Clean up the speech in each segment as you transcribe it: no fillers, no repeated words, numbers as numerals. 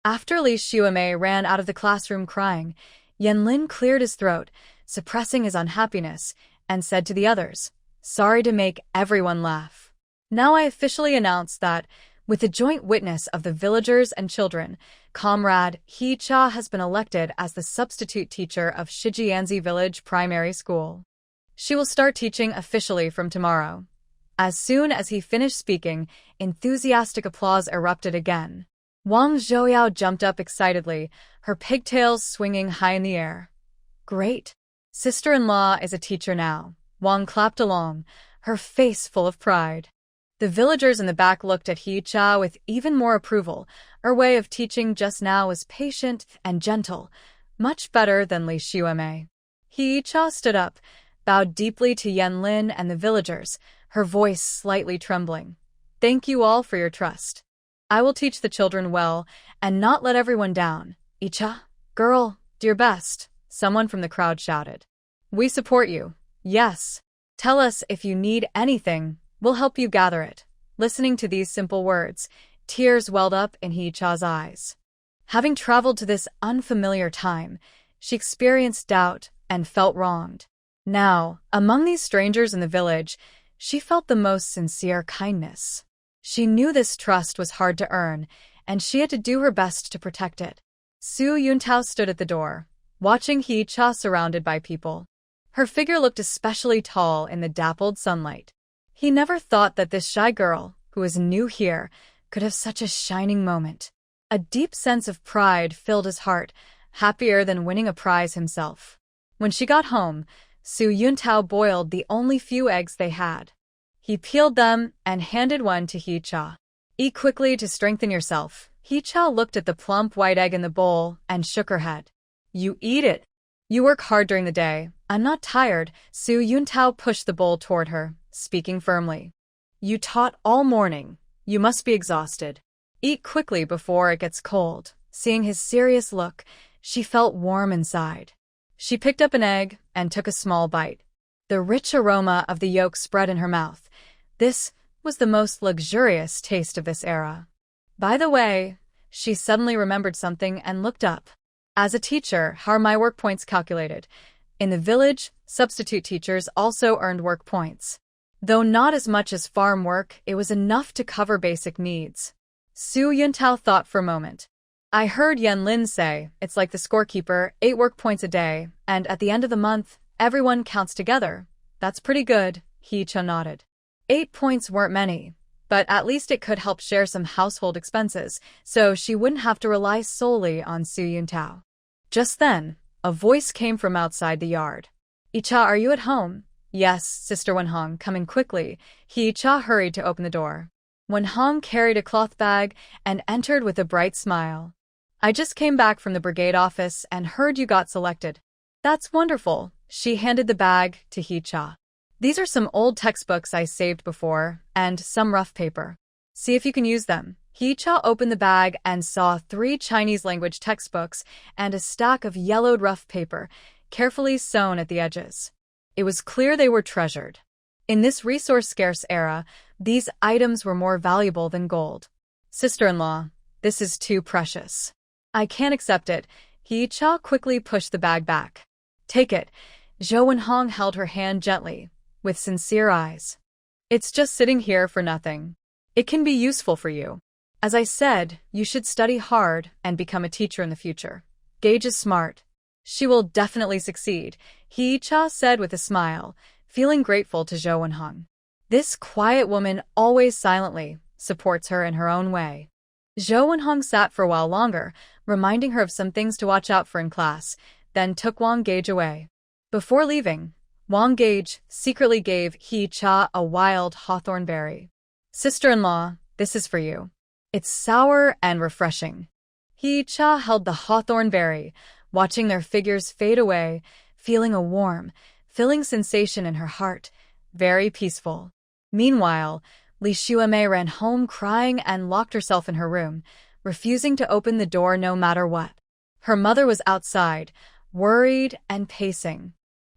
After Li Xuemei ran out of the classroom crying, Yanlin cleared his throat, suppressing his unhappiness, and said to the others, "Sorry to make everyone laugh. Now I officially announce that, with the joint witness of the villagers and children, Comrade He Cha has been elected as the substitute teacher of Shijianzi Village Primary School. She will start teaching officially from tomorrow." As soon as he finished speaking, enthusiastic applause erupted again. Wang Zhouyao jumped up excitedly, her pigtails swinging high in the air. "Great! Sister-in-law is a teacher now." Wang clapped along, her face full of pride. The villagers in the back looked at He Cha with even more approval. Her way of teaching just now was patient and gentle, much better than Li Xuemei. He Cha stood up, bowed deeply to Yanlin and the villagers, her voice slightly trembling. "Thank you all for your trust. I will teach the children well and not let everyone down." "Icha, girl, do your best," someone from the crowd shouted. "We support you." "Yes. Tell us if you need anything. We'll help you gather it." Listening to these simple words, tears welled up in He Cha's eyes. Having traveled to this unfamiliar time, she experienced doubt and felt wronged. Now, among these strangers in the village, she felt the most sincere kindness. She knew this trust was hard to earn, and she had to do her best to protect it. Su Yuntao stood at the door, watching He Cha surrounded by people. Her figure looked especially tall in the dappled sunlight. He never thought that this shy girl, who was new here, could have such a shining moment. A deep sense of pride filled his heart, happier than winning a prize himself. When she got home, Su Yuntao boiled the only few eggs they had. He peeled them and handed one to He Cha. "Eat quickly to strengthen yourself." He Cha looked at the plump white egg in the bowl and shook her head. "You eat it. You work hard during the day. I'm not tired." Su Yuntao pushed the bowl toward her, speaking firmly. "You taught all morning. You must be exhausted. Eat quickly before it gets cold." Seeing his serious look, she felt warm inside. She picked up an egg and took a small bite. The rich aroma of the yolk spread in her mouth. This was the most luxurious taste of this era. By the way, she suddenly remembered something and looked up. "As a teacher, how are my work points calculated?" In the village, substitute teachers also earned work points. Though not as much as farm work, it was enough to cover basic needs. Su Yuntao thought for a moment. "I heard Yanlin say, it's like the scorekeeper, 8 work points a day, and at the end of the month, everyone counts together. That's pretty good." He Cha nodded. 8 points weren't many, but at least it could help share some household expenses, so she wouldn't have to rely solely on Su Yuntao. Just then, a voice came from outside the yard. "Icha, are you at home?" "Yes, Sister Wenhong, come in quickly." He Cha hurried to open the door. Wenhong carried a cloth bag and entered with a bright smile. "I just came back from the brigade office and heard you got selected." "That's wonderful." She handed the bag to He Cha. "These are some old textbooks I saved before, and some rough paper. See if you can use them." He Cha opened the bag and saw 3 Chinese language textbooks and a stack of yellowed rough paper, carefully sewn at the edges. It was clear they were treasured. In this resource-scarce era, these items were more valuable than gold. "Sister-in-law, this is too precious. I can't accept it." He Cha quickly pushed the bag back. "Take it." Zhou Wenhong held her hand gently, with sincere eyes. "It's just sitting here for nothing. It can be useful for you. As I said, you should study hard and become a teacher in the future. Gage is smart. She will definitely succeed," He Cha said with a smile, feeling grateful to Zhou Wenhong. This quiet woman always silently supports her in her own way. Zhou Wenhong sat for a while longer, reminding her of some things to watch out for in class, then took Wang Gage away. Before leaving, Wang Gage secretly gave He Cha a wild hawthorn berry. "Sister-in-law, this is for you. It's sour and refreshing." He Cha held the hawthorn berry, watching their figures fade away, feeling a warm, filling sensation in her heart, very peaceful. Meanwhile, Li Xuemei ran home crying and locked herself in her room, refusing to open the door no matter what. Her mother was outside, worried and pacing.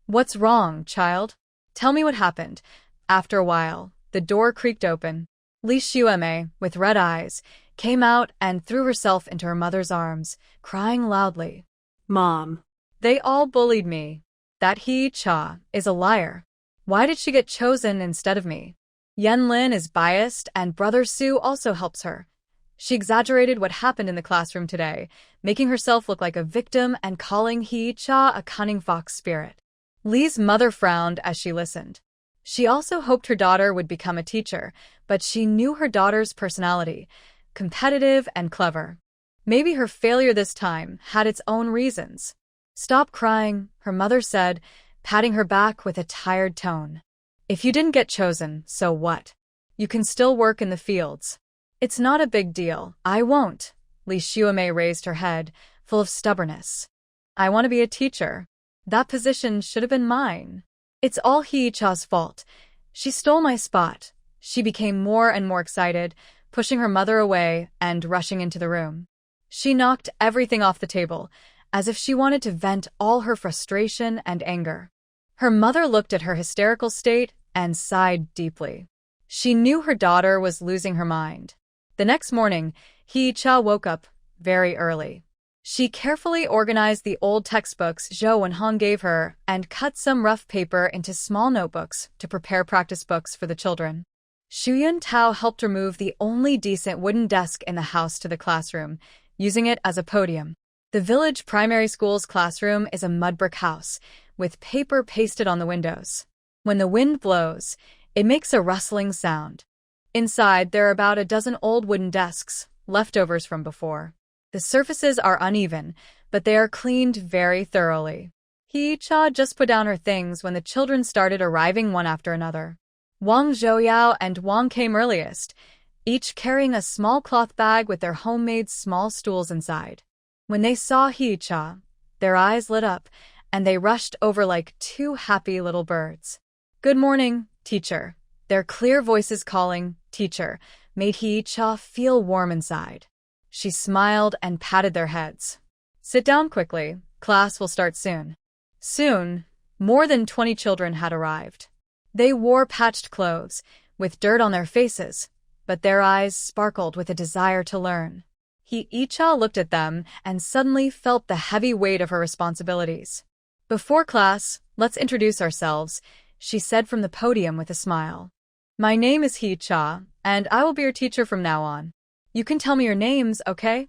"What's wrong, child? Tell me what happened." After a while, the door creaked open. Li Xuemei, with red eyes, came out and threw herself into her mother's arms, crying loudly. Mom. They all bullied me. That Hee-cha is a liar. Why did she get chosen instead of me? Yenlin is biased and Brother Sue also helps her. She exaggerated what happened in the classroom today, making herself look like a victim and calling Hee-cha a cunning fox spirit. Lee's mother frowned as she listened. She also hoped her daughter would become a teacher, but she knew her daughter's personality, competitive and clever. Maybe her failure this time had its own reasons. Stop crying, her mother said, patting her back with a tired tone. If you didn't get chosen, so what? You can still work in the fields. It's not a big deal. I won't. Lee Xiaomei raised her head, full of stubbornness. I want to be a teacher. That position should have been mine. It's all Hee-cha's fault. She stole my spot. She became more and more excited, pushing her mother away and rushing into the room. She knocked everything off the table, as if she wanted to vent all her frustration and anger. Her mother looked at her hysterical state and sighed deeply. She knew her daughter was losing her mind. The next morning, Hee-cha woke up very early. She carefully organized the old textbooks Zhou and Han gave her and cut some rough paper into small notebooks to prepare practice books for the children. Shuyun Tao helped remove the only decent wooden desk in the house to the classroom, using it as a podium. The village primary school's classroom is a mud brick house, with paper pasted on the windows. When the wind blows, it makes a rustling sound. Inside, there are about a dozen old wooden desks, leftovers from before. The surfaces are uneven, but they are cleaned very thoroughly. Hee-cha just put down her things when the children started arriving one after another. Wang Zhouyao and Wang came earliest, each carrying a small cloth bag with their homemade small stools inside. When they saw Hee-cha, their eyes lit up, and they rushed over like two happy little birds. Good morning, teacher. Their clear voices calling, teacher, made Hee-cha feel warm inside. She smiled and patted their heads. Sit down quickly. Class will start soon. Soon, more than 20 children had arrived. They wore patched clothes, with dirt on their faces, but their eyes sparkled with a desire to learn. Hee-cha looked at them and suddenly felt the heavy weight of her responsibilities. Before class, let's introduce ourselves, she said from the podium with a smile. My name is Hee-cha, and I will be your teacher from now on. You can tell me your names, okay?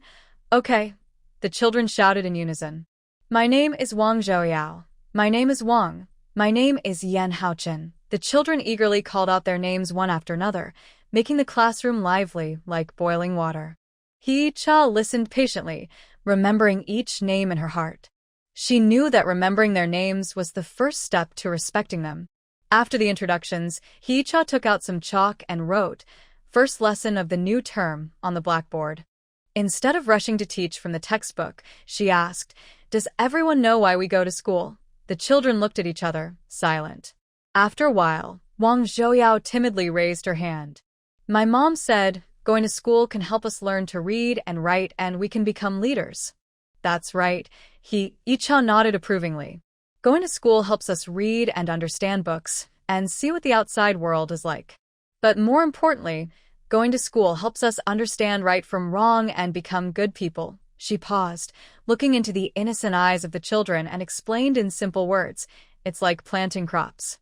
Okay, the children shouted in unison. My name is Wang Zhouyao. My name is Wang. My name is Yan Haochen. The children eagerly called out their names one after another, making the classroom lively like boiling water. Hee-cha listened patiently, remembering each name in her heart. She knew that remembering their names was the first step to respecting them. After the introductions, Hee-cha took out some chalk and wrote, "First lesson of the new term," on the blackboard. Instead of rushing to teach from the textbook, she asked, "Does everyone know why we go to school?" The children looked at each other, silent. After a while, Wang Zhouyao timidly raised her hand. My mom said, going to school can help us learn to read and write and we can become leaders. That's right, Hee-cha nodded approvingly. Going to school helps us read and understand books and see what the outside world is like. But more importantly, going to school helps us understand right from wrong and become good people. She paused, looking into the innocent eyes of the children and explained in simple words, it's like planting crops.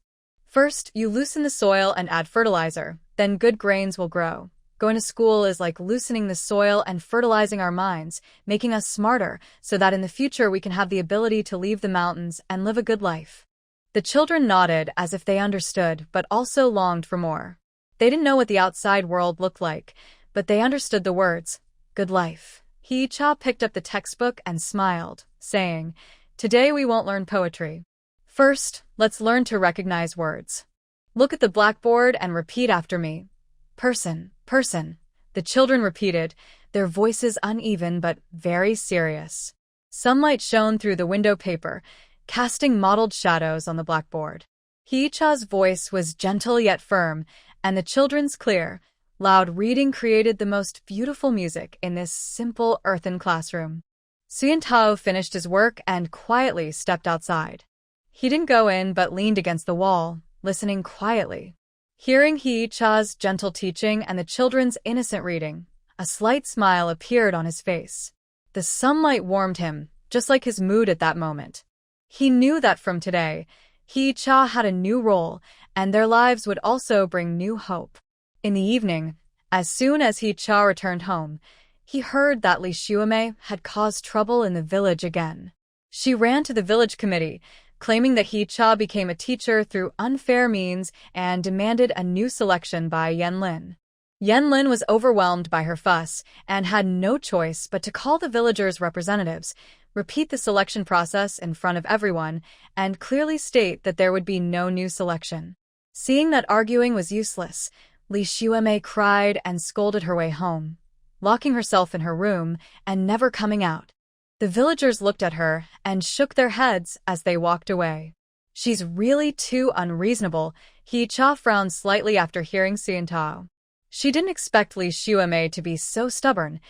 First, you loosen the soil and add fertilizer, then good grains will grow. Going to school is like loosening the soil and fertilizing our minds, making us smarter so that in the future we can have the ability to leave the mountains and live a good life. The children nodded as if they understood but also longed for more. They didn't know what the outside world looked like, but they understood the words, good life. Hee-cha picked up the textbook and smiled, saying, today we won't learn poetry. First, let's learn to recognize words. Look at the blackboard and repeat after me. Person, person. The children repeated, their voices uneven but very serious. Sunlight shone through the window paper, casting mottled shadows on the blackboard. Hee-cha's voice was gentle yet firm, and the children's clear, loud reading created the most beautiful music in this simple earthen classroom. Suyentao finished his work and quietly stepped outside. He didn't go in but leaned against the wall, listening quietly. Hearing Hee-cha's gentle teaching and the children's innocent reading, A slight smile appeared on his face. The sunlight warmed him, just like his mood at that moment. He knew that from today, Hee-cha had a new role, and their lives would also bring new hope. In the evening, as soon as Hee-cha returned home, he heard that Lee Xiaomei had caused trouble in the village again. She ran to the village committee, claiming that Hee-cha became a teacher through unfair means and demanded a new selection by Yanlin. Yanlin was overwhelmed by her fuss and had no choice but to call the villagers' representatives, repeat the selection process in front of everyone, and clearly state that there would be no new selection. Seeing that arguing was useless, Lee Xiaomei cried and scolded her way home, locking herself in her room and never coming out. The villagers looked at her and shook their heads as they walked away. She's really too unreasonable, Hee-cha frowned slightly after hearing Xiantao. She didn't expect Lee Xiaomei to be so stubborn,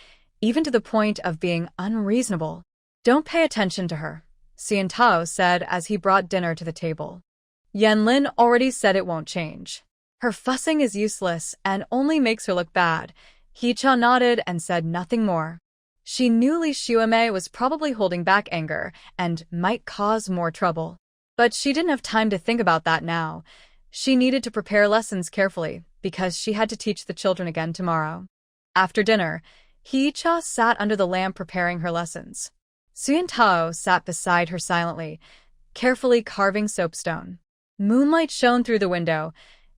even to the point of being unreasonable. Don't pay attention to her, Xiantao said as he brought dinner to the table. Yanlin already said it won't change. Her fussing is useless and only makes her look bad. Hee-cha nodded and said nothing more. She knew Lee Xiaomei was probably holding back anger and might cause more trouble. But she didn't have time to think about that now. She needed to prepare lessons carefully because she had to teach the children again tomorrow. After dinner, Hee-cha sat under the lamp preparing her lessons. Xiantao sat beside her silently, carefully carving soapstone. Moonlight shone through the window,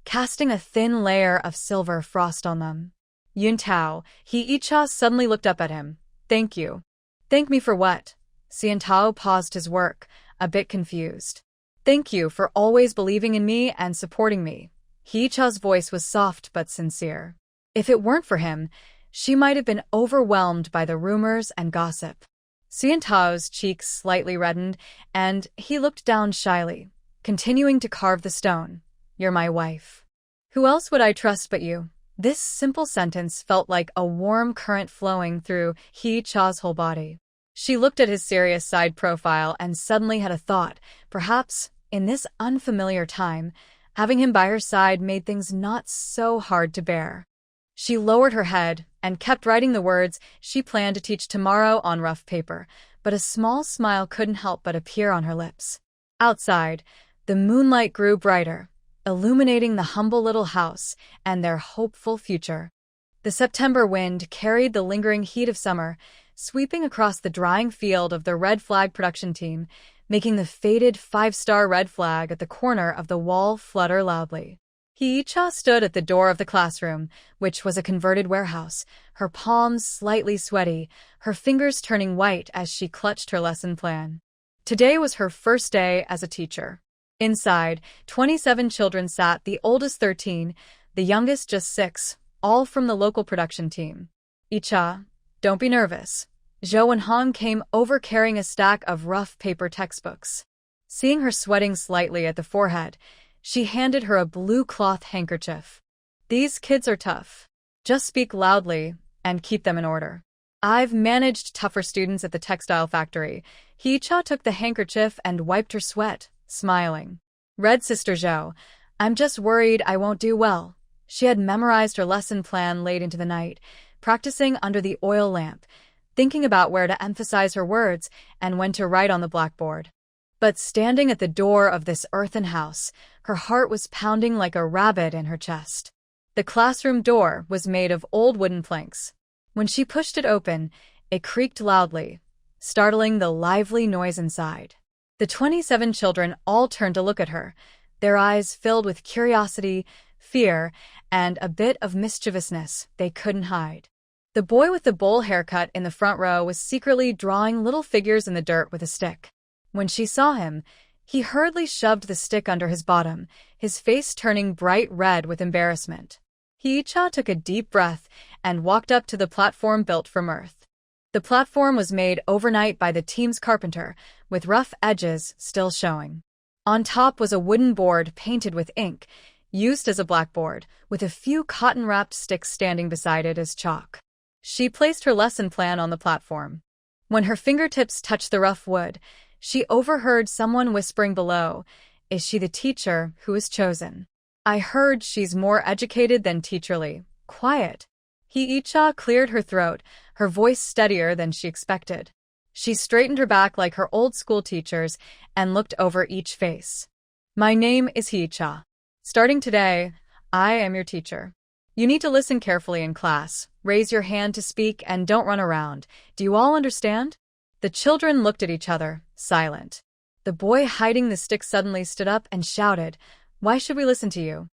casting a thin layer of silver frost on them. Yuntao, Hee-cha suddenly looked up at him. Thank you. Thank me for what? Xiantao paused his work, a bit confused. Thank you for always believing in me and supporting me. Hee-cha's voice was soft but sincere. If it weren't for him, she might have been overwhelmed by the rumors and gossip. Xiantao's cheeks slightly reddened, and he looked down shyly, continuing to carve the stone. You're my wife. Who else would I trust but you? This simple sentence felt like a warm current flowing through Hee-cha's whole body. She looked at his serious side profile and suddenly had a thought. Perhaps, in this unfamiliar time, having him by her side made things not so hard to bear. She lowered her head and kept writing the words she planned to teach tomorrow on rough paper, but a small smile couldn't help but appear on her lips. Outside, the moonlight grew brighter, illuminating the humble little house and their hopeful future. The September wind carried the lingering heat of summer, sweeping across the drying field of the red flag production team, making the faded 5-star red flag at the corner of the wall flutter loudly. Hee-cha stood at the door of the classroom, which was a converted warehouse, her palms slightly sweaty, her fingers turning white as she clutched her lesson plan. Today was her first day as a teacher. Inside, 27 children sat, the oldest 13, the youngest just 6, all from the local production team. Hee-cha, don't be nervous. Zhou Wenhong came over carrying a stack of rough paper textbooks. Seeing her sweating slightly at the forehead, she handed her a blue cloth handkerchief. These kids are tough. Just speak loudly and keep them in order. I've managed tougher students at the textile factory. Hee-cha took the handkerchief and wiped her sweat, smiling. Red Sister Zhou, I'm just worried I won't do well. She had memorized her lesson plan late into the night, practicing under the oil lamp, thinking about where to emphasize her words and when to write on the blackboard. But standing at the door of this earthen house, her heart was pounding like a rabbit in her chest. The classroom door was made of old wooden planks. When she pushed it open, it creaked loudly, startling the lively noise inside. The 27 children all turned to look at her, their eyes filled with curiosity, fear, and a bit of mischievousness they couldn't hide. The boy with the bowl haircut in the front row was secretly drawing little figures in the dirt with a stick. When she saw him, he hurriedly shoved the stick under his bottom, his face turning bright red with embarrassment. Hee-cha took a deep breath and walked up to the platform built from earth. The platform was made overnight by the team's carpenter, with rough edges still showing. On top was a wooden board painted with ink, used as a blackboard, with a few cotton-wrapped sticks standing beside it as chalk. She placed her lesson plan on the platform. When her fingertips touched the rough wood, she overheard someone whispering below, "Is she the teacher who is chosen? I heard she's more educated than teacherly." Quiet. Hee-cha cleared her throat, her voice steadier than she expected. She straightened her back like her old school teachers and looked over each face. My name is Hee-cha. Starting today, I am your teacher. You need to listen carefully in class, raise your hand to speak, and don't run around. Do you all understand? The children looked at each other, silent. The boy hiding the stick suddenly stood up and shouted, "Why should we listen to you?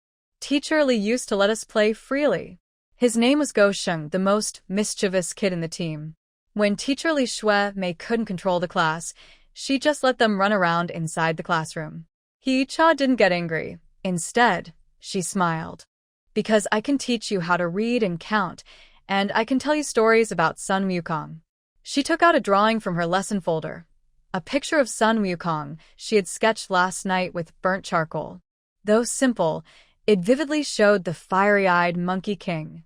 Teacher Lee used to let us play freely." His name was Go Sheng, the most mischievous kid in the team. When Teacher Lee Shui Mei couldn't control the class, she just let them run around inside the classroom. Hee-cha didn't get angry. Instead, she smiled. Because I can teach you how to read and count, and I can tell you stories about Sun Wukong. She took out a drawing from her lesson folder. A picture of Sun Wukong she had sketched last night with burnt charcoal. Though simple, it vividly showed the fiery-eyed Monkey King.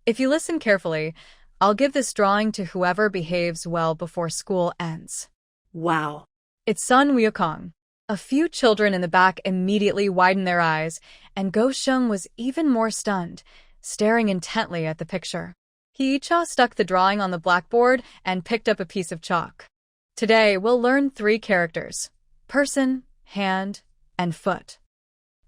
If you listen carefully, I'll give this drawing to whoever behaves well before school ends. Wow. It's Sun Wukong. A few children in the back immediately widened their eyes, and Go Sheng was even more stunned, staring intently at the picture. Hee-cha stuck the drawing on the blackboard and picked up a piece of chalk. Today, we'll learn 3 characters: person, hand, and foot.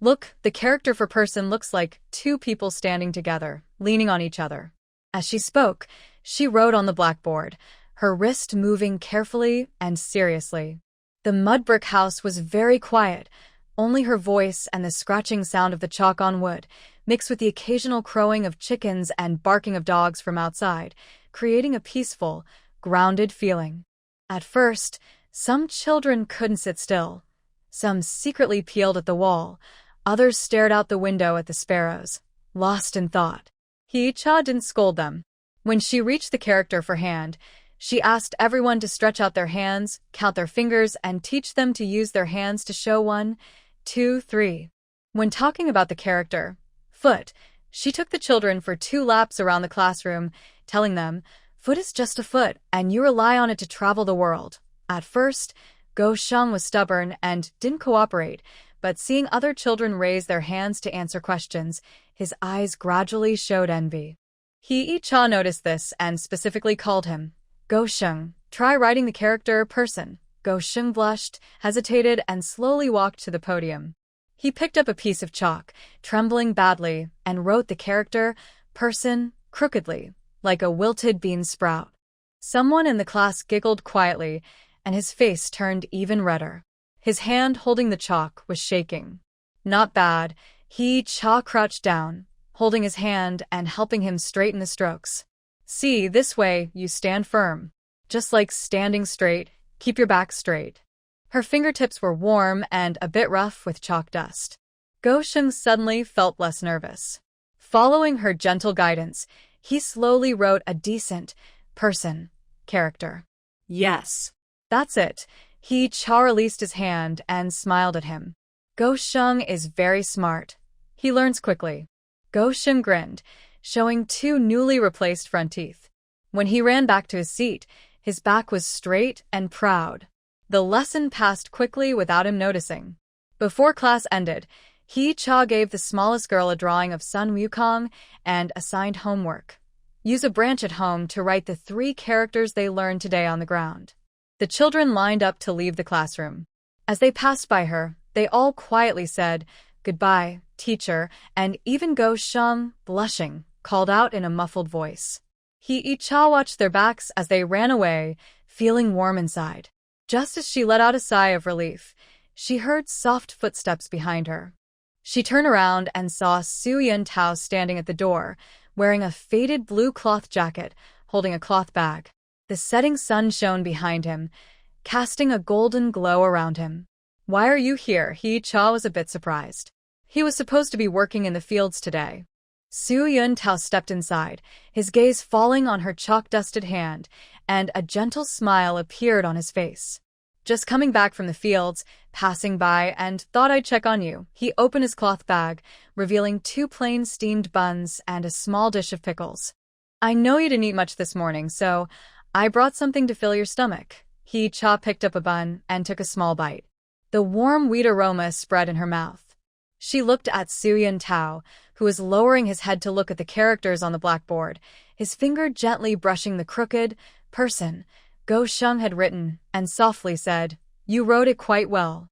Look, the character for person looks like 2 people standing together, leaning on each other. As she spoke, she wrote on the blackboard, her wrist moving carefully and seriously. The mud brick house was very quiet, only her voice and the scratching sound of the chalk on wood, mixed with the occasional crowing of chickens and barking of dogs from outside, creating a peaceful, grounded feeling. At first, some children couldn't sit still. Some secretly peeled at the wall, others stared out the window at the sparrows, lost in thought. Hee-cha didn't scold them. When she reached the character for hand, she asked everyone to stretch out their hands, count their fingers, and teach them to use their hands to show 1, 2, 3. When talking about the character, foot, she took the children for 2 laps around the classroom, telling them, "Foot is just a foot, and you rely on it to travel the world." At first, Go Sheng was stubborn and didn't cooperate, but seeing other children raise their hands to answer questions, his eyes gradually showed envy. Hee-cha noticed this and specifically called him, "Go Sheng, try writing the character person." Go Sheng blushed, hesitated, and slowly walked to the podium. He picked up a piece of chalk, trembling badly, and wrote the character person crookedly, like a wilted bean sprout. Someone in the class giggled quietly, and his face turned even redder. His hand holding the chalk was shaking. Not bad. Hee-cha crouched down, holding his hand and helping him straighten the strokes. "See, this way, you stand firm. Just like standing straight, keep your back straight." Her fingertips were warm and a bit rough with chalk dust. Go Sheng suddenly felt less nervous. Following her gentle guidance, he slowly wrote a decent person character. Yes. That's it. Hee-cha released his hand and smiled at him. Go Sheng is very smart. He learns quickly. Go Sheng grinned, showing 2 newly replaced front teeth. When he ran back to his seat, his back was straight and proud. The lesson passed quickly without him noticing. Before class ended, Hee-cha gave the smallest girl a drawing of Sun Wukong and assigned homework. Use a branch at home to write the 3 characters they learned today on the ground. The children lined up to leave the classroom. As they passed by her, they all quietly said, "Goodbye, teacher," and even Go Sheng, blushing, called out in a muffled voice. Hee-cha watched their backs as they ran away, feeling warm inside. Just as she let out a sigh of relief, she heard soft footsteps behind her. She turned around and saw Su Yun-tao standing at the door, wearing a faded blue cloth jacket, holding a cloth bag. The setting sun shone behind him, casting a golden glow around him. "Why are you here?" Hee-cha was a bit surprised. He was supposed to be working in the fields today. Su Yun-tao stepped inside, his gaze falling on her chalk-dusted hand, and a gentle smile appeared on his face. "Just coming back from the fields, passing by, and thought I'd check on you." He opened his cloth bag, revealing 2 plain steamed buns and a small dish of pickles. "I know you didn't eat much this morning, so I brought something to fill your stomach." Hee-cha picked up a bun and took a small bite. The warm wheat aroma spread in her mouth. She looked at Su Yun-tao, who was lowering his head to look at the characters on the blackboard, his finger gently brushing the crooked person Go Sheng had written, and softly said, "You wrote it quite well."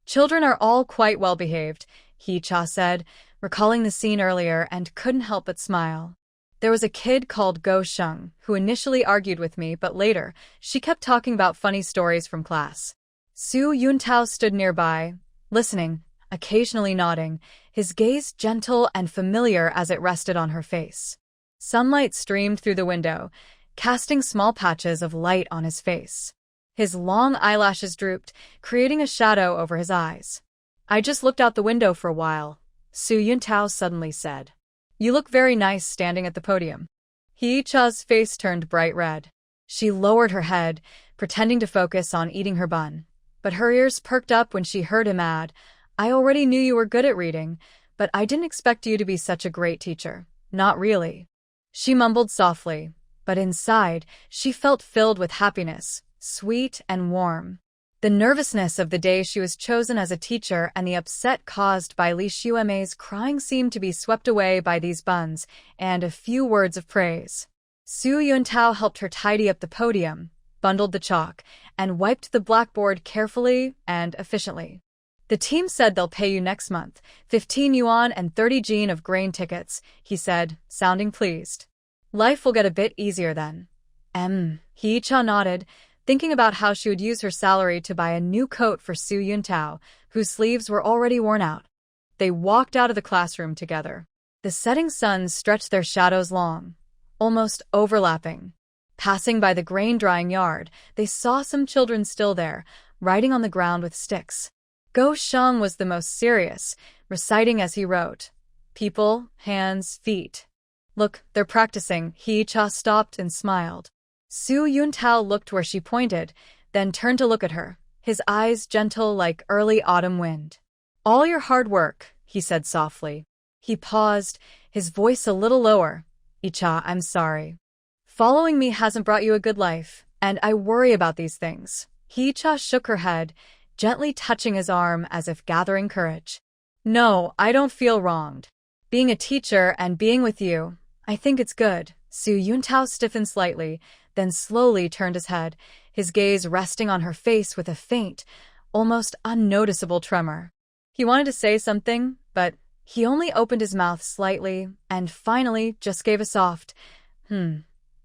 "Children are all quite well behaved," He Cha said, recalling the scene earlier and couldn't help but smile. "There was a kid called Go Sheng who initially argued with me, but later, she kept talking about funny stories from class." Su Yuntao stood nearby, listening, occasionally nodding, his gaze gentle and familiar as it rested on her face. Sunlight streamed through the window, casting small patches of light on his face. His long eyelashes drooped, creating a shadow over his eyes. "I just looked out the window for a while," Su Yuntao suddenly said. "You look very nice standing at the podium." Hee Cha's face turned bright red. She lowered her head, pretending to focus on eating her bun. But her ears perked up when she heard him add, "I already knew you were good at reading, but I didn't expect you to be such a great teacher. Not really." She mumbled softly, but inside, she felt filled with happiness, sweet and warm. The nervousness of the day she was chosen as a teacher and the upset caused by Li Xuemei's crying seemed to be swept away by these buns and a few words of praise. Su Yuntao helped her tidy up the podium, bundled the chalk, and wiped the blackboard carefully and efficiently. "The team said they'll pay you next month, 15 yuan and 30 jin of grain tickets," he said, sounding pleased. "Life will get a bit easier then." Hee Cha nodded, thinking about how she would use her salary to buy a new coat for Su Yuntao, whose sleeves were already worn out. They walked out of the classroom together. The setting sun stretched their shadows long, almost overlapping. Passing by the grain-drying yard, they saw some children still there, writing on the ground with sticks. Go Sheng was the most serious, reciting as he wrote, "People, hands, feet." "Look, they're practicing." Hee Cha stopped and smiled. Su Yuntao looked where she pointed, then turned to look at her, his eyes gentle like early autumn wind. "All your hard work," he said softly. He paused, his voice a little lower. "Icha, I'm sorry. Following me hasn't brought you a good life, and I worry about these things." Hee Cha shook her head, gently touching his arm as if gathering courage. "No, I don't feel wronged. Being a teacher and being with you, I think it's good." Su Yuntao stiffened slightly, then slowly turned his head, his gaze resting on her face with a faint, almost unnoticeable tremor. He wanted to say something, but he only opened his mouth slightly and finally just gave a soft,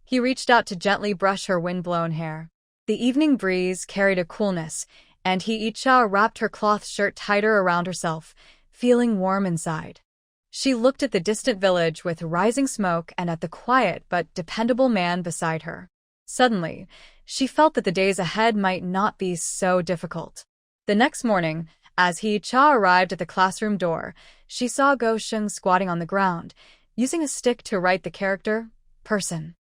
He reached out to gently brush her wind-blown hair. The evening breeze carried a coolness, and Hee Cha wrapped her cloth shirt tighter around herself, feeling warm inside. She looked at the distant village with rising smoke and at the quiet but dependable man beside her. Suddenly, she felt that the days ahead might not be so difficult. The next morning, as Hee Cha arrived at the classroom door, she saw Go Sheng squatting on the ground, using a stick to write the character, person.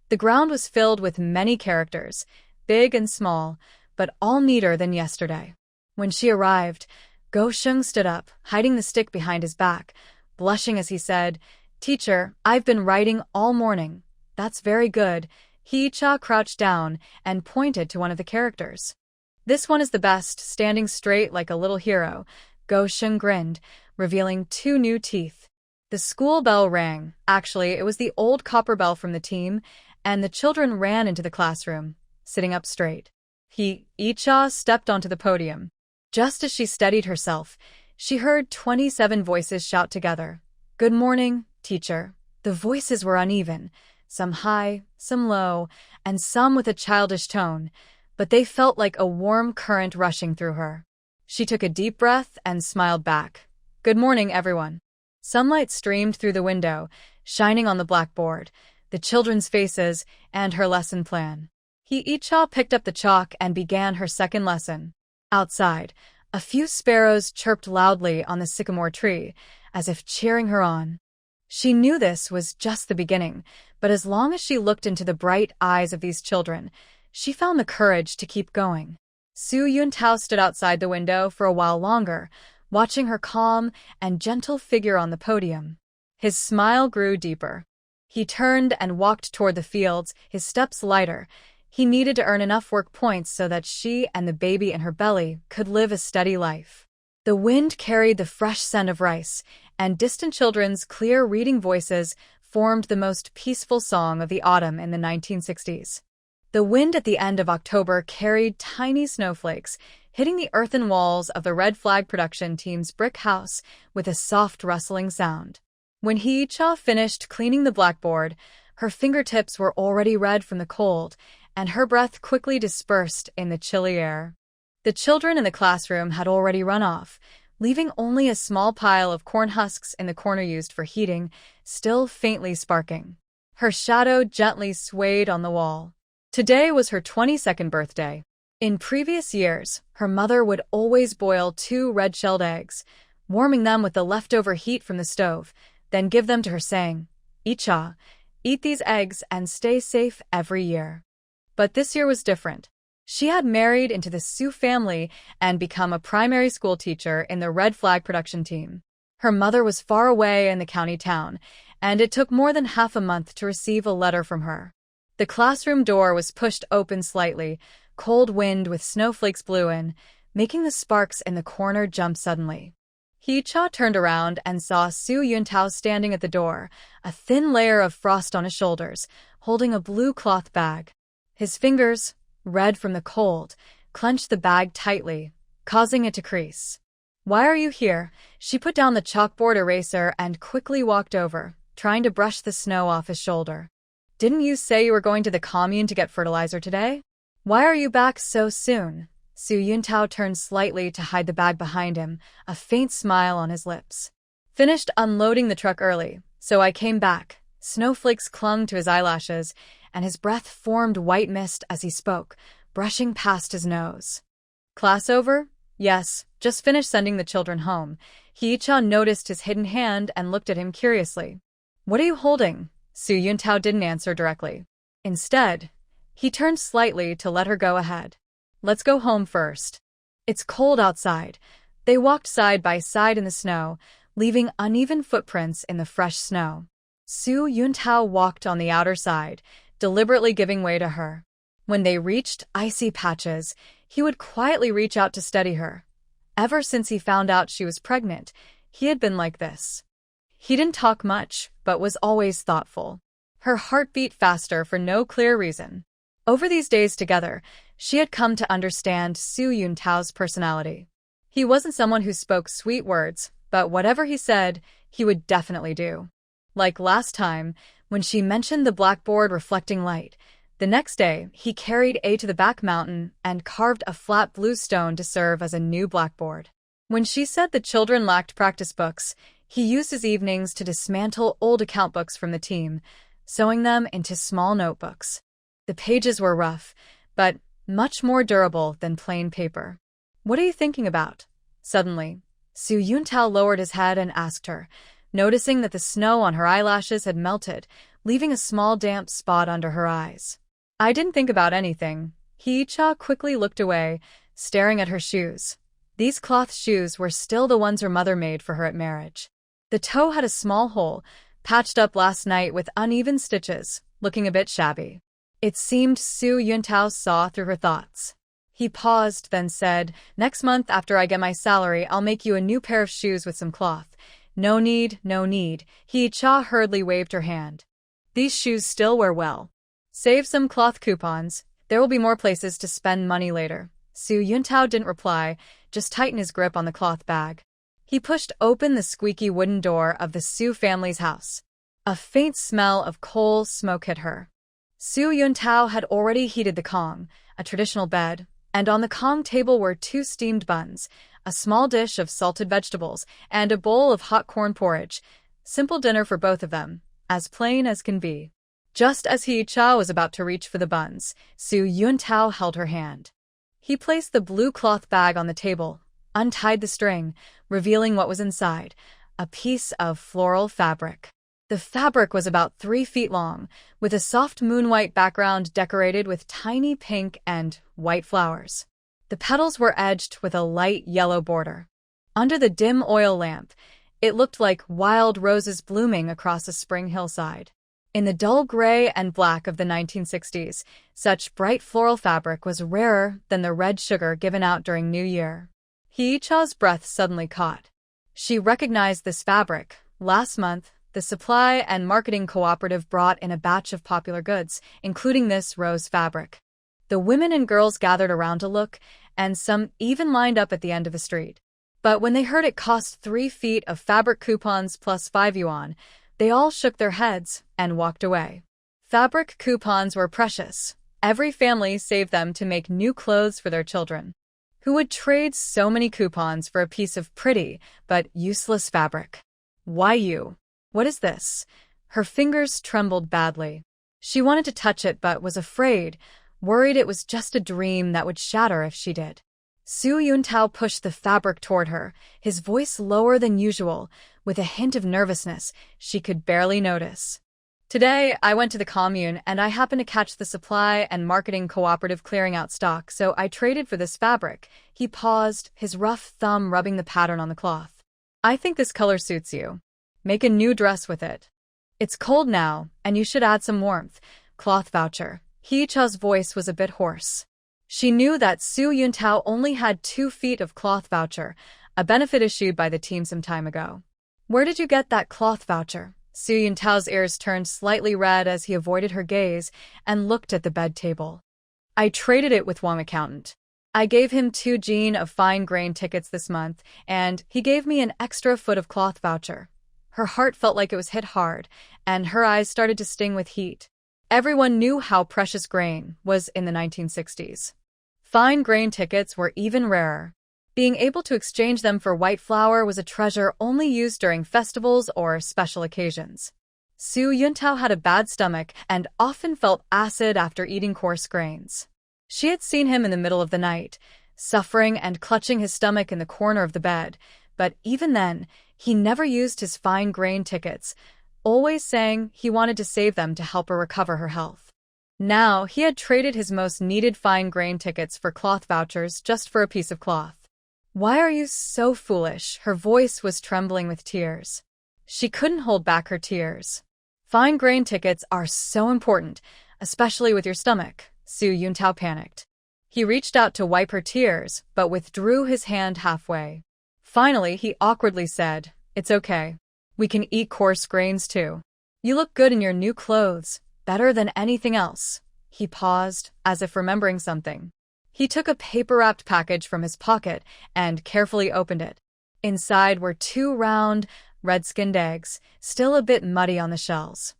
The ground was filled with many characters, big and small, but all neater than yesterday. When she arrived, Go Sheng stood up, hiding the stick behind his back, blushing as he said, "Teacher, I've been writing all morning." "That's very good." Hee Cha crouched down and pointed to one of the characters. "This one is the best, standing straight like a little hero." Go Sheng grinned, revealing 2 new teeth. The school bell rang. Actually, it was the old copper bell from the team, and the children ran into the classroom, sitting up straight. Hee Cha stepped onto the podium. Just as she steadied herself, she heard 27 voices shout together, "Good morning, teacher." The voices were uneven, some high, some low, and some with a childish tone, but they felt like a warm current rushing through her. She took a deep breath and smiled back. "Good morning, everyone." Sunlight streamed through the window, shining on the blackboard, the children's faces, and her lesson plan. Hee Cha picked up the chalk and began her second lesson. Outside, a few sparrows chirped loudly on the sycamore tree, as if cheering her on. She knew this was just the beginning, but as long as she looked into the bright eyes of these children, she found the courage to keep going. Su Yuntao stood outside the window for a while longer, watching her calm and gentle figure on the podium. His smile grew deeper. He turned and walked toward the fields, his steps lighter. He needed to earn enough work points so that she and the baby in her belly could live a steady life. The wind carried the fresh scent of rice, and distant children's clear reading voices formed the most peaceful song of the autumn in the 1960s. The wind at the end of October carried tiny snowflakes, hitting the earthen walls of the Red Flag production team's brick house with a soft rustling sound. When Hee-cha finished cleaning the blackboard, her fingertips were already red from the cold, and her breath quickly dispersed in the chilly air. The children in the classroom had already run off, leaving only a small pile of corn husks in the corner used for heating, still faintly sparking. Her shadow gently swayed on the wall. Today was her 22nd birthday. In previous years, her mother would always boil 2 red-shelled eggs, warming them with the leftover heat from the stove, then give them to her saying, "Icha, eat these eggs and stay safe every year." But this year was different. She had married into the Sue family and become a primary school teacher in the Red Flag production team. Her mother was far away in the county town, and it took more than half a month to receive a letter from her. The classroom door was pushed open slightly, cold wind with snowflakes blew in, making the sparks in the corner jump suddenly. Hee-cha turned around and saw Soo Yuntao standing at the door, a thin layer of frost on his shoulders, holding a blue cloth bag. His fingers, red from the cold, clenched the bag tightly, causing it to crease. "Why are you here?" She put down the chalkboard eraser and quickly walked over, trying to brush the snow off his shoulder. "Didn't you say you were going to the commune to get fertilizer today? Why are you back so soon?" Soo Yuntao turned slightly to hide the bag behind him, a faint smile on his lips. "Finished unloading the truck early, so I came back." Snowflakes clung to his eyelashes, and his breath formed white mist as he spoke, brushing past his nose. "Class over?" "Yes, just finished sending the children home." Hee-cha noticed his hidden hand and looked at him curiously. "What are you holding?" Soo Yuntao didn't answer directly. Instead, he turned slightly to let her go ahead. "Let's go home first. It's cold outside." They walked side by side in the snow, leaving uneven footprints in the fresh snow. Soo Yuntao walked on the outer side, deliberately giving way to her. When they reached icy patches, he would quietly reach out to steady her. Ever since he found out she was pregnant, he had been like this. He didn't talk much, but was always thoughtful. Her heart beat faster for no clear reason. Over these days together, she had come to understand Soo Yuntao's personality. He wasn't someone who spoke sweet words, but whatever he said, he would definitely do. Like last time, when she mentioned the blackboard reflecting light, the next day he carried A to the back mountain and carved a flat blue stone to serve as a new blackboard. When she said the children lacked practice books, he used his evenings to dismantle old account books from the team, sewing them into small notebooks. The pages were rough, but much more durable than plain paper. "What are you thinking about?" Suddenly, Soo Yuntao lowered his head and asked her, noticing that the snow on her eyelashes had melted, leaving a small damp spot under her eyes. "I didn't think about anything." Hee-cha quickly looked away, staring at her shoes. These cloth shoes were still the ones her mother made for her at marriage. The toe had a small hole, patched up last night with uneven stitches, looking a bit shabby. It seemed Soo Yuntao saw through her thoughts. He paused, then said, "Next month after I get my salary, I'll make you a new pair of shoes with some cloth." "No need, no need." Hee-cha hurriedly waved her hand. "These shoes still wear well. Save some cloth coupons. There will be more places to spend money later." Soo Yuntao didn't reply, just tightened his grip on the cloth bag. He pushed open the squeaky wooden door of the Soo family's house. A faint smell of coal smoke hit her. Soo Yuntao had already heated the kong, a traditional bed, and on the kong table were 2 steamed buns, a small dish of salted vegetables, and a bowl of hot corn porridge. Simple dinner for both of them, as plain as can be. Just as Hee-cha was about to reach for the buns, Soo Yuntao held her hand. He placed the blue cloth bag on the table, untied the string, revealing what was inside, a piece of floral fabric. The fabric was about 3 feet long, with a soft moon-white background decorated with tiny pink and white flowers. The petals were edged with a light yellow border. Under the dim oil lamp, it looked like wild roses blooming across a spring hillside. In the dull gray and black of the 1960s, such bright floral fabric was rarer than the red sugar given out during New Year. Hee-cha's breath suddenly caught. She recognized this fabric. Last month, The supply and marketing cooperative brought in a batch of popular goods, including this rose fabric. The women and girls gathered around to look, and some even lined up at the end of the street. But when they heard it cost 3 feet of fabric coupons plus 5 yuan, they all shook their heads and walked away. Fabric coupons were precious. Every family saved them to make new clothes for their children. Who would trade so many coupons for a piece of pretty but useless fabric? Why you? What is this? Her fingers trembled badly. She wanted to touch it but was afraid, worried it was just a dream that would shatter if she did. Su Yuntao pushed the fabric toward her, his voice lower than usual, with a hint of nervousness she could barely notice. Today, I went to the commune and I happened to catch the supply and marketing cooperative clearing out stock, so I traded for this fabric. He paused, his rough thumb rubbing the pattern on the cloth. I think this color suits you. Make a new dress with it. It's cold now, and you should add some warmth. Cloth voucher. He Cha's voice was a bit hoarse. She knew that Su Yuntao only had 2 feet of cloth voucher, a benefit issued by the team some time ago. Where did you get that cloth voucher? Su Yuntao's ears turned slightly red as he avoided her gaze and looked at the bed table. I traded it with one accountant. I gave him 2 jean of fine grain tickets this month, and he gave me an extra foot of cloth voucher. Her heart felt like it was hit hard, and her eyes started to sting with heat. Everyone knew how precious grain was in the 1960s. Fine grain tickets were even rarer. Being able to exchange them for white flour was a treasure only used during festivals or special occasions. Su Yuntao had a bad stomach and often felt acid after eating coarse grains. She had seen him in the middle of the night, suffering and clutching his stomach in the corner of the bed, but even then, he never used his fine grain tickets, always saying he wanted to save them to help her recover her health. Now, he had traded his most needed fine grain tickets for cloth vouchers just for a piece of cloth. Why are you so foolish? Her voice was trembling with tears. She couldn't hold back her tears. Fine grain tickets are so important, especially with your stomach. Su Yuntao panicked. He reached out to wipe her tears, but withdrew his hand halfway. Finally, he awkwardly said, "It's okay. We can eat coarse grains too. You look good in your new clothes, better than anything else." He paused, as if remembering something. He took a paper-wrapped package from his pocket and carefully opened it. Inside were 2 round, red-skinned eggs, still a bit muddy on the shells.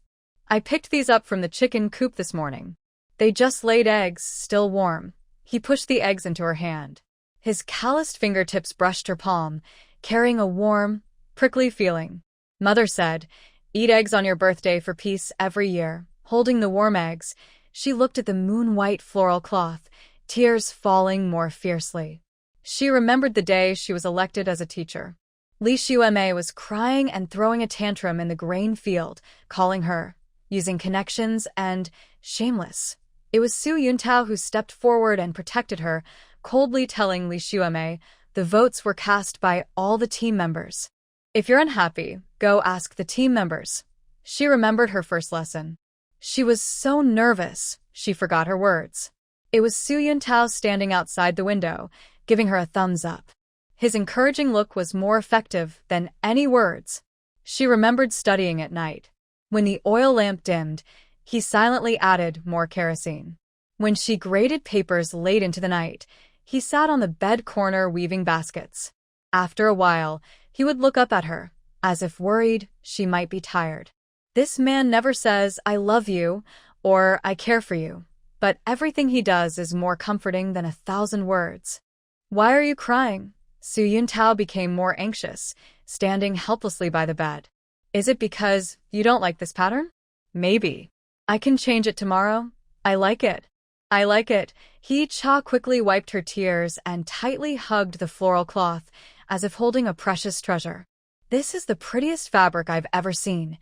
I picked these up from the chicken coop this morning. They just laid eggs, still warm. He pushed the eggs into her hand. His calloused fingertips brushed her palm, carrying a warm, prickly feeling. Mother said, "Eat eggs on your birthday for peace every year." Holding the warm eggs, she looked at the moon-white floral cloth, tears falling more fiercely. She remembered the day she was elected as a teacher. Li Xueme was crying and throwing a tantrum in the grain field, calling her, using connections, and shameless. It was Su Yuntao who stepped forward and protected her, coldly telling Li Xueme the votes were cast by all the team members. If you're unhappy, go ask the team members. She remembered her first lesson. She was so nervous, she forgot her words. It was Su Yuntao standing outside the window, giving her a thumbs up. His encouraging look was more effective than any words. She remembered studying at night. When the oil lamp dimmed, he silently added more kerosene. When she graded papers late into the night, he sat on the bed corner weaving baskets. After a while, he would look up at her, as if worried she might be tired. This man never says, "I love you," or "I care for you," but everything he does is more comforting than 1,000 words. "Why are you crying?" Su Yuntao became more anxious, standing helplessly by the bed. "Is it because you don't like this pattern?" "Maybe. I can change it tomorrow. I like it." "I like it." He Cha quickly wiped her tears and tightly hugged the floral cloth, as if holding a precious treasure. "This is the prettiest fabric I've ever seen."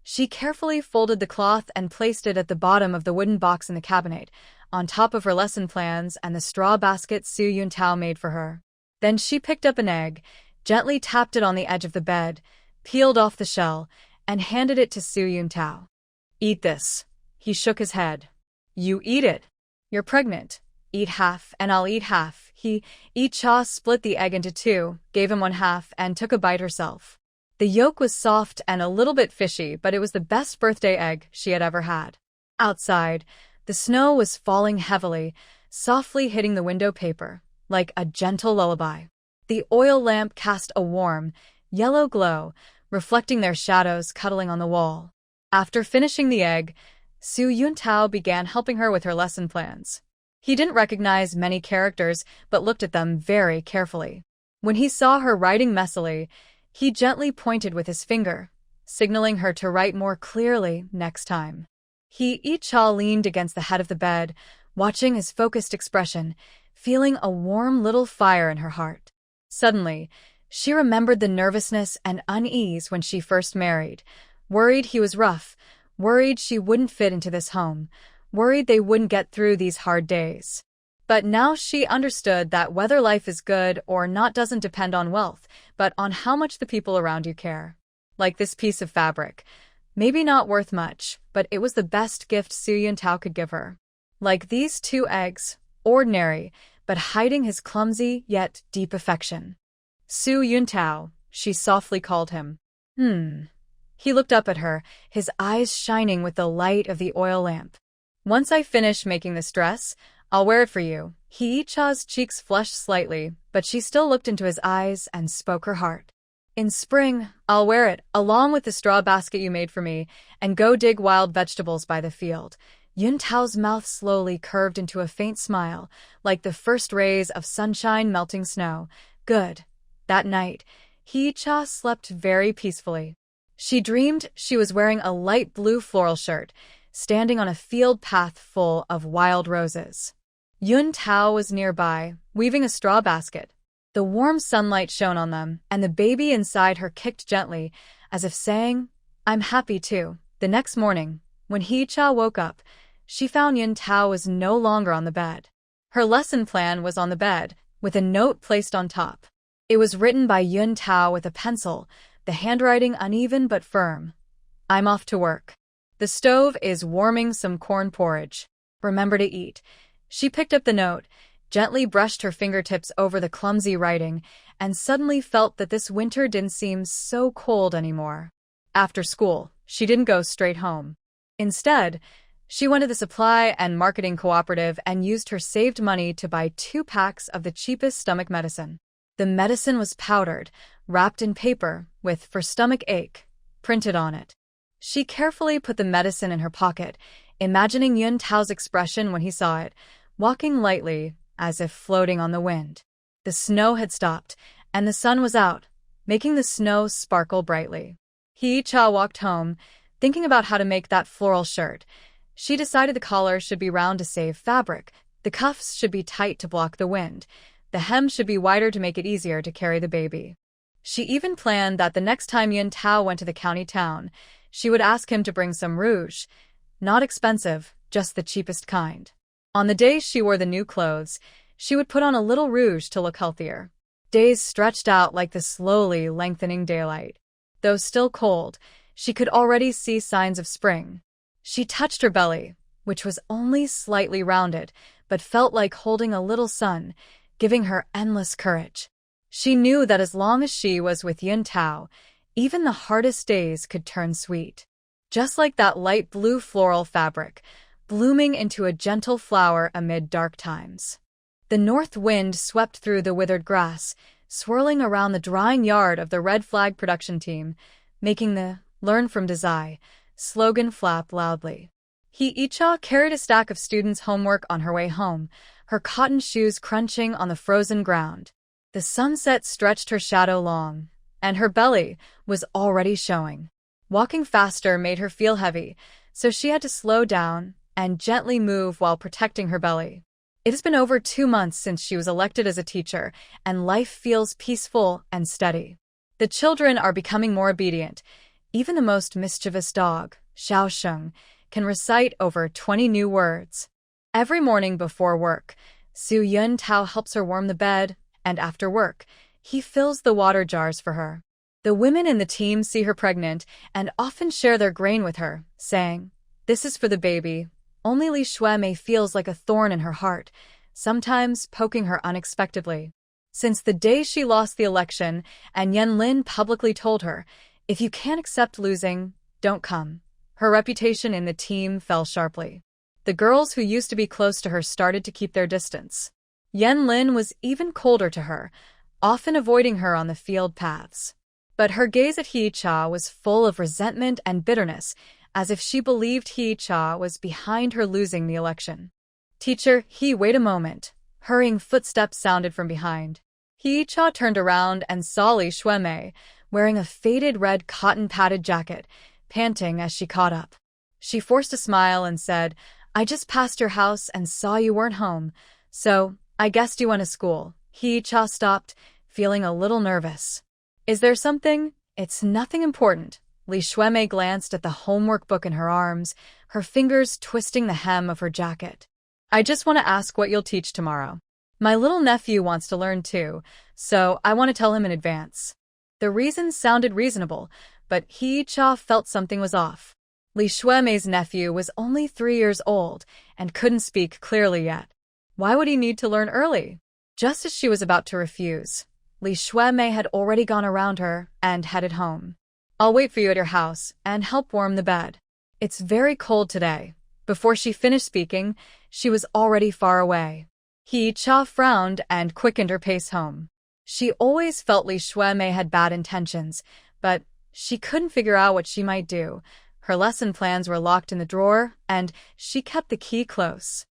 She carefully folded the cloth and placed it at the bottom of the wooden box in the cabinet, on top of her lesson plans and the straw basket Su Yuntao made for her. Then she picked up an egg, gently tapped it on the edge of the bed, peeled off the shell, and handed it to Su Yuntao. "Eat this." He shook his head. "You eat it. You're pregnant. Eat half and I'll eat half." Cha split the egg into 2, gave him 1/2, and took a bite herself. The yolk was soft and a little bit fishy, but it was the best birthday egg she had ever had. Outside, the snow was falling heavily, softly hitting the window paper, like a gentle lullaby. The oil lamp cast a warm, yellow glow, reflecting their shadows cuddling on the wall. After finishing the egg, Su Yuntao began helping her with her lesson plans. He didn't recognize many characters, but looked at them very carefully. When he saw her writing messily, he gently pointed with his finger, signaling her to write more clearly next time. Hee-cha leaned against the head of the bed, watching his focused expression, feeling a warm little fire in her heart. Suddenly, she remembered the nervousness and unease when she first married, worried he was rough, worried she wouldn't fit into this home, worried they wouldn't get through these hard days. But now she understood that whether life is good or not doesn't depend on wealth, but on how much the people around you care. Like this piece of fabric. Maybe not worth much, but it was the best gift Su Yuntao could give her. Like these 2 eggs, ordinary, but hiding his clumsy yet deep affection. Su Yuntao, she softly called him. He looked up at her, his eyes shining with the light of the oil lamp. Once I finish making this dress, I'll wear it for you. Hee-cha's cheeks flushed slightly, but she still looked into his eyes and spoke her heart. In spring, I'll wear it, along with the straw basket you made for me, and go dig wild vegetables by the field. Yuntao's mouth slowly curved into a faint smile, like the first rays of sunshine melting snow. Good. That night, Hee-cha slept very peacefully. She dreamed she was wearing a light blue floral shirt, standing on a field path full of wild roses. Yuntao was nearby, weaving a straw basket. The warm sunlight shone on them, and the baby inside her kicked gently, as if saying, I'm happy too. The next morning, when Hee-cha woke up, she found Yuntao was no longer on the bed. Her lesson plan was on the bed, with a note placed on top. It was written by Yuntao with a pencil, the handwriting uneven but firm. I'm off to work. The stove is warming some corn porridge. Remember to eat. She picked up the note, gently brushed her fingertips over the clumsy writing, and suddenly felt that this winter didn't seem so cold anymore. After school, she didn't go straight home. Instead, she went to the supply and marketing cooperative and used her saved money to buy 2 packs of the cheapest stomach medicine. The medicine was powdered, wrapped in paper, with "for stomach ache" printed on it. She carefully put the medicine in her pocket, imagining Yuntao's expression when he saw it, walking lightly, as if floating on the wind. The snow had stopped, and the sun was out, making the snow sparkle brightly. Hee-cha walked home, thinking about how to make that floral shirt. She decided the collar should be round to save fabric, the cuffs should be tight to block the wind, the hem should be wider to make it easier to carry the baby. She even planned that the next time Yuntao went to the county town, she would ask him to bring some rouge. Not expensive, just the cheapest kind. On the days she wore the new clothes, she would put on a little rouge to look healthier. Days stretched out like the slowly lengthening daylight. Though still cold, she could already see signs of spring. She touched her belly, which was only slightly rounded, but felt like holding a little sun, giving her endless courage. She knew that as long as she was with Yuntao, even the hardest days could turn sweet. Just like that light blue floral fabric, blooming into a gentle flower amid dark times. The north wind swept through the withered grass, swirling around the drying yard of the Red Flag production team, making the "Learn from Desai" slogan flap loudly. Hee-cha carried a stack of students' homework on her way home, her cotton shoes crunching on the frozen ground. The sunset stretched her shadow long, and her belly was already showing. Walking faster made her feel heavy, so she had to slow down and gently move while protecting her belly. It has been over 2 months since she was elected as a teacher, and life feels peaceful and steady. The children are becoming more obedient. Even the most mischievous dog, Xiao Sheng, can recite over 20 new words. Every morning before work, Su Yuntao helps her warm the bed, and after work, he fills the water jars for her. The women in the team see her pregnant and often share their grain with her, saying, "This is for the baby." Only Li Shuemei feels like a thorn in her heart, sometimes poking her unexpectedly. Since the day she lost the election and Yan Lin publicly told her, If you can't accept losing, don't come. Her reputation in the team fell sharply. The girls who used to be close to her started to keep their distance. Yenlin was even colder to her, often avoiding her on the field paths. But her gaze at Hee-cha was full of resentment and bitterness, as if she believed Hee-cha was behind her losing the election. "Teacher, wait a moment." Hurrying footsteps sounded from behind. Hee-cha turned around and saw Li Shuemei, wearing a faded red cotton-padded jacket, panting as she caught up. She forced a smile and said, "I just passed your house and saw you weren't home, so I guessed you went to school." Hee-cha stopped, feeling a little nervous. "Is there something?" "It's nothing important." Li Shuemei glanced at the homework book in her arms, her fingers twisting the hem of her jacket. "I just want to ask what you'll teach tomorrow. My little nephew wants to learn too, so I want to tell him in advance." The reasons sounded reasonable, but Hee-cha felt something was off. Li Shuemei's nephew was only 3 years old and couldn't speak clearly yet. Why would he need to learn early? Just as she was about to refuse, Li Shuemei had already gone around her and headed home. "I'll wait for you at your house and help warm the bed. It's very cold today." Before she finished speaking, she was already far away. Hee-cha frowned and quickened her pace home. She always felt Li Shuemei had bad intentions, but she couldn't figure out what she might do. Her lesson plans were locked in the drawer, and she kept the key close.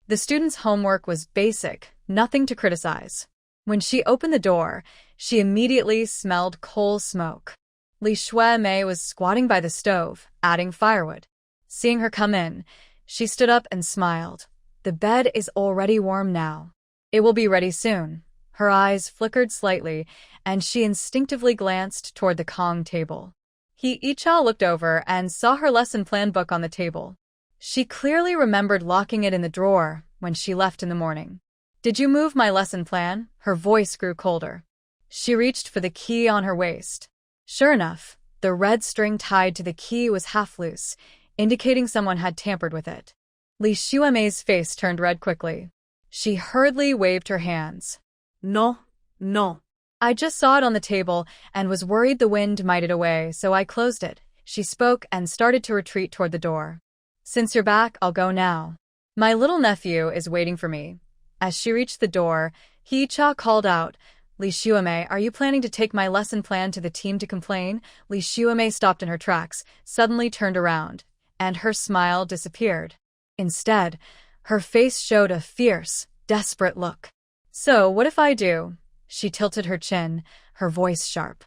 The students' homework was basic, nothing to criticize. When she opened the door, she immediately smelled coal smoke. Li Shuemei was squatting by the stove, adding firewood. Seeing her come in, she stood up and smiled. "The bed is already warm now. It will be ready soon." Her eyes flickered slightly, and she instinctively glanced toward the Kong table. Hee-cha looked over and saw her lesson plan book on the table. She clearly remembered locking it in the drawer when she left in the morning. "Did you move my lesson plan?" Her voice grew colder. She reached for the key on her waist. Sure enough, the red string tied to the key was half loose, indicating someone had tampered with it. Li Shuemei's face turned red quickly. She hurriedly waved her hands. No, no. "I just saw it on the table and was worried the wind might it away, so I closed it." She spoke and started to retreat toward the door. "Since you're back, I'll go now. My little nephew is waiting for me." As she reached the door, Hee-cha called out, "Li Shuemei, are you planning to take my lesson plan to the team to complain?" Li Shuemei stopped in her tracks, suddenly turned around, and her smile disappeared. Instead, her face showed a fierce, desperate look. "So, what if I do?" She tilted her chin, her voice sharp.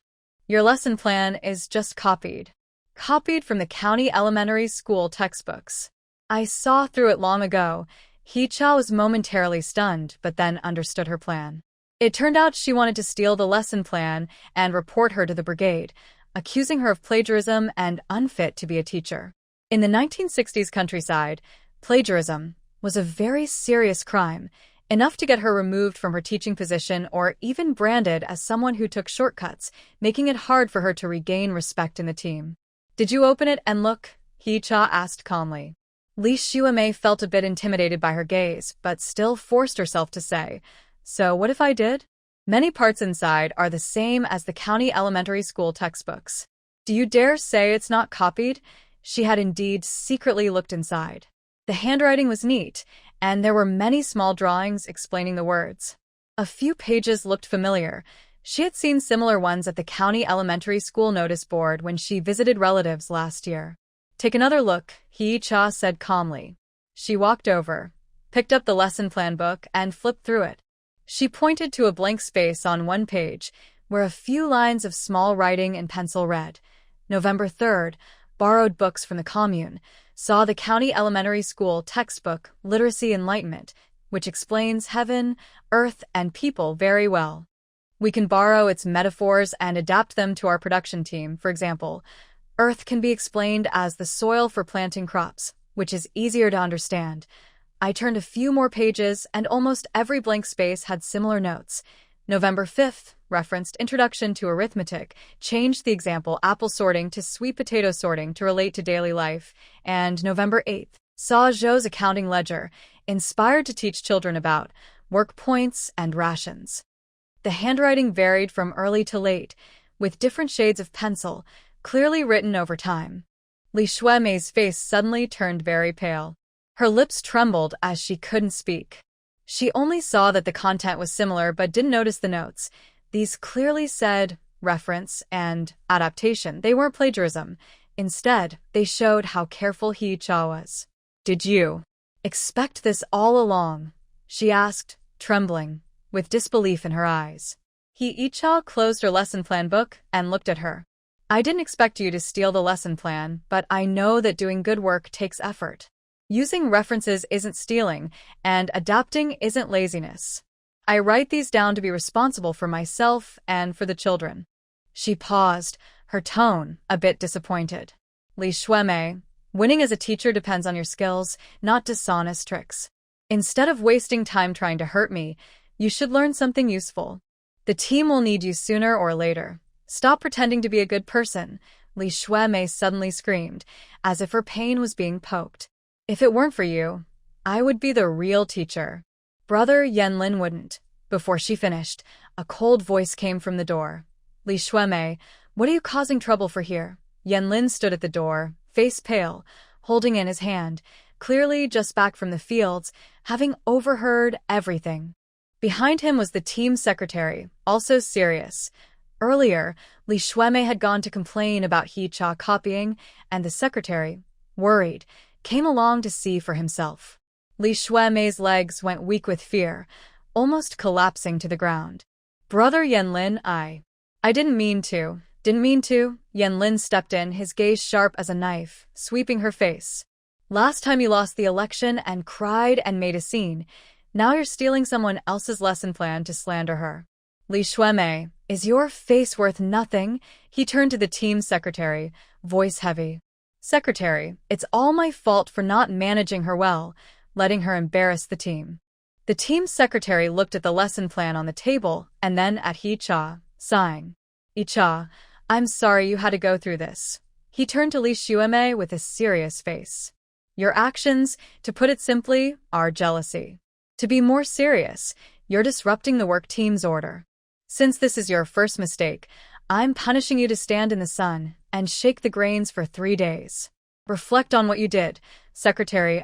"Your lesson plan is just copied. Copied from the county elementary school textbooks. I saw through it long ago." Hee-cha was momentarily stunned, but then understood her plan. It turned out she wanted to steal the lesson plan and report her to the brigade, accusing her of plagiarism and unfit to be a teacher. In the 1960s countryside, plagiarism was a very serious crime, enough to get her removed from her teaching position or even branded as someone who took shortcuts, making it hard for her to regain respect in the team. "Did you open it and look?" Hee-cha asked calmly. Li Shuemei felt a bit intimidated by her gaze, but still forced herself to say, "So what if I did? Many parts inside are the same as the county elementary school textbooks. Do you dare say it's not copied?" She had indeed secretly looked inside. The handwriting was neat, and there were many small drawings explaining the words. A few pages looked familiar. She had seen similar ones at the county elementary school notice board when she visited relatives last year. "Take another look," Hee-cha said calmly. She walked over, picked up the lesson plan book, and flipped through it. She pointed to a blank space on one page, where a few lines of small writing in pencil read, "November 3rd, borrowed books from the commune, saw the county elementary school textbook Literacy Enlightenment, which explains heaven, earth, and people very well. We can borrow its metaphors and adapt them to our production team. For example, earth can be explained as the soil for planting crops, which is easier to understand." I turned a few more pages, and almost every blank space had similar notes. November 5th referenced Introduction to Arithmetic, changed the example apple sorting to sweet potato sorting to relate to daily life, and November 8th saw Zhou's accounting ledger, inspired to teach children about work points and rations. The handwriting varied from early to late, with different shades of pencil, clearly written over time. Li Shuemei's face suddenly turned very pale. Her lips trembled as she couldn't speak. She only saw that the content was similar but didn't notice the notes. These clearly said reference and adaptation. They weren't plagiarism. Instead, they showed how careful Hee-cha was. "Did you expect this all along?" she asked, trembling, with disbelief in her eyes. Hee-cha closed her lesson plan book and looked at her. "I didn't expect you to steal the lesson plan, but I know that doing good work takes effort. Using references isn't stealing, and adapting isn't laziness. I write these down to be responsible for myself and for the children." She paused, her tone a bit disappointed. "Li Shuemei, winning as a teacher depends on your skills, not dishonest tricks. Instead of wasting time trying to hurt me, you should learn something useful. The team will need you sooner or later. Stop pretending to be a good person," Li Shuemei suddenly screamed, as if her pain was being poked. "If it weren't for you, I would be the real teacher." Brother Yanlin wouldn't. Before she finished, a cold voice came from the door. "Li Shuemei, what are you causing trouble for here?" Yanlin stood at the door, face pale, holding in his hand, clearly just back from the fields, having overheard everything. Behind him was the team secretary, also serious. Earlier, Li Shuemei had gone to complain about Hee-cha copying, and the secretary, worried, came along to see for himself. Li Shuemei's legs went weak with fear, almost collapsing to the ground. "Brother Yanlin, I didn't mean to. Yanlin stepped in, his gaze sharp as a knife, sweeping her face. "Last time you lost the election and cried and made a scene. Now you're stealing someone else's lesson plan to slander her. Li Shuemei, is your face worth nothing?" He turned to the team secretary, voice heavy. "Secretary, it's all my fault for not managing her well, letting her embarrass the team." The team secretary looked at the lesson plan on the table and then at Hee-cha, sighing. "Hee-cha, I'm sorry you had to go through this." He turned to Li Shuemei with a serious face. "Your actions, to put it simply, are jealousy. To be more serious, you're disrupting the work team's order. Since this is your first mistake, I'm punishing you to stand in the sun and shake the grains for 3 days. Reflect on what you did." "Secretary,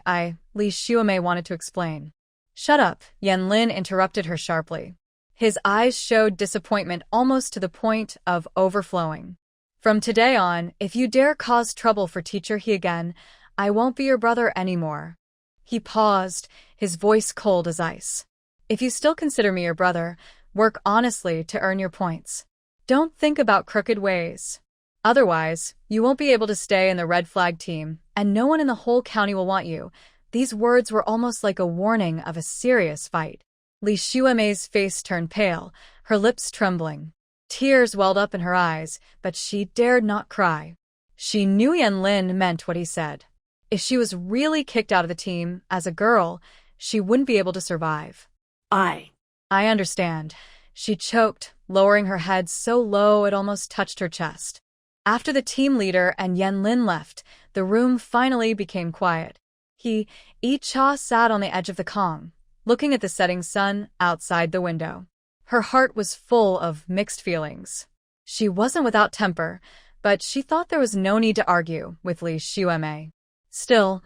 Li Shuemei wanted to explain. "Shut up," Yanlin interrupted her sharply. His eyes showed disappointment almost to the point of overflowing. "From today on, if you dare cause trouble for Teacher He again, I won't be your brother anymore." He paused, his voice cold as ice. "If you still consider me your brother, work honestly to earn your points. Don't think about crooked ways. Otherwise, you won't be able to stay in the red flag team, and no one in the whole county will want you." These words were almost like a warning of a serious fight. Li Shuemei's face turned pale, her lips trembling. Tears welled up in her eyes, but she dared not cry. She knew Yanlin meant what he said. If she was really kicked out of the team, as a girl, she wouldn't be able to survive. I understand." She choked, lowering her head so low it almost touched her chest. After the team leader and Yanlin left, the room finally became quiet. Hee-cha sat on the edge of the kong, looking at the setting sun outside the window. Her heart was full of mixed feelings. She wasn't without temper, but she thought there was no need to argue with Li Shuemei. Still,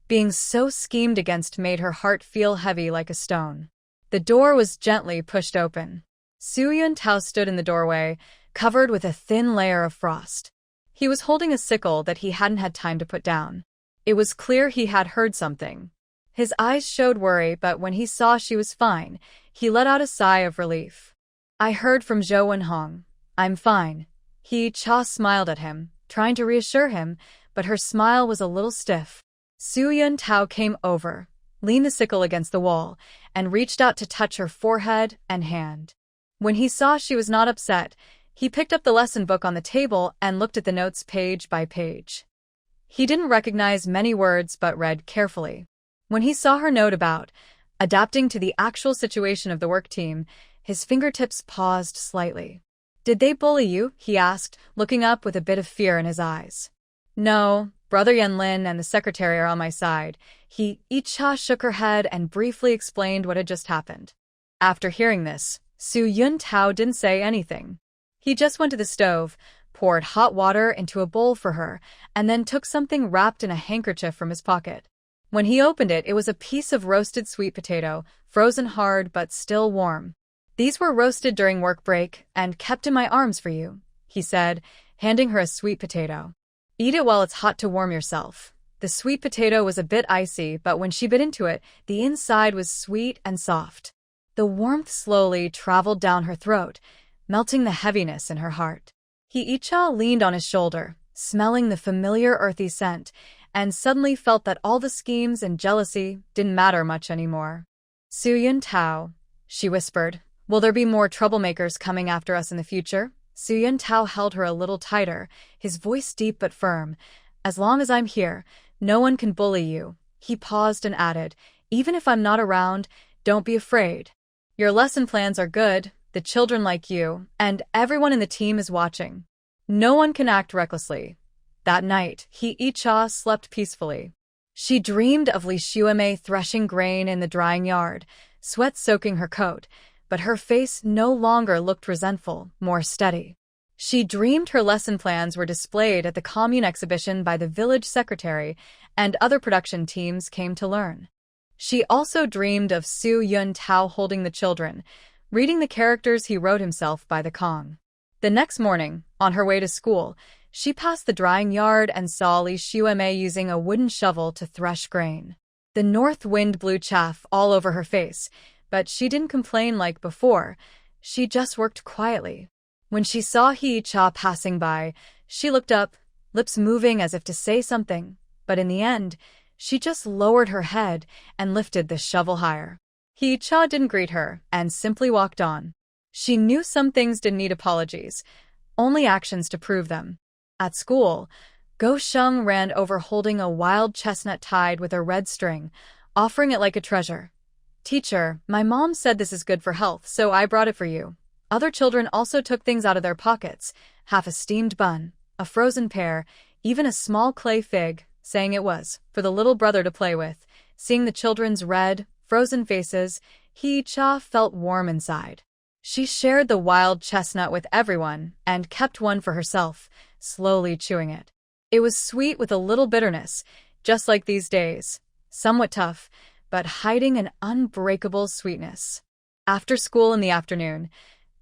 being so schemed against made her heart feel heavy like a stone. The door was gently pushed open. Su Yuntao stood in the doorway, covered with a thin layer of frost. He was holding a sickle that he hadn't had time to put down. It was clear he had heard something. His eyes showed worry, but when he saw she was fine, he let out a sigh of relief. "I heard from Zhou Wenhong. I'm fine." Hee-cha smiled at him, trying to reassure him, but her smile was a little stiff. Su Yuntao came over, leaned the sickle against the wall, and reached out to touch her forehead and hand. When he saw she was not upset, he picked up the lesson book on the table and looked at the notes page by page. He didn't recognize many words but read carefully. When he saw her note about adapting to the actual situation of the work team, his fingertips paused slightly. "Did they bully you?" he asked, looking up with a bit of fear in his eyes. "No, Brother Yanlin and the secretary are on my side." Hee-cha shook her head and briefly explained what had just happened. After hearing this, Su Yuntao didn't say anything. He just went to the stove, poured hot water into a bowl for her and then took something wrapped in a handkerchief from his pocket. When he opened it, it was a piece of roasted sweet potato, frozen hard but still warm. "These were roasted during work break and kept in my arms for you," he said, handing her a sweet potato. "Eat it while it's hot to warm yourself." The sweet potato was a bit icy, but when she bit into it, the inside was sweet and soft. The warmth slowly traveled down her throat, melting the heaviness in her heart. Hee-cha leaned on his shoulder, smelling the familiar earthy scent, and suddenly felt that all the schemes and jealousy didn't matter much anymore. "Soo-yun Tao," she whispered, "will there be more troublemakers coming after us in the future?" Soo-yun Tao held her a little tighter, his voice deep but firm. "As long as I'm here, no one can bully you." He paused and added, "Even if I'm not around, don't be afraid. Your lesson plans are good, the children like you, and everyone in the team is watching. No one can act recklessly." That night, Hee-cha slept peacefully. She dreamed of Li Xuemei threshing grain in the drying yard, sweat soaking her coat, but her face no longer looked resentful, more steady. She dreamed her lesson plans were displayed at the commune exhibition by the village secretary, and other production teams came to learn. She also dreamed of Soo-yun Tao holding the children, reading the characters he wrote himself by the Kong. The next morning, on her way to school, she passed the drying yard and saw Li Xuemei using a wooden shovel to thresh grain. The north wind blew chaff all over her face, but she didn't complain like before. She just worked quietly. When she saw Hee-cha passing by, she looked up, lips moving as if to say something, but in the end, she just lowered her head and lifted the shovel higher. Hee-cha didn't greet her and simply walked on. She knew some things didn't need apologies, only actions to prove them. At school, Go Sheng ran over holding a wild chestnut tied with a red string, offering it like a treasure. "Teacher, my mom said this is good for health, so I brought it for you." Other children also took things out of their pockets, half a steamed bun, a frozen pear, even a small clay fig, saying it was for the little brother to play with. Seeing the children's red, frozen faces, Hee-cha felt warm inside. She shared the wild chestnut with everyone and kept one for herself, slowly chewing it. It was sweet with a little bitterness, just like these days, somewhat tough, but hiding an unbreakable sweetness. After school in the afternoon,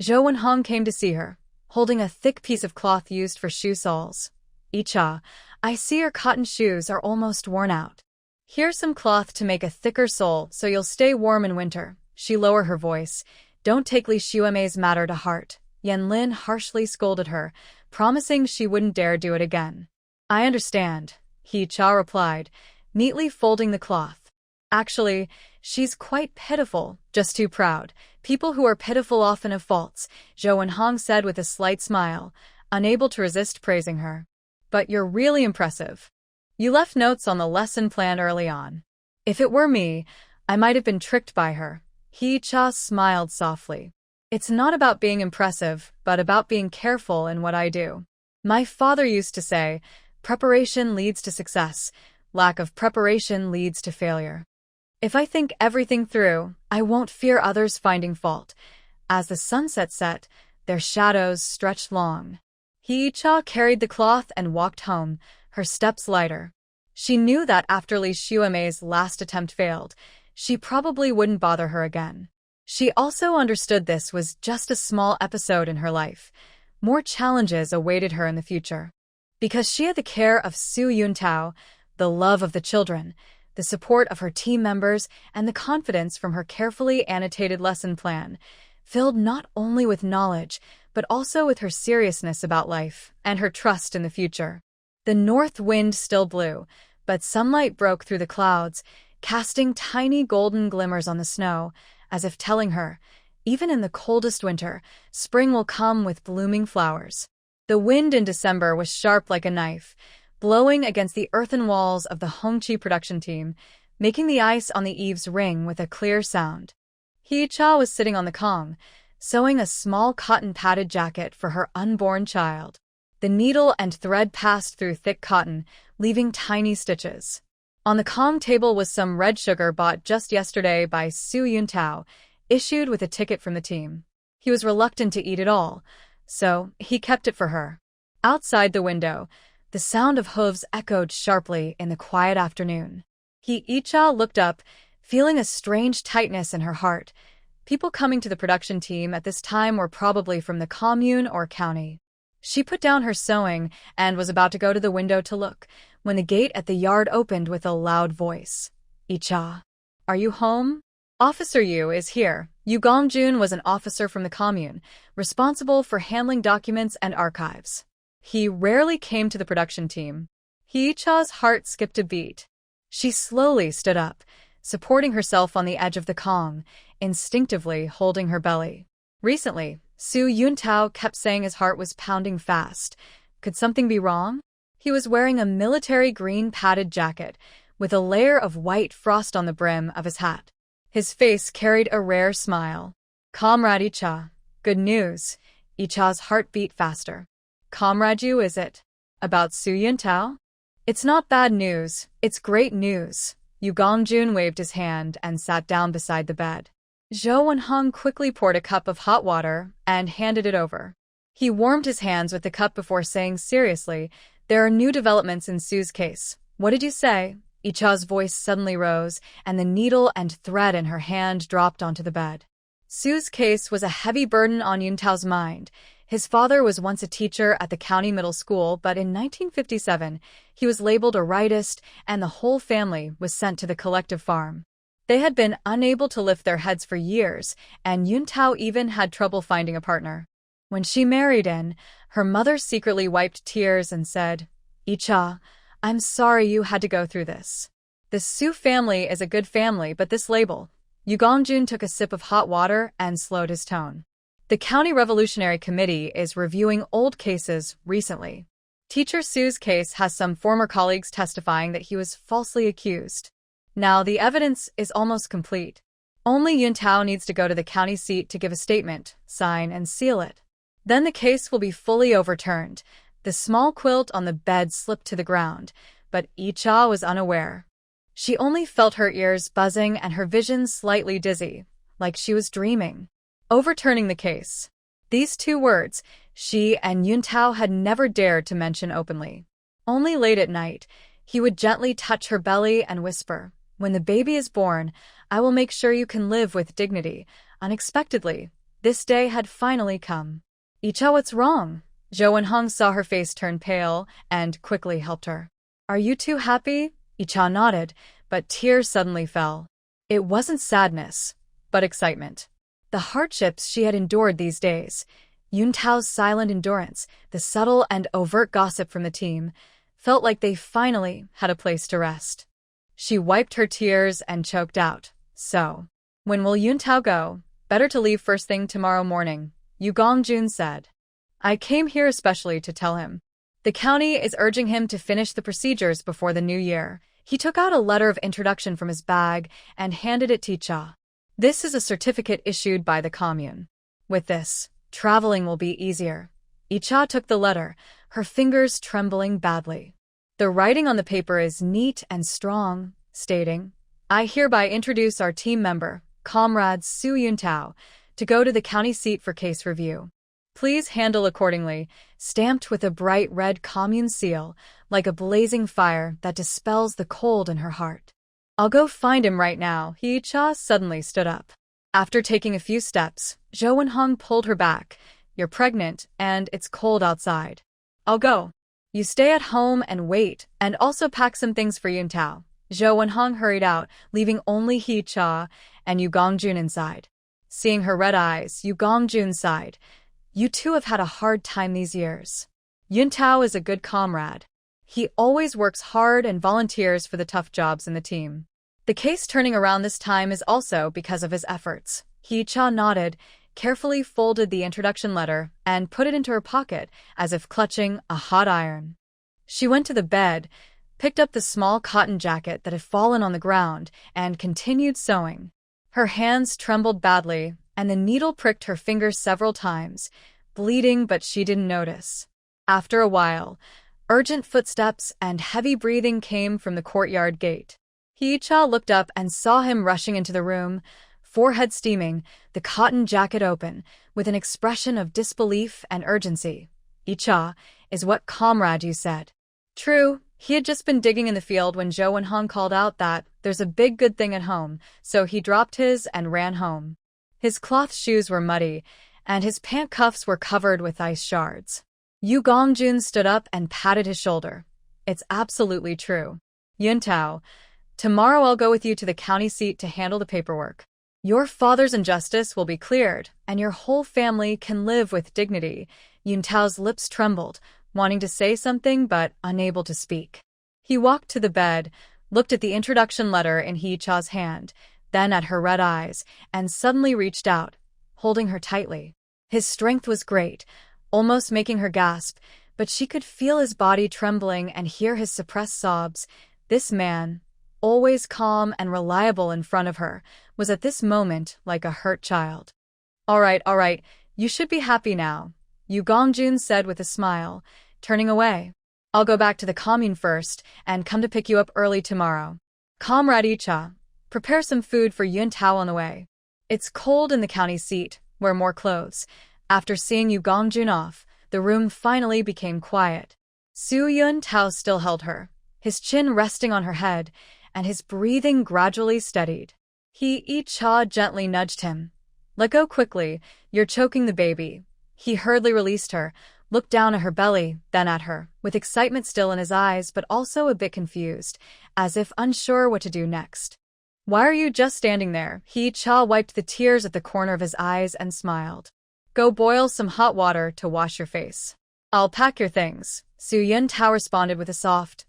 Zhou Wenhong came to see her, holding a thick piece of cloth used for shoe soles. "Icha, I see your cotton shoes are almost worn out. Here's some cloth to make a thicker sole so you'll stay warm in winter." She lowered her voice. "Don't take Li Xuemei's matter to heart." Yanlin harshly scolded her, promising she wouldn't dare do it again. "I understand," Hee-cha replied, neatly folding the cloth. "Actually, she's quite pitiful, just too proud. People who are pitiful often have faults," Zhou Wenhong said with a slight smile, unable to resist praising her. "But you're really impressive. You left notes on the lesson plan early on. If it were me, I might have been tricked by her." Hee-cha smiled softly. "It's not about being impressive, but about being careful in what I do. My father used to say, preparation leads to success, lack of preparation leads to failure. If I think everything through, I won't fear others finding fault." As the sunset set, their shadows stretched long. Hee-cha carried the cloth and walked home, her steps lighter. She knew that after Li Xuemei's last attempt failed, she probably wouldn't bother her again. She also understood this was just a small episode in her life. More challenges awaited her in the future. Because she had the care of Soo-yun Tao, the love of the children, the support of her team members, and the confidence from her carefully annotated lesson plan, filled not only with knowledge, but also with her seriousness about life and her trust in the future. The north wind still blew, but sunlight broke through the clouds, casting tiny golden glimmers on the snow, as if telling her, even in the coldest winter, spring will come with blooming flowers. The wind in December was sharp like a knife, blowing against the earthen walls of the Hongqi production team, making the ice on the eaves ring with a clear sound. Hee-cha was sitting on the Kong, sewing a small cotton-padded jacket for her unborn child. The needle and thread passed through thick cotton, leaving tiny stitches. On the Kong table was some red sugar bought just yesterday by Soo-yun Tao, issued with a ticket from the team. He was reluctant to eat it all, so he kept it for her. Outside the window, the sound of hooves echoed sharply in the quiet afternoon. Hee-cha looked up, feeling a strange tightness in her heart. People coming to the production team at this time were probably from the commune or county. She put down her sewing and was about to go to the window to look, when the gate at the yard opened with a loud voice. "Hee-cha, are you home?" "Officer Yu is here." Yu Gongjun was an officer from the commune, responsible for handling documents and archives. He rarely came to the production team. Hee-cha's heart skipped a beat. She slowly stood up, supporting herself on the edge of the Kong, instinctively holding her belly. Recently, Su Yuntao kept saying his heart was pounding fast. Could something be wrong? He was wearing a military green padded jacket, with a layer of white frost on the brim of his hat. His face carried a rare smile. "Comrade Hee-cha, good news." Hee-cha's heart beat faster. "Comrade Yu, is it? About Su Yuntao?" "It's not bad news, it's great news." Yu Gongjun waved his hand and sat down beside the bed. Zhou Wenheng quickly poured a cup of hot water and handed it over. He warmed his hands with the cup before saying seriously, "There are new developments in Su's case." "What did you say?" Hee-cha's voice suddenly rose, and the needle and thread in her hand dropped onto the bed. Su's case was a heavy burden on Yuntao's mind. His father was once a teacher at the county middle school, but in 1957, he was labeled a rightist, and the whole family was sent to the collective farm. They had been unable to lift their heads for years, and Yuntao even had trouble finding a partner. When she married in, her mother secretly wiped tears and said, "Hee-cha, I'm sorry you had to go through this. The Su family is a good family, but this label." Yu Gongjun took a sip of hot water and slowed his tone. "The County Revolutionary Committee is reviewing old cases recently. Teacher Su's case has some former colleagues testifying that he was falsely accused. Now the evidence is almost complete. Only Yuntao needs to go to the county seat to give a statement, sign, and seal it. Then the case will be fully overturned." The small quilt on the bed slipped to the ground, but Hee-cha was unaware. She only felt her ears buzzing and her vision slightly dizzy, like she was dreaming. Overturning the case. These two words, she and Yuntao had never dared to mention openly. Only late at night, he would gently touch her belly and whisper, "When the baby is born, I will make sure you can live with dignity." Unexpectedly, this day had finally come. "Hee-cha, what's wrong?" Zhou Wenheng saw her face turn pale and quickly helped her. "Are you too happy?" Hee-cha nodded, but tears suddenly fell. It wasn't sadness, but excitement. The hardships she had endured these days, Yuntao's silent endurance, the subtle and overt gossip from the team, felt like they finally had a place to rest. She wiped her tears and choked out, "So, when will Yuntao go?" "Better to leave first thing tomorrow morning," Yu Gongjun said. "I came here especially to tell him. The county is urging him to finish the procedures before the new year." He took out a letter of introduction from his bag and handed it to Hee-cha. "This is a certificate issued by the commune. With this, traveling will be easier." Hee-cha took the letter, her fingers trembling badly. The writing on the paper is neat and strong, stating, "I hereby introduce our team member, Comrade Su Yuntao, to go to the county seat for case review. Please handle accordingly," stamped with a bright red commune seal, like a blazing fire that dispels the cold in her heart. "I'll go find him right now." Hee-cha suddenly stood up. After taking a few steps, Zhou Wenheng pulled her back. "You're pregnant, and it's cold outside. I'll go. You stay at home and wait, and also pack some things for Yuntao." Zhou Wenheng hurried out, leaving only Hee-cha and Yu Gongjun inside. Seeing her red eyes, Yu Gongjun sighed. "You two have had a hard time these years. Yuntao is a good comrade. He always works hard and volunteers for the tough jobs in the team. The case turning around this time is also because of his efforts." Hee-cha nodded, carefully folded the introduction letter, and put it into her pocket as if clutching a hot iron. She went to the bed, picked up the small cotton jacket that had fallen on the ground, and continued sewing. Her hands trembled badly, and the needle pricked her fingers several times, bleeding, but she didn't notice. After a while, urgent footsteps and heavy breathing came from the courtyard gate. Hee-cha looked up and saw him rushing into the room, forehead steaming, the cotton jacket open, with an expression of disbelief and urgency. Icha, is what Comrade you said. True, he had just been digging in the field when Jo and Hung called out that there's a big good thing at home, so he dropped his and ran home. His cloth shoes were muddy, and his pant cuffs were covered with ice shards. Yu Gongjun stood up and patted his shoulder. It's absolutely true. Yuntao, tomorrow I'll go with you to the county seat to handle the paperwork. Your father's injustice will be cleared, and your whole family can live with dignity. Yuntao's lips trembled, wanting to say something but unable to speak. He walked to the bed, looked at the introduction letter in Hee-cha's hand, then at her red eyes, and suddenly reached out, holding her tightly. His strength was great, almost making her gasp, but she could feel his body trembling and hear his suppressed sobs. This man, always calm and reliable in front of her, was at this moment like a hurt child. All right, you should be happy now, Yu Gongjun said with a smile, turning away. I'll go back to the commune first and come to pick you up early tomorrow. Comrade Icha, prepare some food for Yuntao on the way. It's cold in the county seat, wear more clothes. After seeing Yu Gongjun off, the room finally became quiet. Su Yuntao still held her, his chin resting on her head, and his breathing gradually steadied. Icha gently nudged him. Let go quickly, you're choking the baby. He hurriedly released her, looked down at her belly, then at her, with excitement still in his eyes but also a bit confused, as if unsure what to do next. Why are you just standing there? Icha wiped the tears at the corner of his eyes and smiled. Go boil some hot water to wash your face. I'll pack your things. Su Yuntao responded with a soft,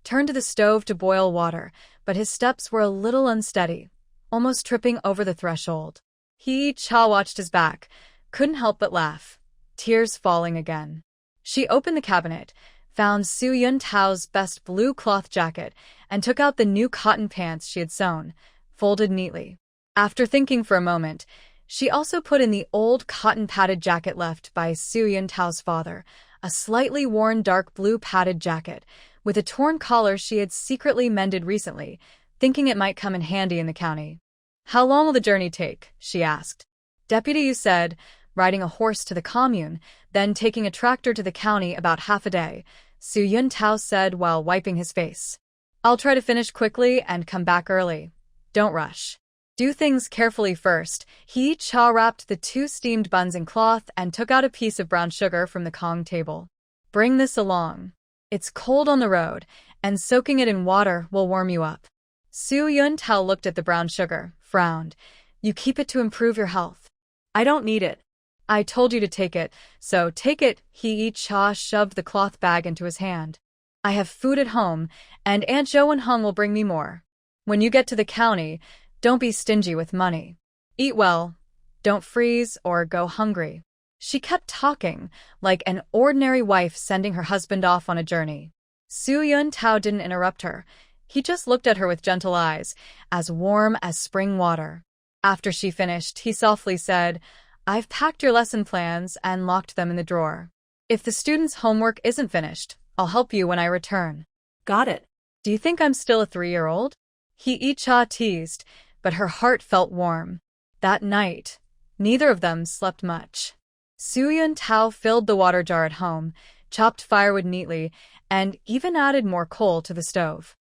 turned to the stove to boil water, but his steps were a little unsteady, almost tripping over the threshold. Icha watched his back, couldn't help but laugh, tears falling again. She opened the cabinet, found Su Yuntao's best blue cloth jacket, and took out the new cotton pants she had sewn, folded neatly. After thinking for a moment, she also put in the old cotton padded jacket left by Su Yuntao's father, a slightly worn dark blue padded jacket, with a torn collar she had secretly mended recently, thinking it might come in handy in the county. How long will the journey take? She asked. Deputy Yu said, riding a horse to the commune, then taking a tractor to the county about half a day, Su Yuntao said while wiping his face. I'll try to finish quickly and come back early. Don't rush. Do things carefully first. Icha wrapped the 2 steamed buns in cloth and took out a piece of brown sugar from the Kong table. Bring this along. It's cold on the road, and soaking it in water will warm you up. Su Yuntao looked at the brown sugar, frowned. You keep it to improve your health. I don't need it. I told you to take it, so take it. Icha shoved the cloth bag into his hand. I have food at home, and Aunt Jo and Hung will bring me more. When you get to the county, don't be stingy with money. Eat well. Don't freeze or go hungry. She kept talking, like an ordinary wife sending her husband off on a journey. Su Yuntao didn't interrupt her. He just looked at her with gentle eyes, as warm as spring water. After she finished, he softly said, I've packed your lesson plans and locked them in the drawer. If the student's homework isn't finished, I'll help you when I return. Got it. Do you think I'm still a 3-year-old? Icha teased, but her heart felt warm. That night, neither of them slept much. Su Yuntao filled the water jar at home, chopped firewood neatly, and even added more coal to the stove.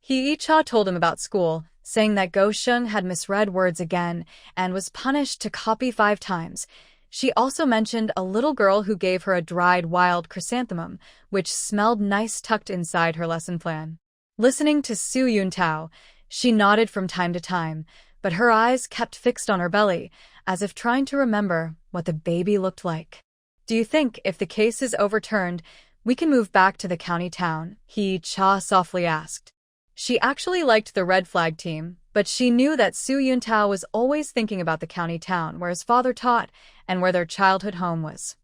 Icha told him about school, saying that Go Sheng had misread words again and was punished to copy 5 times. She also mentioned a little girl who gave her a dried wild chrysanthemum, which smelled nice tucked inside her lesson plan. Listening to Su Yuntao, she nodded from time to time, but her eyes kept fixed on her belly, as if trying to remember what the baby looked like. Do you think if the case is overturned, we can move back to the county town? Icha softly asked. She actually liked the red flag team, but she knew that Su Yuntao was always thinking about the county town where his father taught and where their childhood home was.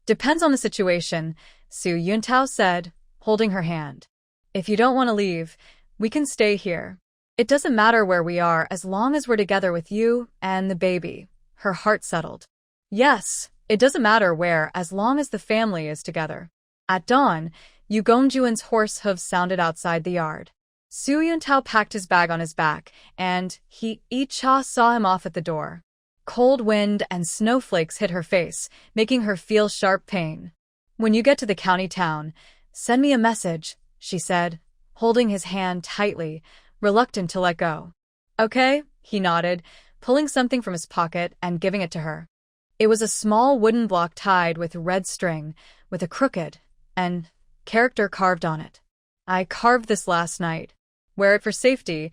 Depends on the situation, Su Yuntao said, holding her hand. If you don't want to leave, we can stay here. It doesn't matter where we are as long as we're together with you and the baby. Her heart settled. Yes, it doesn't matter where as long as the family is together. At dawn, Yu Gongjuan's horse hooves sounded outside the yard. Su Yuntao packed his bag on his back, and Icha saw him off at the door. Cold wind and snowflakes hit her face, making her feel sharp pain. When you get to the county town, send me a message, she said, holding his hand tightly, reluctant to let go. Okay, he nodded, pulling something from his pocket and giving it to her. It was a small wooden block tied with red string, with a crooked and character carved on it. I carved this last night. Wear it for safety.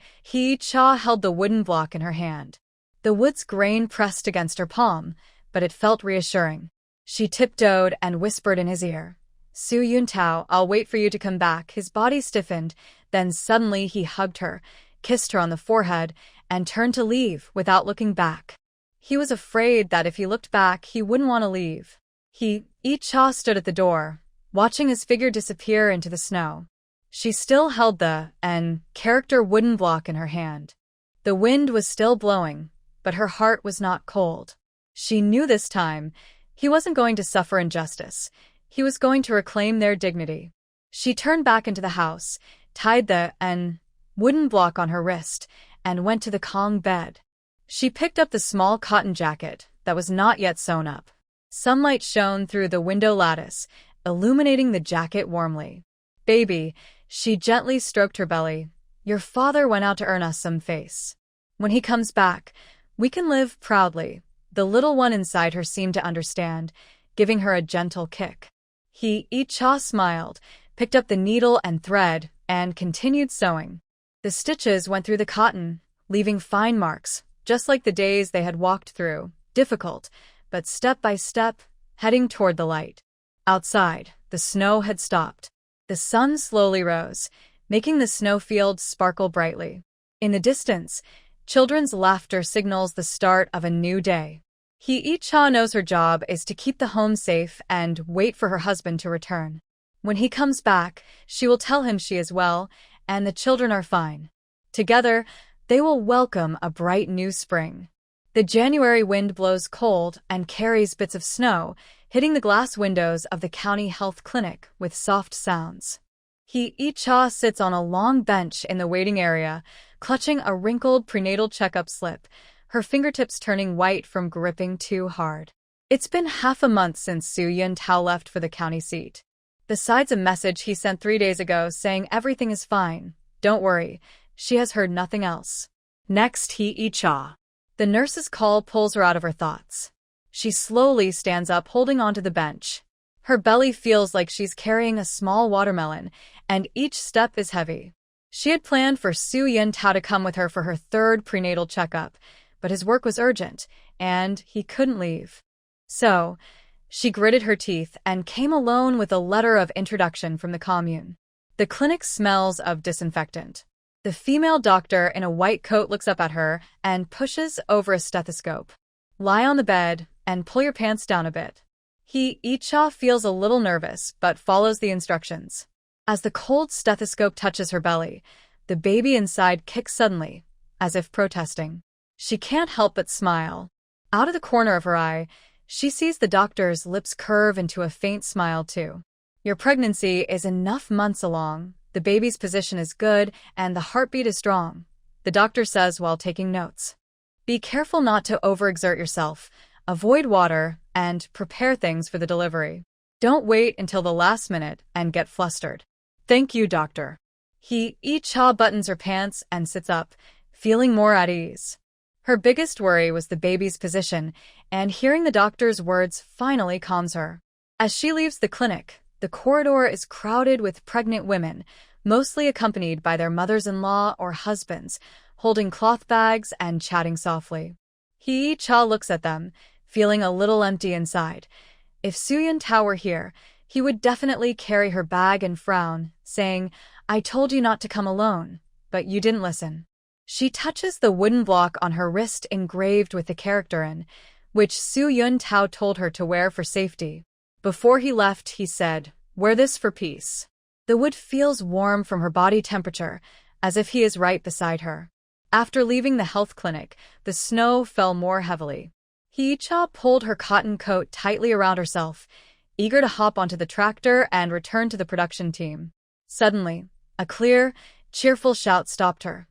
Cha held the wooden block in her hand. The wood's grain pressed against her palm, but it felt reassuring. She tiptoed and whispered in his ear, Su Yuntao, I'll wait for you to come back. His body stiffened, then suddenly he hugged her, kissed her on the forehead, and turned to leave without looking back. He was afraid that if he looked back, he wouldn't want to leave. Cha stood at the door, watching his figure disappear into the snow. She still held the character wooden block in her hand. The wind was still blowing, but her heart was not cold. She knew this time he wasn't going to suffer injustice. He was going to reclaim their dignity. She turned back into the house, tied the wooden block on her wrist, and went to the Kong bed. She picked up the small cotton jacket that was not yet sewn up. Sunlight shone through the window lattice, illuminating the jacket warmly. Baby, she gently stroked her belly. Your father went out to earn us some face. When he comes back, we can live proudly. The little one inside her seemed to understand, giving her a gentle kick. Cha smiled, picked up the needle and thread, and continued sewing. The stitches went through the cotton, leaving fine marks, just like the days they had walked through, difficult, but step by step, heading toward the light. Outside, the snow had stopped. The sun slowly rose, making the snowfield sparkle brightly. In the distance, children's laughter signals the start of a new day. Cha knows her job is to keep the home safe and wait for her husband to return. When he comes back, she will tell him she is well and the children are fine. Together, they will welcome a bright new spring. The January wind blows cold and carries bits of snow, hitting the glass windows of the county health clinic with soft sounds. Cha sits on a long bench in the waiting area, clutching a wrinkled prenatal checkup slip, her fingertips turning white from gripping too hard. It's been half a month since Su Yuntao left for the county seat. Besides a message he sent 3 days ago saying everything is fine, don't worry, she has heard nothing else. Next, Cha. The nurse's call pulls her out of her thoughts. She slowly stands up, holding onto the bench. Her belly feels like she's carrying a small watermelon, and each step is heavy. She had planned for Su Yuntao to come with her for her 3rd prenatal checkup, but his work was urgent, and he couldn't leave. So, she gritted her teeth and came alone with a letter of introduction from the commune. The clinic smells of disinfectant. The female doctor in a white coat looks up at her and pushes over a stethoscope. Lie on the bed and pull your pants down a bit. Cha feels a little nervous but follows the instructions. As the cold stethoscope touches her belly, the baby inside kicks suddenly, as if protesting. She can't help but smile. Out of the corner of her eye, she sees the doctor's lips curve into a faint smile too. Your pregnancy is enough months along, the baby's position is good, and the heartbeat is strong, the doctor says while taking notes. Be careful not to overexert yourself, avoid water, and prepare things for the delivery. Don't wait until the last minute and get flustered. Thank you, doctor. Cha buttons her pants and sits up, feeling more at ease. Her biggest worry was the baby's position, and hearing the doctor's words finally calms her. As she leaves the clinic, the corridor is crowded with pregnant women, mostly accompanied by their mothers-in-law or husbands, holding cloth bags and chatting softly. Cha looks at them, feeling a little empty inside. If Su Yuntao were here, he would definitely carry her bag and frown, saying, I told you not to come alone, but you didn't listen. She touches the wooden block on her wrist engraved with the character in, which Su Yuntao told her to wear for safety. Before he left, he said, wear this for peace. The wood feels warm from her body temperature, as if he is right beside her. After leaving the health clinic, the snow fell more heavily. Cha pulled her cotton coat tightly around herself, eager to hop onto the tractor and return to the production team. Suddenly, a clear, cheerful shout stopped her.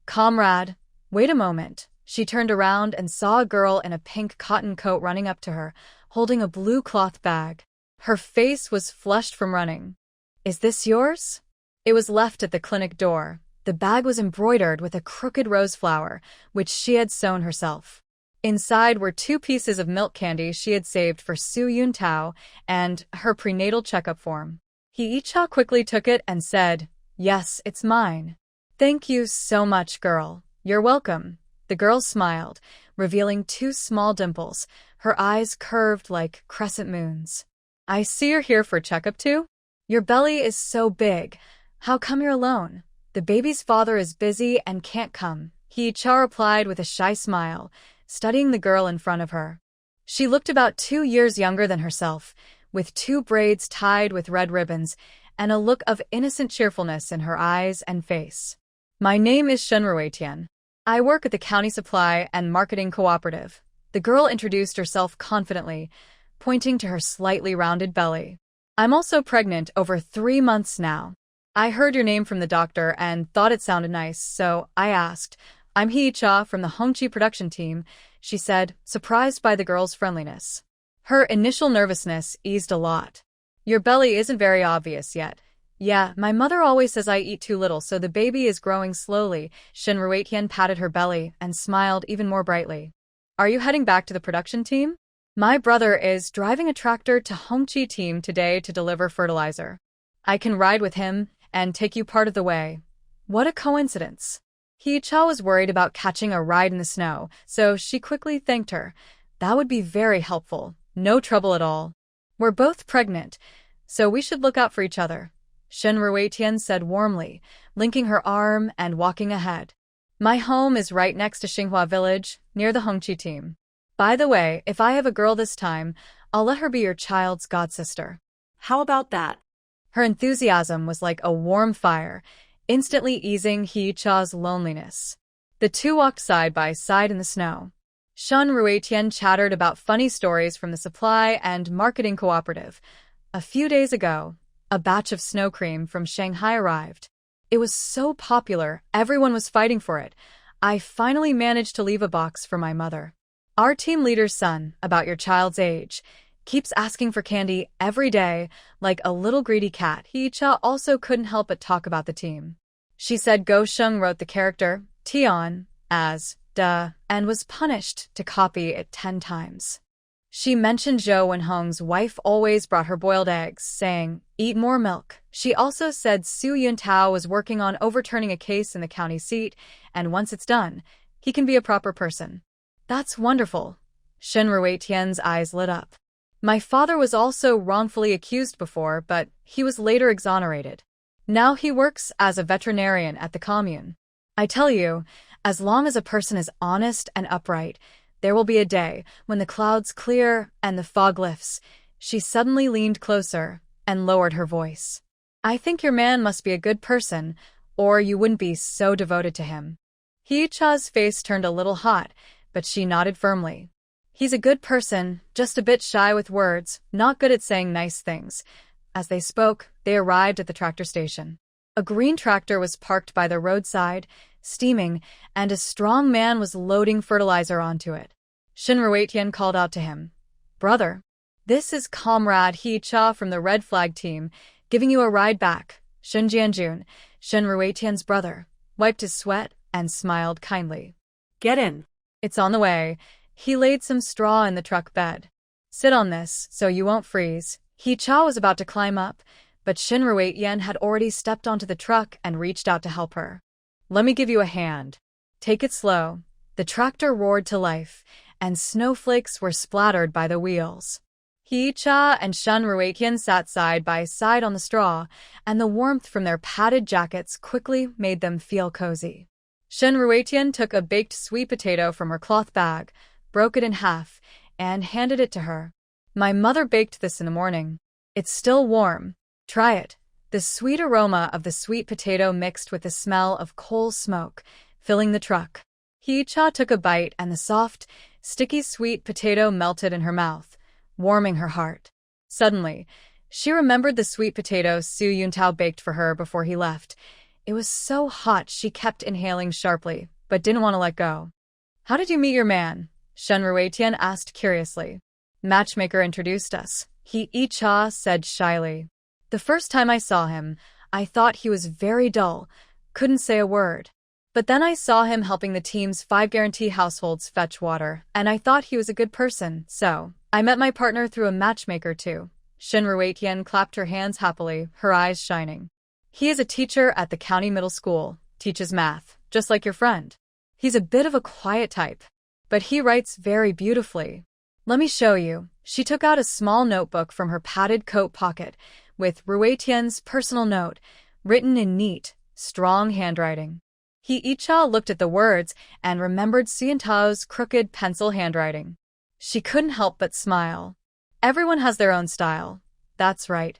Comrade, wait a moment. She turned around and saw a girl in a pink cotton coat running up to her, holding a blue cloth bag. Her face was flushed from running. Is this yours? It was left at the clinic door. The bag was embroidered with a crooked rose flower, which she had sewn herself. Inside were 2 pieces of milk candy she had saved for Su Yuntao and her prenatal checkup form. Hee-cha quickly took it and said, "Yes, it's mine." "Thank you so much, girl. You're welcome." The girl smiled, revealing 2 small dimples, her eyes curved like crescent moons. "I see you're here for a checkup too? Your belly is so big. How come you're alone?" "The baby's father is busy and can't come," Hee-cha replied with a shy smile, studying the girl in front of her. She looked about 2 years younger than herself, with 2 braids tied with red ribbons and a look of innocent cheerfulness in her eyes and face. "My name is Shenruetian. I work at the County Supply and Marketing Cooperative." The girl introduced herself confidently, pointing to her slightly rounded belly. "I'm also pregnant over 3 months now. I heard your name from the doctor and thought it sounded nice, so I asked." "I'm Hee-cha from the Hongchi production team," she said, surprised by the girl's friendliness. Her initial nervousness eased a lot. "Your belly isn't very obvious yet." "Yeah, my mother always says I eat too little, so the baby is growing slowly." Shenruetian patted her belly and smiled even more brightly. "Are you heading back to the production team?" "My brother is driving a tractor to Hongchi team today to deliver fertilizer. I can ride with him and take you part of the way." What a coincidence. Hee-cha was worried about catching a ride in the snow, so she quickly thanked her. "That would be very helpful. No trouble at all. We're both pregnant, so we should look out for each other," Shenruetian said warmly, linking her arm and walking ahead. "My home is right next to Xinghua village, near the Hongchi team. By the way, if I have a girl this time, I'll let her be your child's godsister." How about that? Her enthusiasm was like a warm fire, instantly easing Hee-cha's loneliness. The 2 walked side by side in the snow. Shenruetian chattered about funny stories from the supply and marketing cooperative. A few days ago, a batch of snow cream from Shanghai arrived. It was so popular, everyone was fighting for it. I finally managed to leave a box for my mother. "Our team leader's son, about your child's age, keeps asking for candy every day, like a little greedy cat." Hee-cha also couldn't help but talk about the team. She said Go Sheng wrote the character, Tion, as "duh," and was punished to copy it 10 times. She mentioned Zhou Wenhong's wife always brought her boiled eggs, saying, "Eat more milk." She also said Su Yuntao was working on overturning a case in the county seat, and once it's done, he can be a proper person. "That's wonderful." Shenruetian's eyes lit up. "My father was also wrongfully accused before, but he was later exonerated. Now he works as a veterinarian at the commune. I tell you, as long as a person is honest and upright, there will be a day when the clouds clear and the fog lifts." She suddenly leaned closer and lowered her voice. "I think your man must be a good person, or you wouldn't be so devoted to him." Hee-cha's face turned a little hot, but she nodded firmly. "He's a good person, just a bit shy with words, not good at saying nice things." As they spoke, they arrived at the tractor station. A green tractor was parked by the roadside, steaming, and a strong man was loading fertilizer onto it. Shenruetian called out to him, "Brother, this is Comrade Hee-cha from the Red Flag team, giving you a ride back." Shenjianjun, Shenruetian's brother, wiped his sweat and smiled kindly. Get in. "It's on the way." He laid some straw in the truck bed. "Sit on this, so you won't freeze." Hee-cha was about to climb up, but Shenruetian had already stepped onto the truck and reached out to help her. "Let me give you a hand. Take it slow." The tractor roared to life, and snowflakes were splattered by the wheels. Hee-cha and Shenruetian sat side by side on the straw, and the warmth from their padded jackets quickly made them feel cozy. Shenruetian took a baked sweet potato from her cloth bag, broke it in half, and handed it to her. "My mother baked this in the morning. It's still warm. Try it." The sweet aroma of the sweet potato mixed with the smell of coal smoke, filling the truck. Hee-cha took a bite and the soft, sticky sweet potato melted in her mouth, warming her heart. Suddenly, she remembered the sweet potato Su Yuntao baked for her before he left. It was so hot she kept inhaling sharply, but didn't want to let go. "How did you meet your man?" Shenruetian asked curiously. "Matchmaker introduced us." Hee-cha said shyly. The first time I saw him, I thought he was very dull, couldn't say a word. But then I saw him helping the team's 5 guarantee households fetch water, and I thought he was a good person, so I met my partner through a matchmaker too. Shin Ruetian clapped her hands happily, her eyes shining. He is a teacher at the county middle school, teaches math, just like your friend. He's a bit of a quiet type, but he writes very beautifully. Let me show you. She took out a small notebook from her padded coat pocket with Ruetian's personal note, written in neat, strong handwriting. Hee-cha looked at the words and remembered Xiantao's crooked pencil handwriting. She couldn't help but smile. Everyone has their own style. That's right.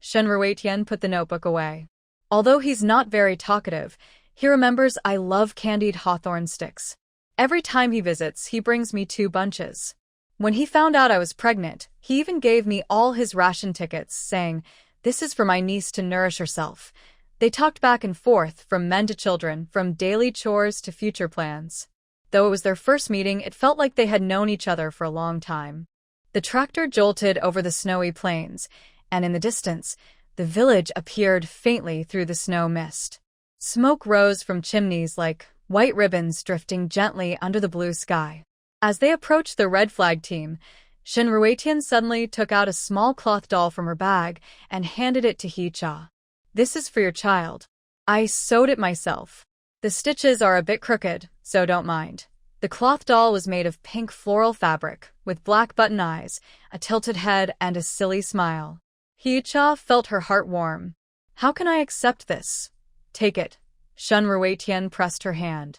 Shen Ruetian put the notebook away. Although he's not very talkative, he remembers I love candied hawthorn sticks. Every time he visits, he brings me 2 bunches. When he found out I was pregnant, he even gave me all his ration tickets, saying, "This is for my niece to nourish herself." They talked back and forth, from men to children, from daily chores to future plans. Though it was their first meeting, it felt like they had known each other for a long time. The tractor jolted over the snowy plains, and in the distance, the village appeared faintly through the snow mist. Smoke rose from chimneys like white ribbons drifting gently under the blue sky. As they approached the red flag team, Shin Ruetian suddenly took out a small cloth doll from her bag and handed it to Hee-cha. "This is for your child. I sewed it myself. The stitches are a bit crooked, so don't mind." The cloth doll was made of pink floral fabric, with black button eyes, a tilted head, and a silly smile. Hee-cha felt her heart warm. "How can I accept this?" "Take it." Shin Ruetian pressed her hand.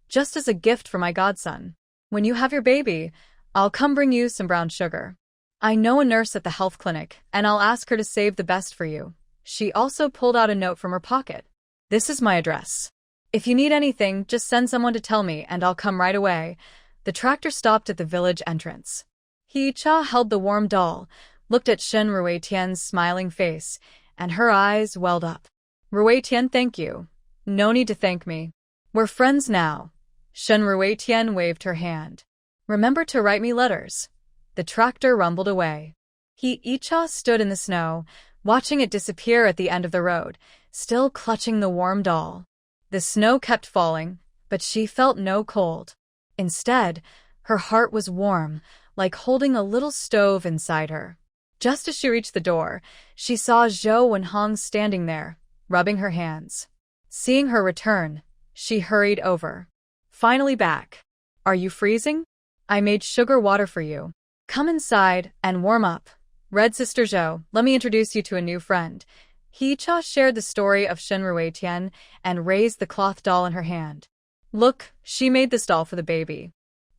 "Just as a gift for my godson. When you have your baby, I'll come bring you some brown sugar. I know a nurse at the health clinic, and I'll ask her to save the best for you." She also pulled out a note from her pocket. "This is my address. If you need anything, just send someone to tell me, and I'll come right away." The tractor stopped at the village entrance. Hee-cha held the warm doll, looked at Shin Ruetian's smiling face, and her eyes welled up. "Ruetian, thank you." "No need to thank me. We're friends now." Shin Ruetian waved her hand. "Remember to write me letters." The tractor rumbled away. Hee-cha stood in the snow, watching it disappear at the end of the road, still clutching the warm doll. The snow kept falling, but she felt no cold. Instead, her heart was warm, like holding a little stove inside her. Just as she reached the door, she saw Zhou Wenhong standing there, rubbing her hands. Seeing her return, she hurried over. "Finally back. Are you freezing? I made sugar water for you. Come inside and warm up." "Red Sister Zhou, let me introduce you to a new friend." Hee-cha shared the story of Shin Ruetian and raised the cloth doll in her hand. "Look, she made this doll for the baby."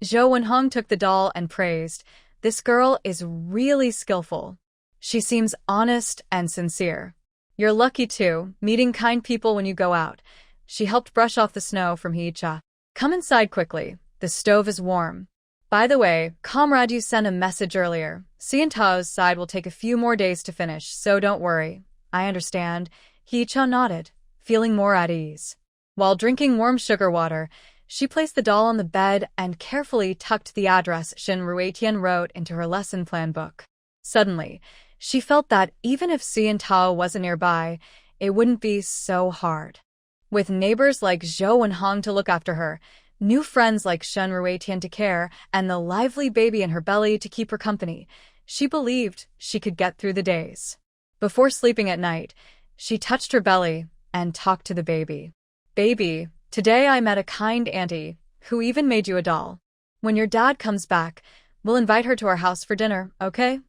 Zhou Wenhong took the doll and praised, "This girl is really skillful. She seems honest and sincere. You're lucky too, meeting kind people when you go out." She helped brush off the snow from Hee-cha. "Come inside quickly. The stove is warm. By the way, comrade, you sent a message earlier. Xiantao's side will take a few more days to finish, so don't worry." "I understand." Hee-cha nodded, feeling more at ease. While drinking warm sugar water, she placed the doll on the bed and carefully tucked the address Shin Ruetian wrote into her lesson plan book. Suddenly, she felt that even if Xiantao wasn't nearby, it wouldn't be so hard. With neighbors like Zhou Wenhong to look after her, new friends like Shen Ruetian to care, and the lively baby in her belly to keep her company, she believed she could get through the days. Before sleeping at night, she touched her belly and talked to the baby. "Baby, today I met a kind auntie who even made you a doll. When your dad comes back, we'll invite her to our house for dinner, okay?"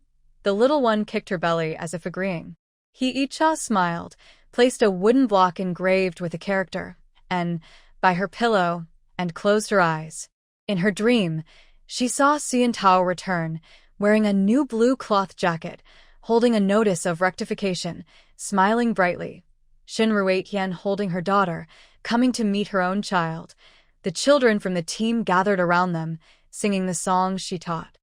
The little one kicked her belly as if agreeing. Hee-cha smiled, placed a wooden block engraved with a character, and by her pillow, and closed her eyes. In her dream, she saw Xiantao return, wearing a new blue cloth jacket, holding a notice of rectification, smiling brightly. Shin Ruetian holding her daughter, coming to meet her own child. The children from the team gathered around them, singing the songs she taught.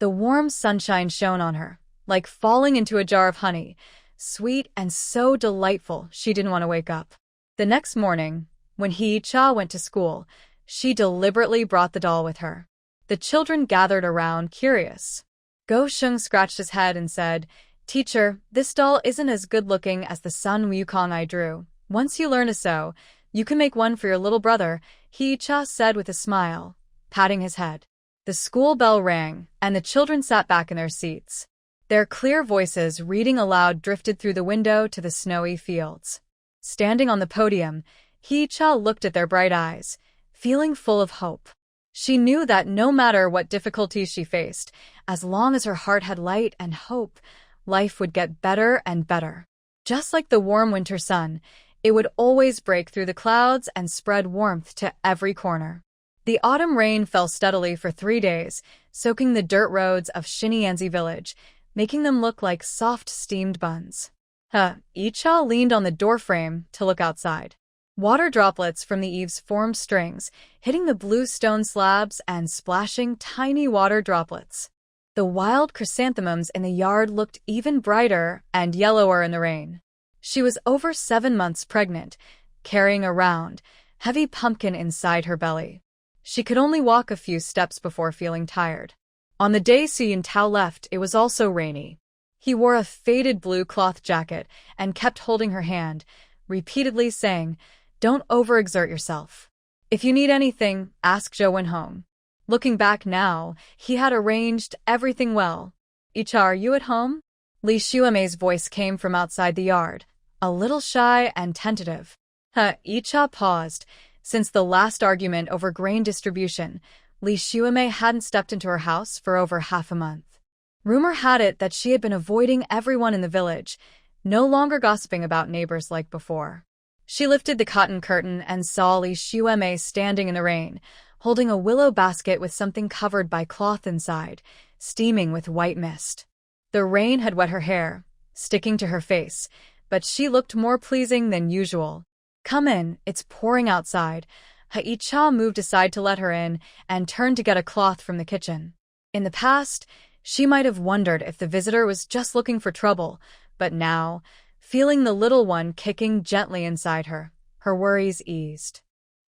The warm sunshine shone on her, like falling into a jar of honey, sweet and so delightful she didn't want to wake up. The next morning, when Hee-cha went to school, she deliberately brought the doll with her. The children gathered around, curious. Go Sheng scratched his head and said, "Teacher, this doll isn't as good-looking as the Sun Wukong I drew. Once you learn to sew, you can make one for your little brother," He-cha said with a smile, patting his head. The school bell rang, and the children sat back in their seats. Their clear voices reading aloud drifted through the window to the snowy fields. Standing on the podium, He-cha looked at their bright eyes, feeling full of hope. She knew that no matter what difficulties she faced, as long as her heart had light and hope, life would get better and better. Just like the warm winter sun, it would always break through the clouds and spread warmth to every corner. The autumn rain fell steadily for 3 days, soaking the dirt roads of Shinianzi village, making them look like soft steamed buns. Icha leaned on the doorframe to look outside. Water droplets from the eaves formed strings, hitting the blue stone slabs and splashing tiny water droplets. The wild chrysanthemums in the yard looked even brighter and yellower in the rain. She was over 7 months pregnant, carrying a round, heavy pumpkin inside her belly. She could only walk a few steps before feeling tired. On the day Su Yintao left, it was also rainy. He wore a faded blue cloth jacket and kept holding her hand, repeatedly saying, "Don't overexert yourself. If you need anything, ask Zhou Wenhong." Looking back now, he had arranged everything well. "Icha, are you at home?" Li Xuemei's voice came from outside the yard, a little shy and tentative. Icha paused. Since the last argument over grain distribution, Li Xuemei hadn't stepped into her house for over half a month. Rumor had it that she had been avoiding everyone in the village, no longer gossiping about neighbors like before. She lifted the cotton curtain and saw Li Xuemei standing in the rain, holding a willow basket with something covered by cloth inside, steaming with white mist. The rain had wet her hair, sticking to her face, but she looked more pleasing than usual. "Come in, it's pouring outside." Haicha moved aside to let her in and turned to get a cloth from the kitchen. In the past, she might have wondered if the visitor was just looking for trouble, but now, feeling the little one kicking gently inside her, her worries eased.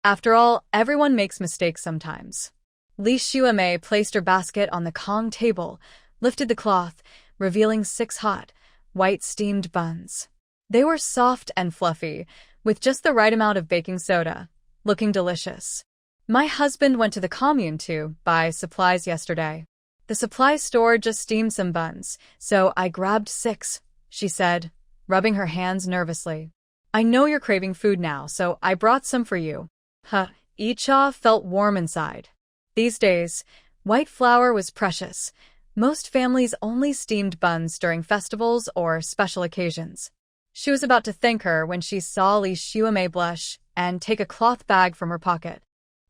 After all, everyone makes mistakes sometimes. Li Xuemei placed her basket on the Kong table, lifted the cloth, revealing 6 hot, white steamed buns. They were soft and fluffy, with just the right amount of baking soda, looking delicious. "My husband went to the commune to buy supplies yesterday. The supply store just steamed some buns, so I grabbed 6, she said, rubbing her hands nervously. "I know you're craving food now, so I brought some for you." Icha felt warm inside. These days, white flour was precious. Most families only steamed buns during festivals or special occasions. She was about to thank her when she saw Li Xuemei blush and take a cloth bag from her pocket.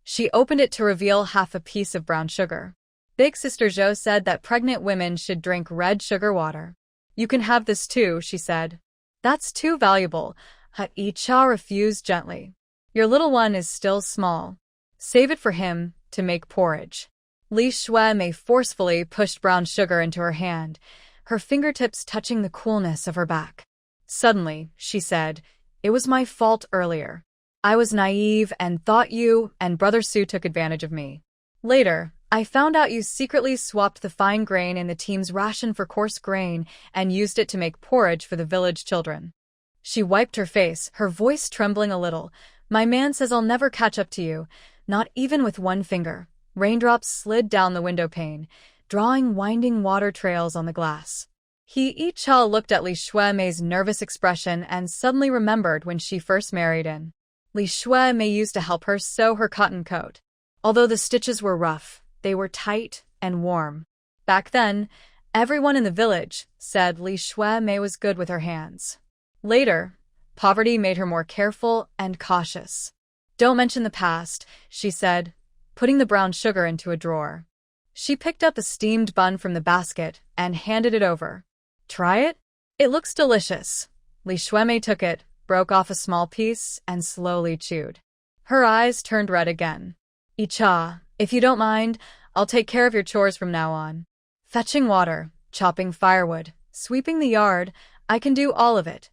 She opened it to reveal half a piece of brown sugar. Big Sister Zhou said that pregnant women should drink red sugar water. "You can have this too," she said. "That's too valuable." Icha refused gently. "Your little one is still small. Save it for him to make porridge." Li Xuemei forcefully pushed brown sugar into her hand, her fingertips touching the coolness of her back. Suddenly, she said, "It was my fault earlier. I was naive and thought you and Brother Su took advantage of me. Later, I found out you secretly swapped the fine grain in the team's ration for coarse grain and used it to make porridge for the village children." She wiped her face, her voice trembling a little. "My man says I'll never catch up to you, not even with one finger." Raindrops slid down the window pane, drawing winding water trails on the glass. Icha looked at Li Xuemei's nervous expression and suddenly remembered when she first married in. Li Xuemei used to help her sew her cotton coat. Although the stitches were rough, they were tight and warm. Back then, everyone in the village said Li Xuemei was good with her hands. Later, poverty made her more careful and cautious. "Don't mention the past," she said, putting the brown sugar into a drawer. She picked up a steamed bun from the basket and handed it over. "Try it? It looks delicious." Li Xuemei took it, broke off a small piece, and slowly chewed. Her eyes turned red again. "Icha, if you don't mind, I'll take care of your chores from now on. Fetching water, chopping firewood, sweeping the yard, I can do all of it."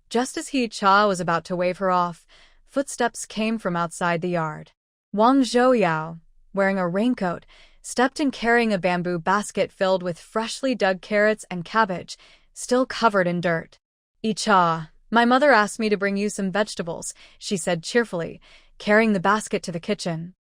Just as Icha was about to wave her off, footsteps came from outside the yard. Wang Zhouyao, wearing a raincoat, stepped in carrying a bamboo basket filled with freshly dug carrots and cabbage, still covered in dirt. "Icha, my mother asked me to bring you some vegetables," she said cheerfully, carrying the basket to the kitchen.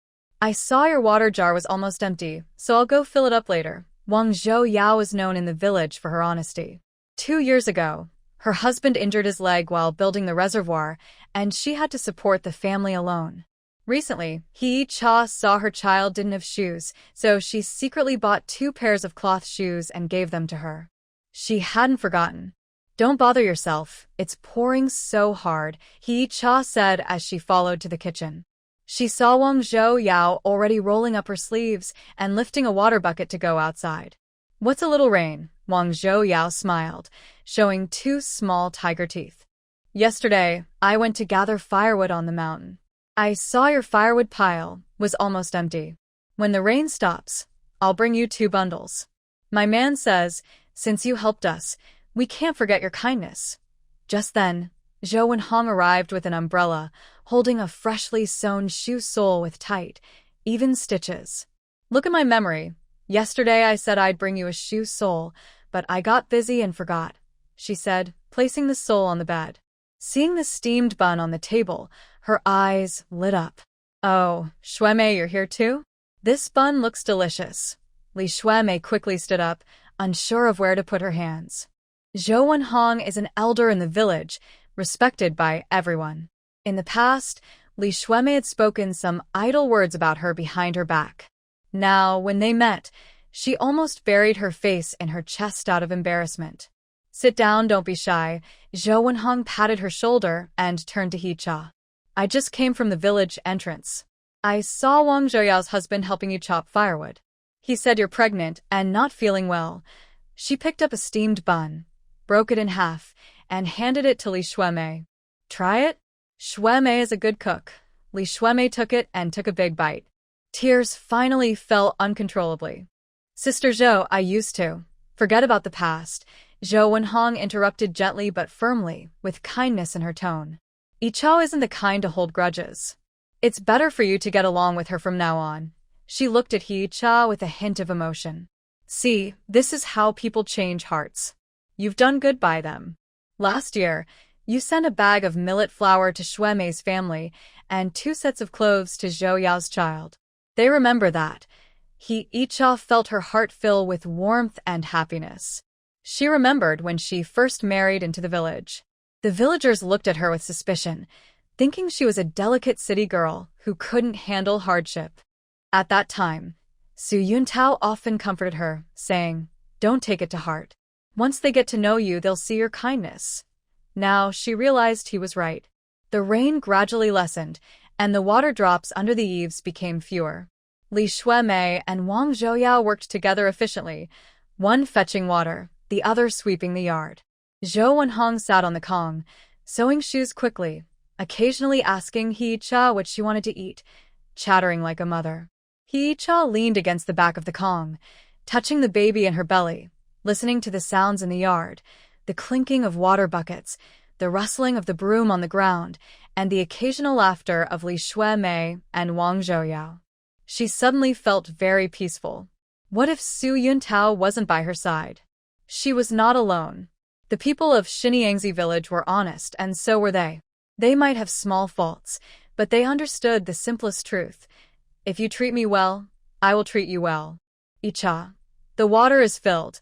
"I saw your water jar was almost empty, so I'll go fill it up later." Wang Zhou was known in the village for her honesty. 2 years ago, her husband injured his leg while building the reservoir, and she had to support the family alone. Recently, Hee-cha saw her child didn't have shoes, so she secretly bought 2 pairs of cloth shoes and gave them to her. She hadn't forgotten. "Don't bother yourself, it's pouring so hard," Hee-cha said as she followed to the kitchen. She saw Wang Zhou already rolling up her sleeves and lifting a water bucket to go outside. "What's a little rain?" Wang Zhou smiled, showing 2 small tiger teeth. "Yesterday, I went to gather firewood on the mountain. I saw your firewood pile was almost empty. When the rain stops, I'll bring you 2 bundles. My man says, since you helped us, we can't forget your kindness." Just then, Zhou Wenhong arrived with an umbrella, holding a freshly sewn shoe sole with tight, even stitches. "Look at my memory. Yesterday I said I'd bring you a shoe sole, but I got busy and forgot," she said, placing the sole on the bed. Seeing the steamed bun on the table, her eyes lit up. "Oh, Shuemei, you're here too? This bun looks delicious." Li Shuemei quickly stood up, unsure of where to put her hands. Zhou Wenhong is an elder in the village, respected by everyone. In the past, Li Shuemei had spoken some idle words about her behind her back. Now, when they met, she almost buried her face in her chest out of embarrassment. "Sit down, don't be shy." Zhou Wenhong patted her shoulder and turned to Hee-cha. "I just came from the village entrance. I saw Wang Zhouyao's husband helping you chop firewood. He said you're pregnant and not feeling well." She picked up a steamed bun, broke it in half, and handed it to Li Shuemei. "Try it? Shuemei is a good cook." Li Shuemei took it and took a big bite. Tears finally fell uncontrollably. "Sister Zhou, I used to. Forget about the past." Zhou Wenhong interrupted gently but firmly, with kindness in her tone. "Ichao isn't the kind to hold grudges. It's better for you to get along with her from now on." She looked at Hee-cha with a hint of emotion. "See, this is how people change hearts. You've done good by them. Last year, you sent a bag of millet flour to Shuemei's family and 2 sets of clothes to Zhou Yao's child. They remember that." Hee-cha felt her heart fill with warmth and happiness. She remembered when she first married into the village. The villagers looked at her with suspicion, thinking she was a delicate city girl who couldn't handle hardship. At that time, Su Yuntao often comforted her, saying, "Don't take it to heart. Once they get to know you, they'll see your kindness." Now she realized he was right. The rain gradually lessened, and the water drops under the eaves became fewer. Li Shuemei and Wang Zhouya worked together efficiently, one fetching water, the other sweeping the yard. Zhou Wenhong sat on the kong, sewing shoes quickly, occasionally asking Hee-cha what she wanted to eat, chattering like a mother. Hee-cha leaned against the back of the kong, touching the baby in her belly, listening to the sounds in the yard, the clinking of water buckets, the rustling of the broom on the ground, and the occasional laughter of Li Shuemei and Wang Zhouya. She suddenly felt very peaceful. What if Su Yuntao wasn't by her side? She was not alone. The people of Xiniangzi village were honest, and so were they. They might have small faults, but they understood the simplest truth. If you treat me well, I will treat you well. Icha. The water is filled.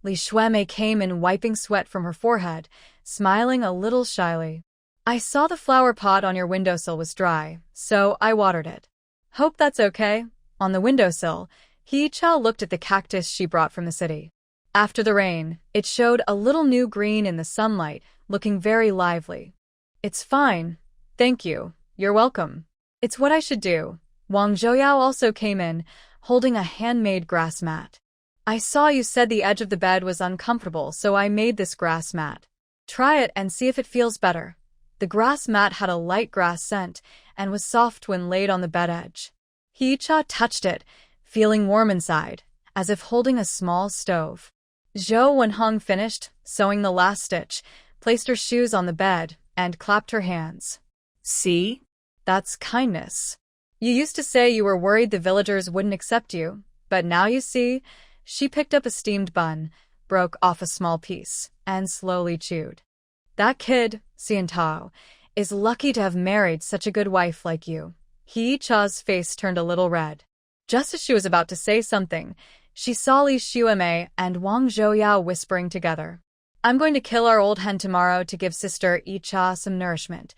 Li Shuemei came in wiping sweat from her forehead, smiling a little shyly. I saw the flower pot on your windowsill was dry, so I watered it. Hope that's okay. On the windowsill, Hee-cha looked at the cactus she brought from the city. After the rain, it showed a little new green in the sunlight, looking very lively. It's fine. Thank you. You're welcome. It's what I should do. Wang Zhouya also came in, holding a handmade grass mat. I saw you said the edge of the bed was uncomfortable, so I made this grass mat. Try it and see if it feels better. The grass mat had a light grass scent and was soft when laid on the bed edge. Hee-cha touched it, feeling warm inside, as if holding a small stove. Zhou Wenhong finished, sewing the last stitch, placed her shoes on the bed, and clapped her hands. See? That's kindness. You used to say you were worried the villagers wouldn't accept you, But now you see, she picked up a steamed bun, broke off a small piece, and slowly chewed. That kid, Xiantao, is lucky to have married such a good wife like you. He Cha's face turned a little red. Just as she was about to say something, she saw Li Xuemei and Wang Zhouyao whispering together. I'm going to kill our old hen tomorrow to give Sister Yi Cha some nourishment.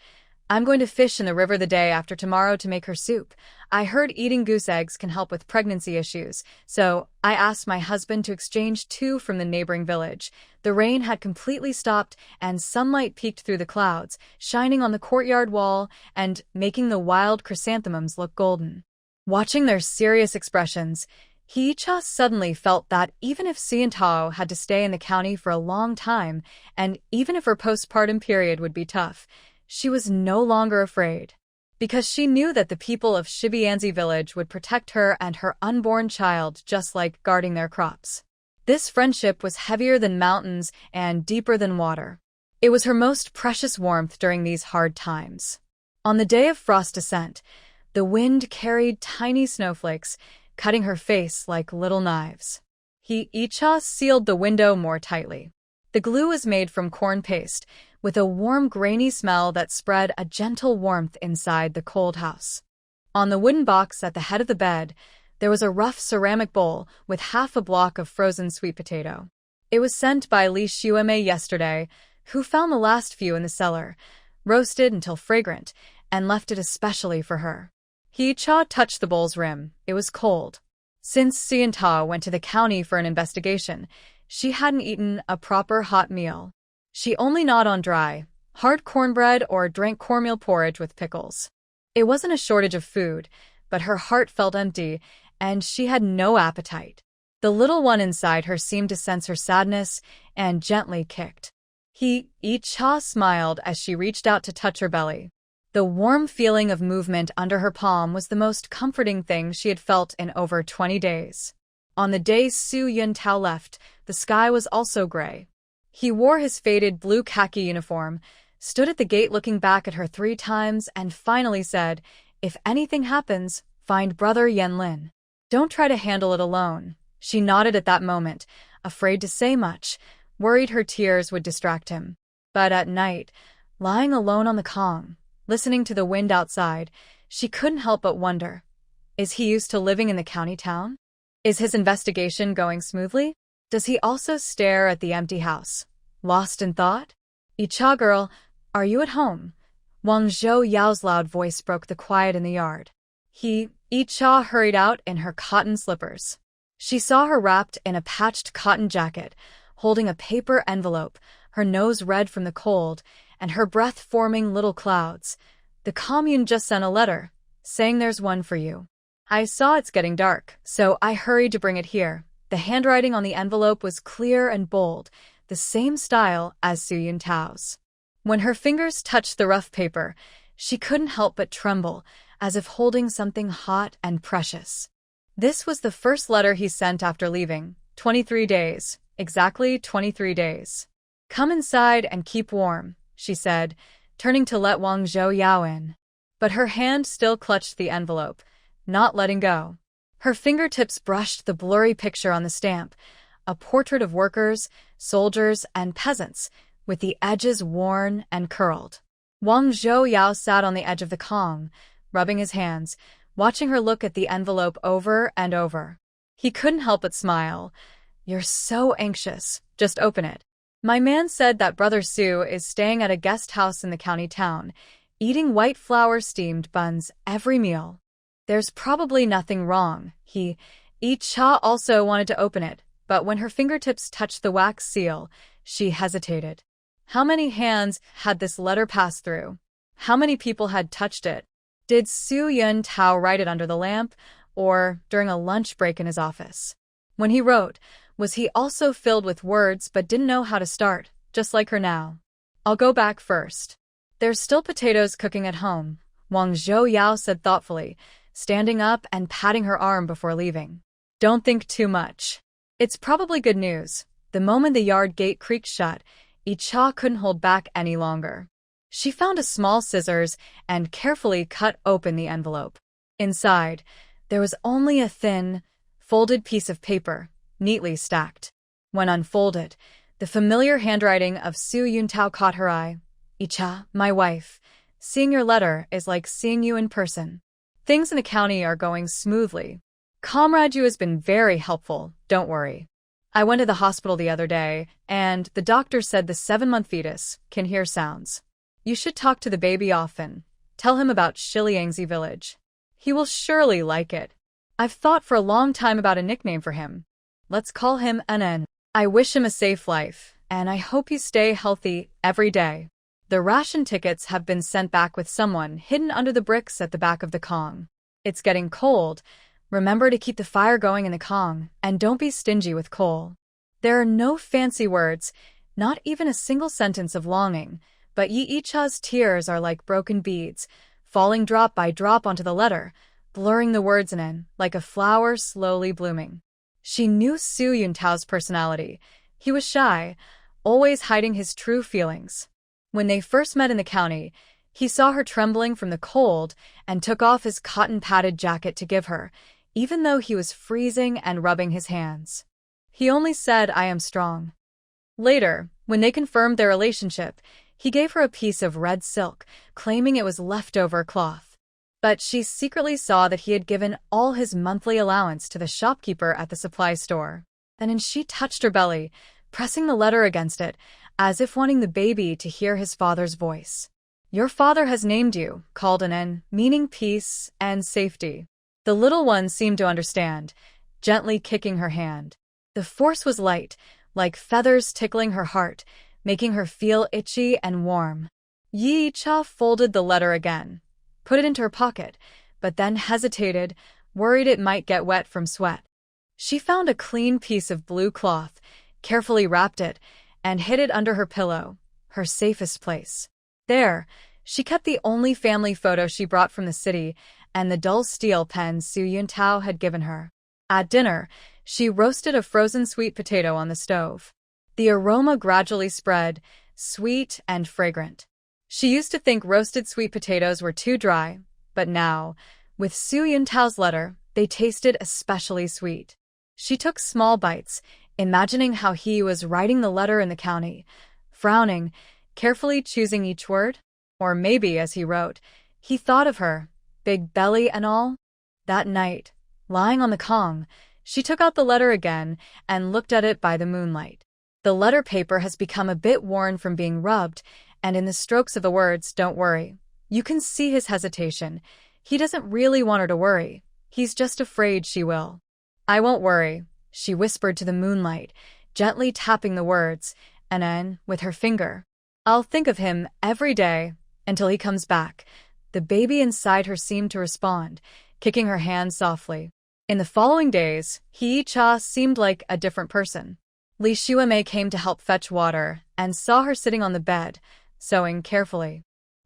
I'm going to fish in the river the day after tomorrow to make her soup. I heard eating goose eggs can help with pregnancy issues, so I asked my husband to exchange 2 from the neighboring village. The rain had completely stopped, and sunlight peeked through the clouds, shining on the courtyard wall and making the wild chrysanthemums look golden. Watching their serious expressions, Hicha suddenly felt that even if Xiantao had to stay in the county for a long time, and even if her postpartum period would be tough, she was no longer afraid. Because she knew that the people of Shibianzi village would protect her and her unborn child just like guarding their crops. This friendship was heavier than mountains and deeper than water. It was her most precious warmth during these hard times. On the day of frost descent, the wind carried tiny snowflakes, cutting her face like little knives. Icha sealed the window more tightly. The glue was made from corn paste, with a warm, grainy smell that spread a gentle warmth inside the cold house. On the wooden box at the head of the bed, there was a rough ceramic bowl with half a block of frozen sweet potato. It was sent by Li Xuemei yesterday, who found the last few in the cellar, roasted until fragrant, and left it especially for her. Cha touched the bowl's rim. It was cold. Since Xiantao went to the county for an investigation, she hadn't eaten a proper hot meal. She only gnawed on dry, hard cornbread or drank cornmeal porridge with pickles. It wasn't a shortage of food, but her heart felt empty, and she had no appetite. The little one inside her seemed to sense her sadness and gently kicked. Cha smiled as she reached out to touch her belly. The warm feeling of movement under her palm was the most comforting thing she had felt in over 20 days. On the day Su Yuntao left, the sky was also gray. He wore his faded blue khaki uniform, stood at the gate looking back at her 3 times, and finally said, "If anything happens, find brother Yanlin. Don't try to handle it alone." She nodded at that moment, afraid to say much, worried her tears would distract him. But at night, lying alone on the Kong, listening to the wind outside, she couldn't help but wonder, is he used to living in the county town? Is his investigation going smoothly? Does he also stare at the empty house, lost in thought? "Icha girl, are you at home?" Wang Zhouyao's loud voice broke the quiet in the yard. Icha hurried out in her cotton slippers. She saw her wrapped in a patched cotton jacket, holding a paper envelope, her nose red from the cold, and her breath forming little clouds. "The commune just sent a letter, saying there's one for you. I saw it's getting dark, so I hurried to bring it here." The handwriting on the envelope was clear and bold, the same style as Su Yuntao's. When her fingers touched the rough paper, she couldn't help but tremble, as if holding something hot and precious. This was the first letter he sent after leaving. 23 days. Exactly 23 days. "Come inside and keep warm," she said, turning to let Wang Zhouyao in. But her hand still clutched the envelope, not letting go. Her fingertips brushed the blurry picture on the stamp, a portrait of workers, soldiers, and peasants, with the edges worn and curled. Wang Zhouyao sat on the edge of the Kong, rubbing his hands, watching her look at the envelope over and over. He couldn't help but smile. "You're so anxious. Just open it." "My man said that Brother Su is staying at a guest house in the county town, eating white flour steamed buns every meal. There's probably nothing wrong." Cha also wanted to open it, but when her fingertips touched the wax seal, she hesitated. How many hands had this letter passed through? How many people had touched it? Did Su Yuntao write it under the lamp, or during a lunch break in his office? When he wrote, was he also filled with words but didn't know how to start, just like her now? "I'll go back first. There's still potatoes cooking at home," Wang Zhouyao said thoughtfully, standing up and patting her arm before leaving. "Don't think too much. It's probably good news." The moment the yard gate creaked shut, Icha couldn't hold back any longer. She found a small scissors and carefully cut open the envelope. Inside, there was only a thin, folded piece of paper, neatly stacked. When unfolded, the familiar handwriting of Su Yuntao caught her eye. Icha, my wife, seeing your letter is like seeing you in person. Things in the county are going smoothly. Comrade Yu has been very helpful, don't worry. I went to the hospital the other day, and the doctor said the 7-month fetus can hear sounds. You should talk to the baby often. Tell him about Shiliangzi village. He will surely like it. I've thought for a long time about a nickname for him. Let's call him Anen. I wish him a safe life, and I hope you stay healthy every day. The ration tickets have been sent back with someone hidden under the bricks at the back of the Kong. It's getting cold. Remember to keep the fire going in the Kong, and don't be stingy with coal. There are no fancy words, not even a single sentence of longing, but Yi Icha's tears are like broken beads, falling drop by drop onto the letter, blurring the words in, like a flower slowly blooming. She knew Su Yuntao's personality. He was shy, always hiding his true feelings. When they first met in the county, he saw her trembling from the cold and took off his cotton-padded jacket to give her, even though he was freezing and rubbing his hands. He only said, I am strong. Later, when they confirmed their relationship, he gave her a piece of red silk, claiming it was leftover cloth. But she secretly saw that he had given all his monthly allowance to the shopkeeper at the supply store. Then she touched her belly, pressing the letter against it, as if wanting the baby to hear his father's voice. Your father has named you, called Anen, meaning peace and safety. The little one seemed to understand, gently kicking her hand. The force was light, like feathers tickling her heart, making her feel itchy and warm. Yi Cha folded the letter again, put it into her pocket, but then hesitated, worried it might get wet from sweat. She found a clean piece of blue cloth, carefully wrapped it, and hid it under her pillow, her safest place. There, she kept the only family photo she brought from the city and the dull steel pen Su Yuntao had given her. At dinner, she roasted a frozen sweet potato on the stove. The aroma gradually spread, sweet and fragrant. She used to think roasted sweet potatoes were too dry, but now, with Su Yuntao's letter, they tasted especially sweet. She took small bites, imagining how he was writing the letter in the county, frowning, carefully choosing each word. Or maybe, as he wrote, he thought of her, big belly and all. That night, lying on the Kong, she took out the letter again and looked at it by the moonlight. The letter paper has become a bit worn from being rubbed, and in the strokes of the words, don't worry. You can see his hesitation. He doesn't really want her to worry. He's just afraid she will. I won't worry, she whispered to the moonlight, gently tapping the words, and then, with her finger, I'll think of him every day until he comes back. The baby inside her seemed to respond, kicking her hand softly. In the following days, Yi Cha seemed like a different person. Li Xuemei came to help fetch water and saw her sitting on the bed, sewing carefully.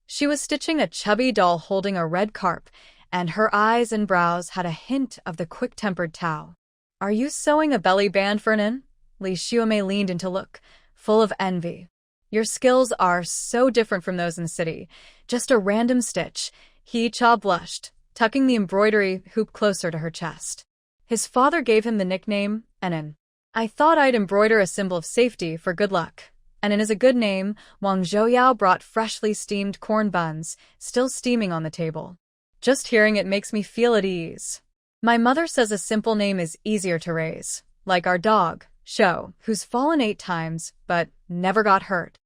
She was stitching a chubby doll holding a red carp, and her eyes and brows had a hint of the quick-tempered Tao. Are you sewing a belly band for Nin? Li Xuemei leaned in to look, full of envy. Your skills are so different from those in the city. Just a random stitch. Yi Cha blushed, tucking the embroidery hoop closer to her chest. His father gave him the nickname, Anen. I thought I'd embroider a symbol of safety for good luck. Anen is a good name. Wang Zhouyao brought freshly steamed corn buns, still steaming on the table. Just hearing it makes me feel at ease. My mother says a simple name is easier to raise, like our dog, Shou, who's fallen 8 times, but never got hurt.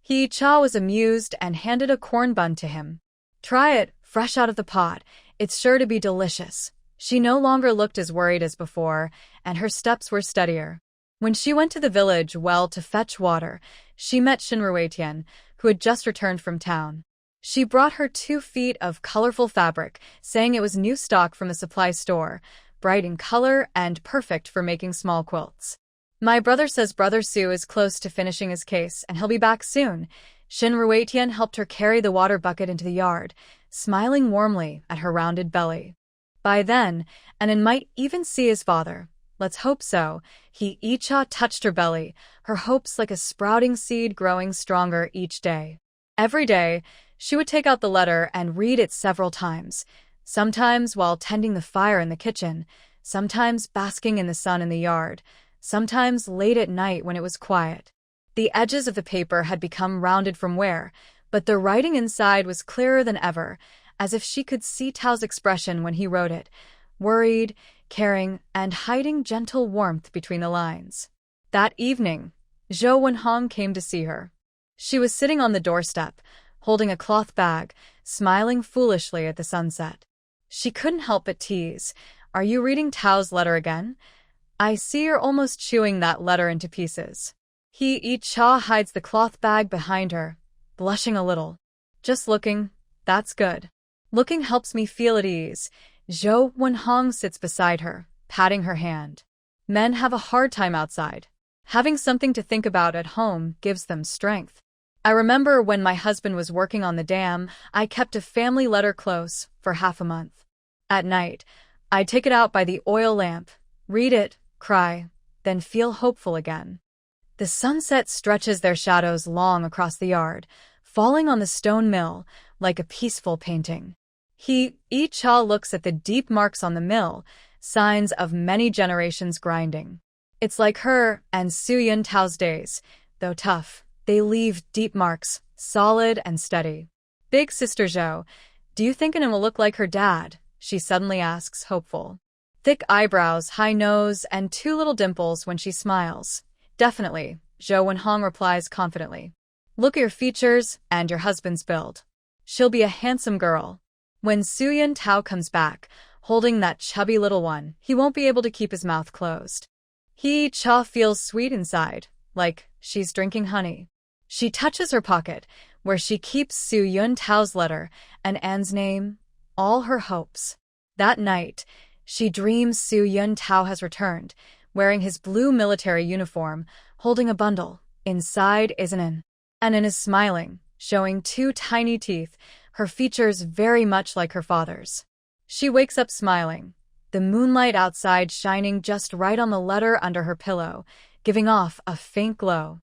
Yi Cha was amused and handed a corn bun to him. Try it, fresh out of the pot. It's sure to be delicious. She no longer looked as worried as before, and her steps were steadier. When she went to the village well to fetch water, she met Shinruetian, who had just returned from town. She brought her 2 feet of colorful fabric, saying it was new stock from the supply store, bright in color and perfect for making small quilts. My brother says Brother Su is close to finishing his case and he'll be back soon. Shinruetian helped her carry the water bucket into the yard, smiling warmly at her rounded belly. By then, Anen might even see his father. Let's hope so. Yi Cha touched her belly, her hopes like a sprouting seed growing stronger each day. Every day, she would take out the letter and read it several times, sometimes while tending the fire in the kitchen, sometimes basking in the sun in the yard, sometimes late at night when it was quiet. The edges of the paper had become rounded from wear, but the writing inside was clearer than ever, as if she could see Tao's expression when he wrote it, worried, caring, and hiding gentle warmth between the lines. That evening, Zhou Wenhong came to see her. She was sitting on the doorstep, holding a cloth bag, smiling foolishly at the sunset. She couldn't help but tease, "Are you reading Tao's letter again? I see you're almost chewing that letter into pieces." Cha hides the cloth bag behind her, blushing a little. "Just looking, that's good. Looking helps me feel at ease." Zhou Wenhong sits beside her, patting her hand. Men have a hard time outside. Having something to think about at home gives them strength. I remember when my husband was working on the dam, I kept a family letter close for half a month. At night, I'd take it out by the oil lamp, read it, cry, then feel hopeful again. The sunset stretches their shadows long across the yard, falling on the stone mill like a peaceful painting. Cha looks at the deep marks on the mill, signs of many generations grinding. It's like her and Su Yun Tao's days. Though tough, they leave deep marks, solid and steady. "Big sister Zhou, do you think Anan will look like her dad?" she suddenly asks, hopeful. Thick eyebrows, high nose, and 2 little dimples when she smiles. "Definitely," Zhou Wenhong replies confidently. "Look at your features and your husband's build. She'll be a handsome girl." When Su Yun Tao comes back, holding that chubby little one, he won't be able to keep his mouth closed. Cha feels sweet inside, like she's drinking honey. She touches her pocket, where she keeps Su Yun Tao's letter and Anne's name, all her hopes. That night, she dreams Su Yun Tao has returned, wearing his blue military uniform, holding a bundle. Inside is Anan. Anan is smiling, showing 2 tiny teeth, her features very much like her father's. She wakes up smiling, the moonlight outside shining just right on the letter under her pillow, giving off a faint glow.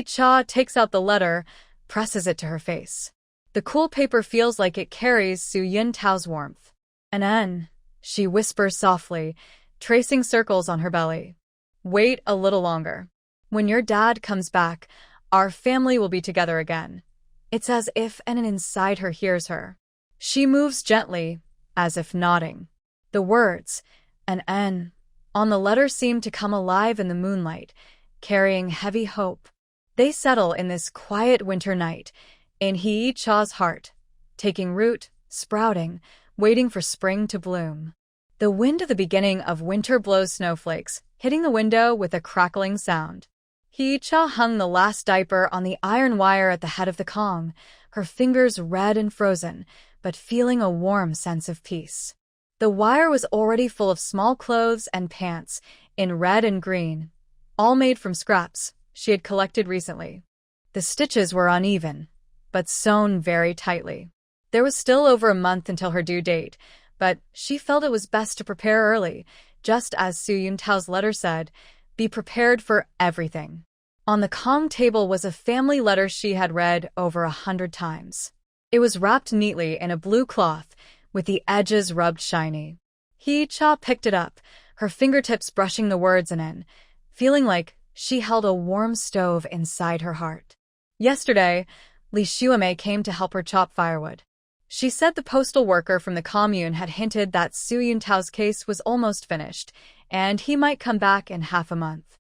Cha takes out the letter, presses it to her face. The cool paper feels like it carries Su Yun Tao's warmth. "Anan," she whispers softly, tracing circles on her belly. "Wait a little longer. When your dad comes back, our family will be together again." It's as if Anan inside her hears her. She moves gently, as if nodding. The words, "An," on the letter seem to come alive in the moonlight, carrying heavy hope. They settle in this quiet winter night, in Cha's heart, taking root, sprouting, waiting for spring to bloom. The wind at the beginning of winter blows snowflakes, hitting the window with a crackling sound. Cha hung the last diaper on the iron wire at the head of the Kong, her fingers red and frozen, but feeling a warm sense of peace. The wire was already full of small clothes and pants, in red and green, all made from scraps she had collected recently. The stitches were uneven, but sewn very tightly. There was still over a month until her due date, but she felt it was best to prepare early, just as Su Yun Tao's letter said, "Be prepared for everything." On the Kong table was a family letter she had read over 100 times. It was wrapped neatly in a blue cloth, with the edges rubbed shiny. Cha picked it up, her fingertips brushing the words in, feeling like she held a warm stove inside her heart. Yesterday, Li Xuemei came to help her chop firewood. She said the postal worker from the commune had hinted that Su Yun Tao's case was almost finished, and he might come back in half a month.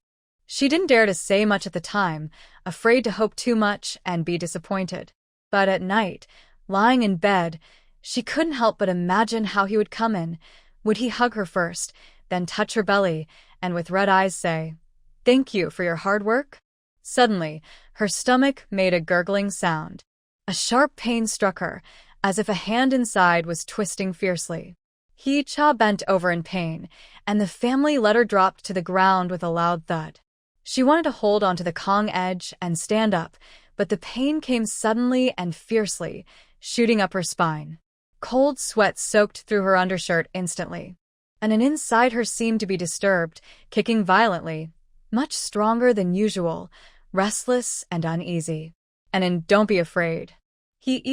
She didn't dare to say much at the time, afraid to hope too much and be disappointed. But at night, lying in bed, she couldn't help but imagine how he would come in. Would he hug her first, then touch her belly, and with red eyes say, "Thank you for your hard work"? Suddenly, her stomach made a gurgling sound. A sharp pain struck her, as if a hand inside was twisting fiercely. Cha bent over in pain, and the family letter dropped to the ground with a loud thud. She wanted to hold onto the Kong edge and stand up, but the pain came suddenly and fiercely, shooting up her spine. Cold sweat soaked through her undershirt instantly. And an inside her seemed to be disturbed, kicking violently, much stronger than usual, restless and uneasy. And don't be afraid.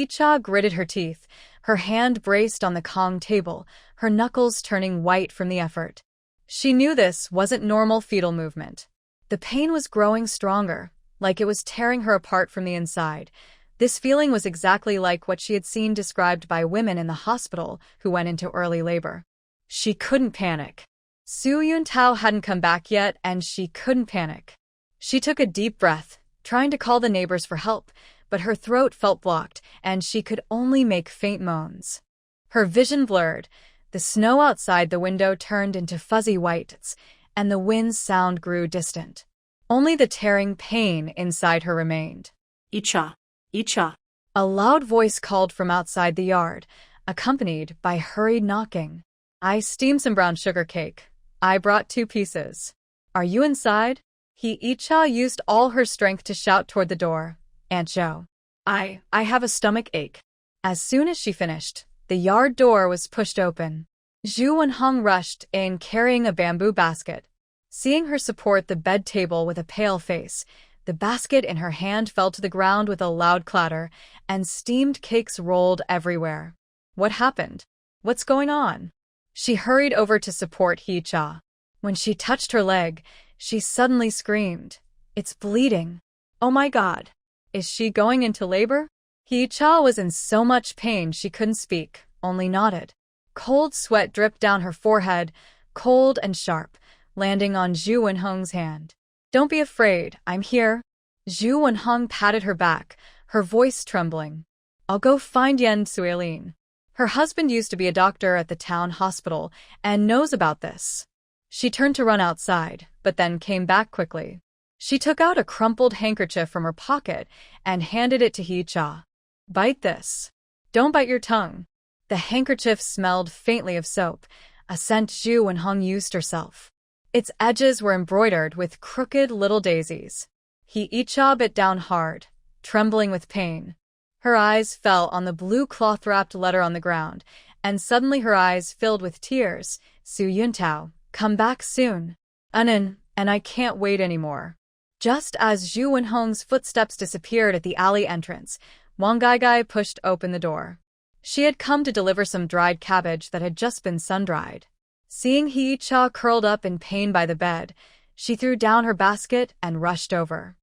Cha gritted her teeth, her hand braced on the Kong table, her knuckles turning white from the effort. She knew this wasn't normal fetal movement. The pain was growing stronger, like it was tearing her apart from the inside. This feeling was exactly like what she had seen described by women in the hospital who went into early labor. She couldn't panic. Su Yuntao hadn't come back yet, and she couldn't panic. She took a deep breath, trying to call the neighbors for help, but her throat felt blocked, and she could only make faint moans. Her vision blurred. The snow outside the window turned into fuzzy whites, and the wind's sound grew distant. Only the tearing pain inside her remained. Icha. Icha. A loud voice called from outside the yard, accompanied by hurried knocking. I steamed some brown sugar cake. I brought 2 pieces. Are you inside? Icha used all her strength to shout toward the door. Aunt Jo. I have a stomach ache. As soon as she finished, the yard door was pushed open. Zhu Wenhong rushed in carrying a bamboo basket. Seeing her support the bed table with a pale face, the basket in her hand fell to the ground with a loud clatter, and steamed cakes rolled everywhere. What happened? What's going on? She hurried over to support Icha. When she touched her leg, she suddenly screamed. It's bleeding. Oh my God. Is she going into labor? Icha was in so much pain she couldn't speak, only nodded. Cold sweat dripped down her forehead, cold and sharp, landing on Zhu Wenhong's hand. Don't be afraid, I'm here. Zhu Wenhong patted her back, her voice trembling. I'll go find Yan Suilin. Her husband used to be a doctor at the town hospital and knows about this. She turned to run outside, but then came back quickly. She took out a crumpled handkerchief from her pocket and handed it to Icha. Bite this. Don't bite your tongue. The handkerchief smelled faintly of soap, a scent Zhu Wenhong used herself. Its edges were embroidered with crooked little daisies. Icha bit down hard, trembling with pain. Her eyes fell on the blue cloth-wrapped letter on the ground, and suddenly her eyes filled with tears. Su Yuntao, come back soon. And I can't wait anymore. Just as Zhu Wenhong's footsteps disappeared at the alley entrance, Wang Gaigai pushed open the door. She had come to deliver some dried cabbage that had just been sun-dried. Seeing Icha curled up in pain by the bed, she threw down her basket and rushed over.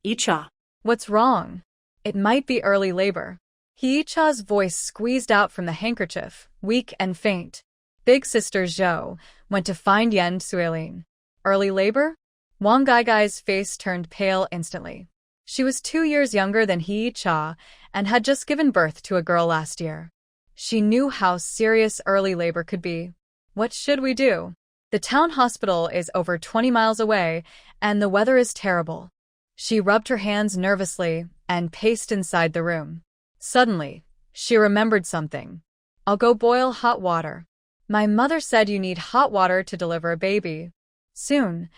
Icha. What's wrong? It might be early labor. Icha's voice squeezed out from the handkerchief, weak and faint. Big sister Zhou went to find Yan Suilin. Early labor? Wang Gaigai's face turned pale instantly. She was 2 years younger than Icha and had just given birth to a girl last year. She knew how serious early labor could be. What should we do? The town hospital is over 20 miles away, and the weather is terrible. She rubbed her hands nervously and paced inside the room. Suddenly, she remembered something. I'll go boil hot water. My mother said you need hot water to deliver a baby. Soon,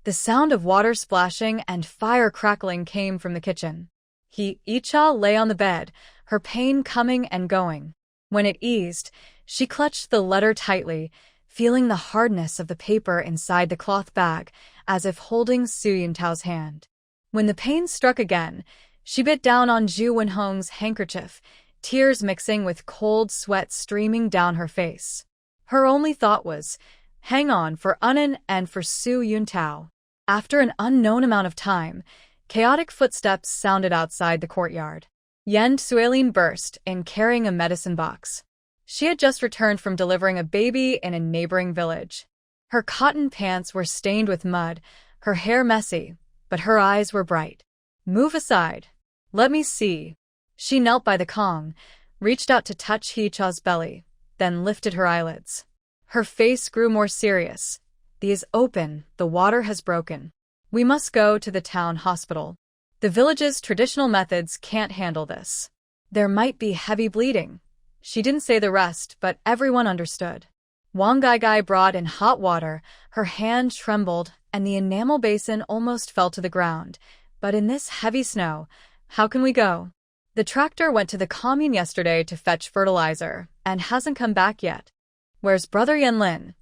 the sound of water splashing and fire crackling came from the kitchen. Icha lay on the bed, her pain coming and going. When it eased, she clutched the letter tightly, feeling the hardness of the paper inside the cloth bag, as if holding Su Yuntao's hand. When the pain struck again, she bit down on Zhu Wenhong's handkerchief, tears mixing with cold sweat streaming down her face. Her only thought was, hang on for Unan and for Su Yuntao. After an unknown amount of time, chaotic footsteps sounded outside the courtyard. Yan Suilin burst in carrying a medicine box. She had just returned from delivering a baby in a neighboring village. Her cotton pants were stained with mud, her hair messy, but her eyes were bright. Move aside. Let me see. She knelt by the Kong, reached out to touch Icha's belly, then lifted her eyelids. Her face grew more serious. The is open, the water has broken. We must go to the town hospital. The village's traditional methods can't handle this. There might be heavy bleeding. She didn't say the rest, but everyone understood. Wang Gaigai brought in hot water, her hand trembled, and the enamel basin almost fell to the ground. But in this heavy snow, how can we go? The tractor went to the commune yesterday to fetch fertilizer, and hasn't come back yet. Where's Brother Yanlin?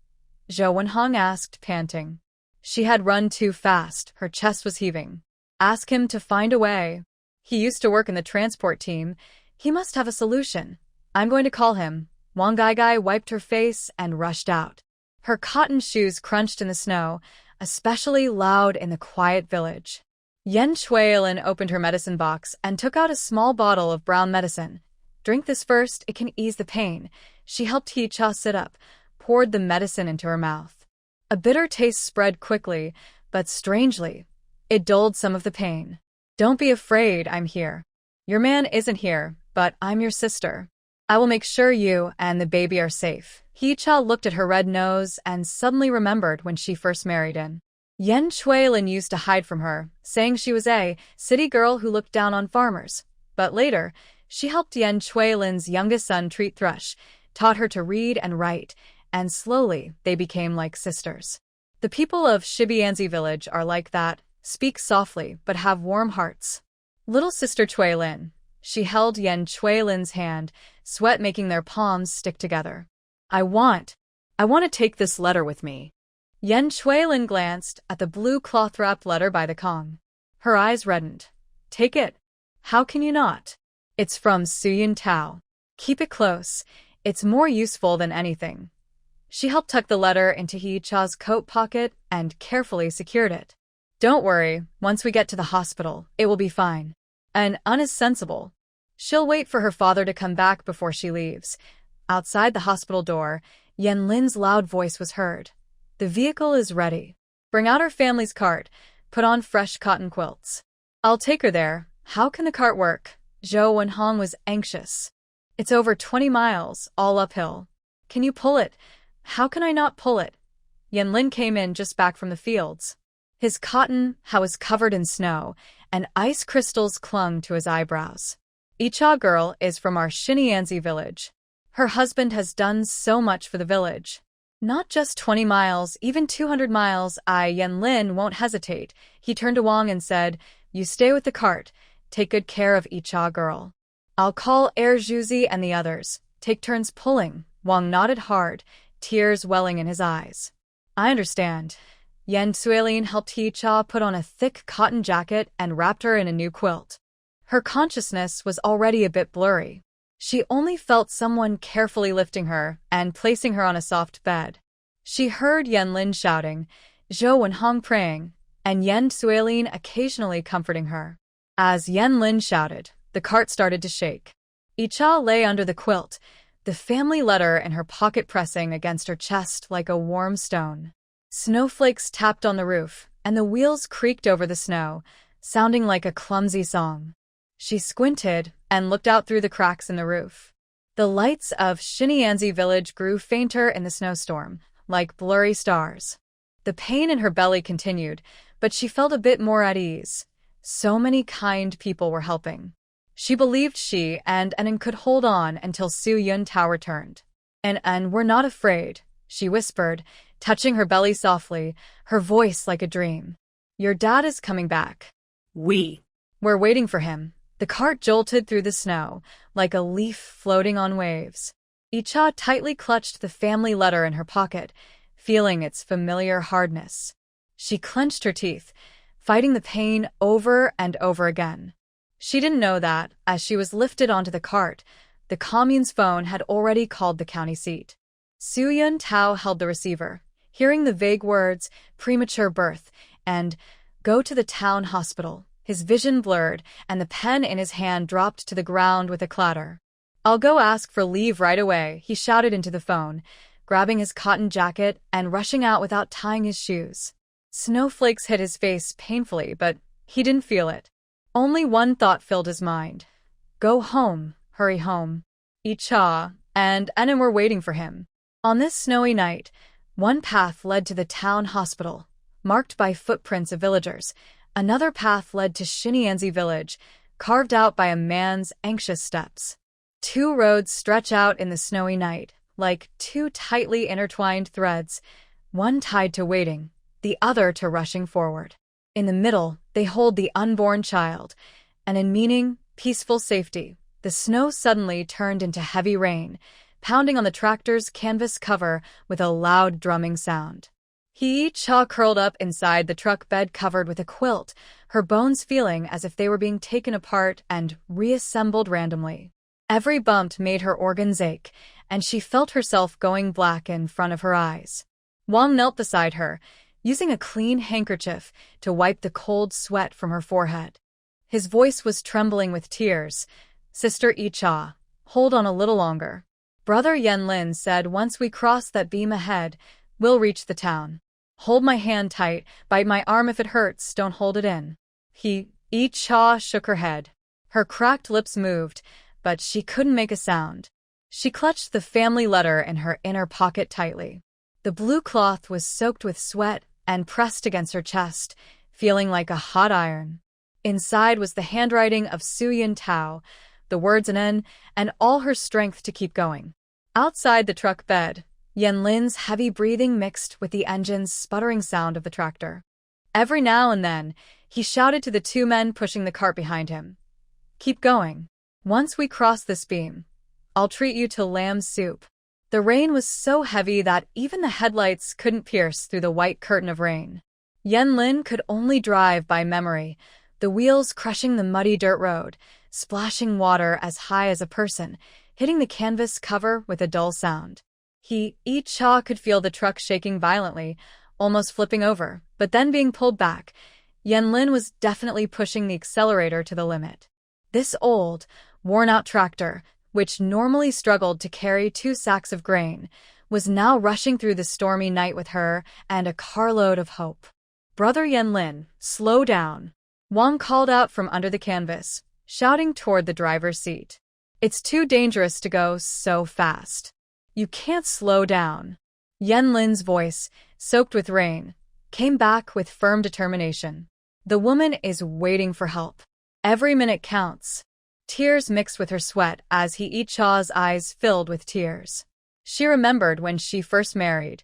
Zhou Wenhong asked, panting. She had run too fast, her chest was heaving. Ask him to find a way. He used to work in the transport team. He must have a solution. I'm going to call him. Wang Gaigai wiped her face and rushed out. Her cotton shoes crunched in the snow, especially loud in the quiet village. Yen Chueyin opened her medicine box and took out a small bottle of brown medicine. Drink this first, it can ease the pain. She helped Hee-cha sit up, poured the medicine into her mouth. A bitter taste spread quickly, but strangely, it dulled some of the pain. Don't be afraid, I'm here. Your man isn't here, but I'm your sister. I will make sure you and the baby are safe. Hee-cha looked at her red nose and suddenly remembered when she first married in. Yen Chueyin used to hide from her, saying she was a city girl who looked down on farmers. But later, she helped Yen Chueyin's youngest son treat thrush, taught her to read and write, and slowly they became like sisters. The people of Shibianzi village are like that, speak softly but have warm hearts. Little sister Chueyin. She held Yen Chueyin's hand, sweat making their palms stick together. I want to take this letter with me. Yen Chueyin glanced at the blue cloth-wrapped letter by the Kong. Her eyes reddened. Take it. How can you not? It's from Suyun Tao. Keep it close. It's more useful than anything. She helped tuck the letter into Hee-cha's coat pocket and carefully secured it. Don't worry, once we get to the hospital, it will be fine. And Un is sensible. She'll wait for her father to come back before she leaves. Outside the hospital door, Yen Lin's loud voice was heard. The vehicle is ready. Bring out our family's cart. Put on fresh cotton quilts. I'll take her there. How can the cart work? Zhou Wenhong was anxious. It's over 20 miles, all uphill. Can you pull it? How can I not pull it? Yen Lin came in just back from the fields. His cotton hat was covered in snow, and ice crystals clung to his eyebrows. Icha girl is from our Shinianzi village. Her husband has done so much for the village. Not just 20 miles, even 200 miles, Yen Lin won't hesitate. He turned to Wang and said, You stay with the cart. Take good care of Icha girl. I'll call Zhuzi and the others. Take turns pulling. Wang nodded hard, tears welling in his eyes. I understand. Yen Chueyin helped Hee-cha put on a thick cotton jacket and wrapped her in a new quilt. Her consciousness was already a bit blurry. She only felt someone carefully lifting her and placing her on a soft bed. She heard Yen Lin shouting, Zhou Wenhong praying, and Yen Chueyin occasionally comforting her. As Yen Lin shouted, the cart started to shake. Icha lay under the quilt, the family letter in her pocket pressing against her chest like a warm stone. Snowflakes tapped on the roof, and the wheels creaked over the snow, sounding like a clumsy song. She squinted and looked out through the cracks in the roof. The lights of Shinianzi village grew fainter in the snowstorm, like blurry stars. The pain in her belly continued, but she felt a bit more at ease. So many kind people were helping. She believed she and Enin could hold on until Suyun Tao returned. And we're not afraid, she whispered, touching her belly softly, her voice like a dream. Your dad is coming back. We're waiting for him. The cart jolted through the snow, like a leaf floating on waves. Icha tightly clutched the family letter in her pocket, feeling its familiar hardness. She clenched her teeth, fighting the pain over and over again. She didn't know that, as she was lifted onto the cart, the commune's phone had already called the county seat. Suyun Tao held the receiver, hearing the vague words, premature birth, and go to the town hospital. His vision blurred, and the pen in his hand dropped to the ground with a clatter. I'll go ask for leave right away, he shouted into the phone, grabbing his cotton jacket and rushing out without tying his shoes. Snowflakes hit his face painfully, but he didn't feel it. Only one thought filled his mind. Go home, hurry home. Icha and Enin were waiting for him. On this snowy night, one path led to the town hospital, marked by footprints of villagers. Another path led to Shinianzi village, carved out by a man's anxious steps. Two roads stretch out in the snowy night, like two tightly intertwined threads, one tied to waiting, the other to rushing forward. In the middle, they hold the unborn child, and in meaning, peaceful safety, the snow suddenly turned into heavy rain, pounding on the tractor's canvas cover with a loud drumming sound. Hee-cha curled up inside the truck bed covered with a quilt, her bones feeling as if they were being taken apart and reassembled randomly. Every bump made her organs ache, and she felt herself going black in front of her eyes. Wang knelt beside her, using a clean handkerchief to wipe the cold sweat from her forehead. His voice was trembling with tears. "Sister Yicha, hold on a little longer. Brother Yanlin said once we cross that beam ahead, we'll reach the town. Hold my hand tight, bite my arm if it hurts, don't hold it in." Yicha shook her head. Her cracked lips moved, but she couldn't make a sound. She clutched the family letter in her inner pocket tightly. The blue cloth was soaked with sweat and pressed against her chest, feeling like a hot iron. Inside was the handwriting of Suyin Tao, the words "N," and all her strength to keep going. Outside the truck bed, Yanlin's heavy breathing mixed with the engine's sputtering sound of the tractor. Every now and then, he shouted to the two men pushing the cart behind him. "Keep going. Once we cross this beam, I'll treat you to lamb soup." The rain was so heavy that even the headlights couldn't pierce through the white curtain of rain. Yanlin could only drive by memory, the wheels crushing the muddy dirt road, splashing water as high as a person, hitting the canvas cover with a dull sound. Yicha could feel the truck shaking violently, almost flipping over, but then being pulled back. Yanlin was definitely pushing the accelerator to the limit. This old, worn-out tractor, which normally struggled to carry 2 sacks of grain, was now rushing through the stormy night with her and a carload of hope. "Brother Yanlin, slow down," Wang called out from under the canvas, shouting toward the driver's seat. "It's too dangerous to go so fast. You can't slow down." Yanlin's voice, soaked with rain, came back with firm determination. "The woman is waiting for help. Every minute counts." Tears mixed with her sweat as Yicha's eyes filled with tears. She remembered when she first married.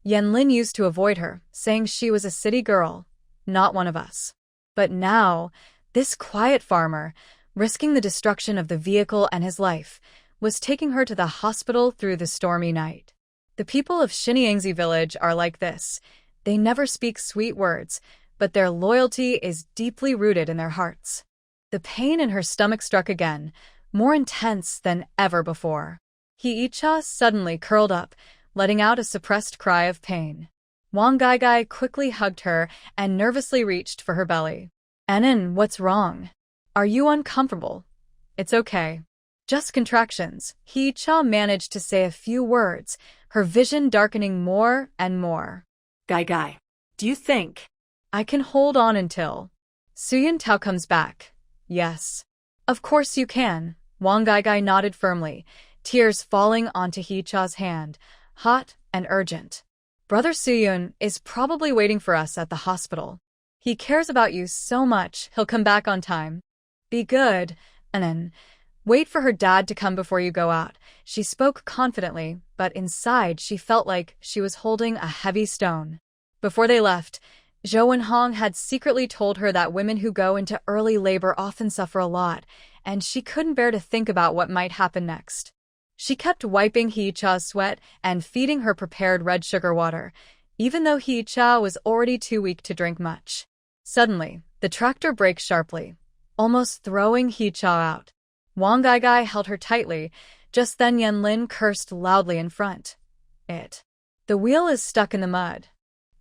Yanlin used to avoid her, saying she was a city girl, not one of us. But now, this quiet farmer, risking the destruction of the vehicle and his life, was taking her to the hospital through the stormy night. The people of Xinjiangzi village are like this. They never speak sweet words, but their loyalty is deeply rooted in their hearts. The pain in her stomach struck again, more intense than ever before. Yicha suddenly curled up, letting out a suppressed cry of pain. Wang Gaigai quickly hugged her and nervously reached for her belly. "Anan, what's wrong? Are you uncomfortable?" "It's okay. Just contractions." Yicha managed to say a few words, her vision darkening more and more. Guy, do you think "I can hold on until Suyin Tao comes back?" "Yes." "Of course you can." Wang Gaigai nodded firmly, tears falling onto Yicha's hand, hot and urgent. "Brother Suyun is probably waiting for us at the hospital. He cares about you so much, he'll come back on time. Be good, and then wait for her dad to come before you go out." She spoke confidently, but inside she felt like she was holding a heavy stone. Before they left, Zhou Wenhong had secretly told her that women who go into early labor often suffer a lot, and she couldn't bear to think about what might happen next. She kept wiping Yicha's sweat and feeding her prepared red sugar water, even though Yicha was already too weak to drink much. Suddenly, the tractor braked sharply, almost throwing Yicha out. Wang Gaigai held her tightly. Just then Yanlin cursed loudly in front. The wheel is stuck in the mud."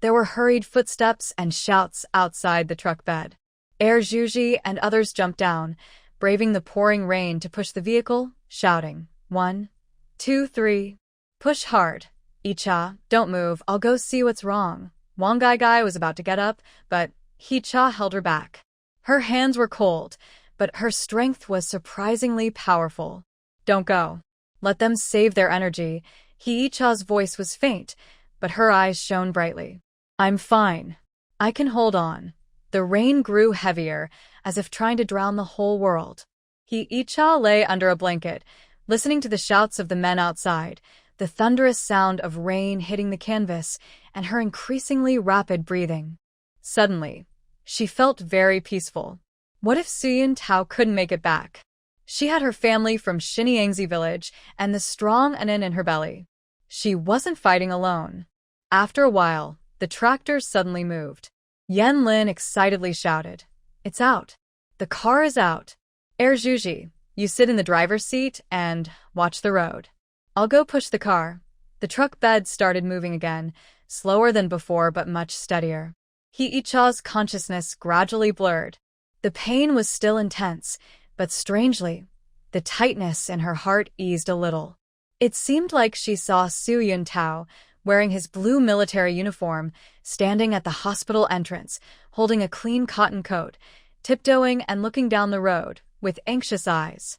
There were hurried footsteps and shouts outside the truck bed. Zhuji and others jumped down, braving the pouring rain to push the vehicle, shouting, "1, 2, 3. Push hard. Yicha, don't move, I'll go see what's wrong." Wang Gaigai was about to get up, but Yicha held her back. Her hands were cold, but her strength was surprisingly powerful. "Don't go. Let them save their energy." Yicha's voice was faint, but her eyes shone brightly. "I'm fine. I can hold on." The rain grew heavier, as if trying to drown the whole world. Yicha lay under a blanket, listening to the shouts of the men outside, the thunderous sound of rain hitting the canvas, and her increasingly rapid breathing. Suddenly, she felt very peaceful. What if Suyin Tao couldn't make it back? She had her family from Xinjiangzi village and the strong Anan in her belly. She wasn't fighting alone. After a while, the tractor suddenly moved. Yanlin excitedly shouted, "It's out. The car is out. Zhuji, you sit in the driver's seat and watch the road. I'll go push the car." The truck bed started moving again, slower than before but much steadier. Hee-cha's consciousness gradually blurred. The pain was still intense, but strangely, the tightness in her heart eased a little. It seemed like she saw Su Yuntao, wearing his blue military uniform, standing at the hospital entrance, holding a clean cotton coat, tiptoeing and looking down the road, with anxious eyes.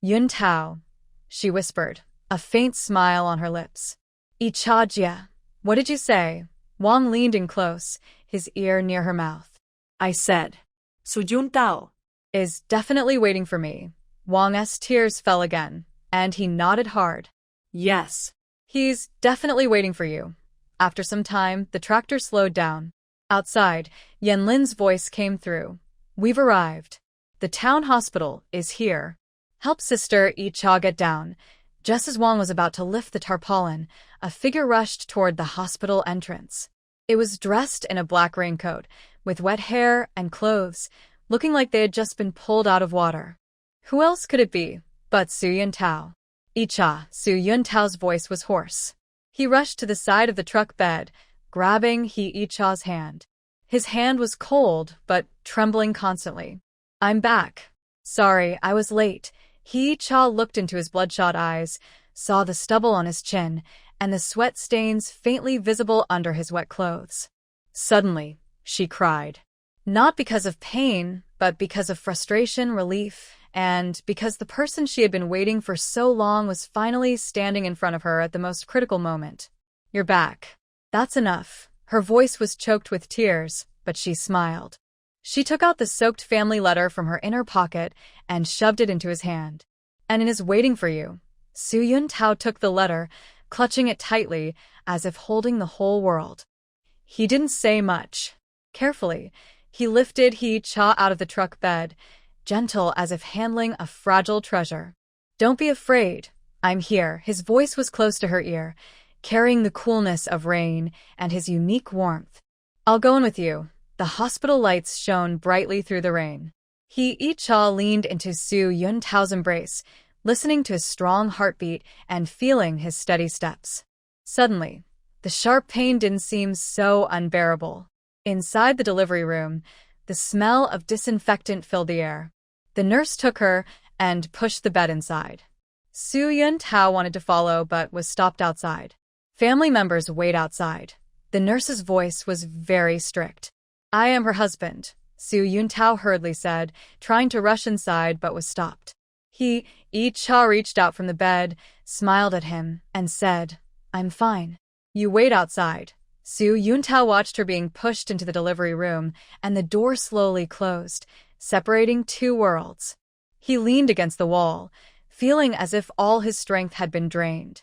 "Yuntao," she whispered, a faint smile on her lips. "Ichajia, what did you say?" Wang leaned in close, his ear near her mouth. I said, Su Yuntao "Is definitely waiting for me." Wang's tears fell again, and he nodded hard. Yes. "He's definitely waiting for you." After some time, the tractor slowed down. Outside, Yanlin's voice came through. "We've arrived. The town hospital is here. Help Sister Icha get down." Just as Wang was about to lift the tarpaulin, a figure rushed toward the hospital entrance. It was dressed in a black raincoat, with wet hair and clothes, looking like they had just been pulled out of water. Who else could it be but Su Yuntao? "Icha," Su Yuntao's voice was hoarse. He rushed to the side of the truck bed, grabbing Icha's hand. His hand was cold, but trembling constantly. "I'm back. Sorry, I was late." Icha looked into his bloodshot eyes, saw the stubble on his chin, and the sweat stains faintly visible under his wet clothes. Suddenly, she cried. Not because of pain, but because of frustration, relief, and because the person she had been waiting for so long was finally standing in front of her at the most critical moment. "You're back. That's enough." Her voice was choked with tears, but she smiled. She took out the soaked family letter from her inner pocket and shoved it into his hand. "And it is waiting for you." Su Yuntao took the letter, clutching it tightly, as if holding the whole world. He didn't say much. Carefully, he lifted Icha out of the truck bed, gentle as if handling a fragile treasure. "Don't be afraid. I'm here." His voice was close to her ear, carrying the coolness of rain and his unique warmth. "I'll go in with you." The hospital lights shone brightly through the rain. Icha leaned into Su Yuntao's embrace, listening to his strong heartbeat and feeling his steady steps. Suddenly, the sharp pain didn't seem so unbearable. Inside the delivery room, the smell of disinfectant filled the air. The nurse took her and pushed the bed inside. Su Yuntao wanted to follow but was stopped outside. Family members wait outside. The nurse's voice was very strict. "I am her husband," Su Yuntao hurriedly said, trying to rush inside but was stopped. Icha reached out from the bed, smiled at him, and said, "I'm fine. You wait outside." Su Yuntao watched her being pushed into the delivery room, and the door slowly closed, separating two worlds. He leaned against the wall, feeling as if all his strength had been drained.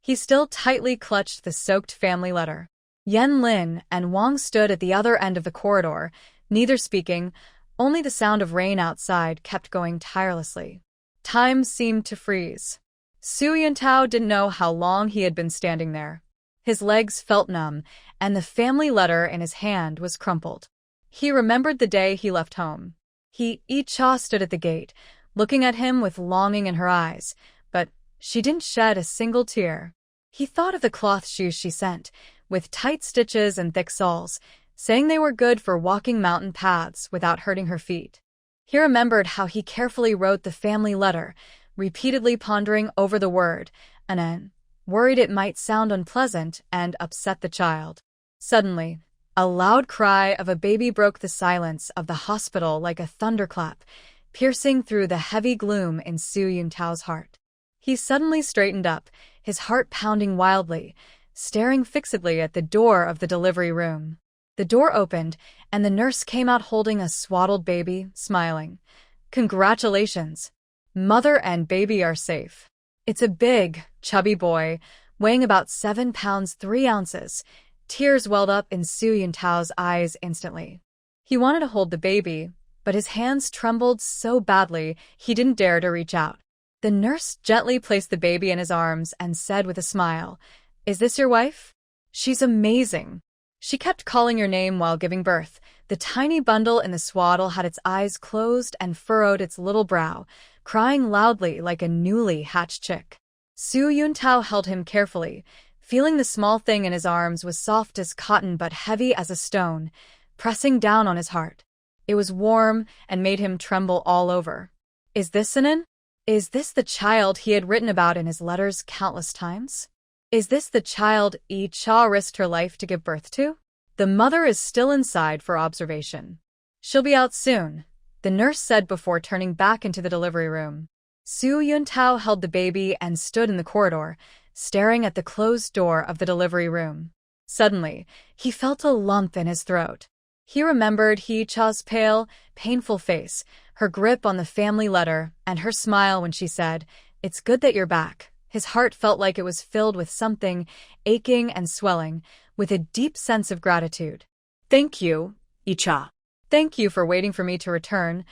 He still tightly clutched the soaked family letter. Yanlin and Wang stood at the other end of the corridor, neither speaking, only the sound of rain outside kept going tirelessly. Time seemed to freeze. Su Yuntao didn't know how long he had been standing there. His legs felt numb, and the family letter in his hand was crumpled. He remembered the day he left home. Icha stood at the gate, looking at him with longing in her eyes, but she didn't shed a single tear. He thought of the cloth shoes she sent, with tight stitches and thick soles, saying they were good for walking mountain paths without hurting her feet. He remembered how he carefully wrote the family letter, repeatedly pondering over the word, "anen," worried it might sound unpleasant and upset the child. Suddenly, a loud cry of a baby broke the silence of the hospital like a thunderclap, piercing through the heavy gloom in Su Yuntao's heart. He suddenly straightened up, his heart pounding wildly, staring fixedly at the door of the delivery room. The door opened, and the nurse came out holding a swaddled baby, smiling. "Congratulations. Mother and baby are safe." It's a big, chubby boy, weighing about 7 pounds 3 ounces. Tears welled up in Su Yuntao's eyes instantly. He wanted to hold the baby, but his hands trembled so badly he didn't dare to reach out. The nurse gently placed the baby in his arms and said with a smile, "Is this your wife? She's amazing. She kept calling your name while giving birth." The tiny bundle in the swaddle had its eyes closed and furrowed its little brow, crying loudly like a newly hatched chick. Su Yuntao held him carefully, Feeling the small thing in his arms was soft as cotton but heavy as a stone, pressing down on his heart. It was warm and made him tremble all over. Is this Anin? Is this the child he had written about in his letters countless times? Is this the child Cha risked her life to give birth to? The mother is still inside for observation. She'll be out soon, the nurse said before turning back into the delivery room. Su Yuntao held the baby and stood in the corridor, staring at the closed door of the delivery room. Suddenly, he felt a lump in his throat. He remembered Cha's pale, painful face, her grip on the family letter, and her smile when she said, "It's good that you're back." His heart felt like it was filled with something aching and swelling, with a deep sense of gratitude. Thank you, Cha. Thank you for waiting for me to return.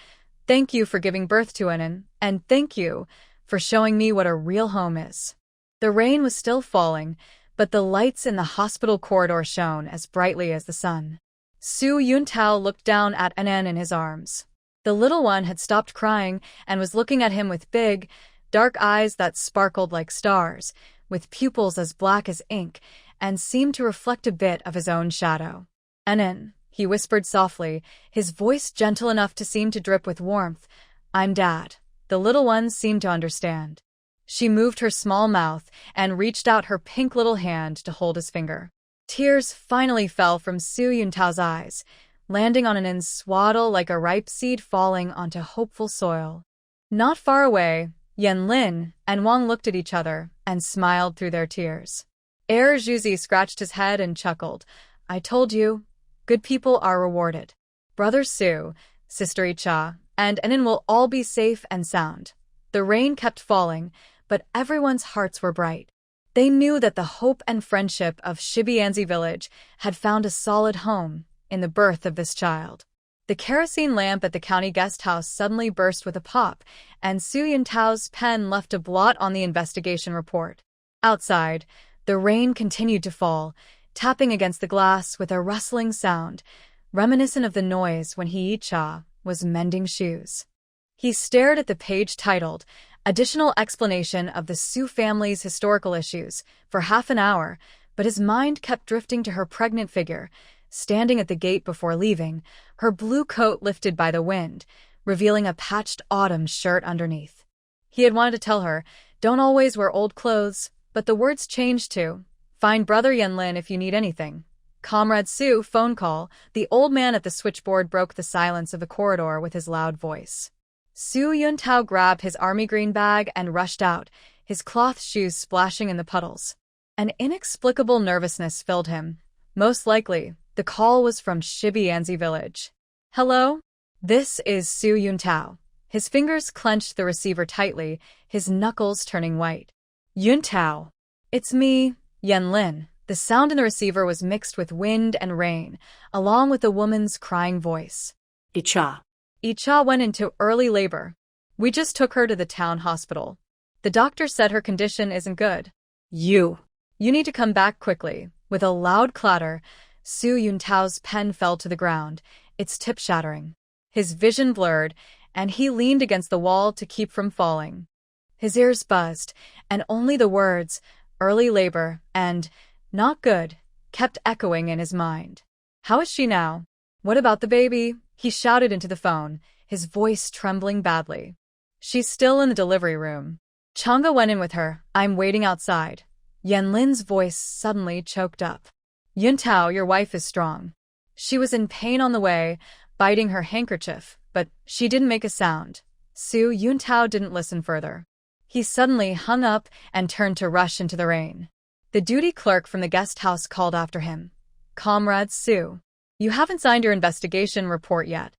Thank you for giving birth to Anin, and thank you for showing me what a real home is. The rain was still falling, but the lights in the hospital corridor shone as brightly as the sun. Su Yuntao looked down at Anin in his arms. The little one had stopped crying and was looking at him with big, dark eyes that sparkled like stars, with pupils as black as ink, and seemed to reflect a bit of his own shadow. "Anin," he whispered softly, his voice gentle enough to seem to drip with warmth. "I'm Dad." The little one seemed to understand. She moved her small mouth and reached out her pink little hand to hold his finger. Tears finally fell from Su Yuntao's eyes, landing on Anin's swaddle like a ripe seed falling onto hopeful soil. Not far away, Yanlin and Wang looked at each other and smiled through their tears. Zhuzi scratched his head and chuckled. "I told you, good people are rewarded. Brother Su, Sister Cha, and Anin will all be safe and sound." The rain kept falling, but everyone's hearts were bright. They knew that the hope and friendship of Shibianzi village had found a solid home in the birth of this child. The kerosene lamp at the county guest house suddenly burst with a pop, and Su Yuntao's pen left a blot on the investigation report. Outside, the rain continued to fall, tapping against the glass with a rustling sound, reminiscent of the noise when Cha was mending shoes. He stared at the page titled, "Additional Explanation of the Su Family's Historical Issues," for half an hour, but his mind kept drifting to her pregnant figure, standing at the gate before leaving, her blue coat lifted by the wind, revealing a patched autumn shirt underneath. He had wanted to tell her, "Don't always wear old clothes," but the words changed to, "Find Brother Yanlin if you need anything." "Comrade Su, phone call." The old man at the switchboard broke the silence of the corridor with his loud voice. Su Yuntao grabbed his army green bag and rushed out, his cloth shoes splashing in the puddles. An inexplicable nervousness filled him. Most likely, the call was from Shibianzi village. "Hello? This is Su Yuntao." His fingers clenched the receiver tightly, his knuckles turning white. "Yuntao." "It's me, Yanlin." The sound in the receiver was mixed with wind and rain, along with a woman's crying voice. Cha. Cha went into early labor. We just took her to the town hospital. The doctor said her condition isn't good. You need to come back quickly." With a loud clatter, Su Yuntao's pen fell to the ground, its tip shattering. His vision blurred, and he leaned against the wall to keep from falling. His ears buzzed, and only the words, "early labor," and "not good," kept echoing in his mind. "How is she now? What about the baby?" He shouted into the phone, his voice trembling badly. "She's still in the delivery room." Chang'e went in with her. "I'm waiting outside." Yanlin's voice suddenly choked up. "Yuntao, your wife is strong." She was in pain on the way, biting her handkerchief, but she didn't make a sound. Su Yuntao didn't listen further. He suddenly hung up and turned to rush into the rain. The duty clerk from the guest house called after him. "Comrade Su, you haven't signed your investigation report yet."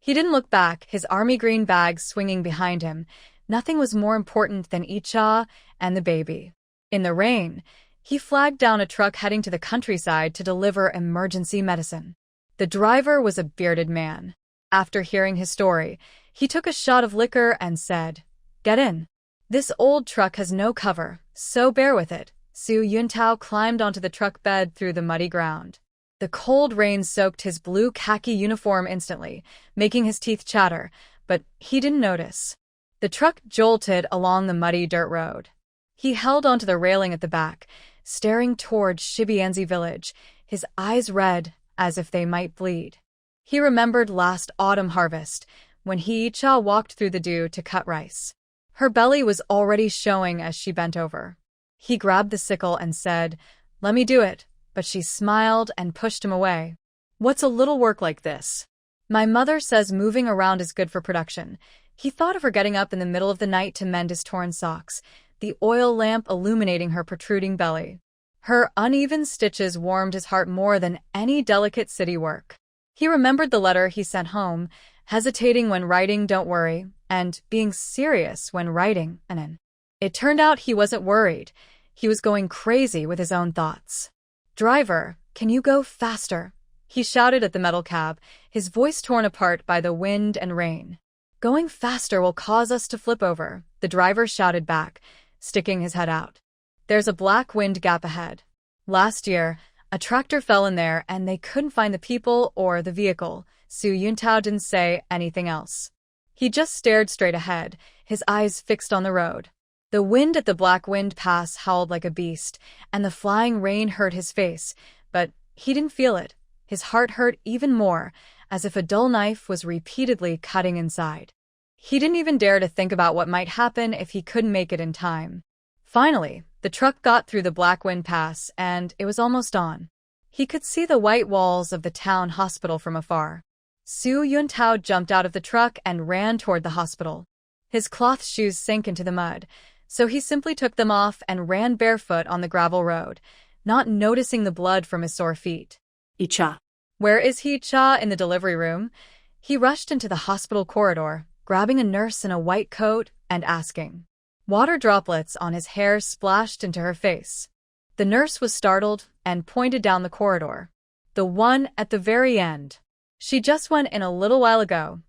He didn't look back, his army green bag swinging behind him. Nothing was more important than Cha and the baby. In the rain, he flagged down a truck heading to the countryside to deliver emergency medicine. The driver was a bearded man. After hearing his story, he took a shot of liquor and said, "Get in. This old truck has no cover, so bear with it." Su Yuntao climbed onto the truck bed through the muddy ground. The cold rain soaked his blue khaki uniform instantly, making his teeth chatter, but he didn't notice. The truck jolted along the muddy dirt road. He held onto the railing at the back, staring toward Shibianzi village, his eyes red as if they might bleed. He remembered last autumn harvest, when Hee-cha walked through the dew to cut rice. Her belly was already showing as she bent over. He grabbed the sickle and said, "Let me do it," but she smiled and pushed him away. "What's a little work like this?" "My mother says moving around is good for production." He thought of her getting up in the middle of the night to mend his torn socks, the oil lamp illuminating her protruding belly. Her uneven stitches warmed his heart more than any delicate city work. He remembered the letter he sent home, hesitating when writing "don't worry," and being serious when writing "and." It turned out he wasn't worried. He was going crazy with his own thoughts. "Driver, can you go faster?" he shouted at the metal cab, his voice torn apart by the wind and rain. "Going faster will cause us to flip over," the driver shouted back, sticking his head out. "There's a black wind gap ahead. Last year, a tractor fell in there and they couldn't find the people or the vehicle." Su Yuntao didn't say anything else. He just stared straight ahead, his eyes fixed on the road. The wind at the Black Wind Pass howled like a beast, and the flying rain hurt his face, but he didn't feel it. His heart hurt even more, as if a dull knife was repeatedly cutting inside. He didn't even dare to think about what might happen if he couldn't make it in time. Finally, the truck got through the Black Wind Pass, and it was almost on. He could see the white walls of the town hospital from afar. Su Yuntao jumped out of the truck and ran toward the hospital. His cloth shoes sank into the mud, so he simply took them off and ran barefoot on the gravel road, not noticing the blood from his sore feet. Icha. "Where is Hee-cha?" "In the delivery room." He rushed into the hospital corridor, grabbing a nurse in a white coat and asking. Water droplets on his hair splashed into her face. The nurse was startled and pointed down the corridor. "The one at the very end. She just went in a little while ago."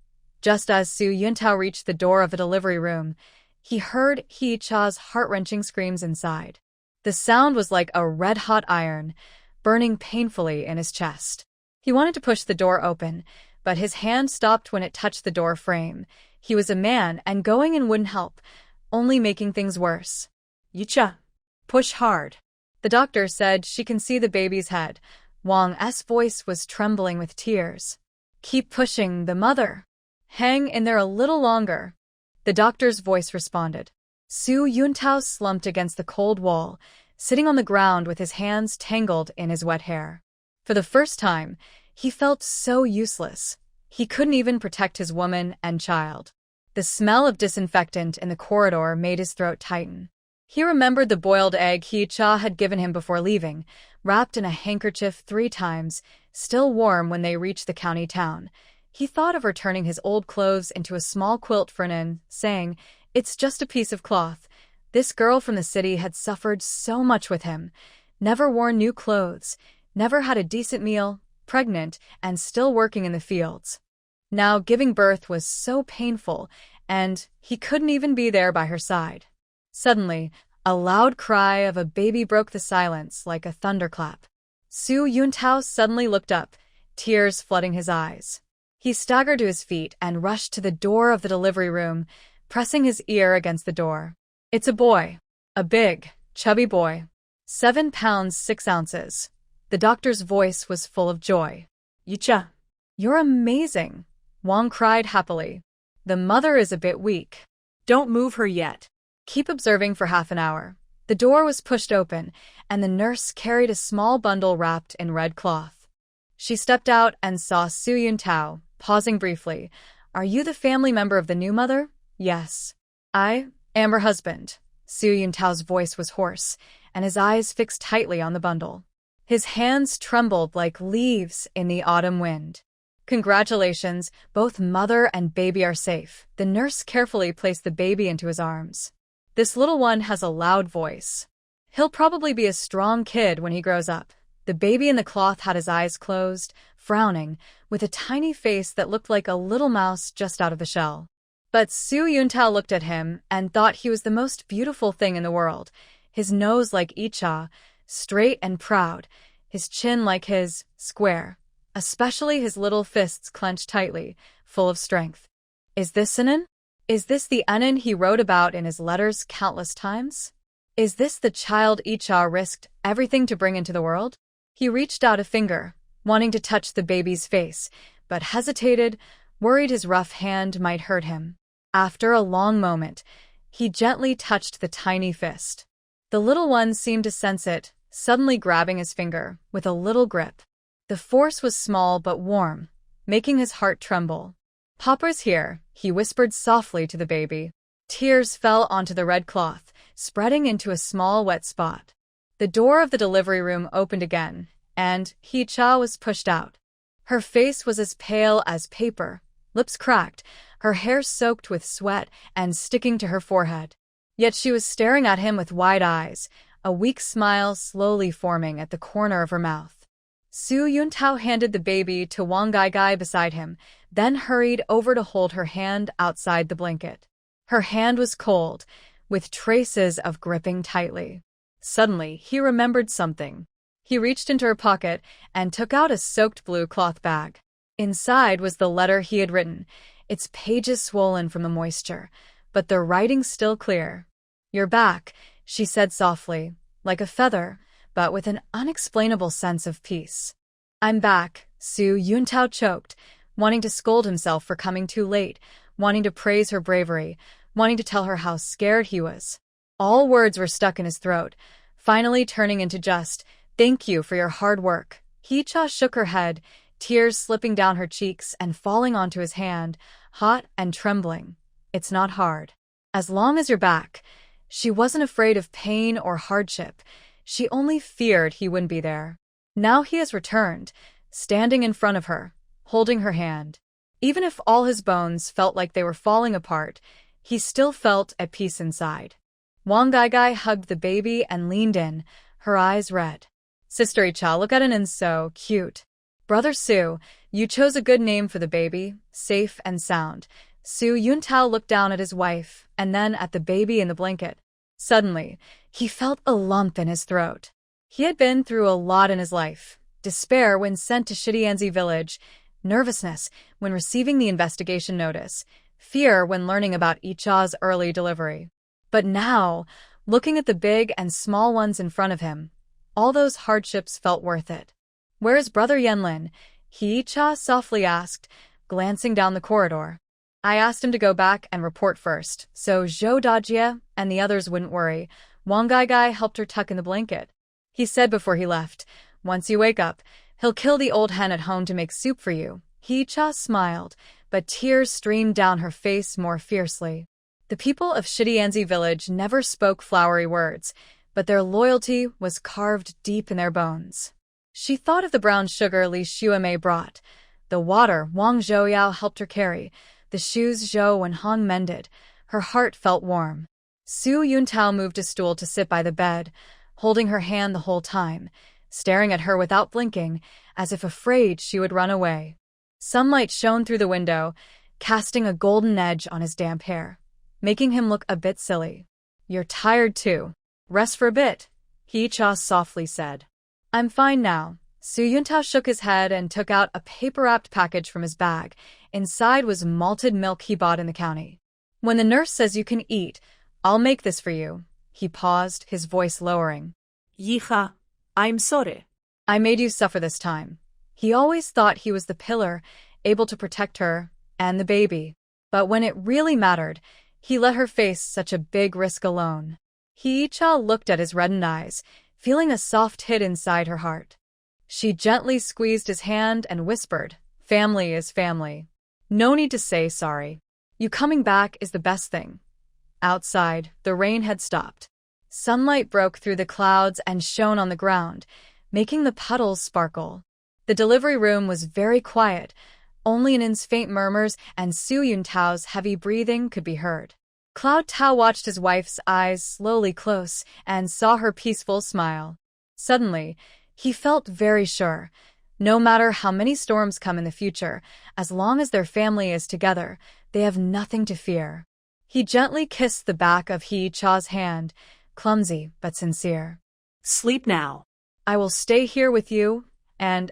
Just as Su Yuntao reached the door of the delivery room, he heard Hee-cha's heart-wrenching screams inside. The sound was like a red-hot iron, burning painfully in his chest. He wanted to push the door open, but his hand stopped when it touched the door frame. He was a man, and going in wouldn't help, only making things worse. "Yicha, push hard." The doctor said she can see the baby's head. Wang's voice was trembling with tears. "Keep pushing, the mother. Hang in there a little longer." The doctor's voice responded. Su Yuntao slumped against the cold wall, sitting on the ground with his hands tangled in his wet hair. For the first time, he felt so useless. He couldn't even protect his woman and child. The smell of disinfectant in the corridor made his throat tighten. He remembered the boiled egg Hee-cha had given him before leaving, wrapped in a handkerchief 3 times, still warm when they reached the county town. He thought of returning his old clothes into a small quilt for an inn, saying, "It's just a piece of cloth." This girl from the city had suffered so much with him, never worn new clothes, never had a decent meal, pregnant, and still working in the fields. Now giving birth was so painful, and he couldn't even be there by her side. Suddenly, a loud cry of a baby broke the silence like a thunderclap. Su Yuntao suddenly looked up, tears flooding his eyes. He staggered to his feet and rushed to the door of the delivery room, pressing his ear against the door. It's a boy. A big, chubby boy. 7 pounds 6 ounces. The doctor's voice was full of joy. "Yicha, you're amazing," Wang cried happily. "The mother is a bit weak. Don't move her yet. Keep observing for half an hour." The door was pushed open, and the nurse carried a small bundle wrapped in red cloth. She stepped out and saw Su Yuntao, pausing briefly. "Are you the family member of the new mother?" "Yes. I am her husband." Su Yuntao's voice was hoarse, and his eyes fixed tightly on the bundle. His hands trembled like leaves in the autumn wind. "Congratulations, both mother and baby are safe." The nurse carefully placed the baby into his arms. "This little one has a loud voice. He'll probably be a strong kid when he grows up." The baby in the cloth had his eyes closed, frowning, with a tiny face that looked like a little mouse just out of the shell. But Su Yuntao looked at him and thought he was the most beautiful thing in the world. His nose like Icha, straight and proud, his chin like his, square, especially his little fists clenched tightly, full of strength. "Is this Anan? Is this the Anan he wrote about in his letters countless times?" Is this the child Icha risked everything to bring into the world? He reached out a finger, wanting to touch the baby's face, but hesitated, worried his rough hand might hurt him. After a long moment, he gently touched the tiny fist. The little one seemed to sense it, suddenly grabbing his finger with a little grip. The force was small but warm, making his heart tremble. "Papa's here," he whispered softly to the baby. Tears fell onto the red cloth, spreading into a small wet spot. The door of the delivery room opened again, and Hee-cha was pushed out. Her face was as pale as paper, lips cracked, her hair soaked with sweat and sticking to her forehead. Yet she was staring at him with wide eyes, a weak smile slowly forming at the corner of her mouth. Su Yuntao handed the baby to Wang Gai beside him, then hurried over to hold her hand outside the blanket. Her hand was cold, with traces of gripping tightly. Suddenly, he remembered something. He reached into her pocket and took out a soaked blue cloth bag. Inside was the letter he had written, its pages swollen from the moisture, but the writing still clear. "You're back," she said softly, like a feather, but with an unexplainable sense of peace. "I'm back," Su Yuntao choked, wanting to scold himself for coming too late, wanting to praise her bravery, wanting to tell her how scared he was. All words were stuck in his throat, finally turning into just, "Thank you for your hard work." Hee-cha shook her head, tears slipping down her cheeks and falling onto his hand, hot and trembling. "It's not hard. As long as you're back." She wasn't afraid of pain or hardship. She only feared he wouldn't be there. Now he has returned, standing in front of her, holding her hand. Even if all his bones felt like they were falling apart, he still felt at peace inside. Wang Gai hugged the baby and leaned in, her eyes red. "Sister Icha, look at it and so cute." "Brother Su, you chose a good name for the baby, safe and sound." Su Yuntao looked down at his wife and then at the baby in the blanket. Suddenly, he felt a lump in his throat. He had been through a lot in his life: despair when sent to Shidianzi village, nervousness when receiving the investigation notice, fear when learning about Icha's early delivery. But now, looking at the big and small ones in front of him, all those hardships felt worth it. "Where is Brother Yanlin?" Hee-cha softly asked, glancing down the corridor. "I asked him to go back and report first, so Zhou Dajie and the others wouldn't worry." Wang Gai helped her tuck in the blanket. "He said before he left, once you wake up, he'll kill the old hen at home to make soup for you." Hee-cha smiled, but tears streamed down her face more fiercely. The people of Shidianzi village never spoke flowery words, but their loyalty was carved deep in their bones. She thought of the brown sugar Li Xuemei brought, the water Wang Zhouyao helped her carry, the shoes Zhou Wenhong mended. Her heart felt warm. Su Yuntao moved a stool to sit by the bed, holding her hand the whole time, staring at her without blinking, as if afraid she would run away. Sunlight shone through the window, casting a golden edge on his damp hair, making him look a bit silly. "You're tired too. Rest for a bit," Hee-cha softly said. "I'm fine now." Su Yuntao shook his head and took out a paper-wrapped package from his bag. Inside was malted milk he bought in the county. "When the nurse says you can eat, I'll make this for you." He paused, his voice lowering. "Hija, I'm sorry." "I made you suffer this time." He always thought he was the pillar, able to protect her and the baby. But when it really mattered, he let her face such a big risk alone. Hee-cha looked at his reddened eyes, feeling a soft hit inside her heart. She gently squeezed his hand and whispered, "Family is family. No need to say sorry. You coming back is the best thing." Outside, the rain had stopped. Sunlight broke through the clouds and shone on the ground, making the puddles sparkle. The delivery room was very quiet. Only Nin's faint murmurs and Su Yuntao's heavy breathing could be heard. Cloud Tao watched his wife's eyes slowly close and saw her peaceful smile. Suddenly, he felt very sure. No matter how many storms come in the future, as long as their family is together, they have nothing to fear. He gently kissed the back of Hee-cha's hand, clumsy but sincere. "Sleep now." "I will stay here with you, and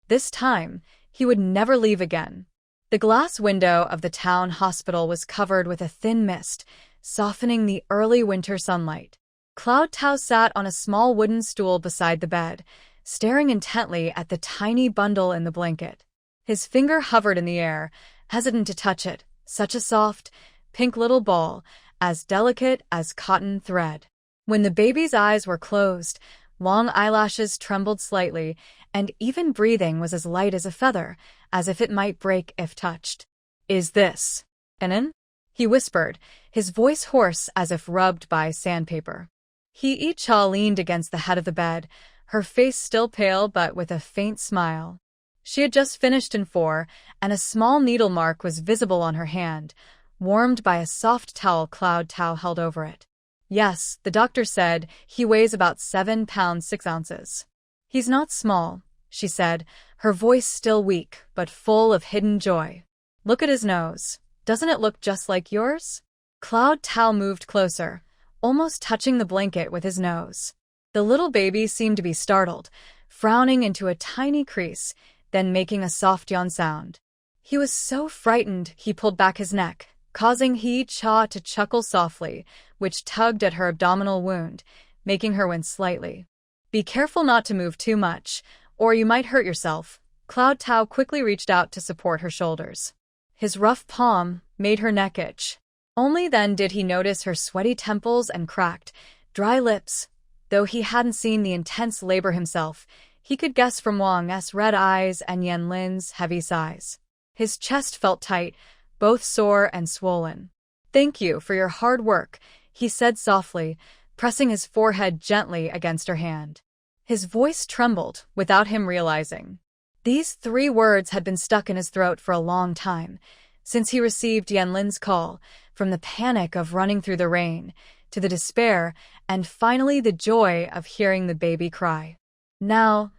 this time, he would never leave again." The glass window of the town hospital was covered with a thin mist, softening the early winter sunlight. Cloud Tao sat on a small wooden stool beside the bed, staring intently at the tiny bundle in the blanket. His finger hovered in the air, hesitant to touch it, such a soft, pink little ball, as delicate as cotton thread. When the baby's eyes were closed, long eyelashes trembled slightly, and even breathing was as light as a feather, as if it might break if touched. "Is this Anan?" he whispered, his voice hoarse as if rubbed by sandpaper. Hee-Cha leaned against the head of the bed, her face still pale but with a faint smile. She had just finished in 4, and a small needle mark was visible on her hand, warmed by a soft towel Cloud Tao held over it. "Yes," the doctor said, "he weighs about 7 pounds 6 ounces. He's not small," she said, her voice still weak but full of hidden joy. "Look at his nose. Doesn't it look just like yours?" Cloud Tao moved closer, almost touching the blanket with his nose. The little baby seemed to be startled, frowning into a tiny crease, then making a soft yawn sound. He was so frightened he pulled back his neck, causing Hee-Cha to chuckle softly, which tugged at her abdominal wound, making her wince slightly. "Be careful not to move too much, or you might hurt yourself." Cloud Tao quickly reached out to support her shoulders. His rough palm made her neck itch. Only then did he notice her sweaty temples and cracked, dry lips. Though he hadn't seen the intense labor himself, he could guess from Wang's red eyes and Yanlin's heavy sighs. His chest felt tight, both sore and swollen. "Thank you for your hard work," he said softly, pressing his forehead gently against her hand. His voice trembled without him realizing. These 3 words had been stuck in his throat for a long time, since he received Yanlin's call, from the panic of running through the rain, to the despair, and finally the joy of hearing the baby cry. Now,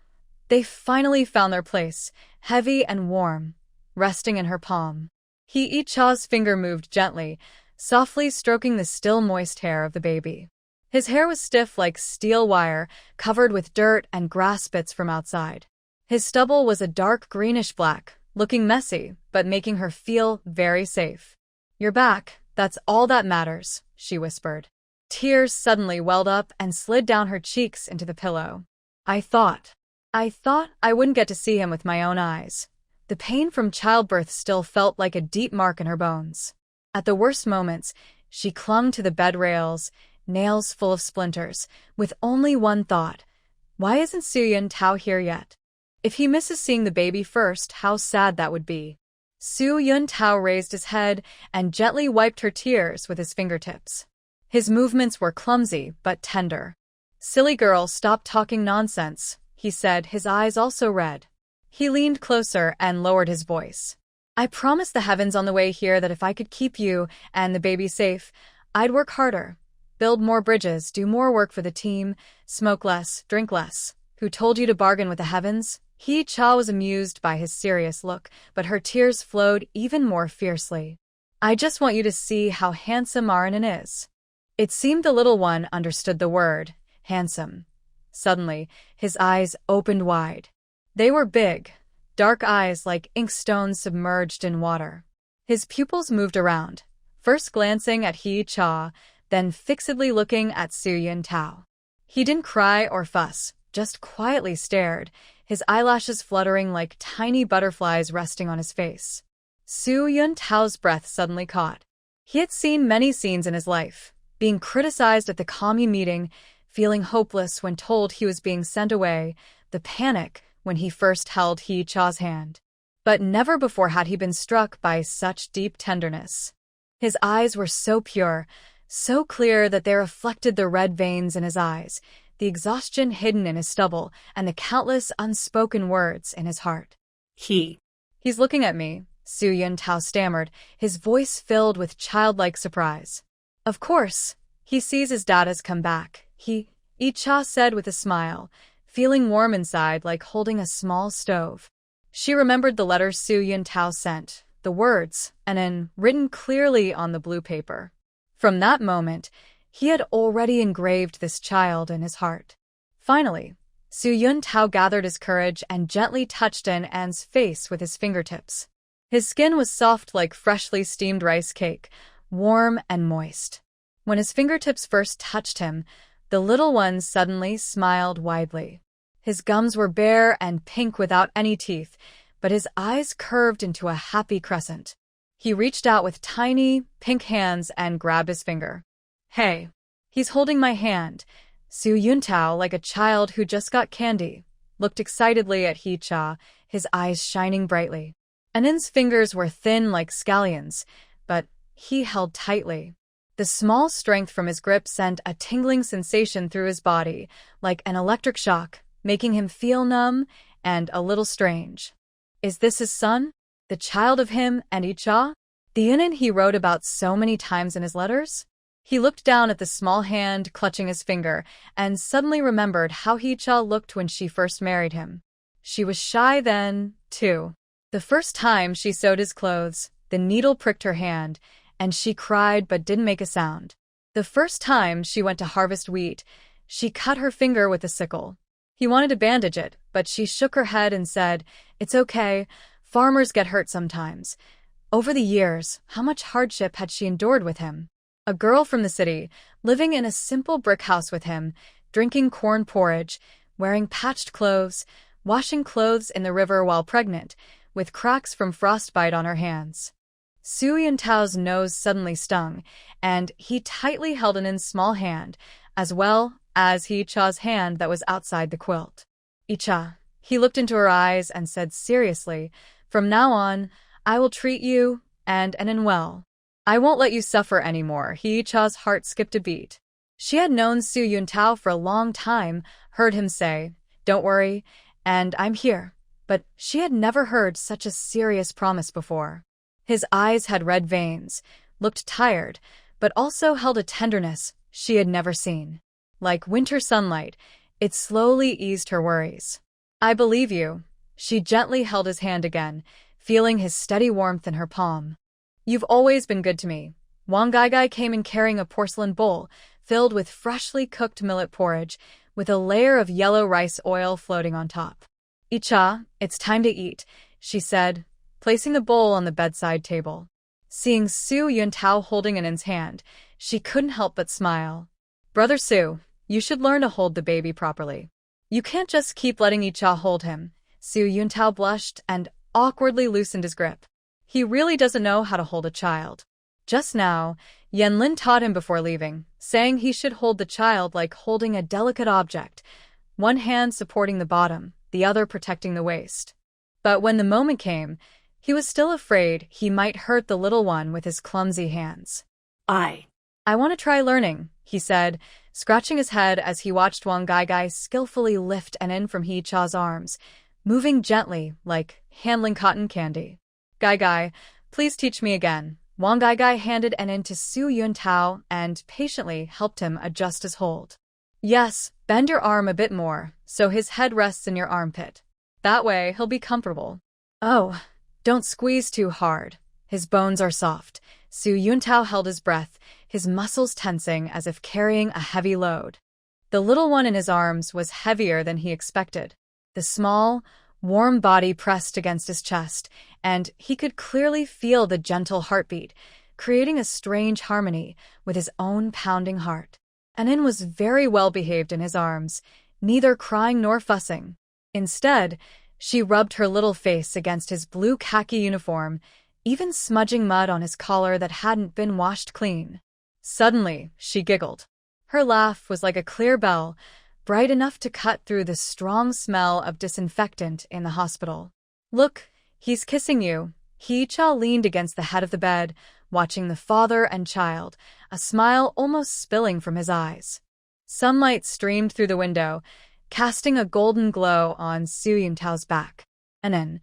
they finally found their place, heavy and warm, resting in her palm. Hee-Cha's finger moved gently, softly stroking the still moist hair of the baby. His hair was stiff like steel wire, covered with dirt and grass bits from outside. His stubble was a dark greenish-black, looking messy, but making her feel very safe. "You're back, that's all that matters," she whispered. Tears suddenly welled up and slid down her cheeks into the pillow. I thought I wouldn't get to see him with my own eyes." The pain from childbirth still felt like a deep mark in her bones. At the worst moments, she clung to the bed rails, nails full of splinters, with only one thought: why isn't Suyun Tao here yet? If he misses seeing the baby first, how sad that would be. Suyun Tao raised his head and gently wiped her tears with his fingertips. His movements were clumsy but tender. "Silly girl, stop talking nonsense," he said, his eyes also red. He leaned closer and lowered his voice. "I promised the heavens on the way here that if I could keep you and the baby safe, I'd work harder, build more bridges, do more work for the team, smoke less, drink less. Who told you to bargain with the heavens?" Hee-Cha was amused by his serious look, but her tears flowed even more fiercely. "I just want you to see how handsome Aranan is." It seemed the little one understood the word, handsome. Suddenly, his eyes opened wide. They were big, dark eyes like inkstones submerged in water. His pupils moved around, first glancing at Hee-Cha, then fixedly looking at Suyun Tao. He didn't cry or fuss, just quietly stared, his eyelashes fluttering like tiny butterflies resting on his face. Suyun Tao's breath suddenly caught. He had seen many scenes in his life, being criticized at the commune meeting, feeling hopeless when told he was being sent away, the panic when he first held Hee-Cha's hand. But never before had he been struck by such deep tenderness. His eyes were so pure, so clear that they reflected the red veins in his eyes, the exhaustion hidden in his stubble, and the countless unspoken words in his heart. He's looking at me," Suyun Tao stammered, his voice filled with childlike surprise. "Of course, he sees his dad has come back," Hee-Cha said with a smile, feeling warm inside like holding a small stove. She remembered the letter Suyun Tao sent, the words, and written clearly on the blue paper. From that moment, he had already engraved this child in his heart. Finally, Suyun Tao gathered his courage and gently touched An's face with his fingertips. His skin was soft like freshly steamed rice cake, warm and moist. When his fingertips first touched him, The little one suddenly smiled widely. His gums were bare and pink without any teeth, but his eyes curved into a happy crescent. He reached out with tiny, pink hands and grabbed his finger. Hey, he's holding my hand. Su Yuntao, like a child who just got candy, looked excitedly at Hee-cha, his eyes shining brightly. Anin's fingers were thin like scallions, but he held tightly. The small strength from his grip sent a tingling sensation through his body, like an electric shock, making him feel numb and a little strange. Is this his son? The child of him and Hee-cha? The Inin he wrote about so many times in his letters? He looked down at the small hand clutching his finger and suddenly remembered how Hee-cha looked when she first married him. She was shy then, too. The first time she sewed his clothes, the needle pricked her hand, and she cried but didn't make a sound. The first time she went to harvest wheat, she cut her finger with a sickle. He wanted to bandage it, but she shook her head and said, "It's okay, farmers get hurt sometimes." Over the years, how much hardship had she endured with him? A girl from the city, living in a simple brick house with him, drinking corn porridge, wearing patched clothes, washing clothes in the river while pregnant, with cracks from frostbite on her hands. Su Yuntao's nose suddenly stung, and he tightly held Anin's small hand, as well as Hee-cha's hand that was outside the quilt. "Hee-cha," he looked into her eyes and said seriously, "From now on, I will treat you and Anin well. I won't let you suffer anymore." Hee-cha's heart skipped a beat. She had known Su Yuntao for a long time, heard him say, "Don't worry, and I'm here," but she had never heard such a serious promise before. His eyes had red veins, looked tired, but also held a tenderness she had never seen. Like winter sunlight, it slowly eased her worries. "I believe you." She gently held his hand again, feeling his steady warmth in her palm. "You've always been good to me." Wang Gaigai came in carrying a porcelain bowl filled with freshly cooked millet porridge, with a layer of yellow rice oil floating on top. "Hee-cha, it's time to eat," she said, placing the bowl on the bedside table. Seeing Su Yuntao holding Anin's hand, she couldn't help but smile. "Brother Su, you should learn to hold the baby properly. You can't just keep letting Hee-cha hold him." Su Yuntao blushed and awkwardly loosened his grip. He really doesn't know how to hold a child. Just now, Yanlin taught him before leaving, saying he should hold the child like holding a delicate object, one hand supporting the bottom, the other protecting the waist. But when the moment came, he was still afraid he might hurt the little one with his clumsy hands. I want to try learning," he said, scratching his head as he watched Wang Gaigai skillfully lift Anin from Hee-cha's arms, moving gently like handling cotton candy. "Gaigai, please teach me again." Wang Gaigai handed Anin to Su Yuntao and patiently helped him adjust his hold. "Yes, bend your arm a bit more, so his head rests in your armpit. That way, he'll be comfortable." "Oh, don't squeeze too hard. His bones are soft." Su Yuntao held his breath, his muscles tensing as if carrying a heavy load. The little one in his arms was heavier than he expected. The small, warm body pressed against his chest, and he could clearly feel the gentle heartbeat, creating a strange harmony with his own pounding heart. Anin was very well behaved in his arms, neither crying nor fussing. Instead, she rubbed her little face against his blue khaki uniform, even smudging mud on his collar that hadn't been washed clean. Suddenly, she giggled. Her laugh was like a clear bell, bright enough to cut through the strong smell of disinfectant in the hospital. "Look, he's kissing you." Hee-cha leaned against the head of the bed, watching the father and child, a smile almost spilling from his eyes. Sunlight streamed through the window, casting a golden glow on Su Yuntao's back. Anin,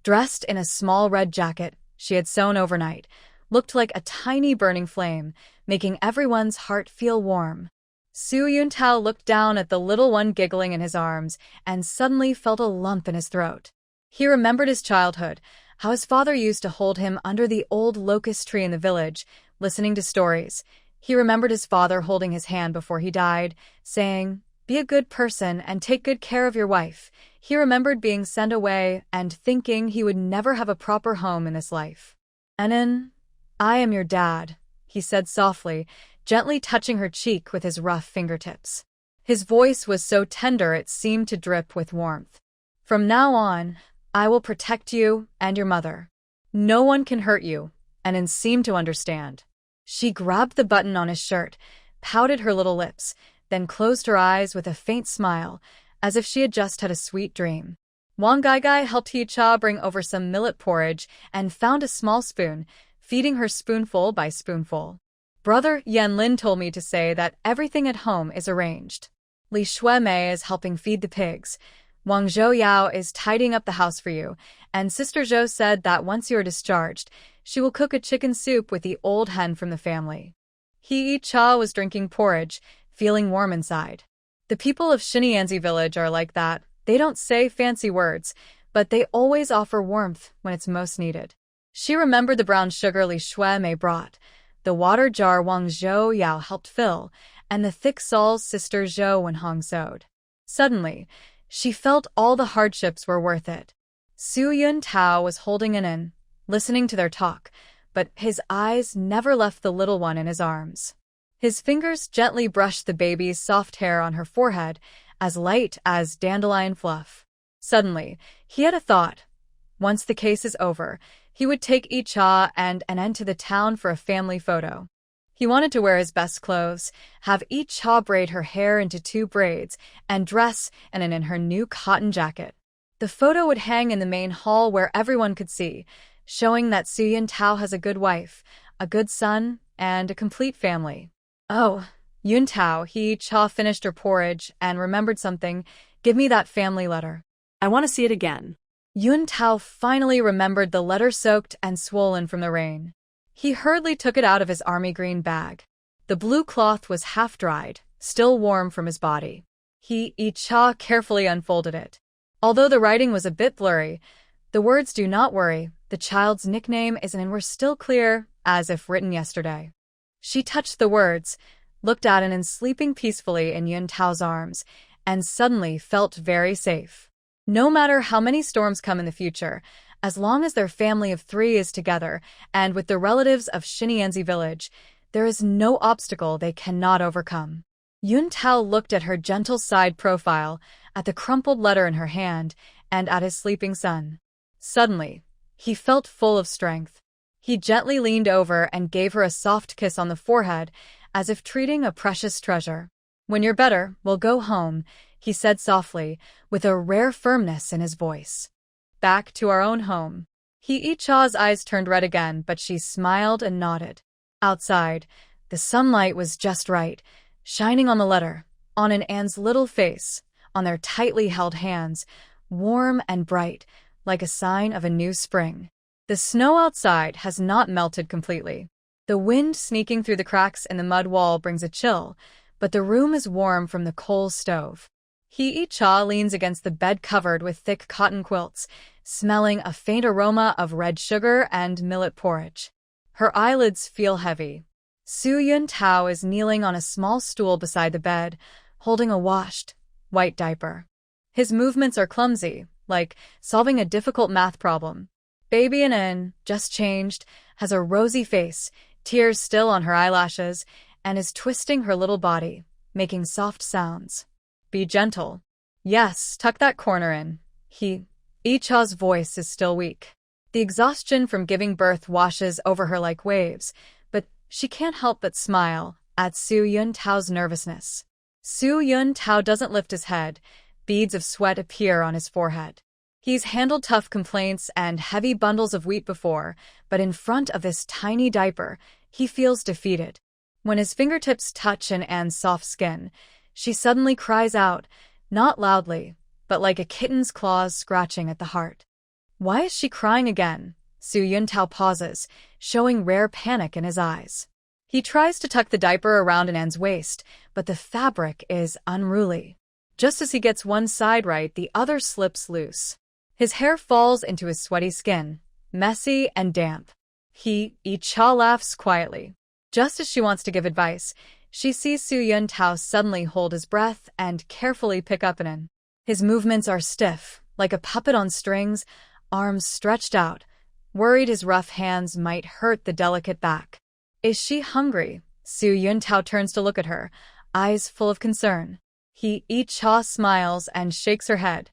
dressed in a small red jacket she had sewn overnight, looked like a tiny burning flame, making everyone's heart feel warm. Su Yuntao looked down at the little one giggling in his arms and suddenly felt a lump in his throat. He remembered his childhood, how his father used to hold him under the old locust tree in the village, listening to stories. He remembered his father holding his hand before he died, saying, "Be a good person and take good care of your wife." He remembered being sent away and thinking he would never have a proper home in this life. "Anin, I am your dad," he said softly, gently touching her cheek with his rough fingertips. His voice was so tender it seemed to drip with warmth. "From now on, I will protect you and your mother. No one can hurt you," and seemed to understand. She grabbed the button on his shirt, pouted her little lips, then closed her eyes with a faint smile, as if she had just had a sweet dream. Wang Gaigai helped Hee-cha bring over some millet porridge and found a small spoon, feeding her spoonful by spoonful. "Brother Yanlin told me to say that everything at home is arranged. Li Shuemei is helping feed the pigs. Wang Zhou is tidying up the house for you, and Sister Zhou said that once you are discharged, she will cook a chicken soup with the old hen from the family." Hee-cha was drinking porridge, feeling warm inside. The people of Xinyanzi village are like that. They don't say fancy words, but they always offer warmth when it's most needed. She remembered the brown sugar Li Shuemei brought, the water jar Wang Zhou helped fill, and the thick sauce Sister Zhou Wenhong sewed. Suddenly, she felt all the hardships were worth it. Su Yuntao was holding an in, listening to their talk, but his eyes never left the little one in his arms. His fingers gently brushed the baby's soft hair on her forehead, as light as dandelion fluff. Suddenly, he had a thought. Once the case is over, he would take Hee-cha and An to the town for a family photo. He wanted to wear his best clothes, have Hee-cha braid her hair into 2 braids, and dress An in her new cotton jacket. The photo would hang in the main hall where everyone could see, showing that Su Yuntao has a good wife, a good son, and a complete family. "Oh, Yuntao," Hee-cha finished her porridge and remembered something. "Give me that family letter." I want to see it again. Yuntao finally remembered the letter soaked and swollen from the rain. He hurriedly took it out of his army green bag. The blue cloth was half-dried, still warm from his body. Hee-cha carefully unfolded it. Although the writing was a bit blurry, the words "Do not worry, the child's nickname is and were still clear, as if written yesterday." She touched the words, looked at it and sleeping peacefully in Yuntao's arms, and suddenly felt very safe. No matter how many storms come in the future, as long as their family of 3 is together and with the relatives of Xinyanzi village, there is no obstacle they cannot overcome. Yuntao looked at her gentle side profile, at the crumpled letter in her hand, and at his sleeping son. Suddenly, he felt full of strength. He gently leaned over and gave her a soft kiss on the forehead, as if treating a precious treasure. "When you're better, we'll go home," he said softly, with a rare firmness in his voice. "Back to our own home." Hee-cha's eyes turned red again, but she smiled and nodded. Outside, the sunlight was just right, shining on the letter, on An's little face, on their tightly held hands, warm and bright, like a sign of a new spring. The snow outside has not melted completely. The wind sneaking through the cracks in the mud wall brings a chill, but the room is warm from the coal stove. Hee-cha leans against the bed covered with thick cotton quilts, smelling a faint aroma of red sugar and millet porridge. Her eyelids feel heavy. Su Yuntao is kneeling on a small stool beside the bed, holding a washed, white diaper. His movements are clumsy, like solving a difficult math problem. Baby An, just changed, has a rosy face, tears still on her eyelashes, and is twisting her little body, making soft sounds. "Be gentle." "Yes, tuck that corner in." Hee-cha's voice is still weak. The exhaustion from giving birth washes over her like waves, but she can't help but smile at Su Yuntao's nervousness. Su Yuntao doesn't lift his head. Beads of sweat appear on his forehead. He's handled tough complaints and heavy bundles of wheat before, but in front of this tiny diaper, he feels defeated. When his fingertips touch An's soft skin, she suddenly cries out, not loudly, but like a kitten's claws scratching at the heart. Why is she crying again? Su Yuntao pauses, showing rare panic in his eyes. He tries to tuck the diaper around An's waist, but the fabric is unruly. Just as he gets one side right, the other slips loose. His hair falls into his sweaty skin, messy and damp. Hee-cha laughs quietly. Just as she wants to give advice, she sees Su Yuntao suddenly hold his breath and carefully pick up An. His movements are stiff, like a puppet on strings, arms stretched out, worried his rough hands might hurt the delicate back. "Is she hungry?" Su Yuntao turns to look at her, eyes full of concern. Hee-cha smiles and shakes her head.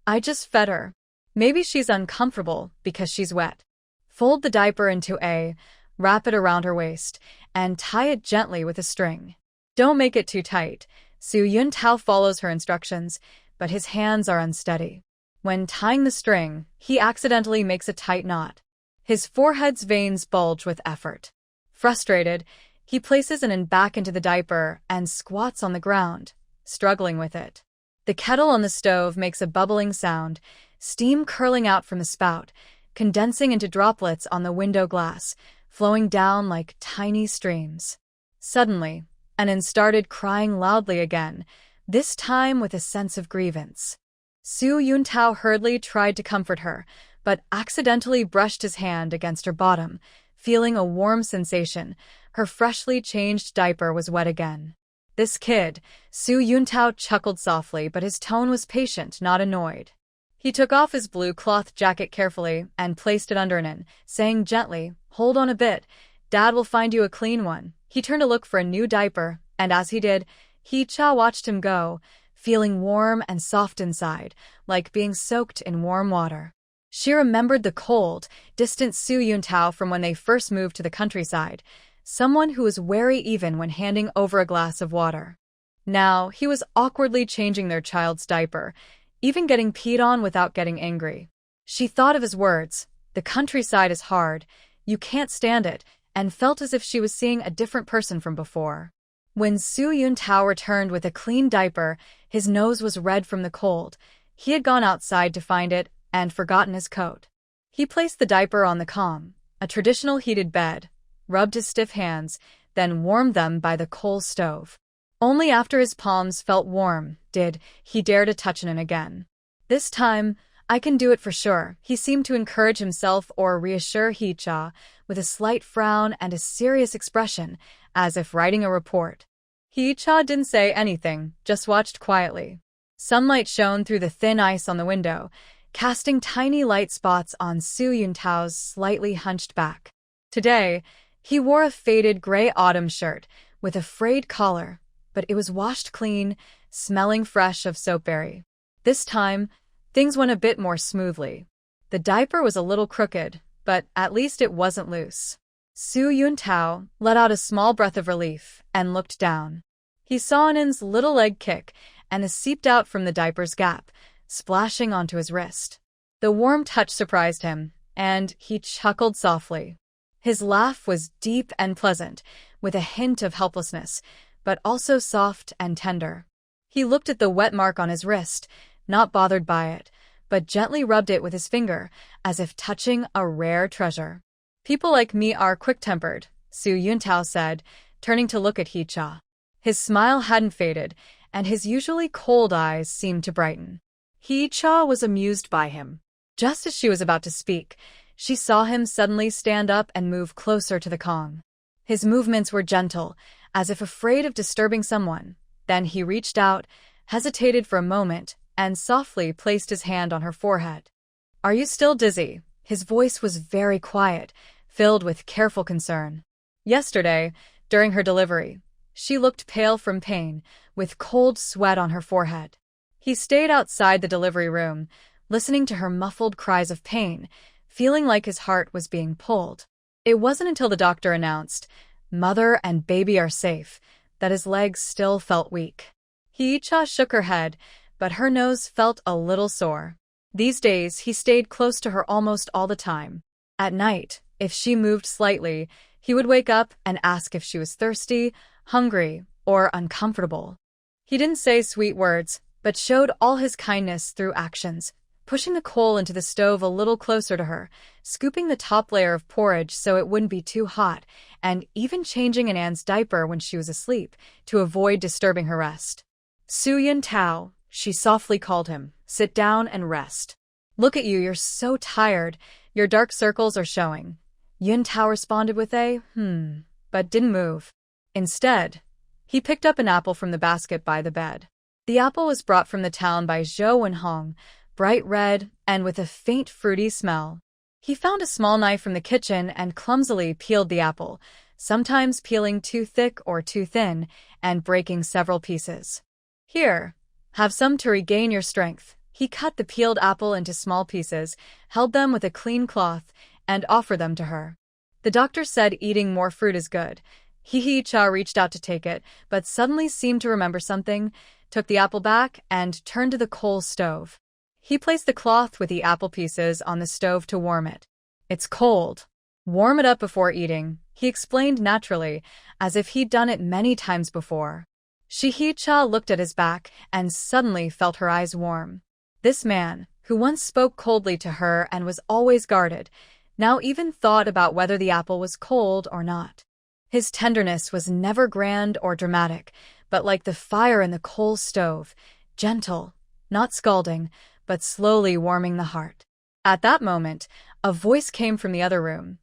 I just fed her. Maybe she's uncomfortable because she's wet. Fold the diaper into a, wrap it around her waist, and tie it gently with a string. Don't make it too tight. Su Yuntao follows her instructions, but his hands are unsteady. When tying the string, he accidentally makes a tight knot. His forehead's veins bulge with effort. Frustrated, he places an end back into the diaper and squats on the ground, struggling with it. The kettle on the stove makes a bubbling sound, steam curling out from the spout, condensing into droplets on the window glass, flowing down like tiny streams. Suddenly, Anan started crying loudly again, this time with a sense of grievance. Su Yuntao hurriedly tried to comfort her, but accidentally brushed his hand against her bottom, feeling a warm sensation. Her freshly changed diaper was wet again. This kid, Su Yuntao chuckled softly, but his tone was patient, not annoyed. He took off his blue cloth jacket carefully and placed it under Anan, saying gently, "Hold on a bit. Dad will find you a clean one." He turned to look for a new diaper, and as he did, Hee-cha watched him go, feeling warm and soft inside, like being soaked in warm water. She remembered the cold, distant Su Yuntao from when they first moved to the countryside, someone who was wary even when handing over a glass of water. Now, he was awkwardly changing their child's diaper, even getting peed on without getting angry. She thought of his words, "The countryside is hard, you can't stand it," and felt as if she was seeing a different person from before. When Su Yuntao returned with a clean diaper, his nose was red from the cold. He had gone outside to find it and forgotten his coat. He placed the diaper on the com, a traditional heated bed, rubbed his stiff hands, then warmed them by the coal stove. Only after his palms felt warm did he dare to touch Anan again. This time, "I can do it for sure," he seemed to encourage himself or reassure Hee-cha, with a slight frown and a serious expression, as if writing a report. Hee-cha didn't say anything, just watched quietly. Sunlight shone through the thin ice on the window, casting tiny light spots on Su Yuntao's slightly hunched back. Today, he wore a faded gray autumn shirt with a frayed collar, but it was washed clean, smelling fresh of soapberry. This time, things went a bit more smoothly. The diaper was a little crooked, but at least it wasn't loose. Su Yuntao let out a small breath of relief and looked down. He saw Anan's little leg kick, and it seeped out from the diaper's gap, splashing onto his wrist. The warm touch surprised him, and he chuckled softly. His laugh was deep and pleasant, with a hint of helplessness, but also soft and tender. He looked at the wet mark on his wrist, not bothered by it, but gently rubbed it with his finger, as if touching a rare treasure. "People like me are quick-tempered," Su Yuntao said, turning to look at Hee-cha. His smile hadn't faded, and his usually cold eyes seemed to brighten. Hee-cha was amused by him. Just as she was about to speak, she saw him suddenly stand up and move closer to the Kong. His movements were gentle, as if afraid of disturbing someone. Then he reached out, hesitated for a moment, and softly placed his hand on her forehead. "Are you still dizzy?" His voice was very quiet, filled with careful concern. Yesterday, during her delivery, she looked pale from pain, with cold sweat on her forehead. He stayed outside the delivery room, listening to her muffled cries of pain, feeling like his heart was being pulled. It wasn't until the doctor announced, "Mother and baby are safe," that his legs still felt weak. Hee-cha shook her head, but her nose felt a little sore. These days, he stayed close to her almost all the time. At night, if she moved slightly, he would wake up and ask if she was thirsty, hungry, or uncomfortable. He didn't say sweet words, but showed all his kindness through actions, pushing the coal into the stove a little closer to her, scooping the top layer of porridge so it wouldn't be too hot, and even changing Anan's diaper when she was asleep to avoid disturbing her rest. "Su Yuntao," she softly called him, "sit down and rest. Look at you, you're so tired, your dark circles are showing." Yuntao responded with a, but didn't move. Instead, he picked up an apple from the basket by the bed. The apple was brought from the town by Zhou Wenhong, bright red and with a faint fruity smell. He found a small knife from the kitchen and clumsily peeled the apple, sometimes peeling too thick or too thin and breaking several pieces. Here, have some to regain your strength. He cut the peeled apple into small pieces, held them with a clean cloth, and offered them to her. The doctor said eating more fruit is good. Hee-Cha reached out to take it, but suddenly seemed to remember something, took the apple back, and turned to the coal stove. He placed the cloth with the apple pieces on the stove to warm it. It's cold. Warm it up before eating, he explained naturally, as if he'd done it many times before. Hee-Cha looked at his back and suddenly felt her eyes warm. This man, who once spoke coldly to her and was always guarded, now even thought about whether the apple was cold or not. His tenderness was never grand or dramatic, but like the fire in the coal stove, gentle, not scalding, but slowly warming the heart. At that moment, a voice came from the other room.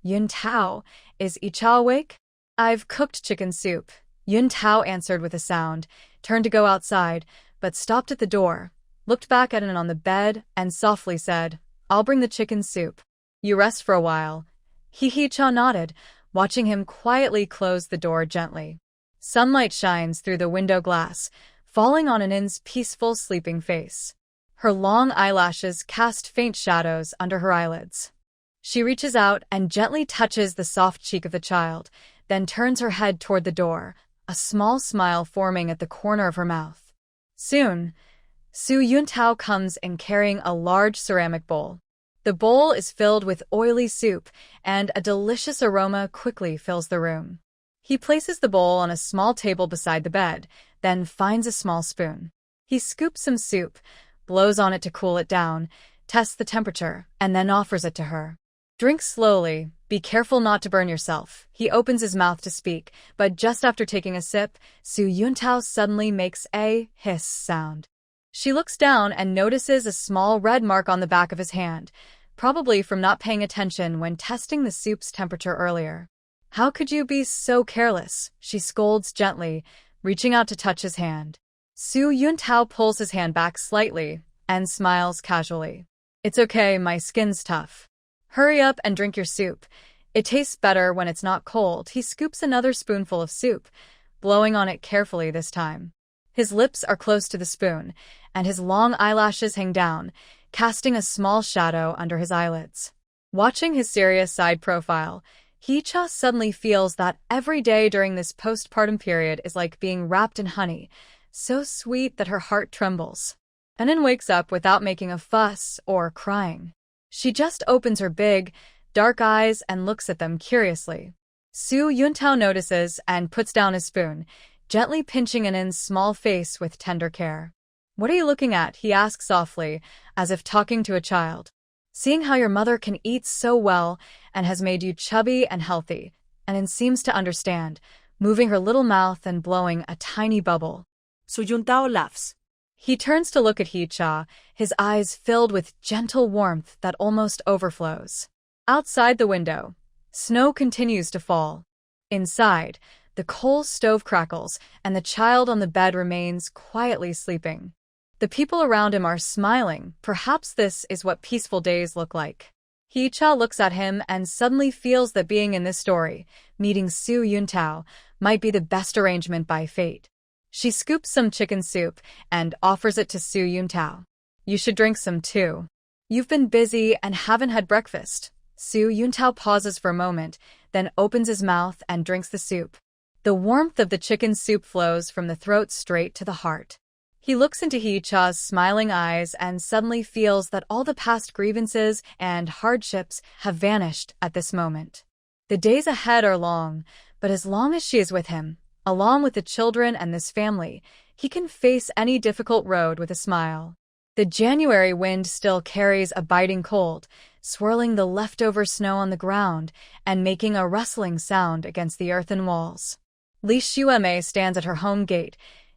Yun Tao, is Icha awake? I've cooked chicken soup. Yun Tao answered with a sound, turned to go outside, but stopped at the door, looked back at it on the bed, and softly said, I'll bring the chicken soup. You rest for a while. Hee-Cha nodded, watching him quietly close the door gently. Sunlight shines through the window glass, falling on Anin's peaceful sleeping face. Her long eyelashes cast faint shadows under her eyelids. She reaches out and gently touches the soft cheek of the child, then turns her head toward the door, a small smile forming at the corner of her mouth. Soon, Su Yuntao comes in carrying a large ceramic bowl. The bowl is filled with oily soup, and a delicious aroma quickly fills the room. He places the bowl on a small table beside the bed, then finds a small spoon. He scoops some soup, blows on it to cool it down, tests the temperature, and then offers it to her. Drink slowly, be careful not to burn yourself. He opens his mouth to speak, but just after taking a sip, Su Yuntao suddenly makes a hiss sound. She looks down and notices a small red mark on the back of his hand, probably from not paying attention when testing the soup's temperature earlier. How could you be so careless? She scolds gently, reaching out to touch his hand. Su Yuntao pulls his hand back slightly and smiles casually. It's okay, my skin's tough. Hurry up and drink your soup. It tastes better when it's not cold. He scoops another spoonful of soup, blowing on it carefully this time. His lips are close to the spoon, and his long eyelashes hang down, casting a small shadow under his eyelids. Watching his serious side profile, Hee-Cha suddenly feels that every day during this postpartum period is like being wrapped in honey, so sweet that her heart trembles. Anin wakes up without making a fuss or crying. She just opens her big, dark eyes and looks at them curiously. Su Yuntao notices and puts down his spoon, gently pinching Anin's small face with tender care. What are you looking at? He asks softly, as if talking to a child. Seeing how your mother can eat so well and has made you chubby and healthy, Anin seems to understand, moving her little mouth and blowing a tiny bubble. Su Yuntao laughs. He turns to look at Hee-Cha, his eyes filled with gentle warmth that almost overflows. Outside the window, snow continues to fall. Inside, the coal stove crackles, and the child on the bed remains quietly sleeping. The people around him are smiling. Perhaps this is what peaceful days look like. Hee-Cha looks at him and suddenly feels that being in this story, meeting Su Yuntao, might be the best arrangement by fate. She scoops some chicken soup and offers it to Su Yuntao. You should drink some too. You've been busy and haven't had breakfast. Su Yuntao pauses for a moment, then opens his mouth and drinks the soup. The warmth of the chicken soup flows from the throat straight to the heart. He looks into Hee-Cha's smiling eyes and suddenly feels that all the past grievances and hardships have vanished at this moment. The days ahead are long, but as long as she is with him, along with the children and this family, he can face any difficult road with a smile. The January wind still carries a biting cold, swirling the leftover snow on the ground and making a rustling sound against the earthen walls. Li Xuemei stands at her home gate,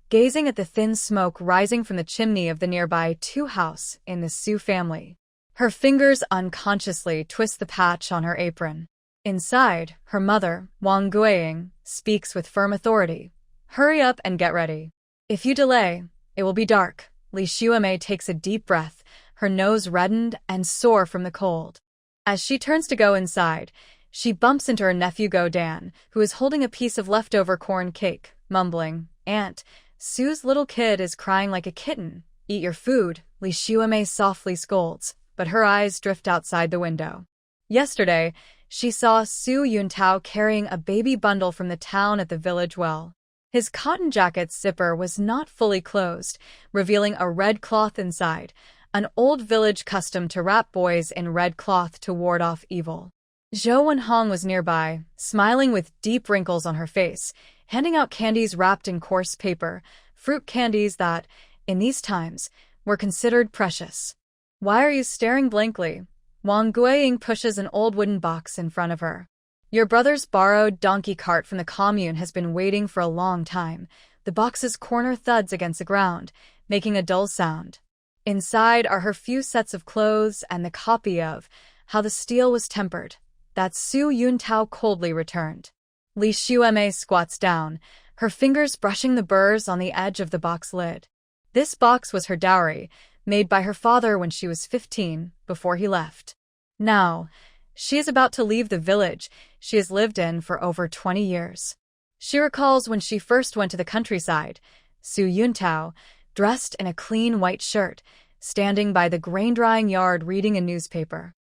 gazing at the thin smoke rising from the chimney of the nearby house in the Su family. Her fingers unconsciously twist the patch on her apron. Inside, her mother, Wang Guiying, speaks with firm authority. Hurry up and get ready. If you delay, it will be dark. Li Xuemei takes a deep breath, her nose reddened and sore from the cold. As she turns to go inside, She bumps into her nephew Dan, who is holding a piece of leftover corn cake, mumbling, "Aunt, Sue's little kid is crying like a kitten. Eat your food," Lee Shuame softly scolds, but her eyes drift outside the window. Yesterday, she saw Su Yuntao carrying a baby bundle from the town at the village well. His cotton jacket's zipper was not fully closed, revealing a red cloth inside, an old village custom to wrap boys in red cloth to ward off evil. Zhou Wenhong was nearby, smiling with deep wrinkles on her face, handing out candies wrapped in coarse paper, fruit candies that, in these times, were considered precious. "Why are you staring blankly?" Wang Guiying pushes an old wooden box in front of her. "Your brother's borrowed donkey cart from the commune has been waiting for a long time." The box's corner thuds against the ground, making a dull sound. Inside are her few sets of clothes and the copy of How the Steel Was Tempered, that Su Yuntao coldly returned. Li Shueme squats down, her fingers brushing the burrs on the edge of the box lid. This box was her dowry, made by her father when she was 15, before he left. Now, she is about to leave the village she has lived in for over 20 years. She recalls when she first went to the countryside, Su Yuntao, dressed in a clean white shirt, standing by the grain-drying yard reading a newspaper.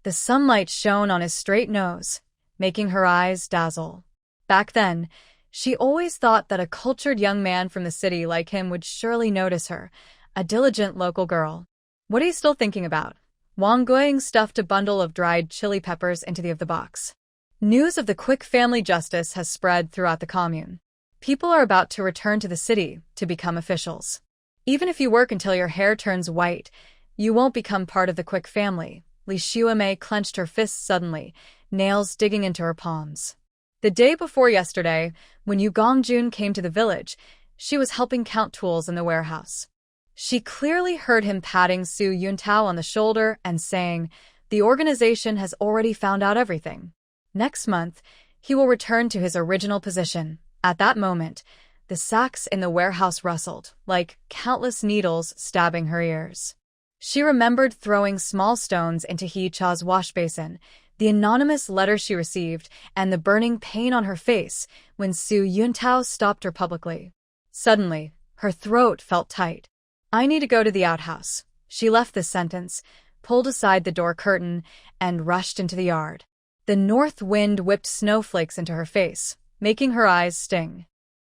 The sunlight shone on his straight nose, making her eyes dazzle. Back then, she always thought that a cultured young man from the city like him would surely notice her, a diligent local girl. "What are you still thinking about?" Wang Guiying stuffed a bundle of dried chili peppers into the box. News of the quick family justice has spread throughout the commune. People are about to return to the city to become officials. Even if you work until your hair turns white, you won't become part of the quick family. Li Shuame clenched her fists suddenly, nails digging into her palms. The day before yesterday, when Yu Gongjun came to the village, she was helping count tools in the warehouse. She clearly heard him patting Su Yuntao on the shoulder and saying, "The organization has already found out everything. Next month, he will return to his original position." At that moment, the sacks in the warehouse rustled, like countless needles stabbing her ears. She remembered throwing small stones into He Cha's wash basin, the anonymous letter she received, and the burning pain on her face when Su Yuntao stopped her publicly. Suddenly, her throat felt tight. "I need to go to the outhouse." She left this sentence, pulled aside the door curtain, and rushed into the yard. The north wind whipped snowflakes into her face, making her eyes sting.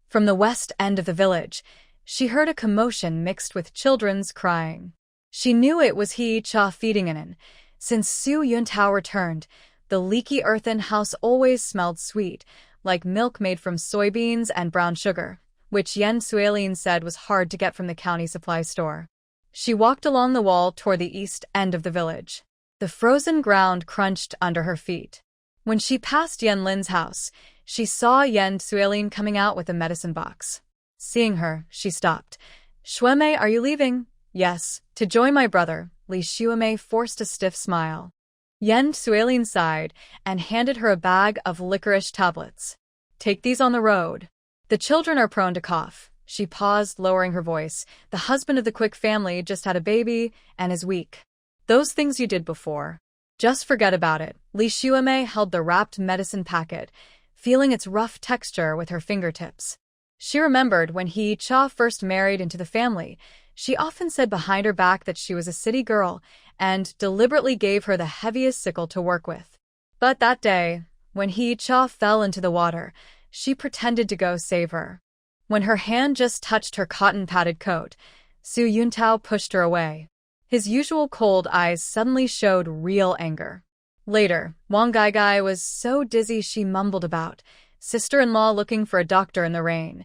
From the west end of the village, she heard a commotion mixed with children's crying. She knew it was He Cha feeding in. Since Su Yuntao returned, the leaky earthen house always smelled sweet, like milk made from soybeans and brown sugar, which Yen Suelin said was hard to get from the county supply store. She walked along the wall toward the east end of the village. The frozen ground crunched under her feet. When she passed Yen Lin's house, she saw Yen Suelin coming out with a medicine box. Seeing her, she stopped. "Shueme, are you leaving?" "Yes, to join my brother." Li Shuame forced a stiff smile. Yen Suelin sighed and handed her a bag of licorice tablets. "Take these on the road. The children are prone to cough." She paused, lowering her voice. "The husband of the Quick family just had a baby and is weak. Those things you did before. Just forget about it." Li Shuame held the wrapped medicine packet, feeling its rough texture with her fingertips. She remembered when He Cha first married into the family, she often said behind her back that she was a city girl and deliberately gave her the heaviest sickle to work with. But that day, when He Cha fell into the water, she pretended to go save her. When her hand just touched her cotton-padded coat, Su Yuntao pushed her away. His usual cold eyes suddenly showed real anger. Later, Wang Gaigai was so dizzy she mumbled about sister-in-law looking for a doctor in the rain.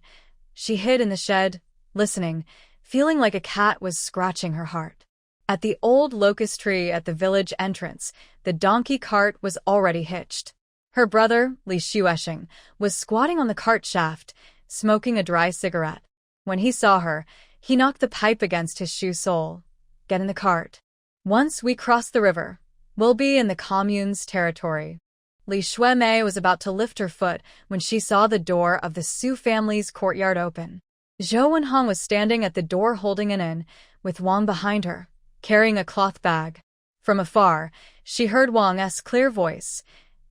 She hid in the shed, listening, feeling like a cat was scratching her heart. At the old locust tree at the village entrance, the donkey cart was already hitched. Her brother, Li Shuesheng, was squatting on the cart shaft, smoking a dry cigarette. When he saw her, he knocked the pipe against his shoe sole. "Get in the cart. Once we cross the river, we'll be in the commune's territory." Li Shueme was about to lift her foot when she saw the door of the Su family's courtyard open. Zhou Wenhong was standing at the door holding an in, with Wang behind her, carrying a cloth bag. From afar, she heard Wang's clear voice.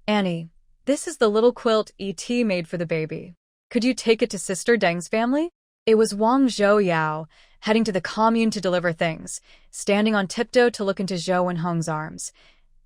"Annie, This is the little quilt E.T. made for the baby. Could you take it to Sister Deng's family? It was Wang Zhou heading to the commune to deliver things, standing on tiptoe to look into Zhou Wenhong's arms.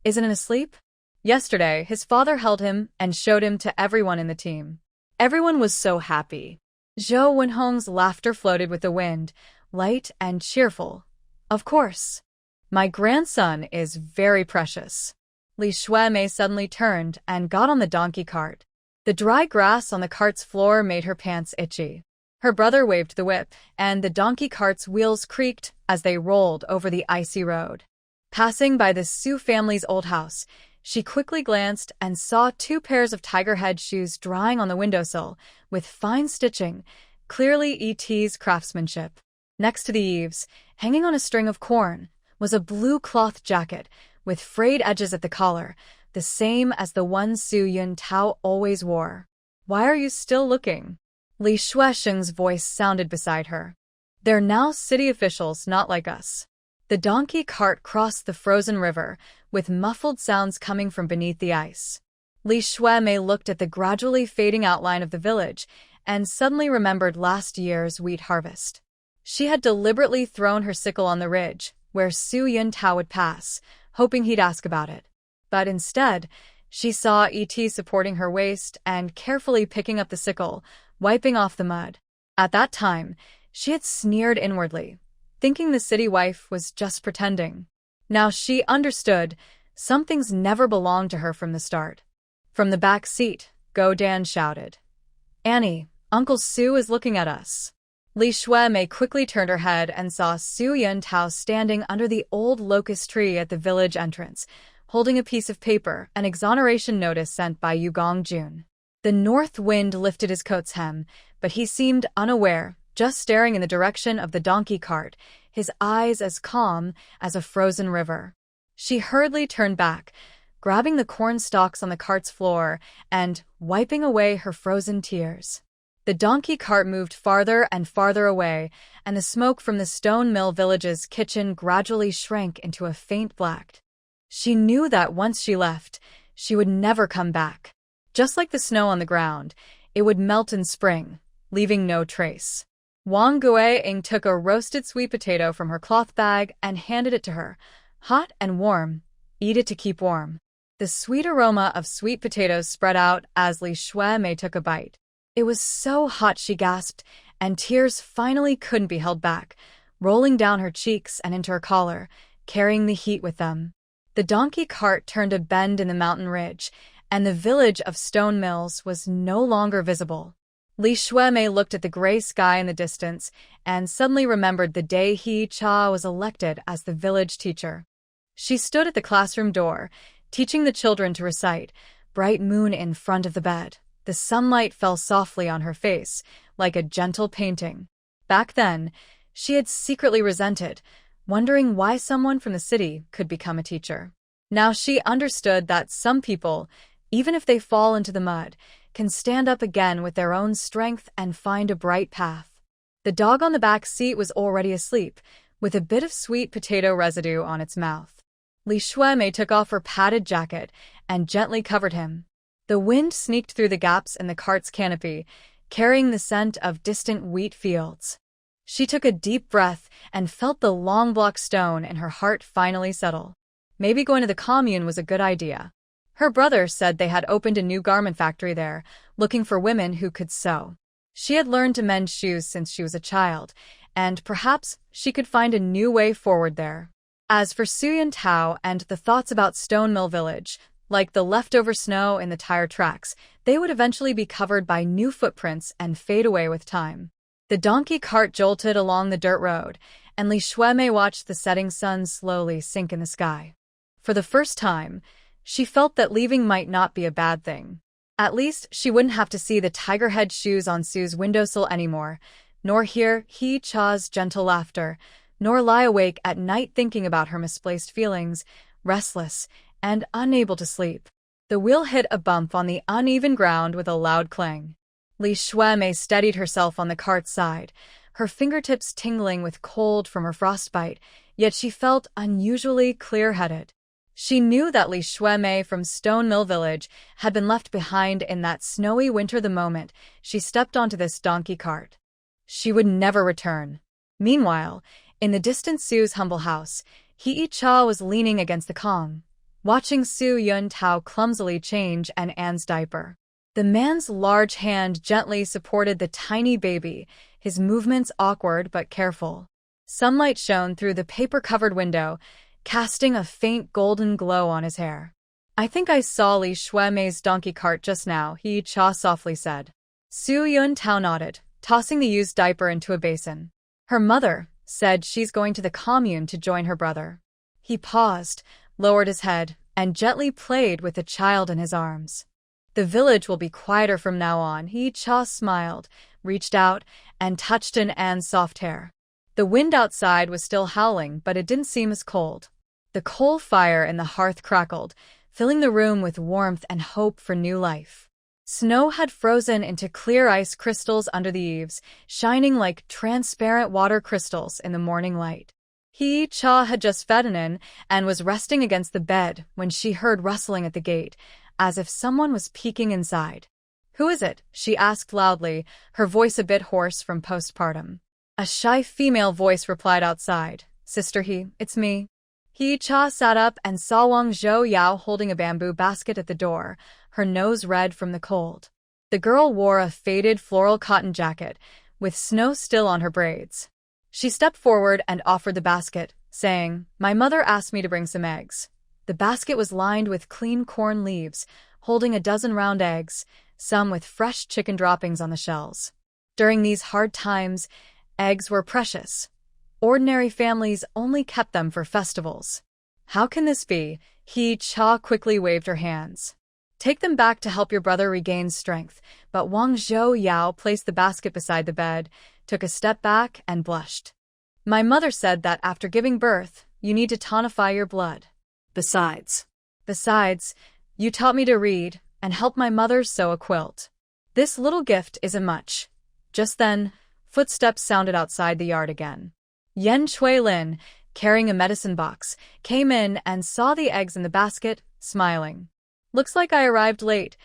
Isn't it asleep? Yesterday, his father held him and showed him to everyone in the team. Everyone was so happy. Zhou Wenhong's laughter floated with the wind, light and cheerful. Of course. My grandson is very precious. Li Shuemei suddenly turned and got on the donkey cart. The dry grass on the cart's floor made her pants itchy. Her brother waved the whip, and the donkey cart's wheels creaked as they rolled over the icy road. Passing by the Su family's old house, she quickly glanced and saw 2 pairs of tiger head shoes drying on the windowsill, with fine stitching, clearly E.T.'s craftsmanship. Next to the eaves, hanging on a string of corn, was a blue cloth jacket with frayed edges at the collar, the same as the one Su Yuntao always wore. Why are you still looking? Li Shuesheng's voice sounded beside her. They're now city officials, not like us. The donkey cart crossed the frozen river, with muffled sounds coming from beneath the ice. Li Shuemei looked at the gradually fading outline of the village and suddenly remembered last year's wheat harvest. She had deliberately thrown her sickle on the ridge, where Su Yuntao would pass, hoping he'd ask about it. But instead, she saw E.T. supporting her waist and carefully picking up the sickle, wiping off the mud. At that time, she had sneered inwardly, thinking the city wife was just pretending. Now she understood some things never belonged to her from the start. From the back seat, Go Dan shouted, "Annie, Uncle Su is looking at us." Li Shuemei quickly turned her head and saw Su Yuntao standing under the old locust tree at the village entrance, holding a piece of paper, an exoneration notice sent by Yu Gongjun. The north wind lifted his coat's hem, but he seemed unaware, just staring in the direction of the donkey cart, his eyes as calm as a frozen river. She hurriedly turned back, grabbing the corn stalks on the cart's floor and wiping away her frozen tears. The donkey cart moved farther and farther away, and the smoke from the stone mill village's kitchen gradually shrank into a faint black. She knew that once she left, she would never come back. Just like the snow on the ground, it would melt in spring, leaving no trace. Wang Guiying took a roasted sweet potato from her cloth bag and handed it to her, hot and warm. Eat it to keep warm. The sweet aroma of sweet potatoes spread out as Li Shuemei took a bite. It was so hot she gasped, and tears finally couldn't be held back, rolling down her cheeks and into her collar, carrying the heat with them. The donkey cart turned a bend in the mountain ridge, and the village of stone mills was no longer visible. Li Shuemei looked at the gray sky in the distance and suddenly remembered the day He Cha was elected as the village teacher. She stood at the classroom door, teaching the children to recite, bright moon in front of the bed. The sunlight fell softly on her face, like a gentle painting. Back then, she had secretly resented, wondering why someone from the city could become a teacher. Now she understood that some people, even if they fall into the mud, can stand up again with their own strength and find a bright path. The dog on the back seat was already asleep, with a bit of sweet potato residue on its mouth. Li Shuemei took off her padded jacket and gently covered him. The wind sneaked through the gaps in the cart's canopy, carrying the scent of distant wheat fields. She took a deep breath and felt the long block stone in her heart finally settle. Maybe going to the commune was a good idea. Her brother said they had opened a new garment factory there, looking for women who could sew. She had learned to mend shoes since she was a child, and perhaps she could find a new way forward there. As for Su Yuntao and the thoughts about Stone Mill Village, like the leftover snow in the tire tracks, they would eventually be covered by new footprints and fade away with time. The donkey cart jolted along the dirt road, and Li Shuemei watched the setting sun slowly sink in the sky. For the first time, she felt that leaving might not be a bad thing. At least she wouldn't have to see the tiger head shoes on Sue's windowsill anymore, nor hear He Cha's gentle laughter, nor lie awake at night thinking about her misplaced feelings, restless and unable to sleep. The wheel hit a bump on the uneven ground with a loud clang. Li Shuemei steadied herself on the cart's side, her fingertips tingling with cold from her frostbite, yet she felt unusually clear-headed. She knew that Li Shuemei from Stone Mill Village had been left behind in that snowy winter the moment she stepped onto this donkey cart. She would never return. Meanwhile, in the distant Su's humble house, Hee-cha was leaning against the Kong, watching Su Yun-tao clumsily change An's diaper. The man's large hand gently supported the tiny baby, his movements awkward but careful. Sunlight shone through the paper-covered window, casting a faint golden glow on his hair. "I think I saw Li Shuemei's donkey cart just now," Hee-cha softly said. Su Yun-tao nodded, tossing the used diaper into a basin. "Her mother said she's going to the commune to join her brother." He paused, lowered his head, and gently played with the child in his arms. "The village will be quieter from now on." Hee-cha smiled, reached out, and touched An's soft hair. The wind outside was still howling, but it didn't seem as cold. The coal fire in the hearth crackled, filling the room with warmth and hope for new life. Snow had frozen into clear ice crystals under the eaves, shining like transparent water crystals in the morning light. Hee-cha had just fed An and was resting against the bed when she heard rustling at the gate, as if someone was peeking inside. "Who is it?" she asked loudly, her voice a bit hoarse from postpartum. A shy female voice replied outside. "Sister He, it's me." Hee-cha sat up and saw Wang Zhou-yao holding a bamboo basket at the door, her nose red from the cold. The girl wore a faded floral cotton jacket, with snow still on her braids. She stepped forward and offered the basket, saying, "My mother asked me to bring some eggs." The basket was lined with clean corn leaves, holding a dozen round eggs, some with fresh chicken droppings on the shells. During these hard times, eggs were precious. Ordinary families only kept them for festivals. "How can this be?" Hee-cha quickly waved her hands. "Take them back to help your brother regain strength." But Wang Zhou-yao placed the basket beside the bed, took a step back, and blushed. "My mother said that after giving birth, you need to tonify your blood. Besides, you taught me to read and helped my mother sew a quilt. This little gift isn't much." Just then, footsteps sounded outside the yard again. Yen Chui-lin, carrying a medicine box, came in and saw the eggs in the basket, smiling. "Looks like I arrived late.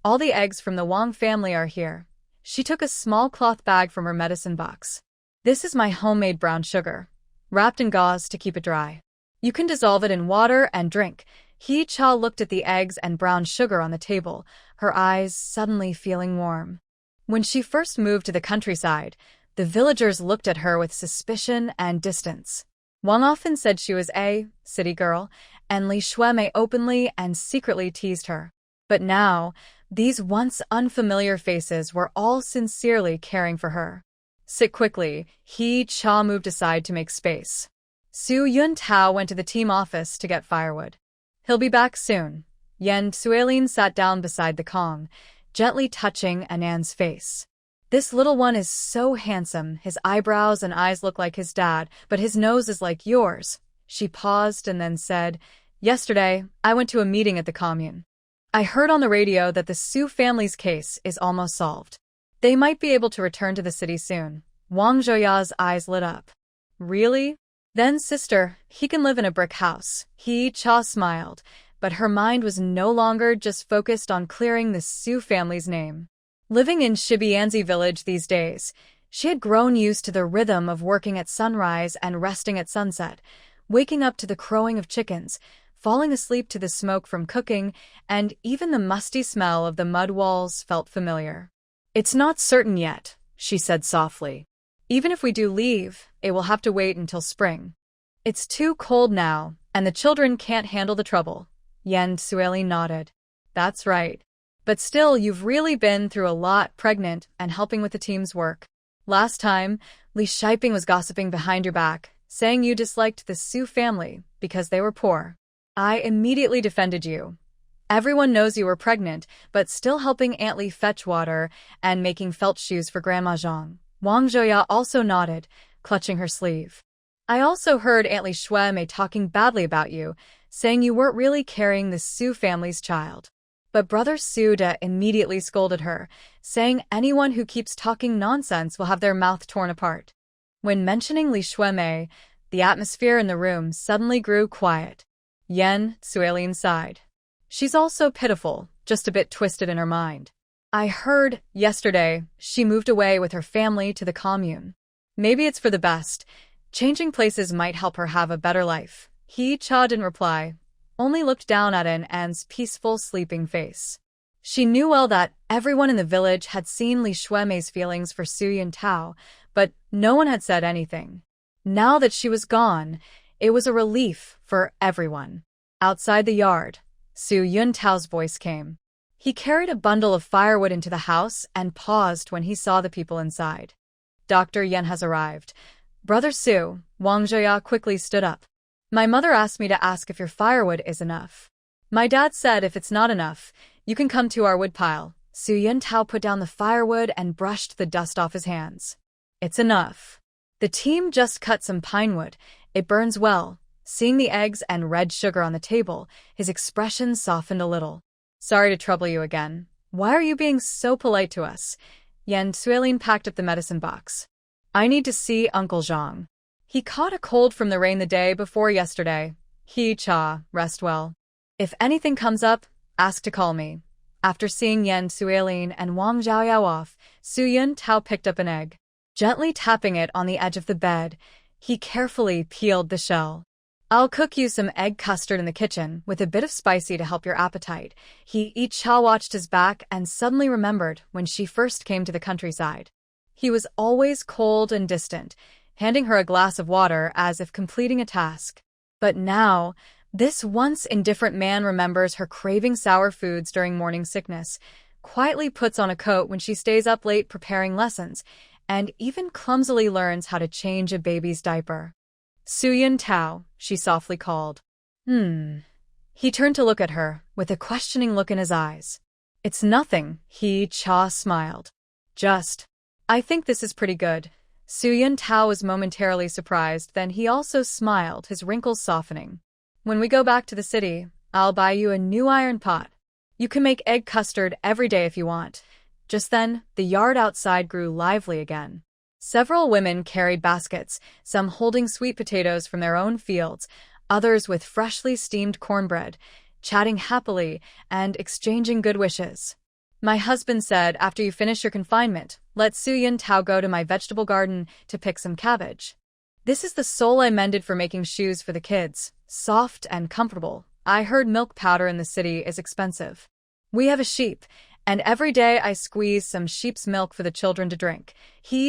All the eggs from the Wang family are here." She took a small cloth bag from her medicine box. "This is my homemade brown sugar, wrapped in gauze to keep it dry. You can dissolve it in water and drink." Hee-cha looked at the eggs and brown sugar on the table, her eyes suddenly feeling warm. When she first moved to the countryside, the villagers looked at her with suspicion and distance. Wang often said she was a city girl, and Li Shuemei openly and secretly teased her. But now, these once unfamiliar faces were all sincerely caring for her. "Sit quickly." Hee-cha moved aside to make space. Su Yun-tao went to the team office to get firewood. "He'll be back soon." Yen Suelin sat down beside the Kong, gently touching An's face. "This little one is so handsome. His eyebrows and eyes look like his dad, but his nose is like yours." She paused and then said, "Yesterday, I went to a meeting at the commune. I heard on the radio that the Su family's case is almost solved. They might be able to return to the city soon." Wang Zhouya's eyes lit up. "Really? Then, sister, he can live in a brick house." Hee-cha smiled, but her mind was no longer just focused on clearing the Su family's name. Living in Shibianzi village these days, she had grown used to the rhythm of working at sunrise and resting at sunset, waking up to the crowing of chickens, falling asleep to the smoke from cooking, and even the musty smell of the mud walls felt familiar. "It's not certain yet," she said softly. "Even if we do leave, it will have to wait until spring. It's too cold now, and the children can't handle the trouble." Yen Sueli nodded. "That's right. But still, you've really been through a lot, pregnant and helping with the team's work. Last time, Li Shiping was gossiping behind your back, saying you disliked the Su family because they were poor. I immediately defended you. Everyone knows you were pregnant, but still helping Aunt Li fetch water and making felt shoes for Grandma Zhang." Wang Zhouya also nodded, clutching her sleeve. "I also heard Aunt Li Shuemei talking badly about you, saying you weren't really carrying the Su family's child." But Brother Suda immediately scolded her, saying anyone who keeps talking nonsense will have their mouth torn apart. When mentioning Li Shuemei, the atmosphere in the room suddenly grew quiet. Yen Suelin sighed. She's also pitiful, just a bit twisted in her mind. I heard yesterday she moved away with her family to the commune. Maybe it's for the best. Changing places might help her have a better life. Cha didn't reply, only looked down at An's peaceful, sleeping face. She knew well that everyone in the village had seen Li Shuemei's feelings for Su Yuntao, but no one had said anything. Now that she was gone, it was a relief for everyone. Outside the yard, Su Yuntao's voice came. He carried a bundle of firewood into the house and paused when he saw the people inside. Dr. Yen has arrived. Brother Su, Wang Zheya quickly stood up. My mother asked me to ask if your firewood is enough. My dad said if it's not enough, you can come to our woodpile. Su Yuntao put down the firewood and brushed the dust off his hands. It's enough. The team just cut some pine wood. It burns well. Seeing the eggs and red sugar on the table, his expression softened a little. Sorry to trouble you again. Why are you being so polite to us? Yen Suelin packed up the medicine box. I need to see Uncle Zhang. He caught a cold from the rain the day before yesterday. Cha, rest well. If anything comes up, ask to call me. After seeing Yen Suelin and Wang Zhaoyao off, Su Yuntao picked up an egg. Gently tapping it on the edge of the bed, he carefully peeled the shell. I'll cook you some egg custard in the kitchen, with a bit of spicy to help your appetite. Cha watched his back and suddenly remembered when she first came to the countryside. He was always cold and distant, handing her a glass of water as if completing a task. But now, this once indifferent man remembers her craving sour foods during morning sickness, quietly puts on a coat when she stays up late preparing lessons, and even clumsily learns how to change a baby's diaper. Su Yuntao, she softly called. He turned to look at her, with a questioning look in his eyes. It's nothing, Cha smiled. I think this is pretty good. Su Yuntao was momentarily surprised, then he also smiled, his wrinkles softening. When we go back to the city, I'll buy you a new iron pot. You can make egg custard every day if you want. Just then, the yard outside grew lively again. Several women carried baskets, some holding sweet potatoes from their own fields, others with freshly steamed cornbread, chatting happily and exchanging good wishes. My husband said after you finish your confinement, let Su Yuntao go to my vegetable garden to pick some cabbage. This is the sole I mended for making shoes for the kids, soft and comfortable. I heard milk powder in the city is expensive. We have a sheep, and every day I squeeze some sheep's milk for the children to drink.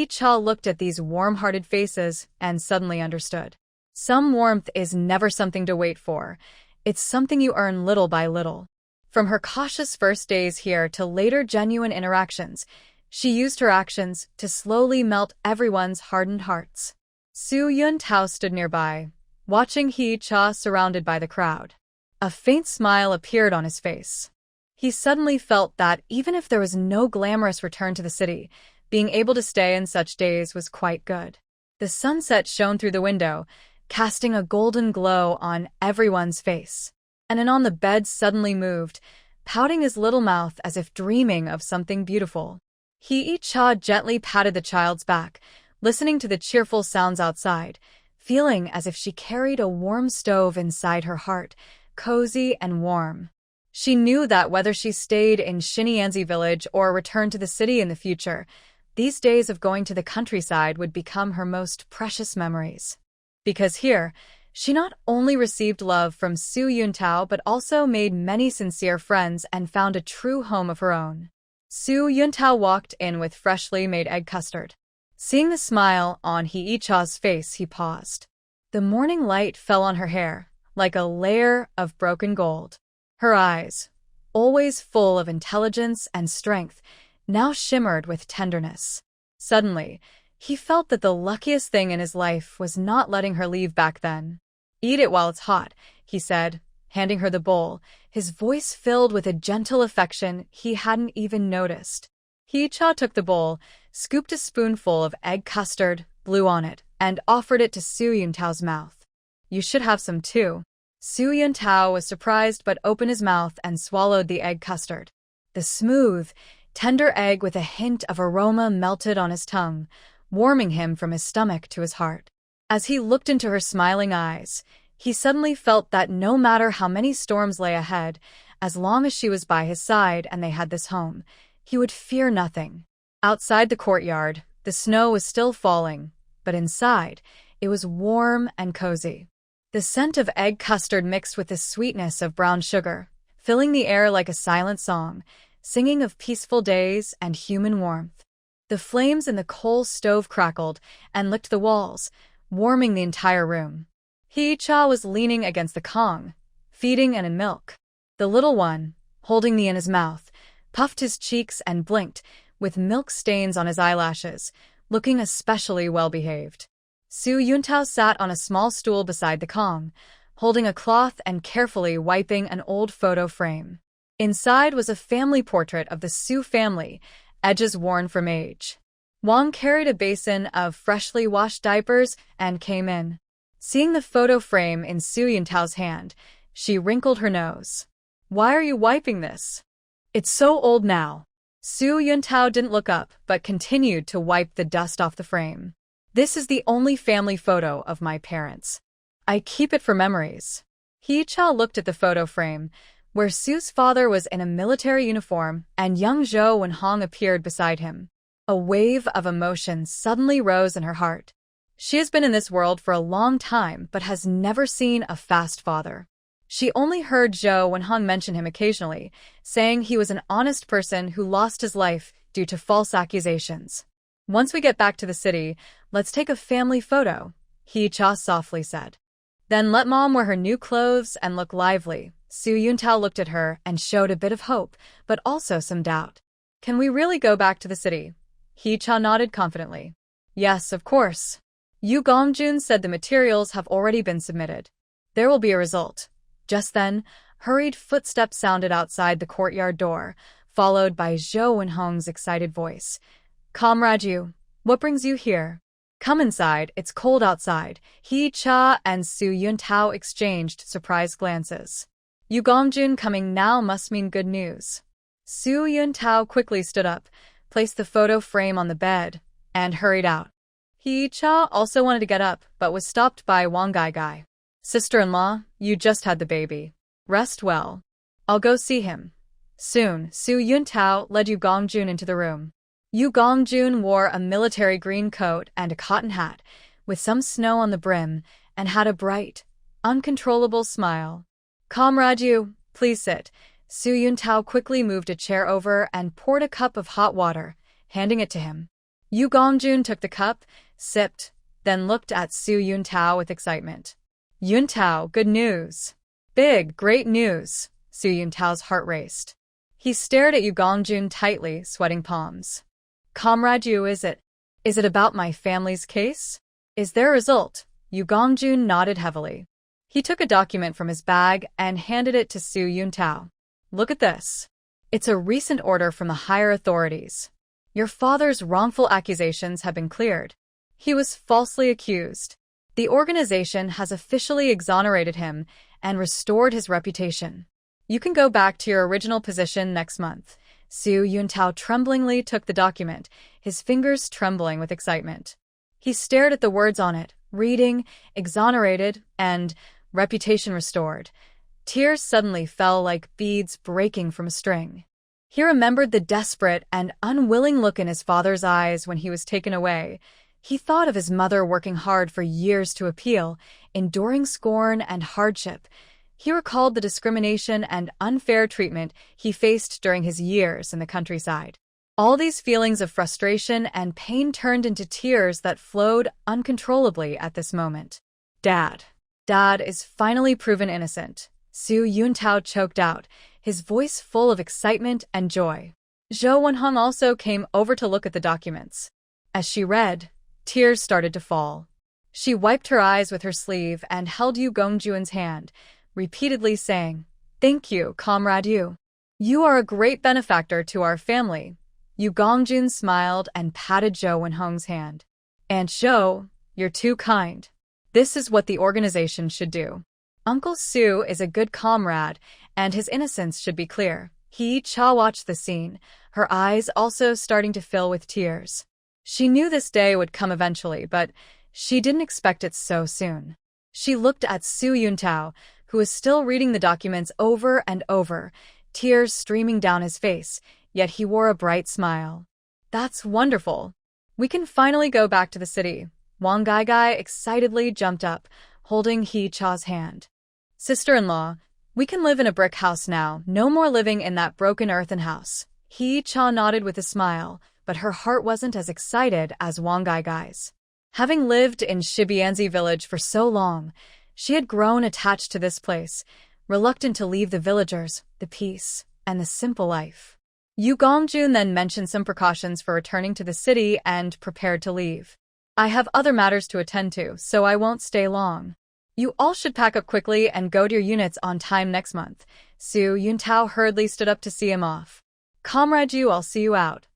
Cha looked at these warm-hearted faces and suddenly understood. Some warmth is never something to wait for. It's something you earn little by little. From her cautious first days here to later genuine interactions, she used her actions to slowly melt everyone's hardened hearts. Su Yuntao stood nearby, watching Cha surrounded by the crowd. A faint smile appeared on his face. He suddenly felt that even if there was no glamorous return to the city, being able to stay in such days was quite good. The sunset shone through the window, casting a golden glow on everyone's face. And on the bed suddenly moved, pouting his little mouth as if dreaming of something beautiful. Cha gently patted the child's back, listening to the cheerful sounds outside, feeling as if she carried a warm stove inside her heart, cozy and warm. She knew that whether she stayed in Xinyanzi village or returned to the city in the future, these days of going to the countryside would become her most precious memories. Because here, she not only received love from Su Yuntao but also made many sincere friends and found a true home of her own. Su Yuntao walked in with freshly made egg custard. Seeing the smile on Cha's face, he paused. The morning light fell on her hair, like a layer of broken gold. Her eyes, always full of intelligence and strength, now shimmered with tenderness. Suddenly, he felt that the luckiest thing in his life was not letting her leave back then. Eat it while it's hot, he said, handing her the bowl, his voice filled with a gentle affection he hadn't even noticed. Cha took the bowl, scooped a spoonful of egg custard, blew on it, and offered it to Su Yuntao's mouth. You should have some too. Su Yuntao was surprised but opened his mouth and swallowed the egg custard. The smooth, tender egg with a hint of aroma melted on his tongue, warming him from his stomach to his heart. As he looked into her smiling eyes, He suddenly felt that no matter how many storms lay ahead, as long as she was by his side and they had this home, he would fear nothing. Outside the courtyard, the snow was still falling, but inside, it was warm and cozy. The scent of egg custard mixed with the sweetness of brown sugar, filling the air like a silent song, singing of peaceful days and human warmth. The flames in the coal stove crackled and licked the walls, warming the entire room. Hee-cha was leaning against the Kong, feeding and in milk. The little one, holding me in his mouth, puffed his cheeks and blinked, with milk stains on his eyelashes, looking especially well-behaved. Su Yuntao sat on a small stool beside the Kong, holding a cloth and carefully wiping an old photo frame. Inside was a family portrait of the Su family, edges worn from age. Wang carried a basin of freshly washed diapers and came in. Seeing the photo frame in Su Yuntao's hand, she wrinkled her nose. "Why are you wiping this? It's so old now." Su Yuntao didn't look up, but continued to wipe the dust off the frame. "This is the only family photo of my parents. I keep it for memories." Hee-cha looked at the photo frame, where Su's father was in a military uniform and young Zhou Wenhong appeared beside him. A wave of emotion suddenly rose in her heart. She has been in this world for a long time but has never seen a fast father. She only heard Zhou Wenhong mention him occasionally, saying he was an honest person who lost his life due to false accusations. "Once we get back to the city, let's take a family photo," Hee-cha softly said. "Then let Mom wear her new clothes and look lively." Su Yuntao looked at her and showed a bit of hope, but also some doubt. "Can we really go back to the city?" Hee-cha nodded confidently. "Yes, of course. Yu Gongjun said the materials have already been submitted. There will be a result." Just then, hurried footsteps sounded outside the courtyard door, followed by Zhou Wenhong's excited voice. "Comrade Yu, what brings you here?" "Come inside, it's cold outside." Hee-cha and Su Yuntao exchanged surprised glances. Yu Gongjun coming now must mean good news. Su Yuntao quickly stood up, placed the photo frame on the bed, and hurried out. Hee-cha also wanted to get up, but was stopped by Wang Gai. "Sister-in-law, you just had the baby. Rest well. I'll go see him." Soon, Su Yuntao led Yu Gongjun into the room. Yu Gongjun wore a military green coat and a cotton hat, with some snow on the brim, and had a bright, uncontrollable smile. "Comrade Yu, please sit." Su Yuntao quickly moved a chair over and poured a cup of hot water, handing it to him. Yu Gongjun took the cup, sipped, then looked at Su Yuntao with excitement. "Yuntao, good news." "Big, great news." Su Yuntao's heart raced. He stared at Yu Gongjun tightly, sweating palms. "Comrade Yu, is it about my family's case? Is there a result?" Yu Gongjun nodded heavily. He took a document from his bag and handed it to Su Yuntao. "Look at this. It's a recent order from the higher authorities. Your father's wrongful accusations have been cleared. He was falsely accused. The organization has officially exonerated him and restored his reputation. You can go back to your original position next month." Su Yuntao tremblingly took the document, his fingers trembling with excitement. He stared at the words on it, reading, "exonerated," and "reputation restored." Tears suddenly fell like beads breaking from a string. He remembered the desperate and unwilling look in his father's eyes when he was taken away. He thought of his mother working hard for years to appeal, enduring scorn and hardship. He recalled the discrimination and unfair treatment he faced during his years in the countryside. All these feelings of frustration and pain turned into tears that flowed uncontrollably at this moment. Dad is finally proven innocent." Su Yuntao choked out, his voice full of excitement and joy. Zhou Wenhong also came over to look at the documents. As she read, tears started to fall. She wiped her eyes with her sleeve and held Yu Gongjun's hand, repeatedly saying, "Thank you, Comrade Yu. You are a great benefactor to our family." Yu Gongjun smiled and patted Zhou Wenhong's hand. "Aunt Zhou, you're too kind. This is what the organization should do. Uncle Su is a good comrade, and his innocence should be clear." Hee-cha watched the scene, her eyes also starting to fill with tears. She knew this day would come eventually, but she didn't expect it so soon. She looked at Su Yuntao, who was still reading the documents over and over, tears streaming down his face, yet he wore a bright smile. That's wonderful. We can finally go back to the city. Wang Gaigai excitedly jumped up, holding He Cha's hand. Sister-in-law, we can live in a brick house now, no more living in that broken earthen house. He Cha nodded with a smile, but her heart wasn't as excited as Wang Gaigai's. Having lived in Shibianzi village for so long, she had grown attached to this place, reluctant to leave the villagers, the peace, and the simple life. Yu Gongjun then mentioned some precautions for returning to the city and prepared to leave. I have other matters to attend to, so I won't stay long. You all should pack up quickly and go to your units on time next month. Su Yuntao hurriedly stood up to see him off. Comrade Yu, I'll see you out.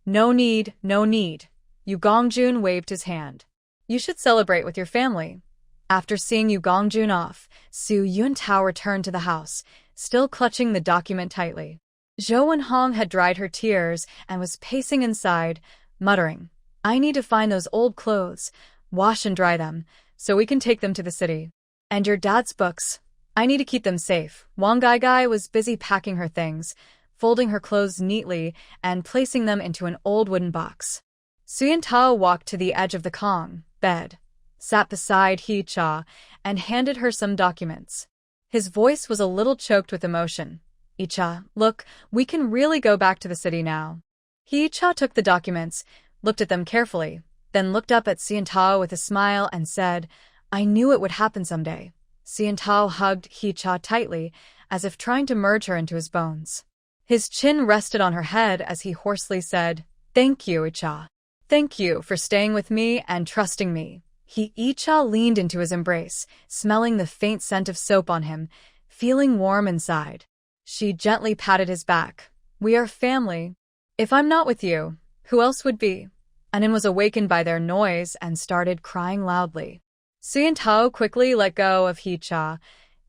No need, no need. Yu Gongjun waved his hand. You should celebrate with your family. After seeing Yu Gongjun off, Su Yuntao returned to the house, still clutching the document tightly. Zhou Wenhong had dried her tears and was pacing inside, muttering, I need to find those old clothes, wash and dry them, so we can take them to the city. And your dad's books. I need to keep them safe. Wang Gaigai was busy packing her things, folding her clothes neatly and placing them into an old wooden box. Su Yuntao walked to the edge of the Kong bed, sat beside He Cha, and handed her some documents. His voice was a little choked with emotion. He Cha, look, we can really go back to the city now. He Cha took the documents, looked at them carefully, then looked up at Su Yuntao with a smile and said, I knew it would happen someday. Su Yuntao hugged He Cha tightly, as if trying to merge her into his bones. His chin rested on her head as he hoarsely said, Thank you, He Cha. Thank you for staying with me and trusting me. He Cha leaned into his embrace, smelling the faint scent of soap on him, feeling warm inside. She gently patted his back. We are family. If I'm not with you, who else would be? Anin was awakened by their noise and started crying loudly. Su Yuntao quickly let go of He Cha,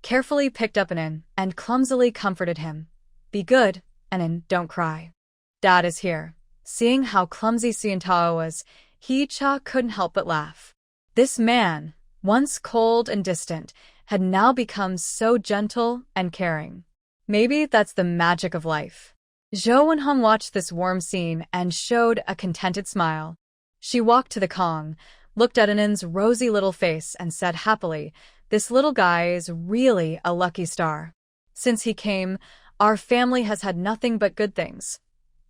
carefully picked up Anin, and clumsily comforted him. Be good, Anin, don't cry. Dad is here. Seeing how clumsy Su Yuntao was, He Cha couldn't help but laugh. This man, once cold and distant, had now become so gentle and caring. Maybe that's the magic of life. Zhou Wenhong watched this warm scene and showed a contented smile. She walked to the Kong, looked at Anin's rosy little face and said happily, This little guy is really a lucky star. Since he came, our family has had nothing but good things.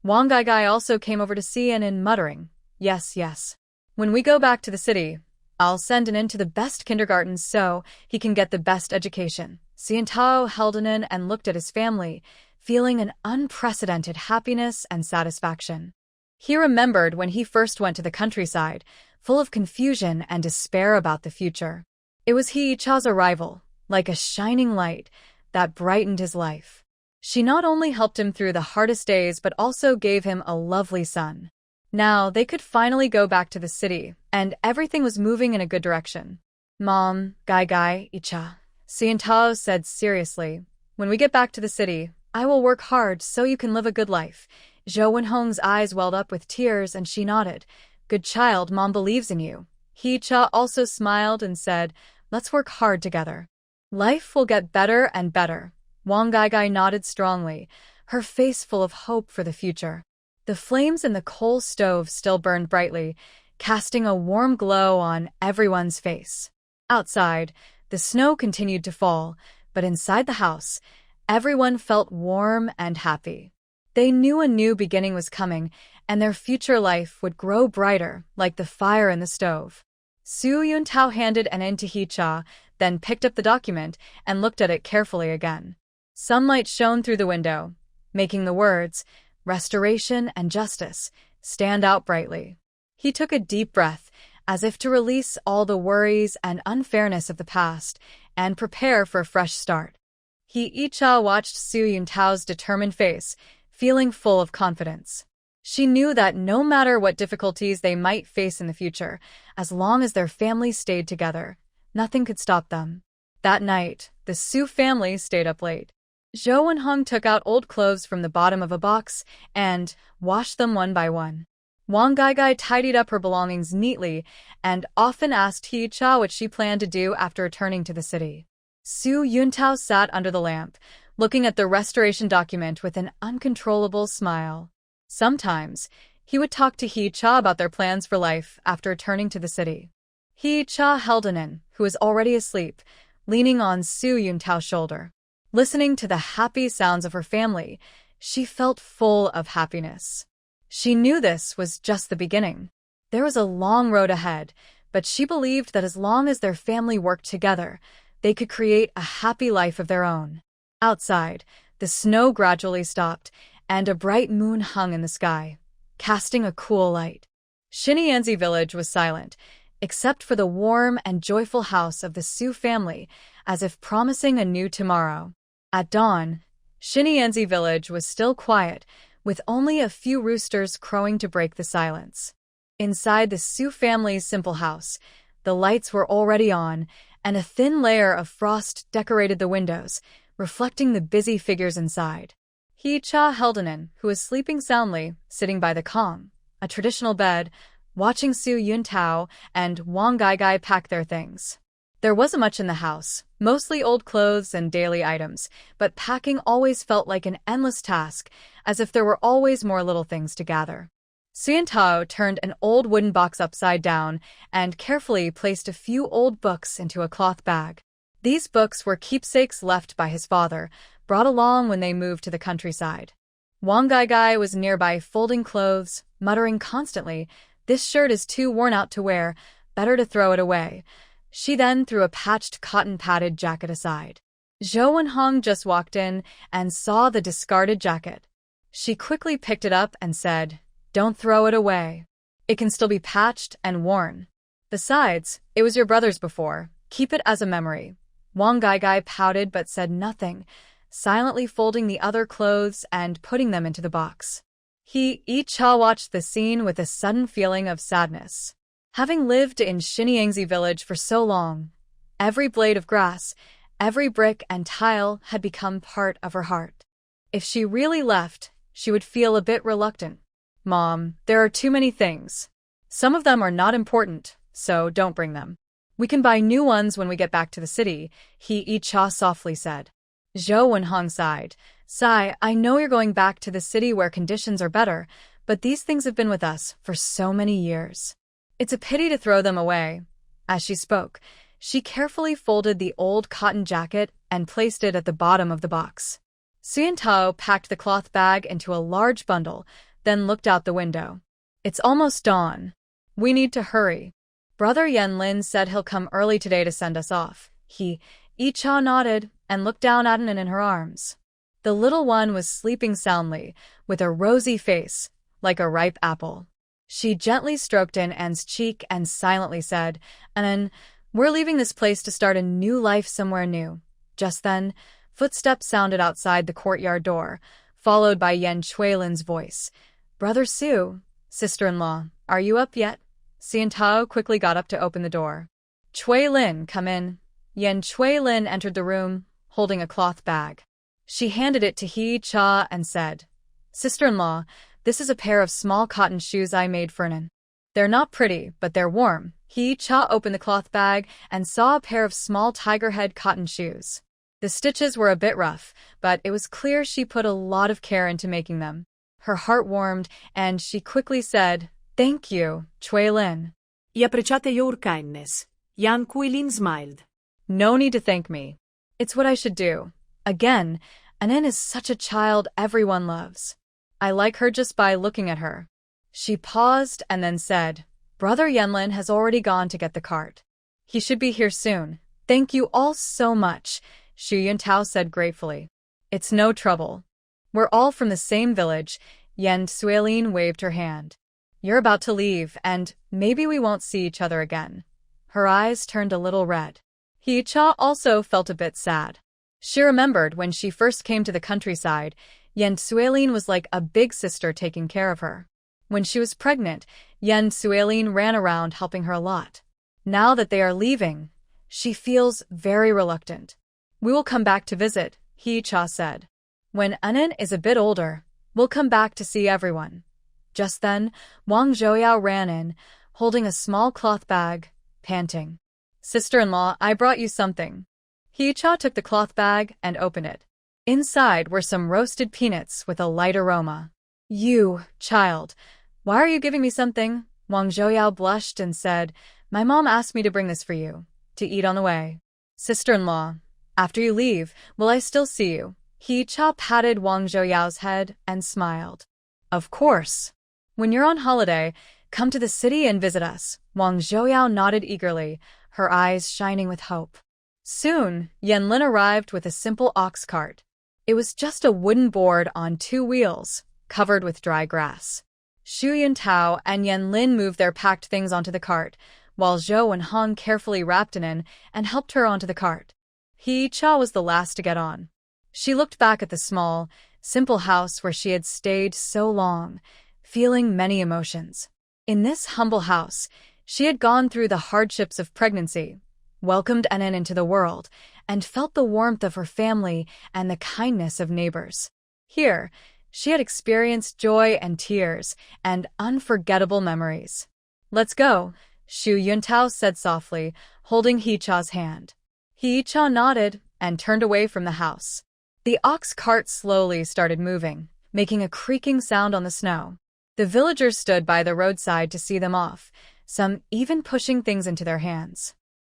Wang Gaigai also came over to see Anin, muttering, Yes, yes. When we go back to the city, I'll send Anin to the best kindergarten so he can get the best education. Su Yuntao held Anin and looked at his family, feeling an unprecedented happiness and satisfaction. He remembered when he first went to the countryside, full of confusion and despair about the future. It was He Cha's arrival, like a shining light, that brightened his life. She not only helped him through the hardest days but also gave him a lovely son. Now they could finally go back to the city, and everything was moving in a good direction. Mom, Gaigai, He Cha, Su Yuntao said seriously, When we get back to the city, I will work hard so you can live a good life. Zhou Wenhong's eyes welled up with tears and she nodded. Good child, Mom believes in you. He Cha also smiled and said, Let's work hard together. Life will get better and better. Wang Gaigai nodded strongly, her face full of hope for the future. The flames in the coal stove still burned brightly, casting a warm glow on everyone's face. Outside, the snow continued to fall, but inside the house, everyone felt warm and happy. They knew a new beginning was coming, and their future life would grow brighter, like the fire in the stove. Su Yuntao handed Anin to He Cha, then picked up the document and looked at it carefully again. Sunlight shone through the window, making the words, Restoration and Justice, stand out brightly. He took a deep breath, as if to release all the worries and unfairness of the past, and prepare for a fresh start. He Cha watched Su Yuntao's determined face, feeling full of confidence. She knew that no matter what difficulties they might face in the future, as long as their family stayed together, nothing could stop them. That night, the Su family stayed up late. Zhou Wenhong took out old clothes from the bottom of a box and washed them one by one. Wang Gaigai tidied up her belongings neatly and often asked Hee-cha what she planned to do after returning to the city. Su Yuntao sat under the lamp, looking at the restoration document with an uncontrollable smile. Sometimes, he would talk to Hee-cha about their plans for life after returning to the city. Hee-cha held Anan, who was already asleep, leaning on Su Yuntao's shoulder. Listening to the happy sounds of her family, she felt full of happiness. She knew this was just the beginning. There was a long road ahead, but she believed that as long as their family worked together, they could create a happy life of their own. Outside, the snow gradually stopped, and a bright moon hung in the sky, casting a cool light. Xinyanzi village was silent, except for the warm and joyful house of the Su family, as if promising a new tomorrow. At dawn, Xinyanzi village was still quiet, with only a few roosters crowing to break the silence. Inside the Su family's simple house, the lights were already on, and a thin layer of frost decorated the windows, reflecting the busy figures inside. Hee-cha held Anan, who was sleeping soundly, sitting by the kong, a traditional bed, watching Su Yuntao and Wang Gaigai pack their things. There wasn't much in the house, mostly old clothes and daily items, but packing always felt like an endless task, as if there were always more little things to gather. Su Yuntao turned an old wooden box upside down and carefully placed a few old books into a cloth bag. These books were keepsakes left by his father, brought along when they moved to the countryside. Wang Gaigai was nearby folding clothes, muttering constantly, "This shirt is too worn out to wear, better to throw it away." She then threw a patched cotton-padded jacket aside. Zhou Wenhong just walked in and saw the discarded jacket. She quickly picked it up and said, "Don't throw it away. It can still be patched and worn. Besides, it was your brother's before. Keep it as a memory." Wang Gaigai pouted but said nothing, silently folding the other clothes and putting them into the box. Hee-cha watched the scene with a sudden feeling of sadness. Having lived in Xinyanzi village for so long, every blade of grass, every brick and tile had become part of her heart. If she really left, she would feel a bit reluctant. "Mom, there are too many things. Some of them are not important, so don't bring them. We can buy new ones when we get back to the city," Hee-cha softly said. Zhou Wenhong sighed. "Sai, I know you're going back to the city where conditions are better, but these things have been with us for so many years. It's a pity to throw them away." As she spoke, she carefully folded the old cotton jacket and placed it at the bottom of the box. Su Yuntao packed the cloth bag into a large bundle, then looked out the window. "It's almost dawn. We need to hurry. Brother Yanlin said he'll come early today to send us off." Hee-cha nodded and looked down at Anan in her arms. The little one was sleeping soundly, with a rosy face, like a ripe apple. She gently stroked An's cheek and silently said, "Anan, we're leaving this place to start a new life somewhere new." Just then, footsteps sounded outside the courtyard door, followed by Yan Chuilin's voice. "Brother Su, sister-in-law, are you up yet?" Su Yuntao quickly got up to open the door. "Chuilin, come in." Yan Chuilin entered the room, holding a cloth bag. She handed it to Hee-cha and said, "Sister-in-law, this is a pair of small cotton shoes I made for Anan. They're not pretty, but they're warm." Hee-cha opened the cloth bag and saw a pair of small tiger head cotton shoes. The stitches were a bit rough, but it was clear she put a lot of care into making them. Her heart warmed, and she quickly said, "Thank you, Chuilin." "I appreciate your kindness." Yan Chuilin smiled. "No need to thank me. It's what I should do. Again, Anan is such a child everyone loves. I like her just by looking at her." She paused and then said, "Brother Yanlin has already gone to get the cart. He should be here soon." "Thank you all so much," Su Yuntao said gratefully. "It's no trouble. We're all from the same village." Yan Chuilin waved her hand. "You're about to leave, and maybe we won't see each other again." Her eyes turned a little red. Hee-cha also felt a bit sad. She remembered when she first came to the countryside, Yan Chuilin was like a big sister taking care of her. When she was pregnant, Yan Chuilin ran around helping her a lot. Now that they are leaving, she feels very reluctant. "We will come back to visit," Hee-cha said. "When Anan is a bit older, we'll come back to see everyone." Just then, Wang Zhouyao ran in, holding a small cloth bag, panting. "Sister-in-law, I brought you something." He-cha took the cloth bag and opened it. Inside were some roasted peanuts with a light aroma. "You, child, why are you giving me something?" Wang Zhouyao blushed and said, "My mom asked me to bring this for you, to eat on the way." "Sister-in-law, after you leave, will I still see you?" He-cha patted Wang Zhouyao's head and smiled. "Of course. When you're on holiday, come to the city and visit us." Wang Zhouyao nodded eagerly, her eyes shining with hope. Soon, Yanlin arrived with a simple ox cart. It was just a wooden board on 2 wheels, covered with dry grass. Xu Yuntao and Yanlin moved their packed things onto the cart, while Zhou and Hong carefully wrapped it in and helped her onto the cart. He-cha was the last to get on. She looked back at the small, simple house where she had stayed so long, feeling many emotions. In this humble house, she had gone through the hardships of pregnancy, welcomed Enin into the world, and felt the warmth of her family and the kindness of neighbors. Here, she had experienced joy and tears and unforgettable memories. "Let's go," Xu Yuntao said softly, holding He-cha's hand. He-cha nodded and turned away from the house. The ox cart slowly started moving, making a creaking sound on the snow. The villagers stood by the roadside to see them off, some even pushing things into their hands.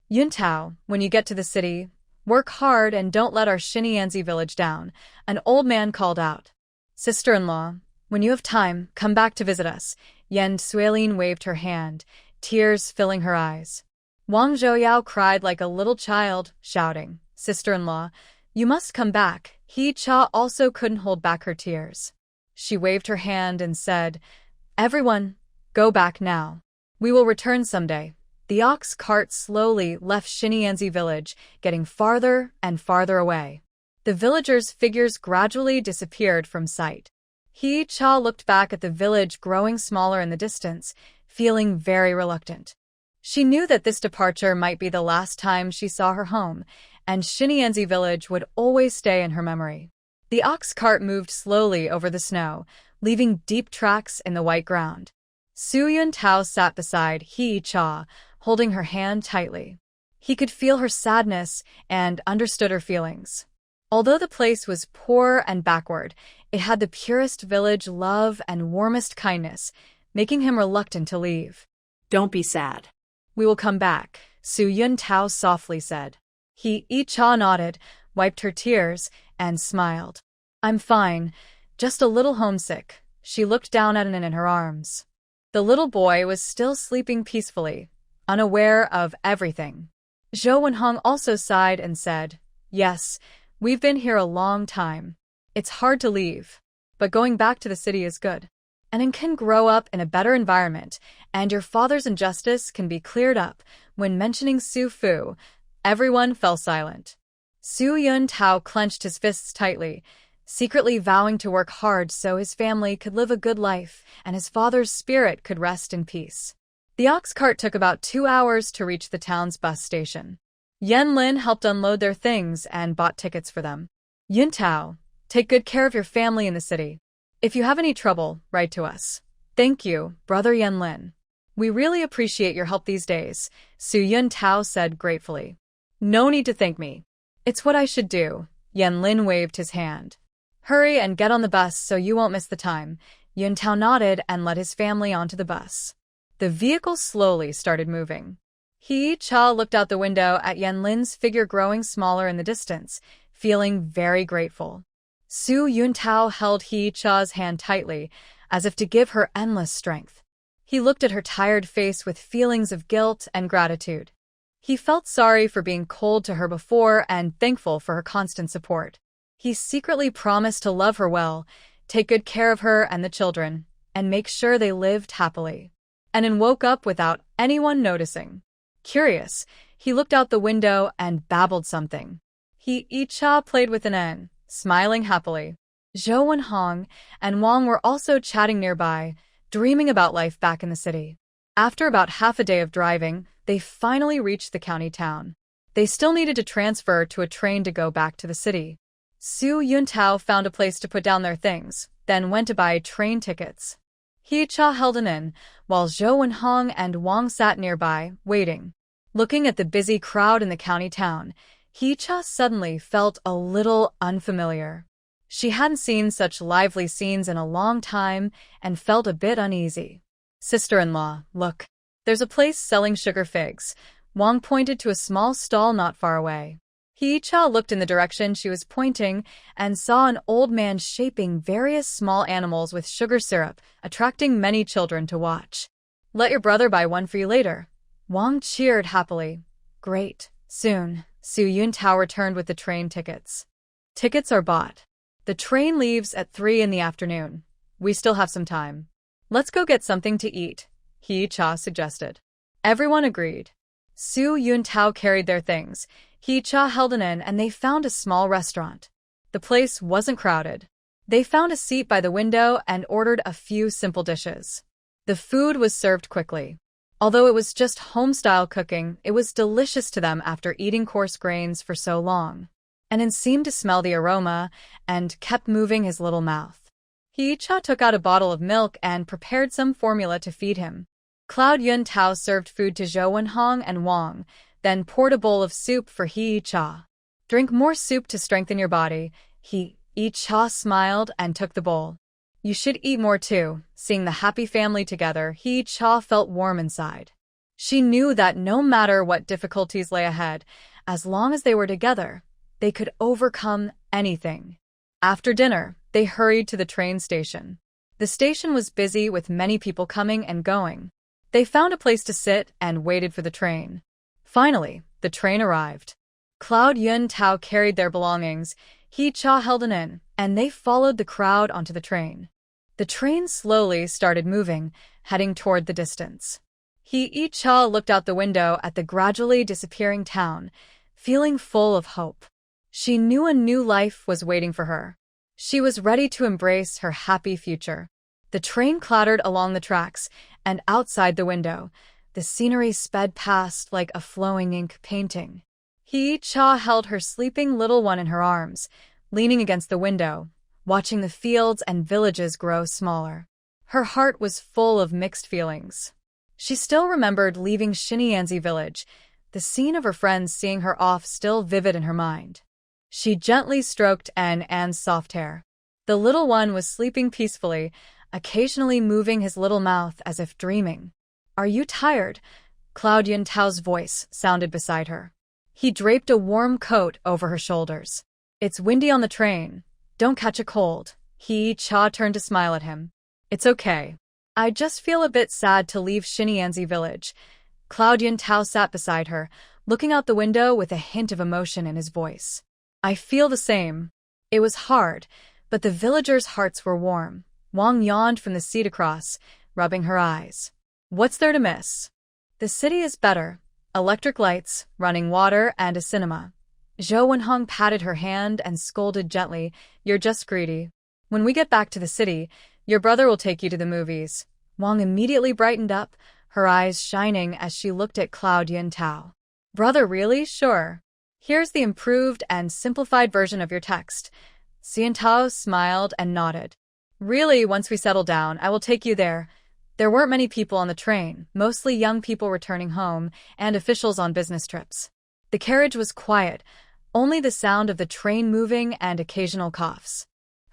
"Yuntao, when you get to the city, work hard and don't let our Xinyanzi village down," an old man called out. "Sister-in-law, when you have time, come back to visit us." Yan Suilin waved her hand, tears filling her eyes. Wang Zhouyao cried like a little child, shouting, "Sister-in-law, you must come back." He-cha also couldn't hold back her tears. She waved her hand and said, "Everyone, go back now. We will return someday." The ox cart slowly left Xinyanzi village, getting farther and farther away. The villagers' figures gradually disappeared from sight. He-cha looked back at the village growing smaller in the distance, feeling very reluctant. She knew that this departure might be the last time she saw her home, and Xinyanzi village would always stay in her memory. The ox cart moved slowly over the snow, leaving deep tracks in the white ground. Xu Yuntao sat beside He-cha, holding her hand tightly. He could feel her sadness and understood her feelings. Although the place was poor and backward, it had the purest village love and warmest kindness, making him reluctant to leave. "Don't be sad. "We will come back," Xu Yuntao softly said. He-cha nodded, wiped her tears, and smiled. "I'm fine, just a little homesick." She looked down at Enin in her arms. The little boy was still sleeping peacefully, unaware of everything. Zhou and Hong also sighed and said, "Yes, we've been here a long time. It's hard to leave, but going back to the city is good. Enin can grow up in a better environment, and your father's injustice can be cleared up." When mentioning Su Fu, everyone fell silent. Xu Yuntao clenched his fists tightly, secretly vowing to work hard so his family could live a good life and his father's spirit could rest in peace. The ox cart took about 2 hours to reach the town's bus station. Yanlin helped unload their things and bought tickets for them. "Yuntao, take good care of your family in the city. If you have any trouble, write to us." "Thank you, Brother Yanlin. We really appreciate your help these days," Xu Yuntao said gratefully. "No need to thank me. It's what I should do." Yanlin waved his hand. "Hurry and get on the bus so you won't miss the time." Yuntao nodded and led his family onto the bus. The vehicle slowly started moving. He-cha looked out the window at Yanlin's figure growing smaller in the distance, feeling very grateful. Xu Yuntao held He-cha's hand tightly, as if to give her endless strength. He looked at her tired face with feelings of guilt and gratitude. He felt sorry for being cold to her before and thankful for her constant support. He secretly promised to love her well, take good care of her and the children, and make sure they lived happily. Enin woke up without anyone noticing. Curious, he looked out the window and babbled something. He-cha played with Enin, smiling happily. Zhou and Hong and Wang were also chatting nearby, dreaming about life back in the city. After about half a day of driving, they finally reached the county town. They still needed to transfer to a train to go back to the city. Xu Yuntao found a place to put down their things, then went to buy train tickets. Hee-cha held an inn, while Zhou Wenhong and Wang sat nearby, waiting. Looking at the busy crowd in the county town, Hee-cha suddenly felt a little unfamiliar. She hadn't seen such lively scenes in a long time and felt a bit uneasy. Sister-in-law, look. There's a place selling sugar figs. Wang pointed to a small stall not far away. Hee-cha looked in the direction she was pointing and saw an old man shaping various small animals with sugar syrup, attracting many children to watch. Let your brother buy one for you later. Wang cheered happily. Great. Soon, Su Yuntao returned with the train tickets. Tickets are bought. The train leaves at 3 in the afternoon. We still have some time. Let's go get something to eat, Hee-cha suggested. Everyone agreed. Su Yuntao carried their things. Hee-cha held an inn and they found a small restaurant. The place wasn't crowded. They found a seat by the window and ordered a few simple dishes. The food was served quickly. Although it was just home-style cooking, it was delicious to them after eating coarse grains for so long. Anan seemed to smell the aroma and kept moving his little mouth. Hee-cha took out a bottle of milk and prepared some formula to feed him. Cloud Yuntao served food to Zhou Wenhong and Wang, then poured a bowl of soup for Hee-cha. Drink more soup to strengthen your body. Hee-cha smiled and took the bowl. You should eat more too. Seeing the happy family together, Hee-cha felt warm inside. She knew that no matter what difficulties lay ahead, as long as they were together, they could overcome anything. After dinner, they hurried to the train station. The station was busy with many people coming and going. They found a place to sit and waited for the train. Finally, the train arrived. Cloud Yuntao carried their belongings, Hee-cha held an inn, and they followed the crowd onto the train. The train slowly started moving, heading toward the distance. Hee-cha looked out the window at the gradually disappearing town, feeling full of hope. She knew a new life was waiting for her. She was ready to embrace her happy future. The train clattered along the tracks, and outside the window, the scenery sped past like a flowing ink painting. Hee-cha held her sleeping little one in her arms, leaning against the window, watching the fields and villages grow smaller. Her heart was full of mixed feelings. She still remembered leaving Xinyanzi village, the scene of her friends seeing her off still vivid in her mind. She gently stroked An's soft hair. The little one was sleeping peacefully, occasionally moving his little mouth as if dreaming. Are you tired? Cloud Yuntao's voice sounded beside her. He draped a warm coat over her shoulders. It's windy on the train. Don't catch a cold. Hee-cha turned to smile at him. It's okay. I just feel a bit sad to leave Xinyanzi village. Cloud Yuntao sat beside her, looking out the window with a hint of emotion in his voice. I feel the same. It was hard, but the villagers' hearts were warm. Wang yawned from the seat across, rubbing her eyes. What's there to miss? The city is better. Electric lights, running water, and a cinema. Zhou Wenhong patted her hand and scolded gently, You're just greedy. When we get back to the city, your brother will take you to the movies. Wang immediately brightened up, her eyes shining as she looked at Cloud Yuntao. Brother, really? Sure. Here's the improved and simplified version of your text. Yuntao smiled and nodded. Really, once we settle down, I will take you there. There weren't many people on the train, mostly young people returning home and officials on business trips. The carriage was quiet, only the sound of the train moving and occasional coughs.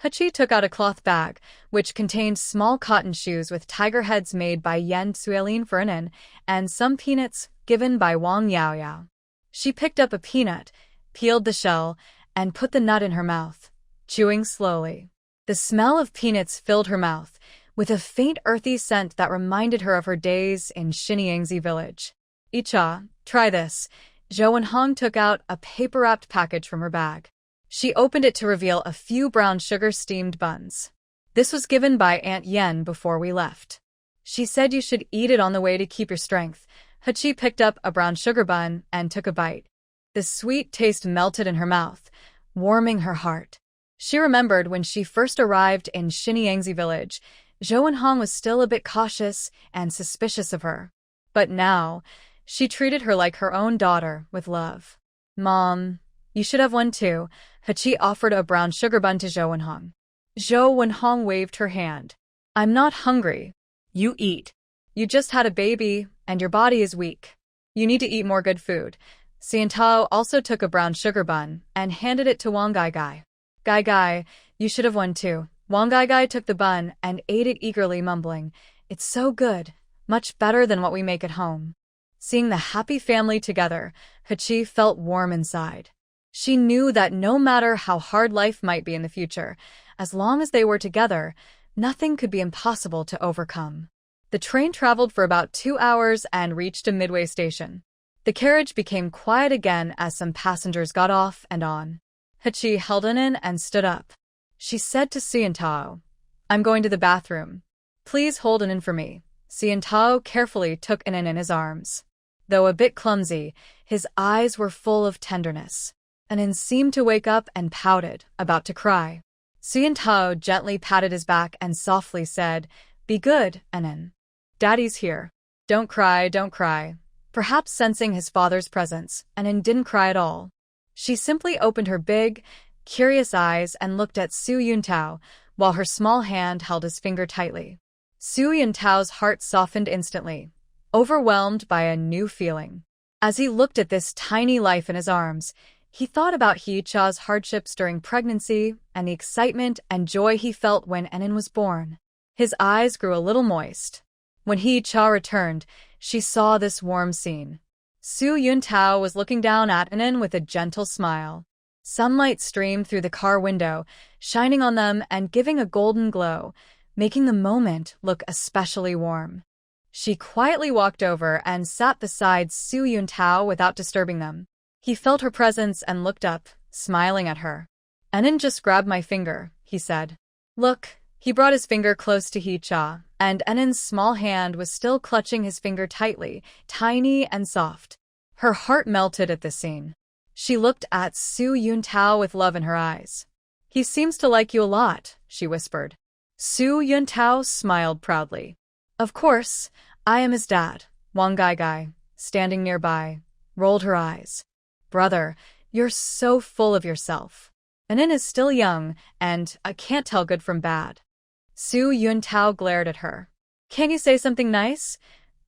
Hachi took out a cloth bag, which contained small cotton shoes with tiger heads made by Yan Suelin for Anan, and some peanuts given by Wang Yaoyao. She picked up a peanut, peeled the shell, and put the nut in her mouth, chewing slowly. The smell of peanuts filled her mouth, with a faint earthy scent that reminded her of her days in Xinyanzi village. Icha, try this. Zhou Wenhong took out a paper-wrapped package from her bag. She opened it to reveal a few brown sugar-steamed buns. This was given by Aunt Yen before we left. She said you should eat it on the way to keep your strength. Hachi picked up a brown sugar bun and took a bite. The sweet taste melted in her mouth, warming her heart. She remembered when she first arrived in Xinyanzi village, Zhou Wenhong was still a bit cautious and suspicious of her. But now, she treated her like her own daughter, with love. Mom, you should have one too. Hachi offered a brown sugar bun to Zhou Wenhong. Zhou Wenhong waved her hand. I'm not hungry. You eat. You just had a baby, and your body is weak. You need to eat more good food. Xiantao also took a brown sugar bun and handed it to Wang Gai Gai. Gai Gai, you should have one too. Wang Gai Gai took the bun and ate it eagerly, mumbling, "It's so good, much better than what we make at home." Seeing the happy family together, Hachi felt warm inside. She knew that no matter how hard life might be in the future, as long as they were together, nothing could be impossible to overcome. The train traveled for about 2 hours and reached a midway station. The carriage became quiet again as some passengers got off and on. Hachi held in and stood up. She said to Xiantao, "I'm going to the bathroom. Please hold in for me." Xiantao carefully took in his arms. Though a bit clumsy, his eyes were full of tenderness. Anin seemed to wake up and pouted, about to cry. Xiantao gently patted his back and softly said, "Be good, Anin. Daddy's here. Don't cry, don't cry." Perhaps sensing his father's presence, Anin didn't cry at all. She simply opened her big, curious eyes and looked at Su Yuntao, while her small hand held his finger tightly. Su Yuntao's heart softened instantly, overwhelmed by a new feeling. As he looked at this tiny life in his arms, he thought about Hee-cha's hardships during pregnancy and the excitement and joy he felt when Enin was born. His eyes grew a little moist. When Hee-cha returned, she saw this warm scene. Su Yuntao was looking down at Enin with a gentle smile. Sunlight streamed through the car window, shining on them and giving a golden glow, making the moment look especially warm. She quietly walked over and sat beside Su Yuntao without disturbing them. He felt her presence and looked up, smiling at her. "Enin just grabbed my finger," he said. "Look." He brought his finger close to Hee-cha, and Enin's small hand was still clutching his finger tightly, tiny and soft. Her heart melted at this scene. She looked at Su Yuntao with love in her eyes. "He seems to like you a lot," she whispered. Su Yuntao smiled proudly. "Of course, I am his dad." Wang Gai Gai, standing nearby, rolled her eyes. "Brother, you're so full of yourself. Anin is still young, and I can't tell good from bad." Su Yuntao glared at her. "Can you say something nice?"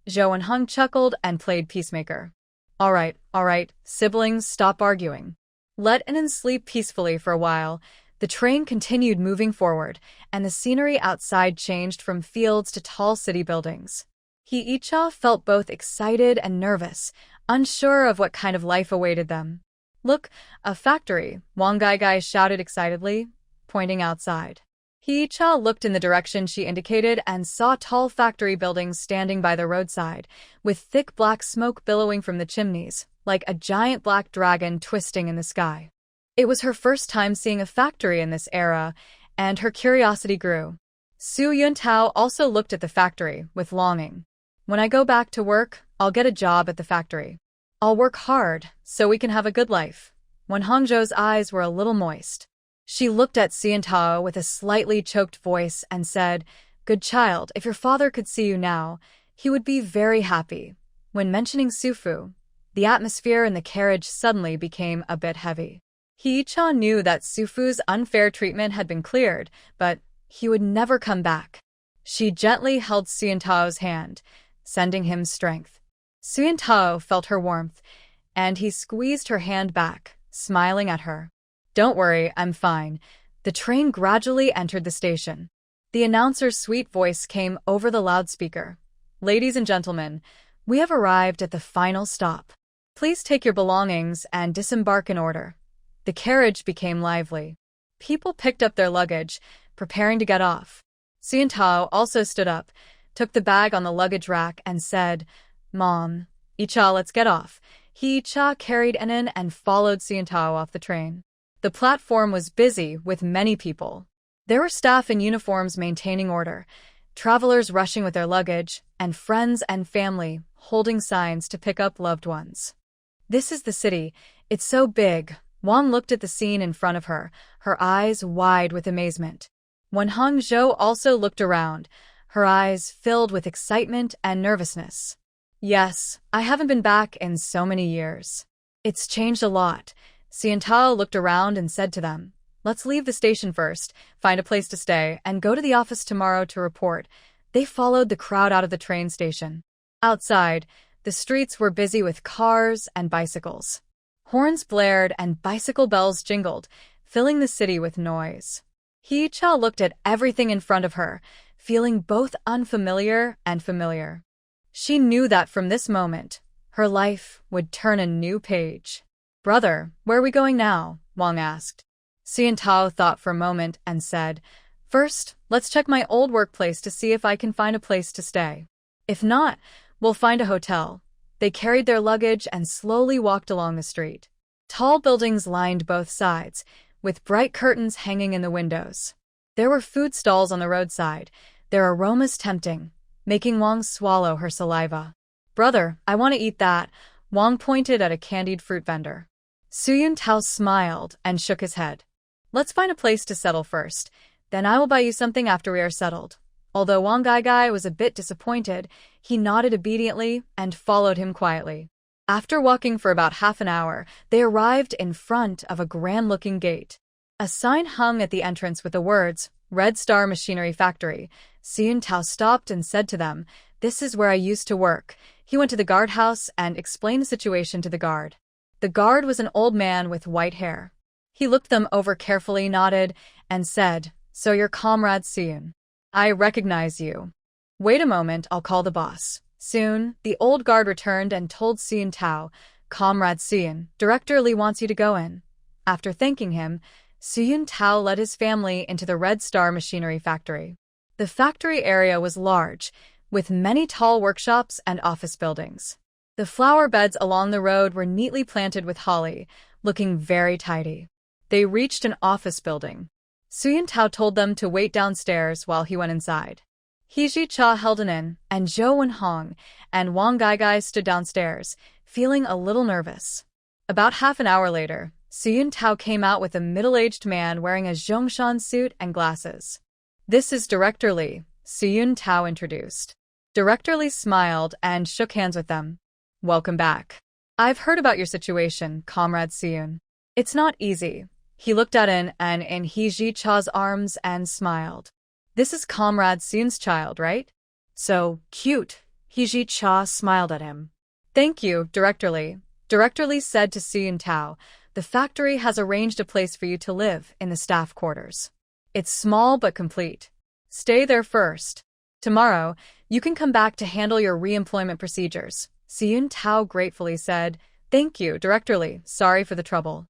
Zhou Enheng chuckled and played peacemaker. All right, siblings, stop arguing. Let Anin sleep peacefully for a while." The train continued moving forward, and the scenery outside changed from fields to tall city buildings. Hee-cha felt both excited and nervous, unsure of what kind of life awaited them. "Look, a factory," Wang Gai Gai shouted excitedly, pointing outside. Hee-cha looked in the direction she indicated and saw tall factory buildings standing by the roadside, with thick black smoke billowing from the chimneys, like a giant black dragon twisting in the sky. It was her first time seeing a factory in this era, and her curiosity grew. Su Yuntao also looked at the factory with longing. "When I go back to work, I'll get a job at the factory. I'll work hard, so we can have a good life." When Hangzhou's eyes were a little moist, she looked at Xiantao with a slightly choked voice and said, "Good child, if your father could see you now, he would be very happy." When mentioning Sufu, the atmosphere in the carriage suddenly became a bit heavy. Hee-cha knew that Sufu's unfair treatment had been cleared, but he would never come back. She gently held Xiantao's hand, sending him strength. Xiantao felt her warmth, and he squeezed her hand back, smiling at her. "Don't worry, I'm fine." The train gradually entered the station. The announcer's sweet voice came over the loudspeaker. "Ladies and gentlemen, we have arrived at the final stop. Please take your belongings and disembark in order." The carriage became lively. People picked up their luggage, preparing to get off. Xiantao also stood up, took the bag on the luggage rack and said, "Mom, Icha, let's get off." Hee-cha carried Enin and followed Xiantao off the train. The platform was busy with many people. There were staff in uniforms maintaining order, travelers rushing with their luggage, and friends and family holding signs to pick up loved ones. "This is the city. It's so big." Wang looked at the scene in front of her, her eyes wide with amazement. When Hangzhou also looked around, her eyes filled with excitement and nervousness. "Yes, I haven't been back in so many years. It's changed a lot." Xiantao looked around and said to them, "Let's leave the station first, find a place to stay, and go to the office tomorrow to report." They followed the crowd out of the train station. Outside, the streets were busy with cars and bicycles. Horns blared and bicycle bells jingled, filling the city with noise. Hee-cha looked at everything in front of her, feeling both unfamiliar and familiar. She knew that from this moment, her life would turn a new page. "Brother, where are we going now?" Wang asked. Xian-tao thought for a moment and said, "First, let's check my old workplace to see if I can find a place to stay. If not, we'll find a hotel." They carried their luggage and slowly walked along the street. Tall buildings lined both sides, with bright curtains hanging in the windows. There were food stalls on the roadside, their aromas tempting, making Wang swallow her saliva. "Brother, I want to eat that." Wang pointed at a candied fruit vendor. Xian-tao smiled and shook his head. "Let's find a place to settle first, then I will buy you something after we are settled." Although Wang Gai was a bit disappointed, he nodded obediently and followed him quietly. After walking for about half an hour, they arrived in front of a grand-looking gate. A sign hung at the entrance with the words, "Red Star Machinery Factory." Xian-tao stopped and said to them, "This is where I used to work." He went to the guardhouse and explained the situation to the guard. The guard was an old man with white hair. He looked them over carefully, nodded, and said, "So you're Comrade Xian. I recognize you. Wait a moment, I'll call the boss." Soon, the old guard returned and told Xian-tao, "Comrade Xian, Director Li wants you to go in." After thanking him, Xian-tao led his family into the Red Star Machinery Factory. The factory area was large, with many tall workshops and office buildings. The flower beds along the road were neatly planted with holly, looking very tidy. They reached an office building. Xian-tao told them to wait downstairs while he went inside. Hee-cha held an in, and Zhou Wenhong and Wang Gai stood downstairs, feeling a little nervous. About half an hour later, Xian-tao came out with a middle-aged man wearing a Zhongshan suit and glasses. "This is Director Li," Xian-tao introduced. Director Li smiled and shook hands with them. "Welcome back. I've heard about your situation, Comrade Xian. It's not easy." He looked at in Hee-cha's arms and smiled. "This is Comrade Xian's child, right?" "So cute." Hee-cha smiled at him. "Thank you, Director Li." Director Li said to Xian-tao, "The factory has arranged a place for you to live in the staff quarters. It's small but complete. Stay there first. Tomorrow, you can come back to handle your re-employment procedures." Xian-tao gratefully said, "Thank you, Director Li. Sorry for the trouble."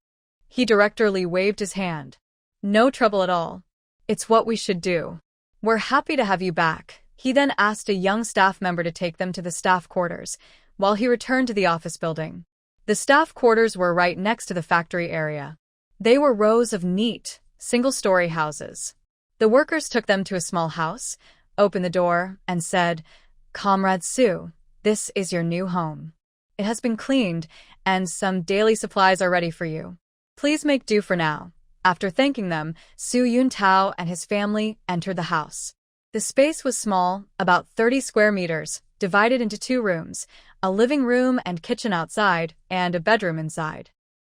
Director Li waved his hand. "No trouble at all. It's what we should do. We're happy to have you back." He then asked a young staff member to take them to the staff quarters, while he returned to the office building. The staff quarters were right next to the factory area. They were rows of neat, single-story houses. The workers took them to a small house, opened the door, and said, "Comrade Su, this is your new home. It has been cleaned, and some daily supplies are ready for you. Please make do for now." After thanking them, Xian-tao and his family entered the house. The space was small, about 30 square meters, divided into 2 rooms, a living room and kitchen outside, and a bedroom inside.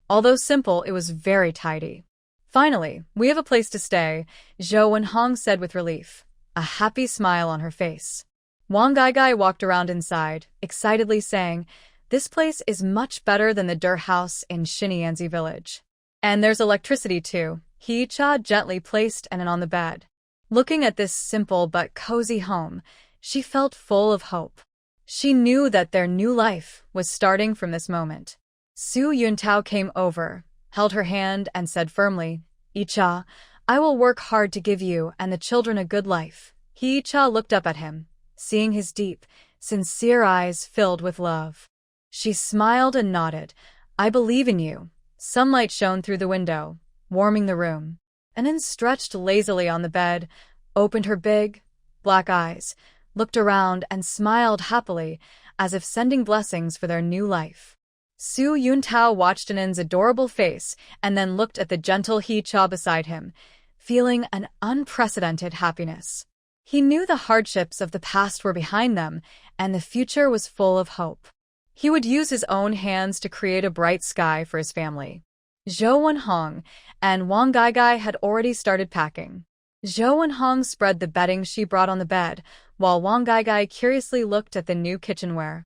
Although simple, it was very tidy. "Finally, we have a place to stay," Zhou Wenhong said with relief, a happy smile on her face. Wang Gai walked around inside, excitedly saying, "This place is much better than the dirt house in Xinyanzi village. And there's electricity too." Hee-cha gently placed Anan on the bed. Looking at this simple but cozy home, she felt full of hope. She knew that their new life was starting from this moment. Xian-tao came over, held her hand, and said firmly, "Hee-cha, I will work hard to give you and the children a good life." Hee-cha looked up at him, seeing his deep, sincere eyes filled with love. She smiled and nodded. "I believe in you." Sunlight shone through the window, warming the room. Anan stretched lazily on the bed, opened her big, black eyes, looked around, and smiled happily, as if sending blessings for their new life. Xian-tao watched Anan's adorable face and then looked at the gentle Hee-cha beside him, feeling an unprecedented happiness. He knew the hardships of the past were behind them, and the future was full of hope. He would use his own hands to create a bright sky for his family. Zhou Wenhong and Wang Gai had already started packing. Zhou Wenhong spread the bedding she brought on the bed, while Wang Gaigai curiously looked at the new kitchenware.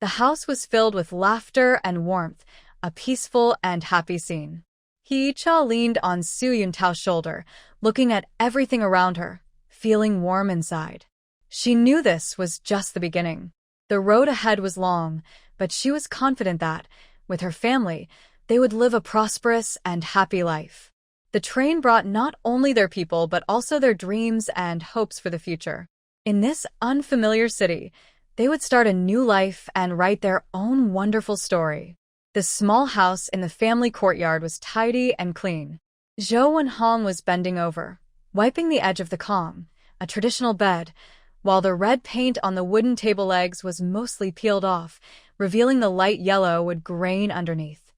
The house was filled with laughter and warmth, a peaceful and happy scene. Hee-cha leaned on Su Yuntao's shoulder, looking at everything around her, feeling warm inside. She knew this was just the beginning. The road ahead was long, but she was confident that, with her family, they would live a prosperous and happy life. The train brought not only their people but also their dreams and hopes for the future. In this unfamiliar city, they would start a new life and write their own wonderful story. The small house in the family courtyard was tidy and clean. Zhou Wenhong was bending over, wiping the edge of the Kong, a traditional bed, while the red paint on the wooden table legs was mostly peeled off, revealing the light yellow wood grain underneath.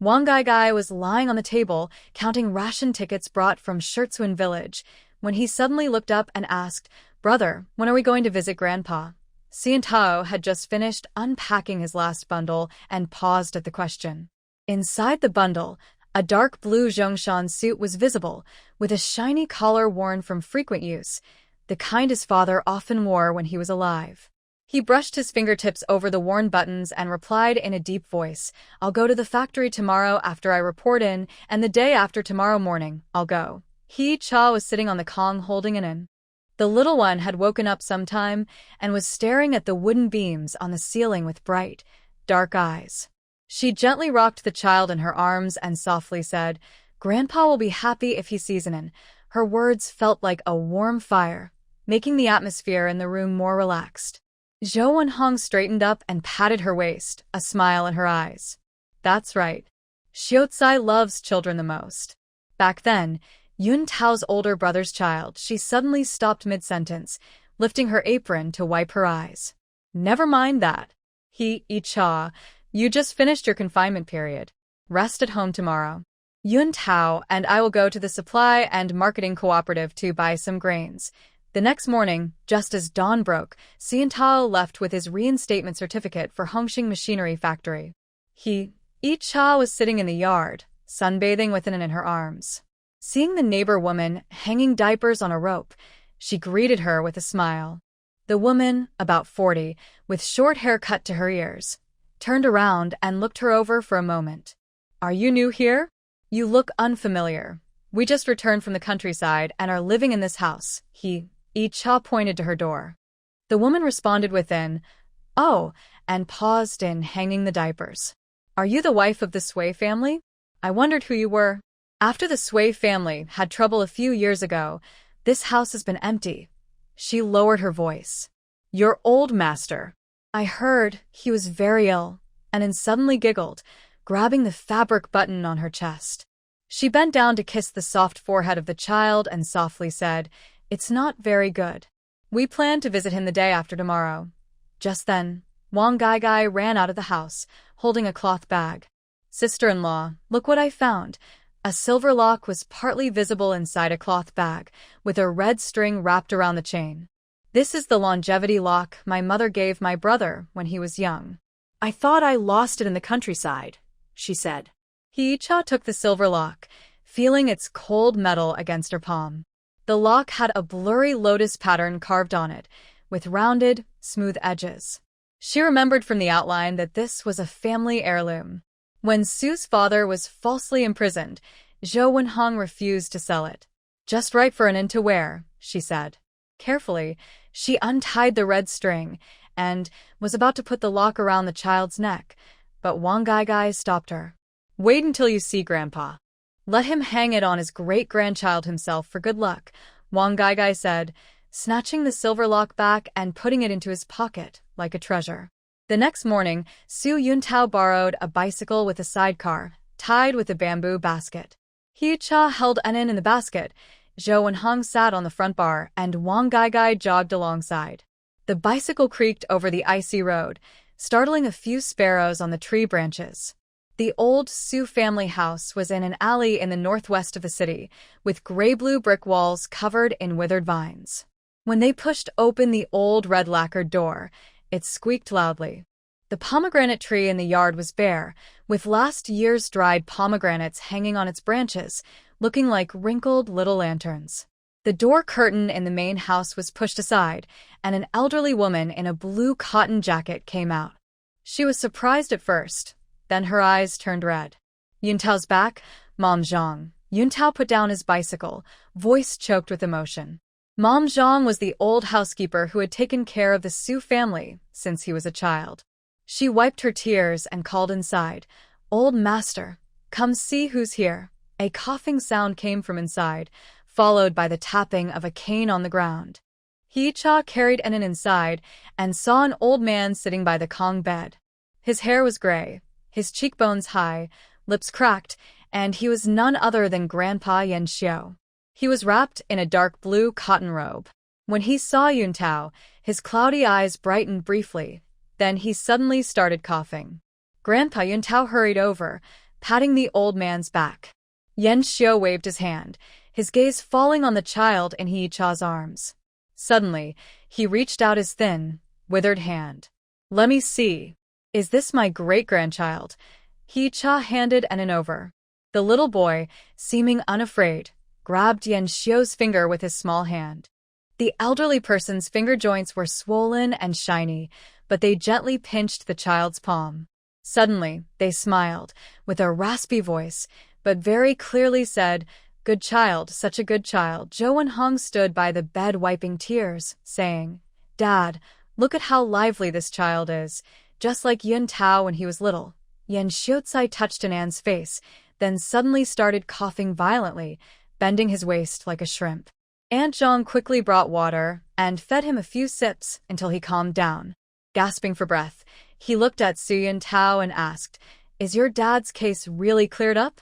Wang Gaigai was lying on the table, counting ration tickets brought from Shirtsuan village, when he suddenly looked up and asked, "Brother, when are we going to visit Grandpa?" Xian Tao had just finished unpacking his last bundle and paused at the question. Inside the bundle, a dark blue Zhongshan suit was visible, with a shiny collar worn from frequent use, the kind his father often wore when he was alive. He brushed his fingertips over the worn buttons and replied in a deep voice, "I'll go to the factory tomorrow after I report in, and the day after tomorrow morning, I'll go." Hee-cha was sitting on the Kong holding an in. The little one had woken up sometime and was staring at the wooden beams on the ceiling with bright, dark eyes. She gently rocked the child in her arms and softly said, "Grandpa will be happy if he sees Anan." Her words felt like a warm fire, making the atmosphere in the room more relaxed. Zhou Wenhong straightened up and patted her waist, a smile in her eyes. "That's right. Xiaotsai loves children the most." Back then, Yun Tao's older brother's child, she suddenly stopped mid-sentence, lifting her apron to wipe her eyes. "Never mind that. Hee-cha, you just finished your confinement period. Rest at home tomorrow. Yun Tao and I will go to the supply and marketing cooperative to buy some grains." The next morning, just as dawn broke, Xian Tao left with his reinstatement certificate for Hongxing Machinery Factory. Yi-cha was sitting in the yard, sunbathing with Anan in her arms. Seeing the neighbor woman hanging diapers on a rope, she greeted her with a smile. The woman, about 40, with short hair cut to her ears, turned around and looked her over for a moment. "Are you new here? You look unfamiliar. We just returned from the countryside and are living in this house." Yi-cha pointed to her door. The woman responded within, "Oh," and paused in hanging the diapers. "Are you the wife of the Sui family? I wondered who you were." After the Sui family had trouble a few years ago, this house has been empty. She lowered her voice. "Your old master. I heard he was very ill," and then suddenly giggled, grabbing the fabric button on her chest. She bent down to kiss the soft forehead of the child and softly said, "It's not very good. We plan to visit him the day after tomorrow." Just then, Wang Gaigai ran out of the house, holding a cloth bag. "Sister-in-law, look what I found." A silver lock was partly visible inside a cloth bag, with a red string wrapped around the chain. "This is the longevity lock my mother gave my brother when he was young." "I thought I lost it in the countryside," she said. Hee-cha took the silver lock, feeling its cold metal against her palm. The lock had a blurry lotus pattern carved on it, with rounded, smooth edges. She remembered from the outline that this was a family heirloom. When Su's father was falsely imprisoned, Zhou Wenhong refused to sell it. "Just right for Anan to wear," she said. Carefully, she untied the red string and was about to put the lock around the child's neck, but Wang Gaigai stopped her. "Wait until you see Grandpa. Let him hang it on his great-grandchild himself for good luck," Wang Gaigai said, snatching the silver lock back and putting it into his pocket like a treasure. The next morning, Su Yuntao borrowed a bicycle with a sidecar, tied with a bamboo basket. Hee-cha held Anan in the basket, Zhou Wenhong sat on the front bar, and Wang Gaigai jogged alongside. The bicycle creaked over the icy road, startling a few sparrows on the tree branches. The old Su family house was in an alley in the northwest of the city, with gray-blue brick walls covered in withered vines. When they pushed open the old red lacquered door, it squeaked loudly. The pomegranate tree in the yard was bare, with last year's dried pomegranates hanging on its branches, looking like wrinkled little lanterns. The door curtain in the main house was pushed aside, and an elderly woman in a blue cotton jacket came out. She was surprised at first, then her eyes turned red. Yuntao's back, Mom Zhang. Yuntao put down his bicycle, voice choked with emotion. Mom Zhang was the old housekeeper who had taken care of the Su family since he was a child. She wiped her tears and called inside, "Old master, come see who's here." A coughing sound came from inside, followed by the tapping of a cane on the ground. Hee-cha carried Enin inside and saw an old man sitting by the Kong bed. His hair was gray, his cheekbones high, lips cracked, and he was none other than Grandpa Yanxiu. He was wrapped in a dark blue cotton robe. When he saw Yuntao, his cloudy eyes brightened briefly, then he suddenly started coughing. Grandpa Yuntao hurried over, patting the old man's back. Yanxiu waved his hand, his gaze falling on the child in Hee-cha's arms. Suddenly, he reached out his thin, withered hand. "Let me see. Is this my great-grandchild?" Hee-cha handed Enin over. The little boy, seeming unafraid, grabbed Yanxiu's finger with his small hand. The elderly person's finger joints were swollen and shiny, but they gently pinched the child's palm. Suddenly, they smiled, with a raspy voice, but very clearly said, "Good child, such a good child." Zhou Wenhong stood by the bed wiping tears, saying, "Dad, look at how lively this child is, just like Yuntao when he was little." Yan Xiuzai touched Anan's face, then suddenly started coughing violently, bending his waist like a shrimp. Aunt Zhang quickly brought water and fed him a few sips until he calmed down. Gasping for breath, he looked at Su Yuntao and asked, "Is your dad's case really cleared up?"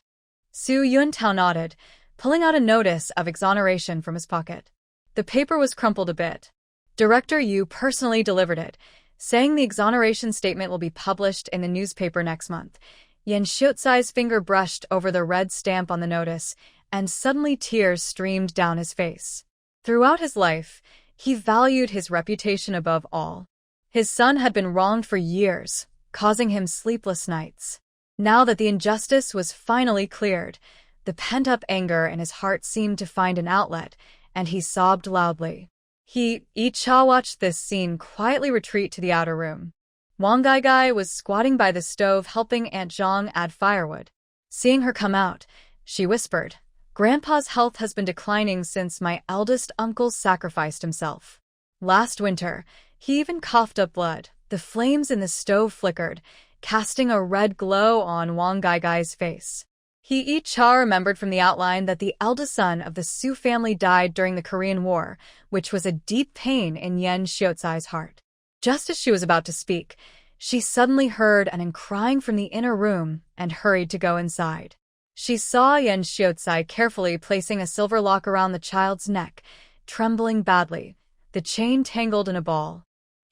Su Yuntao nodded, pulling out a notice of exoneration from his pocket. The paper was crumpled a bit. Director Yu personally delivered it, saying the exoneration statement will be published in the newspaper next month. Yan Xiuzai's finger brushed over the red stamp on the notice, and suddenly tears streamed down his face. Throughout his life, he valued his reputation above all. His son had been wronged for years, causing him sleepless nights. Now that the injustice was finally cleared, the pent-up anger in his heart seemed to find an outlet, and he sobbed loudly. Yi-cha watched this scene quietly retreat to the outer room. Wang Gaigai was squatting by the stove helping Aunt Zhang add firewood. Seeing her come out, she whispered, "Grandpa's health has been declining since my eldest uncle sacrificed himself. Last winter, he even coughed up blood." The flames in the stove flickered, casting a red glow on Wang Gaigai's face. Yi-cha remembered from the outline that the eldest son of the Su family died during the Korean War, which was a deep pain in Yan Xiuzai's heart. Just as she was about to speak, she suddenly heard Anan crying from the inner room and hurried to go inside. She saw Yan Xiuzai carefully placing a silver lock around the child's neck, trembling badly, the chain tangled in a ball.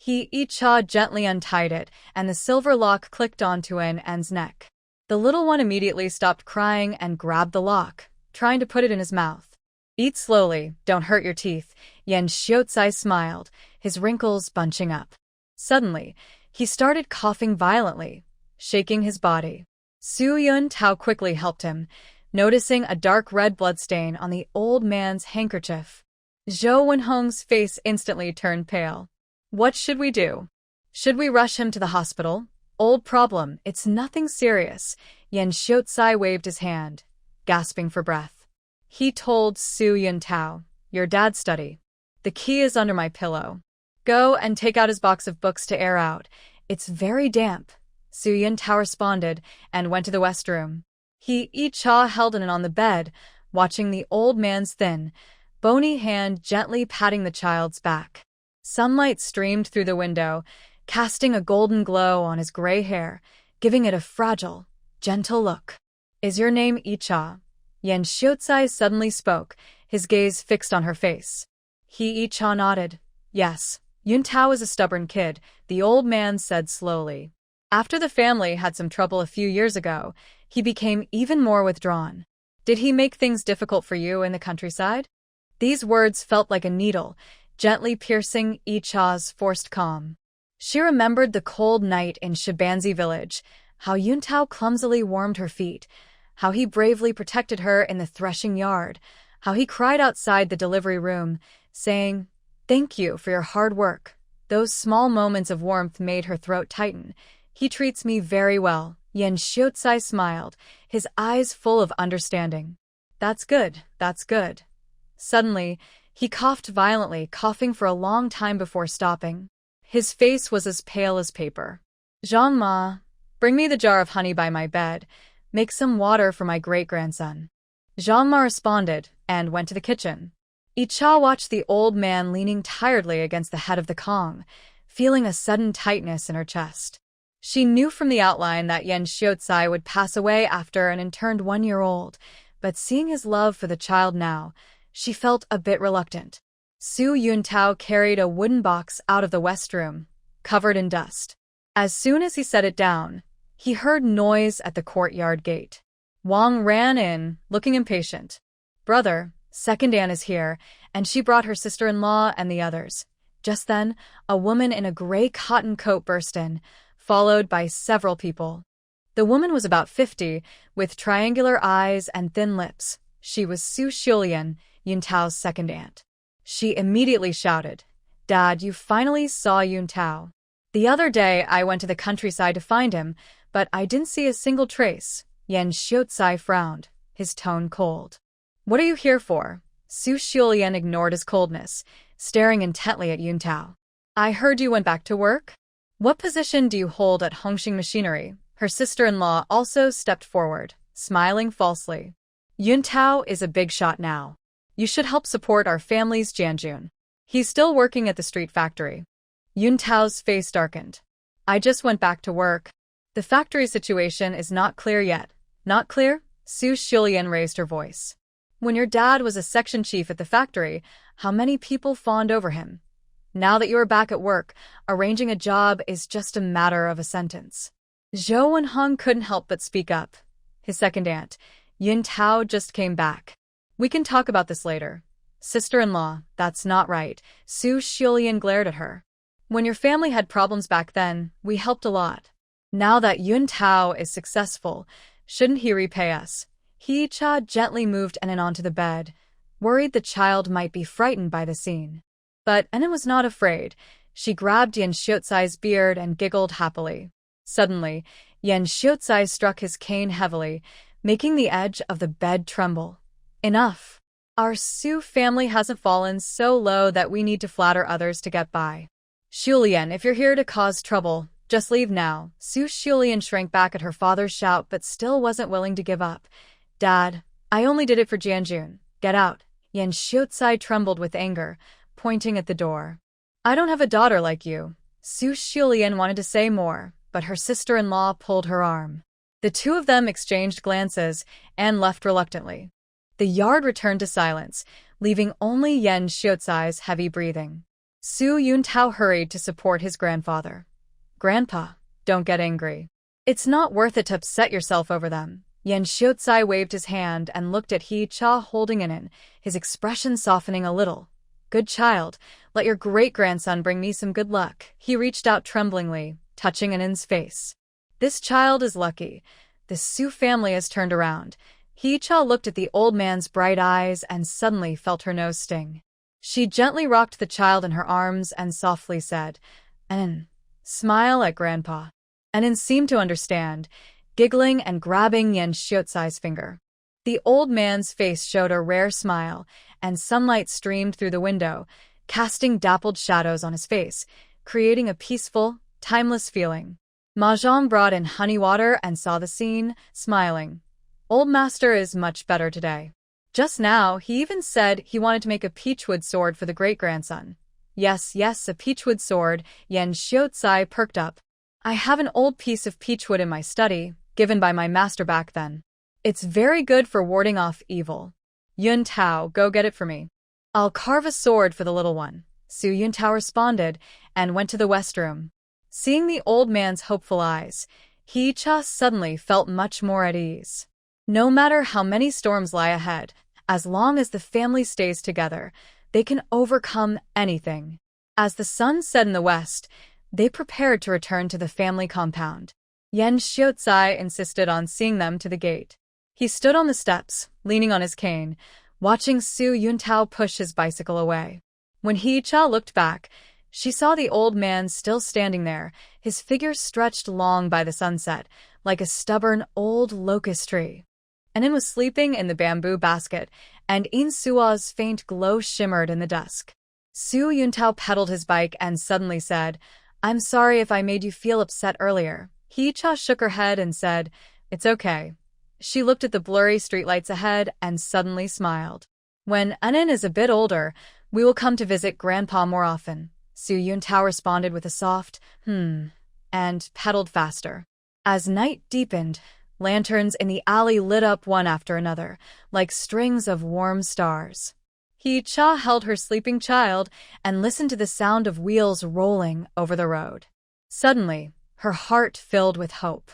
Yi-cha gently untied it, and the silver lock clicked onto An's neck. The little one immediately stopped crying and grabbed the lock, trying to put it in his mouth. "Eat slowly, don't hurt your teeth," Yan Xiuzai smiled, his wrinkles bunching up. Suddenly, he started coughing violently, shaking his body. Su Yuntao quickly helped him, noticing a dark red bloodstain on the old man's handkerchief. Zhou Wenhong's face instantly turned pale. "What should we do? Should we rush him to the hospital?" "Old problem, it's nothing serious." Yan Xiuzai waved his hand, gasping for breath. He told Su Yuntao, "Your dad's study. The key is under my pillow. Go and take out his box of books to air out. It's very damp." Su Yuntao responded and went to the west room. Yi-cha held Anan on the bed, watching the old man's thin, bony hand gently patting the child's back. Sunlight streamed through the window, casting a golden glow on his gray hair, giving it a fragile, gentle look. "Is your name Yi-cha?" Yan Xiuzai suddenly spoke, his gaze fixed on her face. Yi-cha nodded. "Yes, Yuntao is a stubborn kid," the old man said slowly. "After the family had some trouble a few years ago, he became even more withdrawn. Did he make things difficult for you in the countryside?" These words felt like a needle, gently piercing Yi-cha's forced calm. She remembered the cold night in Shibanzi village, how Yuntao clumsily warmed her feet, how he bravely protected her in the threshing yard, how he cried outside the delivery room, saying, "Thank you for your hard work." Those small moments of warmth made her throat tighten. "He treats me very well." Yen Xiaozai smiled, his eyes full of understanding. That's good, that's good." Suddenly, he coughed violently, coughing for a long time before stopping. His face was as pale as paper. "Zhang Ma, bring me the jar of honey by my bed. Make some water for my great-grandson." Zhang Ma responded and went to the kitchen. Yicha watched the old man leaning tiredly against the head of the Kong, feeling a sudden tightness in her chest. She knew from the outline that Yen Xiaozai would pass away after an interned 1-year-old, but seeing his love for the child now, she felt a bit reluctant. Su Yuntao carried a wooden box out of the west room, covered in dust. As soon as he set it down, he heard noise at the courtyard gate. Wang ran in, looking impatient. "Brother, Second Anne is here," and she brought her sister-in-law and the others. Just then, a woman in a gray cotton coat burst in, followed by several people. The woman was about 50, with triangular eyes and thin lips. She was Su Xuelian, Yuntao's second aunt. She immediately shouted, "Dad, you finally saw Yuntao. The other day I went to the countryside to find him, but I didn't see a single trace." Yen Xiaozai frowned, his tone cold. "What are you here for?" Su Xuelian ignored his coldness, staring intently at Yuntao. "I heard you went back to work? What position do you hold at Hongxing Machinery?" Her sister-in-law also stepped forward, smiling falsely. "Yuntao is a big shot now. You should help support our family's Jianjun. He's still working at the street factory." Yuntao's face darkened. "I just went back to work. The factory situation is not clear yet." "Not clear?" Su Xuelian raised her voice. "When your dad was a section chief at the factory, how many people fawned over him? Now that you are back at work, arranging a job is just a matter of a sentence." Zhou Wenhong couldn't help but speak up. His second aunt, Yuntao, just came back. "We can talk about this later." "Sister-in-law, that's not right." Su Xuelian glared at her. "When your family had problems back then, we helped a lot. Now that Yuntao is successful, shouldn't he repay us?" He-cha gently moved Enin onto the bed, worried the child might be frightened by the scene. But Enin was not afraid. She grabbed Yen Xiaozai's beard and giggled happily. Suddenly, Yen Xiaozai struck his cane heavily, making the edge of the bed tremble. "Enough. Our Su family hasn't fallen so low that we need to flatter others to get by. Xuelian, if you're here to cause trouble, just leave now." Su Xuelian shrank back at her father's shout but still wasn't willing to give up. "Dad, I only did it for Jianjun. Get out." Yen Xiaozai trembled with anger, pointing at the door. "I don't have a daughter like you." Su Xuelian wanted to say more, but her sister-in-law pulled her arm. The two of them exchanged glances and left reluctantly. The yard returned to silence, leaving only Yen Xiaozai's heavy breathing. Su Yuntao hurried to support his grandfather. "Grandpa, don't get angry. It's not worth it to upset yourself over them." Yen Xiaozai waved his hand and looked at He-cha holding Enin, his expression softening a little. "Good child, let your great-grandson bring me some good luck." He reached out tremblingly, touching Enin's face. "This child is lucky. The Su family has turned around." He-cha looked at the old man's bright eyes and suddenly felt her nose sting. She gently rocked the child in her arms and softly said, "Enin, smile at Grandpa." Enin seemed to understand, giggling and grabbing Yen Xiaozai's finger. The old man's face showed a rare smile, and sunlight streamed through the window, casting dappled shadows on his face, creating a peaceful, timeless feeling. Mahjong brought in honey water and saw the scene, smiling. "Old master is much better today. Just now, he even said he wanted to make a peachwood sword for the great-grandson." Yes, a peachwood sword." Yen Xiaozai perked up. "I have an old piece of peachwood in my study, given by my master back then. It's very good for warding off evil. Yuntao, go get it for me." "I'll carve a sword for the little one," Su Yuntao responded, and went to the west room. Seeing the old man's hopeful eyes, He-cha suddenly felt much more at ease. No matter how many storms lie ahead, as long as the family stays together, they can overcome anything. As the sun set in the west, they prepared to return to the family compound. Yen Xiaozai insisted on seeing them to the gate. He stood on the steps, leaning on his cane, watching Su Yuntao push his bicycle away. When Hee-cha looked back, she saw the old man still standing there, his figure stretched long by the sunset, like a stubborn old locust tree. Anin was sleeping in the bamboo basket, and In-sua's faint glow shimmered in the dusk. Su Yuntao pedaled his bike and suddenly said, "I'm sorry if I made you feel upset earlier." Hee-cha shook her head and said, "It's okay." She looked at the blurry streetlights ahead and suddenly smiled. "When Anin is a bit older, we will come to visit Grandpa more often." Su Yuntao responded with a soft, and pedaled faster. As night deepened, lanterns in the alley lit up one after another, like strings of warm stars. Hee-cha held her sleeping child and listened to the sound of wheels rolling over the road. Suddenly, her heart filled with hope.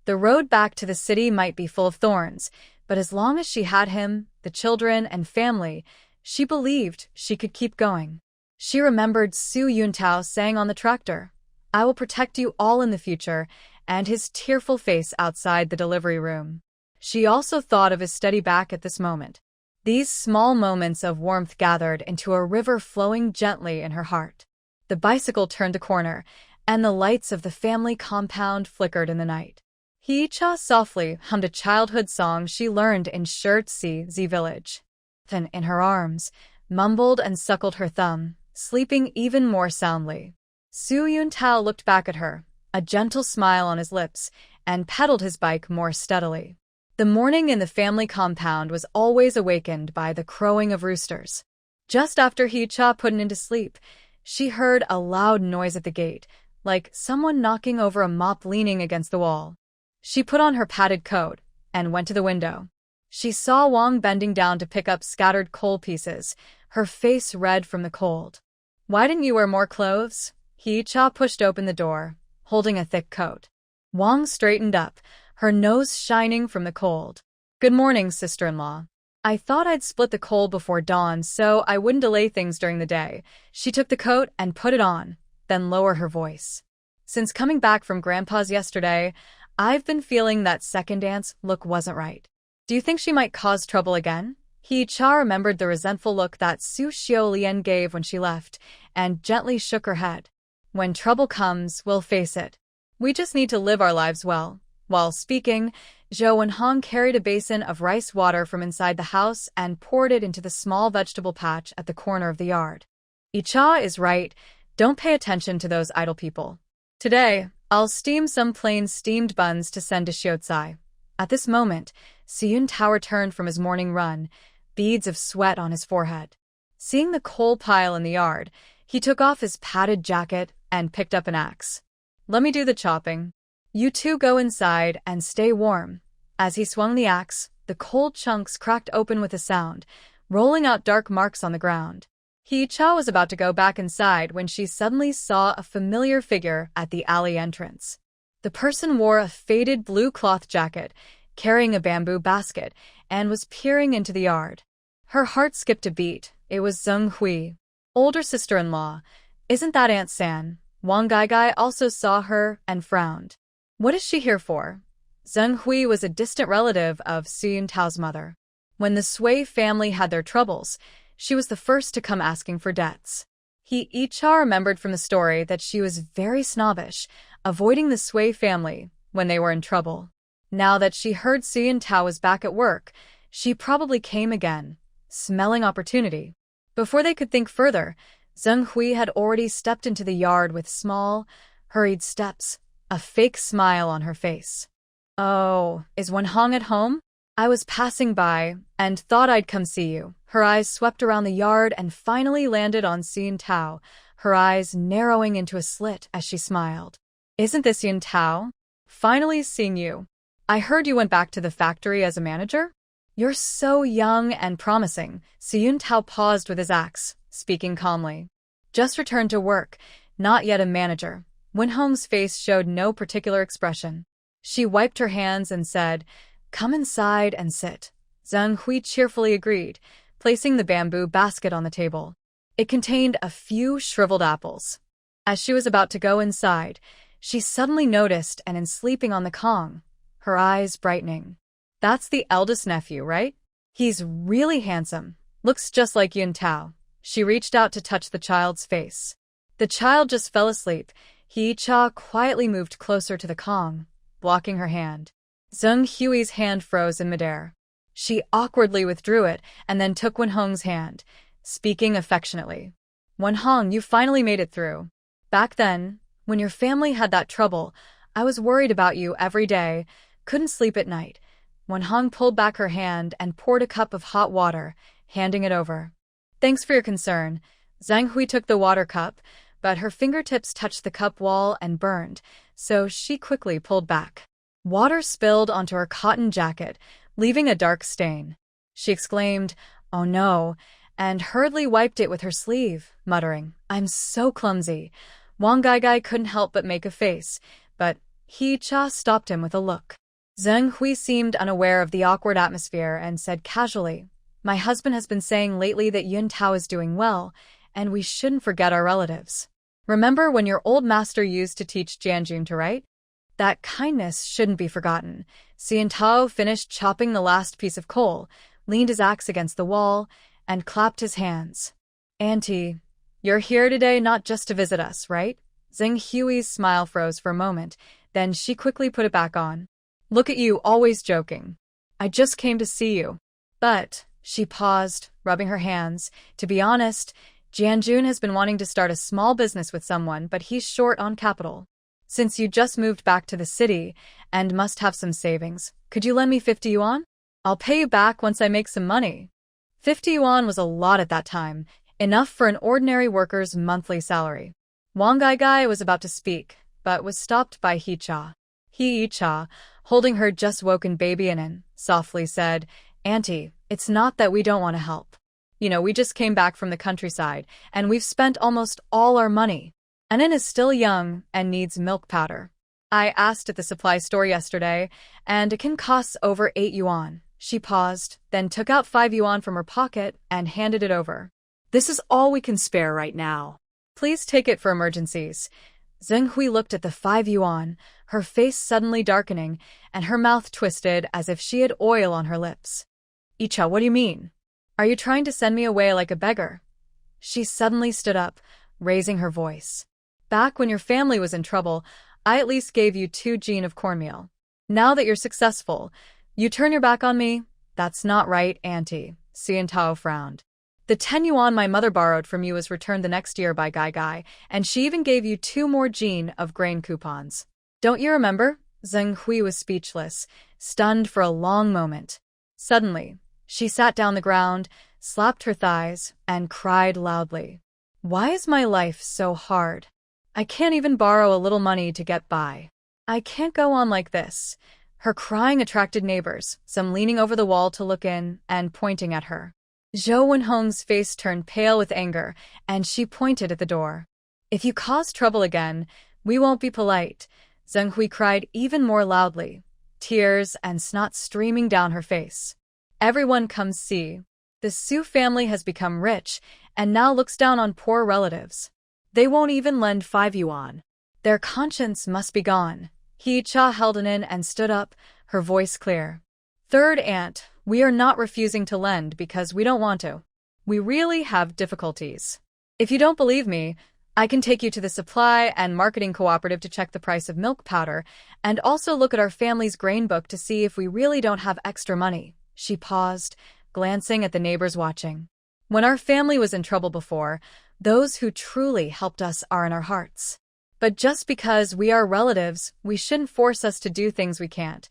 The road back to the city might be full of thorns, but as long as she had him, the children, and family, she believed she could keep going. She remembered Su Yuntao saying on the tractor, "I will protect you all in the future," and his tearful face outside the delivery room. She also thought of his steady back at this moment. These small moments of warmth gathered into a river flowing gently in her heart. The bicycle turned a corner, and the lights of the family compound flickered in the night. Hee-cha softly hummed a childhood song she learned in Shirtsi village. Then, in her arms, mumbled and suckled her thumb, sleeping even more soundly. Su Yuntao looked back at her, a gentle smile on his lips, and pedaled his bike more steadily. The morning in the family compound was always awakened by the crowing of roosters. Just after Hee-cha put Anin to sleep, she heard a loud noise at the gate, like someone knocking over a mop leaning against the wall. She put on her padded coat and went to the window. She saw Wang bending down to pick up scattered coal pieces, her face red from the cold. "Why didn't you wear more clothes?" Hee-cha pushed open the door, holding a thick coat. Wang straightened up, her nose shining from the cold. "Good morning, sister-in-law. I thought I'd split the coal before dawn so I wouldn't delay things during the day." She took the coat and put it on, then lowered her voice. "Since coming back from Grandpa's yesterday, I've been feeling that second aunt's look wasn't right. Do you think she might cause trouble again?" Hee-cha remembered the resentful look that Su Xiaolian gave when she left, and gently shook her head. "When trouble comes, we'll face it. We just need to live our lives well." While speaking, Zhou Wenhong carried a basin of rice water from inside the house and poured it into the small vegetable patch at the corner of the yard. "Hee-cha is right. Don't pay attention to those idle people. Today, I'll steam some plain steamed buns to send to Shiotsai." At this moment, Su Yuntao returned from his morning run, beads of sweat on his forehead. Seeing the coal pile in the yard, he took off his padded jacket and picked up an axe. "Let me do the chopping. You two go inside and stay warm." As he swung the axe, the coal chunks cracked open with a sound, rolling out dark marks on the ground. Hee-cha was about to go back inside when she suddenly saw a familiar figure at the alley entrance. The person wore a faded blue cloth jacket, carrying a bamboo basket, and was peering into the yard. Her heart skipped a beat. It was Zheng Hui. "Older sister-in-law. Isn't that Aunt San?" Wang Gaigai also saw her and frowned. "What is she here for?" Zheng Hui was a distant relative of Su Yuntao's mother. When the Sui family had their troubles, she was the first to come asking for debts. Hee-cha remembered from the story that she was very snobbish, avoiding the Sui family when they were in trouble. Now that she heard Su Yuntao was back at work, she probably came again, smelling opportunity. Before they could think further, Zheng Hui had already stepped into the yard with small, hurried steps, a fake smile on her face. "Oh, is Wenhong at home? I was passing by and thought I'd come see you." Her eyes swept around the yard and finally landed on Su Yuntao, her eyes narrowing into a slit as she smiled. "Isn't this Yuntao? Finally seeing you. I heard you went back to the factory as a manager? You're so young and promising." Su Yuntao paused with his axe, speaking calmly. "Just returned to work, not yet a manager." Wenhong's face showed no particular expression. She wiped her hands and said, "Come inside and sit." Zheng Hui cheerfully agreed, placing the bamboo basket on the table. It contained a few shriveled apples. As she was about to go inside, she suddenly noticed Anin sleeping on the kong, her eyes brightening. "That's the eldest nephew, right?" He's really handsome. Looks just like Yun Tao. She reached out to touch the child's face. The child just fell asleep. Hee-cha quietly moved closer to the Kong, blocking her hand. Zheng Hui's hand froze in midair. She awkwardly withdrew it and then took Wenhong's hand, speaking affectionately. "Wenhong, you finally made it through. Back then, when your family had that trouble, I was worried about you every day, couldn't sleep at night." Wenhong pulled back her hand and poured a cup of hot water, handing it over. "Thanks for your concern." Zhang Hui took the water cup, but her fingertips touched the cup wall and burned, so she quickly pulled back. Water spilled onto her cotton jacket, leaving a dark stain. She exclaimed, "Oh no," and hurriedly wiped it with her sleeve, muttering, "I'm so clumsy." Wang Gaigai couldn't help but make a face, but Hee-cha stopped him with a look. Zheng Hui seemed unaware of the awkward atmosphere and said casually, "My husband has been saying lately that Yun Tao is doing well, and we shouldn't forget our relatives. Remember when your old master used to teach Jianjun to write? That kindness shouldn't be forgotten." Xian Tao finished chopping the last piece of coal, leaned his axe against the wall, and clapped his hands. "Auntie, you're here today not just to visit us, right?" Zheng Hui's smile froze for a moment, then she quickly put it back on. "Look at you, always joking. I just came to see you." "But," she paused, rubbing her hands, "to be honest, Jianjun has been wanting to start a small business with someone, but he's short on capital. Since you just moved back to the city and must have some savings, could you lend me 50 yuan? I'll pay you back once I make some money." 50 yuan was a lot at that time, enough for an ordinary worker's monthly salary. Wang Gaigai was about to speak, but was stopped by Hee-cha. Hee-cha, holding her just-woken baby Anan, softly said, "Auntie, it's not that we don't want to help. We just came back from the countryside, and we've spent almost all our money. Anan is still young and needs milk powder. I asked at the supply store yesterday, and it can cost over 8 yuan. She paused, then took out 5 yuan from her pocket and handed it over. "This is all we can spare right now. Please take it for emergencies." Zheng Hui looked at the 5 yuan, her face suddenly darkening, and her mouth twisted as if she had oil on her lips. "Icha, what do you mean? Are you trying to send me away like a beggar?" She suddenly stood up, raising her voice. "Back when your family was in trouble, I at least gave you 2 jin of cornmeal. Now that you're successful, you turn your back on me? That's not right, Auntie." Xian Tao frowned. "The 10 yuan my mother borrowed from you was returned the next year by Gaigai, and she even gave you 2 more jin of grain coupons. Don't you remember?" Zheng Hui was speechless, stunned for a long moment. Suddenly, she sat down the ground, slapped her thighs, and cried loudly. "Why is my life so hard? I can't even borrow a little money to get by. I can't go on like this." Her crying attracted neighbors, some leaning over the wall to look in and pointing at her. Zhou Wenhong's face turned pale with anger, and she pointed at the door. "If you cause trouble again, we won't be polite." Zheng Hui cried even more loudly, tears and snot streaming down her face. "Everyone come see. The Su family has become rich and now looks down on poor relatives. They won't even lend 5 yuan. Their conscience must be gone." Hee-cha held an in and stood up, her voice clear. "Third aunt, we are not refusing to lend because we don't want to. We really have difficulties. If you don't believe me, I can take you to the supply and marketing cooperative to check the price of milk powder and also look at our family's grain book to see if we really don't have extra money." She paused, glancing at the neighbors watching. "When our family was in trouble before, those who truly helped us are in our hearts. But just because we are relatives, we shouldn't force us to do things we can't."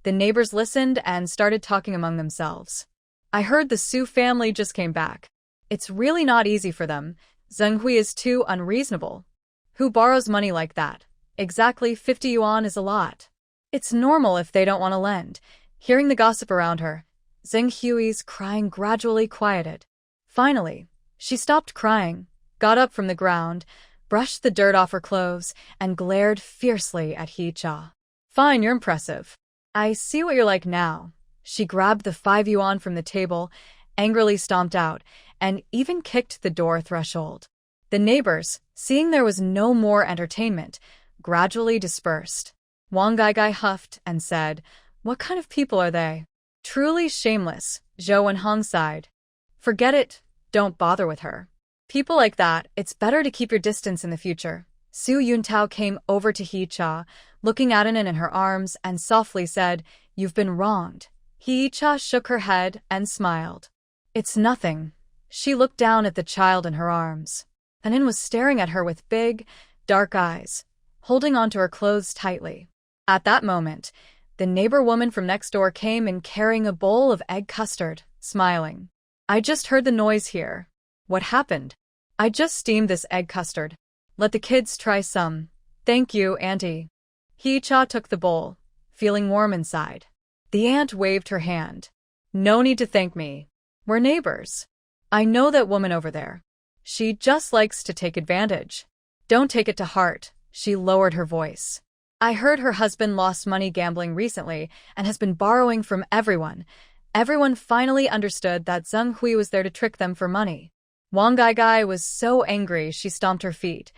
The neighbors listened and started talking among themselves. "I heard the Su family just came back. It's really not easy for them. Zheng Hui is too unreasonable. Who borrows money like that? Exactly 50 yuan is a lot. It's normal if they don't want to lend." Hearing the gossip around her, Zheng Hui's crying gradually quieted. Finally, she stopped crying, got up from the ground, brushed the dirt off her clothes, and glared fiercely at Hee-cha. "Fine, you're impressive. I see what you're like now." She grabbed the 5 yuan from the table, angrily stomped out, and even kicked the door threshold. The neighbors, seeing there was no more entertainment, gradually dispersed. Wang Gaigai huffed and said, "What kind of people are they? Truly shameless." Zhou Wenhong sighed. Forget it, don't bother with her. People like that, it's better to keep your distance in the future. Su Yuntao came over to He Cha, looking at Anan in her arms, and softly said, You've been wronged. He Cha shook her head and smiled. It's nothing. She looked down at the child in her arms. Anan was staring at her with big, dark eyes, holding onto her clothes tightly. At that moment, the neighbor woman from next door came in carrying a bowl of egg custard, smiling. I just heard the noise here. What happened? I just steamed this egg custard. Let the kids try some. Thank you, Auntie. He Cha took the bowl, feeling warm inside. The aunt waved her hand. No need to thank me. We're neighbors. I know that woman over there. She just likes to take advantage. Don't take it to heart. She lowered her voice. I heard her husband lost money gambling recently and has been borrowing from everyone. Everyone finally understood that Zheng Hui was there to trick them for money. Wang Gaigai was so angry she stomped her feet.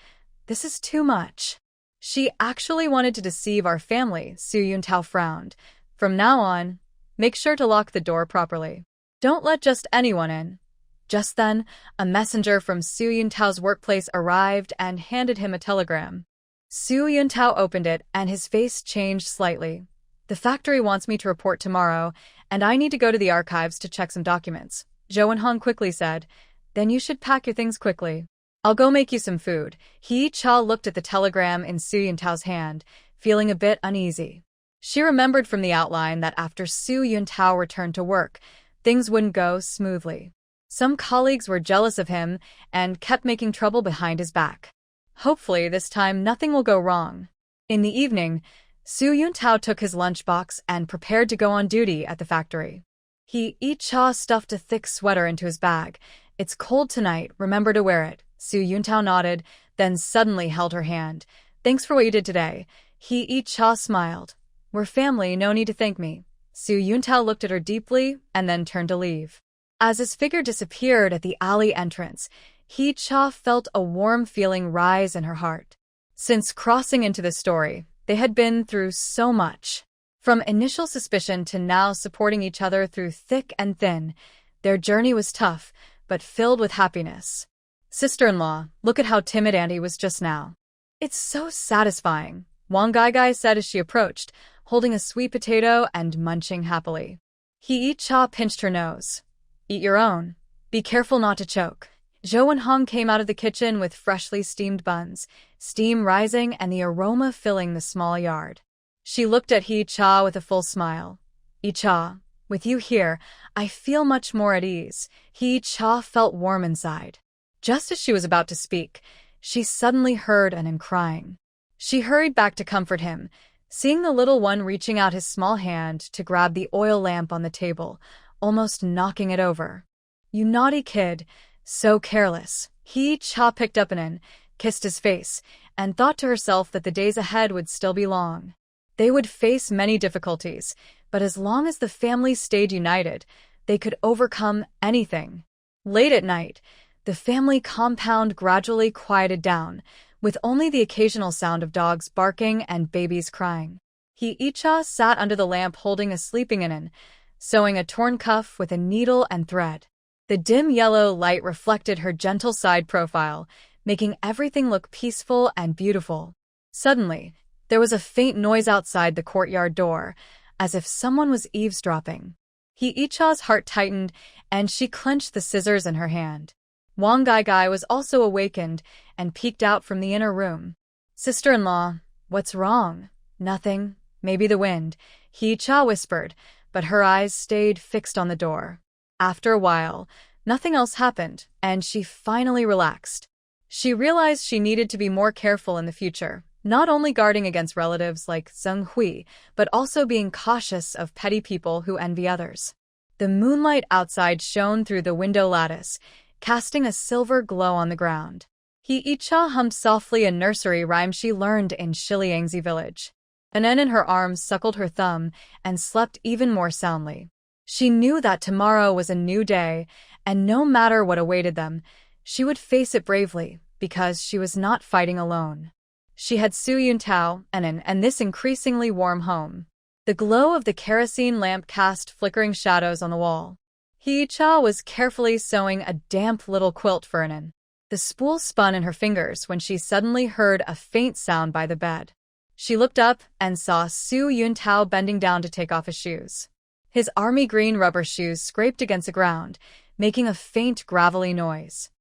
This is too much. She actually wanted to deceive our family, Su Yuntao frowned. From now on, make sure to lock the door properly. Don't let just anyone in. Just then, a messenger from Su Yuntao's workplace arrived and handed him a telegram. Su Yuntao opened it and his face changed slightly. The factory wants me to report tomorrow, and I need to go to the archives to check some documents. Zhou Wenhong quickly said, Then you should pack your things quickly. I'll go make you some food. He Cha looked at the telegram in Su Yuntao's hand, feeling a bit uneasy. She remembered from the outline that after Su Yuntao returned to work, things wouldn't go smoothly. Some colleagues were jealous of him and kept making trouble behind his back. Hopefully this time nothing will go wrong. In the evening, Su Yuntao took his lunchbox and prepared to go on duty at the factory. He Cha stuffed a thick sweater into his bag. It's cold tonight, remember to wear it. Su Yuntao nodded, then suddenly held her hand. Thanks for what you did today. He Cha smiled. We're family, no need to thank me. Su Yuntao looked at her deeply and then turned to leave. As his figure disappeared at the alley entrance, He Cha felt a warm feeling rise in her heart. Since crossing into the story, they had been through so much. From initial suspicion to now supporting each other through thick and thin, their journey was tough, but filled with happiness. Sister-in-law, look at how timid Auntie was just now. It's so satisfying, Wang Gaigai said as she approached, holding a sweet potato and munching happily. He Cha pinched her nose. Eat your own. Be careful not to choke. Zhou Wenhong came out of the kitchen with freshly steamed buns, steam rising and the aroma filling the small yard. She looked at He Cha with a full smile. He Cha, with you here, I feel much more at ease. He Cha felt warm inside. Just as she was about to speak, she suddenly heard Anan crying. She hurried back to comfort him, seeing the little one reaching out his small hand to grab the oil lamp on the table, almost knocking it over. You naughty kid, so careless. He Cha picked up Anan, kissed his face, and thought to herself that the days ahead would still be long. They would face many difficulties, but as long as the family stayed united, they could overcome anything. Late at night, the family compound gradually quieted down, with only the occasional sound of dogs barking and babies crying. He Cha sat under the lamp holding a sleeping Anan, sewing a torn cuff with a needle and thread. The dim yellow light reflected her gentle side profile, making everything look peaceful and beautiful. Suddenly, there was a faint noise outside the courtyard door, as if someone was eavesdropping. He Cha's heart tightened, and she clenched the scissors in her hand. Wang Gaigai was also awakened and peeked out from the inner room. Sister-in-law, what's wrong? Nothing, maybe the wind, He Cha whispered, but her eyes stayed fixed on the door. After a while, nothing else happened, and she finally relaxed. She realized she needed to be more careful in the future, not only guarding against relatives like Zheng Hui, but also being cautious of petty people who envy others. The moonlight outside shone through the window lattice, casting a silver glow on the ground. He Cha hummed softly a nursery rhyme she learned in Shiliangzi village. Anan in her arms suckled her thumb and slept even more soundly. She knew that tomorrow was a new day, and no matter what awaited them, she would face it bravely, because she was not fighting alone. She had Su Yuntao, Anan, and this increasingly warm home. The glow of the kerosene lamp cast flickering shadows on the wall. Hee-cha was carefully sewing a damp little quilt for Anan. The spool spun in her fingers when she suddenly heard a faint sound by the bed. She looked up and saw Su Yuntao bending down to take off his shoes. His army green rubber shoes scraped against the ground, making a faint gravelly noise.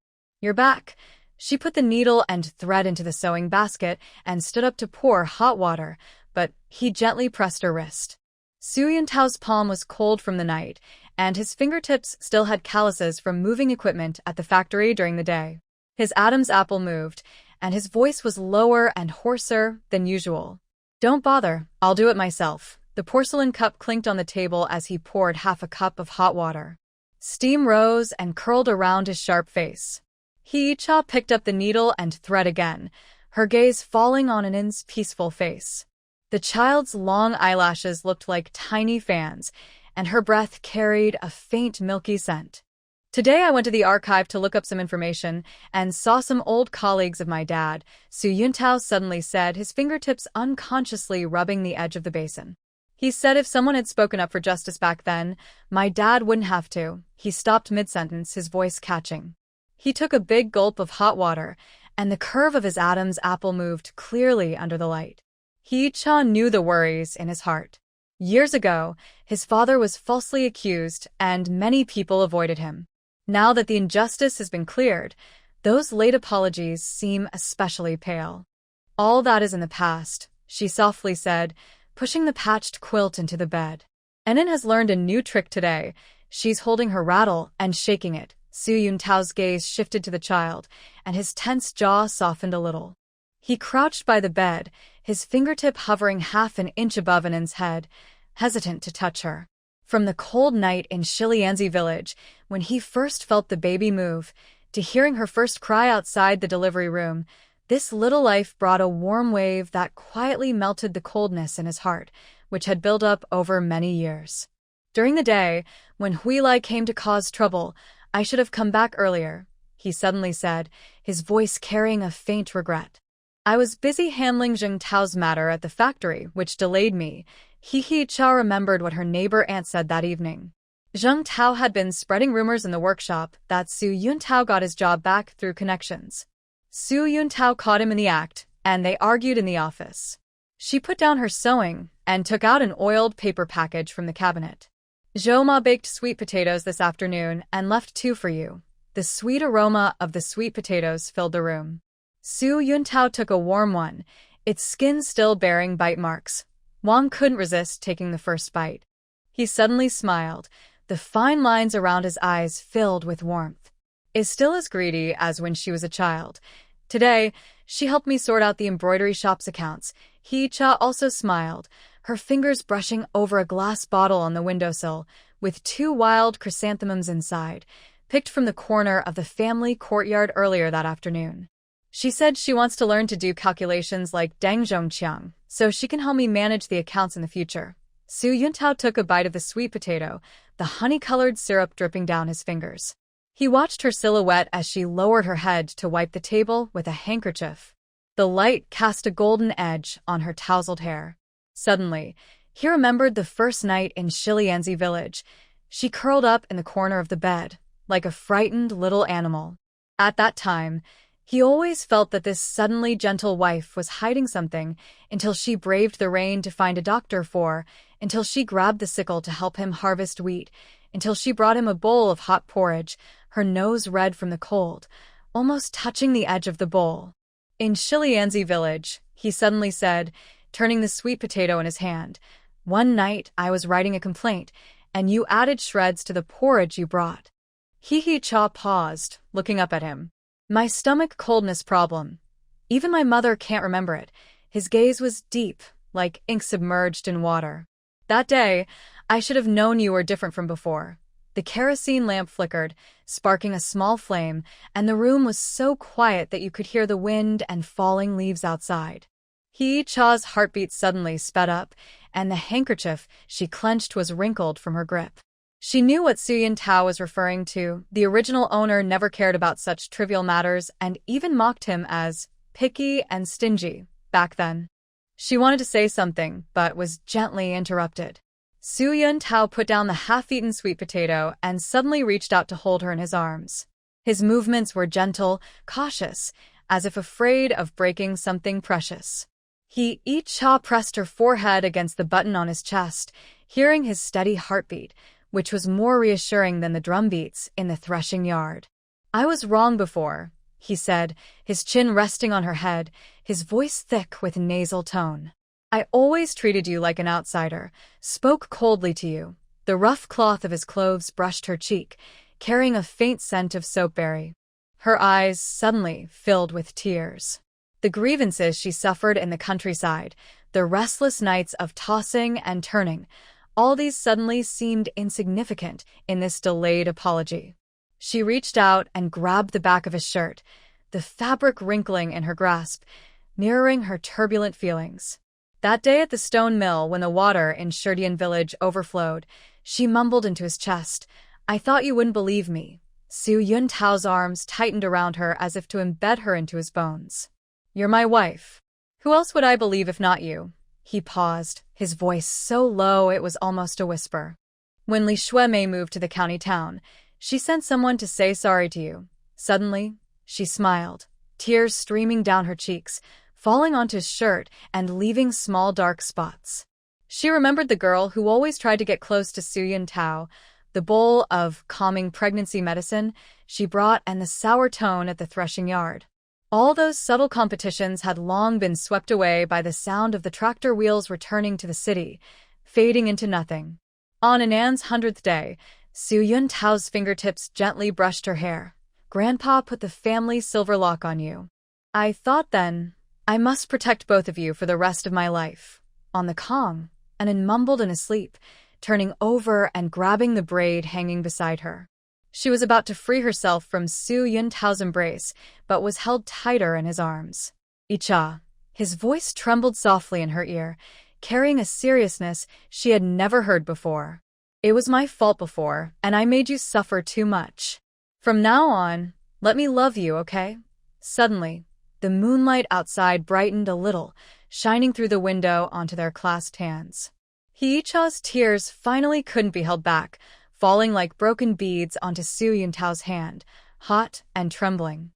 "You're back." She put the needle and thread into the sewing basket and stood up to pour hot water, but he gently pressed her wrist. Su Yuntao's palm was cold from the night, and his fingertips still had calluses from moving equipment at the factory during the day. His Adam's apple moved, and his voice was lower and hoarser than usual. "Don't bother, I'll do it myself." The porcelain cup clinked on the table as he poured half a cup of hot water. Steam rose and curled around his sharp face. Hee-cha picked up the needle and thread again, her gaze falling on Anan's peaceful face. The child's long eyelashes looked like tiny fans, and her breath carried a faint milky scent. "Today I went to the archive to look up some information and saw some old colleagues of my dad," Su Yuntao suddenly said, his fingertips unconsciously rubbing the edge of the basin. "He said if someone had spoken up for justice back then, my dad wouldn't have to." He stopped mid-sentence, his voice catching. He took a big gulp of hot water, and the curve of his Adam's apple moved clearly under the light. Hee-cha knew the worries in his heart. Years ago, his father was falsely accused, and many people avoided him. Now that the injustice has been cleared, those late apologies seem especially pale. "All that is in the past," she softly said, pushing the patched quilt into the bed. "Anan has learned a new trick today." She's holding her rattle and shaking it. Su Yuntao's gaze shifted to the child, and his tense jaw softened a little. He crouched by the bed, his fingertip hovering half an inch above Anan's head, hesitant to touch her. From the cold night in Shilianzi village, when he first felt the baby move, to hearing her first cry outside the delivery room, this little life brought a warm wave that quietly melted the coldness in his heart, which had built up over many years. During the day, when Huilai came to cause trouble, "I should have come back earlier," he suddenly said, his voice carrying a faint regret. "I was busy handling Zheng Tao's matter at the factory, which delayed me." Hee-cha remembered what her neighbor aunt said that evening. Zheng Tao had been spreading rumors in the workshop that Su Yuntao got his job back through connections. Su Yuntao caught him in the act, and they argued in the office. She put down her sewing and took out an oiled paper package from the cabinet. "Zhou-ma baked sweet potatoes this afternoon and left 2 for you." The sweet aroma of the sweet potatoes filled the room. Su Yuntao took a warm one, its skin still bearing bite marks. Wang couldn't resist taking the first bite. He suddenly smiled, the fine lines around his eyes filled with warmth. "Is still as greedy as when she was a child. Today, she helped me sort out the embroidery shop's accounts." Hee-cha also smiled, her fingers brushing over a glass bottle on the windowsill, with 2 wild chrysanthemums inside, picked from the corner of the family courtyard earlier that afternoon. "She said she wants to learn to do calculations like Deng Zhongqiang, so she can help me manage the accounts in the future." Su Yuntao took a bite of the sweet potato, the honey-colored syrup dripping down his fingers. He watched her silhouette as she lowered her head to wipe the table with a handkerchief. The light cast a golden edge on her tousled hair. Suddenly, he remembered the first night in Shilianzi village. She curled up in the corner of the bed, like a frightened little animal. At that time, he always felt that this suddenly gentle wife was hiding something, until she braved the rain to find a doctor for, until she grabbed the sickle to help him harvest wheat, until she brought him a bowl of hot porridge, her nose red from the cold, almost touching the edge of the bowl. "In Shilianzi village," he suddenly said, turning the sweet potato in his hand, "one night I was writing a complaint, and you added shreds to the porridge you brought." Hee-cha paused, looking up at him. "My stomach coldness problem. Even my mother can't remember it." His gaze was deep, like ink submerged in water. "That day, I should have known you were different from before." The kerosene lamp flickered, sparking a small flame, and the room was so quiet that you could hear the wind and falling leaves outside. Hee-cha's heartbeat suddenly sped up, and the handkerchief she clenched was wrinkled from her grip. She knew what Su Yuntao was referring to. The original owner never cared about such trivial matters and even mocked him as picky and stingy back then. She wanted to say something, but was gently interrupted. Su Yuntao put down the half-eaten sweet potato and suddenly reached out to hold her in his arms. His movements were gentle, cautious, as if afraid of breaking something precious. Cha pressed her forehead against the button on his chest, hearing his steady heartbeat, which was more reassuring than the drumbeats in the threshing yard. I was wrong before, he said, his chin resting on her head, his voice thick with nasal tone. I always treated you like an outsider, spoke coldly to you. The rough cloth of his clothes brushed her cheek, carrying a faint scent of soapberry. Her eyes suddenly filled with tears. The grievances she suffered in the countryside, the restless nights of tossing and turning, all these suddenly seemed insignificant in this delayed apology. She reached out and grabbed the back of his shirt, the fabric wrinkling in her grasp, mirroring her turbulent feelings. That day at the stone mill, when the water in Shurdian village overflowed, she mumbled into his chest, I thought you wouldn't believe me. Su Yuntao's arms tightened around her as if to embed her into his bones. You're my wife. Who else would I believe if not you? He paused, his voice so low it was almost a whisper. When Li Shuemei moved to the county town, she sent someone to say sorry to you. Suddenly, she smiled, tears streaming down her cheeks, falling onto his shirt and leaving small dark spots. She remembered the girl who always tried to get close to Su Yuntao, the bowl of calming pregnancy medicine she brought and the sour tone at the threshing yard. All those subtle competitions had long been swept away by the sound of the tractor wheels returning to the city, fading into nothing. On Anan's 100th day, Su Yuntao's fingertips gently brushed her hair. Grandpa put the family silver lock on you. I thought then, I must protect both of you for the rest of my life. On the Kong, Anan mumbled in his sleep, turning over and grabbing the braid hanging beside her. She was about to free herself from Su Yuntao's embrace, but was held tighter in his arms. Cha. His voice trembled softly in her ear, carrying a seriousness she had never heard before. It was my fault before, and I made you suffer too much. From now on, let me love you, okay? Suddenly, the moonlight outside brightened a little, shining through the window onto their clasped hands. Cha's tears finally couldn't be held back, falling like broken beads onto Su Yuntao's hand, hot and trembling.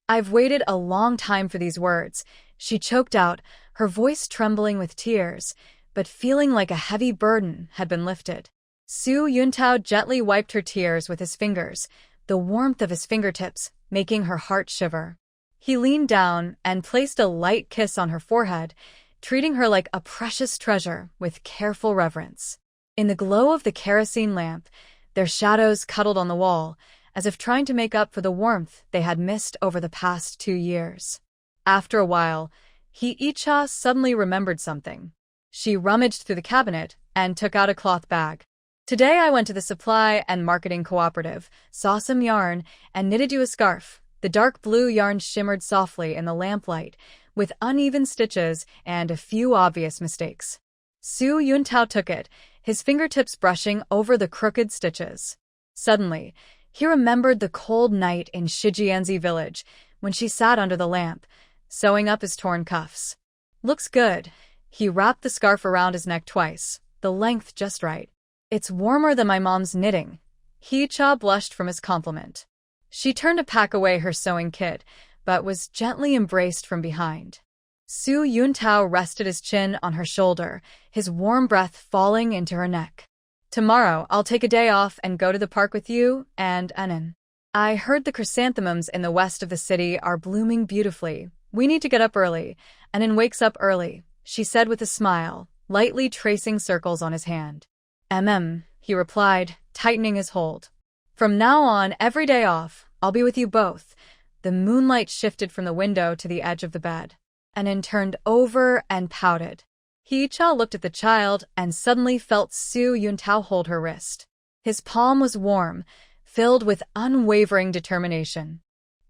I've waited a long time for these words, she choked out, her voice trembling with tears, but feeling like a heavy burden had been lifted. Su Yuntao gently wiped her tears with his fingers, the warmth of his fingertips making her heart shiver. He leaned down and placed a light kiss on her forehead, treating her like a precious treasure with careful reverence. In the glow of the kerosene lamp, their shadows cuddled on the wall, as if trying to make up for the warmth they had missed over the past 2 years. After a while, Cha suddenly remembered something. She rummaged through the cabinet and took out a cloth bag. Today I went to the supply and marketing cooperative, saw some yarn, and knitted you a scarf. The dark blue yarn shimmered softly in the lamplight, with uneven stitches and a few obvious mistakes. Su Yuntao took it, his fingertips brushing over the crooked stitches. Suddenly, he remembered the cold night in Shijianzi village, when she sat under the lamp, sewing up his torn cuffs. Looks good. He wrapped the scarf around his neck twice, the length just right. It's warmer than my mom's knitting. Cha blushed from his compliment. She turned to pack away her sewing kit, but was gently embraced from behind. Su Yuntao rested his chin on her shoulder, his warm breath falling into her neck. Tomorrow, I'll take a day off and go to the park with you and Anan. I heard the chrysanthemums in the west of the city are blooming beautifully. We need to get up early. Anan wakes up early, she said with a smile, lightly tracing circles on his hand. He replied, tightening his hold. From now on, every day off, I'll be with you both. The moonlight shifted from the window to the edge of the bed. Anan turned over and pouted. Cha looked at the child and suddenly felt Su Yuntao hold her wrist. His palm was warm, filled with unwavering determination.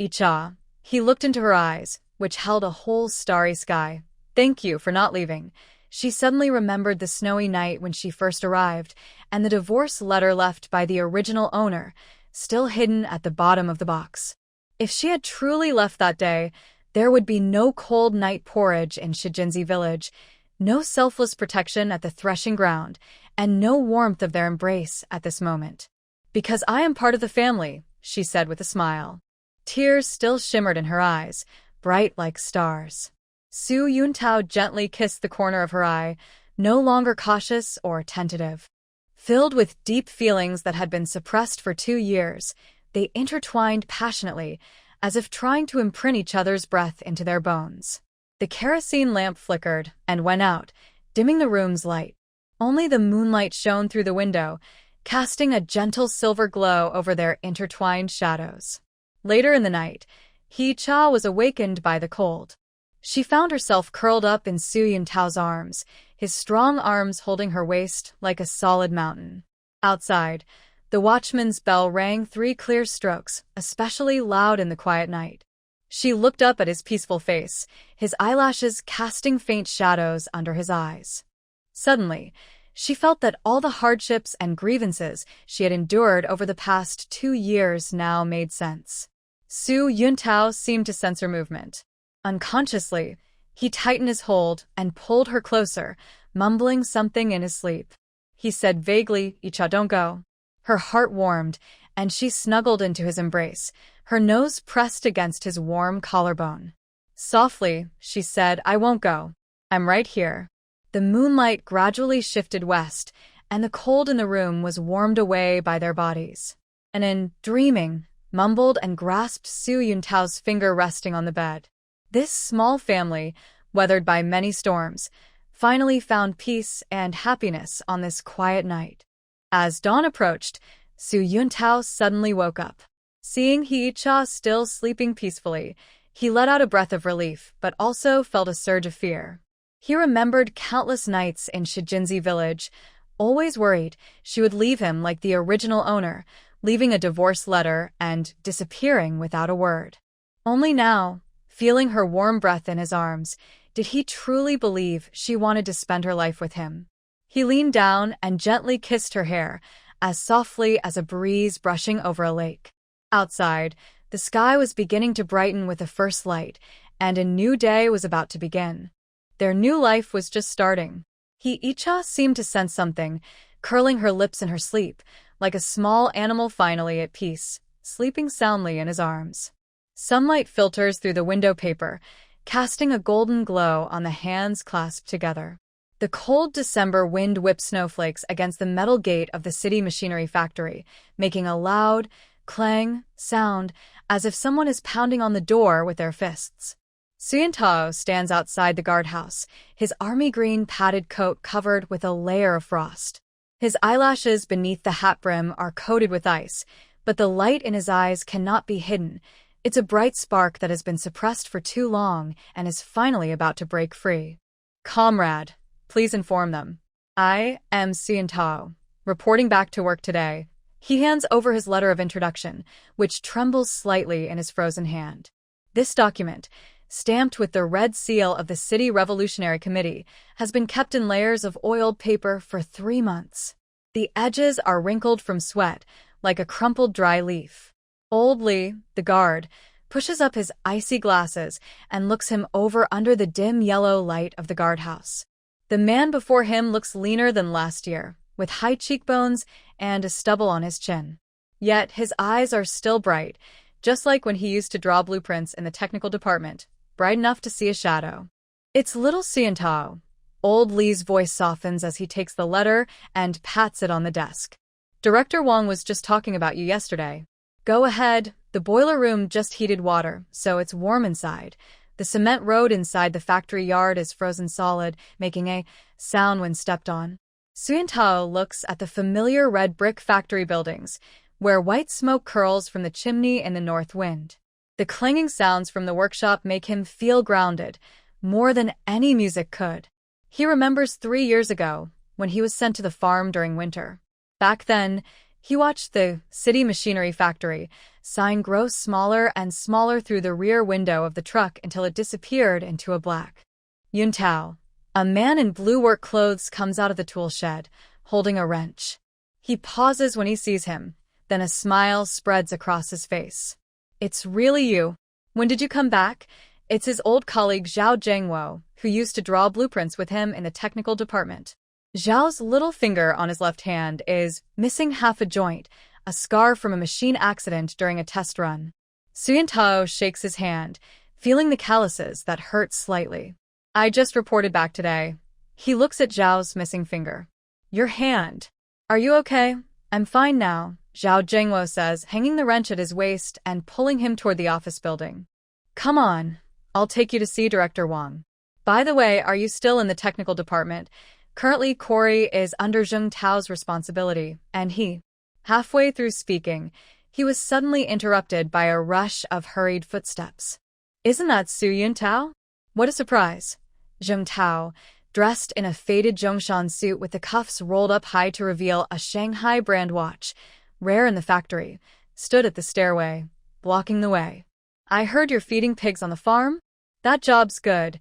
Cha. He looked into her eyes, which held a whole starry sky. Thank you for not leaving. She suddenly remembered the snowy night when she first arrived, and the divorce letter left by the original owner, still hidden at the bottom of the box. If she had truly left that day, there would be no cold night porridge in Shijinzi village, no selfless protection at the threshing ground, and no warmth of their embrace at this moment. "Because I am part of the family," she said with a smile. Tears still shimmered in her eyes, bright like stars. Su Yuntao gently kissed the corner of her eye, no longer cautious or tentative. Filled with deep feelings that had been suppressed for 2 years, they intertwined passionately, as if trying to imprint each other's breath into their bones. The kerosene lamp flickered and went out, dimming the room's light. Only the moonlight shone through the window, casting a gentle silver glow over their intertwined shadows. Later in the night, Hee-cha was awakened by the cold. She found herself curled up in Su Yuntao's arms, his strong arms holding her waist like a solid mountain. Outside, the watchman's bell rang 3 clear strokes, especially loud in the quiet night. She looked up at his peaceful face, his eyelashes casting faint shadows under his eyes. Suddenly, she felt that all the hardships and grievances she had endured over the past 2 years now made sense. Su Yuntao seemed to sense her movement. Unconsciously, he tightened his hold and pulled her closer, mumbling something in his sleep. He said vaguely, "Icha, don't go." Her heart warmed, and she snuggled into his embrace, her nose pressed against his warm collarbone. Softly, she said, "I won't go. I'm right here." The moonlight gradually shifted west, and the cold in the room was warmed away by their bodies. And in dreaming, mumbled and grasped Su Yuntao's finger resting on the bed. This small family, weathered by many storms, finally found peace and happiness on this quiet night. As dawn approached, Su Yuntao suddenly woke up. Seeing Hee-cha still sleeping peacefully, he let out a breath of relief, but also felt a surge of fear. He remembered countless nights in Shijinzi village, always worried she would leave him like the original owner, leaving a divorce letter and disappearing without a word. Only now, feeling her warm breath in his arms, did he truly believe she wanted to spend her life with him. He leaned down and gently kissed her hair, as softly as a breeze brushing over a lake. Outside, the sky was beginning to brighten with the first light, and a new day was about to begin. Their new life was just starting. Hee-cha seemed to sense something, curling her lips in her sleep, like a small animal finally at peace, sleeping soundly in his arms. Sunlight filters through the window paper, casting a golden glow on the hands clasped together. The cold December wind whipped snowflakes against the metal gate of the city machinery factory, making a loud, clang sound as if someone is pounding on the door with their fists. Su Yuntao stands outside the guardhouse, his army green padded coat covered with a layer of frost. His eyelashes beneath the hat brim are coated with ice, but the light in his eyes cannot be hidden. It's a bright spark that has been suppressed for too long and is finally about to break free. "Comrade, please inform them. I am Su Yuntao, reporting back to work today." He hands over his letter of introduction, which trembles slightly in his frozen hand. This document, stamped with the red seal of the City Revolutionary Committee, has been kept in layers of oiled paper for 3 months. The edges are wrinkled from sweat, like a crumpled dry leaf. Old Lee, the guard, pushes up his icy glasses and looks him over under the dim yellow light of the guardhouse. The man before him looks leaner than last year, with high cheekbones and a stubble on his chin. Yet his eyes are still bright, just like when he used to draw blueprints in the technical department, bright enough to see a shadow. "It's little Su Yuntao." Old Lee's voice softens as he takes the letter and pats it on the desk. "Director Wang was just talking about you yesterday. Go ahead, the boiler room just heated water, so it's warm inside. The cement road inside the factory yard is frozen solid, making a sound when stepped on." Su Yuntao looks at the familiar red brick factory buildings, where white smoke curls from the chimney in the north wind. The clanging sounds from the workshop make him feel grounded, more than any music could. He remembers 3 years ago, when he was sent to the farm during winter. Back then, he watched the city machinery factory sign grow smaller and smaller through the rear window of the truck until it disappeared into a black. Yuntao, a man in blue work clothes, comes out of the tool shed, holding a wrench. He pauses when he sees him, then a smile spreads across his face. "It's really you. When did you come back?" It's his old colleague Zhao Zhengwo, who used to draw blueprints with him in the technical department. Zhao's little finger on his left hand is missing half a joint, a scar from a machine accident during a test run. Su Yintao shakes his hand, feeling the calluses that hurt slightly. I just reported back today. He looks at Zhao's missing finger. Your hand. Are you okay? I'm fine now, Zhao Jingwo says, hanging the wrench at his waist and pulling him toward the office building. Come on. I'll take you to see Director Wang. By the way, are you still in the technical department? Currently, Corey is under Zheng Tao's responsibility, and he. Halfway through speaking, he was suddenly interrupted by a rush of hurried footsteps. Isn't that Su Yintao? What a surprise. Zheng Tao, dressed in a faded Zhongshan suit with the cuffs rolled up high to reveal a Shanghai brand watch, rare in the factory, stood at the stairway, blocking the way. I heard you're feeding pigs on the farm? That job's good.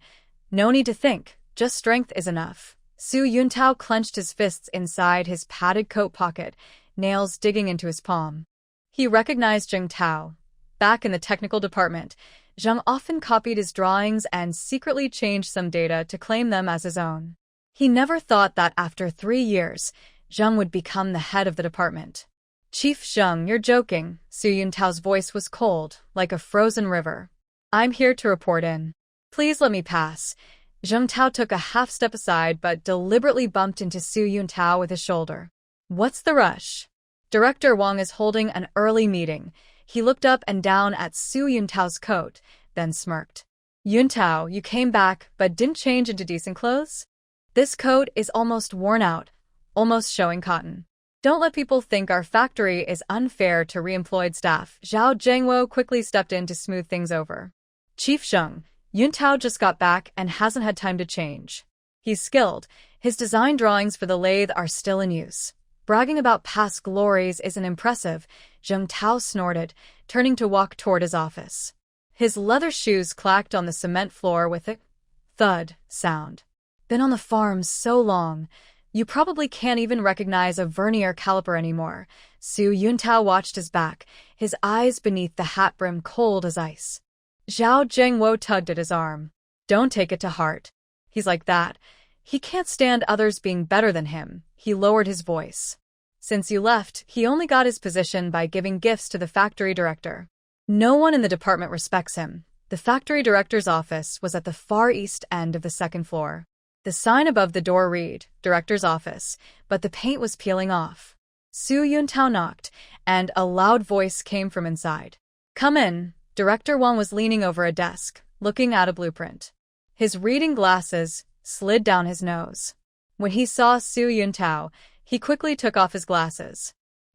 No need to think, just strength is enough. Su Yintao clenched his fists inside his padded coat pocket, nails digging into his palm. He recognized Zheng Tao. Back in the technical department, Zheng often copied his drawings and secretly changed some data to claim them as his own. He never thought that after 3 years, Zheng would become the head of the department. Chief Zheng, you're joking. Su Yintao's voice was cold, like a frozen river. I'm here to report in. Please let me pass. Zheng Tao took a half step aside but deliberately bumped into Su Yintao with his shoulder. What's the rush? Director Wang is holding an early meeting. He looked up and down at Su Yintao's coat, then smirked. Yintao, you came back but didn't change into decent clothes? This coat is almost worn out, almost showing cotton. Don't let people think our factory is unfair to re-employed staff. Zhao Zhengwo quickly stepped in to smooth things over. Chief Zheng, Yintao just got back and hasn't had time to change. He's skilled. His design drawings for the lathe are still in use. Bragging about past glories isn't impressive, Zheng Tao snorted, turning to walk toward his office. His leather shoes clacked on the cement floor with a thud sound. Been on the farm so long, you probably can't even recognize a vernier caliper anymore. Su Yintao watched his back, his eyes beneath the hat brim cold as ice. Zhao Zhengwo tugged at his arm. Don't take it to heart. He's like that. He can't stand others being better than him. He lowered his voice. Since you left, he only got his position by giving gifts to the factory director. No one in the department respects him. The factory director's office was at the far east end of the second floor. The sign above the door read, Director's Office, but the paint was peeling off. Su Yintao knocked, and a loud voice came from inside. Come in. Director Wang was leaning over a desk, looking at a blueprint. His reading glasses slid down his nose. When he saw Su Yintao, he quickly took off his glasses.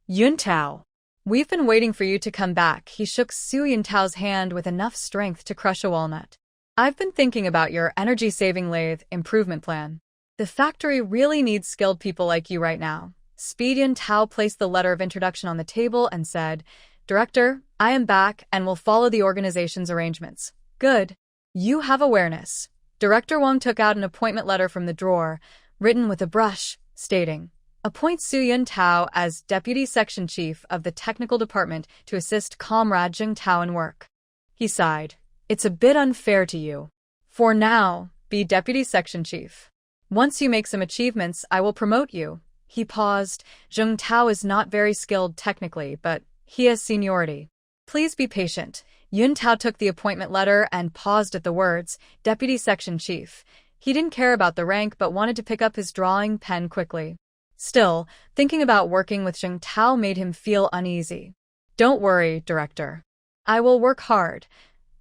Yintao, we've been waiting for you to come back. He shook Su Yintao's hand with enough strength to crush a walnut. I've been thinking about your energy-saving lathe improvement plan. The factory really needs skilled people like you right now. Speed Yintao placed the letter of introduction on the table and said, Director, I am back and will follow the organization's arrangements. Good. You have awareness. Director Wang took out an appointment letter from the drawer, written with a brush, stating, Appoint Su Yintao as Deputy Section Chief of the Technical Department to assist Comrade Zheng Tao in work. He sighed. It's a bit unfair to you. For now, be Deputy Section Chief. Once you make some achievements, I will promote you. He paused. Zheng Tao is not very skilled technically, but he has seniority. Please be patient. Yintao took the appointment letter and paused at the words, Deputy Section Chief. He didn't care about the rank but wanted to pick up his drawing pen quickly. Still, thinking about working with Zheng Tao made him feel uneasy. Don't worry, Director. I will work hard.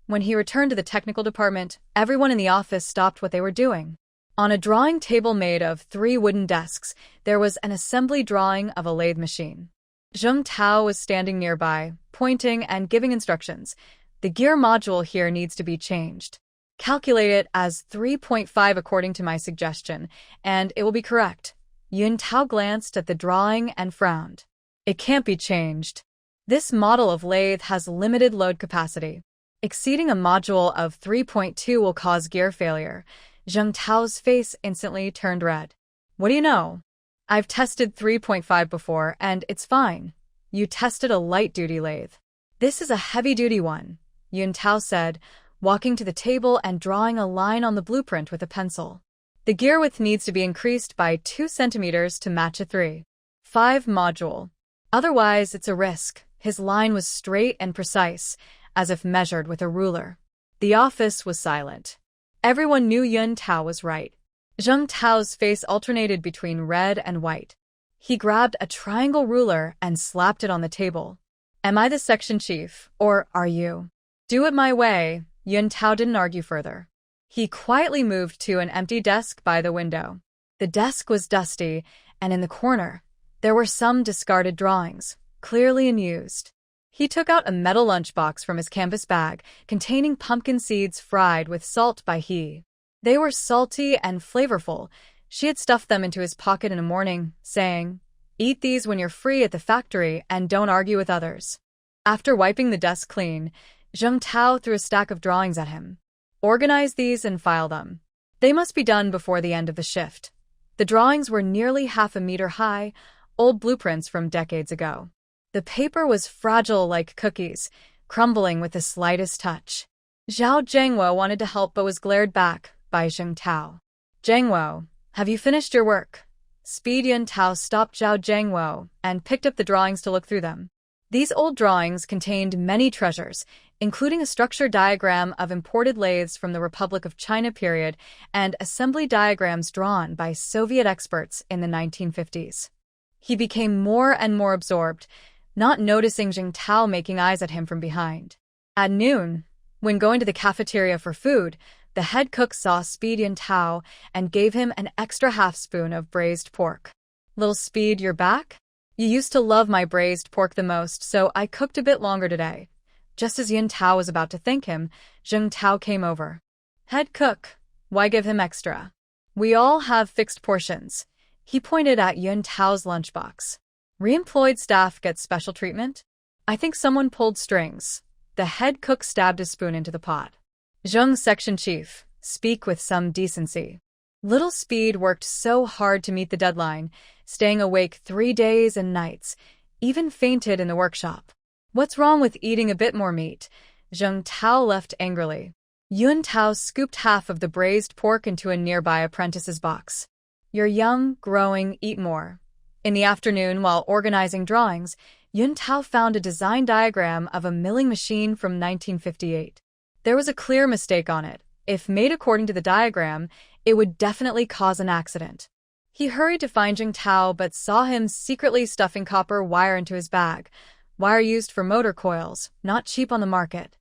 When he returned to the technical department, everyone in the office stopped what they were doing. On a drawing table made of 3 wooden desks, there was an assembly drawing of a lathe machine. Zheng Tao was standing nearby, pointing and giving instructions. The gear module here needs to be changed. Calculate it as 3.5 according to my suggestion, and it will be correct. Yintao glanced at the drawing and frowned. It can't be changed. This model of lathe has limited load capacity. Exceeding a module of 3.2 will cause gear failure. Zheng Tao's face instantly turned red. What do you know? I've tested 3.5 before, and it's fine. You tested a light-duty lathe. This is a heavy-duty one, Yintao said, walking to the table and drawing a line on the blueprint with a pencil. The gear width needs to be increased by 2 centimeters to match a 3.5 module. Otherwise, it's a risk. His line was straight and precise, as if measured with a ruler. The office was silent. Everyone knew Yun Tao was right. Zheng Tao's face alternated between red and white. He grabbed a triangle ruler and slapped it on the table. Am I the section chief, or are you? Do it my way. Yun Tao didn't argue further. He quietly moved to an empty desk by the window. The desk was dusty, and in the corner, there were some discarded drawings, clearly unused. He took out a metal lunchbox from his canvas bag, containing pumpkin seeds fried with salt by he. They were salty and flavorful. She had stuffed them into his pocket in the morning, saying, "Eat these when you're free at the factory and don't argue with others." After wiping the desk clean, Zheng Tao threw a stack of drawings at him. Organize these and file them. They must be done before the end of the shift. The drawings were nearly half a meter high, old blueprints from decades ago. The paper was fragile like cookies, crumbling with the slightest touch. Zhao Zhengwo wanted to help but was glared back by Zheng Tao. "Zhengwo, have you finished your work?" Speed Yun Tao stopped Zhao Zhengwo and picked up the drawings to look through them. These old drawings contained many treasures, including a structure diagram of imported lathes from the Republic of China period and assembly diagrams drawn by Soviet experts in the 1950s. He became more and more absorbed, not noticing Zheng Tao making eyes at him from behind. At noon, when going to the cafeteria for food, the head cook saw Speed Yun Tao and gave him an extra half-spoon of braised pork. "Little Speed, you're back? You used to love my braised pork the most, so I cooked a bit longer today." Just as Yun Tao was about to thank him, Zheng Tao came over. "Head cook, why give him extra? We all have fixed portions." He pointed at Yun Tao's lunchbox. "Re-employed staff get special treatment? I think someone pulled strings." The head cook stabbed a spoon into the pot. "Zheng section chief, speak with some decency." Little Speed worked so hard to meet the deadline, staying awake 3 days and nights, even fainted in the workshop. "What's wrong with eating a bit more meat?" Zheng Tao left angrily. Yun Tao scooped half of the braised pork into a nearby apprentice's box. "You're young, growing, eat more." In the afternoon, while organizing drawings, Yun Tao found a design diagram of a milling machine from 1958. There was a clear mistake on it. If made according to the diagram, it would definitely cause an accident. He hurried to find Zheng Tao but saw him secretly stuffing copper wire into his bag, wire used for motor coils, not cheap on the market.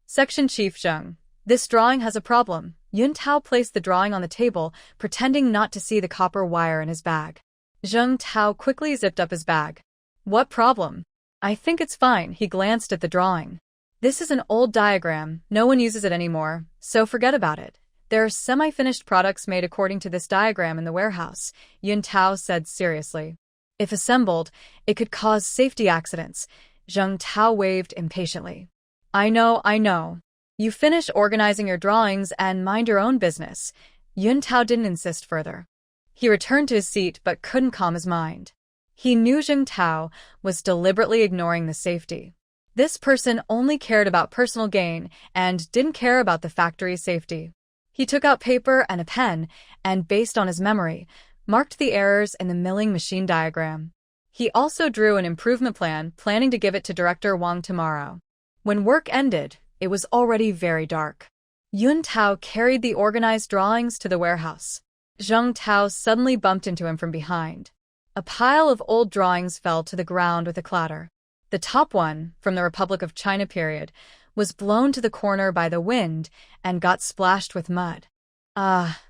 "Section Chief Zheng, this drawing has a problem." Yun Tao placed the drawing on the table, pretending not to see the copper wire in his bag. Zheng Tao quickly zipped up his bag. "What problem?" "I think it's fine." He glanced at the drawing. "This is an old diagram, no one uses it anymore, so forget about it. There are semi-finished products made according to this diagram in the warehouse," Yun Tao said seriously. "If assembled, it could cause safety accidents." Zheng Tao waved impatiently. I know. You finish organizing your drawings and mind your own business." Yun Tao didn't insist further. He returned to his seat but couldn't calm his mind. He knew Zheng Tao was deliberately ignoring the safety. This person only cared about personal gain and didn't care about the factory's safety. He took out paper and a pen and, based on his memory, marked the errors in the milling machine diagram. He also drew an improvement plan, planning to give it to Director Wang tomorrow. When work ended, it was already very dark. Yun Tao carried the organized drawings to the warehouse. Zheng Tao suddenly bumped into him from behind. A pile of old drawings fell to the ground with a clatter. The top one, from the Republic of China period, was blown to the corner by the wind and got splashed with mud.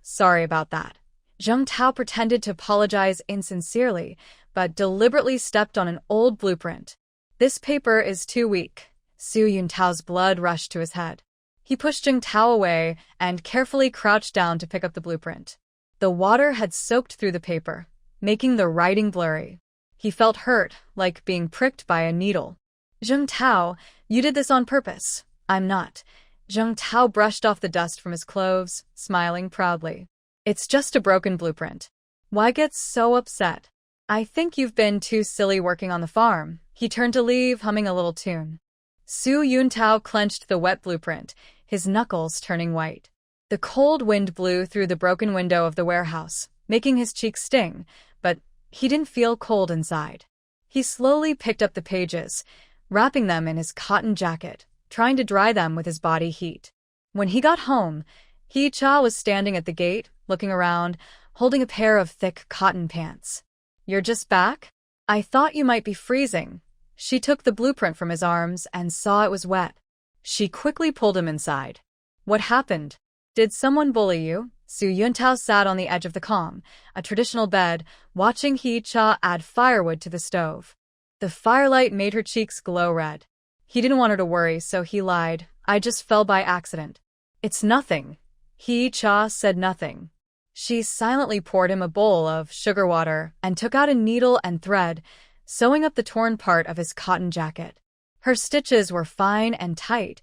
Sorry about that." Zheng Tao pretended to apologize insincerely, but deliberately stepped on an old blueprint. "This paper is too weak." Su Yun Tao's blood rushed to his head. He pushed Zheng Tao away and carefully crouched down to pick up the blueprint. The water had soaked through the paper, making the writing blurry. He felt hurt, like being pricked by a needle. "Zheng Tao, you did this on purpose." "I'm not." Zheng Tao brushed off the dust from his clothes, smiling proudly. "It's just a broken blueprint. Why get so upset? I think you've been too silly working on the farm." He turned to leave, humming a little tune. Su Yun Tao clenched the wet blueprint, his knuckles turning white. The cold wind blew through the broken window of the warehouse, making his cheeks sting, but he didn't feel cold inside. He slowly picked up the pages, wrapping them in his cotton jacket, trying to dry them with his body heat. When he got home, Hee-cha was standing at the gate, looking around, holding a pair of thick cotton pants. "You're just back? I thought you might be freezing." She took the blueprint from his arms and saw it was wet. She quickly pulled him inside. "What happened? Did someone bully you?" Su Yuntao sat on the edge of the calm, a traditional bed, watching Hee-cha add firewood to the stove. The firelight made her cheeks glow red. He didn't want her to worry, so he lied. "I just fell by accident." "It's nothing." Hee-cha said nothing. She silently poured him a bowl of sugar water and took out a needle and thread, sewing up the torn part of his cotton jacket. Her stitches were fine and tight,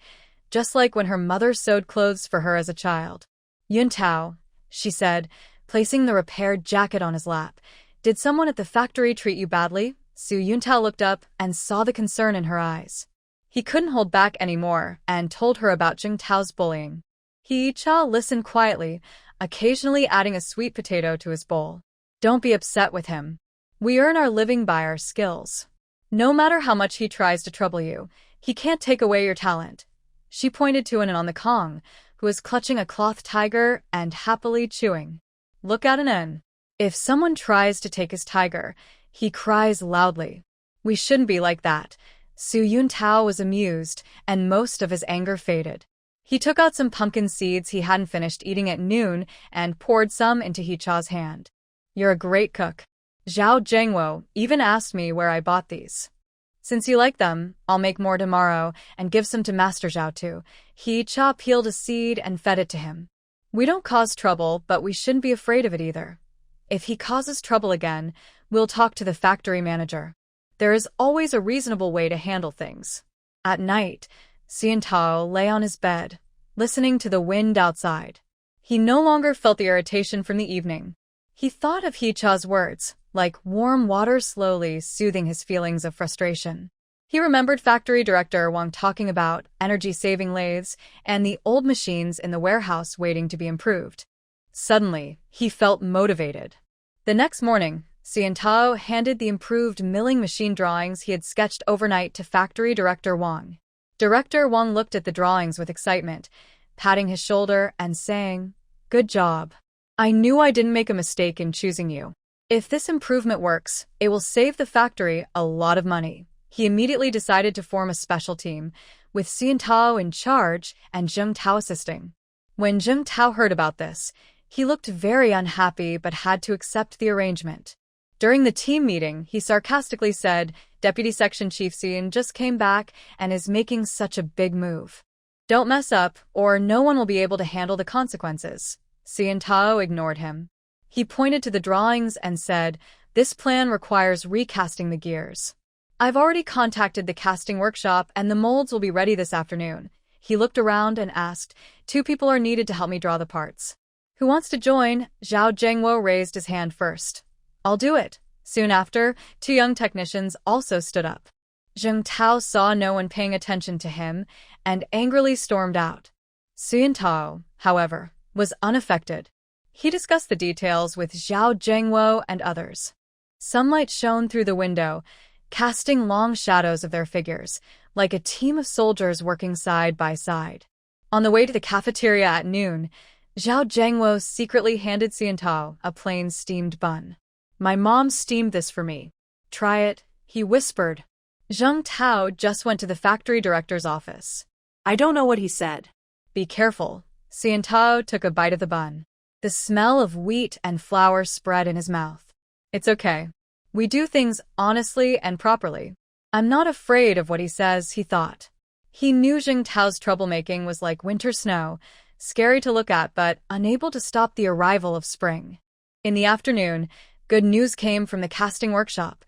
just like when her mother sewed clothes for her as a child. "Yuntao," she said, placing the repaired jacket on his lap. "Did someone at the factory treat you badly?" Su Yuntao looked up and saw the concern in her eyes. He couldn't hold back anymore and told her about Jingtao's bullying. Hee-cha listened quietly, occasionally adding a sweet potato to his bowl. "Don't be upset with him. We earn our living by our skills. No matter how much he tries to trouble you, he can't take away your talent." She pointed to an on the Kong, who was clutching a cloth tiger and happily chewing. "Look at an N. If someone tries to take his tiger, he cries loudly. We shouldn't be like that." Su Yuntao was amused, and most of his anger faded. He took out some pumpkin seeds he hadn't finished eating at noon and poured some into Hee-cha's hand. "You're a great cook. Zhao Zhengwo even asked me where I bought these. Since you like them, I'll make more tomorrow and give some to Master Zhao too." Hee-cha peeled a seed and fed it to him. "We don't cause trouble, but we shouldn't be afraid of it either. If he causes trouble again, we'll talk to the factory manager. There is always a reasonable way to handle things." At night, Xiantao lay on his bed, listening to the wind outside. He no longer felt the irritation from the evening. He thought of Hee-cha's words, like warm water slowly soothing his feelings of frustration. He remembered Factory Director Wang talking about energy-saving lathes and the old machines in the warehouse waiting to be improved. Suddenly, he felt motivated. The next morning, Xiantao handed the improved milling machine drawings he had sketched overnight to Factory Director Wang. Director Wang looked at the drawings with excitement, patting his shoulder and saying, "Good job. I knew I didn't make a mistake in choosing you. If this improvement works, it will save the factory a lot of money." He immediately decided to form a special team, with Xiantao in charge and Zheng Tao assisting. When Zheng Tao heard about this, he looked very unhappy but had to accept the arrangement. During the team meeting, he sarcastically said, "Deputy Section Chief Xian just came back and is making such a big move. Don't mess up, or no one will be able to handle the consequences." Xiantao ignored him. He pointed to the drawings and said, "This plan requires recasting the gears. I've already contacted the casting workshop and the molds will be ready this afternoon." He looked around and asked, "2 people are needed to help me draw the parts. Who wants to join?" Zhao Zhengwo raised his hand first. "I'll do it." Soon after, 2 young technicians also stood up. Zheng Tao saw no one paying attention to him and angrily stormed out. Xiantao, however, was unaffected. He discussed the details with Zhao Zhengwo and others. Sunlight shone through the window, casting long shadows of their figures, like a team of soldiers working side by side. On the way to the cafeteria at noon, Zhao Zhengwo secretly handed Xiantao a plain steamed bun. "My mom steamed this for me. Try it," he whispered. Zheng Tao just went to the factory director's office. "I don't know what he said." "Be careful." Xiantao took a bite of the bun. The smell of wheat and flour spread in his mouth. "It's okay. We do things honestly and properly. I'm not afraid of what he says," he thought. He knew Zheng Tao's troublemaking was like winter snow, scary to look at but unable to stop the arrival of spring. In the afternoon, good news came from the casting workshop.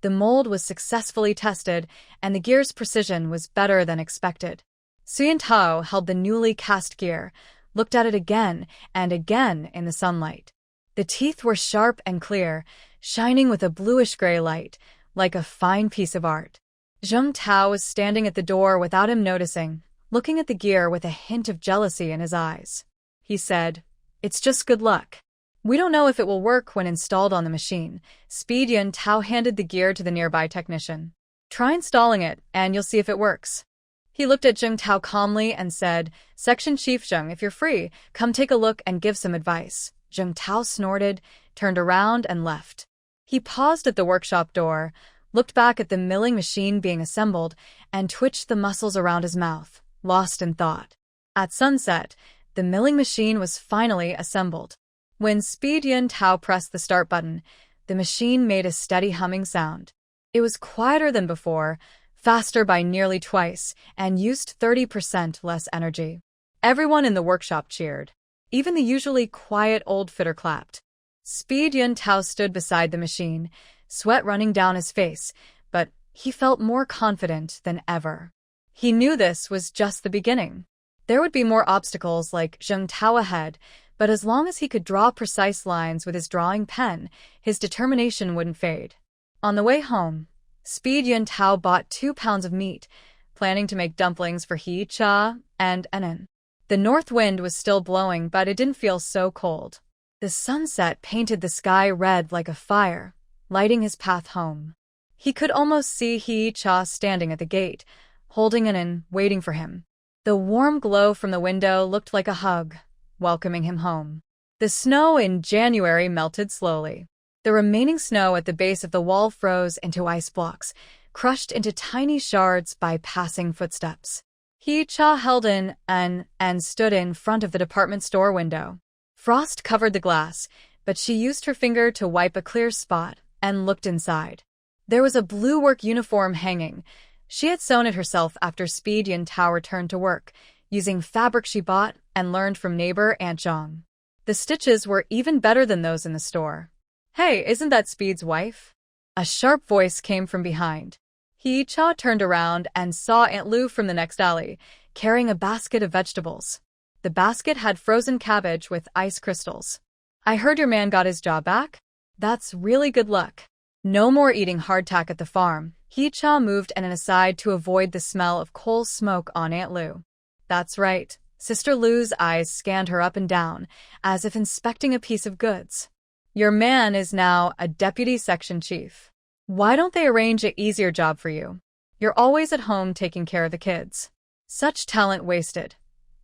The mold was successfully tested, and the gear's precision was better than expected. Xiantao held the newly cast gear, looked at it again and again in the sunlight. The teeth were sharp and clear, shining with a bluish-gray light, like a fine piece of art. Zheng Tao was standing at the door without him noticing, looking at the gear with a hint of jealousy in his eyes. he said. It's just good luck. We don't know if it will work when installed on the machine. Speed Yun Tao handed the gear to the nearby technician. Try installing it, and you'll see if it works. He looked at Zheng Tao calmly and said, Section Chief Zheng, if you're free, come take a look and give some advice. Zheng Tao snorted, turned around, and left. He paused at the workshop door, looked back at the milling machine being assembled, and twitched the muscles around his mouth, lost in thought. At sunset, the milling machine was finally assembled. When Speed Yun Tao pressed the start button, the machine made a steady humming sound. It was quieter than before, faster by nearly twice, and used 30% less energy. Everyone in the workshop cheered. Even the usually quiet old fitter clapped. Speed Yun Tao stood beside the machine, sweat running down his face, but he felt more confident than ever. He knew this was just the beginning. There would be more obstacles like Zheng Tao ahead, but as long as he could draw precise lines with his drawing pen, his determination wouldn't fade. On the way home, Speed Yun Tao bought 2 pounds of meat, planning to make dumplings for He Cha and Enan. The north wind was still blowing, but it didn't feel so cold. The sunset painted the sky red like a fire, lighting his path home. He could almost see He Cha standing at the gate, holding Enan, waiting for him. The warm glow from the window looked like a hug, welcoming him home. The snow in January melted slowly. The remaining snow at the base of the wall froze into ice blocks, crushed into tiny shards by passing footsteps. He Cha held in and stood in front of the department store window. Frost covered the glass, but she used her finger to wipe a clear spot and looked inside. There was a blue work uniform hanging. She had sewn it herself after Speed Yun Tao returned to work, using fabric she bought and learned from neighbor Aunt Zhang. The stitches were even better than those in the store. Hey, isn't that Speed's wife? A sharp voice came from behind. He Cha turned around and saw Aunt Lu from the next alley, carrying a basket of vegetables. The basket had frozen cabbage with ice crystals. I heard your man got his job back? That's really good luck. No more eating hardtack at the farm. He Cha moved Enan aside to avoid the smell of coal smoke on Aunt Lu. That's right. Sister Lu's eyes scanned her up and down, as if inspecting a piece of goods. Your man is now a deputy section chief. Why don't they arrange an easier job for you? You're always at home taking care of the kids. Such talent wasted.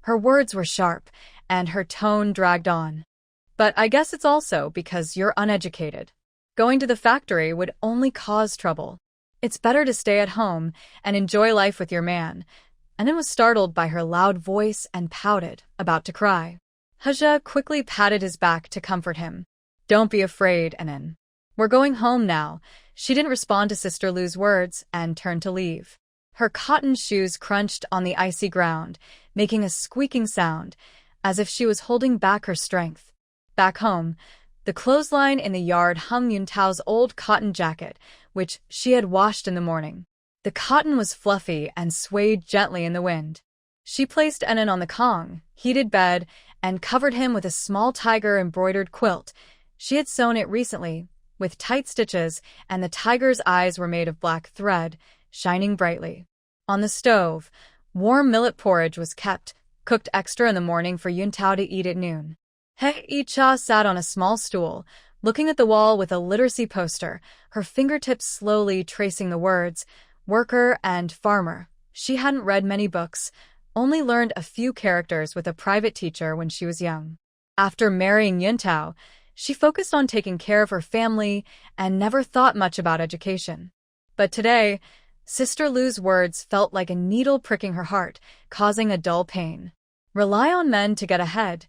Her words were sharp, and her tone dragged on. But I guess it's also because you're uneducated. Going to the factory would only cause trouble. It's better to stay at home and enjoy life with your man. Enan was startled by her loud voice and pouted, about to cry. Hajia quickly patted his back to comfort him. Don't be afraid, Enan. We're going home now. She didn't respond to Sister Lu's words and turned to leave. Her cotton shoes crunched on the icy ground, making a squeaking sound, as if she was holding back her strength. Back home, the clothesline in the yard hung Yun Tao's old cotton jacket, which she had washed in the morning. The cotton was fluffy and swayed gently in the wind. She placed Enan on the Kong, heated bed, and covered him with a small tiger embroidered quilt. She had sewn it recently, with tight stitches, and the tiger's eyes were made of black thread, shining brightly. On the stove, warm millet porridge was kept, cooked extra in the morning for Yun Tao to eat at noon. He Cha sat on a small stool, looking at the wall with a literacy poster, her fingertips slowly tracing the words, worker and farmer. She hadn't read many books, only learned a few characters with a private teacher when she was young. After marrying Yun Tao, she focused on taking care of her family and never thought much about education. But today, Sister Lu's words felt like a needle pricking her heart, causing a dull pain. Rely on men to get ahead,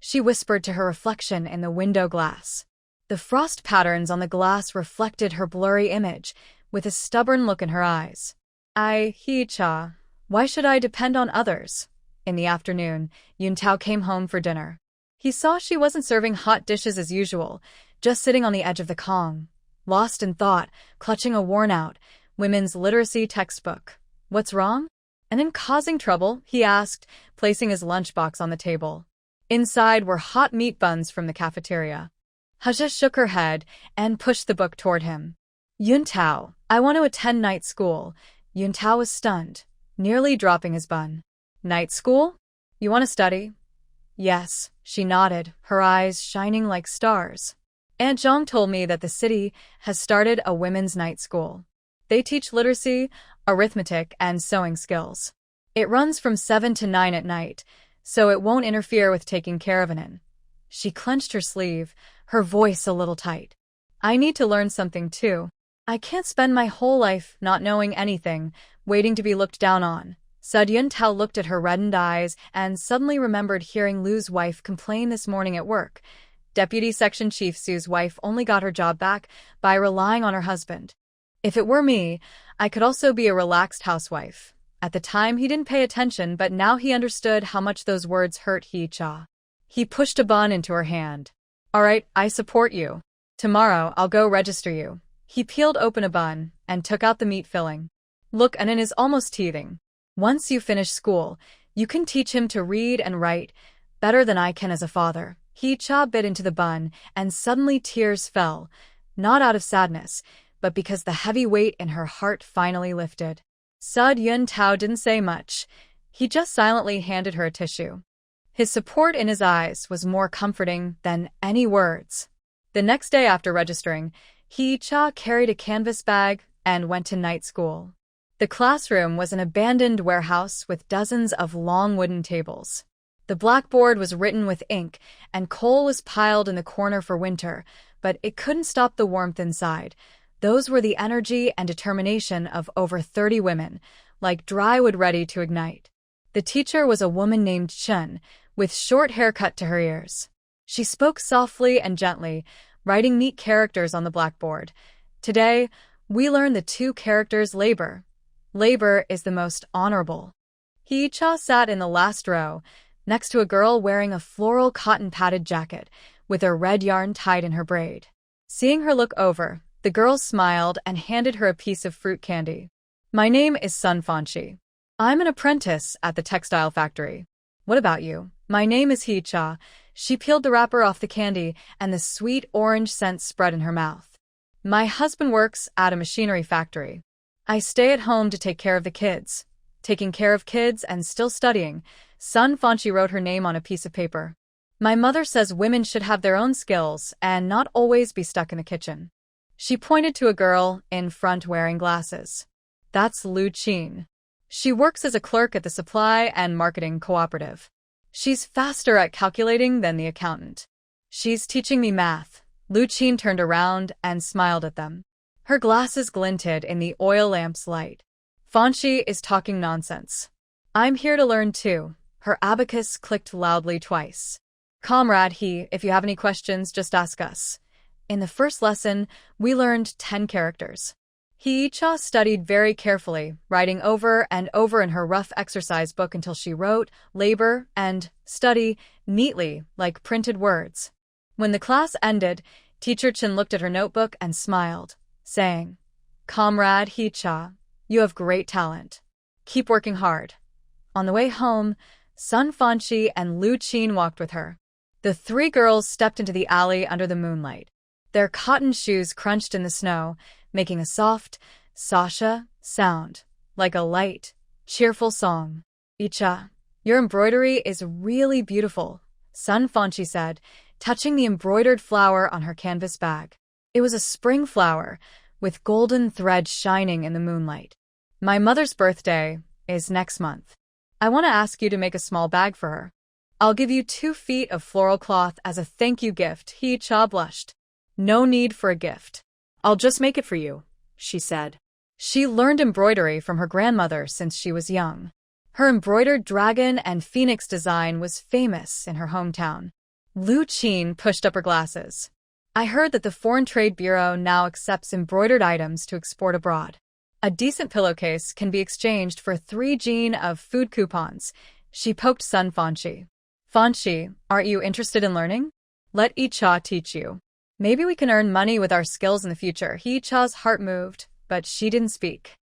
she whispered to her reflection in the window glass. The frost patterns on the glass reflected her blurry image, with a stubborn look in her eyes. He Cha, why should I depend on others? In the afternoon, Yun Tao came home for dinner. He saw she wasn't serving hot dishes as usual, just sitting on the edge of the Kong, lost in thought, clutching a worn-out women's literacy textbook. What's wrong? And in causing trouble, he asked, placing his lunchbox on the table. Inside were hot meat buns from the cafeteria. Hajia shook her head and pushed the book toward him. Yun Tao, I want to attend night school. Yun Tao was stunned, nearly dropping his bun. Night school? You want to study? Yes, she nodded, her eyes shining like stars. Aunt Zhang told me that the city has started a women's night school. They teach literacy, arithmetic, and sewing skills. It runs from 7 to 9 at night, so it won't interfere with taking care of Anan. She clenched her sleeve, her voice a little tight. I need to learn something too. I can't spend my whole life not knowing anything, waiting to be looked down on. Yun Tao looked at her reddened eyes and suddenly remembered hearing Lu's wife complain this morning at work. Deputy Section Chief Su's wife only got her job back by relying on her husband. If it were me, I could also be a relaxed housewife. At the time, he didn't pay attention, but now he understood how much those words hurt Hee-cha. He pushed a bun into her hand. All right, I support you. Tomorrow, I'll go register you. He peeled open a bun and took out the meat filling. Look, Anan is almost teething. Once you finish school, you can teach him to read and write better than I can as a father. Hee-cha bit into the bun, and suddenly tears fell, not out of sadness, but because the heavy weight in her heart finally lifted. Yun Tao didn't say much. He just silently handed her a tissue. His support in his eyes was more comforting than any words. The next day after registering, Hee-cha carried a canvas bag and went to night school. The classroom was an abandoned warehouse with dozens of long wooden tables. The blackboard was written with ink, and coal was piled in the corner for winter, but it couldn't stop the warmth inside. Those were the energy and determination of over 30 women, like dry wood ready to ignite. The teacher was a woman named Chun, with short hair cut to her ears. She spoke softly and gently, writing neat characters on the blackboard. Today, we learn the 2 characters labor. Labor is the most honorable. Hee-cha sat in the last row, next to a girl wearing a floral cotton-padded jacket, with her red yarn tied in her braid. Seeing her look over, the girl smiled and handed her a piece of fruit candy. My name is Sun Fanchi. I'm an apprentice at the textile factory. What about you? My name is Hee-cha. She peeled the wrapper off the candy, and the sweet orange scent spread in her mouth. My husband works at a machinery factory. I stay at home to take care of the kids. Taking care of kids and still studying, Sun Fanchi wrote her name on a piece of paper. My mother says women should have their own skills and not always be stuck in the kitchen. She pointed to a girl in front wearing glasses. That's Lu Qin. She works as a clerk at the supply and marketing cooperative. She's faster at calculating than the accountant. She's teaching me math. Lu Qin turned around and smiled at them. Her glasses glinted in the oil lamp's light. Fanchi is talking nonsense. I'm here to learn too. Her abacus clicked loudly twice. Comrade if you have any questions, just ask us. In the first lesson, we learned 10 characters. Hee-cha studied very carefully, writing over and over in her rough exercise book until she wrote labor and study neatly like printed words. When the class ended, Teacher Chen looked at her notebook and smiled, saying, Comrade Hee-cha, you have great talent. Keep working hard. On the way home, Sun Fanchi and Lu Qin walked with her. The 3 girls stepped into the alley under the moonlight. Their cotton shoes crunched in the snow, making a soft, sasha sound, like a light, cheerful song. Icha, your embroidery is really beautiful, Sun Fanchi said, touching the embroidered flower on her canvas bag. It was a spring flower, with golden thread shining in the moonlight. My mother's birthday is next month. I want to ask you to make a small bag for her. I'll give you 2 feet of floral cloth as a thank you gift. Hee-cha blushed. No need for a gift. I'll just make it for you, she said. She learned embroidery from her grandmother since she was young. Her embroidered dragon and phoenix design was famous in her hometown. Lu Qin pushed up her glasses. I heard that the Foreign Trade Bureau now accepts embroidered items to export abroad. A decent pillowcase can be exchanged for 3 jin of food coupons. She poked Sun Fanchi. Fanchi, aren't you interested in learning? Let Hee-cha teach you. Maybe we can earn money with our skills in the future. Hee-cha's heart moved, but she didn't speak.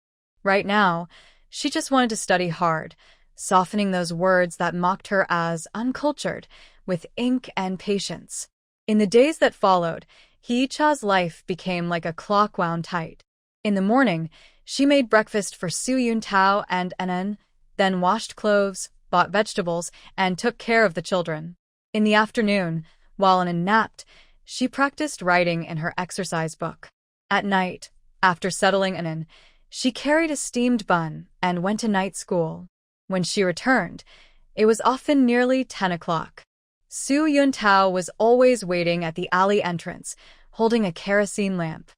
Right now, she just wanted to study hard, softening those words that mocked her as uncultured, with ink and patience. In the days that followed, Hee-cha's life became like a clock wound tight. In the morning, she made breakfast for Su Yun Tao and Anan, then washed clothes, bought vegetables, and took care of the children. In the afternoon, while in a nap, she practiced writing in her exercise book. At night, after settling in, she carried a steamed bun and went to night school. When she returned, it was often nearly 10 o'clock. Su Yuntao was always waiting at the alley entrance, holding a kerosene lamp.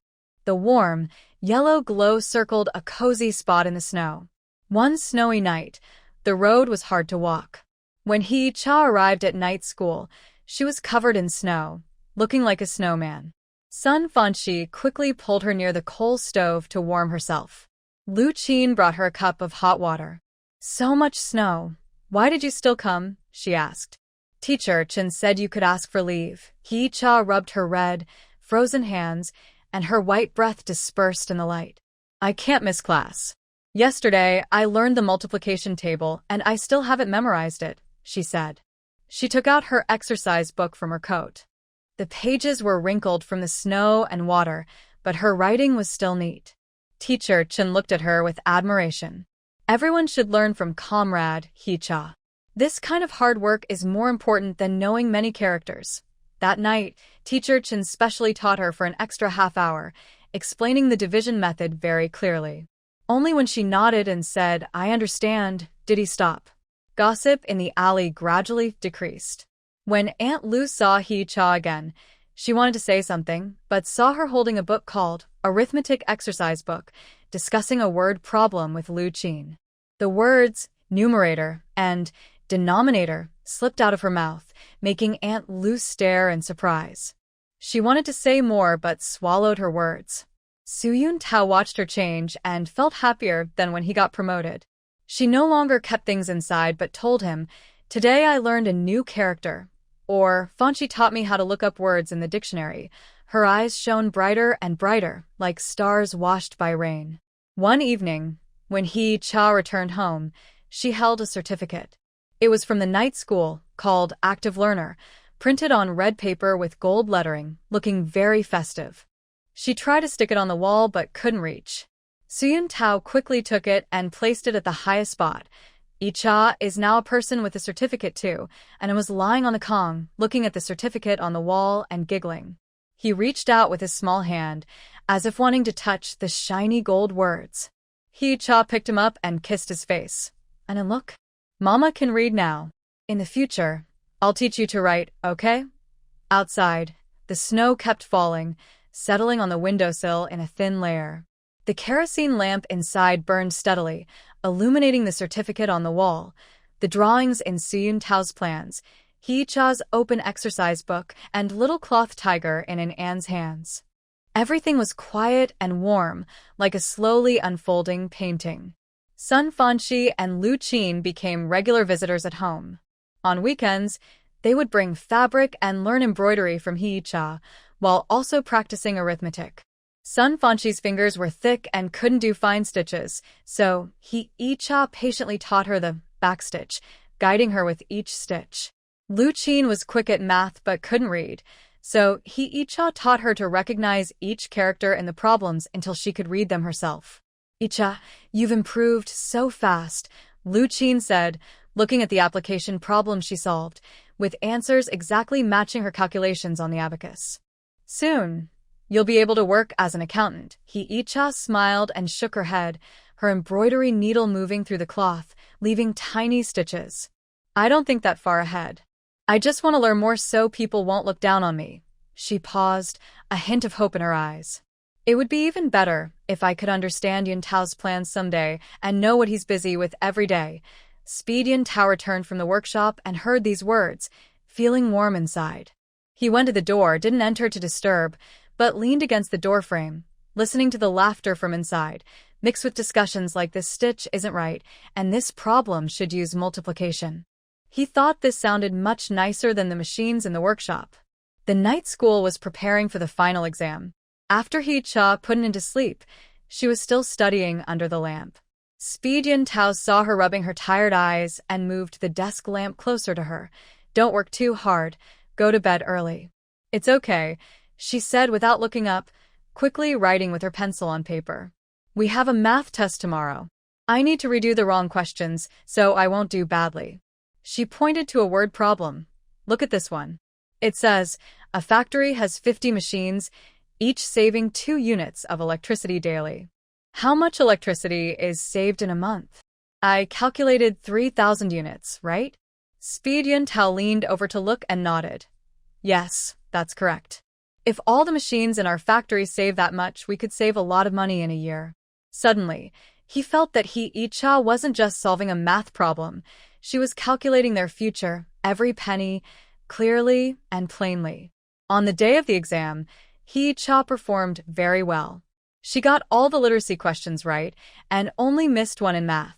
The warm, yellow glow circled a cozy spot in the snow. One snowy night, the road was hard to walk. When Hee-cha arrived at night school, she was covered in snow, looking like a snowman. Sun Fanshi quickly pulled her near the coal stove to warm herself. Lu Qin brought her a cup of hot water. "So much snow. Why did you still come?" she asked. "Teacher Chen said you could ask for leave." Hee-cha rubbed her red, frozen hands, and her white breath dispersed in the light. "I can't miss class. Yesterday, I learned the multiplication table and I still haven't memorized it," she said. She took out her exercise book from her coat. The pages were wrinkled from the snow and water, but her writing was still neat. Teacher Chen looked at her with admiration. "Everyone should learn from Comrade Hee-cha. This kind of hard work is more important than knowing many characters." That night, Teacher Chen specially taught her for an extra half hour, explaining the division method very clearly. Only when she nodded and said, "I understand," did he stop. Gossip in the alley gradually decreased. When Aunt Lu saw Hee-cha again, she wanted to say something, but saw her holding a book called Arithmetic Exercise Book, discussing a word problem with Lu Qin. The words numerator and denominator slipped out of her mouth, making Aunt Lu stare in surprise. She wanted to say more but swallowed her words. Su Yuntao watched her change and felt happier than when he got promoted. She no longer kept things inside but told him, "Today I learned a new character," or "Fanshi taught me how to look up words in the dictionary." Her eyes shone brighter and brighter, like stars washed by rain. One evening, when Hee-cha returned home, she held a certificate. It was from the night school, called Active Learner, printed on red paper with gold lettering, looking very festive. She tried to stick it on the wall but couldn't reach. Su Yuntao quickly took it and placed it at the highest spot. Hee-cha is now a person with a certificate too, and was lying on the kong, looking at the certificate on the wall and giggling. He reached out with his small hand, as if wanting to touch the shiny gold words. Hee-cha picked him up and kissed his face. "And then look, Mama can read now. In the future, I'll teach you to write, okay?" Outside, the snow kept falling, settling on the windowsill in a thin layer. The kerosene lamp inside burned steadily, illuminating the certificate on the wall, the drawings in Su Yuntao's plans, Hee-cha's open exercise book, and little cloth tiger in Anne's hands. Everything was quiet and warm, like a slowly unfolding painting. Sun Fanshi and Lu Qin became regular visitors at home. On weekends, they would bring fabric and learn embroidery from Hee-cha, while also practicing arithmetic. Sun Fanshi's fingers were thick and couldn't do fine stitches, so Hee-cha patiently taught her the backstitch, guiding her with each stitch. Lu Qin was quick at math but couldn't read, so Hee-cha taught her to recognize each character in the problems until she could read them herself. "Hee-cha, you've improved so fast," Lu Qin said, looking at the application problem she solved, with answers exactly matching her calculations on the abacus. "Soon, you'll be able to work as an accountant." Hee-cha smiled and shook her head, her embroidery needle moving through the cloth, leaving tiny stitches. "I don't think that far ahead. I just want to learn more so people won't look down on me." She paused, a hint of hope in her eyes. "It would be even better if I could understand Yuntao's plans someday and know what he's busy with every day." Speed Yuntao returned from the workshop and heard these words, feeling warm inside. He went to the door, didn't enter to disturb, but leaned against the doorframe, listening to the laughter from inside, mixed with discussions like "this stitch isn't right," and "this problem should use multiplication." He thought this sounded much nicer than the machines in the workshop. The night school was preparing for the final exam. After Hee-cha put him to sleep, she was still studying under the lamp. Speed Yuntao saw her rubbing her tired eyes and moved the desk lamp closer to her. "Don't work too hard. Go to bed early." "It's okay," she said without looking up, quickly writing with her pencil on paper. "We have a math test tomorrow. I need to redo the wrong questions, so I won't do badly." She pointed to a word problem. Look at this one. It says, a factory has 50 machines, each saving 2 units of electricity daily. How much electricity is saved in a month? I calculated 3,000 units, right? Speed Yuntao leaned over to look and nodded. Yes, that's correct. If all the machines in our factory save that much, we could save a lot of money in a year. Suddenly, he felt that Hee-cha wasn't just solving a math problem. She was calculating their future, every penny, clearly and plainly. On the day of the exam, Hee-cha performed very well. She got all the literacy questions right and only missed one in math.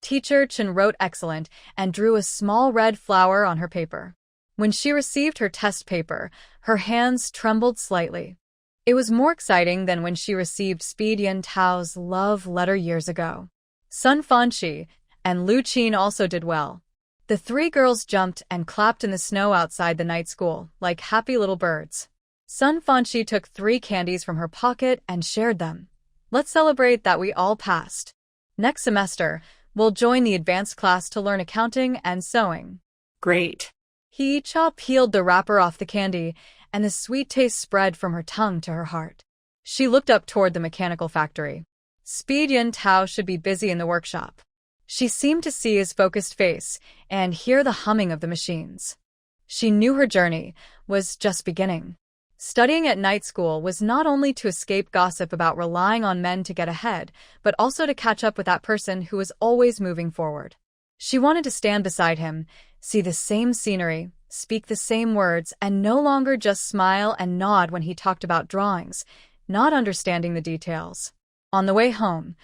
Teacher Chen wrote excellent and drew a small red flower on her paper. When she received her test paper, her hands trembled slightly. It was more exciting than when she received Speed Yuntao's love letter years ago. Sun Fanqi and Lu Qin also did well. The 3 girls jumped and clapped in the snow outside the night school, like happy little birds. Sun Fanqi took 3 candies from her pocket and shared them. Let's celebrate that we all passed. Next semester, we'll join the advanced class to learn accounting and sewing. Great. Hee-cha peeled the wrapper off the candy, and the sweet taste spread from her tongue to her heart. She looked up toward the mechanical factory. Speed Yuntao should be busy in the workshop. She seemed to see his focused face and hear the humming of the machines. She knew her journey was just beginning. Studying at night school was not only to escape gossip about relying on men to get ahead, but also to catch up with that person who was always moving forward. She wanted to stand beside him, see the same scenery, speak the same words, and no longer just smile and nod when he talked about drawings, not understanding the details. On the way home,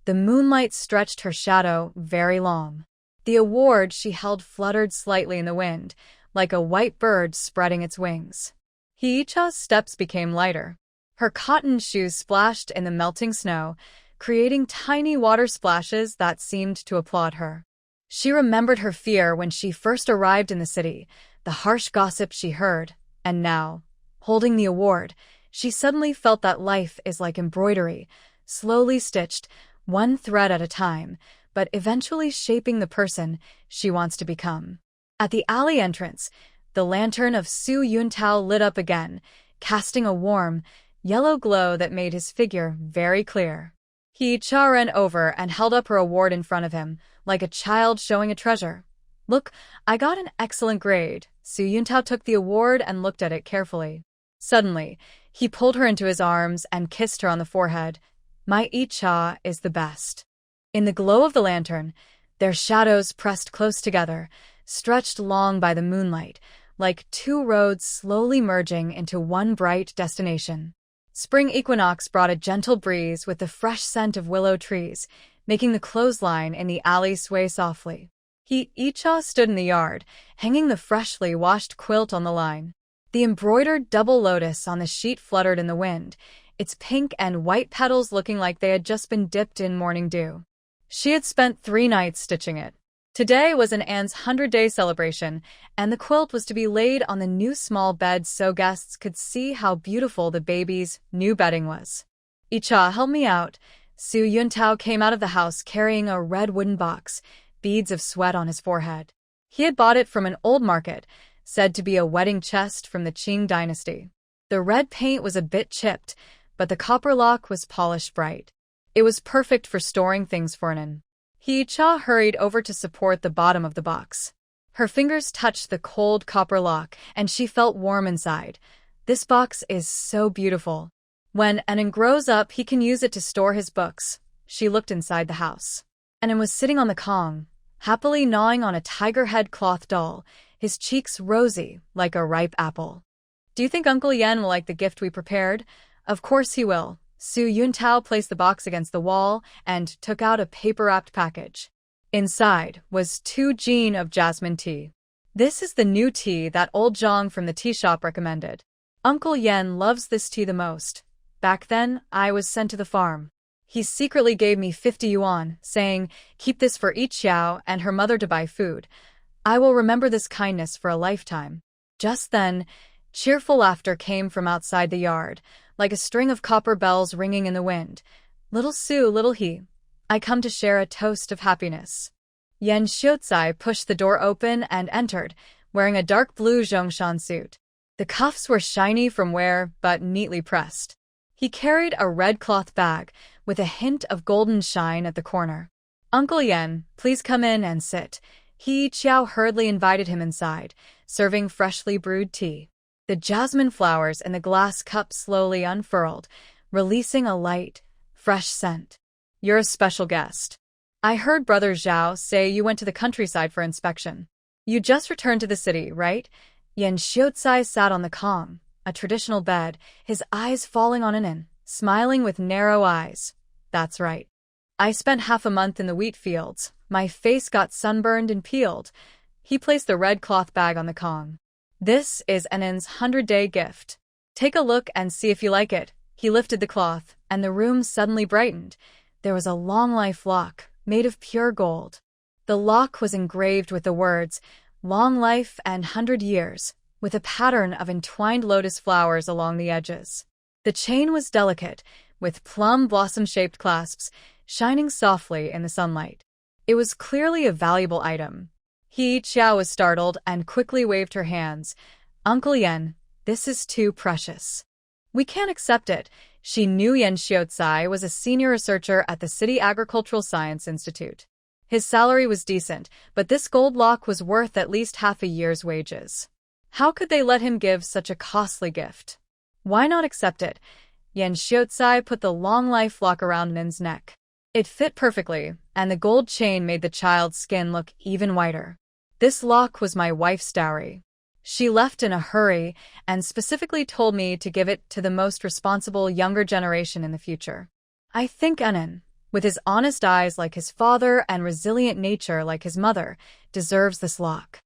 the moonlight stretched her shadow very long. The award she held fluttered slightly in the wind, like a white bird spreading its wings. Hee-cha's steps became lighter. Her cotton shoes splashed in the melting snow, creating tiny water splashes that seemed to applaud her. She remembered her fear when she first arrived in the city, the harsh gossip she heard, and now, holding the award, she suddenly felt that life is like embroidery, slowly stitched, one thread at a time, but eventually shaping the person she wants to become. At the alley entrance, the lantern of Su Yuntao lit up again, casting a warm, yellow glow that made his figure very clear. Hee-cha ran over and held up her award in front of him, like a child showing a treasure. Look, I got an excellent grade. Su Yuntao took the award and looked at it carefully. Suddenly, he pulled her into his arms and kissed her on the forehead. My Hee-cha is the best. In the glow of the lantern, their shadows pressed close together, stretched long by the moonlight, like 2 roads slowly merging into one bright destination. Spring equinox brought a gentle breeze with the fresh scent of willow trees, making the clothesline in the alley sway softly. Hee-cha stood in the yard, hanging the freshly washed quilt on the line. The embroidered double lotus on the sheet fluttered in the wind, its pink and white petals looking like they had just been dipped in morning dew. She had spent 3 nights stitching it. Today was Anne's 100-day celebration, and the quilt was to be laid on the new small bed so guests could see how beautiful the baby's new bedding was. Hee-cha, help me out. Su Yuntao came out of the house carrying a red wooden box, beads of sweat on his forehead. He had bought it from an old market, said to be a wedding chest from the Qing dynasty. The red paint was a bit chipped, but the copper lock was polished bright. It was perfect for storing things for Nan. Hee-cha hurried over to support the bottom of the box. Her fingers touched the cold copper lock, and she felt warm inside. This box is so beautiful. When Anan grows up, he can use it to store his books. She looked inside the house. Anan was sitting on the kong, happily gnawing on a tiger head cloth doll, his cheeks rosy like a ripe apple. Do you think Uncle Yen will like the gift we prepared? Of course he will. Su Yuntao placed the box against the wall and took out a paper-wrapped package. Inside was 2 jin of jasmine tea. This is the new tea that old Zhang from the tea shop recommended. Uncle Yen loves this tea the most. Back then, I was sent to the farm. He secretly gave me 50 yuan, saying, keep this for each Xiao and her mother to buy food. I will remember this kindness for a lifetime. Just then, cheerful laughter came from outside the yard, like a string of copper bells ringing in the wind. Little Su, little He, I come to share a toast of happiness. Yen Xiuzai pushed the door open and entered, wearing a dark blue Zhongshan suit. The cuffs were shiny from wear, but neatly pressed. He carried a red cloth bag with a hint of golden shine at the corner. "Uncle Yen, please come in and sit." He Qiao hurriedly invited him inside, serving freshly brewed tea. The jasmine flowers in the glass cup slowly unfurled, releasing a light, fresh scent. "You're a special guest. I heard Brother Zhao say you went to the countryside for inspection. You just returned to the city, right?" Yan Xiaocai sat on the kong, a traditional bed, his eyes falling on Anan, smiling with narrow eyes. "That's right. I spent half a month in the wheat fields. My face got sunburned and peeled." He placed the red cloth bag on the kong. "This is Anan's 100-day gift. Take a look and see if you like it." He lifted the cloth, and the room suddenly brightened. There was a long-life lock, made of pure gold. The lock was engraved with the words, "Long life and 100 years," with a pattern of entwined lotus flowers along the edges. The chain was delicate, with plum blossom-shaped clasps, shining softly in the sunlight. It was clearly a valuable item. He Qiao was startled and quickly waved her hands. "Uncle Yen, this is too precious. We can't accept it." She knew Yan Xiaocai was a senior researcher at the City Agricultural Science Institute. His salary was decent, but this gold lock was worth at least half a year's wages. How could they let him give such a costly gift? Why not accept it? Yan Xiaocai put the long-life lock around Nin's neck. It fit perfectly, and the gold chain made the child's skin look even whiter. "This lock was my wife's dowry. She left in a hurry and specifically told me to give it to the most responsible younger generation in the future. I think Anan, with his honest eyes like his father and resilient nature like his mother, deserves this lock."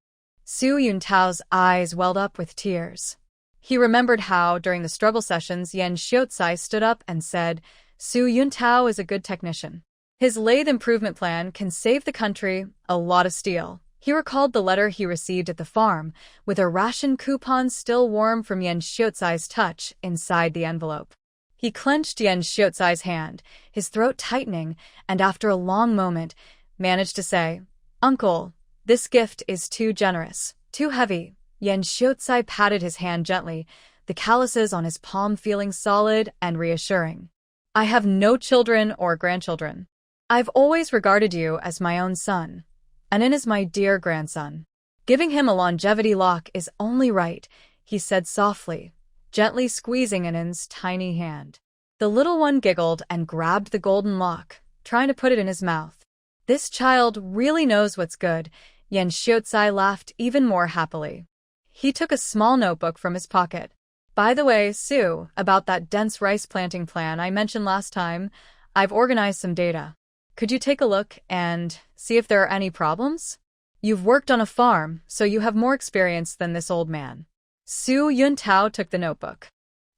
Su Yuntao's eyes welled up with tears. He remembered how, during the struggle sessions, Yan Xiaocai stood up and said, "Su Yuntao is a good technician. His lathe improvement plan can save the country a lot of steel." He recalled the letter he received at the farm, with a ration coupon still warm from Yan Xiaocai's touch inside the envelope. He clenched Yan Xiaocai's hand, his throat tightening, and after a long moment, managed to say, "Uncle, this gift is too generous, too heavy." Yan Xiaocai patted his hand gently, the calluses on his palm feeling solid and reassuring. "I have no children or grandchildren. I've always regarded you as my own son. Anan is my dear grandson. Giving him a longevity lock is only right," he said softly, gently squeezing Anan's tiny hand. The little one giggled and grabbed the golden lock, trying to put it in his mouth. "This child really knows what's good." Yan Xiaocai laughed even more happily. He took a small notebook from his pocket. "By the way, Sue, about that dense rice planting plan I mentioned last time, I've organized some data. Could you take a look and see if there are any problems? You've worked on a farm, so you have more experience than this old man." Su Yuntao took the notebook.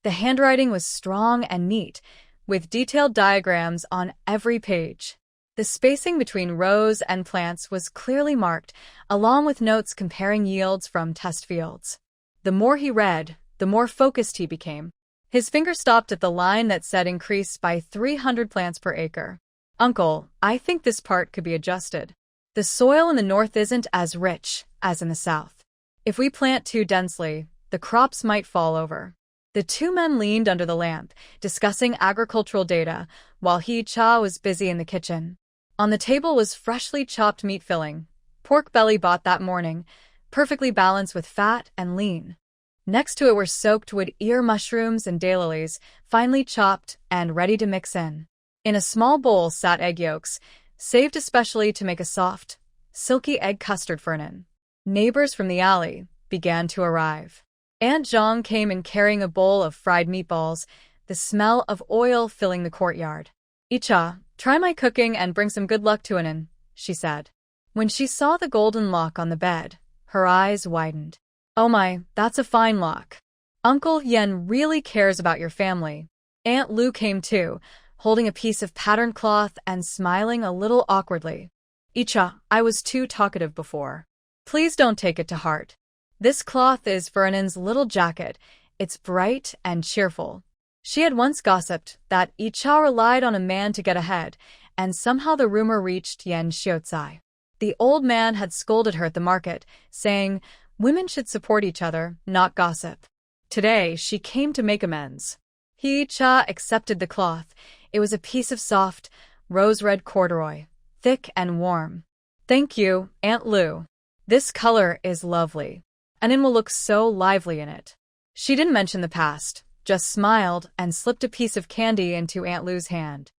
The handwriting was strong and neat, with detailed diagrams on every page. The spacing between rows and plants was clearly marked, along with notes comparing yields from test fields. The more he read, the more focused he became. His finger stopped at the line that said increase by 300 plants per acre. "Uncle, I think this part could be adjusted. The soil in the north isn't as rich as in the south. If we plant too densely, the crops might fall over." The two men leaned under the lamp, discussing agricultural data, while He Cha was busy in the kitchen. On the table was freshly chopped meat filling, pork belly bought that morning, perfectly balanced with fat and lean. Next to it were soaked wood ear mushrooms and daylilies, finely chopped and ready to mix in. In a small bowl sat egg yolks, saved especially to make a soft, silky egg custard for Nan. Neighbors from the alley began to arrive. Aunt Zhang came in carrying a bowl of fried meatballs, the smell of oil filling the courtyard. "Icha, try my cooking and bring some good luck to Anan," she said. When she saw the golden lock on the bed, her eyes widened. "Oh my, that's a fine lock. Uncle Yen really cares about your family." Aunt Lu came too, holding a piece of patterned cloth and smiling a little awkwardly. "Icha, I was too talkative before. Please don't take it to heart. This cloth is for Anan's little jacket. It's bright and cheerful." She had once gossiped that Icha relied on a man to get ahead, and somehow the rumor reached Yan Xiaocai. The old man had scolded her at the market, saying, Women should support each other, not gossip. Today, she came to make amends. Hee-cha accepted the cloth. It was a piece of soft, rose-red corduroy, thick and warm. Thank you, Aunt Lu. This color is lovely. Anin will look so lively in it. She didn't mention the past, just smiled and slipped a piece of candy into Aunt Lu's hand.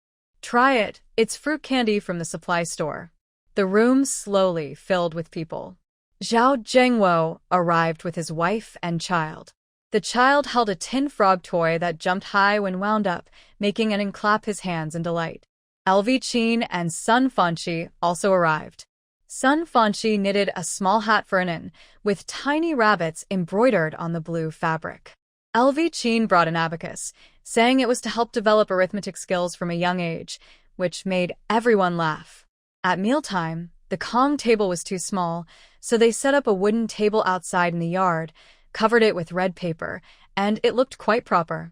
Try it, it's fruit candy from the supply store. The room slowly filled with people. Zhao Zhengwo arrived with his wife and child. The child held a tin frog toy that jumped high when wound up, making Anin clap his hands in delight. LV Qin and Sun Fanqi also arrived. Sun Fanqi knitted a small hat for Anin, with tiny rabbits embroidered on the blue fabric. LV Qin brought an abacus, saying it was to help develop arithmetic skills from a young age, which made everyone laugh. At mealtime, the Kong table was too small, so they set up a wooden table outside in the yard, covered it with red paper, and it looked quite proper.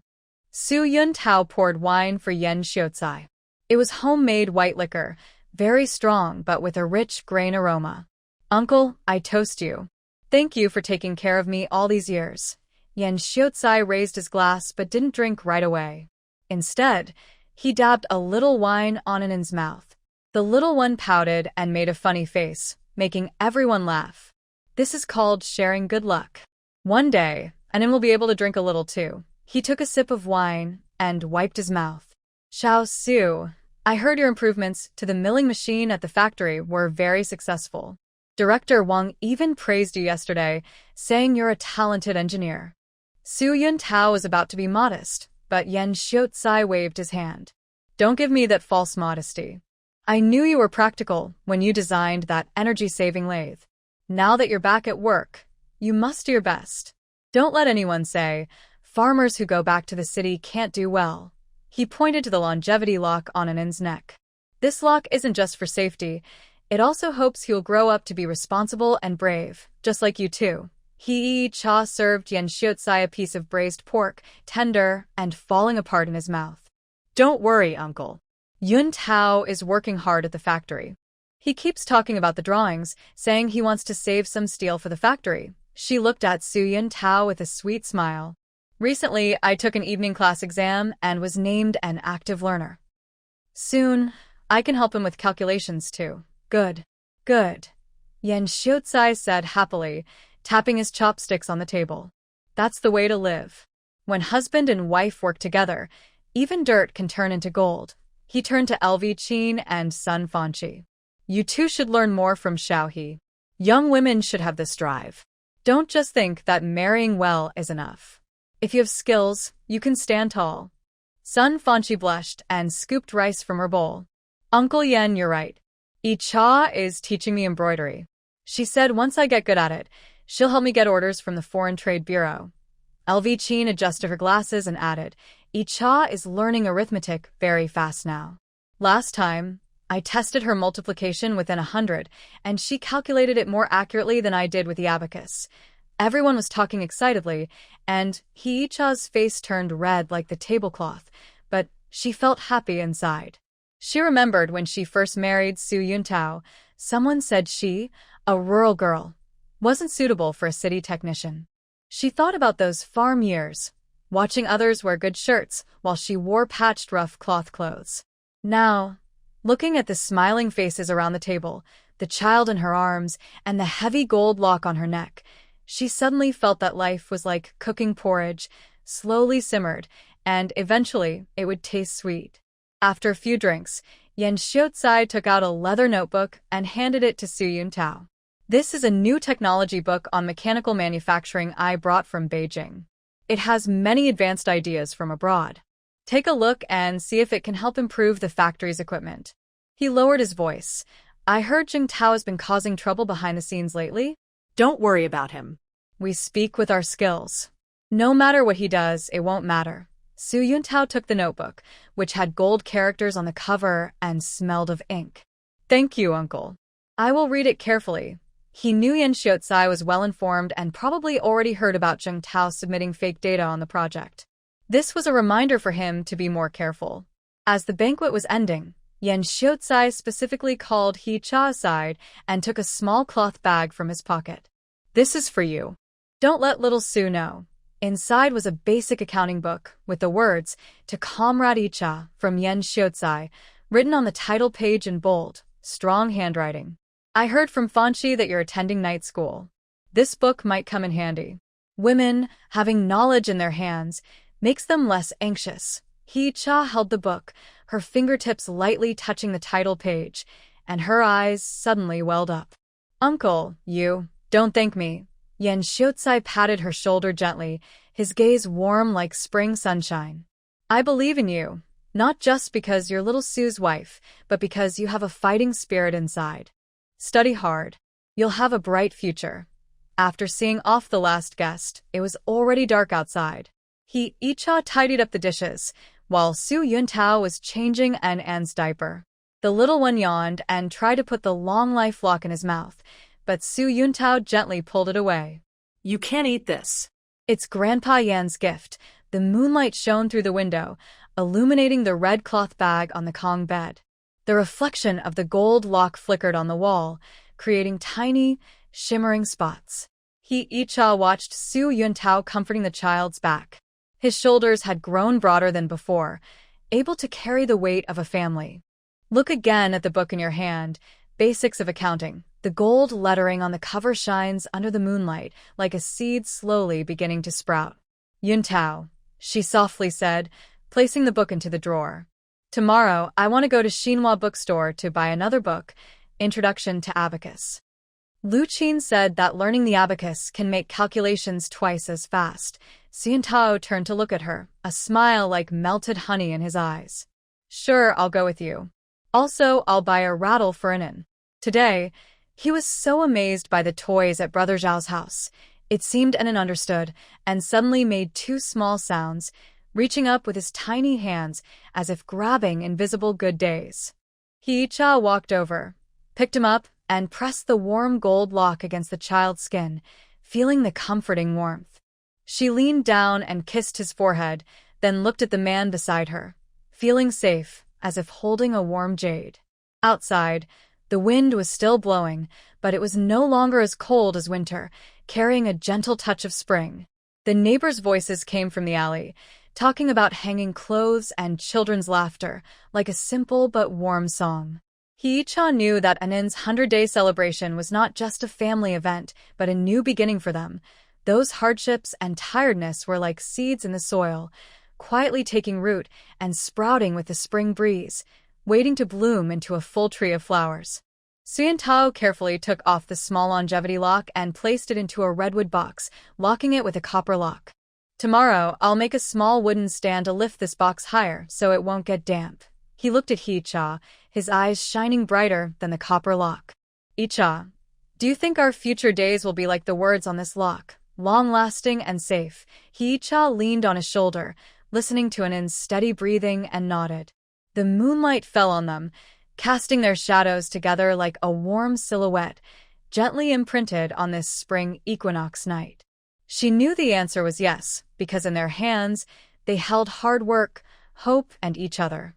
Su Yuntao poured wine for Yen Xiaocai. It was homemade white liquor, very strong but with a rich grain aroma. Uncle, I toast you. Thank you for taking care of me all these years. Yen Xiaocai raised his glass but didn't drink right away. Instead, he dabbed a little wine on Anin's mouth. The little one pouted and made a funny face, making everyone laugh. This is called sharing good luck. One day, Anin will be able to drink a little too. He took a sip of wine and wiped his mouth. Xiao Su, I heard your improvements to the milling machine at the factory were very successful. Director Wang even praised you yesterday, saying you're a talented engineer. Su Yuntao was about to be modest, but Yen Xiaocai waved his hand. Don't give me that false modesty. I knew you were practical when you designed that energy-saving lathe. Now that you're back at work, you must do your best. Don't let anyone say, farmers who go back to the city can't do well. He pointed to the longevity lock on Anin's neck. This lock isn't just for safety. It also hopes he'll grow up to be responsible and brave, just like you too. Hee-cha served Yen Xiaocai a piece of braised pork, tender and falling apart in his mouth. Don't worry, uncle. Yun Tao is working hard at the factory. He keeps talking about the drawings, saying he wants to save some steel for the factory. She looked at Su Yun Tao with a sweet smile. Recently, I took an evening class exam and was named an active learner. Soon, I can help him with calculations too. Good. Good. Yen Xiaocai said happily, tapping his chopsticks on the table. That's the way to live. When husband and wife work together, even dirt can turn into gold. He turned to LV Qin and Sun Fanqi. You two should learn more from Xiaohe. Young women should have this drive. Don't just think that marrying well is enough. If you have skills, you can stand tall. Sun Fanqi blushed and scooped rice from her bowl. Uncle Yen, you're right. Yi-cha is teaching me embroidery. She said once I get good at it, she'll help me get orders from the Foreign Trade Bureau. LV Qin adjusted her glasses and added, Yi-cha is learning arithmetic very fast now. Last time, I tested her multiplication within 100, and she calculated it more accurately than I did with the abacus. Everyone was talking excitedly, and Yi-cha's face turned red like the tablecloth, but she felt happy inside. She remembered when she first married Su Yuntao, someone said she, a rural girl, wasn't suitable for a city technician. She thought about those farm years, watching others wear good shirts while she wore patched rough cloth clothes. Now, looking at the smiling faces around the table, the child in her arms, and the heavy gold lock on her neck, she suddenly felt that life was like cooking porridge, slowly simmered, and eventually it would taste sweet. After a few drinks, Yen Xiaocai took out a leather notebook and handed it to Su Yuntao. This is a new technology book on mechanical manufacturing I brought from Beijing. It has many advanced ideas from abroad. Take a look and see if it can help improve the factory's equipment. He lowered his voice. I heard Jing Tao has been causing trouble behind the scenes lately. Don't worry about him. We speak with our skills. No matter what he does, it won't matter. Su Yuntao took the notebook, which had gold characters on the cover and smelled of ink. Thank you, uncle. I will read it carefully. He knew Yen Xiaocai was well-informed and probably already heard about Jing Tao submitting fake data on the project. This was a reminder for him to be more careful. As the banquet was ending, Yen Xiaocai specifically called Yi-cha aside and took a small cloth bag from his pocket. This is for you. Don't let little Sue know. Inside was a basic accounting book with the words, "To Comrade Icha" from Yen Shiotsai, written on the title page in bold, strong handwriting. I heard from Fanchi that you're attending night school. This book might come in handy. Women, having knowledge in their hands, makes them less anxious. Hee-cha held the book, her fingertips lightly touching the title page, and her eyes suddenly welled up. Uncle, don't thank me. Yen Shiotsai patted her shoulder gently, his gaze warm like spring sunshine. I believe in you, not just because you're little Sue's wife, but because you have a fighting spirit inside. Study hard. You'll have a bright future. After seeing off the last guest, it was already dark outside. Hee-cha tidied up the dishes, while Su Yuntao was changing An's diaper. The little one yawned and tried to put the long life lock in his mouth, but Su Yuntao gently pulled it away. You can't eat this. It's Grandpa Yan's gift. The moonlight shone through the window, illuminating the red cloth bag on the Kong bed. The reflection of the gold lock flickered on the wall, creating tiny, shimmering spots. Hee-cha watched Su Yuntao comforting the child's back. His shoulders had grown broader than before, able to carry the weight of a family. Look again at the book in your hand, Basics of Accounting. The gold lettering on the cover shines under the moonlight, like a seed slowly beginning to sprout. Yuntao, she softly said, placing the book into the drawer. Tomorrow, I want to go to Xinhua bookstore to buy another book, Introduction to Abacus. Lu Qin said that learning the abacus can make calculations twice as fast. Yuntao turned to look at her, a smile like melted honey in his eyes. Sure, I'll go with you. Also, I'll buy a rattle for Anan. Today, he was so amazed by the toys at Brother Zhao's house. It seemed Anan understood, and suddenly made two small sounds, reaching up with his tiny hands as if grabbing invisible good days. Hee-cha walked over, picked him up, and pressed the warm gold lock against the child's skin, feeling the comforting warmth. She leaned down and kissed his forehead, then looked at the man beside her, feeling safe, as if holding a warm jade. Outside, the wind was still blowing, but it was no longer as cold as winter, carrying a gentle touch of spring. The neighbors' voices came from the alley, talking about hanging clothes and children's laughter, like a simple but warm song. Hee-cha knew that Anan's 100-day celebration was not just a family event, but a new beginning for them. Those hardships and tiredness were like seeds in the soil, quietly taking root and sprouting with the spring breeze, waiting to bloom into a full tree of flowers. Yuntao carefully took off the small longevity lock and placed it into a redwood box, locking it with a copper lock. Tomorrow, I'll make a small wooden stand to lift this box higher so it won't get damp. He looked at Hee-cha, his eyes shining brighter than the copper lock. Icha, do you think our future days will be like the words on this lock, long-lasting and safe? Hee-cha leaned on his shoulder, listening to Anan's steady breathing, and nodded. The moonlight fell on them, casting their shadows together like a warm silhouette, gently imprinted on this spring equinox night. She knew the answer was yes, because in their hands, they held hard work, hope, and each other.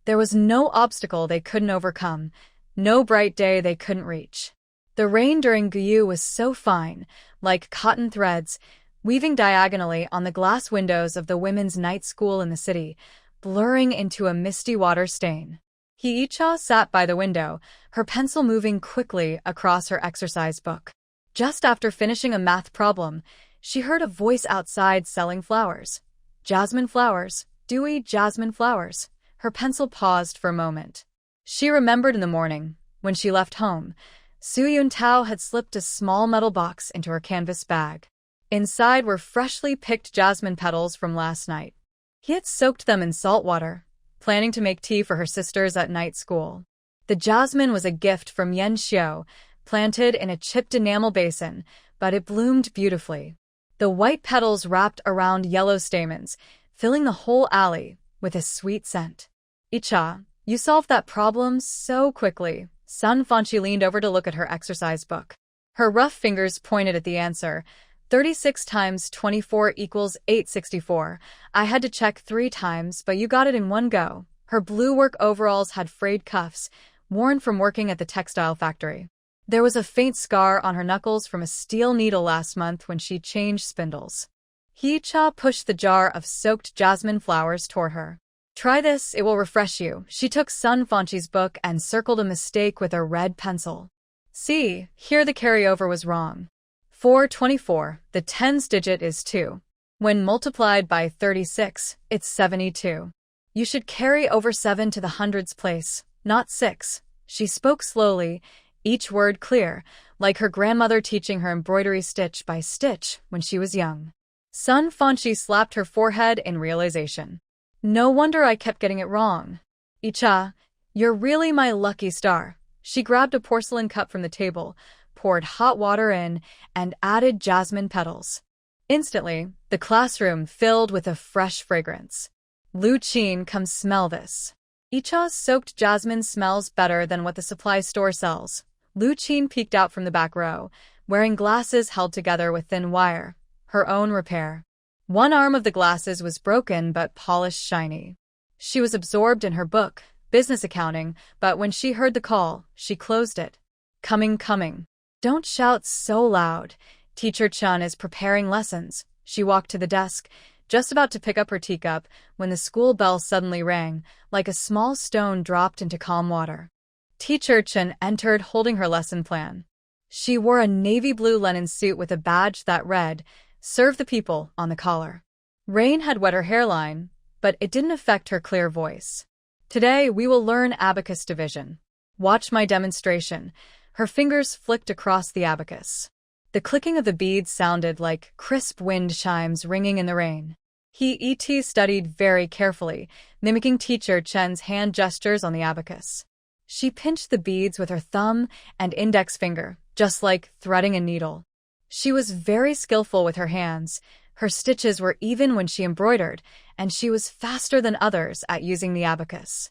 There was no obstacle they couldn't overcome, no bright day they couldn't reach. The rain during Guyu was so fine, like cotton threads, weaving diagonally on the glass windows of the women's night school in the city, blurring into a misty water stain. Hee-cha sat by the window, her pencil moving quickly across her exercise book. Just after finishing a math problem, she heard a voice outside selling flowers. Jasmine flowers, dewy jasmine flowers. Her pencil paused for a moment. She remembered in the morning, when she left home, Su Yuntao had slipped a small metal box into her canvas bag. Inside were freshly picked jasmine petals from last night. He had soaked them in salt water, planning to make tea for her sisters at night school. The jasmine was a gift from Yen Xiao, planted in a chipped enamel basin, but it bloomed beautifully. The white petals wrapped around yellow stamens, filling the whole alley with a sweet scent. Icha, you solved that problem so quickly. Sun Fanchi leaned over to look at her exercise book. Her rough fingers pointed at the answer. 36 times 24 equals 864. I had to check 3 times, but you got it in one go. Her blue work overalls had frayed cuffs, worn from working at the textile factory. There was a faint scar on her knuckles from a steel needle last month when she changed spindles. Hee-cha pushed the jar of soaked jasmine flowers toward her. Try this, it will refresh you. She took Sun Fanchi's book and circled a mistake with a red pencil. See, here the carryover was wrong. For 24, the tens digit is 2. When multiplied by 36, it's 72. You should carry over 7 to the hundreds place, not 6. She spoke slowly, each word clear, like her grandmother teaching her embroidery stitch by stitch when she was young. Sun Fanchi slapped her forehead in realization. No wonder I kept getting it wrong. Icha, you're really my lucky star. She grabbed a porcelain cup from the table, poured hot water in, and added jasmine petals. Instantly, the classroom filled with a fresh fragrance. Lu Qin, come smell this. Icha's soaked jasmine smells better than what the supply store sells. Lu Qin peeked out from the back row, wearing glasses held together with thin wire, her own repair. One arm of the glasses was broken but polished shiny. She was absorbed in her book, business accounting, but when she heard the call, she closed it. Coming. Don't shout so loud. Teacher Chun is preparing lessons. She walked to the desk, just about to pick up her teacup, when the school bell suddenly rang, like a small stone dropped into calm water. Teacher Chun entered holding her lesson plan. She wore a navy blue linen suit with a badge that read, "Serve the people," on the collar. Rain had wet her hairline, but it didn't affect her clear voice. Today, we will learn abacus division. Watch my demonstration. Her fingers flicked across the abacus. The clicking of the beads sounded like crisp wind chimes ringing in the rain. He studied very carefully, mimicking Teacher Chen's hand gestures on the abacus. She pinched the beads with her thumb and index finger, just like threading a needle. She was very skillful with her hands. Her stitches were even when she embroidered, and she was faster than others at using the abacus.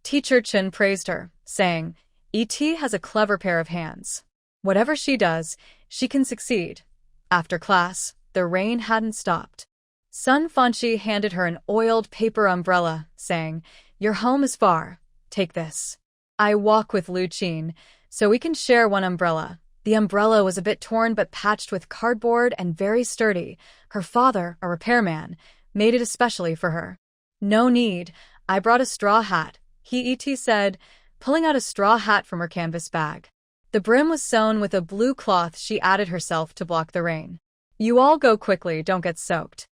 Teacher Chen praised her, saying, "E.T. has a clever pair of hands. Whatever she does, she can succeed." After class, the rain hadn't stopped. Sun Fanchi handed her an oiled paper umbrella, saying, "Your home is far. Take this." I walk with Lu Qin, so we can share one umbrella. The umbrella was a bit torn but patched with cardboard and very sturdy. Her father, a repairman, made it especially for her. "No need. I brought a straw hat," he said, pulling out a straw hat from her canvas bag. The brim was sewn with a blue cloth she added herself to block the rain. "You all go quickly, don't get soaked."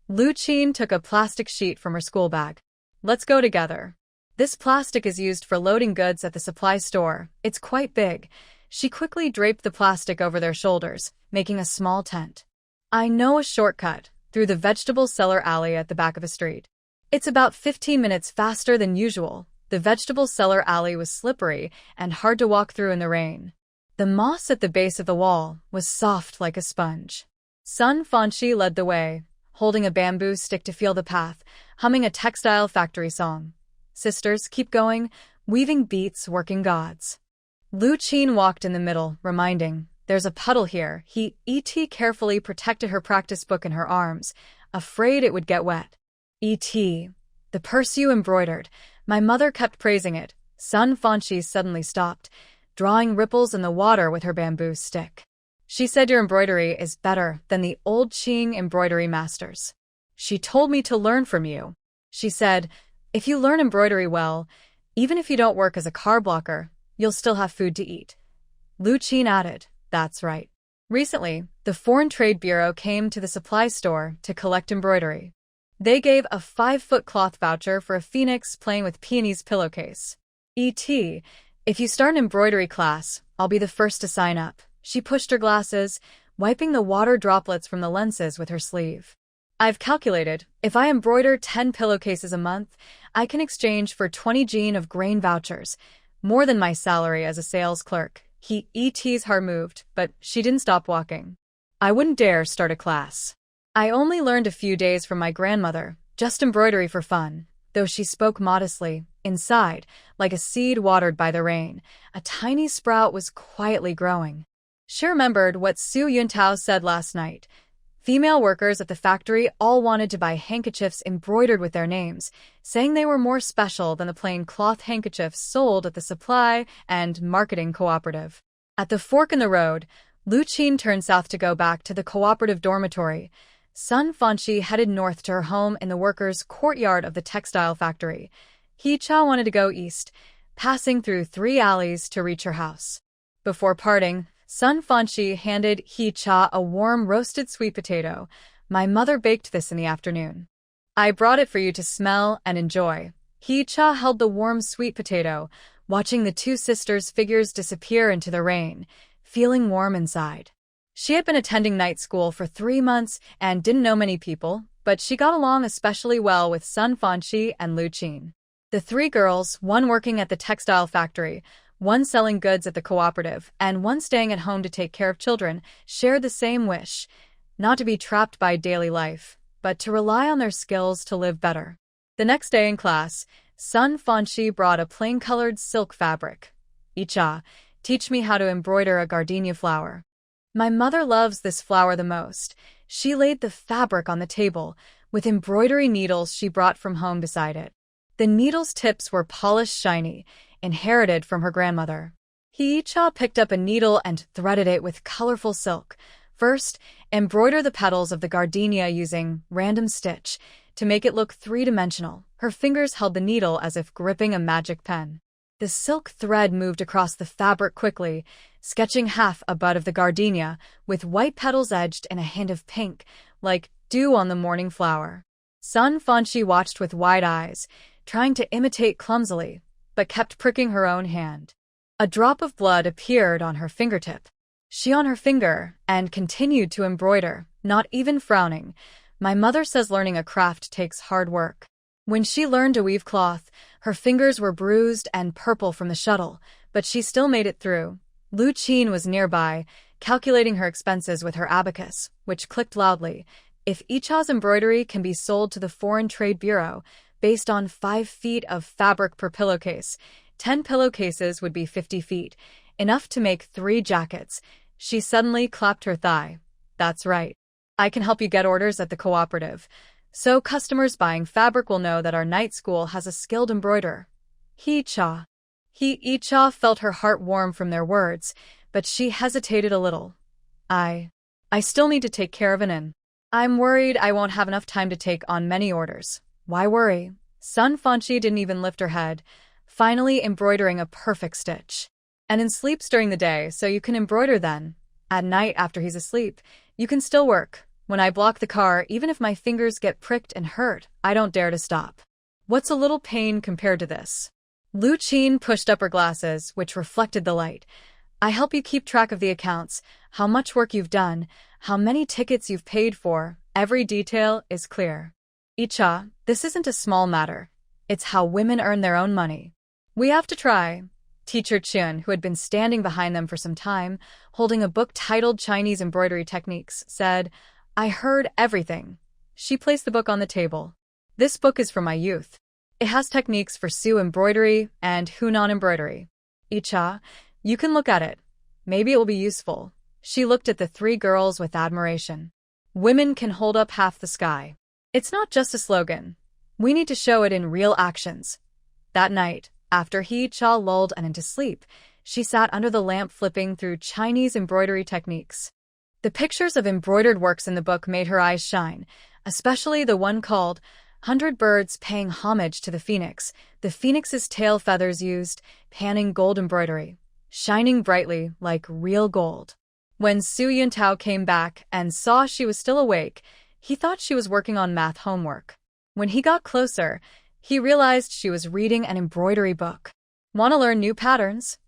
Lu Qin took a plastic sheet from her school bag. "Let's go together." This plastic is used for loading goods at the supply store. It's quite big. She quickly draped the plastic over their shoulders, making a small tent. "I know a shortcut, through the vegetable cellar alley at the back of a street. It's about 15 minutes faster than usual." The vegetable cellar alley was slippery and hard to walk through in the rain. The moss at the base of the wall was soft like a sponge. Sun Fanchi led the way, holding a bamboo stick to feel the path, humming a textile factory song. "Sisters, keep going, weaving beats, working gods." Lu Qin walked in the middle, reminding, "There's a puddle here." E.T. carefully protected her practice book in her arms, afraid it would get wet. "E.T., the purse you embroidered. My mother kept praising it." Sun Fanchi suddenly stopped, drawing ripples in the water with her bamboo stick. "She said your embroidery is better than the old Qing embroidery masters. She told me to learn from you. She said, if you learn embroidery well, even if you don't work as a car blocker, you'll still have food to eat." Lu Qin added, "That's right." Recently, the Foreign Trade Bureau came to the supply store to collect embroidery. They gave a 5-foot cloth voucher for a phoenix playing with peonies pillowcase. "E.T., if you start an embroidery class, I'll be the first to sign up." She pushed her glasses, wiping the water droplets from the lenses with her sleeve. "I've calculated, if I embroider 10 pillowcases a month, I can exchange for 20 Jin of grain vouchers, more than my salary as a sales clerk." E.T.'s heart moved, but she didn't stop walking. "I wouldn't dare start a class. I only learned a few days from my grandmother, just embroidery for fun." Though she spoke modestly, inside, like a seed watered by the rain, a tiny sprout was quietly growing. She remembered what Su Yuntao said last night. Female workers at the factory all wanted to buy handkerchiefs embroidered with their names, saying they were more special than the plain cloth handkerchiefs sold at the supply and marketing cooperative. At the fork in the road, Lu Qin turned south to go back to the cooperative dormitory. Sun Fanxi headed north to her home in the workers' courtyard of the textile factory. He Cha wanted to go east, passing through 3 alleys to reach her house. Before parting, Sun Fanxi handed He Cha a warm roasted sweet potato. My mother baked this in the afternoon. I brought it for you to smell and enjoy. He Cha held the warm sweet potato, watching the 2 sisters' figures disappear into the rain, feeling warm inside. She had been attending night school for 3 months and didn't know many people, but she got along especially well with Sun Fanxi and Lu Qin. The 3 girls, one working at the textile factory, one selling goods at the cooperative, and one staying at home to take care of children, shared the same wish, not to be trapped by daily life, but to rely on their skills to live better. The next day in class, Sun Fanxi brought a plain-colored silk fabric. Icha, teach me how to embroider a gardenia flower. My mother loves this flower the most. She laid the fabric on the table, with embroidery needles she brought from home beside it. The needles' tips were polished shiny, inherited from her grandmother. Icha picked up a needle and threaded it with colorful silk. First, embroider the petals of the gardenia using random stitch. To make it look 3-dimensional, her fingers held the needle as if gripping a magic pen. The silk thread moved across the fabric quickly, sketching half a bud of the gardenia, with white petals edged in a hint of pink, like dew on the morning flower. Sun Fanxi watched with wide eyes, trying to imitate clumsily, but kept pricking her own hand. A drop of blood appeared on her fingertip. She on her finger, and continued to embroider, not even frowning. My mother says learning a craft takes hard work. When she learned to weave cloth, her fingers were bruised and purple from the shuttle, but she still made it through. Lu Qin was nearby, calculating her expenses with her abacus, which clicked loudly. If Icha's embroidery can be sold to the Foreign Trade Bureau, based on 5 feet of fabric per pillowcase, 10 pillowcases would be 50 feet, enough to make 3 jackets. She suddenly clapped her thigh. That's right. I can help you get orders at the cooperative, so customers buying fabric will know that our night school has a skilled embroiderer. Icha felt her heart warm from their words, but she hesitated a little. I still need to take care of an inn. I'm worried I won't have enough time to take on many orders. Why worry? Sun Fanxi didn't even lift her head, finally embroidering a perfect stitch. And in sleeps during the day, so you can embroider then. At night after he's asleep, you can still work. When I block the car, even if my fingers get pricked and hurt, I don't dare to stop. What's a little pain compared to this? Lu Qin pushed up her glasses, which reflected the light. I help you keep track of the accounts, how much work you've done, how many tickets you've paid for. Every detail is clear. Icha, this isn't a small matter. It's how women earn their own money. We have to try. Teacher Chun, who had been standing behind them for some time, holding a book titled Chinese Embroidery Techniques, said, I heard everything. She placed the book on the table. This book is from my youth. It has techniques for Sioux embroidery and Hunan embroidery. Icha, you can look at it. Maybe it will be useful. She looked at the 3 girls with admiration. Women can hold up half the sky. It's not just a slogan. We need to show it in real actions. That night, after Icha lulled and into sleep, she sat under the lamp flipping through Chinese embroidery techniques. The pictures of embroidered works in the book made her eyes shine, especially the one called 100 Birds Paying Homage to the Phoenix. The phoenix's tail feathers used panning gold embroidery, shining brightly like real gold. When Su Yuntao came back and saw she was still awake, he thought she was working on math homework. When he got closer, he realized she was reading an embroidery book. Want to learn new patterns?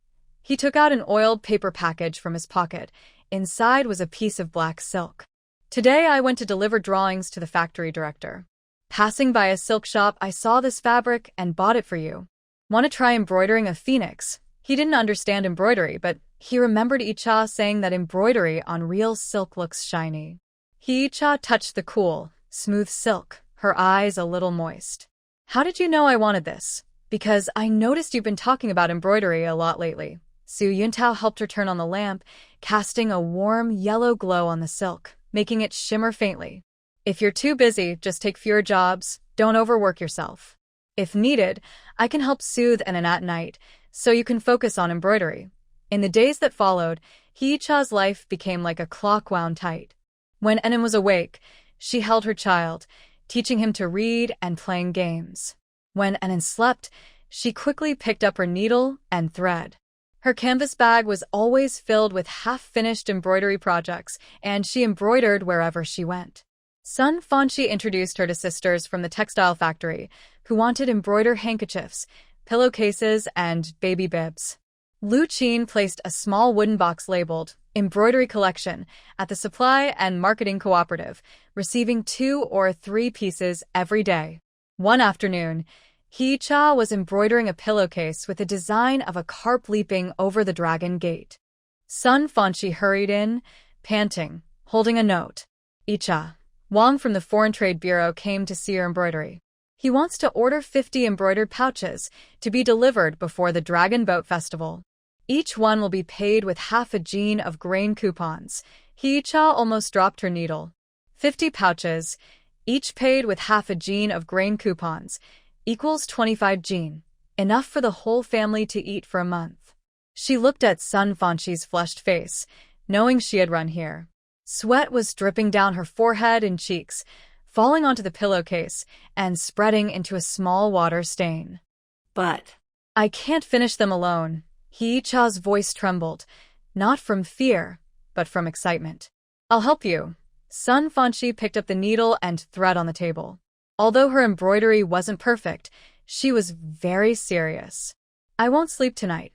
He took out an oiled paper package from his pocket. Inside was a piece of black silk. Today I went to deliver drawings to the factory director. Passing by a silk shop, I saw this fabric and bought it for you. Want to try embroidering a phoenix? He didn't understand embroidery, but he remembered Icha saying that embroidery on real silk looks shiny. Icha touched the cool, smooth silk, her eyes a little moist. How did you know I wanted this? Because I noticed you've been talking about embroidery a lot lately. Su Yuntao helped her turn on the lamp, casting a warm yellow glow on the silk, making it shimmer faintly. If you're too busy, just take fewer jobs. Don't overwork yourself. If needed, I can help soothe and at night, so you can focus on embroidery. In the days that followed, Hee-cha's life became like a clock wound tight. When Enon was awake, she held her child, teaching him to read and playing games. When Enon slept, she quickly picked up her needle and thread. Her canvas bag was always filled with half-finished embroidery projects, and she embroidered wherever she went. Sun Fanchi introduced her to sisters from the textile factory, who wanted embroidered handkerchiefs, pillowcases, and baby bibs. Lu Qin placed a small wooden box labeled Embroidery Collection at the Supply and Marketing Cooperative, receiving 2 or 3 pieces every day. One afternoon, Hee-cha was embroidering a pillowcase with a design of a carp leaping over the dragon gate. Sun Fanchi hurried in, panting, holding a note. Hee-cha. Wang from the Foreign Trade Bureau came to see her embroidery. He wants to order 50 embroidered pouches to be delivered before the Dragon Boat Festival. Each one will be paid with half a jin of grain coupons. Hee-cha almost dropped her needle. 50 pouches, each paid with half a jin of grain coupons, equals 25 jin, enough for the whole family to eat for a month. She looked at Sun Fanchi's flushed face, knowing she had run here. Sweat was dripping down her forehead and cheeks, falling onto the pillowcase and spreading into a small water stain. But I can't finish them alone. Hee-cha's voice trembled, not from fear, but from excitement. I'll help you. Sun Fanchi picked up the needle and thread on the table. Although her embroidery wasn't perfect, she was very serious. I won't sleep tonight.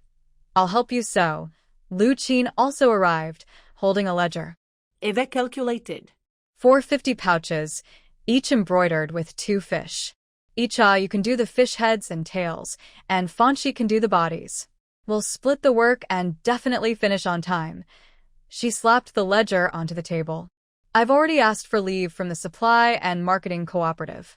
I'll help you sew. Lu Qin also arrived, holding a ledger. Eve calculated. 450 pouches, each embroidered with 2 fish. Hee-cha, you can do the fish heads and tails, and Fanchi can do the bodies. We'll split the work and definitely finish on time. She slapped the ledger onto the table. I've already asked for leave from the Supply and Marketing Cooperative.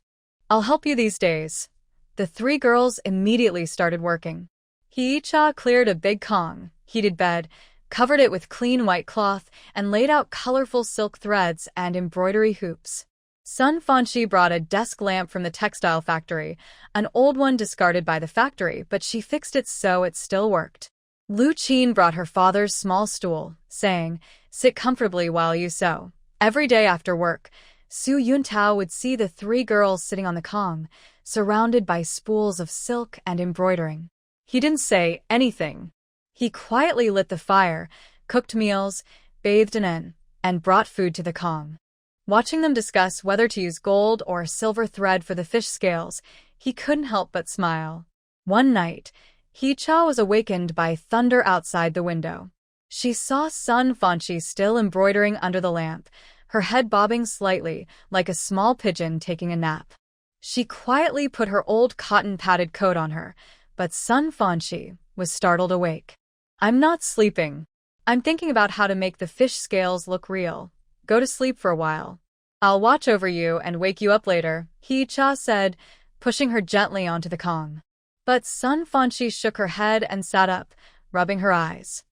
I'll help you these days. The 3 girls immediately started working. Hee-cha cleared a big Kong, heated bed, covered it with clean white cloth, and laid out colorful silk threads and embroidery hoops. Sun Fanchi brought a desk lamp from the textile factory, an old one discarded by the factory, but she fixed it so it still worked. Lu Qin brought her father's small stool, saying, "Sit comfortably while you sew." Every day after work, Su Yuntao would see the 3 girls sitting on the Kong, surrounded by spools of silk and embroidering. He didn't say anything. He quietly lit the fire, cooked meals, bathed in, and brought food to the Kong. Watching them discuss whether to use gold or silver thread for the fish scales, he couldn't help but smile. One night, Hee-cha was awakened by thunder outside the window. She saw Sun Fanchi still embroidering under the lamp, her head bobbing slightly, like a small pigeon taking a nap. She quietly put her old cotton-padded coat on her, but Sun Fanchi was startled awake. I'm not sleeping. I'm thinking about how to make the fish scales look real. Go to sleep for a while. I'll watch over you and wake you up later, Hee-cha said, pushing her gently onto the Kong. But Sun Fanchi shook her head and sat up, rubbing her eyes.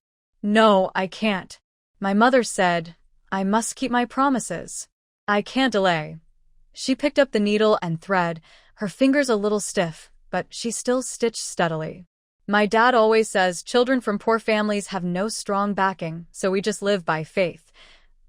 No, I can't. My mother said, I must keep my promises. I can't delay. She picked up the needle and thread, her fingers a little stiff, but she still stitched steadily. My dad always says children from poor families have no strong backing, so we just live by faith.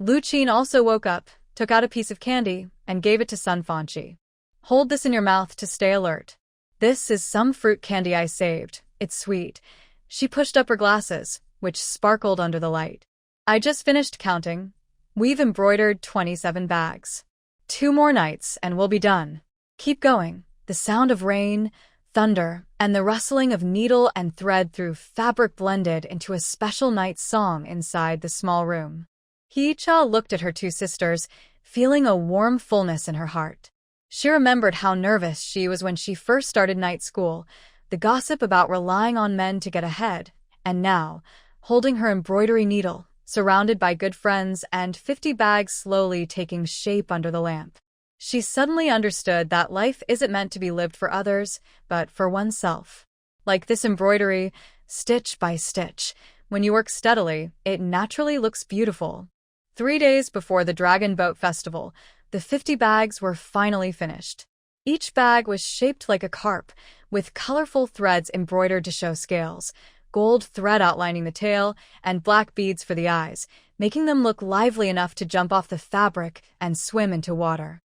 Lu Qin also woke up, took out a piece of candy, and gave it to Sun Fanchi. Hold this in your mouth to stay alert. This is some fruit candy I saved. It's sweet. She pushed up her glasses, which sparkled under the light. I just finished counting. We've embroidered 27 bags. 2 more nights and we'll be done. Keep going. The sound of rain, thunder, and the rustling of needle and thread through fabric blended into a special night song inside the small room. Hee-cha looked at her 2 sisters, feeling a warm fullness in her heart. She remembered how nervous she was when she first started night school, the gossip about relying on men to get ahead, and now, holding her embroidery needle, surrounded by good friends and 50 bags slowly taking shape under the lamp. She suddenly understood that life isn't meant to be lived for others, but for oneself. Like this embroidery, stitch by stitch, when you work steadily, it naturally looks beautiful. 3 days before the Dragon Boat Festival, the 50 bags were finally finished. Each bag was shaped like a carp, with colorful threads embroidered to show scales, gold thread outlining the tail, and black beads for the eyes, making them look lively enough to jump off the fabric and swim into water.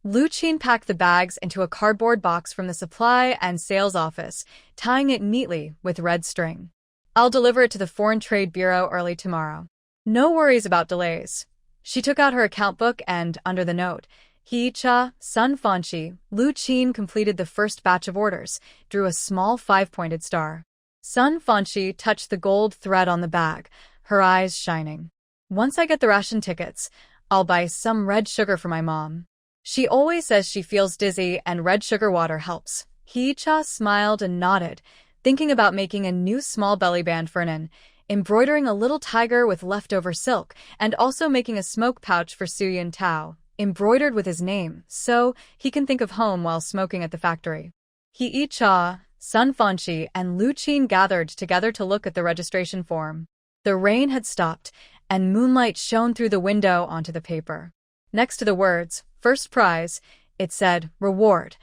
Lu Qin packed the bags into a cardboard box from the supply and sales office, tying it neatly with red string. I'll deliver it to the Foreign Trade Bureau early tomorrow. No worries about delays. She took out her account book and, under the note, He-cha, Sun Fanshi, Lu Qin completed the first batch of orders, drew a small 5-pointed star. Sun Fanshi touched the gold thread on the bag, her eyes shining. Once I get the ration tickets, I'll buy some red sugar for my mom. She always says she feels dizzy and red sugar water helps. He-cha smiled and nodded, thinking about making a new small belly band for Nan, embroidering a little tiger with leftover silk, and also making a smoke pouch for Su-yin Tao, embroidered with his name, so he can think of home while smoking at the factory. He-cha, Sun Fanshi, and Lu Qin gathered together to look at the registration form. The rain had stopped, and moonlight shone through the window onto the paper. Next to the words, "First prize," it said, "Reward.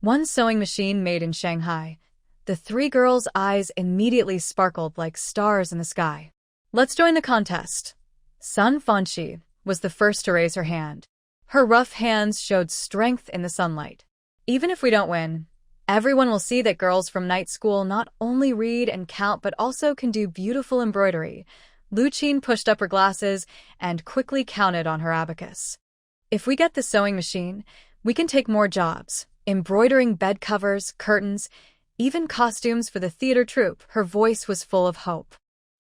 One sewing machine made in Shanghai." The three girls' eyes immediately sparkled like stars in the sky. "Let's join the contest." Sun Fanshi was the first to raise her hand. Her rough hands showed strength in the sunlight. "Even if we don't win, everyone will see that girls from night school not only read and count but also can do beautiful embroidery." Lu Qin pushed up her glasses and quickly counted on her abacus. "If we get the sewing machine, we can take more jobs, embroidering bed covers, curtains, even costumes for the theater troupe." Her voice was full of hope.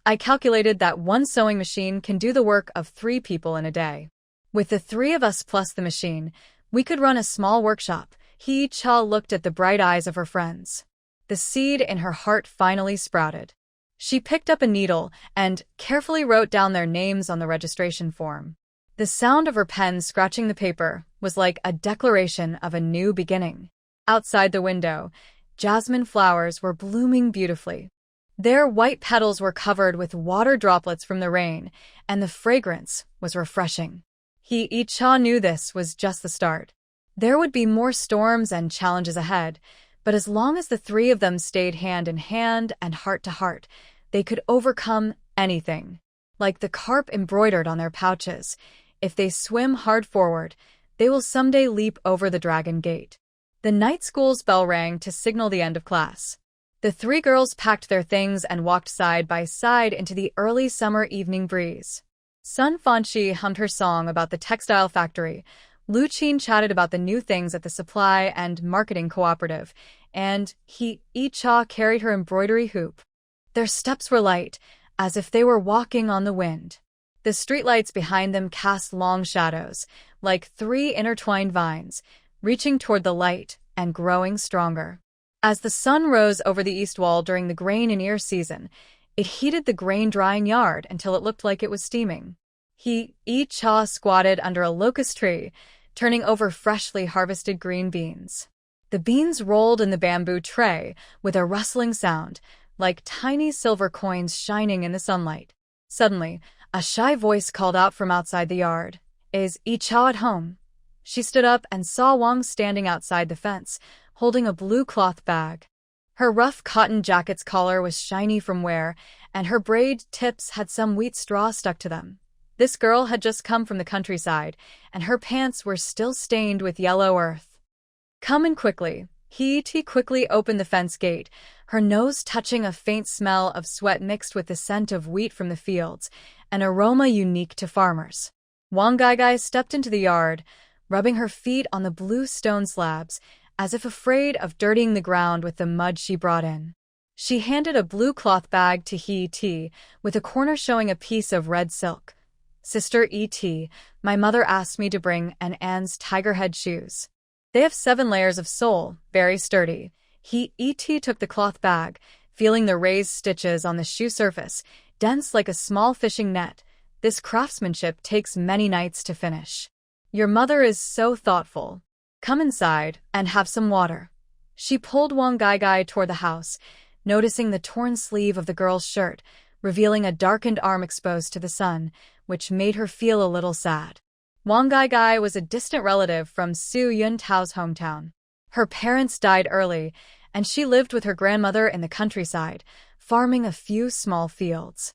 "I calculated that one sewing machine can do the work of 3 people in a day. With the 3 of us plus the machine, we could run a small workshop." He-cha looked at the bright eyes of her friends. The seed in her heart finally sprouted. She picked up a needle and carefully wrote down their names on the registration form. The sound of her pen scratching the paper was like a declaration of a new beginning. Outside the window, jasmine flowers were blooming beautifully. Their white petals were covered with water droplets from the rain, and the fragrance was refreshing. He-cha knew this was just the start. There would be more storms and challenges ahead, but as long as the 3 of them stayed hand in hand and heart to heart, they could overcome anything. Like the carp embroidered on their pouches, if they swim hard forward, they will someday leap over the dragon gate. The night school's bell rang to signal the end of class. The 3 girls packed their things and walked side by side into the early summer evening breeze. Sun Fanshi hummed her song about the textile factory. Lu Qin chatted about the new things at the supply and marketing cooperative, and He-cha carried her embroidery hoop. Their steps were light, as if they were walking on the wind. The streetlights behind them cast long shadows, like 3 intertwined vines, reaching toward the light and growing stronger. As the sun rose over the east wall during the grain and ear season, it heated the grain-drying yard until it looked like it was steaming. He-cha squatted under a locust tree, turning over freshly harvested green beans. The beans rolled in the bamboo tray with a rustling sound, like tiny silver coins shining in the sunlight. Suddenly, a shy voice called out from outside the yard, "Is Yi-cha at home?" She stood up and saw Wang standing outside the fence, holding a blue cloth bag. Her rough cotton jacket's collar was shiny from wear, and her braid tips had some wheat straw stuck to them. This girl had just come from the countryside, and her pants were still stained with yellow earth. "Come in quickly." He-cha quickly opened the fence gate, her nose touching a faint smell of sweat mixed with the scent of wheat from the fields, an aroma unique to farmers. Wang Gai stepped into the yard, rubbing her feet on the blue stone slabs, as if afraid of dirtying the ground with the mud she brought in. She handed a blue cloth bag to He-cha, with a corner showing a piece of red silk. "Sister E.T., my mother asked me to bring Anne's tiger head shoes. They have 7 layers of sole, very sturdy." He-cha took the cloth bag, feeling the raised stitches on the shoe surface, dense like a small fishing net. "This craftsmanship takes many nights to finish. Your mother is so thoughtful. Come inside and have some water." She pulled Wang Gai toward the house, noticing the torn sleeve of the girl's shirt, revealing a darkened arm exposed to the sun, which made her feel a little sad. Wang Gai was a distant relative from Su-yin Tao's hometown. Her parents died early, and she lived with her grandmother in the countryside, farming a few small fields.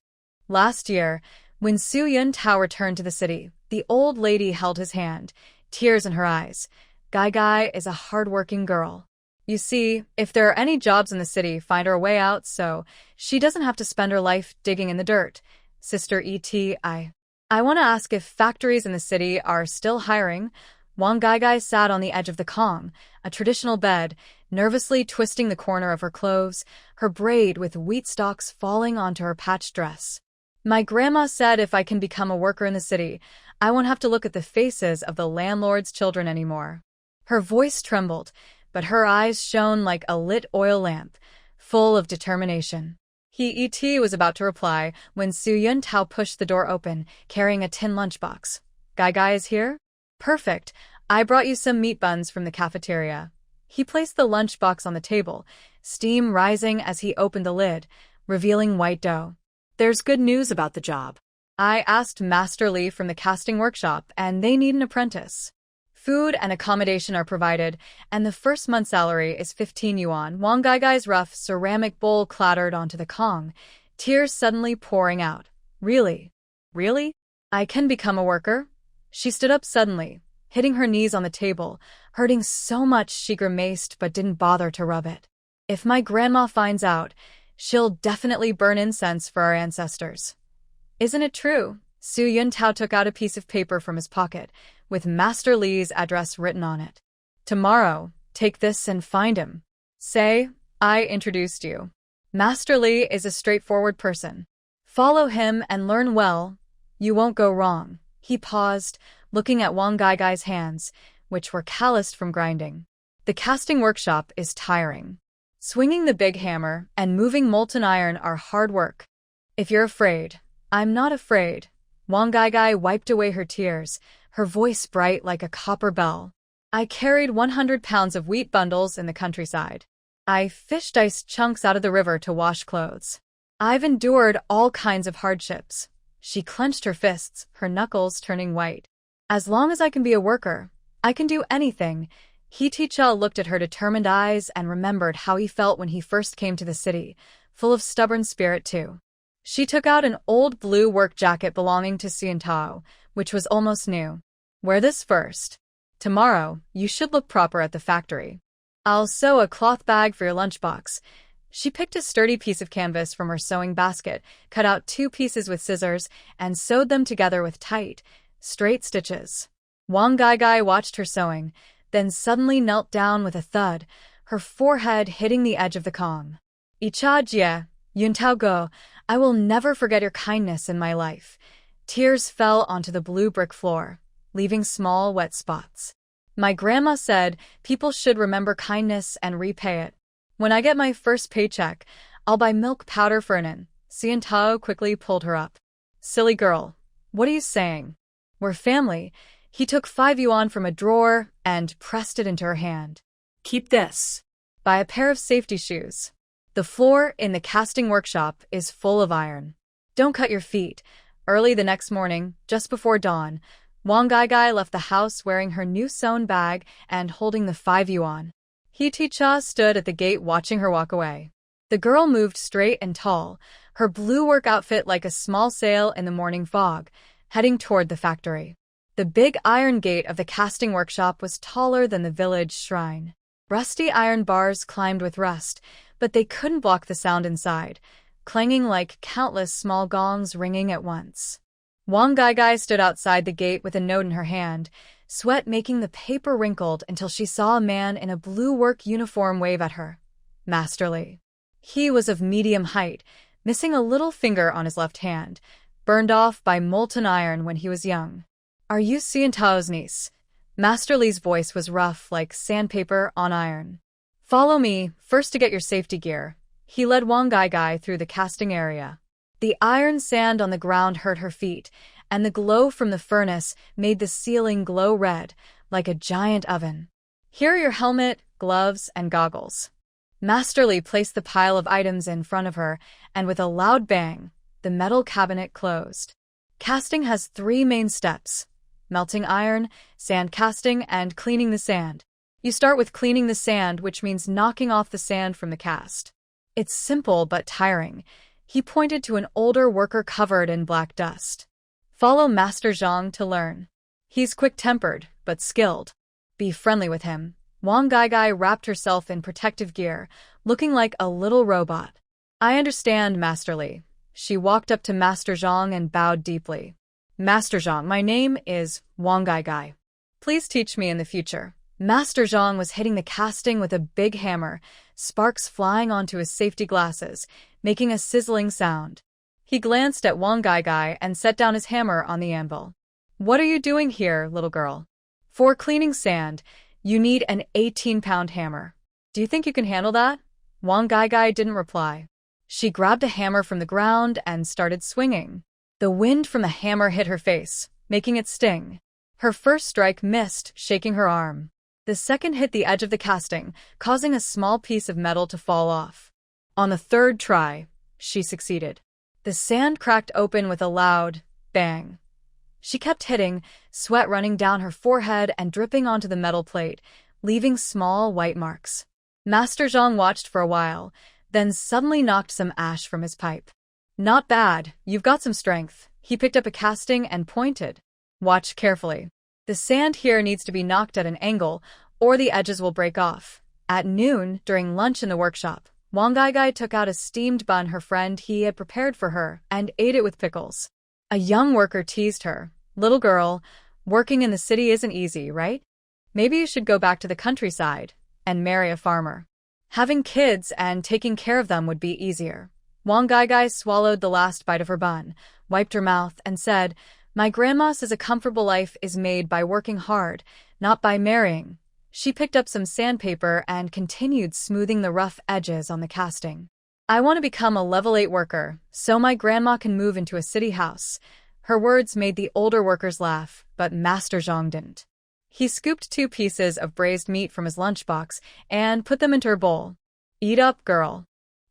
Last year, when Su Yuntao returned to the city, the old lady held his hand, tears in her eyes. Gai is a hard-working girl. You see, if there are any jobs in the city, find her a way out so she doesn't have to spend her life digging in the dirt. Sister I want to ask if factories in the city are still hiring. Wang Gai sat on the edge of the kong, a traditional bed, nervously twisting the corner of her clothes, her braid with wheat stalks falling onto her patched dress. My grandma said if I can become a worker in the city, I won't have to look at the faces of the landlord's children anymore. Her voice trembled, but her eyes shone like a lit oil lamp, full of determination. ET was about to reply when Su Yuntao pushed the door open, carrying a tin lunchbox. Gai is here? Perfect. I brought you some meat buns from the cafeteria. He placed the lunchbox on the table, steam rising as he opened the lid, revealing white dough. There's good news about the job. I asked Master Lee from the casting workshop, and they need an apprentice. Food and accommodation are provided, and the first month's salary is 15 yuan. Wang Gai's rough ceramic bowl clattered onto the kong, tears suddenly pouring out. Really? Really? I can become a worker? She stood up suddenly, hitting her knees on the table, hurting so much she grimaced but didn't bother to rub it. If my grandma finds out, she'll definitely burn incense for our ancestors. Isn't it true? Su Yuntao took out a piece of paper from his pocket, with Master Lee's address written on it. Tomorrow, take this and find him. Say, I introduced you. Master Lee is a straightforward person. Follow him and learn well. You won't go wrong. He paused, looking at Wang Gai's hands, which were calloused from grinding. The casting workshop is tiring. Swinging the big hammer and moving molten iron are hard work. If you're afraid, I'm not afraid. Wang Gai wiped away her tears, her voice bright like a copper bell. I carried 100 pounds of wheat bundles in the countryside. I fished ice chunks out of the river to wash clothes. I've endured all kinds of hardships. She clenched her fists, her knuckles turning white. As long as I can be a worker, I can do anything. He-Ti-Cha looked at her determined eyes and remembered how he felt when he first came to the city, full of stubborn spirit too. She took out an old blue work jacket belonging to Yuntao, which was almost new. Wear this first. Tomorrow, you should look proper at the factory. I'll sew a cloth bag for your lunchbox. She picked a sturdy piece of canvas from her sewing basket, cut out 2 pieces with scissors, and sewed them together with tight, straight stitches. Wang Gai watched her sewing, then suddenly knelt down with a thud, her forehead hitting the edge of the kong. Icha Jie, Yuntao Go, I will never forget your kindness in my life. Tears fell onto the blue brick floor, leaving small wet spots. My grandma said people should remember kindness and repay it. When I get my first paycheck, I'll buy milk powder for Anan. Yuntao quickly pulled her up. Silly girl, what are you saying? We're family. He took 5 yuan from a drawer and pressed it into her hand. Keep this. Buy a pair of safety shoes. The floor in the casting workshop is full of iron. Don't cut your feet. Early the next morning, just before dawn, Wang Gai left the house wearing her new sewn bag and holding the 5 yuan. He-Ti-Cha stood at the gate watching her walk away. The girl moved straight and tall, her blue work outfit like a small sail in the morning fog, heading toward the factory. The big iron gate of the casting workshop was taller than the village shrine. Rusty iron bars climbed with rust, but they couldn't block the sound inside, clanging like countless small gongs ringing at once. Wang Gai stood outside the gate with a note in her hand, sweat making the paper wrinkled until she saw a man in a blue work uniform wave at her. Master Lee. He was of medium height, missing a little finger on his left hand, burned off by molten iron when he was young. Are you Yuantao's niece? Master Lee's voice was rough like sandpaper on iron. Follow me, first to get your safety gear. He led Wang Gai through the casting area. The iron sand on the ground hurt her feet, and the glow from the furnace made the ceiling glow red, like a giant oven. Here are your helmet, gloves, and goggles. Master Lee placed the pile of items in front of her, and with a loud bang, the metal cabinet closed. Casting has 3 main steps: melting iron, sand casting, and cleaning the sand. You start with cleaning the sand, which means knocking off the sand from the cast. It's simple but tiring. He pointed to an older worker covered in black dust. Follow Master Zhang to learn. He's quick-tempered, but skilled. Be friendly with him. Wang Gaigai wrapped herself in protective gear, looking like a little robot. I understand, Master Li. She walked up to Master Zhang and bowed deeply. Master Zhang, my name is Wang Gaigai. Please teach me in the future. Master Zhang was hitting the casting with a big hammer, sparks flying onto his safety glasses, making a sizzling sound. He glanced at Wang Gaigai and set down his hammer on the anvil. What are you doing here, little girl? For cleaning sand, you need an 18-pound hammer. Do you think you can handle that? Wang Gaigai didn't reply. She grabbed a hammer from the ground and started swinging. The wind from the hammer hit her face, making it sting. Her first strike missed, shaking her arm. The second hit the edge of the casting, causing a small piece of metal to fall off. On the third try, she succeeded. The sand cracked open with a loud bang. She kept hitting, sweat running down her forehead and dripping onto the metal plate, leaving small white marks. Master Zhang watched for a while, then suddenly knocked some ash from his pipe. Not bad, you've got some strength. He picked up a casting and pointed. Watch carefully. The sand here needs to be knocked at an angle, or the edges will break off. At noon, during lunch in the workshop, Wang Gaigai took out a steamed bun her friend he had prepared for her and ate it with pickles. A young worker teased her. Little girl, working in the city isn't easy, right? Maybe you should go back to the countryside and marry a farmer. Having kids and taking care of them would be easier. Wang Gaigai swallowed the last bite of her bun, wiped her mouth, and said, My grandma says a comfortable life is made by working hard, not by marrying. She picked up some sandpaper and continued smoothing the rough edges on the casting. I want to become a level 8 worker, so my grandma can move into a city house. Her words made the older workers laugh, but Master Zhang didn't. He scooped 2 pieces of braised meat from his lunchbox and put them into her bowl. Eat up, girl.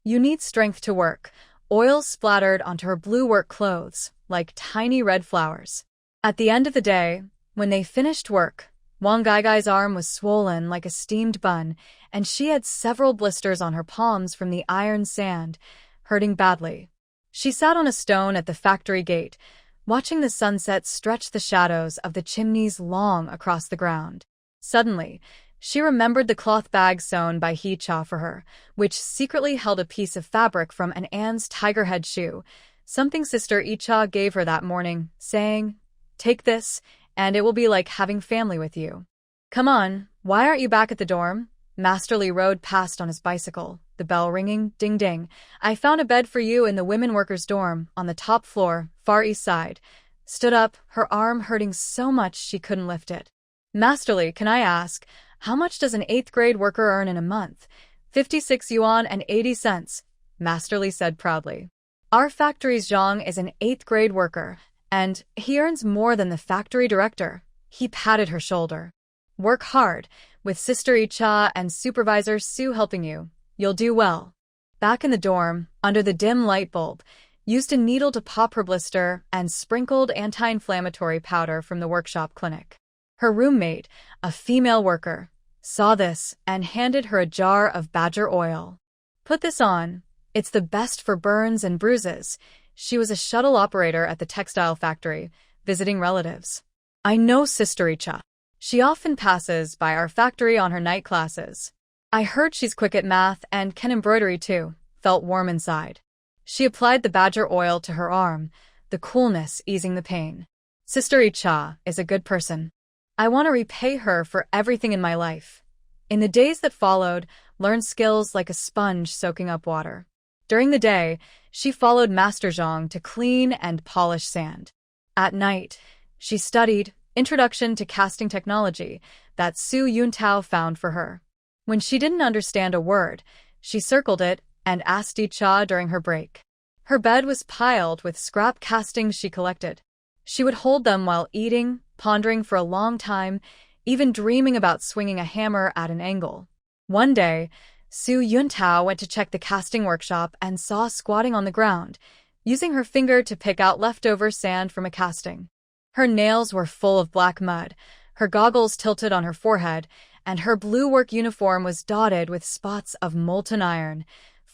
You need strength to work. Oil splattered onto her blue work clothes, like tiny red flowers. At the end of the day, when they finished work, Wang Gaigai's arm was swollen like a steamed bun, and she had several blisters on her palms from the iron sand, hurting badly. She sat on a stone at the factory gate, watching the sunset stretch the shadows of the chimneys long across the ground. Suddenly, she remembered the cloth bag sewn by He Cha for her, which secretly held a piece of fabric from an Anne's tiger head shoe, something Sister Icha gave her that morning, saying, Take this, and it will be like having family with you. Come on, why aren't you back at the dorm? Master Li rode past on his bicycle, the bell ringing, ding ding. I found a bed for you in the women workers' dorm, on the top floor, far east side. Stood up, her arm hurting so much she couldn't lift it. Master Li, can I ask, how much does an 8th grade worker earn in a month? 56 yuan and 80 cents, Master Li said proudly. Our factory's Zhang is an 8th grade worker, and he earns more than the factory director. He patted her shoulder. Work hard, with Sister Icha and Supervisor Sue helping you. You'll do well. Back in the dorm, under the dim light bulb, used a needle to pop her blister and sprinkled anti-inflammatory powder from the workshop clinic. Her roommate, a female worker, saw this and handed her a jar of badger oil. Put this on. It's the best for burns and bruises. She was a shuttle operator at the textile factory, visiting relatives. I know Sister Icha. She often passes by our factory on her night classes. I heard she's quick at math and can embroidery too, felt warm inside. She applied the badger oil to her arm, the coolness easing the pain. Sister Icha is a good person. I want to repay her for everything in my life. In the days that followed, learned skills like a sponge soaking up water. During the day, she followed Master Zhang to clean and polish sand. At night, she studied Introduction to Casting Technology that Su Yuntao found for her. When she didn't understand a word, she circled it and asked Icha during her break. Her bed was piled with scrap castings she collected. She would hold them while eating, pondering for a long time, even dreaming about swinging a hammer at an angle. One day, Su Yuntao went to check the casting workshop and saw squatting on the ground, using her finger to pick out leftover sand from a casting. Her nails were full of black mud, her goggles tilted on her forehead, and her blue work uniform was dotted with spots of molten iron.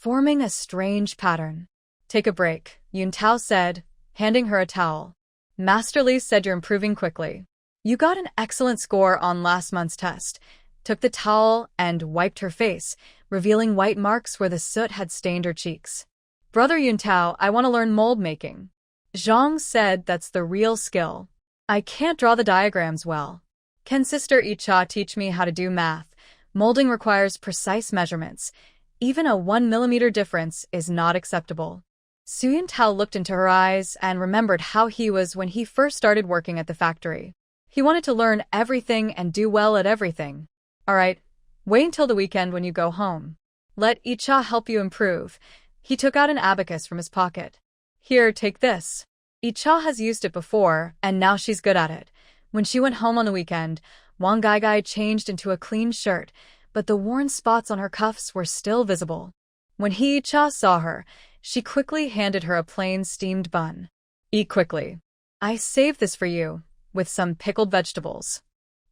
forming a strange pattern. Take a break, Yuntao said, handing her a towel. Master Li said you're improving quickly. You got an excellent score on last month's test. Took the towel and wiped her face, revealing white marks where the soot had stained her cheeks. Brother Yuntao, I want to learn mold making. Zhang said that's the real skill. I can't draw the diagrams well. Can Sister Icha teach me how to do math? Molding requires precise measurements. Even a 1 millimeter difference is not acceptable. Su Yuntao looked into her eyes and remembered how he was when he first started working at the factory. He wanted to learn everything and do well at everything. All right, wait until the weekend when you go home. Let Icha help you improve. He took out an abacus from his pocket. Here, take this. Icha has used it before, and now she's good at it. When she went home on the weekend, Wang Gaigai changed into a clean shirt, but the worn spots on her cuffs were still visible. When Icha saw her, she quickly handed her a plain steamed bun. Eat quickly. I saved this for you, with some pickled vegetables.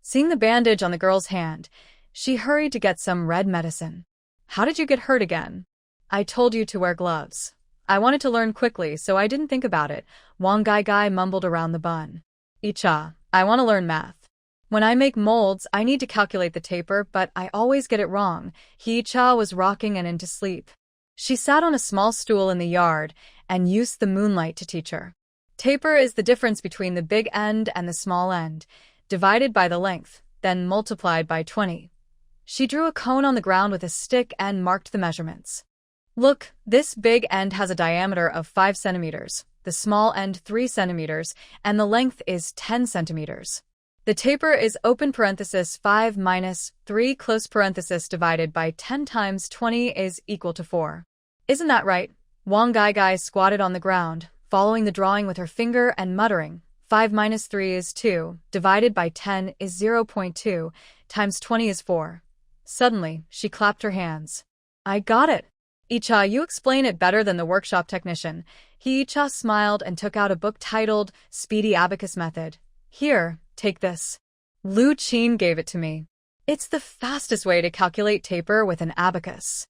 Seeing the bandage on the girl's hand, she hurried to get some red medicine. How did you get hurt again? I told you to wear gloves. I wanted to learn quickly, so I didn't think about it, Wang Gaigai mumbled around the bun. Icha, I want to learn math. When I make molds, I need to calculate the taper, but I always get it wrong. Icha was rocking and into sleep. She sat on a small stool in the yard and used the moonlight to teach her. Taper is the difference between the big end and the small end, divided by the length, then multiplied by 20. She drew a cone on the ground with a stick and marked the measurements. Look, this big end has a diameter of 5 centimeters, the small end 3 centimeters, and the length is 10 centimeters. The taper is open parenthesis 5 minus 3 close parenthesis divided by 10 times 20 is equal to 4. Isn't that right? Wang Gaigai squatted on the ground, following the drawing with her finger and muttering, 5 minus 3 is 2, divided by 10 is 0.2, times 20 is 4. Suddenly, she clapped her hands. I got it. Icha, you explain it better than the workshop technician. Icha smiled and took out a book titled Speedy Abacus Method. Here, take this. Lu Qin gave it to me. It's the fastest way to calculate taper with an abacus.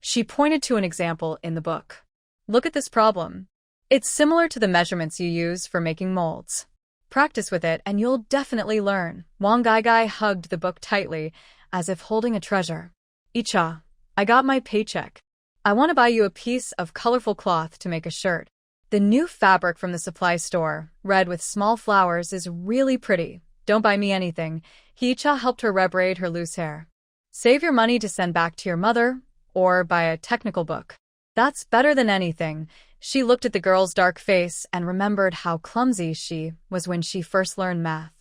She pointed to an example in the book. Look at this problem. It's similar to the measurements you use for making molds. Practice with it and you'll definitely learn. Wang Gaigai hugged the book tightly, as if holding a treasure. Icha, I got my paycheck. I want to buy you a piece of colorful cloth to make a shirt. The new fabric from the supply store, red with small flowers, is really pretty. Don't buy me anything. Icha helped her rebraid her loose hair. Save your money to send back to your mother, or buy a technical book. That's better than anything. She looked at the girl's dark face and remembered how clumsy she was when she first learned math.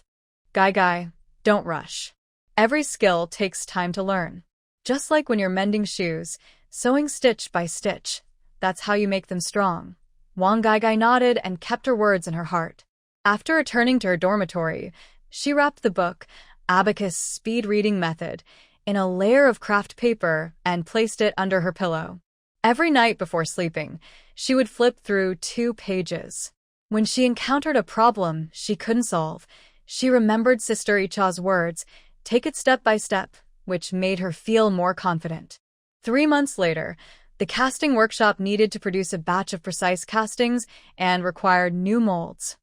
Gaigai, don't rush. Every skill takes time to learn. Just like when you're mending shoes, sewing stitch by stitch. That's how you make them strong. Wang Gaigai nodded and kept her words in her heart. After returning to her dormitory, she wrapped the book, Abacus Speed Reading Method, in a layer of craft paper and placed it under her pillow. Every night before sleeping, she would flip through 2 pages. When she encountered a problem she couldn't solve, she remembered Sister Icha's words, take it step by step, which made her feel more confident. 3 months later, the casting workshop needed to produce a batch of precise castings and required new molds.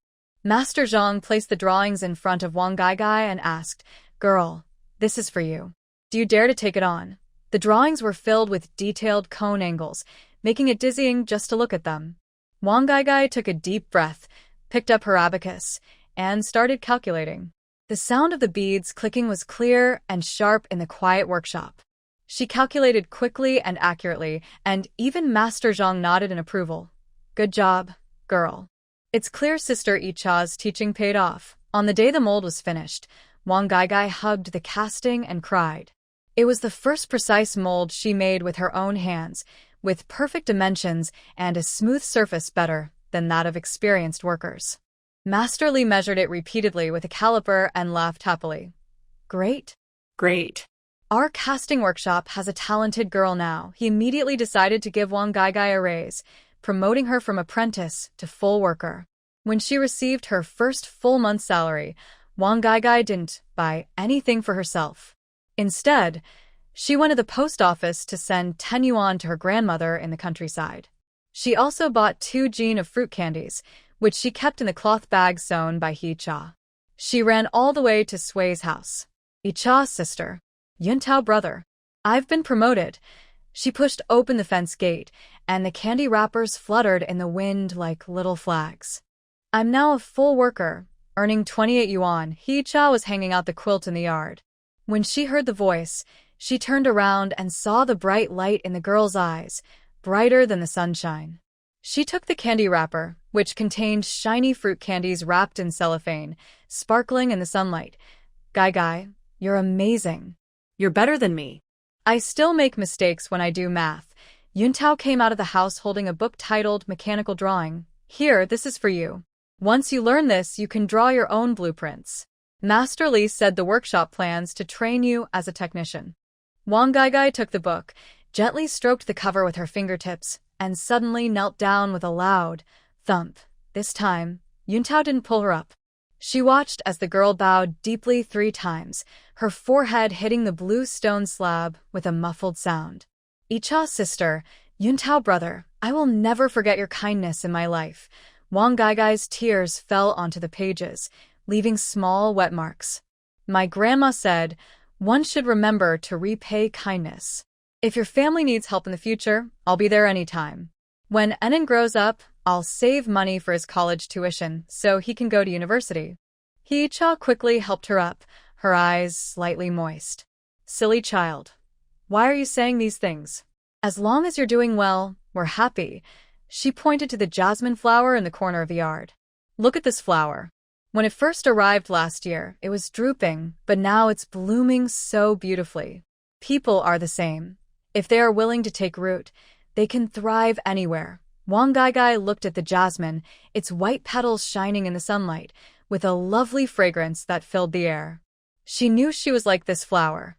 Master Zhang placed the drawings in front of Wang Gaigai and asked, Girl, this is for you. Do you dare to take it on? The drawings were filled with detailed cone angles, making it dizzying just to look at them. Wang Gaigai took a deep breath, picked up her abacus, and started calculating. The sound of the beads clicking was clear and sharp in the quiet workshop. She calculated quickly and accurately, and even Master Zhang nodded in approval. Good job, girl. It's clear Sister Icha's teaching paid off. On the day the mold was finished, Wang Gaigai hugged the casting and cried. It was the first precise mold she made with her own hands, with perfect dimensions and a smooth surface better than that of experienced workers. Master Li measured it repeatedly with a caliper and laughed happily. Great. Great. Our casting workshop has a talented girl now. He immediately decided to give Wang Gaigai a raise, promoting her from apprentice to full worker. When she received her first full month's salary, Wang Gaigai didn't buy anything for herself. Instead, She went to the post office to send 10 yuan to her grandmother in the countryside. She also bought 2 jin of fruit candies, which she kept in the cloth bag sewn by Hee-cha. She ran all the way to Sui's house. Icha's sister. Yuntao brother. I've been promoted. She pushed open the fence gate, and the candy wrappers fluttered in the wind like little flags. I'm now a full worker, earning 28 yuan. Hee-cha was hanging out the quilt in the yard. When she heard the voice, she turned around and saw the bright light in the girl's eyes, brighter than the sunshine. She took the candy wrapper, which contained shiny fruit candies wrapped in cellophane, sparkling in the sunlight. Guy, you're amazing. You're better than me. I still make mistakes when I do math. Yuntao came out of the house holding a book titled Mechanical Drawing. Here, this is for you. Once you learn this, you can draw your own blueprints. Master Li said the workshop plans to train you as a technician. Wang Gai took the book, gently stroked the cover with her fingertips, and suddenly knelt down with a loud thump. This time, Yuntao didn't pull her up. She watched as the girl bowed deeply 3 times, her forehead hitting the blue stone slab with a muffled sound. Icha's sister, Yuntao brother, I will never forget your kindness in my life. Wang Gai's tears fell onto the pages, leaving small wet marks. My grandma said, one should remember to repay kindness. If your family needs help in the future, I'll be there anytime. When Enan grows up, I'll save money for his college tuition so he can go to university. Hee-cha quickly helped her up, her eyes slightly moist. Silly child. Why are you saying these things? As long as you're doing well, we're happy. She pointed to the jasmine flower in the corner of the yard. Look at this flower. When it first arrived last year, it was drooping, but now it's blooming so beautifully. People are the same. If they are willing to take root, they can thrive anywhere. Wang Gai looked at the jasmine, its white petals shining in the sunlight, with a lovely fragrance that filled the air. She knew she was like this flower,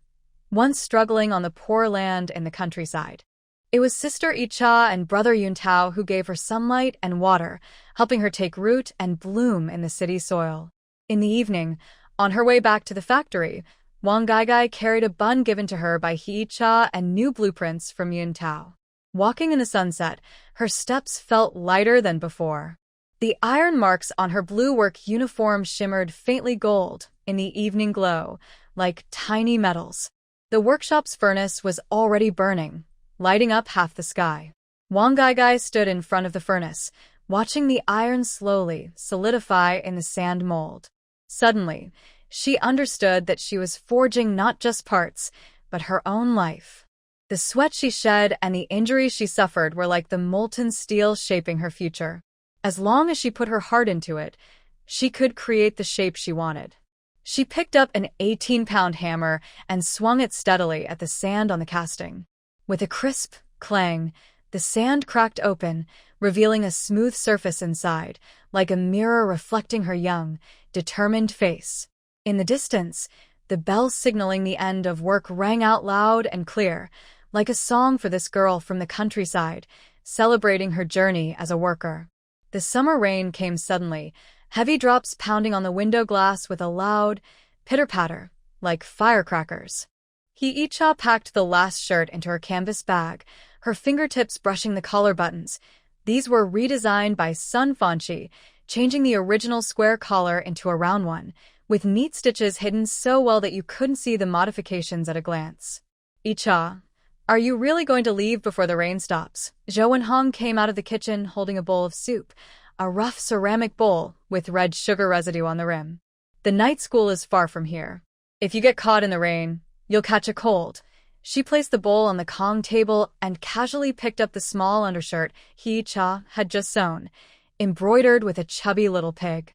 once struggling on the poor land in the countryside. It was Sister Icha and Brother Yuntao who gave her sunlight and water, helping her take root and bloom in the city soil. In the evening, on her way back to the factory, Wang Gai carried a bun given to her by Hee-cha and new blueprints from Yuntao. Walking in the sunset, her steps felt lighter than before. The iron marks on her blue work uniform shimmered faintly gold in the evening glow, like tiny metals. The workshop's furnace was already burning, lighting up half the sky. Wang Gai stood in front of the furnace, watching the iron slowly solidify in the sand mold. Suddenly, she understood that she was forging not just parts, but her own life. The sweat she shed and the injuries she suffered were like the molten steel shaping her future. As long as she put her heart into it, she could create the shape she wanted. She picked up an 18-pound hammer and swung it steadily at the sand on the casting. With a crisp clang, the sand cracked open, revealing a smooth surface inside, like a mirror reflecting her young, determined face. In the distance, the bell signaling the end of work rang out loud and clear, like a song for this girl from the countryside, celebrating her journey as a worker. The summer rain came suddenly, heavy drops pounding on the window glass with a loud pitter-patter, like firecrackers. Hee-cha packed the last shirt into her canvas bag, her fingertips brushing the collar buttons. These were redesigned by Sun Fanchi, changing the original square collar into a round one, with neat stitches hidden so well that you couldn't see the modifications at a glance. Icha, are you really going to leave before the rain stops? Zhou Wenhong came out of the kitchen holding a bowl of soup, a rough ceramic bowl with red sugar residue on the rim. The night school is far from here. If you get caught in the rain, you'll catch a cold. She placed the bowl on the Kong table and casually picked up the small undershirt Hee-cha had just sewn, embroidered with a chubby little pig.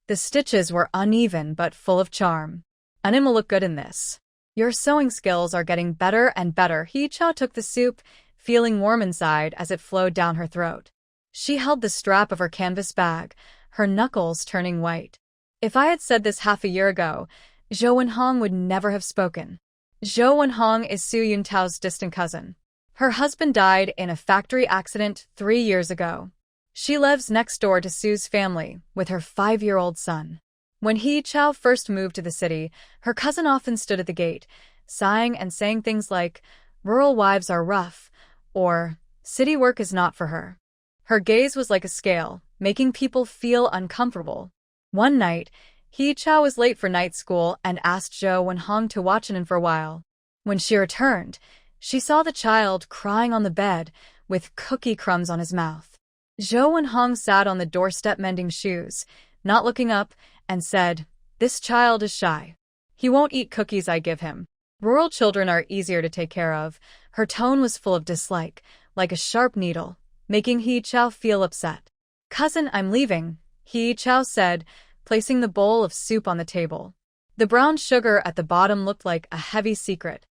The stitches were uneven but full of charm. Anin will look good in this. Your sewing skills are getting better and better. Hee-cha took the soup, feeling warm inside as it flowed down her throat. She held the strap of her canvas bag, her knuckles turning white. If I had said this half a year ago, Zhou Wenhong would never have spoken. Zhou Wenhong is Su Yuntao's distant cousin. Her husband died in a factory accident 3 years ago. She lives next door to Su's family with her 5-year-old son. When Hee-cha first moved to the city, her cousin often stood at the gate, sighing and saying things like, "Rural wives are rough," or "City work is not for her." Her gaze was like a scale, making people feel uncomfortable. One night, Hee Chao was late for night school and asked Zhou Wenhong to watch in for a while. When she returned, she saw the child crying on the bed with cookie crumbs on his mouth. Zhou Wenhong sat on the doorstep mending shoes, not looking up, and said, "This child is shy. He won't eat cookies I give him. Rural children are easier to take care of." Her tone was full of dislike, like a sharp needle, making Hee Chao feel upset. "Cousin, I'm leaving," Hee Chao said, placing the bowl of soup on the table. The brown sugar at the bottom looked like a heavy secret.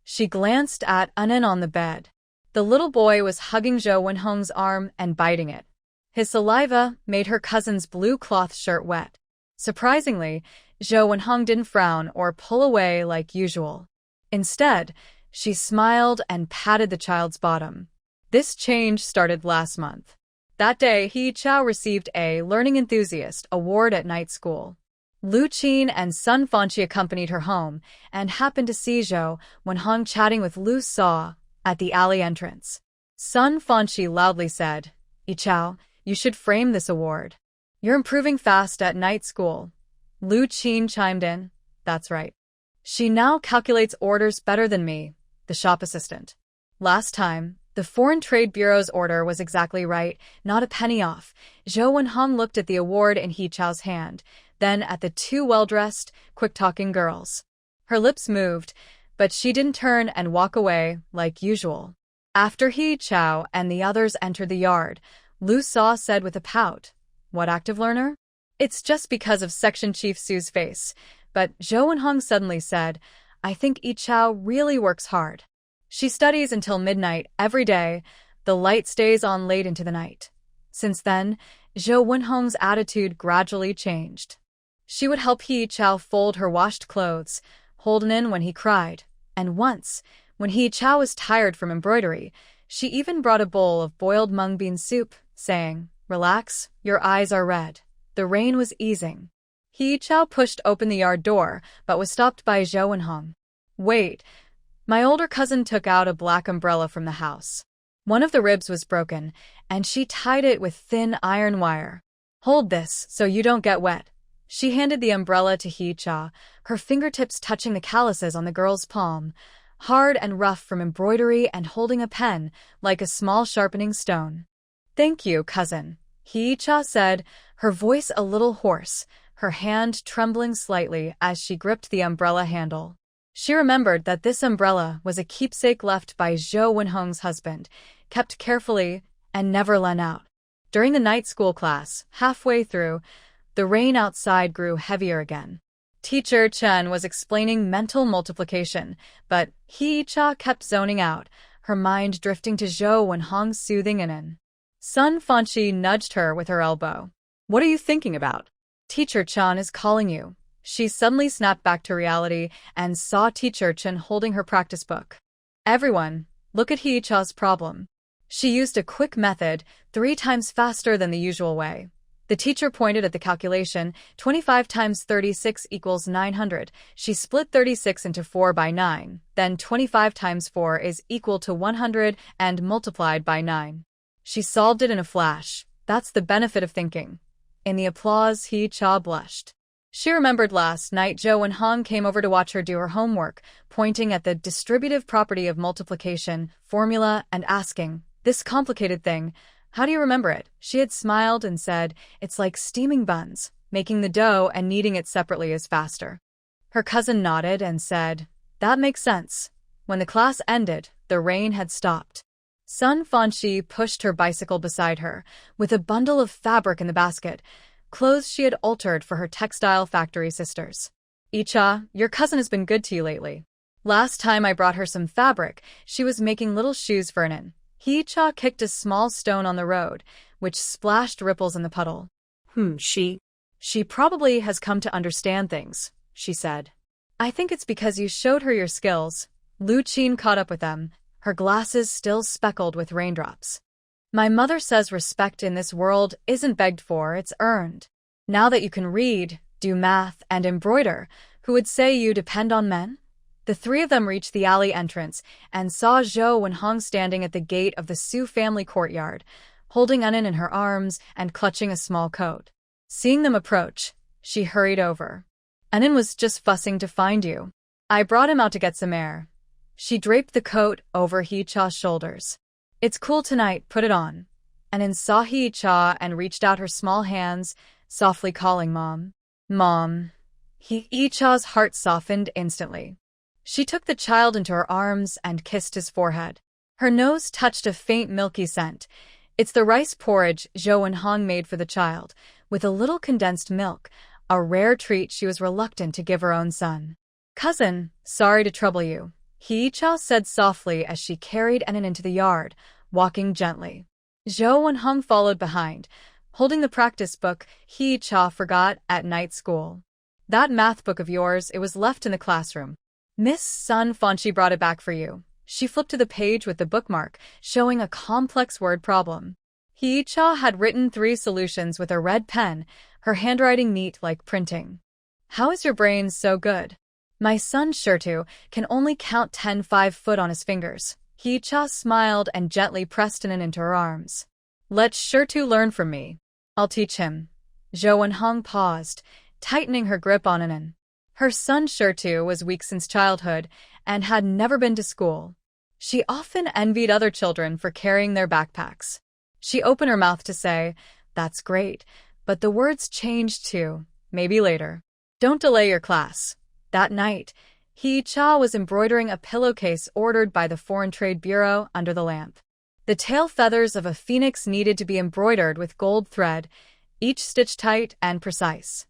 She glanced at Anan on the bed. The little boy was hugging Zhou Wenhong's arm and biting it. His saliva made her cousin's blue cloth shirt wet. Surprisingly, Zhou Wenhong didn't frown or pull away like usual. Instead, she smiled and patted the child's bottom. This change started last month. That day, Hee Chao received a Learning Enthusiast award at night school. Lu Qin and Sun Fanqi accompanied her home and happened to see Zhou Wenhong chatting with Lu Sa at the alley entrance. Sun Fanqi loudly said, "Yi Chao, you should frame this award. You're improving fast at night school." Lu Qin chimed in, "That's right. She now calculates orders better than me," the shop assistant. Last time, the Foreign Trade Bureau's order was exactly right, not a penny off. Zhou Wenhong looked at the award in Hee Chao's hand, then at the two well-dressed, quick-talking girls. Her lips moved, but she didn't turn and walk away like usual. After Hee Chao and the others entered the yard, Lu Sa said with a pout, "What active learner?" "It's just because of Section Chief Su's face." But Zhou Wenhong suddenly said, "I think Yi Chao really works hard. She studies until midnight every day. The light stays on late into the night." Since then, Zhou Wenhong's attitude gradually changed. She would help Hee Chao fold her washed clothes, hold Nin when he cried, and once, when Hee Chao was tired from embroidery, she even brought a bowl of boiled mung bean soup, saying, "Relax, your eyes are red." The rain was easing. Hee Chao pushed open the yard door, but was stopped by Zhou Wenhong. "Wait." My older cousin took out a black umbrella from the house. One of the ribs was broken, and she tied it with thin iron wire. "Hold this so you don't get wet." She handed the umbrella to Hee Chao, her fingertips touching the calluses on the girl's palm, hard and rough from embroidery and holding a pen like a small sharpening stone. "Thank you, cousin," Hee Chao said, her voice a little hoarse, her hand trembling slightly as she gripped the umbrella handle. She remembered that this umbrella was a keepsake left by Zhou Wenhong's husband, kept carefully and never lent out. During the night school class, halfway through, the rain outside grew heavier again. Teacher Chen was explaining mental multiplication, but Hee Chao kept zoning out, her mind drifting to Zhou Wenhong's soothing in. Sun Fanqi nudged her with her elbow. "What are you thinking about? Teacher Chen is calling you." She suddenly snapped back to reality and saw Teacher Chen holding her practice book. "Everyone, look at Hee Chao's problem." She used a quick method, 3 times faster than the usual way. The teacher pointed at the calculation, 25 times 36 equals 900. She split 36 into 4 by 9, then 25 times 4 is equal to 100 and multiplied by 9. She solved it in a flash. That's the benefit of thinking. In the applause, Hee Chao blushed. She remembered last night Zhou Wenhong came over to watch her do her homework, pointing at the distributive property of multiplication formula and asking, "This complicated thing, how do you remember it?" She had smiled and said, "It's like steaming buns. Making the dough and kneading it separately is faster." Her cousin nodded and said, "That makes sense." When the class ended, the rain had stopped. Sun Fanqi pushed her bicycle beside her, with a bundle of fabric in the basket, clothes she had altered for her textile factory sisters. "Yi Chao, your cousin has been good to you lately. Last time I brought her some fabric, she was making little shoes for Nin." Hee Chao kicked a small stone on the road, which splashed ripples in the puddle. She probably has come to understand things," she said. "I think it's because you showed her your skills." Lu Qin caught up with them, her glasses still speckled with raindrops. "My mother says respect in this world isn't begged for, it's earned. Now that you can read, do math, and embroider, who would say you depend on men?" The three of them reached the alley entrance and saw Zhou Wenhong standing at the gate of the Su family courtyard, holding Anan in her arms and clutching a small coat. Seeing them approach, she hurried over. Anan was just fussing to find you. I brought him out to get some air. She draped the coat over Hee-cha's shoulders. It's cool tonight, put it on. Anan saw Hee-cha and reached out her small hands, softly calling Mom. Mom. Hee-cha's heart softened instantly. She took the child into her arms and kissed his forehead. Her nose touched a faint milky scent. It's the rice porridge Zhou Wenhong made for the child, with a little condensed milk, a rare treat she was reluctant to give her own son. Cousin, sorry to trouble you, Hee-cha said softly as she carried Anan into the yard, walking gently. Zhou Wenhong followed behind, holding the practice book Hee-cha forgot at night school. That math book of yours, it was left in the classroom. Miss Sun Fanchi brought it back for you. She flipped to the page with the bookmark, showing a complex word problem. Hee-cha had written 3 solutions with a red pen, her handwriting neat like printing. How is your brain so good? My son Shirtu can only count 10 5-foot on his fingers. Hee-cha smiled and gently pressed Anan into her arms. Let Shirtu learn from me. I'll teach him. Zhou Wenhong paused, tightening her grip on Anan. Her son Shirtu was weak since childhood and had never been to school. She often envied other children for carrying their backpacks. She opened her mouth to say, "That's great," but the words changed to, "Maybe later. Don't delay your class." That night, Hee-cha was embroidering a pillowcase ordered by the Foreign Trade Bureau under the lamp. The tail feathers of a phoenix needed to be embroidered with gold thread, each stitch tight and precise.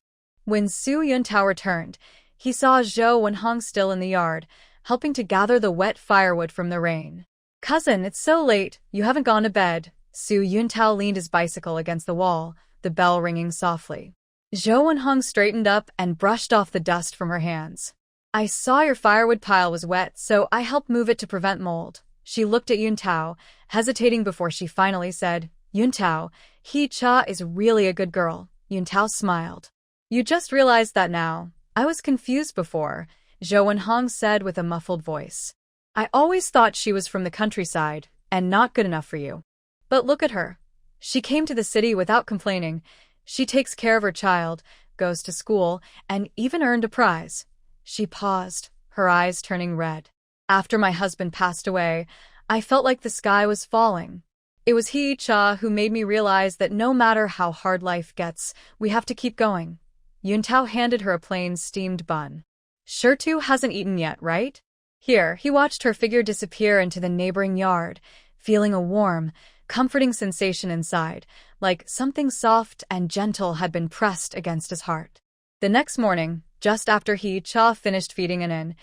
When Su Yuntao returned, he saw Zhou Wenhong still in the yard, helping to gather the wet firewood from the rain. Cousin, it's so late, you haven't gone to bed. Su Yuntao leaned his bicycle against the wall, the bell ringing softly. Zhou Wenhong straightened up and brushed off the dust from her hands. I saw your firewood pile was wet, so I helped move it to prevent mold. She looked at Yuntao, hesitating before she finally said, Yuntao, Hee-cha is really a good girl. Yuntao smiled. You just realized that now. I was confused before, Zhou Wenhong said with a muffled voice. I always thought she was from the countryside, and not good enough for you. But look at her. She came to the city without complaining. She takes care of her child, goes to school, and even earned a prize. She paused, her eyes turning red. After my husband passed away, I felt like the sky was falling. It was Hee-cha who made me realize that no matter how hard life gets, we have to keep going. Yuntao handed her a plain steamed bun. Shirtu hasn't eaten yet, right? Here, he watched her figure disappear into the neighboring yard, feeling a warm, comforting sensation inside, like something soft and gentle had been pressed against his heart. The next morning, just after Hee-cha finished feeding Anan,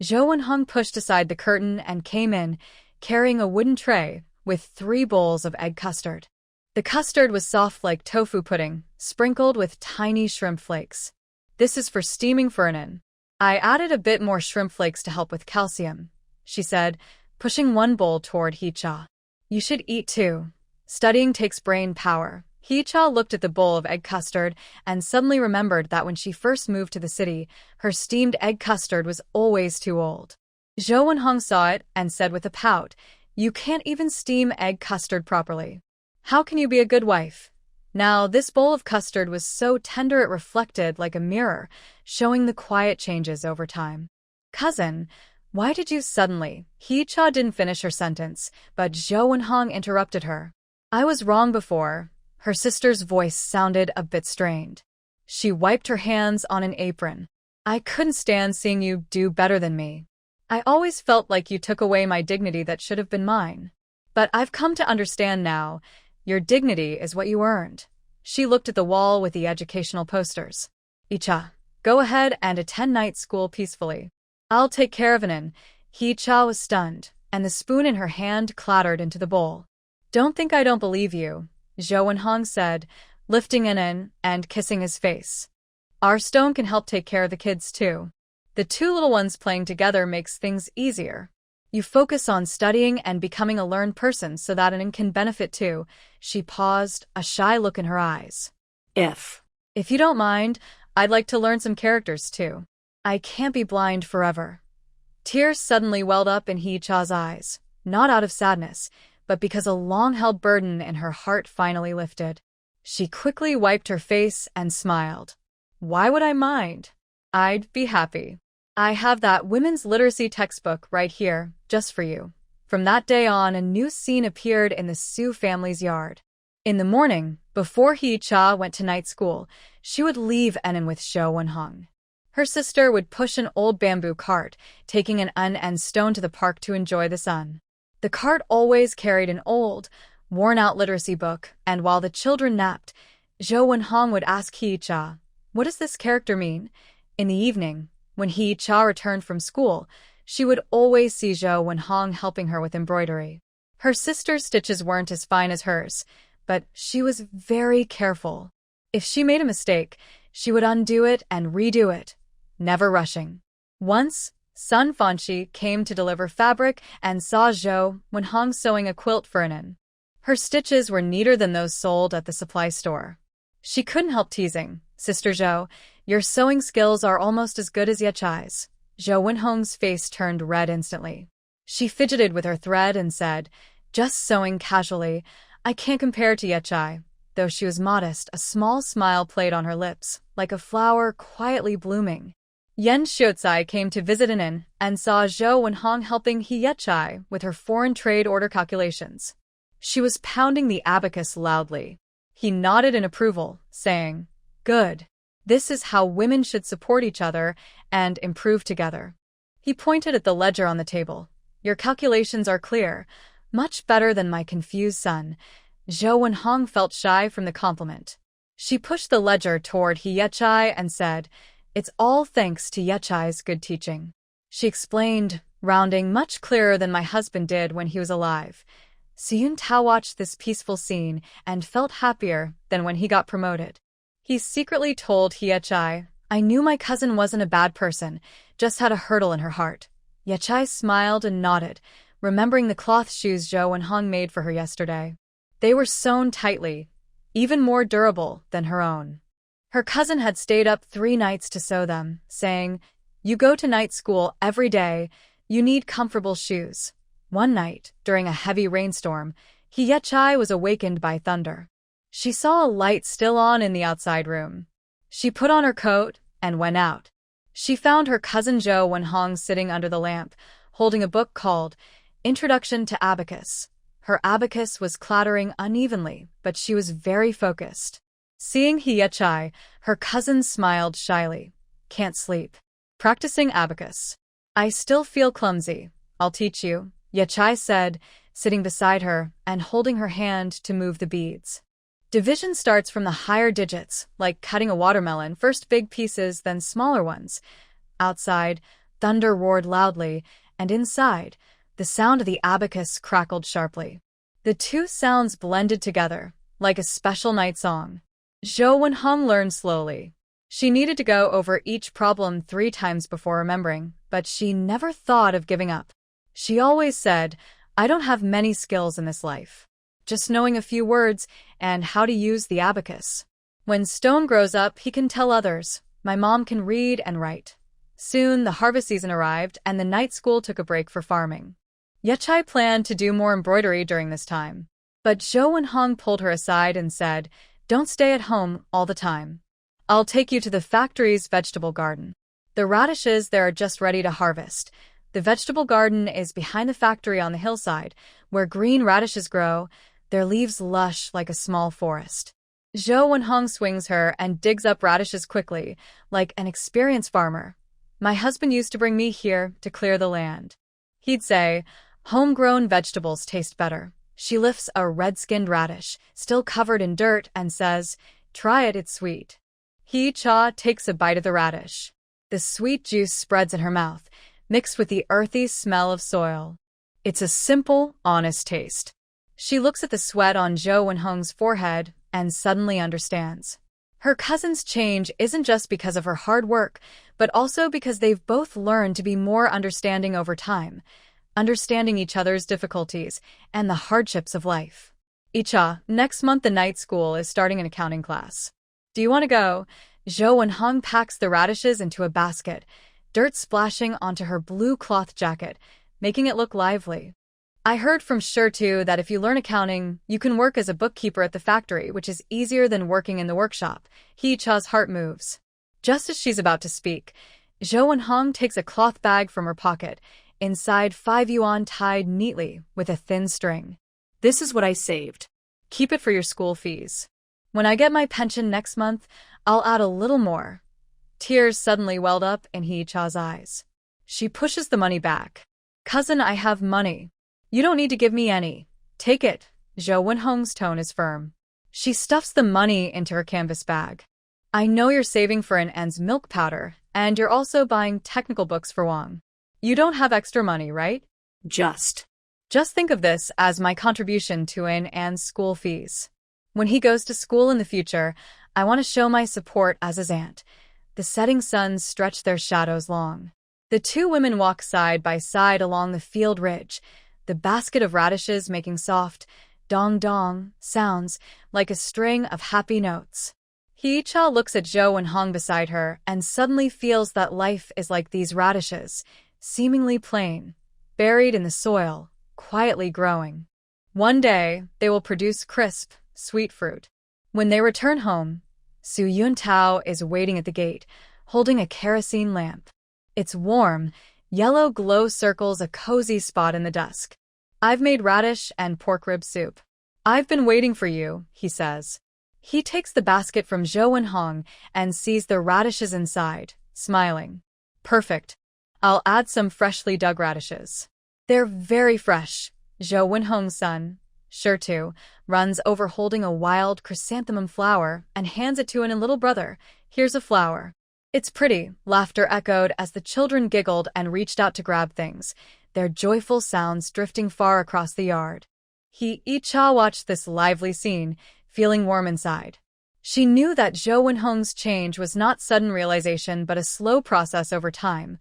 Zhou Wenhong pushed aside the curtain and came in, carrying a wooden tray with 3 bowls of egg custard. The custard was soft like tofu pudding, sprinkled with tiny shrimp flakes. This is for steaming for Anan. I added a bit more shrimp flakes to help with calcium, she said, pushing one bowl toward Hee-cha. You should eat too. Studying takes brain power. Hee-cha looked at the bowl of egg custard and suddenly remembered that when she first moved to the city, her steamed egg custard was always too old. Zhou Wenhong saw it and said with a pout, You can't even steam egg custard properly. How can you be a good wife? Now, this bowl of custard was so tender it reflected like a mirror, showing the quiet changes over time. Cousin, why did you suddenly? Hee-cha didn't finish her sentence, but Zhou Wenhong interrupted her. I was wrong before. Her sister's voice sounded a bit strained. She wiped her hands on an apron. I couldn't stand seeing you do better than me. I always felt like you took away my dignity that should have been mine. But I've come to understand now. Your dignity is what you earned. She looked at the wall with the educational posters. Hee-cha, go ahead and attend night school peacefully. I'll take care of Anan. Hee-cha was stunned, and the spoon in her hand clattered into the bowl. Don't think I don't believe you, Zhou Wenhong said, lifting Anan and kissing his face. Our stone can help take care of the kids too. The 2 little ones playing together makes things easier. You focus on studying and becoming a learned person so that Anan can benefit too. She paused, a shy look in her eyes. If you don't mind, I'd like to learn some characters too. I can't be blind forever. Tears suddenly welled up in Hee-cha's eyes, not out of sadness, but because a long-held burden in her heart finally lifted. She quickly wiped her face and smiled. Why would I mind? I'd be happy. I have that women's literacy textbook right here, just for you. From that day on, a new scene appeared in the Su family's yard. In the morning, before Hee-cha went to night school, she would leave Enon with Zhou Wenhong. Her sister would push an old bamboo cart, taking an un and stone to the park to enjoy the sun. The cart always carried an old, worn-out literacy book, and while the children napped, Zhou Wenhong would ask Hee-cha, "What does this character mean?" In the evening, when Hee-cha returned from school, she would always see Zhou Wenhong helping her with embroidery. Her sister's stitches weren't as fine as hers, but she was very careful. If she made a mistake, she would undo it and redo it, never rushing. Once, Sun Fanchi came to deliver fabric and saw Zhou Wenhong sewing a quilt for Enon. Her stitches were neater than those sold at the supply store. She couldn't help teasing, "Sister Zhou, your sewing skills are almost as good as Yechai's." Zhou Wenhong's face turned red instantly. She fidgeted with her thread and said, just sewing casually, "I can't compare to Yechai." Though she was modest, a small smile played on her lips, like a flower quietly blooming. Yen Xiaozai came to visit Enon and saw Zhou Wenhong helping Yechai with her foreign trade order calculations. She was pounding the abacus loudly. He nodded in approval, saying, "Good. This is how women should support each other and improve together." He pointed at the ledger on the table. "Your calculations are clear, much better than my confused son." Zhou Wenhong felt shy from the compliment. She pushed the ledger toward Yechai and said, "It's all thanks to Yechai's good teaching." She explained, rounding much clearer than my husband did when he was alive. Siyun Tao watched this peaceful scene and felt happier than when he got promoted. He secretly told Yechai, "I knew my cousin wasn't a bad person, just had a hurdle in her heart." Yechai smiled and nodded, remembering the cloth shoes Zhou Wenhong made for her yesterday. They were sewn tightly, even more durable than her own. Her cousin had stayed up 3 nights to sew them, saying, "You go to night school every day, you need comfortable shoes." One night, during a heavy rainstorm, Yechai was awakened by thunder. She saw a light still on in the outside room. She put on her coat and went out. She found her cousin Zhou Wenhong sitting under the lamp, holding a book called Introduction to Abacus. Her abacus was clattering unevenly, but she was very focused. Seeing Yechai, her cousin smiled shyly. "Can't sleep. Practicing abacus. I still feel clumsy. I'll teach you," Yechai said, sitting beside her and holding her hand to move the beads. Division starts from the higher digits, like cutting a watermelon, first big pieces, then smaller ones. Outside, thunder roared loudly, and inside, the sound of the abacus crackled sharply. The two sounds blended together, like a special night song. Zhou Wenhong learned slowly. She needed to go over each problem 3 times before remembering, but she never thought of giving up. She always said, "I don't have many skills in this life. Just knowing a few words and how to use the abacus. When Stone grows up, he can tell others. My mom can read and write." Soon, the harvest season arrived, and the night school took a break for farming. Yechai planned to do more embroidery during this time, but Zhou Wenhong pulled her aside and said, "Don't stay at home all the time. I'll take you to the factory's vegetable garden. The radishes there are just ready to harvest. The vegetable garden is behind the factory on the hillside, where green radishes grow, their leaves lush like a small forest." Zhou Wenhong swings her and digs up radishes quickly, like an experienced farmer. "My husband used to bring me here to clear the land. He'd say, 'Homegrown vegetables taste better.'" She lifts a red-skinned radish, still covered in dirt, and says, "Try it, it's sweet." Hee-cha takes a bite of the radish. The sweet juice spreads in her mouth, mixed with the earthy smell of soil. It's a simple, honest taste. She looks at the sweat on Zhou Wenhong's forehead and suddenly understands. Her cousin's change isn't just because of her hard work, but also because they've both learned to be more understanding over time, understanding each other's difficulties and the hardships of life. "Icha, next month the night school is starting an accounting class. Do you want to go?" Zhou Wenhong packs the radishes into a basket, dirt splashing onto her blue cloth jacket, making it look lively. I heard from too that if you learn accounting, you can work as a bookkeeper at the factory, which is easier than working in the workshop. Hee-cha's heart moves. Just as she's about to speak, Zhou Wenhong takes a cloth bag from her pocket, inside 5 yuan tied neatly with a thin string. This is what I saved. Keep it for your school fees. When I get my pension next month, I'll add a little more. Tears suddenly welled up in Hee-cha's eyes. She pushes the money back. Cousin, I have money. You don't need to give me any. Take it. Zhou Wenhong's tone is firm. She stuffs the money into her canvas bag. I know you're saving for An's milk powder, and you're also buying technical books for Wang. You don't have extra money, right? Just think of this as my contribution to An's school fees. When he goes to school in the future, I want to show my support as his aunt. The setting suns stretch their shadows long. The two women walk side by side along the field ridge, the basket of radishes making soft, dong-dong sounds like a string of happy notes. Hee-cha looks at Zhou Wenhong beside her and suddenly feels that life is like these radishes, seemingly plain, buried in the soil, quietly growing. One day, they will produce crisp, sweet fruit. When they return home, Su Yuntao is waiting at the gate, holding a kerosene lamp. Its warm, yellow glow circles a cozy spot in the dusk. I've made radish and pork rib soup. I've been waiting for you, he says. He takes the basket from Zhou Wenhong and sees the radishes inside, smiling. Perfect. I'll add some freshly dug radishes. They're very fresh. Zhou Wenhong's son, too, runs over holding a wild chrysanthemum flower and hands it to an little brother. Here's a flower. It's pretty, laughter echoed as the children giggled and reached out to grab things, their joyful sounds drifting far across the yard. Hee-cha watched this lively scene, feeling warm inside. She knew that Zhou Wenhong's change was not sudden realization but a slow process over time,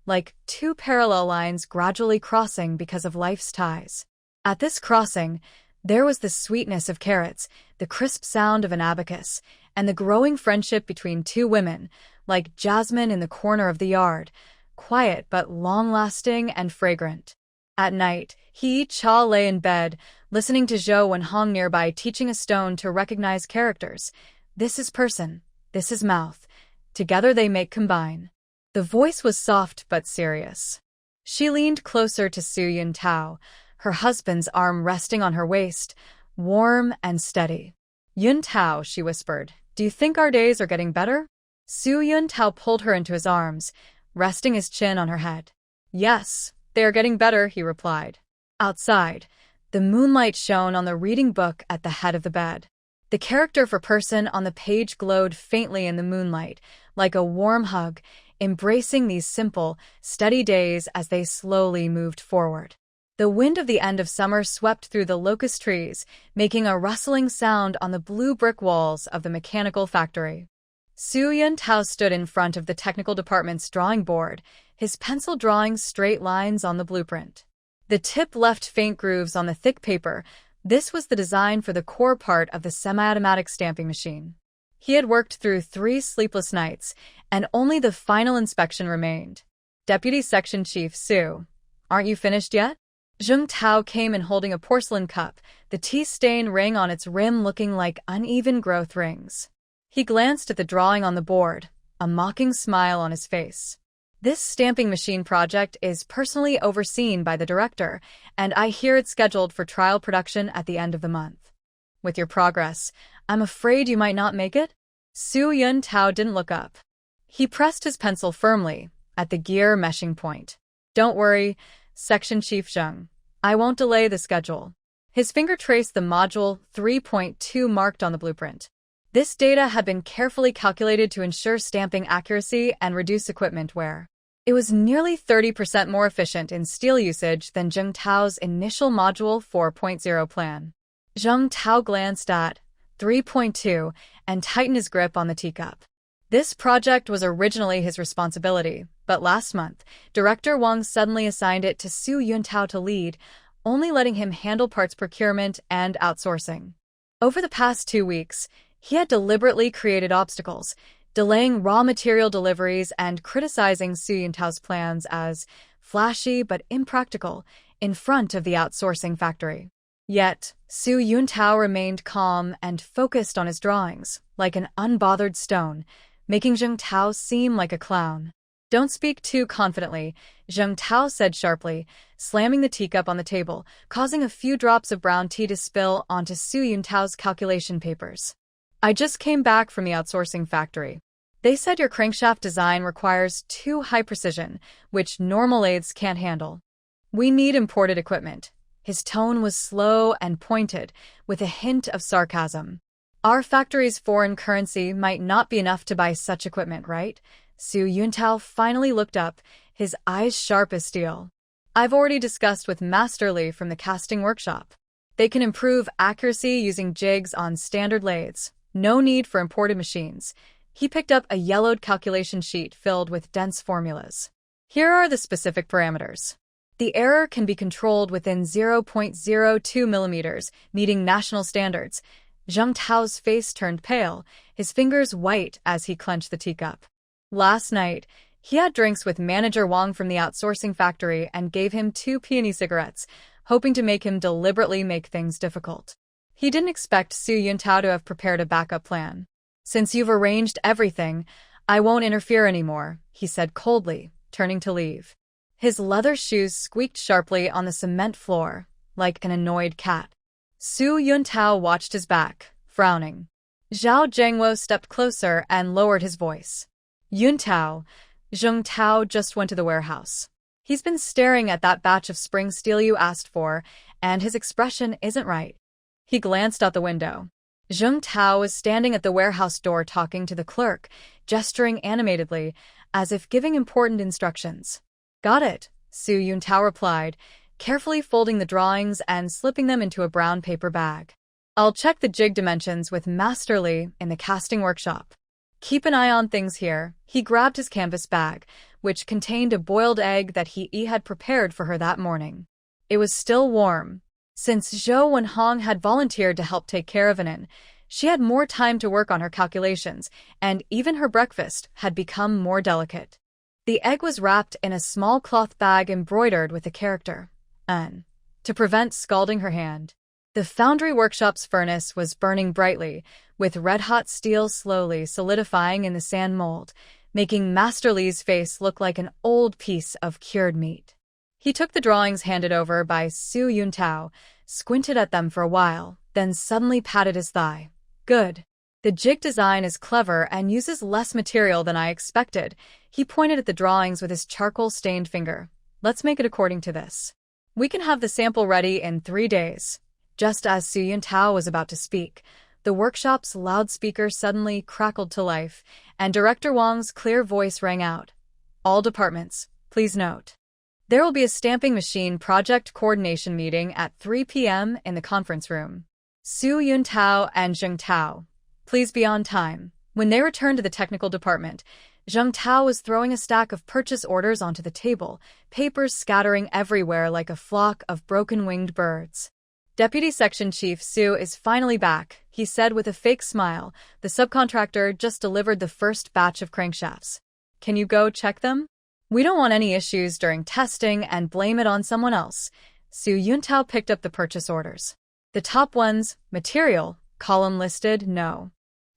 like two parallel lines gradually crossing because of life's ties. At this crossing, there was the sweetness of carrots, the crisp sound of an abacus, and the growing friendship between two women, like jasmine in the corner of the yard, quiet but long-lasting and fragrant. At night, Hee-cha lay in bed, listening to Zhou Wenhong nearby teaching a stone to recognize characters. This is person, this is mouth. Together they make combine. The voice was soft but serious. She leaned closer to Su Yuntao, her husband's arm resting on her waist, warm and steady. Yuntao, she whispered, do you think our days are getting better? Su Yuntao pulled her into his arms, resting his chin on her head. Yes, they are getting better, he replied. Outside, the moonlight shone on the reading book at the head of the bed. The character for person on the page glowed faintly in the moonlight, like a warm hug, embracing these simple, steady days as they slowly moved forward. The wind of the end of summer swept through the locust trees, making a rustling sound on the blue brick walls of the mechanical factory. Su Yuntao stood in front of the technical department's drawing board, his pencil drawing straight lines on the blueprint. The tip left faint grooves on the thick paper. This was the design for the core part of the semi-automatic stamping machine. He had worked through 3 sleepless nights, and only the final inspection remained. Deputy Section Chief Su, aren't you finished yet? Zheng Tao came in holding a porcelain cup, the tea stain ring on its rim looking like uneven growth rings. He glanced at the drawing on the board, a mocking smile on his face. This stamping machine project is personally overseen by the director, and I hear it's scheduled for trial production at the end of the month. With your progress, I'm afraid you might not make it? Su Yuntao didn't look up. He pressed his pencil firmly at the gear meshing point. Don't worry, Section Chief Zheng. I won't delay the schedule. His finger traced the module 3.2 marked on the blueprint. This data had been carefully calculated to ensure stamping accuracy and reduce equipment wear. It was nearly 30% more efficient in steel usage than Zheng Tao's initial module 4.0 plan. Zheng Tao glanced at 3.2 and tightened his grip on the teacup. This project was originally his responsibility, but last month, Director Wang suddenly assigned it to Su Yuntao to lead, only letting him handle parts procurement and outsourcing. Over the past 2 weeks, he had deliberately created obstacles, delaying raw material deliveries and criticizing Su Yuntao's plans as flashy but impractical in front of the outsourcing factory. Yet, Su Yuntao remained calm and focused on his drawings, like an unbothered stone, making Zheng Tao seem like a clown. "Don't speak too confidently," Zheng Tao said sharply, slamming the teacup on the table, causing a few drops of brown tea to spill onto Su Yuntao's calculation papers. "I just came back from the outsourcing factory. They said your crankshaft design requires too high precision, which normal lathes can't handle. We need imported equipment." His tone was slow and pointed, with a hint of sarcasm. "Our factory's foreign currency might not be enough to buy such equipment, right?" Su Yuntao finally looked up, his eyes sharp as steel. "I've already discussed with Master Li from the casting workshop. They can improve accuracy using jigs on standard lathes. No need for imported machines." He picked up a yellowed calculation sheet filled with dense formulas. "Here are the specific parameters. The error can be controlled within 0.02 millimeters, meeting national standards." Zheng Tao's face turned pale, his fingers white as he clenched the teacup. Last night, he had drinks with Manager Wang from the outsourcing factory and gave him 2 peony cigarettes, hoping to make him deliberately make things difficult. He didn't expect Su Yuntao to have prepared a backup plan. "Since you've arranged everything, I won't interfere anymore," he said coldly, turning to leave. His leather shoes squeaked sharply on the cement floor, like an annoyed cat. Su Yuntao watched his back, frowning. Zhao Zhengwo stepped closer and lowered his voice. "Yuntao, Zheng Tao just went to the warehouse. He's been staring at that batch of spring steel you asked for, and his expression isn't right." He glanced out the window. Zheng Tao was standing at the warehouse door talking to the clerk, gesturing animatedly, as if giving important instructions. "Got it," Su Yuntao replied, carefully folding the drawings and slipping them into a brown paper bag. "I'll check the jig dimensions with Master Li in the casting workshop. Keep an eye on things here." He grabbed his canvas bag, which contained a boiled egg that he had prepared for her that morning. It was still warm. Since Zhou Wenhong had volunteered to help take care of Anin, she had more time to work on her calculations, and even her breakfast had become more delicate. The egg was wrapped in a small cloth bag embroidered with the character An, to prevent scalding her hand. The foundry workshop's furnace was burning brightly, with red-hot steel slowly solidifying in the sand mold, making Master Li's face look like an old piece of cured meat. He took the drawings handed over by Su Yuntao, squinted at them for a while, then suddenly patted his thigh. "Good. The jig design is clever and uses less material than I expected." He pointed at the drawings with his charcoal-stained finger. "Let's make it according to this. We can have the sample ready in 3 days." Just as Su Yuntao was about to speak, the workshop's loudspeaker suddenly crackled to life, and Director Wang's clear voice rang out. "All departments, please note. There will be a stamping machine project coordination meeting at 3 p.m. in the conference room. Su Yuntao and Zheng Tao, please be on time." When they returned to the technical department, Zheng Tao was throwing a stack of purchase orders onto the table, papers scattering everywhere like a flock of broken-winged birds. "Deputy Section Chief Su is finally back," he said with a fake smile. "The subcontractor just delivered the first batch of crankshafts. Can you go check them? We don't want any issues during testing and blame it on someone else." Su Yuntao picked up the purchase orders. The top ones, material, column listed, no.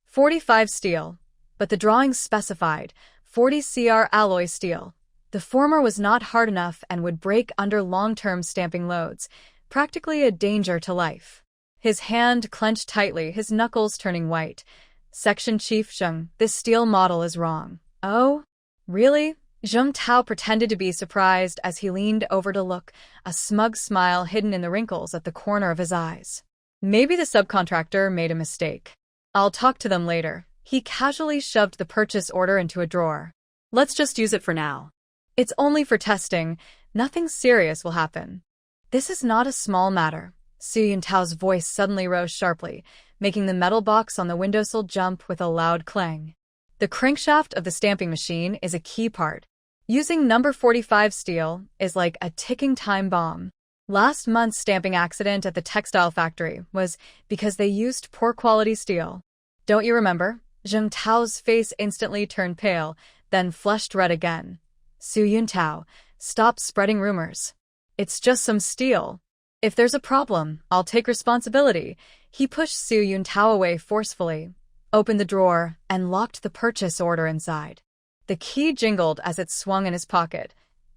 45 steel, but the drawings specified 40 CR alloy steel. The former was not hard enough and would break under long-term stamping loads, practically a danger to life. His hand clenched tightly, his knuckles turning white. "Section Chief Zheng, this steel model is wrong." "Oh? Really?" Zheng Tao pretended to be surprised as he leaned over to look, a smug smile hidden in the wrinkles at the corner of his eyes. "Maybe the subcontractor made a mistake. I'll talk to them later." He casually shoved the purchase order into a drawer. "Let's just use it for now. It's only for testing. Nothing serious will happen." "This is not a small matter." Su Yuntao's voice suddenly rose sharply, making the metal box on the windowsill jump with a loud clang. "The crankshaft of the stamping machine is a key part. Using number 45 steel is like a ticking time bomb. Last month's stamping accident at the textile factory was because they used poor quality steel. Don't you remember?" Zheng Tao's face instantly turned pale, then flushed red again. Su Yuntao, stop spreading rumors. It's just some steel. If there's a problem, I'll take responsibility. He pushed Su Yuntao away forcefully, opened the drawer, and locked the purchase order inside. The key jingled as it swung in his pocket.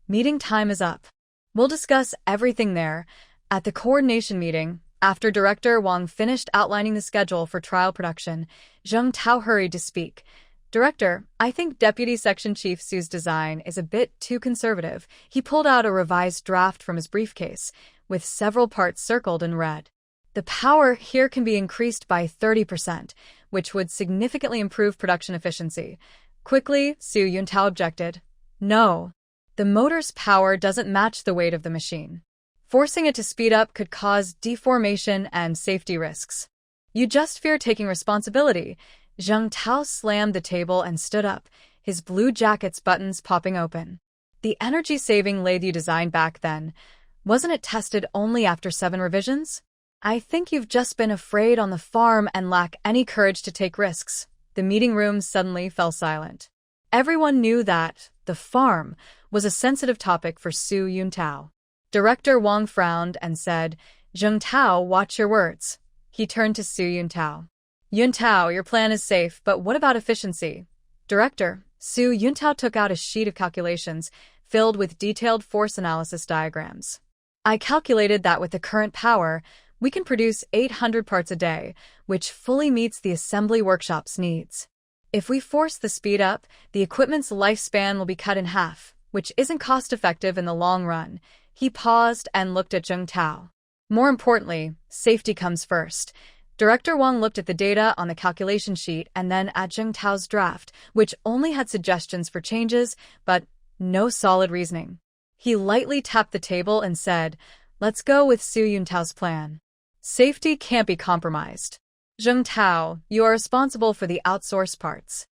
Meeting time is up. We'll discuss everything there. At the coordination meeting, after Director Wang finished outlining the schedule for trial production, Zheng Tao hurried to speak. Director, I think Deputy Section Chief Su's design is a bit too conservative. He pulled out a revised draft from his briefcase, with several parts circled in red. The power here can be increased by 30%, which would significantly improve production efficiency. Quickly, Su Yuntao objected. No. The motor's power doesn't match the weight of the machine. Forcing it to speed up could cause deformation and safety risks. You just fear taking responsibility. Zheng Tao slammed the table and stood up, his blue jacket's buttons popping open. The energy-saving lathe you designed back then, wasn't it tested only after 7 revisions? I think you've just been afraid on the farm and lack any courage to take risks. The meeting room suddenly fell silent. Everyone knew that the farm was a sensitive topic for Su Yuntao. Director Wang frowned and said, Zheng Tao, watch your words. He turned to Su Yuntao. Yuntao, your plan is safe, but what about efficiency? Director, Su Yuntao took out a sheet of calculations filled with detailed force analysis diagrams. I calculated that with the current power, we can produce 800 parts a day, which fully meets the assembly workshop's needs. If we force the speed up, the equipment's lifespan will be cut in half, which isn't cost-effective in the long run. He paused and looked at Zheng Tao. More importantly, safety comes first. Director Wang looked at the data on the calculation sheet and then at Zheng Tao's draft, which only had suggestions for changes, but no solid reasoning. He lightly tapped the table and said, let's go with Su Yuntao's plan. Safety can't be compromised. Zheng Tao, you are responsible for the outsourced parts.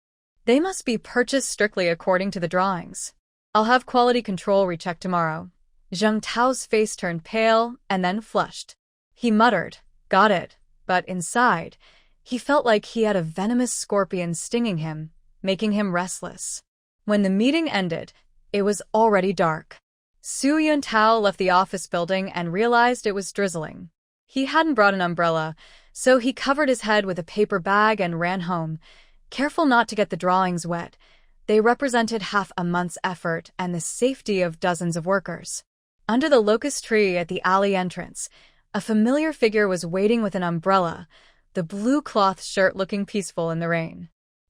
They must be purchased strictly according to the drawings. I'll have quality control rechecked tomorrow. Zheng Tao's face turned pale and then flushed. He muttered, got it. But inside, he felt like he had a venomous scorpion stinging him, making him restless. When the meeting ended, it was already dark. Su Yuntao left the office building and realized it was drizzling. He hadn't brought an umbrella, so he covered his head with a paper bag and ran home, careful not to get the drawings wet. They represented half a month's effort and the safety of dozens of workers. Under the locust tree at the alley entrance, a familiar figure was waiting with an umbrella, the blue cloth shirt looking peaceful in the rain.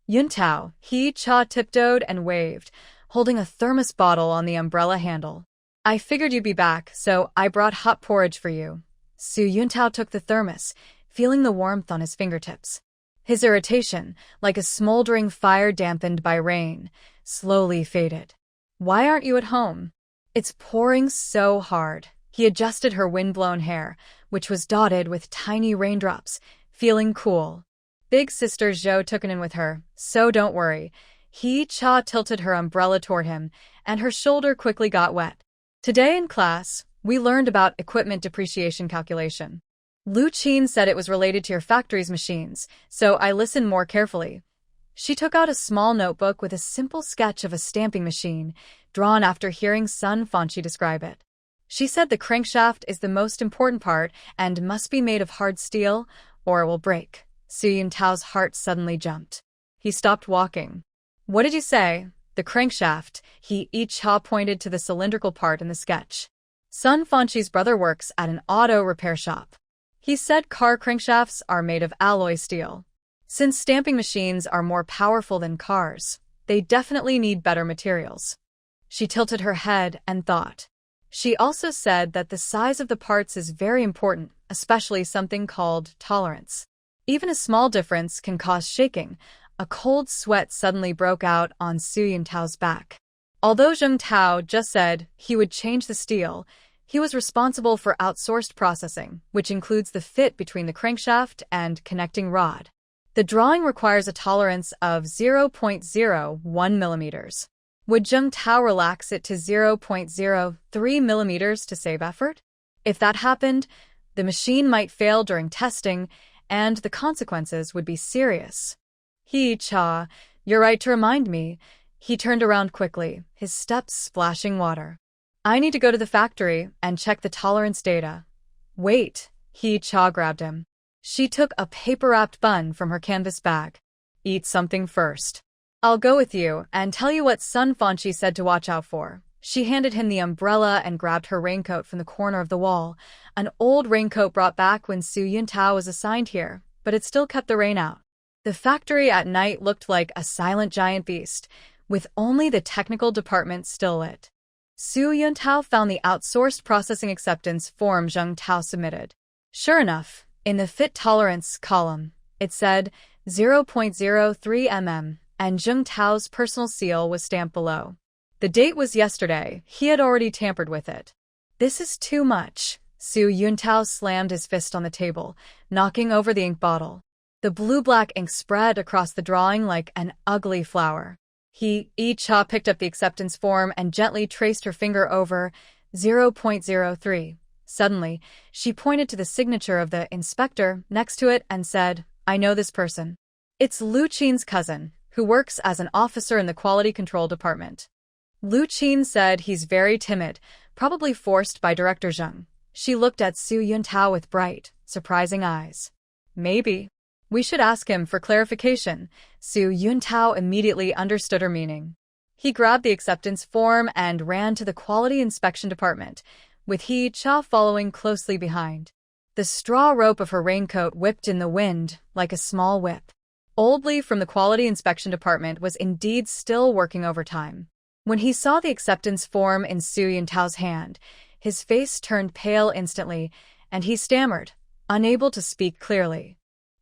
Yuntao, he Cha tiptoed and waved, holding a thermos bottle on the umbrella handle. I figured you'd be back, so I brought hot porridge for you. Su Yuntao took the thermos, feeling the warmth on his fingertips. His irritation, like a smoldering fire dampened by rain, slowly faded. Why aren't you at home? It's pouring so hard. He adjusted her wind-blown hair, which was dotted with tiny raindrops, feeling cool. Big sister Zhou took it in with her, so don't worry. He Cha tilted her umbrella toward him, and her shoulder quickly got wet. Today in class, we learned about equipment depreciation calculation. Lu Qin said it was related to your factory's machines, so I listened more carefully. She took out a small notebook with a simple sketch of a stamping machine, drawn after hearing Sun Fanqi describe it. She said the crankshaft is the most important part and must be made of hard steel, or it will break. Su Yuntao's heart suddenly jumped. He stopped walking. What did you say? The crankshaft. He Cha pointed to the cylindrical part in the sketch. Sun Fanqi's brother works at an auto repair shop. He said car crankshafts are made of alloy steel. Since stamping machines are more powerful than cars, they definitely need better materials. She tilted her head and thought. She also said that the size of the parts is very important, especially something called tolerance. Even a small difference can cause shaking. A cold sweat suddenly broke out on Su Yuntao's back. Although Zheng Tao just said he would change the steel, he was responsible for outsourced processing, which includes the fit between the crankshaft and connecting rod. The drawing requires a tolerance of 0.01 millimeters. Would Zheng Tao relax it to 0.03 millimeters to save effort? If that happened, the machine might fail during testing, and the consequences would be serious. Hee-cha, you're right to remind me. He turned around quickly, his steps splashing water. I need to go to the factory and check the tolerance data. Wait, Hee-cha grabbed him. She took a paper-wrapped bun from her canvas bag. Eat something first. I'll go with you and tell you what Sun Fanchi said to watch out for. She handed him the umbrella and grabbed her raincoat from the corner of the wall, an old raincoat brought back when Su Yuntao was assigned here, but it still kept the rain out. The factory at night looked like a silent giant beast, with only the technical department still lit. Su Yuntao found the outsourced processing acceptance form Zheng Tao submitted. Sure enough, in the fit tolerance column, it said 0.03 mm, and Zheng Tao's personal seal was stamped below. The date was yesterday. He had already tampered with it. This is too much. Su Yuntao slammed his fist on the table, knocking over the ink bottle. The blue-black ink spread across the drawing like an ugly flower. Hee-cha picked up the acceptance form and gently traced her finger over 0.03. Suddenly, she pointed to the signature of the inspector next to it and said, I know this person. It's Lu Qin's cousin, who works as an officer in the quality control department. Lu Qin said he's very timid, probably forced by Director Zheng. She looked at Su Yuntao with bright, surprising eyes. Maybe. We should ask him for clarification. Su Yuntao immediately understood her meaning. He grabbed the acceptance form and ran to the quality inspection department, with Hee-cha following closely behind. The straw rope of her raincoat whipped in the wind like a small whip. Old Lee from the quality inspection department was indeed still working overtime. When he saw the acceptance form in Su Yuntao's hand, his face turned pale instantly, and he stammered, unable to speak clearly.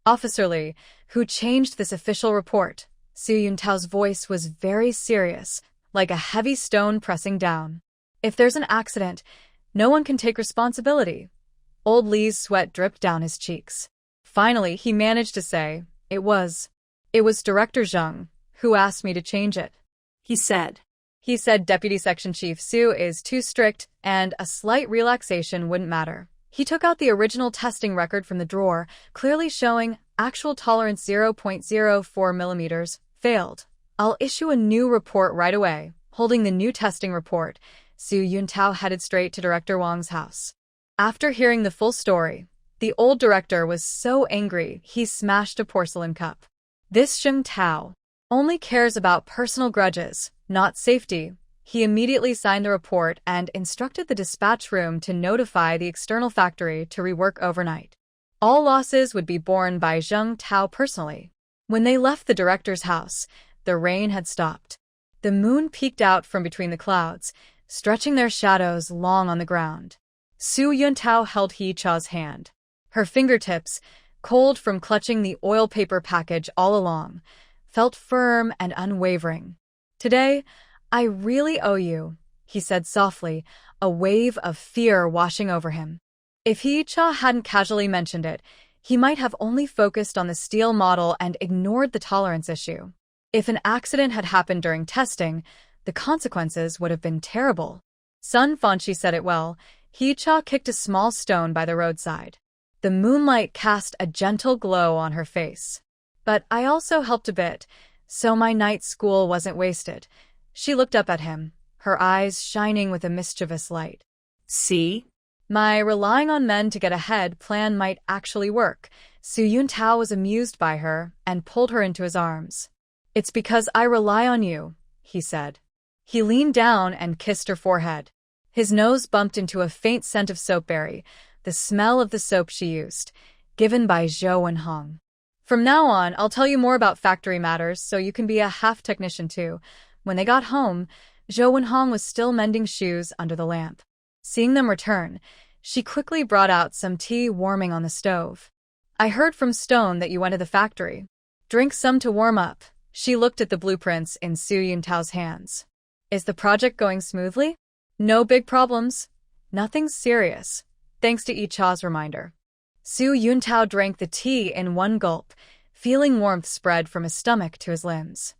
Officer Lee, who changed this official report, Su Yuntao's voice was very serious, like a heavy stone pressing down. If there's an accident, no one can take responsibility. Old Lee's sweat dripped down his cheeks. Finally, he managed to say, It was Director Zheng who asked me to change it. He said, Deputy Section Chief Su is too strict and a slight relaxation wouldn't matter. He took out the original testing record from the drawer, clearly showing actual tolerance 0.04 millimeters, failed. I'll issue a new report right away. Holding the new testing report, Su Yuntao headed straight to Director Wang's house. After hearing the full story, the old director was so angry he smashed a porcelain cup. This Zheng Tao only cares about personal grudges, not safety. He immediately signed the report and instructed the dispatch room to notify the external factory to rework overnight. All losses would be borne by Zheng Tao personally. When they left the director's house, the rain had stopped. The moon peeked out from between the clouds, stretching their shadows long on the ground. Su Yuntao held Hee-cha's hand. Her fingertips, cold from clutching the oil paper package all along, felt firm and unwavering. Today, I really owe you, he said softly, a wave of fear washing over him. If Hee-cha hadn't casually mentioned it, he might have only focused on the steel model and ignored the tolerance issue. If an accident had happened during testing, the consequences would have been terrible. Sun Fanchi said it well. Hee-cha kicked a small stone by the roadside. The moonlight cast a gentle glow on her face. But I also helped a bit, so my night school wasn't wasted. She looked up at him, her eyes shining with a mischievous light. See? My relying on men to get ahead plan might actually work. Su Yuntao was amused by her and pulled her into his arms. It's because I rely on you, he said. He leaned down and kissed her forehead. His nose bumped into a faint scent of soapberry, the smell of the soap she used, given by Zhou Wenhong. From now on, I'll tell you more about factory matters so you can be a half technician too. When they got home, Zhou Wenhong was still mending shoes under the lamp. Seeing them return, she quickly brought out some tea warming on the stove. I heard from Stone that you went to the factory. Drink some to warm up. She looked at the blueprints in Su Yuntao's hands. Is the project going smoothly? No big problems. Nothing serious, thanks to Yi-cha's reminder. Su Yuntao drank the tea in one gulp, feeling warmth spread from his stomach to his limbs.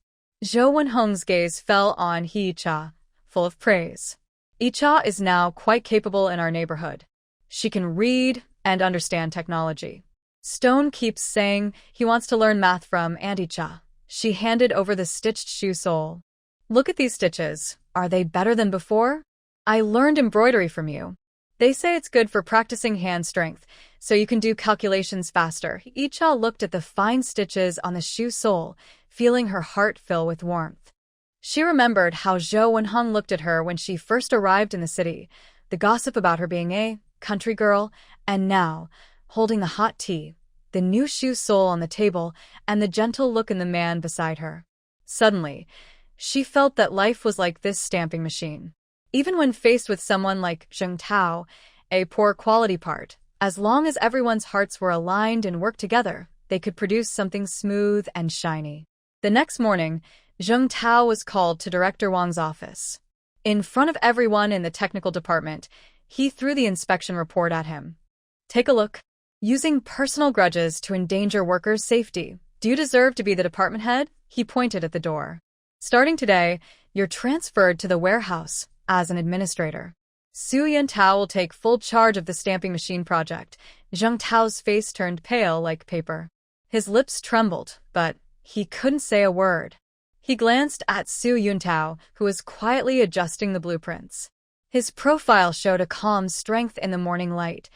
Zhou Wenhong's gaze fell on Yi-cha, full of praise. Yi-cha is now quite capable in our neighborhood. She can read and understand technology. Stone keeps saying he wants to learn math from Yi-cha. She handed over the stitched shoe sole. Look at these stitches. Are they better than before? I learned embroidery from you. They say it's good for practicing hand strength, so you can do calculations faster. Icha looked at the fine stitches on the shoe sole, feeling her heart fill with warmth. She remembered how Zhou Wenheng looked at her when she first arrived in the city, the gossip about her being a country girl, and now, holding the hot tea, the new shoe sole on the table, and the gentle look in the man beside her. Suddenly, she felt that life was like this stamping machine. Even when faced with someone like Zheng Tao, a poor quality part, as long as everyone's hearts were aligned and worked together, they could produce something smooth and shiny. The next morning, Zheng Tao was called to Director Wang's office. In front of everyone in the technical department, he threw the inspection report at him. Take a look. Using personal grudges to endanger workers' safety. Do you deserve to be the department head? He pointed at the door. Starting today, you're transferred to the warehouse as an administrator. Su Yuntao will take full charge of the stamping machine project. Zheng Tao's face turned pale like paper. His lips trembled, but he couldn't say a word. He glanced at Su Yuntao, who was quietly adjusting the blueprints. His profile showed a calm strength in the morning light,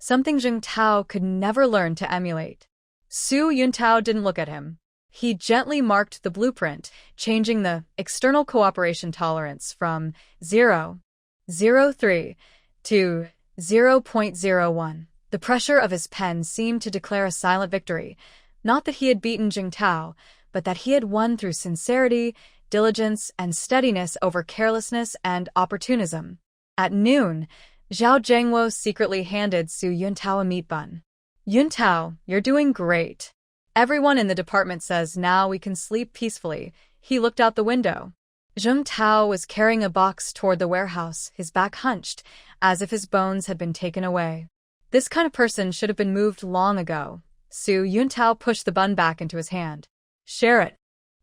something Zheng Tao could never learn to emulate. Su Yuntao didn't look at him. He gently marked the blueprint, changing the external cooperation tolerance from 0.03 to 0.01. The pressure of his pen seemed to declare a silent victory, not that he had beaten Zheng Tao, but that he had won through sincerity, diligence, and steadiness over carelessness and opportunism. At noon, Zhao Zhengwo secretly handed Su Yuntao a meat bun. Yuntao, you're doing great. Everyone in the department says now we can sleep peacefully. He looked out the window. Zheng Tao was carrying a box toward the warehouse, his back hunched, as if his bones had been taken away. This kind of person should have been moved long ago. Su Yuntao pushed the bun back into his hand. Share it.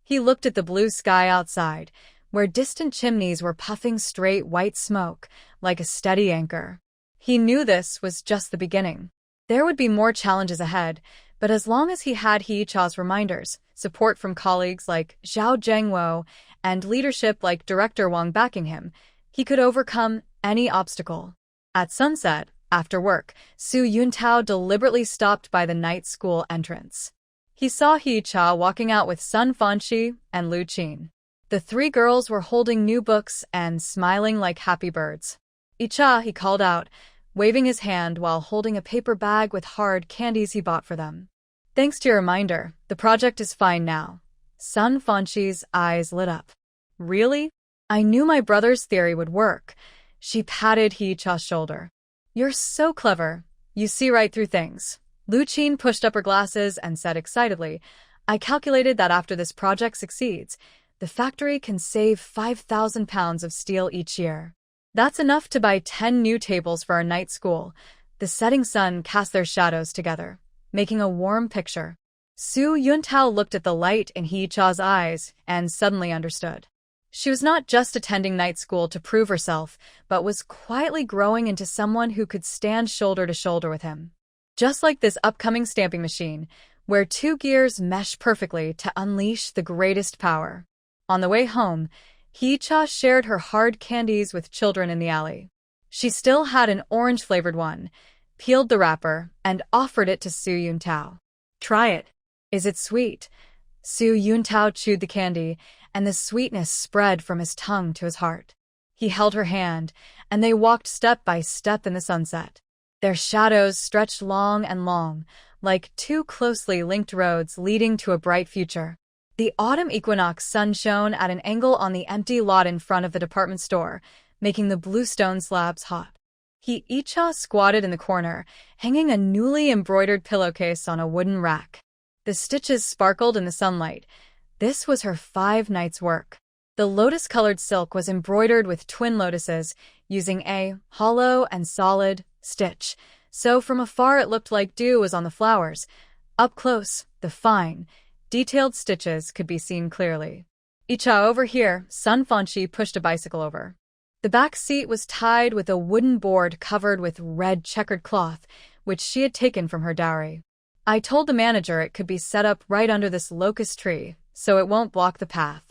He looked at the blue sky outside, where distant chimneys were puffing straight white smoke, like a steady anchor. He knew this was just the beginning. There would be more challenges ahead, but as long as he had He-cha's reminders, support from colleagues like Zhao Zhengwo, and leadership like Director Wang backing him, he could overcome any obstacle. At sunset, after work, Su Yuntao deliberately stopped by the night school entrance. He saw He-cha walking out with Sun Fanqi and Lu Qin. The three girls were holding new books and smiling like happy birds. He-cha, he called out, waving his hand while holding a paper bag with hard candies he bought for them. Thanks to your reminder, the project is fine now. Sun Fanqi's eyes lit up. Really? I knew my brother's theory would work. She patted He-cha's shoulder. You're so clever. You see right through things. Lu Qin pushed up her glasses and said excitedly, I calculated that after this project succeeds, the factory can save 5,000 pounds of steel each year. That's enough to buy 10 new tables for our night school. The setting sun cast their shadows together, making a warm picture. Su Yuntao looked at the light in He-cha's eyes and suddenly understood. She was not just attending night school to prove herself, but was quietly growing into someone who could stand shoulder to shoulder with him. Just like this upcoming stamping machine, where two gears mesh perfectly to unleash the greatest power. On the way home, He-cha shared her hard candies with children in the alley. She still had an orange-flavored one, peeled the wrapper, and offered it to Su Yuntao. Try it. Is it sweet? Su Yuntao chewed the candy, and the sweetness spread from his tongue to his heart. He held her hand, and they walked step by step in the sunset. Their shadows stretched long and long, like two closely linked roads leading to a bright future. The autumn equinox sun shone at an angle on the empty lot in front of the department store, making the blue stone slabs hot. He-cha squatted in the corner, hanging a newly embroidered pillowcase on a wooden rack. The stitches sparkled in the sunlight. This was her 5 nights' work. The lotus-colored silk was embroidered with twin lotuses, using a hollow and solid stitch, so from afar it looked like dew was on the flowers. Up close, the fine, detailed stitches could be seen clearly. He-cha, over here. Sun Fanqi pushed a bicycle over. The back seat was tied with a wooden board covered with red checkered cloth, which she had taken from her dowry. I told the manager it could be set up right under this locust tree, so it won't block the path.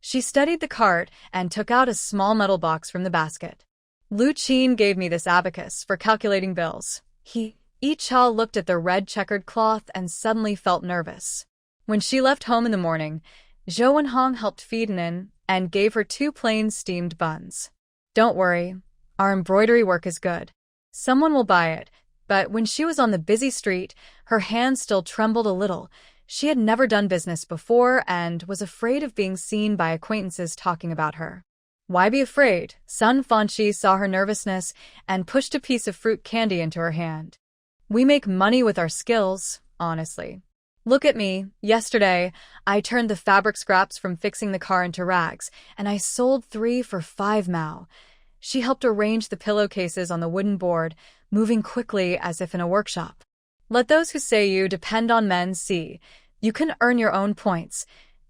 She studied the cart and took out a small metal box from the basket. Lu Qin gave me this abacus for calculating bills. Yicha looked at the red checkered cloth and suddenly felt nervous. When she left home in the morning, Zhou Wenhong helped feed Nin and gave her 2 plain steamed buns. Don't worry, our embroidery work is good. Someone will buy it. But when she was on the busy street, her hands still trembled a little. She had never done business before and was afraid of being seen by acquaintances talking about her. Why be afraid? Sun Fanqi saw her nervousness and pushed a piece of fruit candy into her hand. We make money with our skills, honestly. Look at me. Yesterday, I turned the fabric scraps from fixing the car into rags, and I sold 3 for 5 mao. She helped arrange the pillowcases on the wooden board, moving quickly as if in a workshop. Let those who say you depend on men see. You can earn your own points.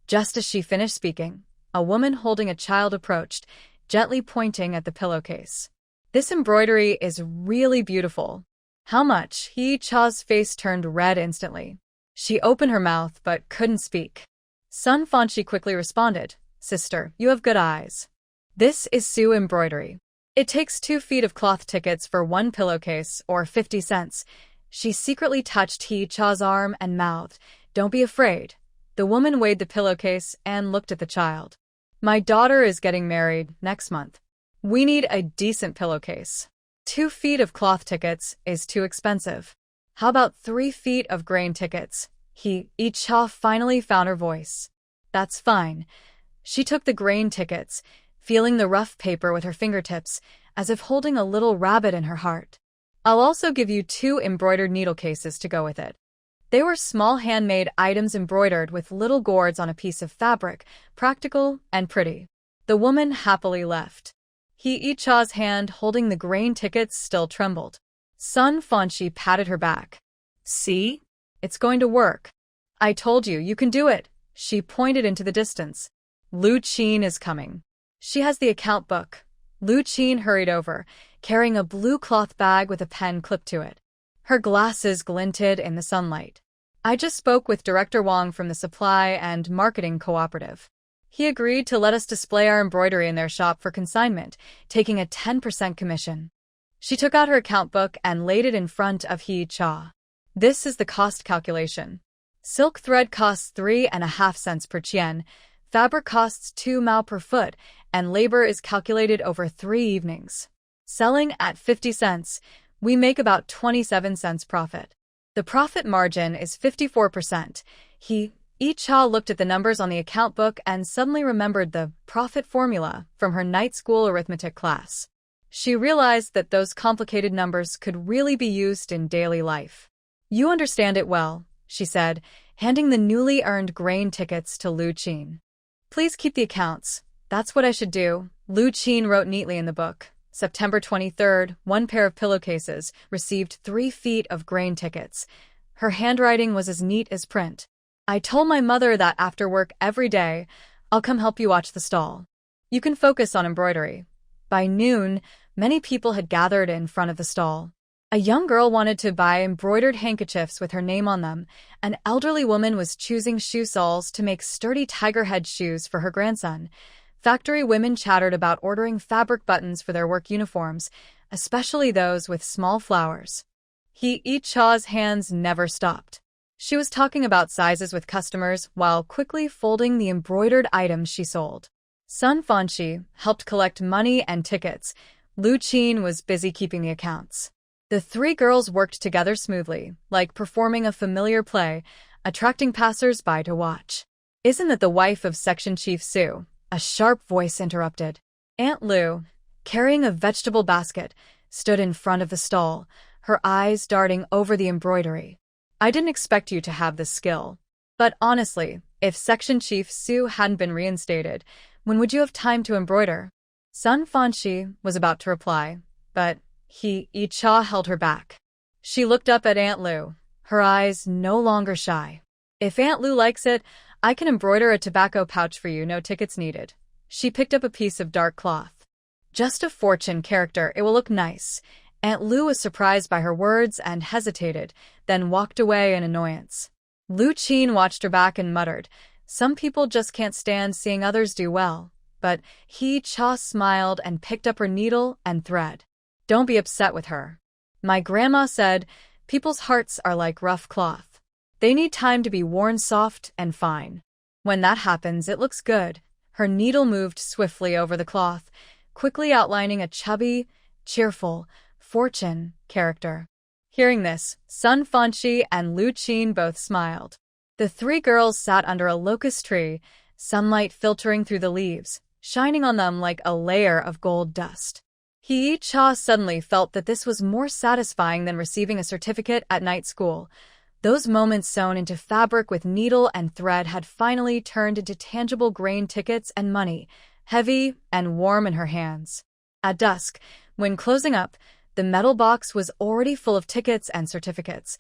Just as she finished speaking, a woman holding a child approached, gently pointing at the pillowcase. This embroidery is really beautiful. How much? Yicha's face turned red instantly. She opened her mouth but couldn't speak. Sun Fanqi quickly responded, Sister, you have good eyes. This is Su embroidery. It takes 2 feet of cloth tickets for 1 pillowcase, or 50 cents. She secretly touched Yicha's arm and mouthed, Don't be afraid. The woman weighed the pillowcase and looked at the child. My daughter is getting married next month. We need a decent pillowcase. 2 feet of cloth tickets is too expensive. How about 3 feet of grain tickets? Yicha finally found her voice. That's fine. She took the grain tickets, feeling the rough paper with her fingertips, as if holding a little rabbit in her heart. I'll also give you 2 embroidered needle cases to go with it. They were small handmade items embroidered with little gourds on a piece of fabric, practical and pretty. The woman happily left. Yicha's hand holding the grain tickets still trembled. Sun Fanqi patted her back. See? It's going to work. I told you, you can do it. She pointed into the distance. Lu Qin is coming. She has the account book. Lu Qin hurried over, carrying a blue cloth bag with a pen clipped to it. Her glasses glinted in the sunlight. I just spoke with Director Wang from the Supply and Marketing Cooperative. He agreed to let us display our embroidery in their shop for consignment, taking a 10% commission. She took out her account book and laid it in front of Yicha. This is the cost calculation. Silk thread costs 3.5 cents per chien, fabric costs 2 mao per foot, and labor is calculated over 3 evenings. Selling at 50 cents, we make about 27 cents profit. The profit margin is 54%. Yicha looked at the numbers on the account book and suddenly remembered the profit formula from her night school arithmetic class. She realized that those complicated numbers could really be used in daily life. You understand it well, she said, handing the newly earned grain tickets to Lu Qin. Please keep the accounts. That's what I should do. Lu Qin wrote neatly in the book. September 23rd, 1 pair of pillowcases, received 3 feet of grain tickets. Her handwriting was as neat as print. I told my mother that after work every day, I'll come help you watch the stall. You can focus on embroidery. By noon, many people had gathered in front of the stall. A young girl wanted to buy embroidered handkerchiefs with her name on them. An elderly woman was choosing shoe soles to make sturdy tiger head shoes for her grandson. Factory women chattered about ordering fabric buttons for their work uniforms, especially those with small flowers. Yicha's hands never stopped. She was talking about sizes with customers while quickly folding the embroidered items she sold. Sun Fanqi helped collect money and tickets. Lu Qin was busy keeping the accounts. The 3 girls worked together smoothly, like performing a familiar play, attracting passers-by to watch. Isn't that the wife of Section Chief Su? A sharp voice interrupted. Aunt Lu, carrying a vegetable basket, stood in front of the stall, her eyes darting over the embroidery. I didn't expect you to have this skill. But honestly, if Section Chief Su hadn't been reinstated, when would you have time to embroider? Sun Fanqi was about to reply, but Yicha held her back. She looked up at Aunt Lu, her eyes no longer shy. If Aunt Lu likes it, I can embroider a tobacco pouch for you, no tickets needed. She picked up a piece of dark cloth. Just a fortune character, it will look nice. Aunt Lu was surprised by her words and hesitated, then walked away in annoyance. Lu Qin watched her back and muttered, Some people just can't stand seeing others do well. But Hee-cha smiled and picked up her needle and thread. Don't be upset with her. My grandma said, people's hearts are like rough cloth. They need time to be worn soft and fine. When that happens, it looks good. Her needle moved swiftly over the cloth, quickly outlining a chubby, cheerful, fortune character. Hearing this, Sun Fanchi and Lu Qin both smiled. The three girls sat under a locust tree, sunlight filtering through the leaves, shining on them like a layer of gold dust. Hee-cha suddenly felt that this was more satisfying than receiving a certificate at night school. Those moments sewn into fabric with needle and thread had finally turned into tangible grain tickets and money, heavy and warm in her hands. At dusk, when closing up, the metal box was already full of tickets and certificates.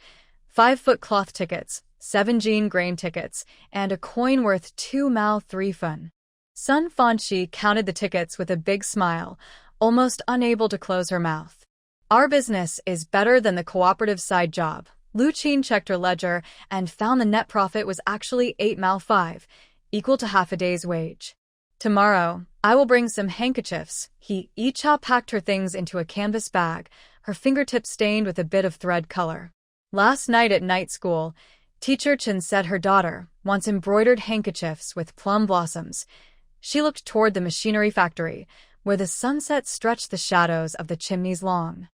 5-foot cloth tickets, 7 jean grain tickets, and a coin worth 2 mao 3 fun. Sun Fanchi counted the tickets with a big smile, almost unable to close her mouth. Our business is better than the cooperative side job. Lu Qin checked her ledger and found the net profit was actually 8 mao 5, equal to half a day's wage. Tomorrow, I will bring some handkerchiefs. Hee-cha packed her things into a canvas bag, her fingertips stained with a bit of thread color. Last night at night school, Teacher Chen said her daughter wants embroidered handkerchiefs with plum blossoms. She looked toward the machinery factory, where the sunset stretched the shadows of the chimneys long.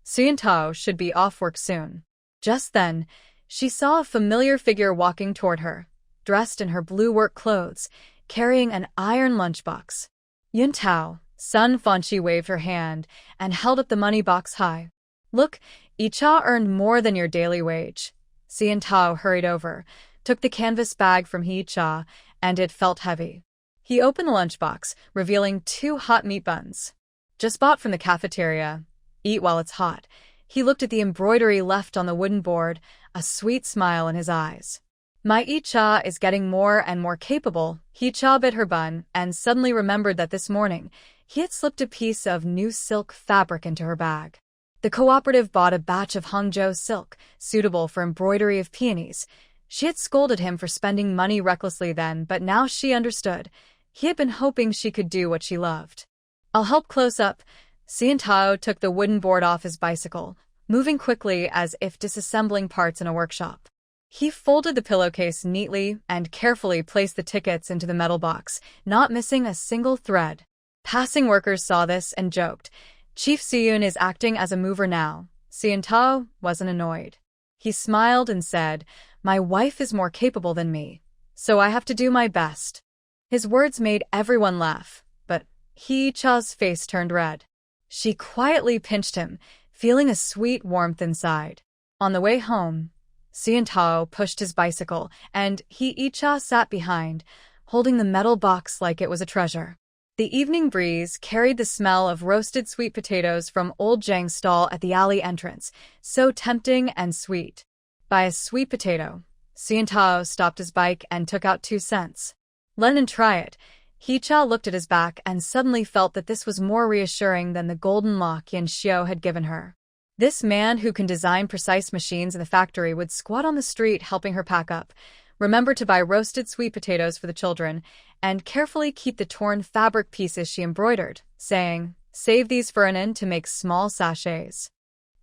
Suyentao should be off work soon. Just then, she saw a familiar figure walking toward her, dressed in her blue work clothes, carrying an iron lunchbox. Yuntao, Sun Fanchi waved her hand and held up the money box high. Look, Icha earned more than your daily wage. Suyentao hurried over, took the canvas bag from Hee-cha, and it felt heavy. He opened the lunchbox, revealing 2 hot meat buns. Just bought from the cafeteria. Eat while it's hot. He looked at the embroidery left on the wooden board, a sweet smile in his eyes. My Icha is getting more and more capable. Hee-cha bit her bun and suddenly remembered that this morning he had slipped a piece of new silk fabric into her bag. The cooperative bought a batch of Hangzhou silk, suitable for embroidery of peonies. She had scolded him for spending money recklessly then, but now she understood. He had been hoping she could do what she loved. I'll help close up. Suyentao took the wooden board off his bicycle, moving quickly as if disassembling parts in a workshop. He folded the pillowcase neatly and carefully placed the tickets into the metal box, not missing a single thread. Passing workers saw this and joked, Chief Siyun is acting as a mover now. Suyentao wasn't annoyed. He smiled and said, my wife is more capable than me, so I have to do my best. His words made everyone laugh, but Hee-cha's face turned red. She quietly pinched him, feeling a sweet warmth inside. On the way home, Suyentao pushed his bicycle, and Hee-cha sat behind, holding the metal box like it was a treasure. The evening breeze carried the smell of roasted sweet potatoes from old Zhang's stall at the alley entrance, so tempting and sweet. Buy a sweet potato. Suyentao stopped his bike and took out 2 cents. Let him try it. Hee-cha looked at his back and suddenly felt that this was more reassuring than the golden lock Yin Xiao had given her. This man who can design precise machines in the factory would squat on the street helping her pack up, remember to buy roasted sweet potatoes for the children, and carefully keep the torn fabric pieces she embroidered, saying, save these for an to make small sachets.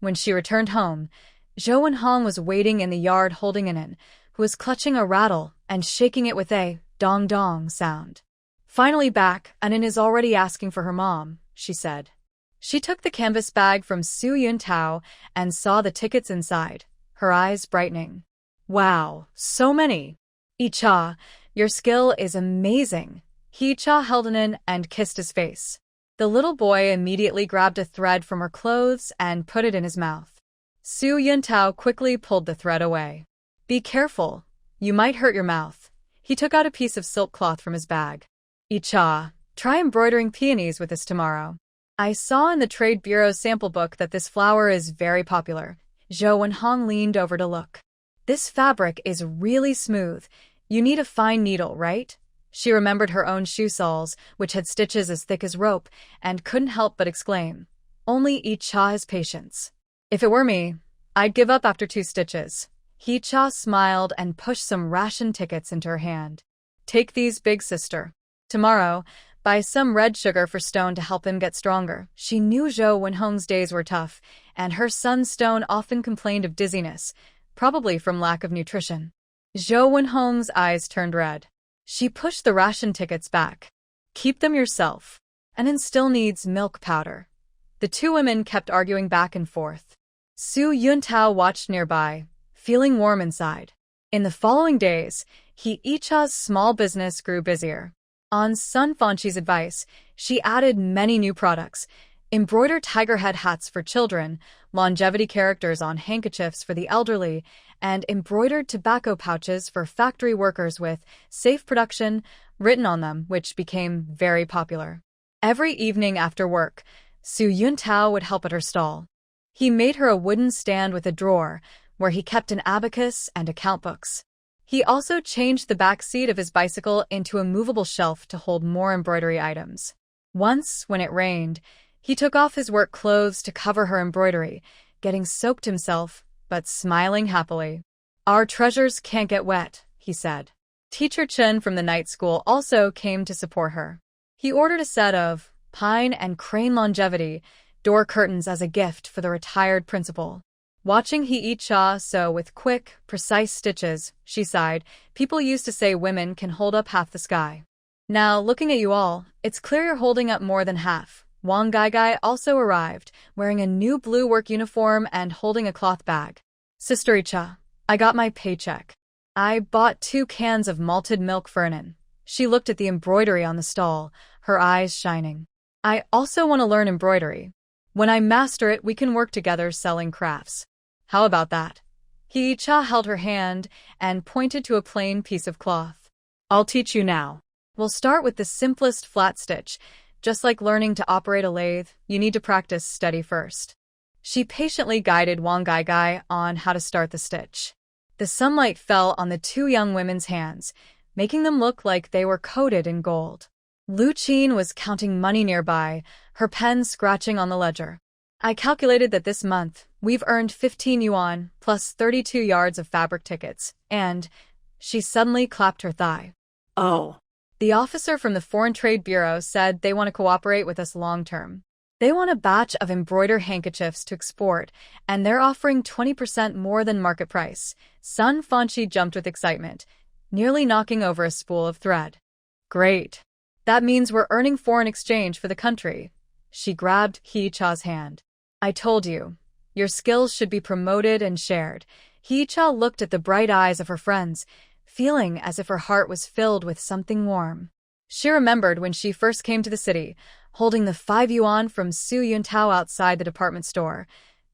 When she returned home, Zhou Wenhong was waiting in the yard holding an who was clutching a rattle and shaking it with a dong-dong sound. Finally back, Anin is already asking for her mom, she said. She took the canvas bag from Suyentao and saw the tickets inside, her eyes brightening. Wow, so many. Icha, your skill is amazing. Hee-cha held Anin and kissed his face. The little boy immediately grabbed a thread from her clothes and put it in his mouth. Suyentao quickly pulled the thread away. Be careful, you might hurt your mouth. He took out a piece of silk cloth from his bag. Icha, try embroidering peonies with this tomorrow. I saw in the Trade Bureau's sample book that this flower is very popular. Zhou Wenhong leaned over to look. This fabric is really smooth. You need a fine needle, right? She remembered her own shoe soles, which had stitches as thick as rope, and couldn't help but exclaim, only Icha has patience. If it were me, I'd give up after 2 stitches. Hee-cha smiled and pushed some ration tickets into her hand. Take these, big sister. Tomorrow, buy some red sugar for Stone to help him get stronger. She knew Zhou Wenhong's days were tough, and her son Stone often complained of dizziness, probably from lack of nutrition. Zhou Wenhong's eyes turned red. She pushed the ration tickets back. Keep them yourself. And still needs milk powder. The two women kept arguing back and forth. Su Yuntao watched nearby, feeling warm inside. In the following days, He Yicha's small business grew busier. On Sun Fanqi's advice, she added many new products: embroidered tiger head hats for children, longevity characters on handkerchiefs for the elderly, and embroidered tobacco pouches for factory workers with "safe production" written on them, which became very popular. Every evening after work, Su Yuntao would help at her stall. He made her a wooden stand with a drawer, where he kept an abacus and account books. He also changed the back seat of his bicycle into a movable shelf to hold more embroidery items. Once, when it rained, he took off his work clothes to cover her embroidery, getting soaked himself, but smiling happily. "Our treasures can't get wet," he said. Teacher Chen from the night school also came to support her. He ordered a set of pine and crane longevity door curtains as a gift for the retired principal. Watching He Yicha sew with quick, precise stitches, she sighed. People used to say women can hold up half the sky. Now, looking at you all, it's clear you're holding up more than half. Wang Gaigai also arrived, wearing a new blue work uniform and holding a cloth bag. "Sister Yicha, I got my paycheck. I bought 2 cans of malted milk for Fernan." She looked at the embroidery on the stall, her eyes shining. "I also want to learn embroidery. When I master it, we can work together selling crafts. How about that?" He Yicha held her hand and pointed to a plain piece of cloth. "I'll teach you now. We'll start with the simplest flat stitch. Just like learning to operate a lathe, you need to practice steady first." She patiently guided Wang Gaigai on how to start the stitch. The sunlight fell on the 2 young women's hands, making them look like they were coated in gold. Lu Qin was counting money nearby, her pen scratching on the ledger. "I calculated that this month, we've earned 15 yuan, plus 32 yards of fabric tickets, and..." She suddenly clapped her thigh. "Oh." "The officer from the Foreign Trade Bureau said they want to cooperate with us long-term. They want a batch of embroidered handkerchiefs to export, and they're offering 20% more than market price." Sun Fanqi jumped with excitement, nearly knocking over a spool of thread. "Great. That means we're earning foreign exchange for the country." She grabbed He Yicha's hand. "I told you, your skills should be promoted and shared." He Yicha looked at the bright eyes of her friends, feeling as if her heart was filled with something warm. She remembered when she first came to the city, holding the 5 yuan from Su Yuntao outside the department store,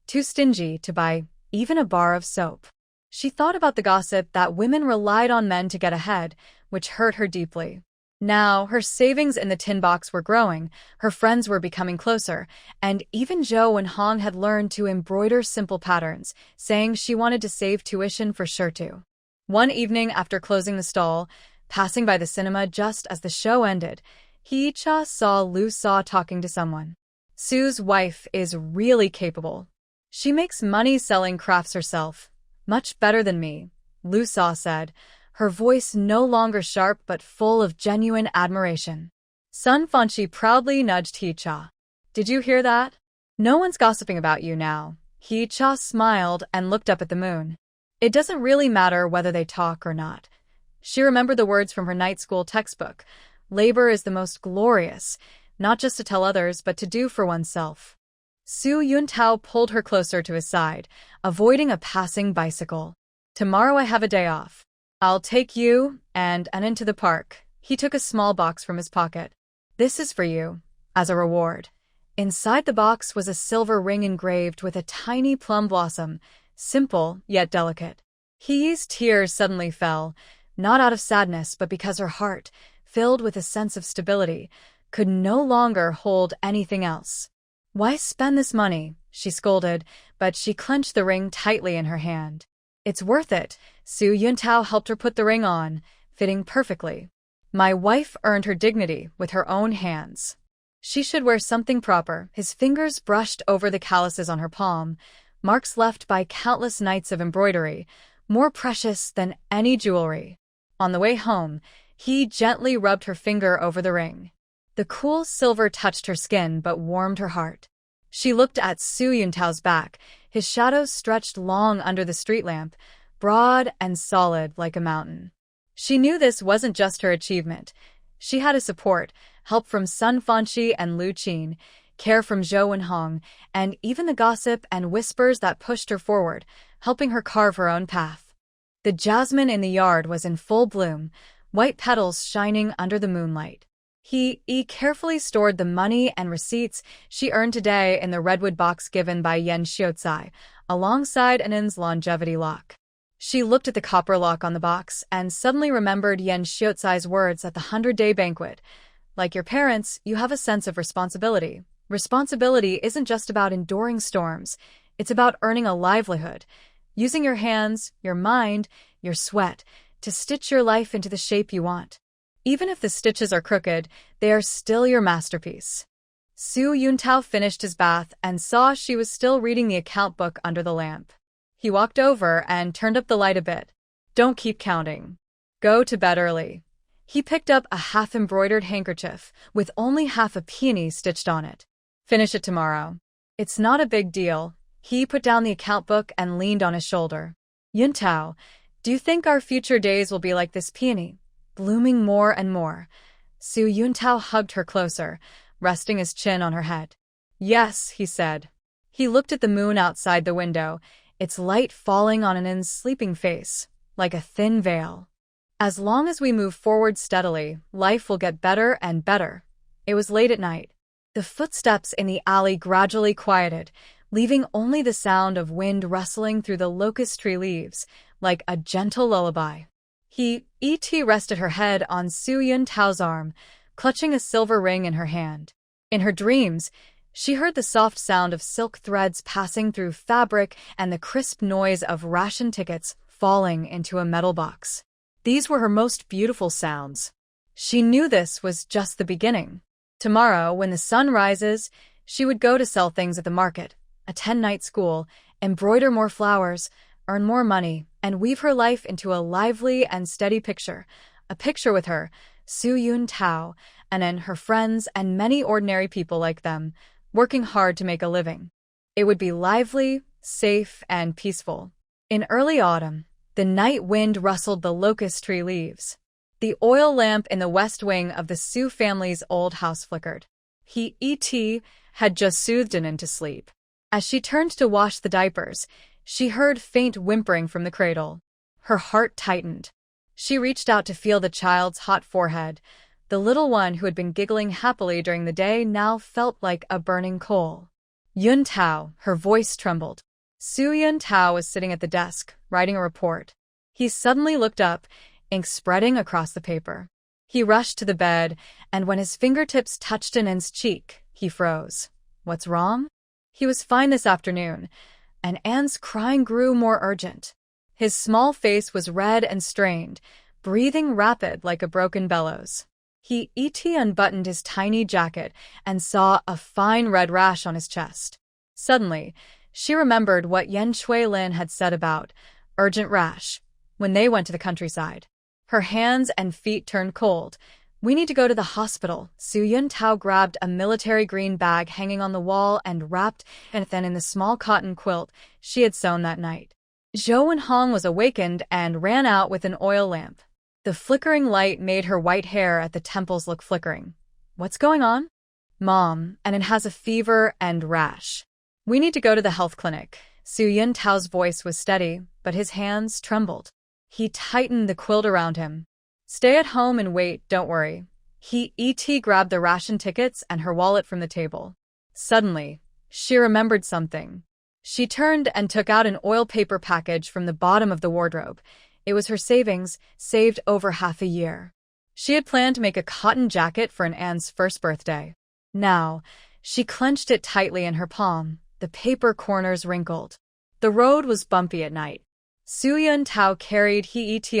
too stingy to buy even a bar of soap. She thought about the gossip that women relied on men to get ahead, which hurt her deeply. Now, her savings in the tin box were growing, her friends were becoming closer, and even Zhou Wenhong had learned to embroider simple patterns, saying she wanted to save tuition for sure too. One evening after closing the stall, passing by the cinema just as the show ended, He Yicha saw Lu Sa talking to someone. "Su's wife is really capable. She makes money selling crafts herself. Much better than me," Lu Sa said, her voice no longer sharp but full of genuine admiration. Sun Fanqi proudly nudged He Yicha. "Did you hear that? No one's gossiping about you now." He Yicha smiled and looked up at the moon. It doesn't really matter whether they talk or not. She remembered the words from her night school textbook. Labor is the most glorious, not just to tell others but to do for oneself. Su Yuntao pulled her closer to his side, avoiding a passing bicycle. "Tomorrow I have a day off. I'll take you and into the park." He took a small box from his pocket. "This is for you, as a reward." Inside the box was a silver ring engraved with a tiny plum blossom, simple yet delicate. He's tears suddenly fell, not out of sadness but because her heart, filled with a sense of stability, could no longer hold anything else. "Why spend this money?" she scolded, but she clenched the ring tightly in her hand. "It's worth it." Su Yuntao helped her put the ring on, fitting perfectly. "My wife earned her dignity with her own hands. She should wear something proper." His fingers brushed over the calluses on her palm, marks left by countless nights of embroidery, more precious than any jewelry. On the way home, He gently rubbed her finger over the ring. The cool silver touched her skin but warmed her heart. She looked at Su Yuntao's back, his shadows stretched long under the street lamp, broad and solid like a mountain. She knew this wasn't just her achievement. She had a support, help from Sun Fanqi and Lu Qin, care from Zhou Wenhong, and even the gossip and whispers that pushed her forward, helping her carve her own path. The jasmine in the yard was in full bloom, white petals shining under the moonlight. He carefully stored the money and receipts she earned today in the redwood box given by Yan Xiaocai, alongside Anin's longevity lock. She looked at the copper lock on the box and suddenly remembered Yan Xiaocai's words at the 100-day banquet. Like your parents, you have a sense of responsibility. Responsibility isn't just about enduring storms. It's about earning a livelihood, using your hands, your mind, your sweat, to stitch your life into the shape you want. Even if the stitches are crooked, they are still your masterpiece. Su Yuntao finished his bath and saw she was still reading the account book under the lamp. He walked over and turned up the light a bit. Don't keep counting. Go to bed early. He picked up a half-embroidered handkerchief with only half a peony stitched on it. Finish it tomorrow. It's not a big deal. He put down the account book and leaned on his shoulder. Yuntao, do you think our future days will be like this peony, blooming more and more? Su Yuntao hugged her closer, resting his chin on her head. Yes, he said. He looked at the moon outside the window, its light falling on Anin's sleeping face, like a thin veil. As long as we move forward steadily, life will get better and better. It was late at night. The footsteps in the alley gradually quieted, leaving only the sound of wind rustling through the locust tree leaves, like a gentle lullaby. Rested her head on Su Yuntao's arm, clutching a silver ring in her hand. In her dreams, she heard the soft sound of silk threads passing through fabric and the crisp noise of ration tickets falling into a metal box. These were her most beautiful sounds. She knew this was just the beginning. Tomorrow, when the sun rises, she would go to sell things at the market, attend night school, embroider more flowers, earn more money, and weave her life into a lively and steady picture. A picture with her, Su Yuntao, and then her friends and many ordinary people like them, working hard to make a living. It would be lively, safe, and peaceful. In early autumn, the night wind rustled the locust tree leaves. The oil lamp in the west wing of the Su family's old house flickered. Had just soothed Anin to sleep. As she turned to wash the diapers, she heard faint whimpering from the cradle. Her heart tightened. She reached out to feel the child's hot forehead. The little one who had been giggling happily during the day now felt like a burning coal. Yuntao, her voice trembled. Su Yuntao was sitting at the desk, writing a report. He suddenly looked up, ink spreading across the paper. He rushed to the bed, and when his fingertips touched Anin's cheek, he froze. What's wrong? He was fine this afternoon, and Anne's crying grew more urgent. His small face was red and strained, breathing rapid like a broken bellows. He unbuttoned his tiny jacket and saw a fine red rash on his chest. Suddenly, she remembered what Yan Shuilin had said about urgent rash when they went to the countryside. Her hands and feet turned cold. We need to go to the hospital. Su Yuntao grabbed a military green bag hanging on the wall and wrapped it in the small cotton quilt she had sewn that night. Zhou Wenhong was awakened and ran out with an oil lamp. The flickering light made her white hair at the temples look flickering. What's going on? Mom, Anin has a fever and rash. We need to go to the health clinic. Su Yuntao's voice was steady, but his hands trembled. He tightened the quilt around him. Stay at home and wait, don't worry. He grabbed the ration tickets and her wallet from the table. Suddenly, she remembered something. She turned and took out an oil paper package from the bottom of the wardrobe. It was her savings, saved over half a year. She had planned to make a cotton jacket for Anne's first birthday. Now, she clenched it tightly in her palm, the paper corners wrinkled. The road was bumpy at night. Su Yuntao carried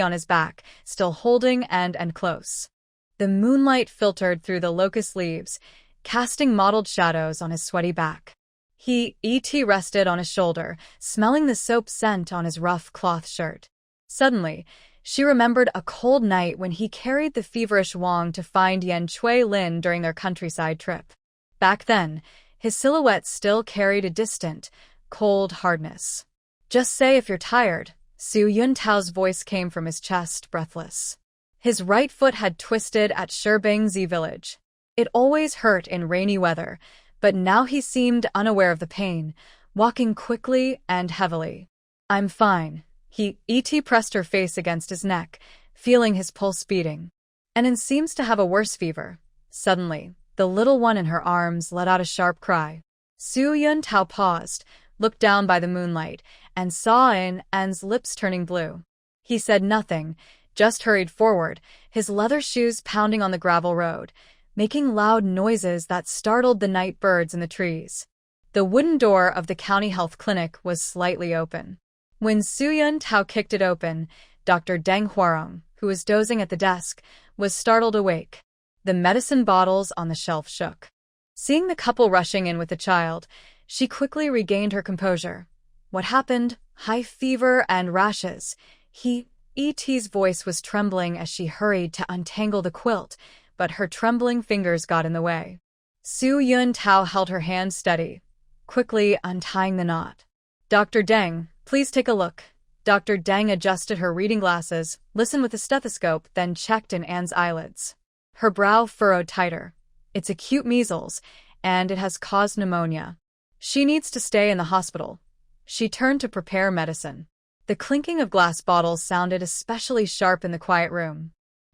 on his back, still holding and close. The moonlight filtered through the locust leaves, casting mottled shadows on his sweaty back. He rested on his shoulder, smelling the soap scent on his rough cloth shirt. Suddenly, She remembered a cold night when he carried the feverish Wang to find Yan Chui-lin during their countryside trip. Back then, his silhouette still carried a distant, cold hardness. "Just say if you're tired," Su Yuntao's voice came from his chest, breathless. His right foot had twisted at Shibingzi village. It always hurt in rainy weather, but now he seemed unaware of the pain, walking quickly and heavily. "I'm fine." E.T. pressed her face against his neck, feeling his pulse beating. "And seems to have a worse fever." Suddenly, the little one in her arms let out a sharp cry. Su Yuntao paused, looked down by the moonlight, and saw An's lips turning blue. He said nothing, just hurried forward, his leather shoes pounding on the gravel road, making loud noises that startled the night birds in the trees. The wooden door of the county health clinic was slightly open. When Su Yuntao kicked it open, Dr. Deng Huarong, who was dozing at the desk, was startled awake. The medicine bottles on the shelf shook. Seeing the couple rushing in with the child, she quickly regained her composure. "What happened?" "High fever and rashes." E.T.'s voice was trembling as she hurried to untangle the quilt, but her trembling fingers got in the way. Su Yuntao held her hand steady, quickly untying the knot. "Dr. Deng, please take a look." Dr. Deng adjusted her reading glasses, listened with a stethoscope, then checked in Anne's eyelids. Her brow furrowed tighter. "It's acute measles, and it has caused pneumonia. She needs to stay in the hospital." She turned to prepare medicine. The clinking of glass bottles sounded especially sharp in the quiet room.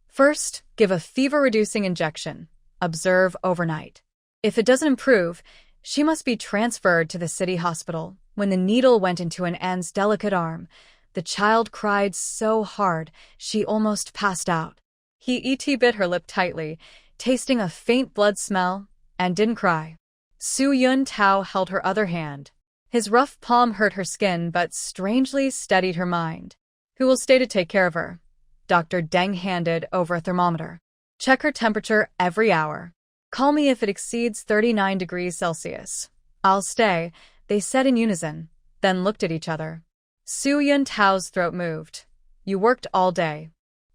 "First, give a fever-reducing injection. Observe overnight. If it doesn't improve, she must be transferred to the city hospital." When the needle went into Anne's delicate arm, the child cried so hard she almost passed out. E.T. bit her lip tightly, tasting a faint blood smell, and didn't cry. Su Yuntao held her other hand. His rough palm hurt her skin but strangely steadied her mind. "Who will stay to take care of her?" Dr. Deng handed over a thermometer. "Check her temperature every hour. Call me if it exceeds 39 degrees Celsius." "I'll stay," they said in unison, then looked at each other. Su Yuntao's throat moved. "You worked all day."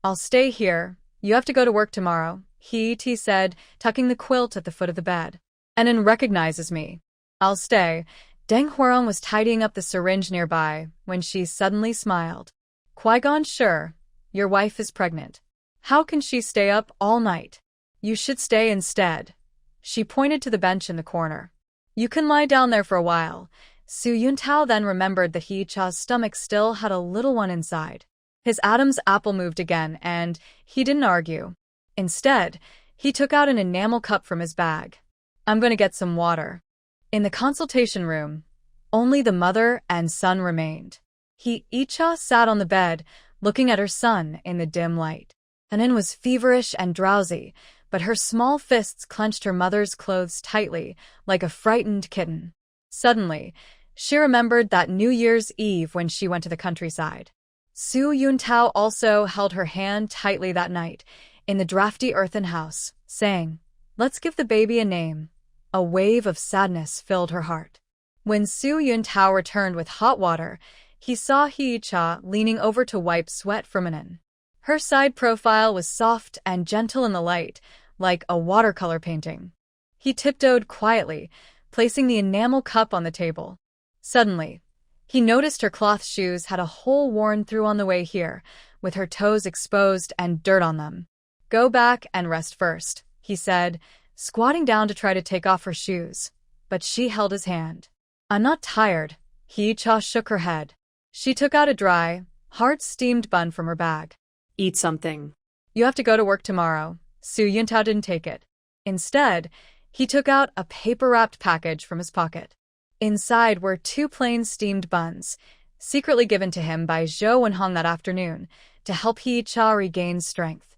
"I'll stay here. You have to go to work tomorrow," E.T. said, tucking the quilt at the foot of the bed. "Anan recognizes me." "I'll stay." Deng Huarong was tidying up the syringe nearby when she suddenly smiled. "Qui-Gon, sure. Your wife is pregnant. How can she stay up all night? You should stay instead." She pointed to the bench in the corner. "You can lie down there for a while." Su Yuntao then remembered that He-cha's stomach still had a little one inside. His Adam's apple moved again, and he didn't argue. Instead, he took out an enamel cup from his bag. "I'm going to get some water." In the consultation room, only the mother and son remained. He-cha sat on the bed, looking at her son in the dim light. Anan was feverish and drowsy, but her small fists clenched her mother's clothes tightly, like a frightened kitten. Suddenly, she remembered that New Year's Eve when she went to the countryside. Su Yuntao also held her hand tightly that night, in the drafty earthen house, saying, "Let's give the baby a name." A wave of sadness filled her heart. When Su Yuntao returned with hot water, he saw He-cha leaning over to wipe sweat from Anan. Her side profile was soft and gentle in the light, like a watercolor painting. He tiptoed quietly, placing the enamel cup on the table. Suddenly, he noticed her cloth shoes had a hole worn through on the way here, with her toes exposed and dirt on them. "Go back and rest first," he said, squatting down to try to take off her shoes. But she held his hand. "I'm not tired." He-cha shook her head. She took out a dry, hard-steamed bun from her bag. "Eat something." "You have to go to work tomorrow." Su Yuntao didn't take it. Instead, he took out a paper-wrapped package from his pocket. Inside were 2 plain steamed buns, secretly given to him by Zhou Wenhong that afternoon, to help He-cha regain strength.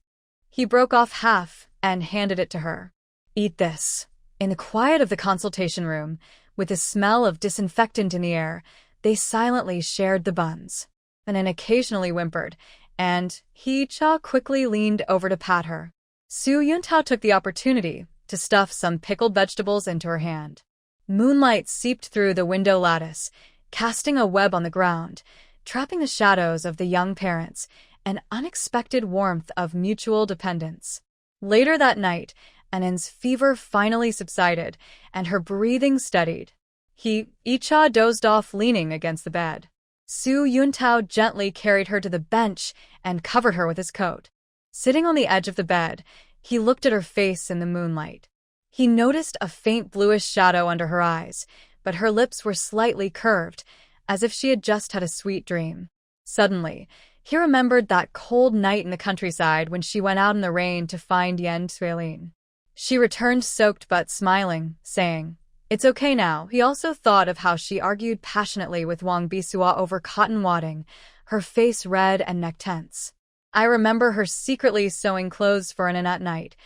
He broke off half and handed it to her. "Eat this." In the quiet of the consultation room, with the smell of disinfectant in the air, they silently shared the buns. Anan occasionally whimpered, and He-cha quickly leaned over to pat her. Su Yuntao took the opportunity to stuff some pickled vegetables into her hand. Moonlight seeped through the window lattice, casting a web on the ground, trapping the shadows of the young parents, an unexpected warmth of mutual dependence. Later that night, Anan's fever finally subsided, and her breathing steadied. Icha dozed off leaning against the bed. Su Yuntao gently carried her to the bench and covered her with his coat. Sitting on the edge of the bed, he looked at her face in the moonlight. He noticed a faint bluish shadow under her eyes, but her lips were slightly curved, as if she had just had a sweet dream. Suddenly, he remembered that cold night in the countryside when she went out in the rain to find Yan Suilin. She returned soaked but smiling, saying, "It's okay now." He also thought of how she argued passionately with Wang Bisua over cotton wadding, her face red and neck tense. "I remember her secretly sewing clothes for Anan at night,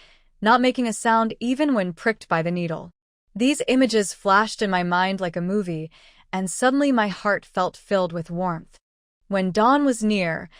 not making a sound even when pricked by the needle. These images flashed in my mind like a movie, and suddenly my heart felt filled with warmth." When dawn was near,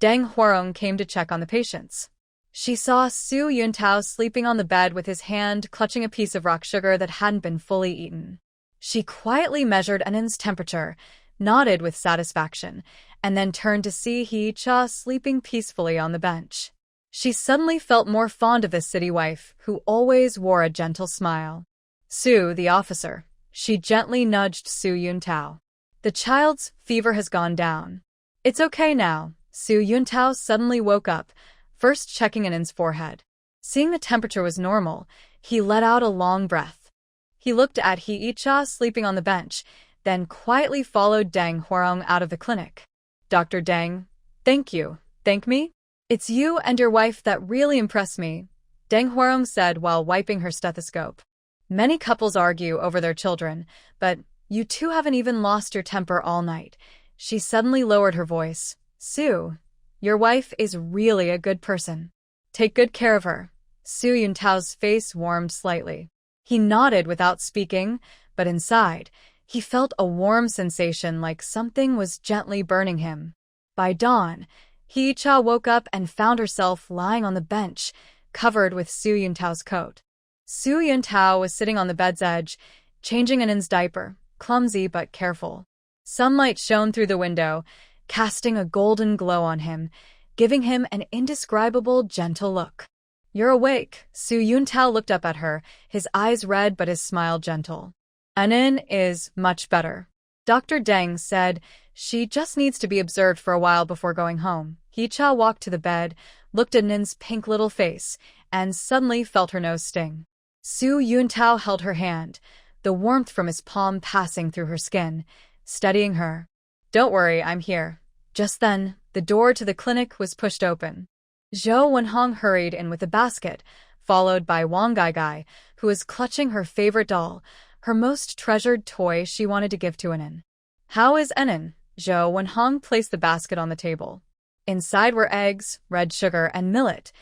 Deng Huarong came to check on the patients. She saw Su Yuntao sleeping on the bed with his hand clutching a piece of rock sugar that hadn't been fully eaten. She quietly measured Anan's temperature, nodded with satisfaction, and then turned to see He-cha sleeping peacefully on the bench. She suddenly felt more fond of this city wife, who always wore a gentle smile. "Su, the officer." She gently nudged Su Yuntao. "The child's fever has gone down." "It's okay now." Su Yuntao suddenly woke up, first checking Anan's forehead. Seeing the temperature was normal, he let out a long breath. He looked at He-cha sleeping on the bench, then quietly followed Deng Huarong out of the clinic. "Dr. Deng, thank you." "Thank me? It's you and your wife that really impress me," Deng Huarong said while wiping her stethoscope. "Many couples argue over their children, but you two haven't even lost your temper all night." She suddenly lowered her voice. "Su, your wife is really a good person. Take good care of her." Su Yuntao's face warmed slightly. He nodded without speaking, but inside, he felt a warm sensation like something was gently burning him. By dawn, He-cha woke up and found herself lying on the bench, covered with Su Yuntao's coat. Su Yuntao was sitting on the bed's edge, changing Anan's diaper, clumsy but careful. Sunlight shone through the window, casting a golden glow on him, giving him an indescribable, gentle look. "You're awake." Su Yuntao looked up at her, his eyes red but his smile gentle. "Anan is much better." Dr. Deng said she just needs to be observed for a while before going home. He-cha walked to the bed, looked at Anan's pink little face, and suddenly felt her nose sting. Su Yuntao held her hand, the warmth from his palm passing through her skin, steadying her. "Don't worry, I'm here." Just then, the door to the clinic was pushed open. Zhou Wenhong hurried in with a basket, followed by Wang Gaigai, who was clutching her favorite doll, her most treasured toy she wanted to give to Anan. "How is Anan?" Zhou Wenhong placed the basket on the table. Inside were eggs, red sugar, and millet,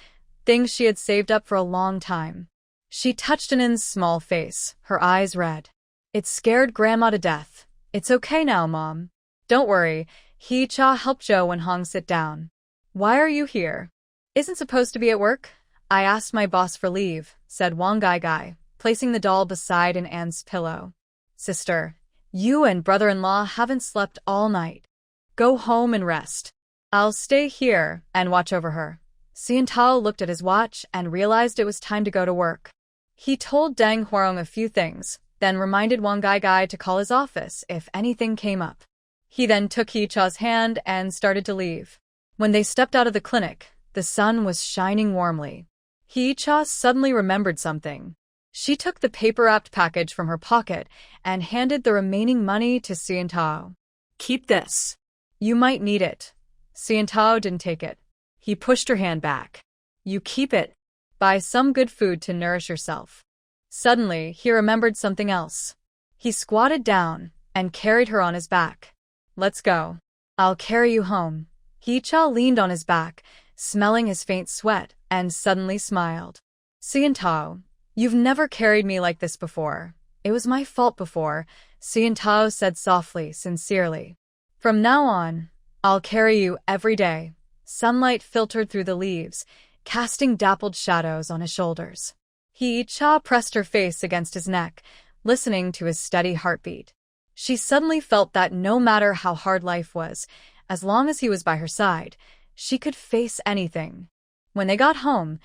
things she had saved up for a long time. She touched Anan's small face, her eyes red. "It scared Grandma to death." "It's okay now, Mom." "Don't worry." He-cha helped Zhou Wenhong sit down. "Why are you here?" "Isn't supposed to be at work?" "I asked my boss for leave," said Wang Gaigai, placing the doll beside Anan's pillow. "Sister, you and brother-in-law haven't slept all night. Go home and rest. I'll stay here and watch over her." Xian Tao looked at his watch and realized it was time to go to work. He told Deng Huarong a few things, then reminded Wang Gaigai to call his office if anything came up. He then took He-cha's hand and started to leave. When they stepped out of the clinic, the sun was shining warmly. He-cha suddenly remembered something. She took the paper-wrapped package from her pocket and handed the remaining money to Xian Tao. "Keep this. You might need it." Xian Tao didn't take it. He pushed her hand back. "You keep it. Buy some good food to nourish yourself." Suddenly, he remembered something else. He squatted down and carried her on his back. "Let's go. I'll carry you home." He-cha leaned on his back, smelling his faint sweat, and suddenly smiled. "Xian Tao, you've never carried me like this before. It was my fault before," Xian Tao said softly, sincerely. "From now on, I'll carry you every day." Sunlight filtered through the leaves, casting dappled shadows on his shoulders. He-cha pressed her face against his neck, listening to his steady heartbeat. She suddenly felt that no matter how hard life was, as long as he was by her side, She could face anything. When they got home,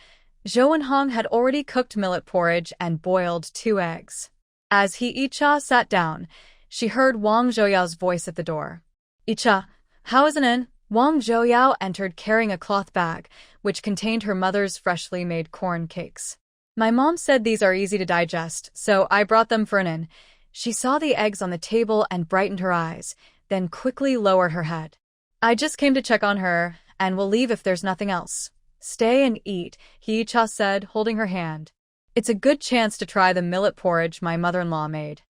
Zhou and Hong had already cooked millet porridge and boiled 2 eggs. As He-Cha sat down, she heard Wang Zhouyao's voice at the door. "Icha, how is it in?" Wang Zhouyao entered carrying a cloth bag, which contained her mother's freshly made corn cakes. "My mom said these are easy to digest, so I brought them for Nin." She saw the eggs on the table and brightened her eyes, then quickly lowered her head. "I just came to check on her, and will leave if there's nothing else." "Stay and eat," He-Cha said, holding her hand. "It's a good chance to try the millet porridge my mother-in-law made."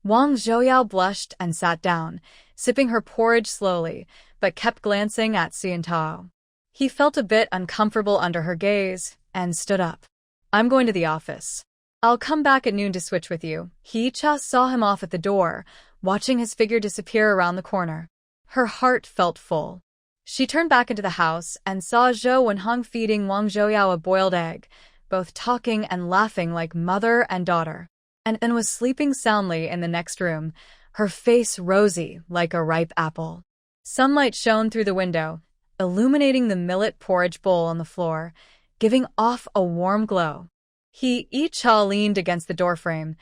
Wang Zhouyao blushed and sat down, sipping her porridge slowly, but kept glancing at Xiantao. He felt a bit uncomfortable under her gaze, and stood up. "I'm going to the office. I'll come back at noon to switch with you." He-Cha saw him off at the door, watching his figure disappear around the corner. Her heart felt full. She turned back into the house and saw Zhou and Hong feeding Wang Zhouyao a boiled egg, both talking and laughing like mother and daughter. And was sleeping soundly in the next room, her face rosy like a ripe apple. Sunlight shone through the window, illuminating the millet porridge bowl on the floor, giving off a warm glow. He-Cha leaned against the doorframe,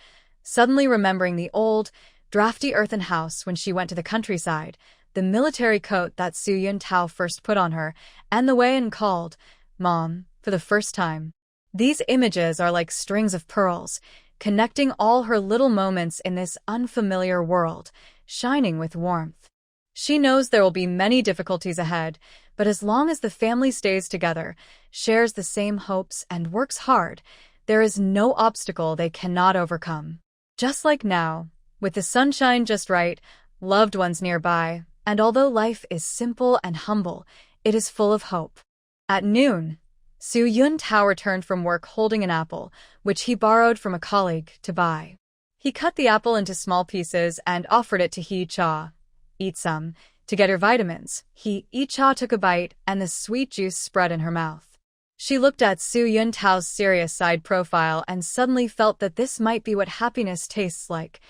suddenly remembering the old, drafty earthen house when she went to the countryside, the military coat that Xiantao first put on her, and the way An called Mom for the first time. These images are like strings of pearls, connecting all her little moments in this unfamiliar world, shining with warmth. She knows there will be many difficulties ahead, but as long as the family stays together, shares the same hopes, and works hard, there is no obstacle they cannot overcome. Just like now, with the sunshine just right, loved ones nearby, and although life is simple and humble, it is full of hope. At noon, Xiantao returned from work holding an apple, which he borrowed from a colleague to buy. He cut the apple into small pieces and offered it to He-Cha. "Eat some, to get your vitamins." He-Cha took a bite, and the sweet juice spread in her mouth. She looked at Xiantao's serious side profile and suddenly felt that this might be what happiness tastes like.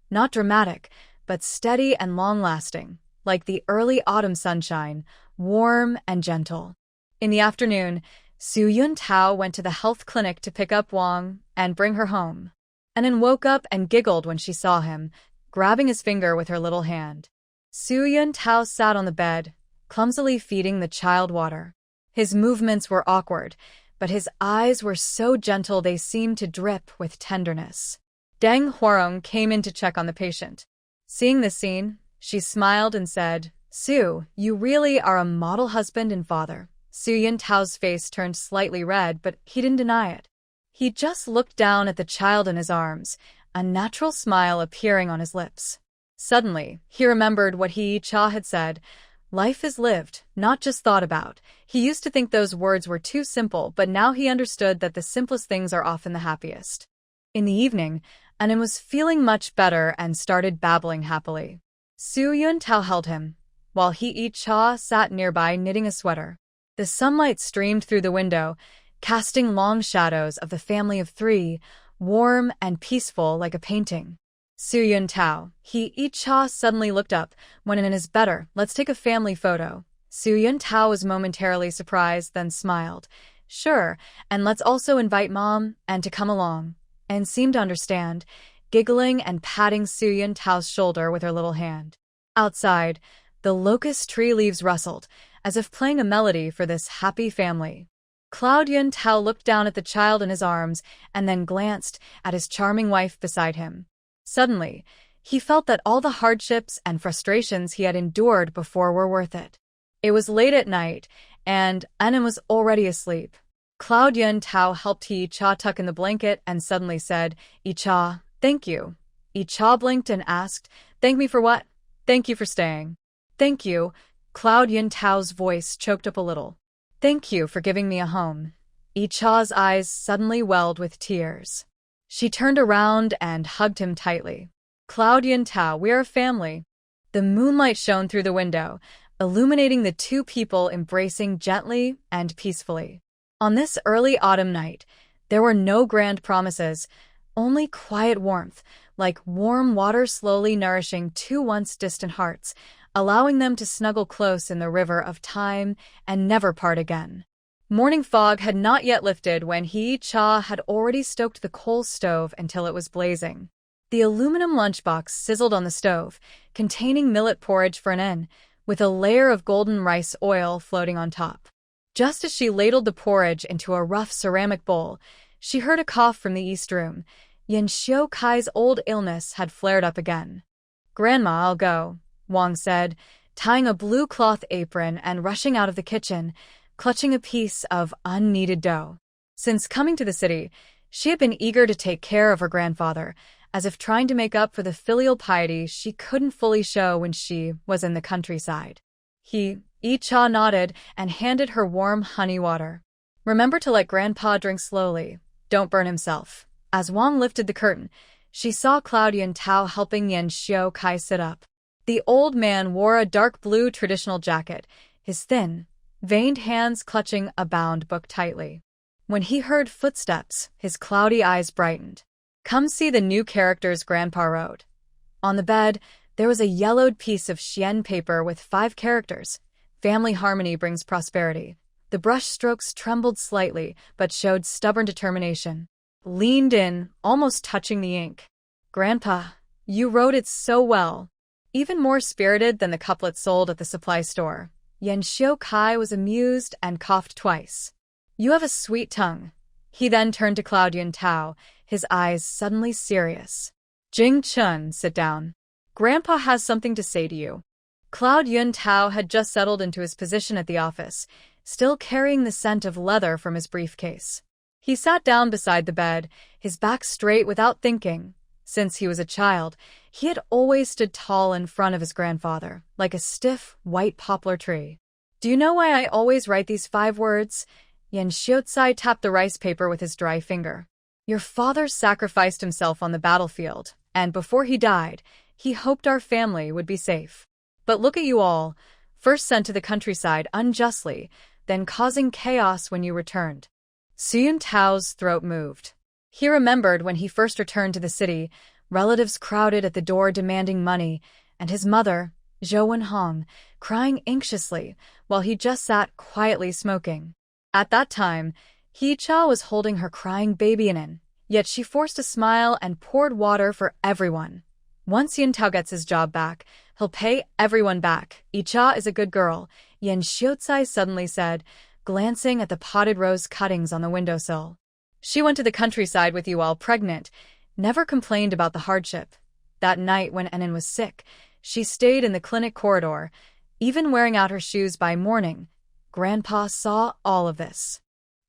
Not dramatic, but steady and long-lasting, like the early autumn sunshine, warm and gentle. In the afternoon, Xiantao went to the health clinic to pick up Wang and bring her home. Anan woke up and giggled when she saw him, grabbing his finger with her little hand. Xiantao sat on the bed, clumsily feeding the child water. His movements were awkward, but his eyes were so gentle they seemed to drip with tenderness. Deng Huarong came in to check on the patient. Seeing this scene, she smiled and said, "Su, you really are a model husband and father." Xiantao's face turned slightly red, but he didn't deny it. He just looked down at the child in his arms, a natural smile appearing on his lips. Suddenly, he remembered what He-Cha had said, "Life is lived, not just thought about." He used to think those words were too simple, but now he understood that the simplest things are often the happiest. In the evening, Anan was feeling much better and started babbling happily. Xiantao held him, while He-Cha sat nearby knitting a sweater. The sunlight streamed through the window, casting long shadows of the family of 3, warm and peaceful like a painting. "Xiantao," He-Cha suddenly looked up. "When Anan is better, let's take a family photo." Xiantao was momentarily surprised, then smiled. "Sure, and let's also invite Mom and to come along," and seemed to understand, giggling and patting Xiantao's shoulder with her little hand. Outside, the locust tree leaves rustled, as if playing a melody for this happy family. Xiantao looked down at the child in his arms and then glanced at his charming wife beside him. Suddenly, he felt that all the hardships and frustrations he had endured before were worth it. It was late at night, and Anan was already asleep. Xiantao helped He-Cha tuck in the blanket and suddenly said, "Icha, thank you." Icha blinked and asked, "Thank me for what?" "Thank you for staying." "Thank you." Xiantao's voice choked up a little. "Thank you for giving me a home." Icha's eyes suddenly welled with tears. She turned around and hugged him tightly. "Xiantao, we are a family." The moonlight shone through the window, illuminating the two people embracing gently and peacefully. On this early autumn night, there were no grand promises, only quiet warmth, like warm water slowly nourishing two once distant hearts, allowing them to snuggle close in the river of time and never part again. Morning fog had not yet lifted when Hee-cha had already stoked the coal stove until it was blazing. The aluminum lunchbox sizzled on the stove, containing millet porridge for Nen, with a layer of golden rice oil floating on top. Just as she ladled the porridge into a rough ceramic bowl, she heard a cough from the east room. Yen Xiao-kai's old illness had flared up again. "Grandma, I'll go," Wang said, tying a blue cloth apron and rushing out of the kitchen, clutching a piece of unneeded dough. Since coming to the city, she had been eager to take care of her grandfather, as if trying to make up for the filial piety she couldn't fully show when she was in the countryside. Yi-cha nodded and handed her warm honey water. "Remember to let Grandpa drink slowly. Don't burn himself." As Wang lifted the curtain, she saw Cloud Yun-tao helping Yen Xiao-kai sit up. The old man wore a dark blue traditional jacket, his thin, veined hands clutching a bound book tightly. When he heard footsteps, his cloudy eyes brightened. "Come see the new characters Grandpa wrote." On the bed, there was a yellowed piece of xian paper with 5 characters. "Family harmony brings prosperity." The brush strokes trembled slightly, but showed stubborn determination. Leaned in, almost touching the ink. "Grandpa, you wrote it so well." Even more spirited than the couplets sold at the supply store. Yen Xiao-kai was amused and coughed twice. "You have a sweet tongue." He then turned to Cloud Yun-tao, his eyes suddenly serious. "Jing Chun, sit down. Grandpa has something to say to you." Cloud Yun-tao had just settled into his position at the office, still carrying the scent of leather from his briefcase. He sat down beside the bed, his back straight without thinking. Since he was a child, he had always stood tall in front of his grandfather, like a stiff, white poplar tree. "Do you know why I always write these 5 words? Yen Xiao-tsai tapped the rice paper with his dry finger. "Your father sacrificed himself on the battlefield, and before he died, he hoped our family would be safe. But look at you all, first sent to the countryside unjustly, then causing chaos when you returned." Suyun Tao's throat moved. He remembered when he first returned to the city, relatives crowded at the door demanding money, and his mother, Zhou Wenhong, crying anxiously while he just sat quietly smoking. At that time, Hee-cha was holding her crying baby in, yet she forced a smile and poured water for everyone. "Once Yun-tao gets his job back, he'll pay everyone back. Yi-cha is a good girl," Yen Xiao-tsai suddenly said, glancing at the potted rose cuttings on the windowsill. "She went to the countryside with you while pregnant, never complained about the hardship. That night when Enin was sick, she stayed in the clinic corridor, even wearing out her shoes by morning. Grandpa saw all of this."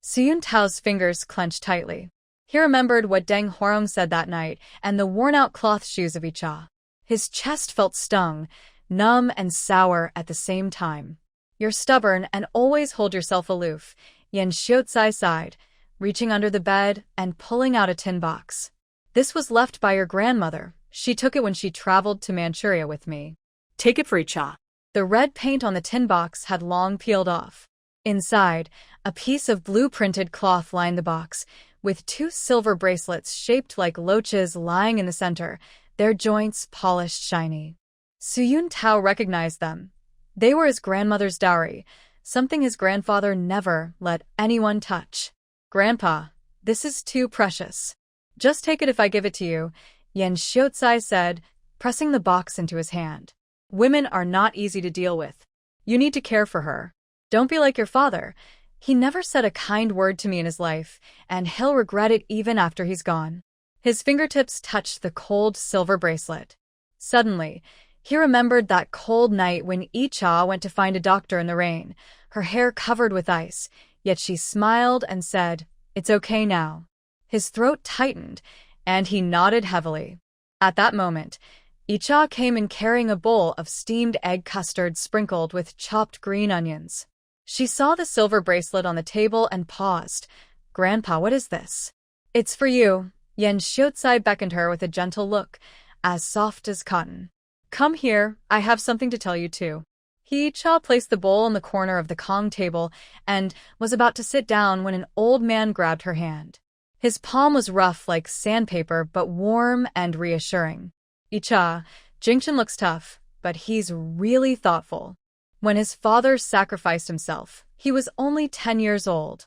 Suyun Tao's fingers clenched tightly. He remembered what Deng Huarong said that night and the worn-out cloth shoes of Yi-cha. His chest felt stung, numb and sour at the same time. "You're stubborn and always hold yourself aloof," Yen Xiao-tsai sighed, reaching under the bed and pulling out a tin box. "This was left by your grandmother. She took it when she traveled to Manchuria with me." "Take it for Yi-cha." The red paint on the tin box had long peeled off. Inside, a piece of blue-printed cloth lined the box, with 2 silver bracelets shaped like loaches lying in the center, their joints polished shiny. Suyun Tao recognized them. They were his grandmother's dowry, something his grandfather never let anyone touch. "Grandpa, this is too precious. Just take it if I give it to you," Yen Xiao-tsai said, pressing the box into his hand. "Women are not easy to deal with. You need to care for her. Don't be like your father. He never said a kind word to me in his life, and he'll regret it even after he's gone." His fingertips touched the cold silver bracelet. Suddenly, he remembered that cold night when Yi-cha went to find a doctor in the rain, her hair covered with ice, yet she smiled and said, "It's okay now." His throat tightened, and he nodded heavily. At that moment, Yi-cha came in carrying a bowl of steamed egg custard sprinkled with chopped green onions. She saw the silver bracelet on the table and paused. "Grandpa, what is this?" "It's for you." Yen Xiao-tsai beckoned her with a gentle look, as soft as cotton. "Come here, I have something to tell you too." Yi-cha placed the bowl in the corner of the Kong table and was about to sit down when an old man grabbed her hand. His palm was rough like sandpaper but warm and reassuring. "Yi-cha, Jingchen looks tough, but he's really thoughtful. When his father sacrificed himself, he was only 10 years old.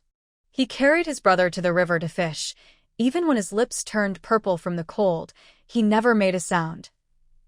He carried his brother to the river to fish. Even when his lips turned purple from the cold, he never made a sound.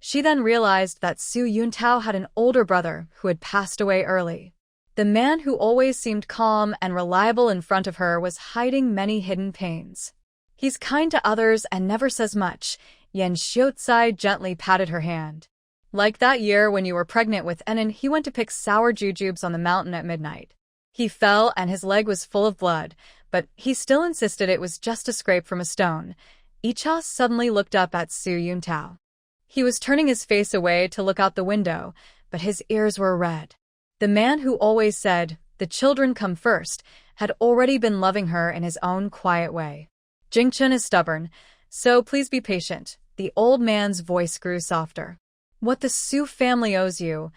She then realized that Su Yuntao had an older brother who had passed away early. The man who always seemed calm and reliable in front of her was hiding many hidden pains. He's kind to others and never says much. Yan Xiaotsai gently patted her hand. Like that year when you were pregnant with Enan, he went to pick sour jujubes on the mountain at midnight. He fell and his leg was full of blood, but he still insisted it was just a scrape from a stone. Icha suddenly looked up at Su Yuntao. He was turning his face away to look out the window, but his ears were red. The man who always said, "The children come first," had already been loving her in his own quiet way. Jingchen is stubborn, so please be patient. The old man's voice grew softer. What the Su family owes you,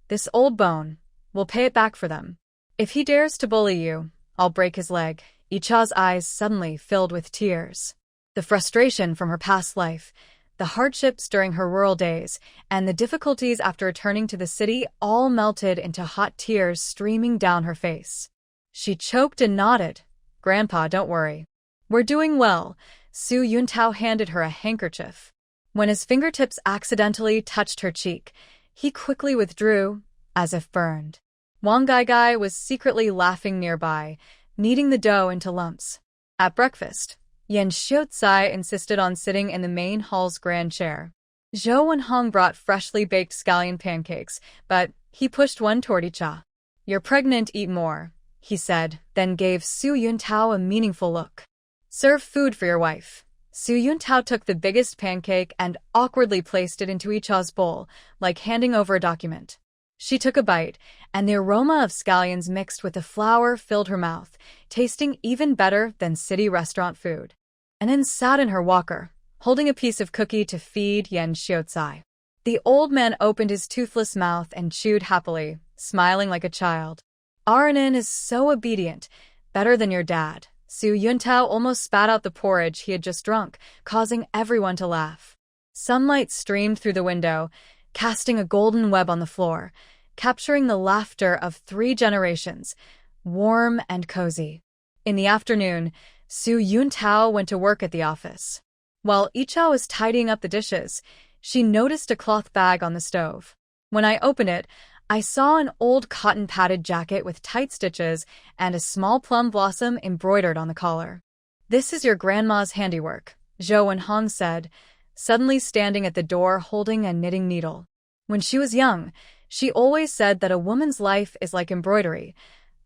this old bone, will pay it back for them. If he dares to bully you, I'll break his leg. Icha's eyes suddenly filled with tears. The frustration from her past life, the hardships during her rural days, and the difficulties after returning to the city all melted into hot tears streaming down her face. She choked and nodded. "Grandpa, don't worry. We're doing well." Su Yuntao handed her a handkerchief. When his fingertips accidentally touched her cheek, he quickly withdrew, as if burned. Wang Gaigai was secretly laughing nearby, kneading the dough into lumps. At breakfast, Yan Xiaotsai insisted on sitting in the main hall's grand chair. Zhou Wenhong brought freshly baked scallion pancakes, but he pushed one toward Icha. "You're pregnant, eat more," he said, then gave Su Yuntao a meaningful look. "Serve food for your wife." Su Yuntao took the biggest pancake and awkwardly placed it into Icha's bowl, like handing over a document. She took a bite, and the aroma of scallions mixed with the flour filled her mouth, tasting even better than city restaurant food. And then sat in her walker, holding a piece of cookie to feed Yan Xiaotsai. The old man opened his toothless mouth and chewed happily, smiling like a child. "Aranin is so obedient, better than your dad." Su Yuntao almost spat out the porridge he had just drunk, causing everyone to laugh. Sunlight streamed through the window, casting a golden web on the floor, capturing the laughter of 3 generations, warm and cozy. In the afternoon, Su Yuntao went to work at the office. While Icha was tidying up the dishes, she noticed a cloth bag on the stove. When I opened it, I saw an old cotton-padded jacket with tight stitches and a small plum blossom embroidered on the collar. "This is your grandma's handiwork," Zhou Wenhong said, suddenly standing at the door holding a knitting needle. When she was young, she always said that a woman's life is like embroidery.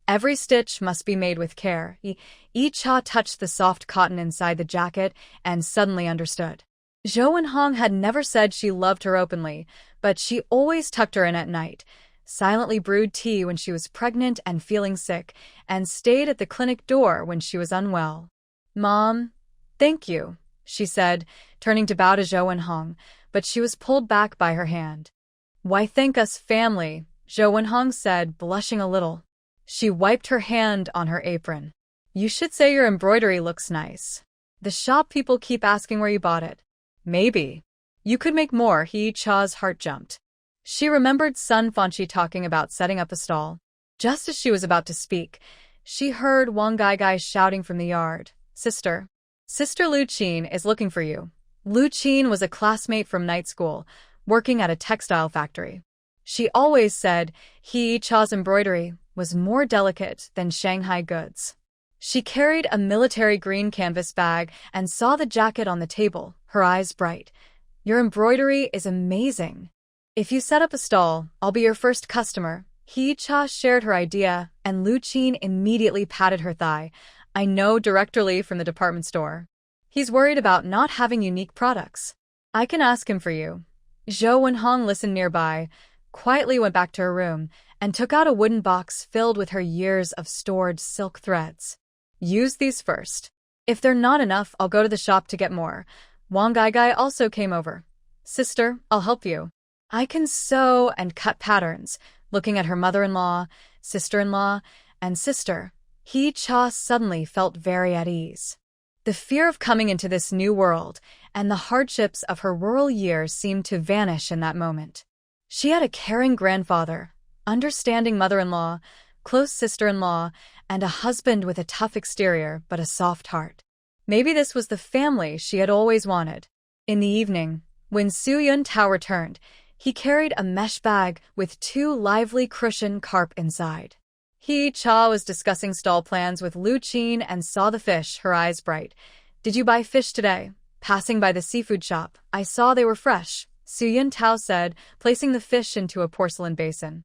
Every stitch must be made with care. Icha touched the soft cotton inside the jacket and suddenly understood. Zhou Wenhong had never said she loved her openly, but she always tucked her in at night, silently brewed tea when she was pregnant and feeling sick, and stayed at the clinic door when she was unwell. "Mom, thank you," she said, turning to bow to Zhou Wenhong, but she was pulled back by her hand. "Why thank us, family?" Zhou Wenhong said, blushing a little. She wiped her hand on her apron. "You should say your embroidery looks nice. The shop people keep asking where you bought it." "Maybe. You could make more." Cha's heart jumped. She remembered Sun Fanchi talking about setting up a stall. Just as she was about to speak, she heard Wang Gaigai shouting from the yard, Sister Lu Qin is looking for you." Lu Qin was a classmate from night school, working at a textile factory. She always said Cha's embroidery was more delicate than Shanghai goods. She carried a military green canvas bag and saw the jacket on the table, her eyes bright. "Your embroidery is amazing. If you set up a stall, I'll be your first customer." Cha shared her idea, and Lu Qin immediately patted her thigh. "I know directly from the department store. He's worried about not having unique products. I can ask him for you." Zhou Wenhong listened nearby, quietly went back to her room, and took out a wooden box filled with her years of stored silk threads. "Use these first. If they're not enough, I'll go to the shop to get more." Wang Gaigai also came over. "Sister, I'll help you. I can sew and cut patterns." Looking at her mother-in-law, sister-in-law, and sister, Cha suddenly felt very at ease. The fear of coming into this new world and the hardships of her rural years seemed to vanish in that moment. She had a caring grandfather, understanding mother-in-law, close sister-in-law, and a husband with a tough exterior but a soft heart. Maybe this was the family she had always wanted. In the evening, when Su Yuntao returned, he carried a mesh bag with 2 lively crucian carp inside. He Cha was discussing stall plans with Lu Qin and saw the fish, her eyes bright. "Did you buy fish today?" "Passing by the seafood shop, I saw they were fresh," Su Yuntao said, placing the fish into a porcelain basin.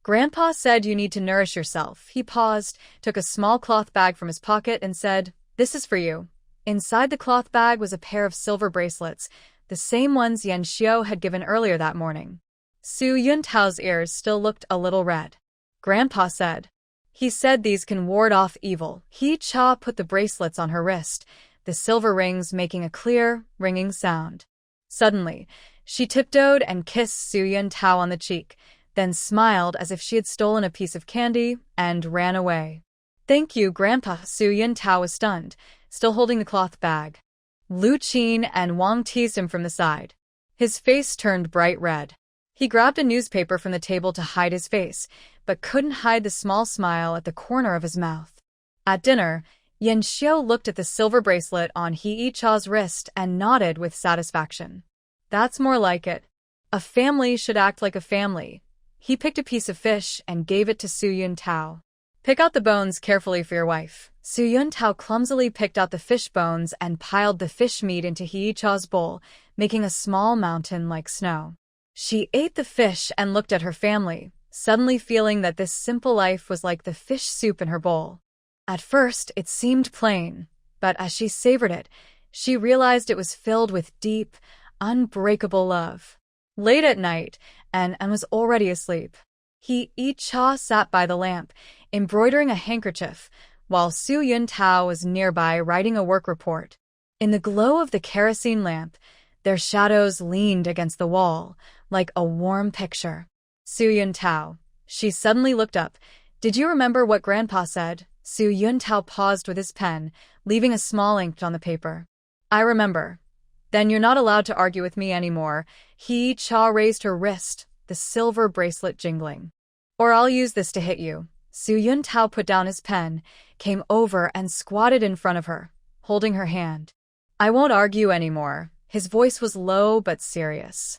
"Grandpa said you need to nourish yourself." He paused, took a small cloth bag from his pocket and said, "This is for you." Inside the cloth bag was a pair of silver bracelets, the same ones Yan Xiao had given earlier that morning. Su Yuntao's ears still looked a little red. "Grandpa said." "He said these can ward off evil." He Cha put the bracelets on her wrist, the silver rings making a clear, ringing sound. Suddenly, she tiptoed and kissed Su Yuntao on the cheek, then smiled as if she had stolen a piece of candy and ran away. "Thank you, Grandpa." Su Yuntao was stunned, still holding the cloth bag. Lu Qin and Wang teased him from the side. His face turned bright red. He grabbed a newspaper from the table to hide his face, but couldn't hide the small smile at the corner of his mouth. At dinner, Yan Xiao looked at the silver bracelet on He Cha's wrist and nodded with satisfaction. "That's more like it. A family should act like a family." He picked a piece of fish and gave it to Su Yuntao. "Pick out the bones carefully for your wife." Su Yuntao clumsily picked out the fish bones and piled the fish meat into He Cha's bowl, making a small mountain like snow. She ate the fish and looked at her family, suddenly feeling that this simple life was like the fish soup in her bowl. At first, it seemed plain, but as she savored it, she realized it was filled with deep, unbreakable love. Late at night, and was already asleep. He Cha sat by the lamp, embroidering a handkerchief, while Su Yuntao was nearby writing a work report. In the glow of the kerosene lamp, their shadows leaned against the wall, like a warm picture. "Su Yuntao." She suddenly looked up. "Did you remember what Grandpa said?" Su Yuntao paused with his pen, leaving a small ink on the paper. "I remember." "Then you're not allowed to argue with me anymore." He Cha raised her wrist, the silver bracelet jingling. "Or I'll use this to hit you." Su Yuntao put down his pen, came over and squatted in front of her, holding her hand. "I won't argue anymore." His voice was low but serious.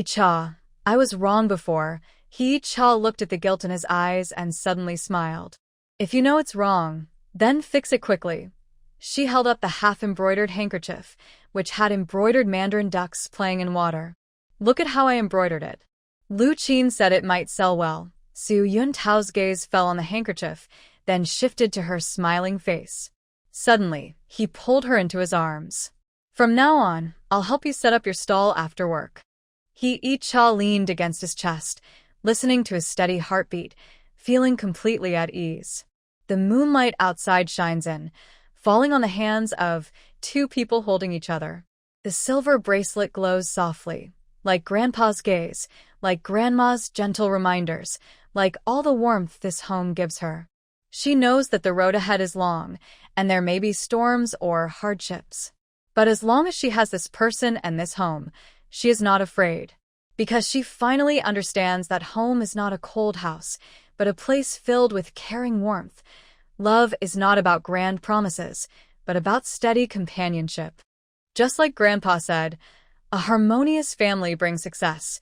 "Cha, I was wrong before." He Cha looked at the guilt in his eyes and suddenly smiled. "If you know it's wrong, then fix it quickly." She held up the half-embroidered handkerchief, which had embroidered mandarin ducks playing in water. "Look at how I embroidered it." Lu Qin said it might sell well. Su Yuntao's gaze fell on the handkerchief, then shifted to her smiling face. Suddenly, he pulled her into his arms. "From now on, I'll help you set up your stall after work." He Cha leaned against his chest, listening to his steady heartbeat, feeling completely at ease. The moonlight outside shines in, falling on the hands of 2 people holding each other. The silver bracelet glows softly, like Grandpa's gaze, like Grandma's gentle reminders, like all the warmth this home gives her. She knows that the road ahead is long, and there may be storms or hardships. But as long as she has this person and this home, she is not afraid. Because she finally understands that home is not a cold house, but a place filled with caring warmth. Love is not about grand promises, but about steady companionship. Just like Grandpa said, a harmonious family brings success.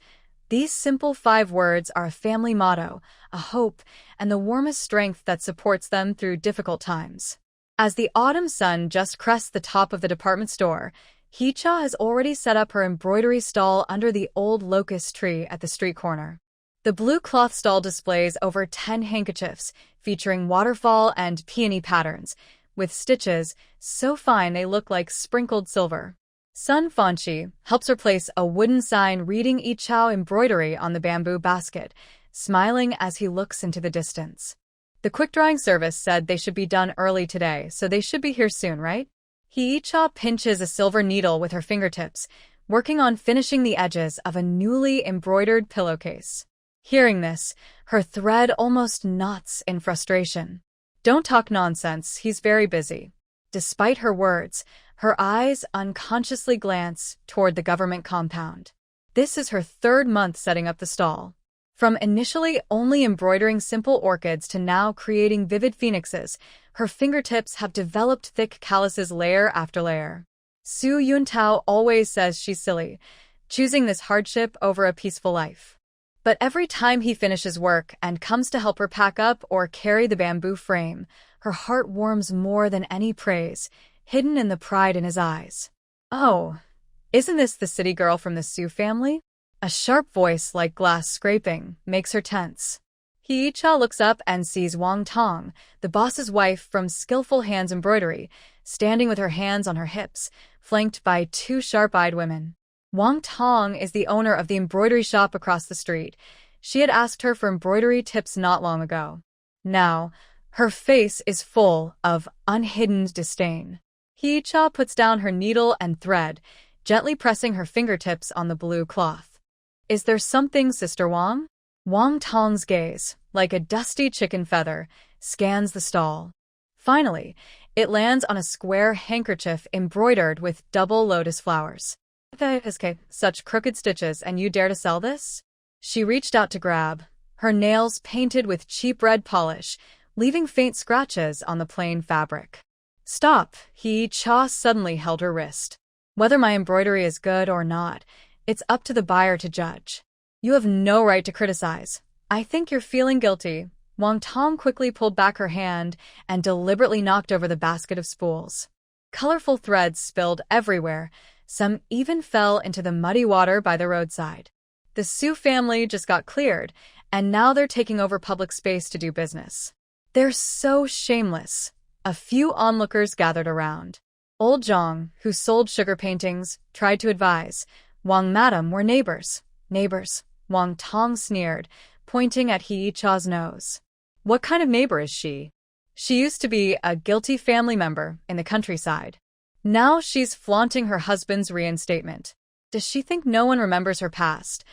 These simple 5 words are a family motto, a hope, and the warmest strength that supports them through difficult times. As the autumn sun just crests the top of the department store, He-cha has already set up her embroidery stall under the old locust tree at the street corner. The blue cloth stall displays over 10 handkerchiefs, featuring waterfall and peony patterns, with stitches so fine they look like sprinkled silver. Sun Fanchi helps her place a wooden sign reading Ichao embroidery on the bamboo basket, smiling as he looks into the distance. The quick-drying service said they should be done early today, so they should be here soon, right? Icha pinches a silver needle with her fingertips, working on finishing the edges of a newly embroidered pillowcase. Hearing this, her thread almost knots in frustration. "Don't talk nonsense, he's very busy." Despite her words, her eyes unconsciously glance toward the government compound. This is her third month setting up the stall. From initially only embroidering simple orchids to now creating vivid phoenixes, her fingertips have developed thick calluses layer after layer. Su Yuntao always says she's silly, choosing this hardship over a peaceful life. But every time he finishes work and comes to help her pack up or carry the bamboo frame, her heart warms more than any praise, hidden in the pride in his eyes. Oh, isn't this the city girl from the Su family? A sharp voice like glass scraping makes her tense. Hee-cha looks up and sees Wang Tong, the boss's wife from Skillful Hands Embroidery, standing with her hands on her hips, flanked by two sharp-eyed women. Wang Tong is the owner of the embroidery shop across the street. She had asked her for embroidery tips not long ago. Now, her face is full of unhidden disdain. Hee-cha puts down her needle and thread, gently pressing her fingertips on the blue cloth. Is there something, Sister Wang? Wang Tong's gaze, like a dusty chicken feather, scans the stall. Finally, it lands on a square handkerchief embroidered with double lotus flowers. Okay, such crooked stitches, and you dare to sell this? She reached out to grab, her nails painted with cheap red polish, leaving faint scratches on the plain fabric. Stop, Hee-cha suddenly held her wrist. Whether my embroidery is good or not, it's up to the buyer to judge. You have no right to criticize. I think you're feeling guilty. Wang Tong quickly pulled back her hand and deliberately knocked over the basket of spools. Colorful threads spilled everywhere. Some even fell into the muddy water by the roadside. The Su family just got cleared, and now they're taking over public space to do business. They're so shameless. A few onlookers gathered around. Old Zhang, who sold sugar paintings, tried to advise. Wang Madam were neighbors. Neighbors, Wang Tong sneered, pointing at Hee-cha's nose. What kind of neighbor is she? She used to be a guilty family member in the countryside. Now she's flaunting her husband's reinstatement. Does she think no one remembers her past?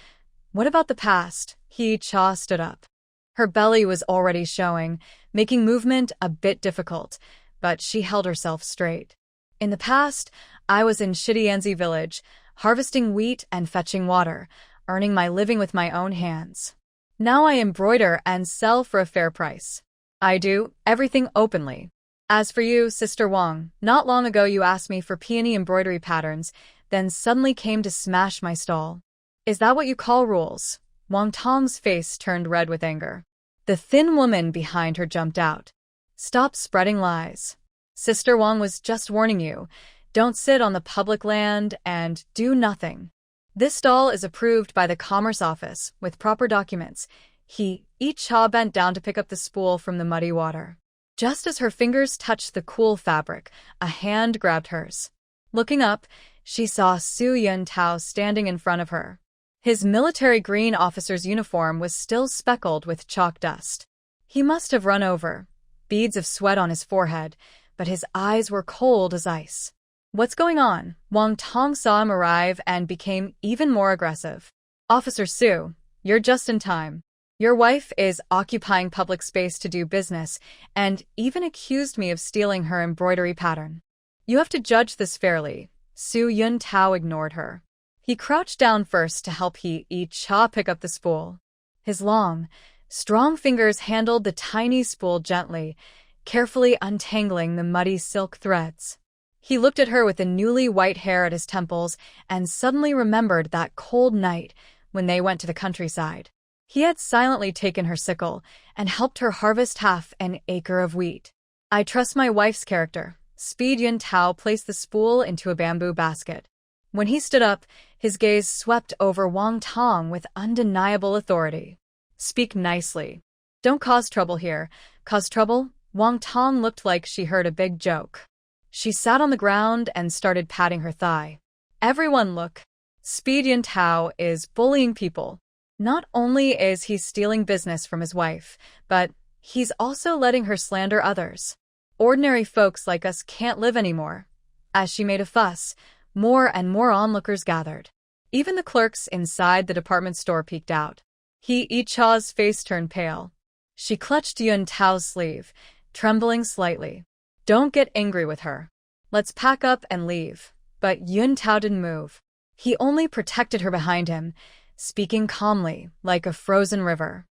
What about the past? Hee-cha stood up. Her belly was already showing, making movement a bit difficult, but she held herself straight. In the past, I was in Shidianzi village, harvesting wheat and fetching water, earning my living with my own hands. Now I embroider and sell for a fair price. I do everything openly. As for you, Sister Wang, not long ago you asked me for peony embroidery patterns, then suddenly came to smash my stall. Is that what you call rules? Wang Tong's face turned red with anger. The thin woman behind her jumped out. Stop spreading lies. Sister Wang was just warning you. Don't sit on the public land and do nothing. This stall is approved by the Commerce Office with proper documents. Hee-cha bent down to pick up the spool from the muddy water. Just as her fingers touched the cool fabric, a hand grabbed hers. Looking up, she saw Su Yuntao standing in front of her. His military green officer's uniform was still speckled with chalk dust. He must have run over, beads of sweat on his forehead, but his eyes were cold as ice. What's going on? Wang Tong saw him arrive and became even more aggressive. Officer Su, you're just in time. Your wife is occupying public space to do business and even accused me of stealing her embroidery pattern. You have to judge this fairly. Su Yuntao ignored her. He crouched down first to help Hee-cha pick up the spool. His long, strong fingers handled the tiny spool gently, carefully untangling the muddy silk threads. He looked at her with the newly white hair at his temples and suddenly remembered that cold night when they went to the countryside. He had silently taken her sickle and helped her harvest half an acre of wheat. I trust my wife's character. Speed Yuntao placed the spool into a bamboo basket. When he stood up, his gaze swept over Wang Tong with undeniable authority. Speak nicely. Don't cause trouble here. Cause trouble? Wang Tong looked like she heard a big joke. She sat on the ground and started patting her thigh. Everyone look. Speed Yuntao is bullying people. Not only is he stealing business from his wife, but he's also letting her slander others. Ordinary folks like us can't live anymore. As she made a fuss, more and more onlookers gathered. Even the clerks inside the department store peeked out. Hee-cha's face turned pale. She clutched Yuntao's sleeve, trembling slightly. Don't get angry with her. Let's pack up and leave. But Yun Tao didn't move. He only protected her behind him, speaking calmly, like a frozen river.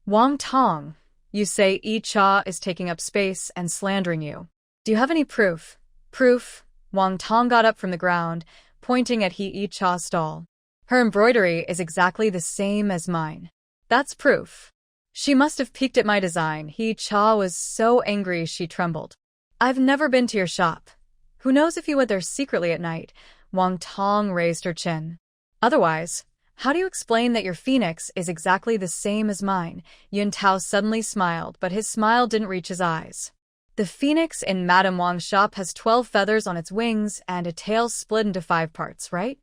Wang Tong, you say Yi Cha is taking up space and slandering you. Do you have any proof? Proof? Wang Tong got up from the ground, pointing at Yi Cha's stall. Her embroidery is exactly the same as mine. That's proof. She must have peeked at my design. Yi Cha was so angry she trembled. I've never been to your shop. Who knows if you went there secretly at night? Wang Tong raised her chin. Otherwise, how do you explain that your phoenix is exactly the same as mine? Yun Tao suddenly smiled, but his smile didn't reach his eyes. The phoenix in Madame Wang's shop has 12 feathers on its wings and a tail split into 5 parts, right?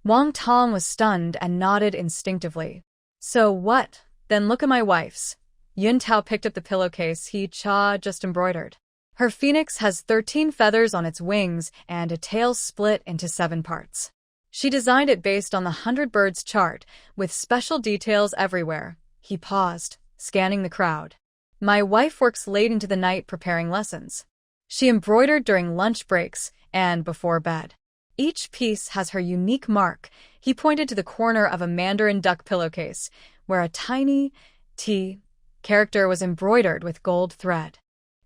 Wang Tong was stunned and nodded instinctively. So what? Then look at my wife's. Yun Tao picked up the pillowcase Yi Cha just embroidered. Her phoenix has 13 feathers on its wings and a tail split into 7 parts. She designed it based on the 100 birds chart, with special details everywhere. He paused, scanning the crowd. My wife works late into the night preparing lessons. She embroidered during lunch breaks and before bed. Each piece has her unique mark. He pointed to the corner of a mandarin duck pillowcase, where a tiny T character was embroidered with gold thread.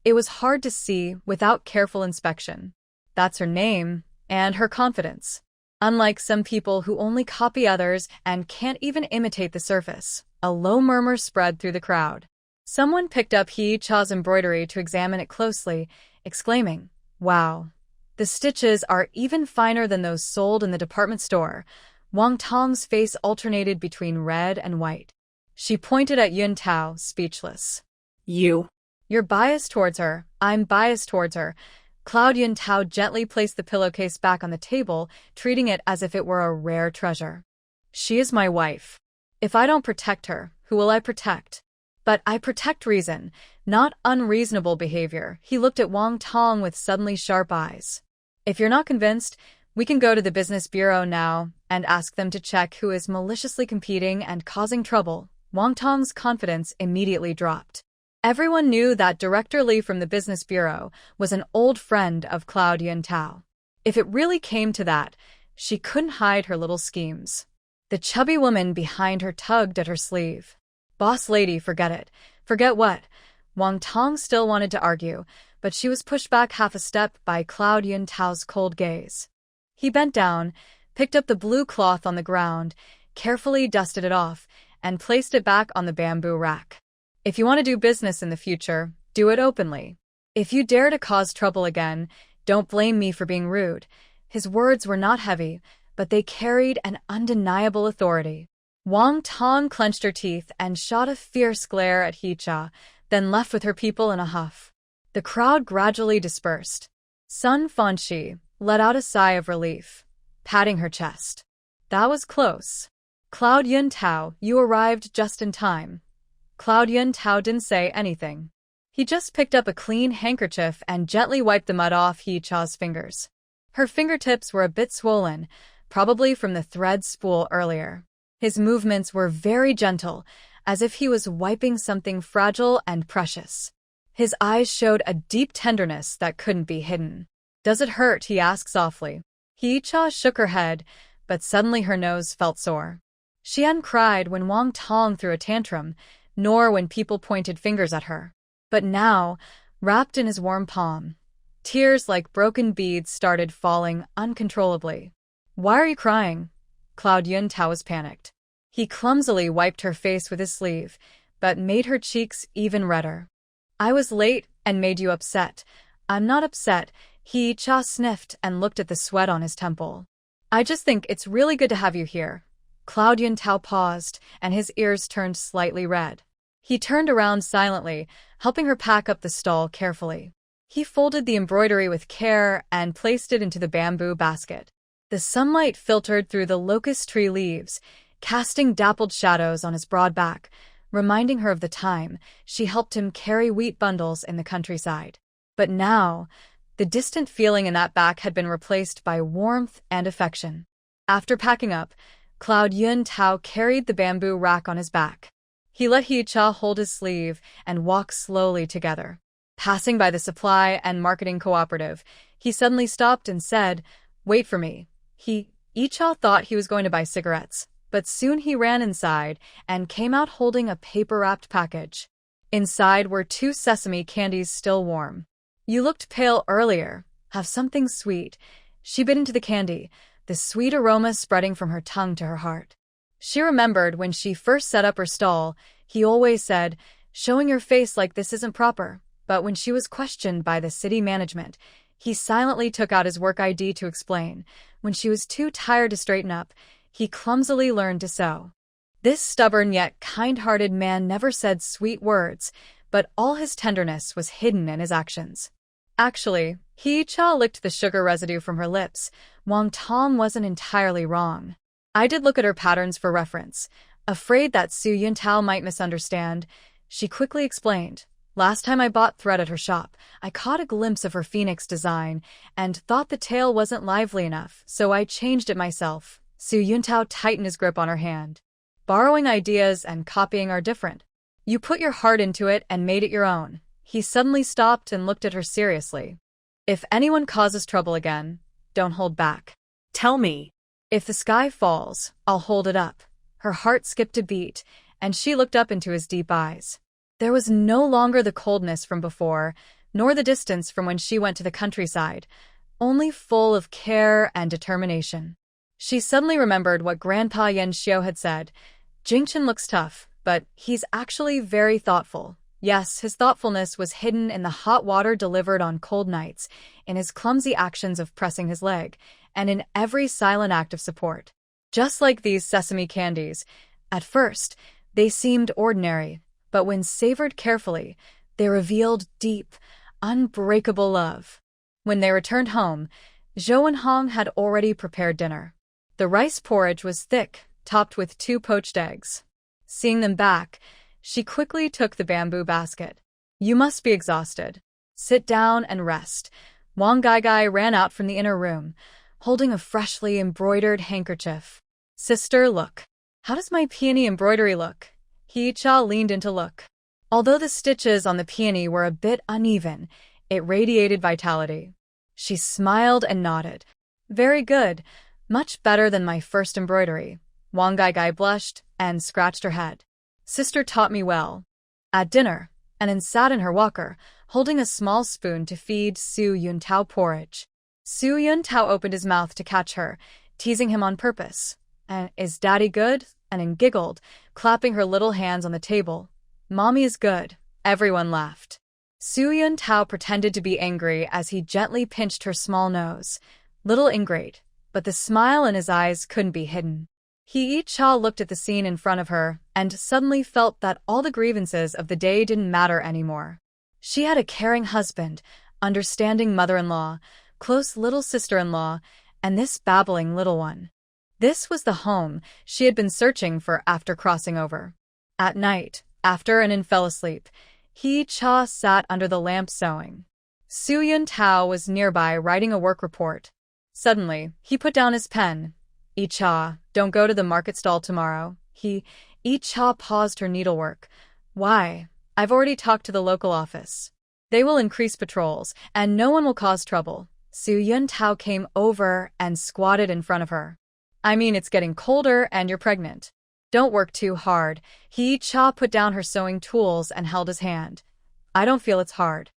It was hard to see without careful inspection. That's her name and her confidence. Unlike some people who only copy others and can't even imitate the surface, a low murmur spread through the crowd. Someone picked up Yi Cha's embroidery to examine it closely, exclaiming, "Wow, the stitches are even finer than those sold in the department store." Wang Tong's face alternated between red and white. She pointed at Yun Tao, speechless. You're biased towards her. I'm biased towards her. Cloud Yun Tao gently placed the pillowcase back on the table, treating it as if it were a rare treasure. She is my wife. If I don't protect her, who will I protect? But I protect reason, not unreasonable behavior. He looked at Wang Tong with suddenly sharp eyes. If you're not convinced, we can go to the business bureau now and ask them to check who is maliciously competing and causing trouble. Wang Tong's confidence immediately dropped. Everyone knew that Director Li from the business bureau was an old friend of Cloud Yun Tao. If it really came to that, she couldn't hide her little schemes. The chubby woman behind her tugged at her sleeve. Boss lady, forget it. Forget what? Wang Tong still wanted to argue, but she was pushed back half a step by Cloud Yun Tao's cold gaze. He bent down, picked up the blue cloth on the ground, carefully dusted it off, and placed it back on the bamboo rack. If you want to do business in the future, do it openly. If you dare to cause trouble again, don't blame me for being rude. His words were not heavy, but they carried an undeniable authority. Wang Tong clenched her teeth and shot a fierce glare at Yi Cha, then left with her people in a huff. The crowd gradually dispersed. Sun Fanxi let out a sigh of relief, patting her chest. That was close. Cloud Yun Tao, you arrived just in time. Cloud Yun Tao didn't say anything. He just picked up a clean handkerchief and gently wiped the mud off Yi Cha's fingers. Her fingertips were a bit swollen, probably from the thread spool earlier. His movements were very gentle, as if he was wiping something fragile and precious. His eyes showed a deep tenderness that couldn't be hidden. Does it hurt? He asked softly. Yi Cha shook her head, but suddenly her nose felt sore. She hadn't cried when Wang Tong threw a tantrum, nor when people pointed fingers at her. But now, wrapped in his warm palm, tears like broken beads started falling uncontrollably. Why are you crying? Cloud Yun Tao was panicked. He clumsily wiped her face with his sleeve, but made her cheeks even redder. I was late and made you upset. I'm not upset. Yi Cha sniffed and looked at the sweat on his temple. I just think it's really good to have you here. Cloud Yun Tao paused, and his ears turned slightly red. He turned around silently, helping her pack up the stall carefully. He folded the embroidery with care and placed it into the bamboo basket. The sunlight filtered through the locust tree leaves, casting dappled shadows on his broad back, reminding her of the time she helped him carry wheat bundles in the countryside. But now, the distant feeling in that back had been replaced by warmth and affection. After packing up, Cloud Yun Tao carried the bamboo rack on his back. He let Yi Cha hold his sleeve and walk slowly together. Passing by the supply and marketing cooperative, he suddenly stopped and said, "Wait for me." Icha thought he was going to buy cigarettes, but soon he ran inside and came out holding a paper-wrapped package. Inside were 2 sesame candies still warm. "You looked pale earlier. Have something sweet." She bit into the candy, the sweet aroma spreading from her tongue to her heart. She remembered when she first set up her stall, he always said, "Showing your face like this isn't proper." But when she was questioned by the city management, he silently took out his work ID to explain. When she was too tired to straighten up, he clumsily learned to sew. This stubborn yet kind-hearted man never said sweet words, but all his tenderness was hidden in his actions. Actually, Hee-cha licked the sugar residue from her lips. Wang Tong wasn't entirely wrong. I did look at her patterns for reference. Afraid that Su Yuntao might misunderstand, she quickly explained. "Last time I bought thread at her shop, I caught a glimpse of her phoenix design and thought the tail wasn't lively enough, so I changed it myself." Su Yuntao tightened his grip on her hand. "Borrowing ideas and copying are different. You put your heart into it and made it your own." He suddenly stopped and looked at her seriously. "If anyone causes trouble again, don't hold back. Tell me." If the sky falls, I'll hold it up." Her heart skipped a beat, and she looked up into his deep eyes. There was no longer the coldness from before, nor the distance from when she went to the countryside, only full of care and determination. She suddenly remembered what Grandpa Yan Xiao had said. "Jingchen looks tough, but he's actually very thoughtful." Yes, his thoughtfulness was hidden in the hot water delivered on cold nights, in his clumsy actions of pressing his leg, and in every silent act of support. Just like these sesame candies, at first, they seemed ordinary, but when savored carefully, they revealed deep, unbreakable love. When they returned home, Zhou and Hong had already prepared dinner. The rice porridge was thick, topped with 2 poached eggs. Seeing them back, she quickly took the bamboo basket. "You must be exhausted. Sit down and rest." Wang Gaigai ran out from the inner room, holding a freshly embroidered handkerchief. "Sister, look. How does my peony embroidery look?" Hee-cha leaned in to look. Although the stitches on the peony were a bit uneven, it radiated vitality. She smiled and nodded. "Very good. Much better than my first embroidery." Wang Gaigai blushed and scratched her head. "Sister taught me well." At dinner, Annan sat in her walker, holding a small spoon to feed Su Yuntao porridge. Su Yuntao opened his mouth to catch her, teasing him on purpose. "Is Daddy good?" Annan giggled, clapping her little hands on the table. "Mommy is good." Everyone laughed. Su Yuntao pretended to be angry as he gently pinched her small nose. Little ingrate, but the smile in his eyes couldn't be hidden. Hee-cha looked at the scene in front of her and suddenly felt that all the grievances of the day didn't matter anymore. She had a caring husband, understanding mother-in-law, close little sister-in-law, and this babbling little one. This was the home she had been searching for after crossing over. At night, after Annan fell asleep, Hee-cha sat under the lamp sewing. Su Yuntao was nearby writing a work report. Suddenly, he put down his pen. "Hee-cha, don't go to the market stall tomorrow." Hee-cha paused her needlework. "Why? I've already talked to the local office. They will increase patrols, and no one will cause trouble." Su Yuntao came over and squatted in front of her. "I mean, it's getting colder and you're pregnant. Don't work too hard." Hee-cha put down her sewing tools and held his hand. "I don't feel it's hard."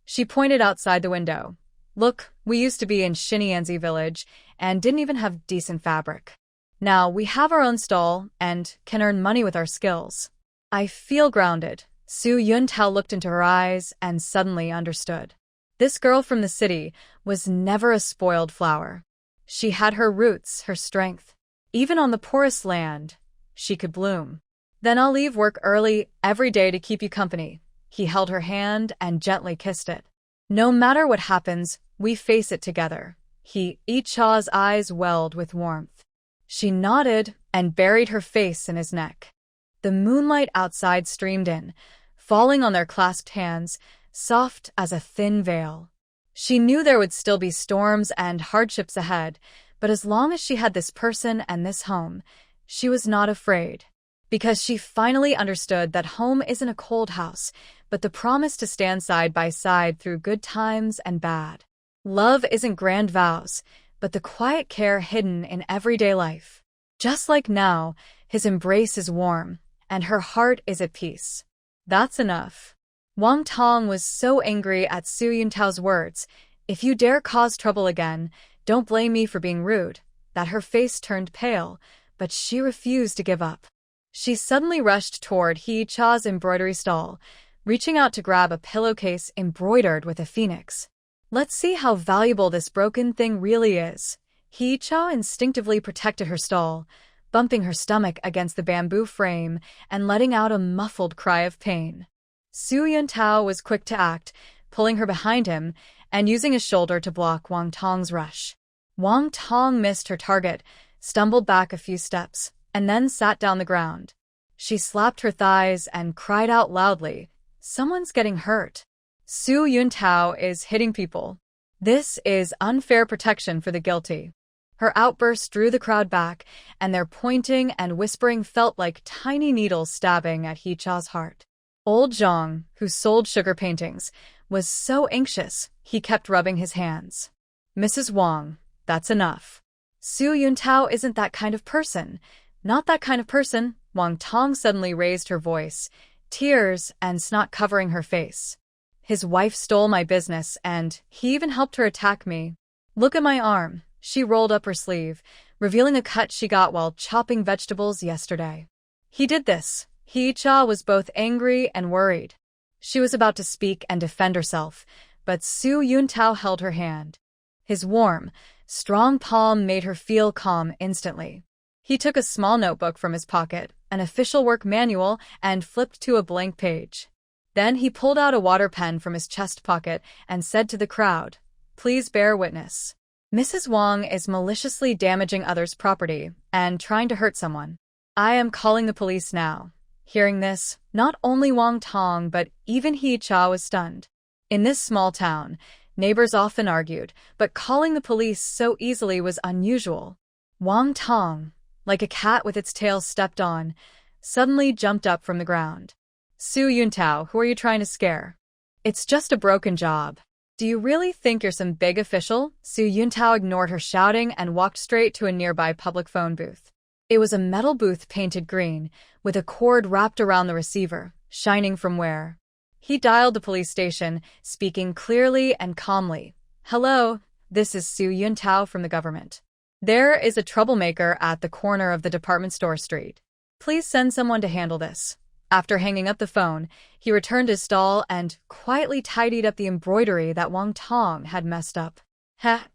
She pointed outside the window. "Look, we used to be in Xinyanzi village and didn't even have decent fabric. Now we have our own stall and can earn money with our skills. I feel grounded." Su Yuntao looked into her eyes and suddenly understood. This girl from the city was never a spoiled flower. She had her roots, her strength. Even on the poorest land, she could bloom. "Then I'll leave work early every day to keep you company." He held her hand and gently kissed it. "No matter what happens, we face it together." Hee-cha's eyes welled with warmth. She nodded and buried her face in his neck. The moonlight outside streamed in, falling on their clasped hands, soft as a thin veil. She knew there would still be storms and hardships ahead, but as long as she had this person and this home, she was not afraid. because she finally understood that home isn't a cold house, but the promise to stand side by side through good times and bad. Love isn't grand vows, but the quiet care hidden in everyday life. Just like now, his embrace is warm, and her heart is at peace. That's enough. Wang Tong was so angry at Su Yuntao's words, "If you dare cause trouble again, don't blame me for being rude," that her face turned pale, but she refused to give up. She suddenly rushed toward He Cha's embroidery stall, reaching out to grab a pillowcase embroidered with a phoenix. "Let's see how valuable this broken thing really is." He Cha instinctively protected her stall, bumping her stomach against the bamboo frame and letting out a muffled cry of pain. Su Yuntao was quick to act, pulling her behind him and using his shoulder to block Wang Tong's rush. Wang Tong missed her target, stumbled back a few steps, and then sat down the ground. She slapped her thighs and cried out loudly, "Someone's getting hurt. Su Yuntao is hitting people. This is unfair protection for the guilty." Her outburst drew the crowd back, and their pointing and whispering felt like tiny needles stabbing at He Cha's heart. Old Zhang, who sold sugar paintings, was so anxious he kept rubbing his hands. "Mrs. Wang, that's enough. Su Yuntao isn't that kind of person. Not that kind of person." Wang Tong suddenly raised her voice, tears and snot covering her face. "His wife stole my business, and he even helped her attack me. Look at my arm." She rolled up her sleeve, revealing a cut she got while chopping vegetables yesterday. "He did this." He Cha was both angry and worried. She was about to speak and defend herself, but Su Yuntao held her hand. His warm, strong palm made her feel calm instantly. He took a small notebook from his pocket, an official work manual, and flipped to a blank page. Then he pulled out a water pen from his chest pocket and said to the crowd, "Please bear witness. Mrs. Wang is maliciously damaging others' property and trying to hurt someone. I am calling the police now." Hearing this, not only Wang Tong but even He Cha was stunned. In this small town, neighbors often argued, but calling the police so easily was unusual. Wang Tong, like a cat with its tail stepped on, suddenly jumped up from the ground. "Su Yuntao, who are you trying to scare? It's just a broken job. Do you really think you're some big official?" Su Yuntao ignored her shouting and walked straight to a nearby public phone booth. It was a metal booth painted green, with a cord wrapped around the receiver, shining from where. He dialed the police station, speaking clearly and calmly. "Hello, this is Su Yuntao from the government. There is a troublemaker at the corner of the department store street. Please send someone to handle this." After hanging up the phone, he returned to his stall and quietly tidied up the embroidery that Wang Tong had messed up.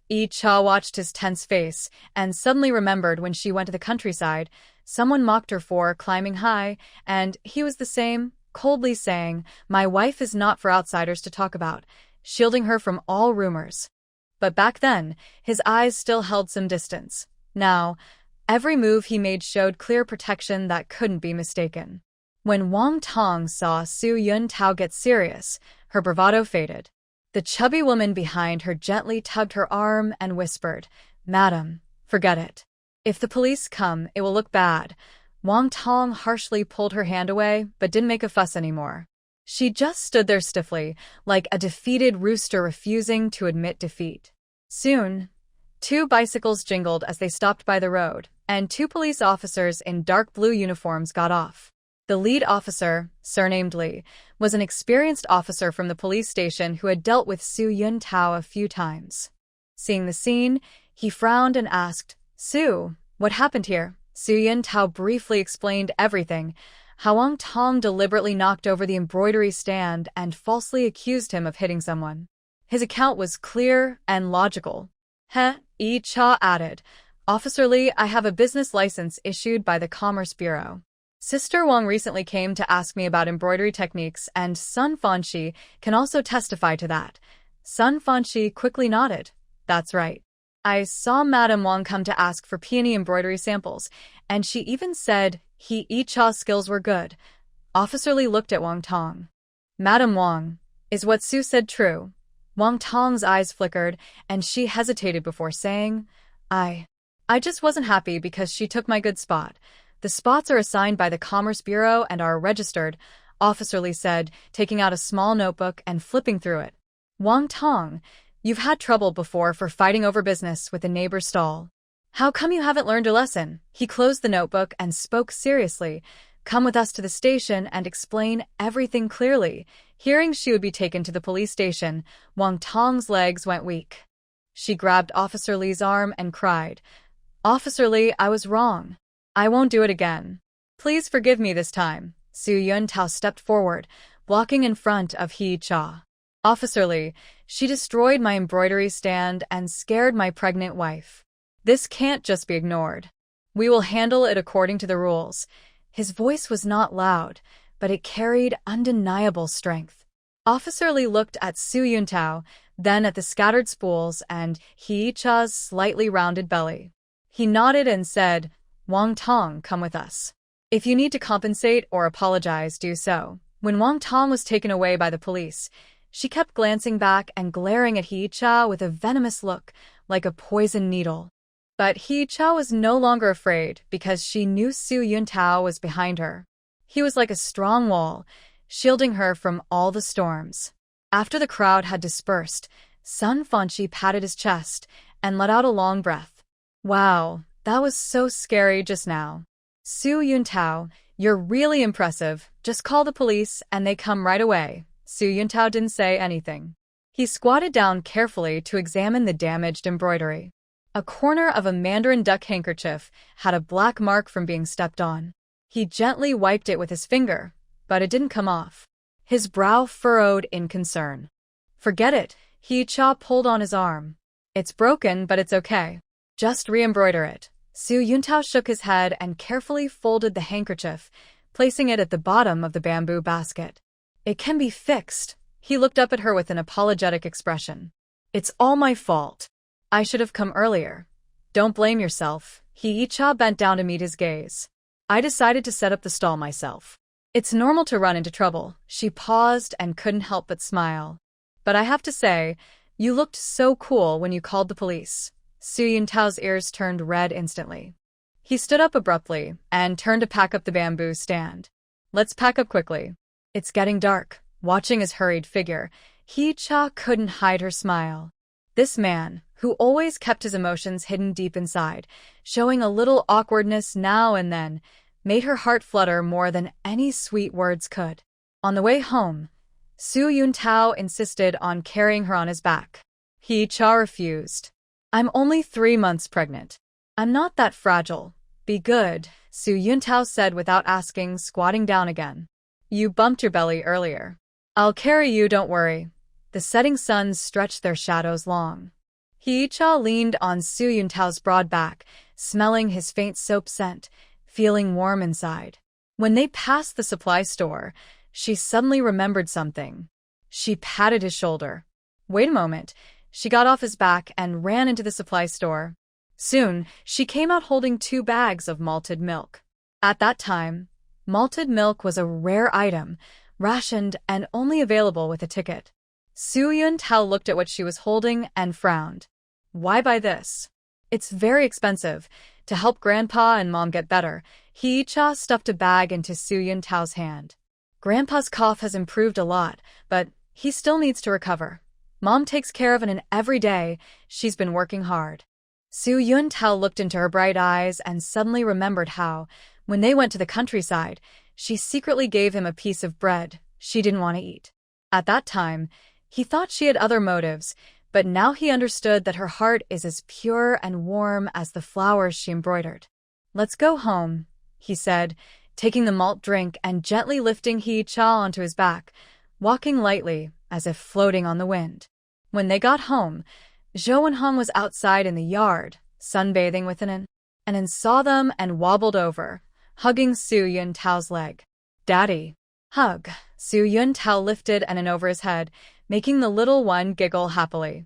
Yi Cha watched his tense face and suddenly remembered when she went to the countryside, someone mocked her for climbing high, and he was the same, coldly saying, "My wife is not for outsiders to talk about," shielding her from all rumors. But back then, his eyes still held some distance. Now, every move he made showed clear protection that couldn't be mistaken. When Wang Tong saw Su Yuntao get serious, her bravado faded. The chubby woman behind her gently tugged her arm and whispered, "Madam, forget it. If the police come, it will look bad." Wang Tong harshly pulled her hand away, but didn't make a fuss anymore. She just stood there stiffly, like a defeated rooster refusing to admit defeat. Soon, 2 bicycles jingled as they stopped by the road, and 2 police officers in dark blue uniforms got off. The lead officer, surnamed Li, was an experienced officer from the police station who had dealt with Su Yuntao a few times. Seeing the scene, he frowned and asked, "Su, what happened here?" Su Yuntao briefly explained everything, how Wang Tong deliberately knocked over the embroidery stand and falsely accused him of hitting someone. His account was clear and logical. Yi Cha added, "Officer Li, I have a business license issued by the Commerce Bureau. Sister Wang recently came to ask me about embroidery techniques, and Sun Fanxi can also testify to that." Sun Fanxi quickly nodded. "That's right. I saw Madame Wang come to ask for peony embroidery samples, and she even said Yi Cha's skills were good." Officer Li looked at Wang Tong. "Madame Wang, is what Su said true?" Wang Tong's eyes flickered, and she hesitated before saying, I just wasn't happy because she took my good spot. The spots are assigned by the Commerce Bureau and are registered, Officer Lee said, taking out a small notebook and flipping through it. Wang Tong, you've had trouble before for fighting over business with a neighbor's stall. How come you haven't learned your lesson? He closed the notebook and spoke seriously. Come with us to the station and explain everything clearly. Hearing she would be taken to the police station, Wang Tong's legs went weak. She grabbed Officer Lee's arm and cried, Officer Lee, I was wrong. I won't do it again. Please forgive me this time. Su Yuntao stepped forward, walking in front of He Cha. Officer Lee, she destroyed my embroidery stand and scared my pregnant wife. This can't just be ignored. We will handle it according to the rules. His voice was not loud, but it carried undeniable strength. Officer Lee looked at Su Yuntao, then at the scattered spools and He Cha's slightly rounded belly. He nodded and said, Wang Tong, come with us. If you need to compensate or apologize, do so. When Wang Tong was taken away by the police, she kept glancing back and glaring at He Cha with a venomous look, like a poisoned needle. But He Cha was no longer afraid because she knew Su Yuntao was behind her. He was like a strong wall, shielding her from all the storms. After the crowd had dispersed, Sun Fanchi patted his chest and let out a long breath. Wow, that was so scary just now. Su Yuntao, you're really impressive. Just call the police and they come right away. Su Yuntao didn't say anything. He squatted down carefully to examine the damaged embroidery. A corner of a mandarin duck handkerchief had a black mark from being stepped on. He gently wiped it with his finger, but it didn't come off. His brow furrowed in concern. Forget it, He Cha pulled on his arm. It's broken, but it's okay. Just re-embroider it. Su Yuntao shook his head and carefully folded the handkerchief, placing it at the bottom of the bamboo basket. It can be fixed. He looked up at her with an apologetic expression. It's all my fault. I should have come earlier. Don't blame yourself. He Cha bent down to meet his gaze. I decided to set up the stall myself. It's normal to run into trouble. She paused and couldn't help but smile. But I have to say, you looked so cool when you called the police. Su Yuntao's ears turned red instantly. He stood up abruptly and turned to pack up the bamboo stand. Let's pack up quickly. It's getting dark. Watching his hurried figure, He Cha couldn't hide her smile. This man, who always kept his emotions hidden deep inside, showing a little awkwardness now and then, made her heart flutter more than any sweet words could. On the way home, Su Yuntao insisted on carrying her on his back. He Cha refused. I'm only 3 months pregnant. I'm not that fragile. Be good, Su Yuntao said without asking, squatting down again. You bumped your belly earlier. I'll carry you, don't worry. The setting suns stretched their shadows long. He Cha leaned on Su Yuntao's broad back, smelling his faint soap scent, feeling warm inside. When they passed the supply store, she suddenly remembered something. She patted his shoulder. Wait a moment. She got off his back and ran into the supply store. Soon, she came out holding 2 bags of malted milk. At that time, malted milk was a rare item, rationed and only available with a ticket. Su Yuntao looked at what she was holding and frowned. Why buy this? It's very expensive. To help Grandpa and Mom get better, He Cha stuffed a bag into Su Yuntao's hand. Grandpa's cough has improved a lot, but he still needs to recover. Mom takes care of it every day. She's been working hard. Su Yuntao looked into her bright eyes and suddenly remembered how, when they went to the countryside, she secretly gave him a piece of bread she didn't want to eat. At that time, he thought she had other motives, but now he understood that her heart is as pure and warm as the flowers she embroidered. Let's go home, he said, taking the malt drink and gently lifting He Cha onto his back, walking lightly as if floating on the wind. When they got home, Zhou Wenhong was outside in the yard, sunbathing with and saw them and wobbled over, hugging Su Yuntao's leg. Daddy. Hug. Su Yuntao lifted an over his head, making the little one giggle happily.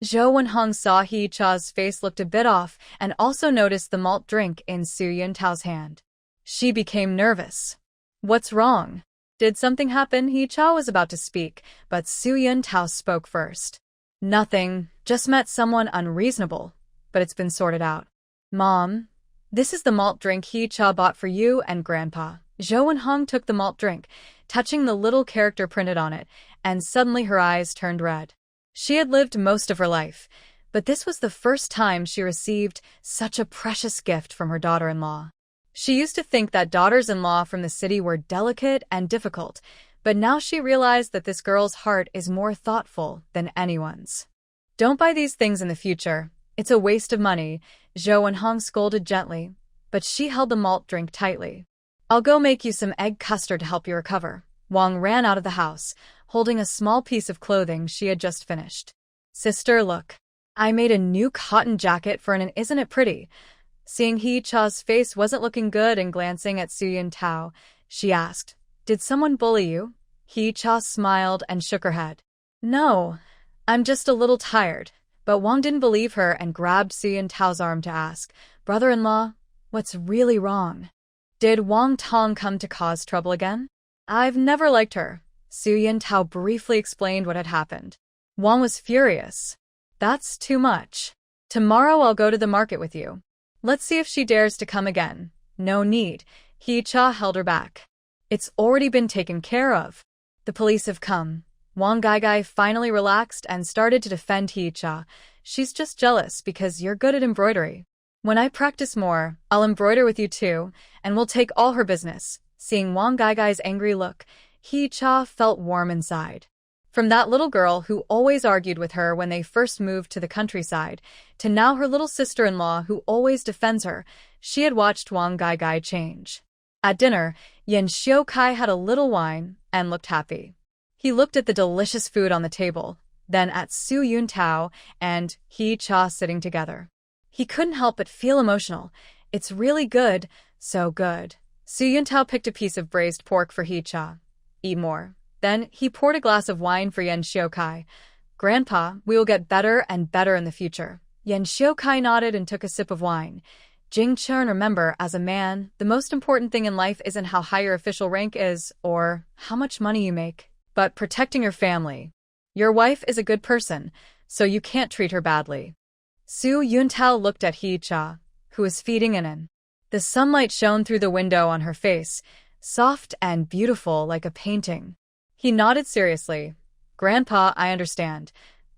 Zhou Wenhong saw He Cha's face looked a bit off and also noticed the malt drink in Su Yuntao's hand. She became nervous. What's wrong? Did something happen? He Cha was about to speak, but Su Yuntao spoke first. Nothing, just met someone unreasonable, but it's been sorted out. Mom, This is the malt drink Hee-cha bought for you and Grandpa. Zhou Wenhong took the malt drink, touching the little character printed on it, and suddenly her eyes turned red. She had lived most of her life, but this was the first time she received such a precious gift from her daughter-in-law. She used to think that daughters-in-law from the city were delicate and difficult, but now she realized that this girl's heart is more thoughtful than anyone's. Don't buy these things in the future. It's a waste of money, Zhou Wenhong scolded gently, but she held the malt drink tightly. I'll go make you some egg custard to help you recover. Wang ran out of the house, holding a small piece of clothing she had just finished. Sister, look. I made a new cotton jacket for an isn't it pretty? Seeing Hee-cha's face wasn't looking good and glancing at Su Yuntao, she asked, Did someone bully you? Hee-cha smiled and shook her head. No, I'm just a little tired. But Wang didn't believe her and grabbed Su Yuntao's arm to ask, Brother-in-law, what's really wrong? Did Wang Tong come to cause trouble again? I've never liked her. Su Yuntao briefly explained what had happened. Wang was furious. That's too much. Tomorrow I'll go to the market with you. Let's see if she dares to come again. No need. Hee-cha held her back. It's already been taken care of. The police have come. Wang Gaigai finally relaxed and started to defend Hee-cha. She's just jealous because you're good at embroidery. When I practice more, I'll embroider with you too, and we'll take all her business. Seeing Wang Gaigai's angry look, Hee-cha felt warm inside. From that little girl who always argued with her when they first moved to the countryside, to now her little sister-in-law who always defends her, she had watched Wang Gaigai change. At dinner, Yan Xiaokai had a little wine and looked happy. He looked at the delicious food on the table, then at Su Yuntao and Hee-cha sitting together. He couldn't help but feel emotional. It's really good, so good. Su Yuntao picked a piece of braised pork for Hee-cha. Eat more. Then he poured a glass of wine for Yan Xiaokai. Grandpa, we will get better and better in the future. Yan Xiaokai nodded and took a sip of wine. Jing Chun, remember, as a man, the most important thing in life isn't how high your official rank is or how much money you make, but protecting your family. Your wife is a good person, so you can't treat her badly. Su Yuntao looked at Hee-cha, who was feeding in. The sunlight shone through the window on her face, soft and beautiful like a painting. He nodded seriously. Grandpa, I understand.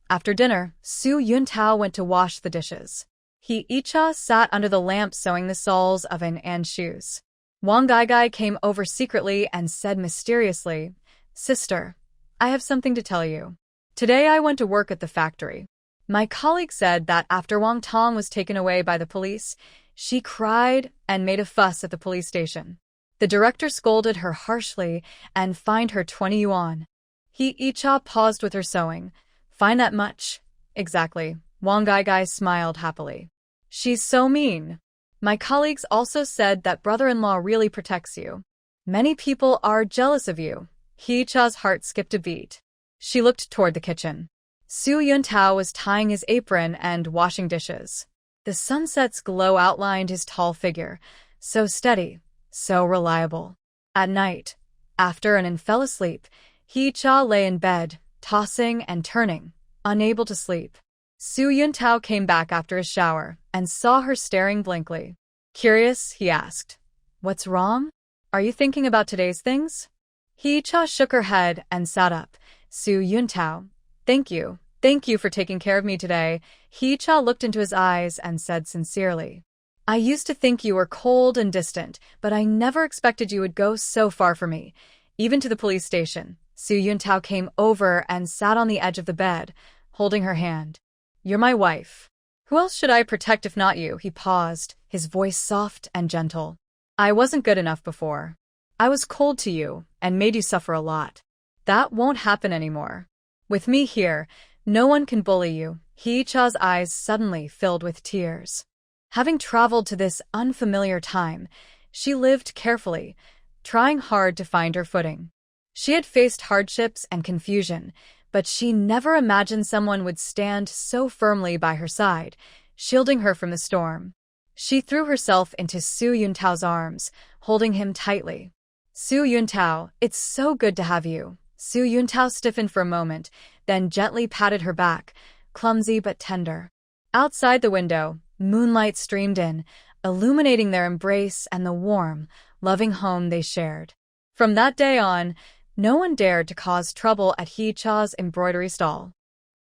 After dinner, Su Yuntao went to wash the dishes. Hee-cha sat under the lamp sewing the soles of an and shoes. Wang Gaigai came over secretly and said mysteriously, Sister, I have something to tell you. Today I went to work at the factory. My colleague said that after Wang Tong was taken away by the police, she cried and made a fuss at the police station. The director scolded her harshly and fined her 20 yuan. Hee-cha paused with her sewing. Find that much? Exactly. Wang Gaigai smiled happily. She's so mean. My colleagues also said that brother-in-law really protects you. Many people are jealous of you. Hee-cha's heart skipped a beat. She looked toward the kitchen. Su Yuntao was tying his apron and washing dishes. The sunset's glow outlined his tall figure, so steady, so reliable. At night, after Anan fell asleep, Hee-cha lay in bed, tossing and turning, unable to sleep. Su Yuntao came back after a shower and saw her staring blankly. Curious, he asked. What's wrong? Are you thinking about today's things? Hee-cha shook her head and sat up. Su Yuntao, thank you. Thank you for taking care of me today. Hee-cha looked into his eyes and said sincerely. I used to think you were cold and distant, but I never expected you would go so far for me. Even to the police station. Su Yuntao came over and sat on the edge of the bed, holding her hand. You're my wife. Who else should I protect if not you? He paused, his voice soft and gentle. I wasn't good enough before. I was cold to you and made you suffer a lot. That won't happen anymore. With me here, no one can bully you. Hee-cha's eyes suddenly filled with tears. Having traveled to this unfamiliar time, she lived carefully, trying hard to find her footing. She had faced hardships and confusion, but she never imagined someone would stand so firmly by her side, shielding her from the storm. She threw herself into Su Yuntao's arms, holding him tightly. Su Yuntao, it's so good to have you. Su Yuntao stiffened for a moment, then gently patted her back, clumsy but tender. Outside the window, moonlight streamed in, illuminating their embrace and the warm, loving home they shared. From that day on, no one dared to cause trouble at Hee-cha's embroidery stall.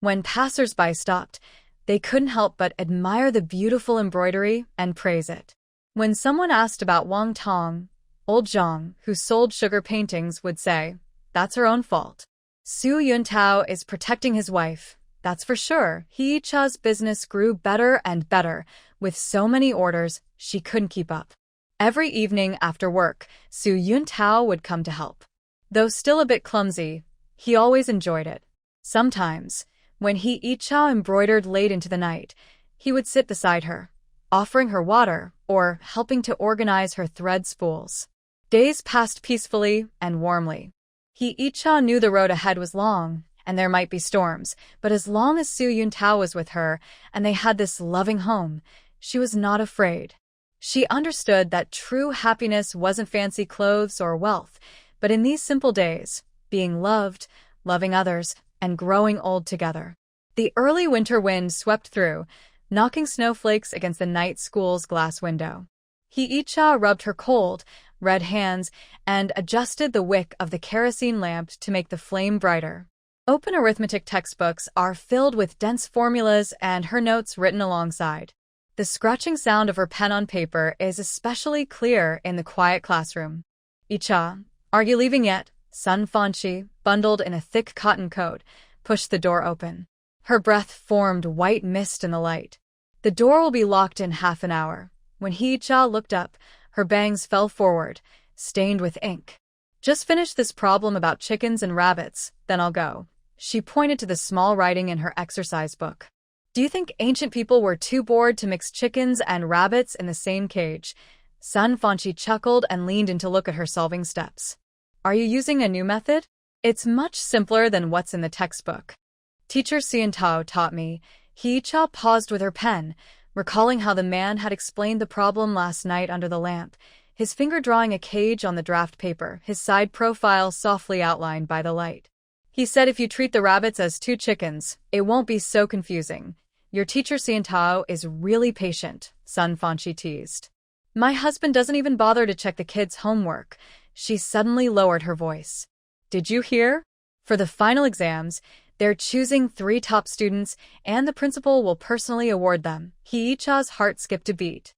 When passers-by stopped, they couldn't help but admire the beautiful embroidery and praise it. When someone asked about Wang Tong, old Zhang, who sold sugar paintings, would say, "That's her own fault. Su Yuntao is protecting his wife, that's for sure." Hee-cha's business grew better and better. With so many orders, she couldn't keep up. Every evening after work, Su Yuntao would come to help. Though still a bit clumsy, he always enjoyed it. Sometimes, when Hee-cha embroidered late into the night, he would sit beside her, offering her water or helping to organize her thread spools. Days passed peacefully and warmly. Hee-cha knew the road ahead was long, and there might be storms, but as long as Su Yuntao was with her and they had this loving home, she was not afraid. She understood that true happiness wasn't fancy clothes or wealth, but in these simple days, being loved, loving others, and growing old together. The early winter wind swept through, knocking snowflakes against the night school's glass window. Hee-cha rubbed her cold, red hands and adjusted the wick of the kerosene lamp to make the flame brighter. Open arithmetic textbooks are filled with dense formulas and her notes written alongside. The scratching sound of her pen on paper is especially clear in the quiet classroom. "Icha, are you leaving yet?" Sun Fanchi, bundled in a thick cotton coat, pushed the door open. Her breath formed white mist in the light. "The door will be locked in half an hour." When Hee-cha looked up, her bangs fell forward, stained with ink. "Just finish this problem about chickens and rabbits, then I'll go." She pointed to the small writing in her exercise book. "Do you think ancient people were too bored to mix chickens and rabbits in the same cage?" Sun Fanchi chuckled and leaned in to look at her solving steps. "Are you using a new method? It's much simpler than what's in the textbook. Teacher Xiantao taught me." Hee-cha paused with her pen, recalling how the man had explained the problem last night under the lamp, his finger drawing a cage on the draft paper, his side profile softly outlined by the light. "He said if you treat the rabbits as two chickens, it won't be so confusing. Your teacher Xiantao is really patient," Sun Fanchi teased. "My husband doesn't even bother to check the kids' homework." She suddenly lowered her voice. "Did you hear? For the final exams, they're choosing 3 top students, and the principal will personally award them." Hee-cha's heart skipped a beat.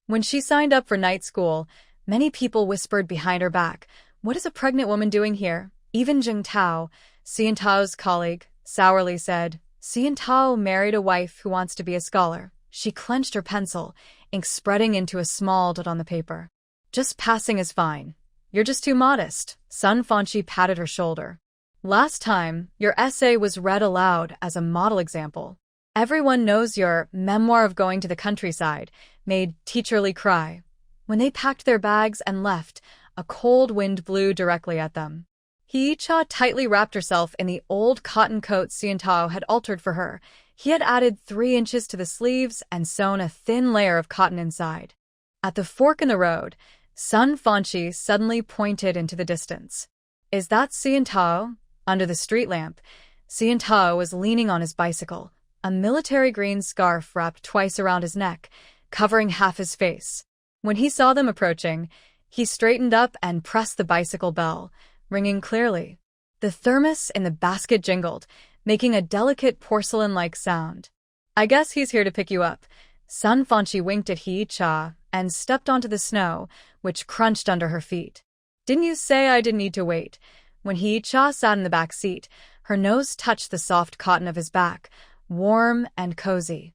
When she signed up for night school, many people whispered behind her back, "What is a pregnant woman doing here?" Even Jing Tao, Xiantao's colleague, sourly said, "Xiantao married a wife who wants to be a scholar." She clenched her pencil, ink spreading into a small dot on the paper. "Just passing is fine. You're just too modest." Sun Fanchi patted her shoulder. "Last time, your essay was read aloud as a model example. Everyone knows your memoir of going to the countryside made Teacher Lee cry." When they packed their bags and left, a cold wind blew directly at them. Hee-cha tightly wrapped herself in the old cotton coat Xiantao had altered for her. He had added 3 inches to the sleeves and sewn a thin layer of cotton inside. At the fork in the road, Sun Fanchi suddenly pointed into the distance. "Is that Xiantao?" Under the street lamp, Xiantao was leaning on his bicycle, a military green scarf wrapped twice around his neck, covering half his face. When he saw them approaching, he straightened up and pressed the bicycle bell, ringing clearly. The thermos in the basket jingled, making a delicate porcelain-like sound. "I guess he's here to pick you up." Sun Fanchi winked at Hee-cha and stepped onto the snow, which crunched under her feet. "Didn't you say I didn't need to wait?" When Hee-cha sat in the back seat, her nose touched the soft cotton of his back, warm and cozy.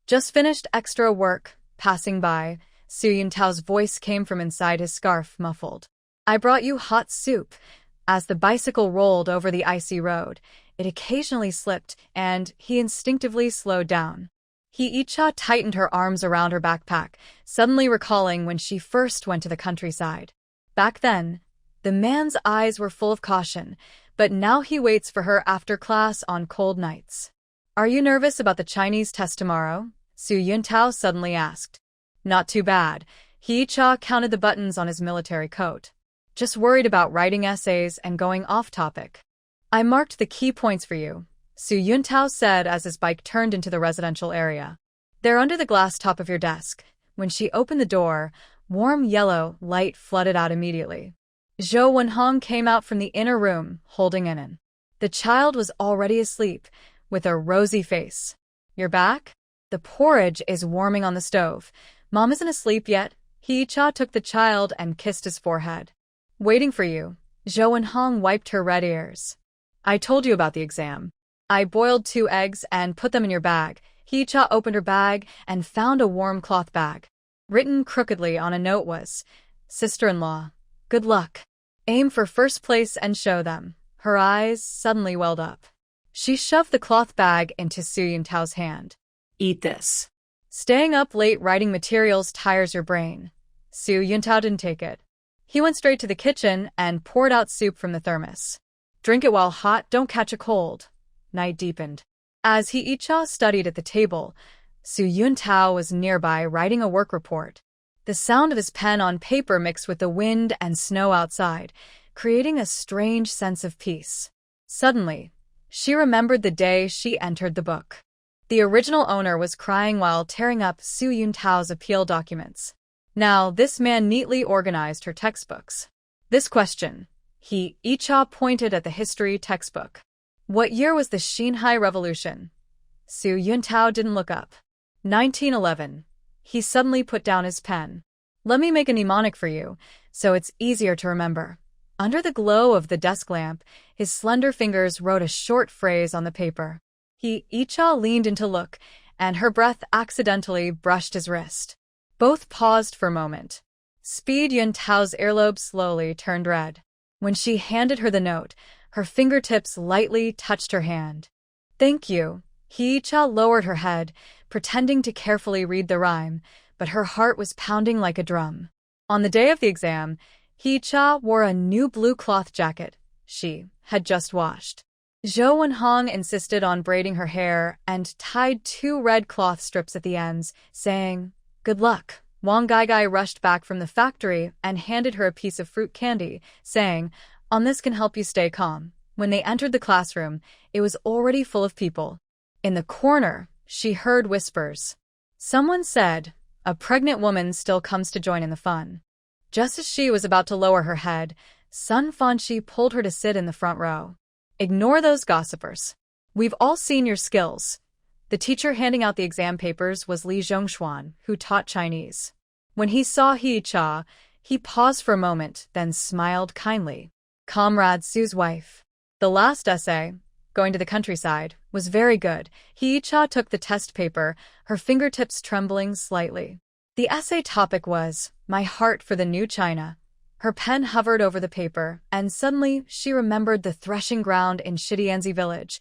"Just finished extra work." Passing by, Su Yuntao's voice came from inside his scarf, muffled. "I brought you hot soup." As the bicycle rolled over the icy road, it occasionally slipped, and he instinctively slowed down. Hee-cha tightened her arms around her backpack, suddenly recalling when she first went to the countryside. Back then, the man's eyes were full of caution, but now he waits for her after class on cold nights. "Are you nervous about the Chinese test tomorrow?" Su Yuntao suddenly asked. "Not too bad." Hee-cha counted the buttons on his military coat. "Just worried about writing essays and going off topic." "I marked the key points for you," Su Yuntao said as his bike turned into the residential area. "They're under the glass top of your desk. When she opened the door, warm yellow light flooded out immediately. Zhou Wenhong came out from the inner room, holding Inan. The child was already asleep, with a rosy face. "You're back? The porridge is warming on the stove. Mom isn't asleep yet." Hee-cha took the child and kissed his forehead. "Waiting for you." Zhou Wenhong wiped her red ears. "I told you about the exam. I boiled 2 eggs and put them in your bag." Hee-cha opened her bag and found a warm cloth bag. Written crookedly on a note was, "Sister-in-law, good luck. Aim for first place and show them." Her eyes suddenly welled up. She shoved the cloth bag into Su Yuntao's hand. "Eat this." "Staying up late writing materials tires your brain." Su Yuntao didn't take it. He went straight to the kitchen and poured out soup from the thermos. "Drink it while hot, don't catch a cold." Night deepened. As Hee-cha studied at the table, Su Yuntao was nearby writing a work report. The sound of his pen on paper mixed with the wind and snow outside, creating a strange sense of peace. Suddenly, she remembered the day she entered the book. The original owner was crying while tearing up Su Yuntao's appeal documents. Now, this man neatly organized her textbooks. This question, Hee-cha pointed at the history textbook. What year was the Xinhai Revolution? Su Yuntao didn't look up. 1911. He suddenly put down his pen. "Let me make a mnemonic for you, so it's easier to remember." Under the glow of the desk lamp, his slender fingers wrote a short phrase on the paper. Hee-cha leaned in to look, and her breath accidentally brushed his wrist. Both paused for a moment. Speed Yuntao's earlobe slowly turned red. When she handed her the note, her fingertips lightly touched her hand. "Thank you." Hee-cha lowered her head, pretending to carefully read the rhyme, but her heart was pounding like a drum. On the day of the exam, Hee-cha wore a new blue cloth jacket she had just washed. Zhou Wenhong insisted on braiding her hair and tied 2 red cloth strips at the ends, saying, "Good luck." Wang Gaigai rushed back from the factory and handed her a piece of fruit candy, saying, "On this can help you stay calm." When they entered the classroom, it was already full of people. In the corner, she heard whispers. Someone said, "A pregnant woman still comes to join in the fun." Just as she was about to lower her head, Sun Fanshi pulled her to sit in the front row. "Ignore those gossipers. We've all seen your skills." The teacher handing out the exam papers was Li Zhongshuan, who taught Chinese. When he saw Hee-cha, he paused for a moment, then smiled kindly. "Comrade Su's wife. The last essay, going to the countryside, was very good." Hee-cha took the test paper, her fingertips trembling slightly. The essay topic was, "My heart for the new China." Her pen hovered over the paper, and suddenly she remembered the threshing ground in Shidianzi village.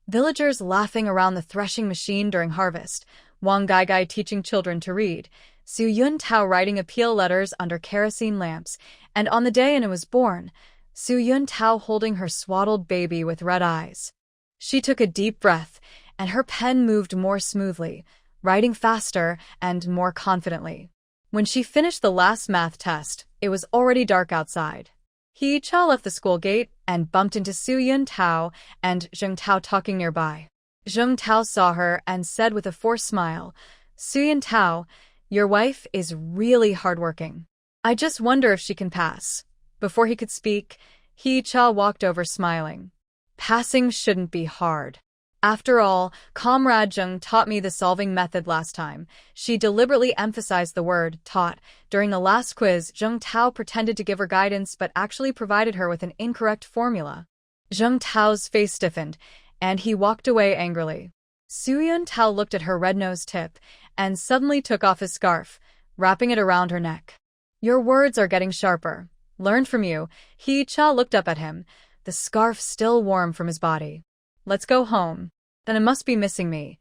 Villagers laughing around the threshing machine during harvest, Wang Gaigai teaching children to read, Su Yuntao writing appeal letters under kerosene lamps, and on the day Anna was born, Su Yuntao holding her swaddled baby with red eyes. She took a deep breath, and her pen moved more smoothly, writing faster and more confidently. When she finished the last math test, it was already dark outside. Hee-cha left the school gate and bumped into Su Yuntao and Zheng Tao talking nearby. Zheng Tao saw her and said with a forced smile, "Su Yuntao, your wife is really hardworking. I just wonder if she can pass." Before he could speak, Hee-cha walked over smiling. "Passing shouldn't be hard. After all, Comrade Zheng taught me the solving method last time." She deliberately emphasized the word taught. During the last quiz, Zheng Tao pretended to give her guidance but actually provided her with an incorrect formula. Zheng Tao's face stiffened, and he walked away angrily. Su Yuntao looked at her red-nosed tip and suddenly took off his scarf, wrapping it around her neck. "Your words are getting sharper. Learned from you." Hee-cha looked up at him, the scarf still warm from his body. "Let's go home. Then it must be missing me."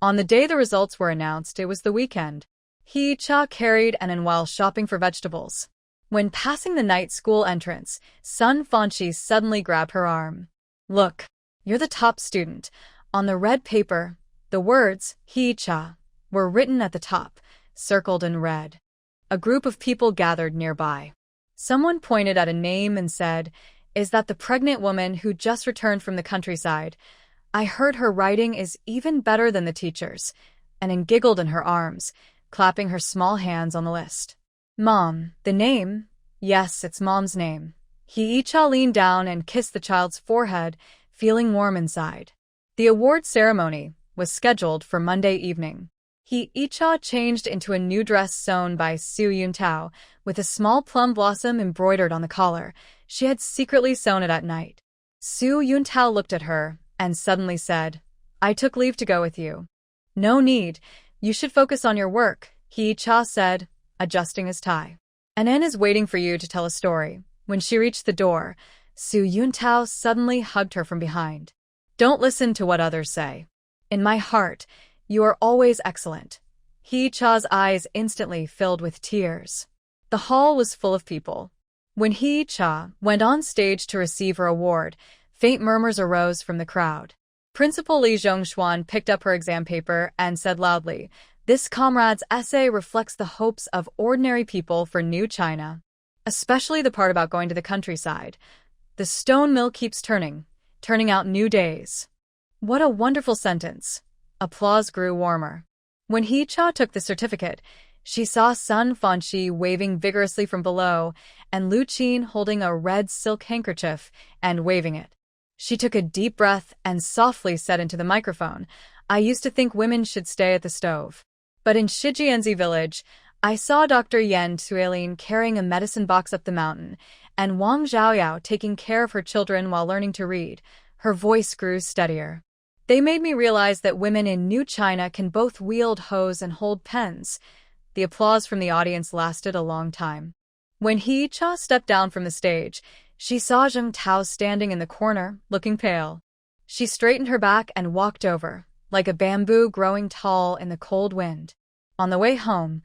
On the day the results were announced, it was the weekend. Hee-cha carried Annan while shopping for vegetables. When passing the night school entrance, Sun Fanshi suddenly grabbed her arm. "Look, you're the top student." On the red paper, the words, Hee-cha, were written at the top, circled in red. A group of people gathered nearby. Someone pointed at a name and said, "Is that the pregnant woman who just returned from the countryside? I heard her writing is even better than the teacher's." Annan giggled in her arms. clapping her small hands on the list. Mom, the name? Yes, it's Mom's name. Hee-cha leaned down and kissed the child's forehead, feeling warm inside. The award ceremony was scheduled for Monday evening. Hee-cha changed into a new dress sewn by Su Yuntao, with a small plum blossom embroidered on the collar. She had secretly sewn it at night. Su Yuntao looked at her and suddenly said, I took leave to go with you. No need. You should focus on your work, Hee-cha said, adjusting his tie. Anan is waiting for you to tell a story. When she reached the door, Su Yuntao suddenly hugged her from behind. Don't listen to what others say. In my heart, you are always excellent. Hee-cha's eyes instantly filled with tears. The hall was full of people. When Hee-cha went on stage to receive her award, faint murmurs arose from the crowd. Principal Li Zhongshuan picked up her exam paper and said loudly, This comrade's essay reflects the hopes of ordinary people for New China, especially the part about going to the countryside. The stone mill keeps turning out new days. What a wonderful sentence. Applause grew warmer. When Hee-cha took the certificate, she saw Sun Fanxi waving vigorously from below and Lu Qin holding a red silk handkerchief and waving it. She took a deep breath and softly said into the microphone, I used to think women should stay at the stove. But in Shijianzi village, I saw Dr. Yan Suilin carrying a medicine box up the mountain, and Wang Zhaoyao taking care of her children while learning to read. Her voice grew steadier. They made me realize that women in New China can both wield hoes and hold pens. The applause from the audience lasted a long time. When Hee-cha stepped down from the stage, she saw Zheng Tao standing in the corner, looking pale. She straightened her back and walked over, like a bamboo growing tall in the cold wind. On the way home,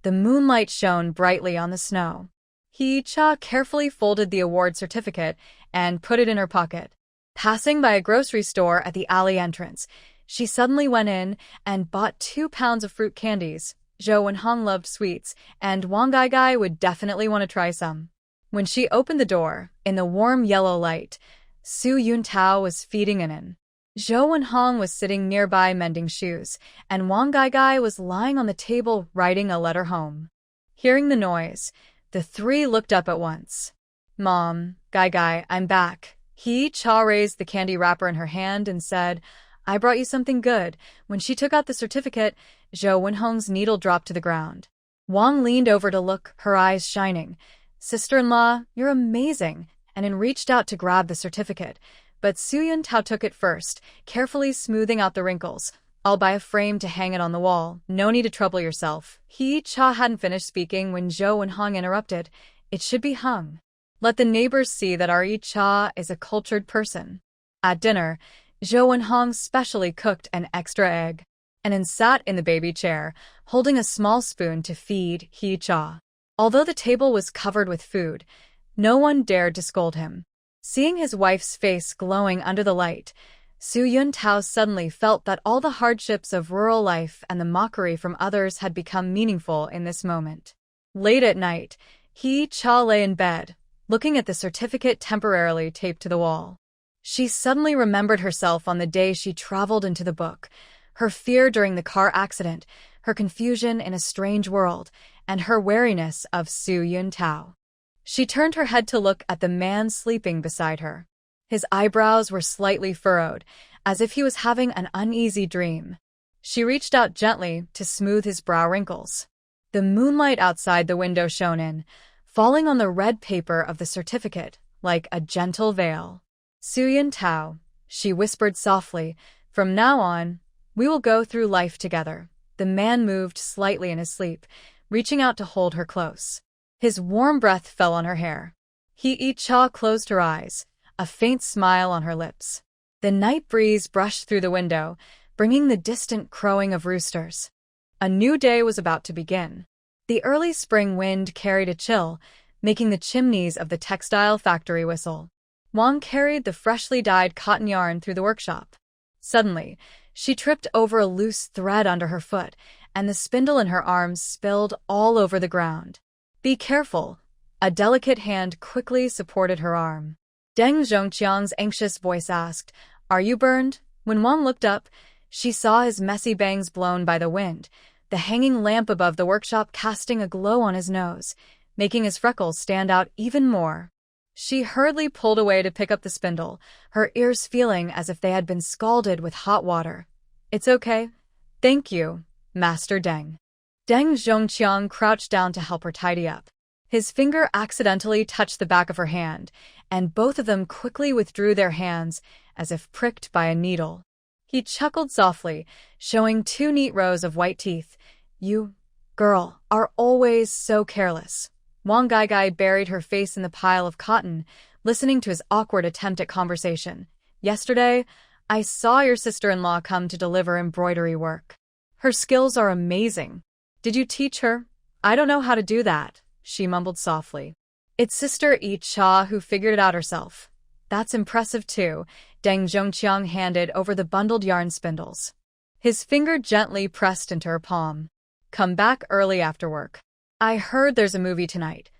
the moonlight shone brightly on the snow. Hee-cha carefully folded the award certificate and put it in her pocket. Passing by a grocery store at the alley entrance, she suddenly went in and bought 2 pounds of fruit candies. Zhou Wenhong loved sweets, and Wang Gaigai would definitely want to try some. When she opened the door, in the warm yellow light, Su Yuntao was feeding Anan. Zhou Wenhong was sitting nearby mending shoes, and Wang Gaigai was lying on the table writing a letter home. Hearing the noise, the three looked up at once. Mom, Gaigai, I'm back. Hee-cha raised the candy wrapper in her hand and said, I brought you something good. When she took out the certificate, Zhou Wenhong's needle dropped to the ground. Wang leaned over to look, her eyes shining. Sister-in-law, you're amazing, and reached out to grab the certificate. But Su Yuntao took it first, carefully smoothing out the wrinkles. I'll buy a frame to hang it on the wall. No need to trouble yourself. Hee-cha hadn't finished speaking when Zhou Wenhong interrupted. It should be hung. Let the neighbors see that our Hee-cha is a cultured person. At dinner, Zhou Wenhong specially cooked an extra egg. Anan sat in the baby chair, holding a small spoon to feed Hee-cha. Although the table was covered with food, no one dared to scold him. Seeing his wife's face glowing under the light, Su Yuntao suddenly felt that all the hardships of rural life and the mockery from others had become meaningful in this moment. Late at night, Hee-cha lay in bed, looking at the certificate temporarily taped to the wall. She suddenly remembered herself on the day she traveled into the book, her fear during the car accident, her confusion in a strange world, and her wariness of Su Yuntao. She turned her head to look at the man sleeping beside her. His eyebrows were slightly furrowed, as if he was having an uneasy dream. She reached out gently to smooth his brow wrinkles. The moonlight outside the window shone in, falling on the red paper of the certificate like a gentle veil. Su Yuntao, she whispered softly, from now on, we will go through life together. The man moved slightly in his sleep, reaching out to hold her close. His warm breath fell on her hair. Hee-cha closed her eyes, a faint smile on her lips. The night breeze brushed through the window, bringing the distant crowing of roosters. A new day was about to begin. The early spring wind carried a chill, making the chimneys of the textile factory whistle. Wang carried the freshly dyed cotton yarn through the workshop. Suddenly, she tripped over a loose thread under her foot, and the spindle in her arms spilled all over the ground. Be careful. A delicate hand quickly supported her arm. Deng Zhongqiang's anxious voice asked, Are you burned? When Wang looked up, she saw his messy bangs blown by the wind, the hanging lamp above the workshop casting a glow on his nose, making his freckles stand out even more. She hurriedly pulled away to pick up the spindle, her ears feeling as if they had been scalded with hot water. "It's okay. Thank you, Master Deng." Deng Zhongqiang crouched down to help her tidy up. His finger accidentally touched the back of her hand, and both of them quickly withdrew their hands as if pricked by a needle. He chuckled softly, showing 2 neat rows of white teeth. "You, girl, are always so careless." Wang Gaigai buried her face in the pile of cotton, listening to his awkward attempt at conversation. "Yesterday, I saw your sister-in-law come to deliver embroidery work. Her skills are amazing. Did you teach her?" "I don't know how to do that," she mumbled softly. "It's Sister Yi Cha who figured it out herself." "That's impressive too." Deng Zhongqiang handed over the bundled yarn spindles. His finger gently pressed into her palm. "Come back early after work. I heard there's a movie tonight."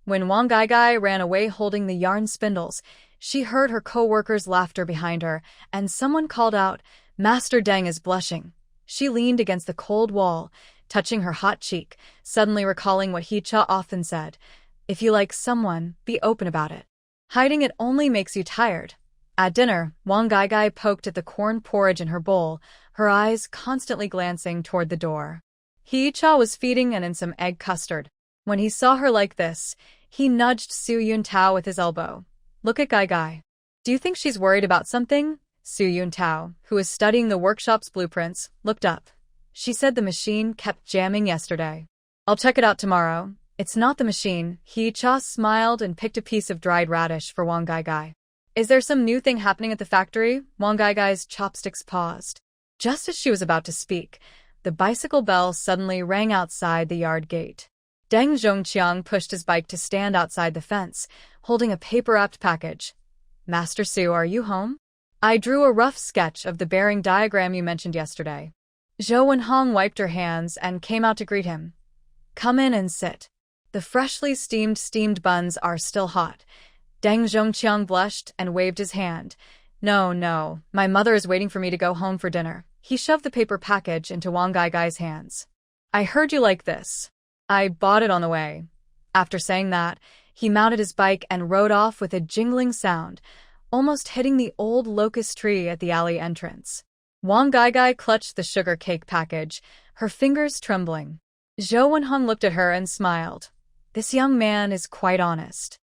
When Wang Gaigai ran away holding the yarn spindles, she heard her co-worker's laughter behind her, and someone called out, "Master Deng is blushing." She leaned against the cold wall, touching her hot cheek, suddenly recalling what He-cha often said, "If you like someone, be open about it. Hiding it only makes you tired." At dinner, Wang Gaigai poked at the corn porridge in her bowl, her eyes constantly glancing toward the door. He-cha was feeding and in some egg custard. When he saw her like this, he nudged Su Yuntao with his elbow. "Look at Gaigai. Do you think she's worried about something?" Su Yuntao, who was studying the workshop's blueprints, looked up. "She said the machine kept jamming yesterday. I'll check it out tomorrow." "It's not the machine." He-cha smiled and picked a piece of dried radish for Wang Gaigai. "Is there some new thing happening at the factory?" Wang Gaigai's chopsticks paused. Just as she was about to speak, the bicycle bell suddenly rang outside the yard gate. Deng Zhongqiang pushed his bike to stand outside the fence, holding a paper-wrapped package. "Master Su, are you home? I drew a rough sketch of the bearing diagram you mentioned yesterday." Zhou Wenhong wiped her hands and came out to greet him. "Come in and sit. The freshly steamed buns are still hot." Deng Zhongqiang blushed and waved his hand. No, my mother is waiting for me to go home for dinner." He shoved the paper package into Wang Gaigai's hands. "I heard you like this. I bought it on the way." After saying that, he mounted his bike and rode off with a jingling sound, almost hitting the old locust tree at the alley entrance. Wang Gaigai clutched the sugar cake package, her fingers trembling. Zhou Wenhong looked at her and smiled. This young man is quite honest.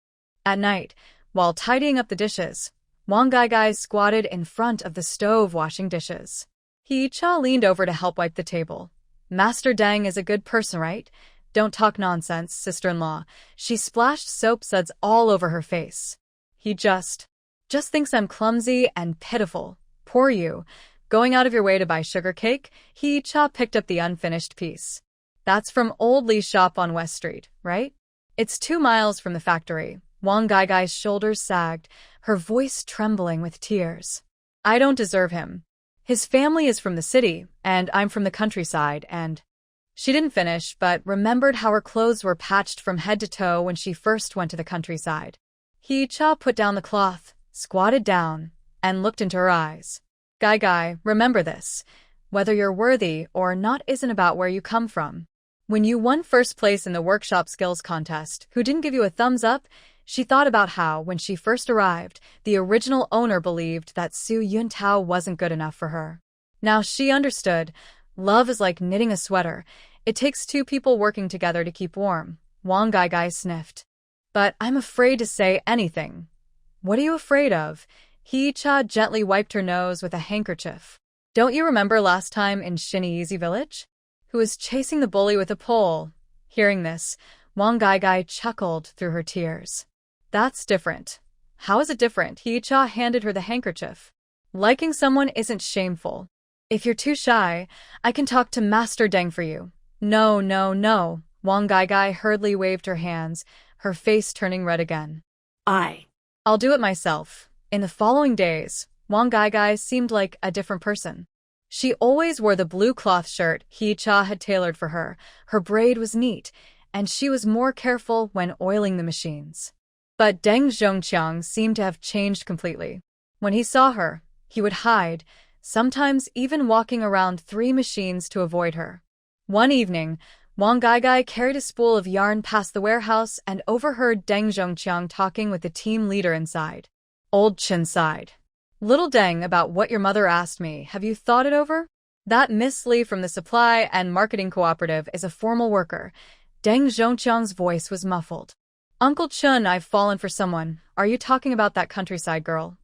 At night, while tidying up the dishes, Wang Gaigai squatted in front of the stove washing dishes. He-cha leaned over to help wipe the table. "Master Deng is a good person, right? Don't talk nonsense, sister-in-law." She splashed soap suds all over her face. "He just thinks I'm clumsy and pitiful. Poor you. Going out of your way to buy sugar cake?" He-cha picked up the unfinished piece. "That's from Old Lee's shop on West Street, right? It's 2 miles from the factory." Wang Gaigai's shoulders sagged, her voice trembling with tears. "I don't deserve him. His family is from the city, and I'm from the countryside, and—" She didn't finish, but remembered how her clothes were patched from head to toe when she first went to the countryside. He-cha put down the cloth, squatted down, and looked into her eyes. "Gaigai, remember this. Whether you're worthy or not isn't about where you come from. When you won first place in the workshop skills contest, who didn't give you a thumbs up?" She thought about how, when she first arrived, the original owner believed that Su Yuntao wasn't good enough for her. Now she understood. Love is like knitting a sweater. It takes 2 people working together to keep warm. Wang Gaigai sniffed. "But I'm afraid to say anything." "What are you afraid of?" He-cha gently wiped her nose with a handkerchief. "Don't you remember last time in Shin'izi village? Who was chasing the bully with a pole?" Hearing this, Wang Gaigai chuckled through her tears. "That's different." "How is it different?" He-cha handed her the handkerchief. "Liking someone isn't shameful. If you're too shy, I can talk to Master Deng for you." No. Wang Gaigai hurriedly waved her hands, her face turning red again. I'll do it myself." In the following days, Wang Gaigai seemed like a different person. She always wore the blue cloth shirt He-cha had tailored for her, her braid was neat, and she was more careful when oiling the machines. But Deng Zhongqiang seemed to have changed completely. When he saw her, he would hide, sometimes even walking around 3 machines to avoid her. One evening, Wang Gaigai carried a spool of yarn past the warehouse and overheard Deng Zhongqiang talking with the team leader inside. Old Chen sighed. Little Deng, about what your mother asked me, have you thought it over? That Miss Lee from the Supply and Marketing Cooperative is a formal worker. Deng Zhongqiang's voice was muffled. Uncle Chen, I've fallen for someone. Are you talking about that countryside girl?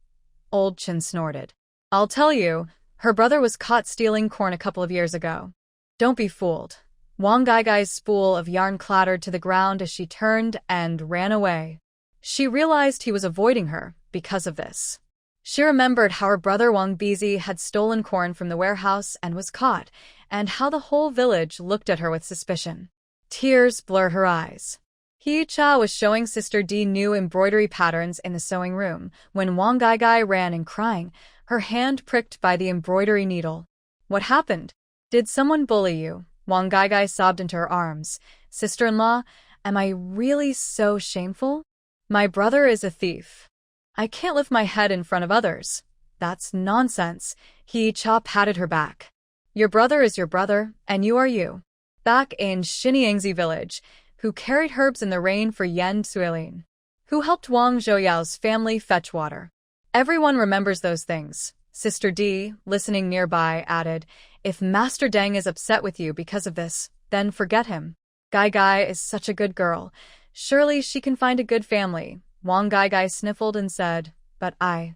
Old Chen snorted. I'll tell you, her brother was caught stealing corn a couple of years ago. Don't be fooled. Wang Gaigai's spool of yarn clattered to the ground as she turned and ran away. She realized he was avoiding her because of this. She remembered how her brother Wang Bizi had stolen corn from the warehouse and was caught, and how the whole village looked at her with suspicion. Tears blurred her eyes. He Cha was showing Sister D new embroidery patterns in the sewing room when Wang Gaigai ran in crying, her hand pricked by the embroidery needle. What happened? Did someone bully you? Wang Gaigai sobbed into her arms. Sister-in-law, am I really so shameful? My brother is a thief. I can't lift my head in front of others. That's nonsense. He Cha patted her back. Your brother is your brother, and you are you. Back in Xiniangzi village, who carried herbs in the rain for Yan Suilin, who helped Wang Zhouyao's family fetch water. Everyone remembers those things. Sister D, listening nearby, added, if Master Deng is upset with you because of this, then forget him. Gaigai is such a good girl. Surely she can find a good family. Wang Gaigai sniffled and said, but I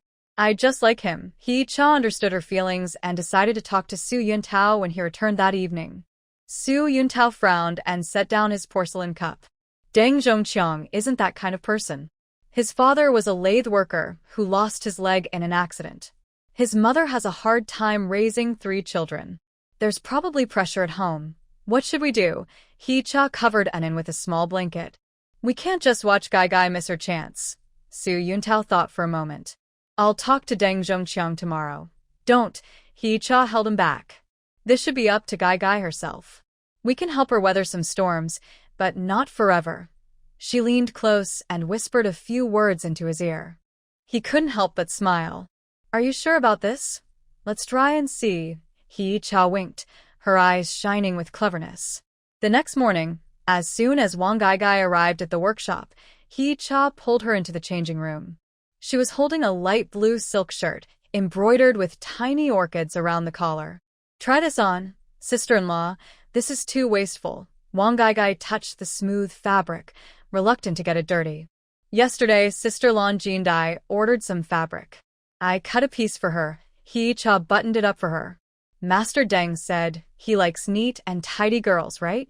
just like him. He Cha understood her feelings and decided to talk to Su Yuntao when he returned that evening. Su Yuntao frowned and set down his porcelain cup. Deng Zhongqiang isn't that kind of person. His father was a lathe worker who lost his leg in an accident. His mother has a hard time raising 3 children. There's probably pressure at home. What should we do? He Cha covered Anan with a small blanket. We can't just watch Gaigai miss her chance. Su Yuntao thought for a moment. I'll talk to Deng Zhongqiang tomorrow. Don't. He Cha held him back. This should be up to Gaigai herself. We can help her weather some storms, but not forever. She leaned close and whispered a few words into his ear. He couldn't help but smile. Are you sure about this? Let's try and see. He Cha winked, her eyes shining with cleverness. The next morning, as soon as Wang Gaigai arrived at the workshop, He Cha pulled her into the changing room. She was holding a light blue silk shirt, embroidered with tiny orchids around the collar. Try this on, sister-in-law. This is too wasteful. Wang Gaigai touched the smooth fabric, reluctant to get it dirty. Yesterday, Sister Lan Jindai ordered some fabric. I cut a piece for her. He Cha buttoned it up for her. Master Deng said he likes neat and tidy girls, right?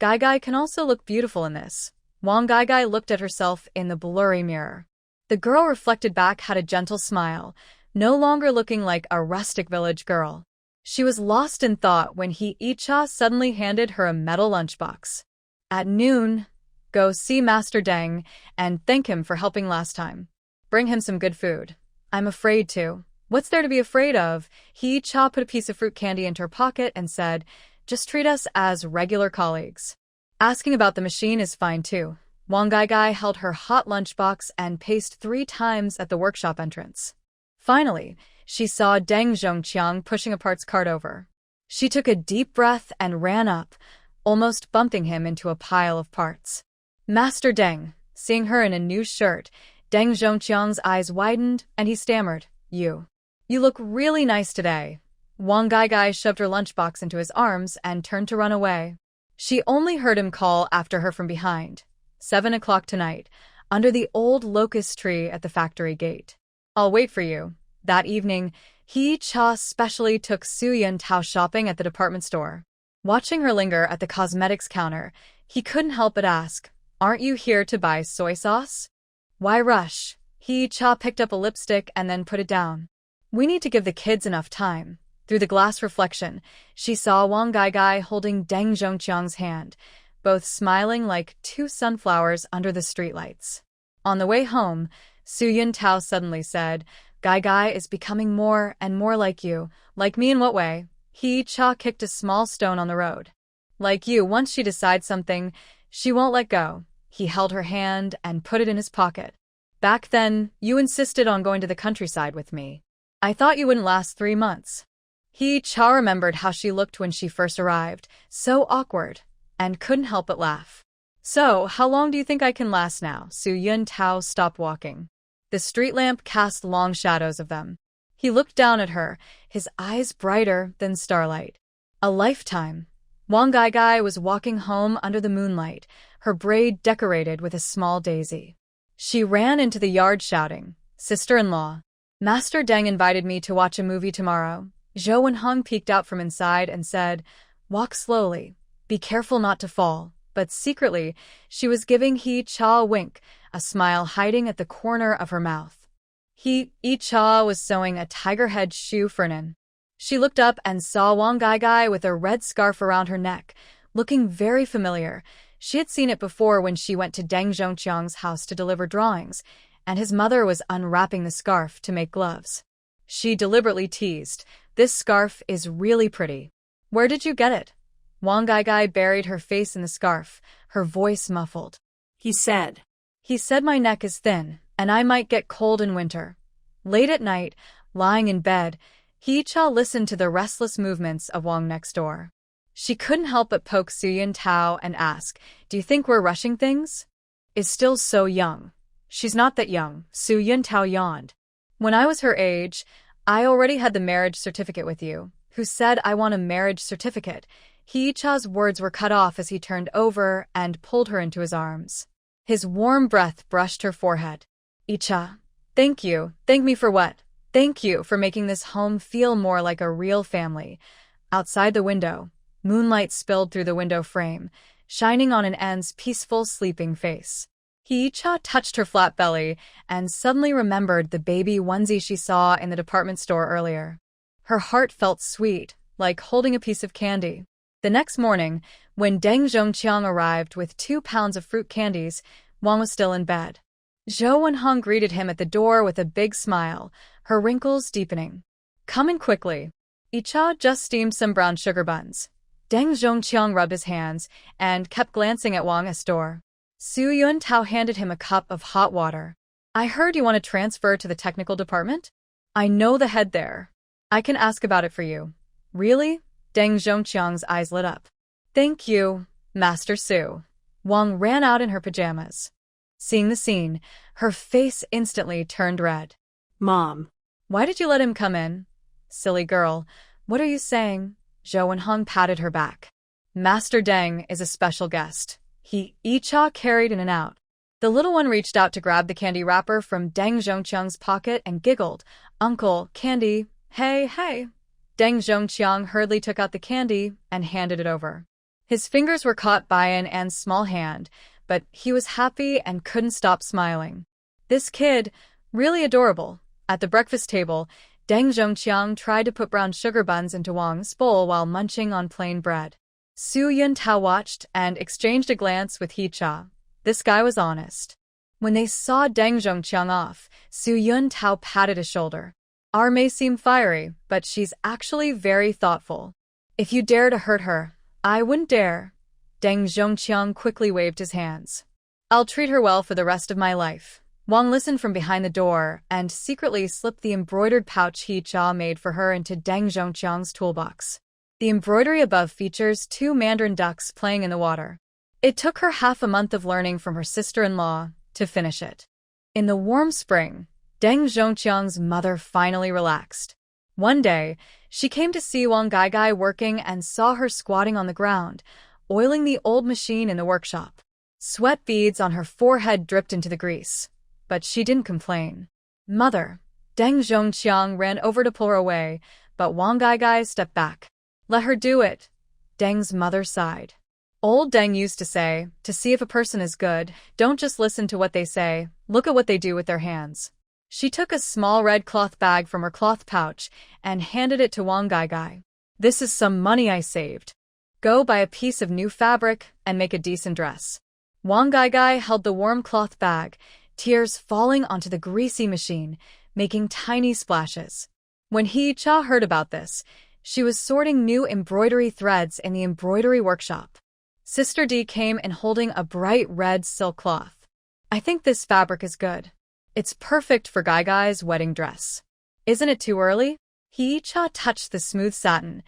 Gaigai can also look beautiful in this. Wang Gaigai looked at herself in the blurry mirror. The girl reflected back had a gentle smile, no longer looking like a rustic village girl. She was lost in thought when He Cha suddenly handed her a metal lunchbox. At noon, go see Master Deng and thank him for helping last time. Bring him some good food. I'm afraid to. What's there to be afraid of? He Cha put a piece of fruit candy into her pocket and said, just treat us as regular colleagues. Asking about the machine is fine too. Wang Gaigai held her hot lunchbox and paced 3 times at the workshop entrance. Finally, she saw Deng Zhongqiang pushing a parts cart over. She took a deep breath and ran up, almost bumping him into a pile of parts. Master Deng, seeing her in a new shirt, Deng Zhongqiang's eyes widened and he stammered, You look really nice today. Wang Gaigai shoved her lunchbox into his arms and turned to run away. She only heard him call after her from behind. 7 o'clock tonight, under the old locust tree at the factory gate. I'll wait for you. That evening, He Cha specially took Su Yuntao shopping at the department store. Watching her linger at the cosmetics counter, he couldn't help but ask, Aren't you here to buy soy sauce? Why rush? He Cha picked up a lipstick and then put it down. We need to give the kids enough time. Through the glass reflection, she saw Wang Gaigai holding Deng Zhongqiang's hand, both smiling like 2 sunflowers under the streetlights. On the way home, Su Yuntao suddenly said, Gaigai is becoming more and more like you. Like me in what way? He Cha kicked a small stone on the road. Like you, once she decides something, she won't let go. He held her hand and put it in his pocket. Back then, you insisted on going to the countryside with me. I thought you wouldn't last 3 months. Cha remembered how she looked when she first arrived, so awkward, and couldn't help but laugh. So, how long do you think I can last now? Su Yuntao stopped walking. The street lamp cast long shadows of them. He looked down at her, his eyes brighter than starlight. A lifetime. Wang Gaigai was walking home under the moonlight, her braid decorated with a small daisy. She ran into the yard shouting, "Sister-in-law, Master Deng invited me to watch a movie tomorrow." Zhou Wenhong peeked out from inside and said, "Walk slowly. Be careful not to fall." But secretly, she was giving Cha a wink, a smile hiding at the corner of her mouth. Cha was sewing a tiger head shoe for Nin. She looked up and saw Wang Gaigai with a red scarf around her neck, looking very familiar. She had seen it before when she went to Deng Zhongqiang's house to deliver drawings, and his mother was unwrapping the scarf to make gloves. She deliberately teased, "This scarf is really pretty. Where did you get it?" Wang Gaigai buried her face in the scarf, her voice muffled. He said, my neck is thin, and I might get cold in winter." Late at night, lying in bed, Cha listened to the restless movements of Wang next door. She couldn't help but poke Su Yuntao and ask, "Do you think we're rushing things?" "Is still so young." "She's not that young," Su Yuntao yawned. "When I was her age, I already had the marriage certificate with you." "Who said I want a marriage certificate?" Cha's words were cut off as he turned over and pulled her into his arms. His warm breath brushed her forehead. "Cha, thank you. Thank me for what?" "Thank you for making this home feel more like a real family." Outside the window, moonlight spilled through the window frame, shining on An's peaceful, sleeping face. Cha touched her flat belly and suddenly remembered the baby onesie she saw in the department store earlier. Her heart felt sweet, like holding a piece of candy. The next morning, when Deng Zhongqiang arrived with 2 pounds of fruit candies, Wang was still in bed. Zhou Wenhong greeted him at the door with a big smile, her wrinkles deepening. "Come in quickly. Cha just steamed some brown sugar buns." Deng Zhongqiang rubbed his hands and kept glancing at Wang's door. Su Yuntao handed him a cup of hot water. "I heard you want to transfer to the technical department? I know the head there. I can ask about it for you." "Really?" Deng Zhongqiang's eyes lit up. "Thank you, Master Su." Wang ran out in her pajamas. Seeing the scene, her face instantly turned red. "Mom. Why did you let him come in?" "Silly girl, what are you saying?" Zhou Wenhong patted her back. "Master Deng is a special guest." Cha carried in and out. The little one reached out to grab the candy wrapper from Deng Zhongqiang's pocket and giggled, "Uncle, candy, hey." Deng Zhongqiang hurriedly took out the candy and handed it over. His fingers were caught by An's small hand, but he was happy and couldn't stop smiling. This kid, really adorable. At the breakfast table, Deng Zhongqiang tried to put brown sugar buns into Wang's bowl while munching on plain bread. Su Yuntao watched and exchanged a glance with Cha. This guy was honest. When they saw Deng Zhongqiang off, Su Yuntao patted his shoulder. "R may seem fiery, but she's actually very thoughtful. If you dare to hurt her, I wouldn't dare." Deng Zhongqiang quickly waved his hands. "I'll treat her well for the rest of my life." Wang listened from behind the door and secretly slipped the embroidered pouch Cha made for her into Deng Zhongqiang's toolbox. The embroidery above features 2 mandarin ducks playing in the water. It took her half a month of learning from her sister-in-law to finish it. In the warm spring, Deng Zhongqiang's mother finally relaxed. One day, she came to see Wang Gaigai working and saw her squatting on the ground, oiling the old machine in the workshop. Sweat beads on her forehead dripped into the grease. But she didn't complain. "Mother." Deng Zhongqiang ran over to pull her away, but Wang Gaigai stepped back. "Let her do it." Deng's mother sighed. Old Deng used to say, to see if a person is good, don't just listen to what they say, look at what they do with their hands. She took a small red cloth bag from her cloth pouch and handed it to Wang Gaigai. "This is some money I saved. Go buy a piece of new fabric and make a decent dress." Wang Gaigai held the warm cloth bag, tears falling onto the greasy machine, making tiny splashes. When Cha heard about this, she was sorting new embroidery threads in the embroidery workshop. Sister D came in holding a bright red silk cloth. "I think this fabric is good. It's perfect for Gaigai's wedding dress." "Isn't it too early?" Hee-cha touched the smooth satin,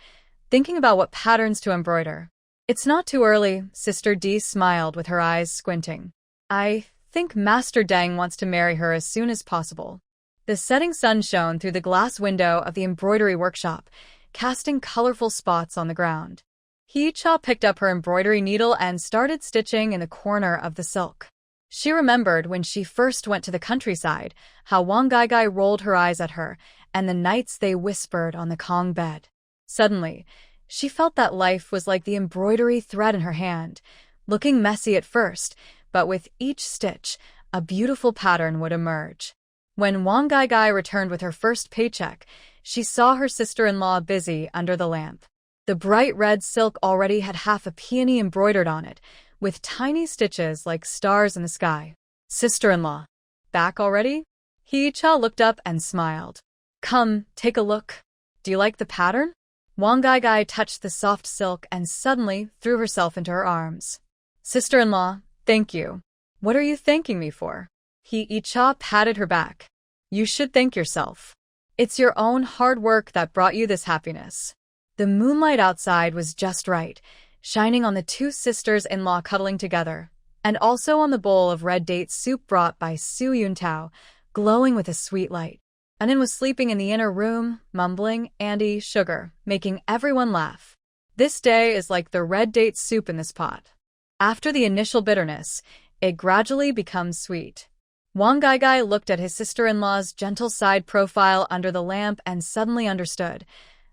thinking about what patterns to embroider. It's not too early, Sister D smiled with her eyes squinting. I think Master Deng wants to marry her as soon as possible. The setting sun shone through the glass window of the embroidery workshop, casting colorful spots on the ground. Hee-cha picked up her embroidery needle and started stitching in the corner of the silk. She remembered when she first went to the countryside, how Wang Gai rolled her eyes at her, and the nights they whispered on the Kong bed. Suddenly, she felt that life was like the embroidery thread in her hand, looking messy at first, but with each stitch, a beautiful pattern would emerge. When Wang Gai returned with her first paycheck, she saw her sister-in-law busy under the lamp. The bright red silk already had half a peony embroidered on it, with tiny stitches like stars in the sky. Sister-in-law, back already? Hee-cha looked up and smiled. Come, take a look. Do you like the pattern? Wang Gai touched the soft silk and suddenly threw herself into her arms. Sister-in-law, thank you. What are you thanking me for? Hee-cha patted her back. You should thank yourself. It's your own hard work that brought you this happiness. The moonlight outside was just right, shining on the two sisters-in-law cuddling together, and also on the bowl of red date soup brought by Su Yuntao, glowing with a sweet light. Anin was sleeping in the inner room, mumbling, Andy, sugar, making everyone laugh. This day is like the red date soup in this pot. After the initial bitterness, it gradually becomes sweet. Wang Gai looked at his sister-in-law's gentle side profile under the lamp and suddenly understood.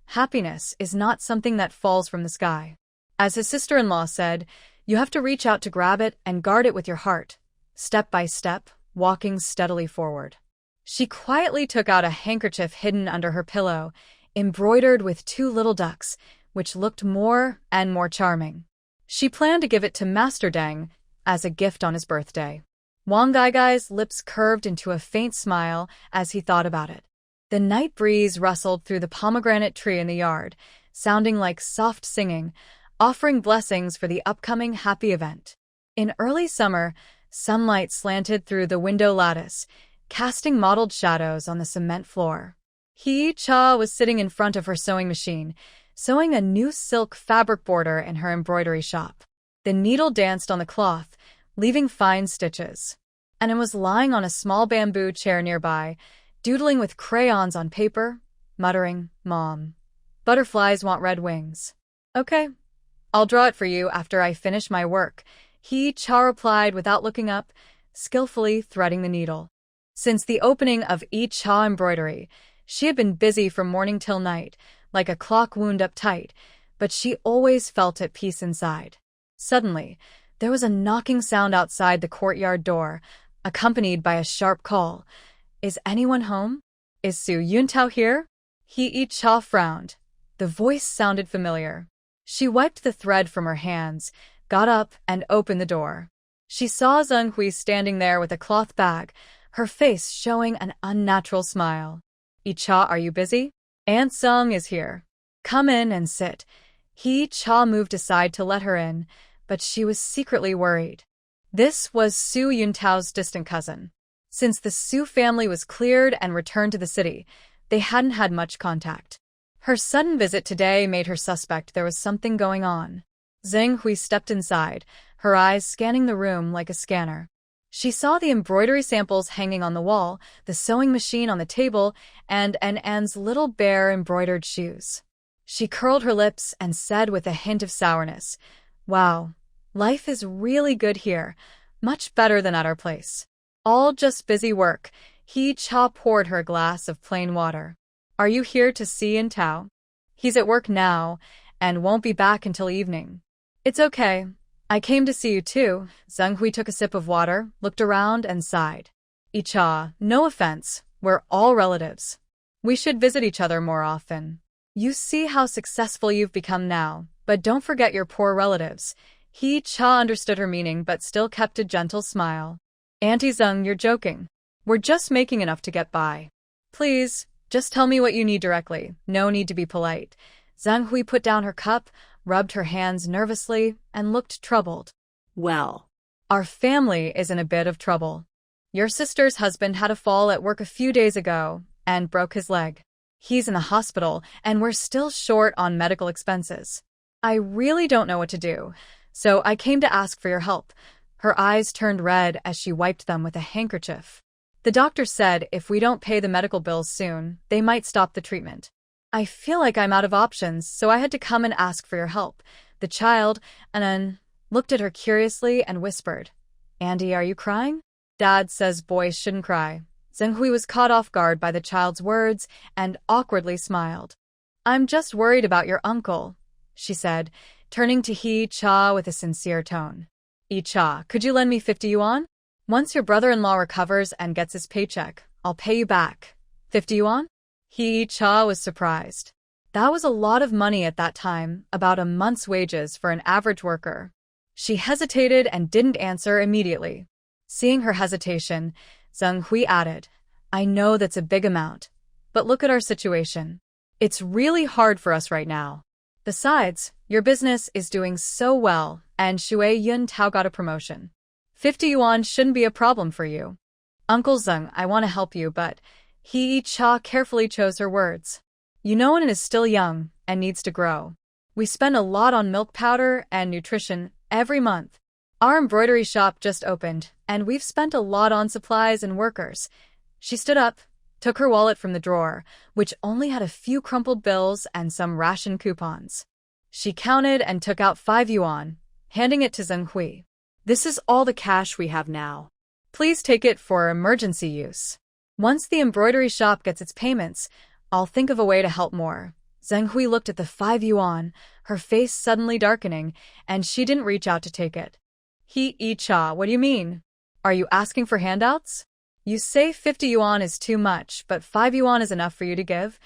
Happiness is not something that falls from the sky. As his sister-in-law said, you have to reach out to grab it and guard it with your heart, step by step, walking steadily forward. She quietly took out a handkerchief hidden under her pillow, embroidered with two little ducks, which looked more and more charming. She planned to give it to Master Deng as a gift on his birthday. Wang Gai's lips curved into a faint smile as he thought about it. The night breeze rustled through the pomegranate tree in the yard, sounding like soft singing, offering blessings for the upcoming happy event. In early summer, sunlight slanted through the window lattice, casting mottled shadows on the cement floor. Hee-cha was sitting in front of her sewing machine, sewing a new silk fabric border in her embroidery shop. The needle danced on the cloth, leaving fine stitches. Anin was lying on a small bamboo chair nearby, doodling with crayons on paper, muttering, Mom, butterflies want red wings. Okay, I'll draw it for you after I finish my work, Hee-cha replied without looking up, skillfully threading the needle. Since the opening of Hee-cha embroidery, she had been busy from morning till night, like a clock wound up tight, but she always felt at peace inside. Suddenly, there was a knocking sound outside the courtyard door, accompanied by a sharp call. Is anyone home? Is Su Yuntao here? Hee-cha frowned. The voice sounded familiar. She wiped the thread from her hands, got up, and opened the door. She saw Zheng Hui standing there with a cloth bag, her face showing an unnatural smile. Hee-cha, are you busy? Aunt Sung is here. Come in and sit. Hee-cha moved aside to let her in, but she was secretly worried. This was Su Yuntao's distant cousin. Since the Su family was cleared and returned to the city, they hadn't had much contact. Her sudden visit today made her suspect there was something going on. Zheng Hui stepped inside, her eyes scanning the room like a scanner. She saw the embroidery samples hanging on the wall, the sewing machine on the table, and An's little bear embroidered shoes. She curled her lips and said with a hint of sourness, Wow, life is really good here, much better than at our place. All just busy work. Hee-cha poured her a glass of plain water. Are you here to see Yuntao? He's at work now, and won't be back until evening. It's okay. I came to see you too. Zheng Hui took a sip of water, looked around, and sighed. Hee-cha, no offense. We're all relatives. We should visit each other more often. You see how successful you've become now, but don't forget your poor relatives. Hee-cha understood her meaning but still kept a gentle smile. Auntie Zheng, you're joking. We're just making enough to get by. Please, just tell me what you need directly. No need to be polite. Zheng Hui put down her cup, rubbed her hands nervously, and looked troubled. Well, our family is in a bit of trouble. Your sister's husband had a fall at work a few days ago and broke his leg. He's in the hospital, and we're still short on medical expenses. I really don't know what to do, so I came to ask for your help." Her eyes turned red as she wiped them with a handkerchief. "The doctor said if we don't pay the medical bills soon, they might stop the treatment. I feel like I'm out of options, so I had to come and ask for your help." The child, Anan, looked at her curiously and whispered, "Andy, are you crying?" "Dad says boys shouldn't cry." Zhenghui was caught off guard by the child's words and awkwardly smiled. "I'm just worried about your uncle," she said, turning to He-cha with a sincere tone. "He-cha, could you lend me 50 yuan? Once your brother-in-law recovers and gets his paycheck, I'll pay you back." 50 yuan? He-cha was surprised. That was a lot of money at that time, about a month's wages for an average worker. She hesitated and didn't answer immediately. Seeing her hesitation, Zhenghui added, "I know that's a big amount, but look at our situation. It's really hard for us right now. Besides, your business is doing so well, and Shui Yun Tao got a promotion. 50 yuan shouldn't be a problem for you." "Uncle Zheng, I want to help you, but..." He-cha carefully chose her words. "You know Anan is still young and needs to grow. We spend a lot on milk powder and nutrition every month. Our embroidery shop just opened, and we've spent a lot on supplies and workers." She stood up, took her wallet from the drawer, which only had a few crumpled bills and some ration coupons. She counted and took out 5 yuan, handing it to Zhenghui. "This is all the cash we have now. Please take it for emergency use. Once the embroidery shop gets its payments, I'll think of a way to help more." Zhenghui looked at the 5 yuan, her face suddenly darkening, and she didn't reach out to take it. "He-cha, what do you mean? Are you asking for handouts? You say 50 yuan is too much, but 5 yuan is enough for you to give?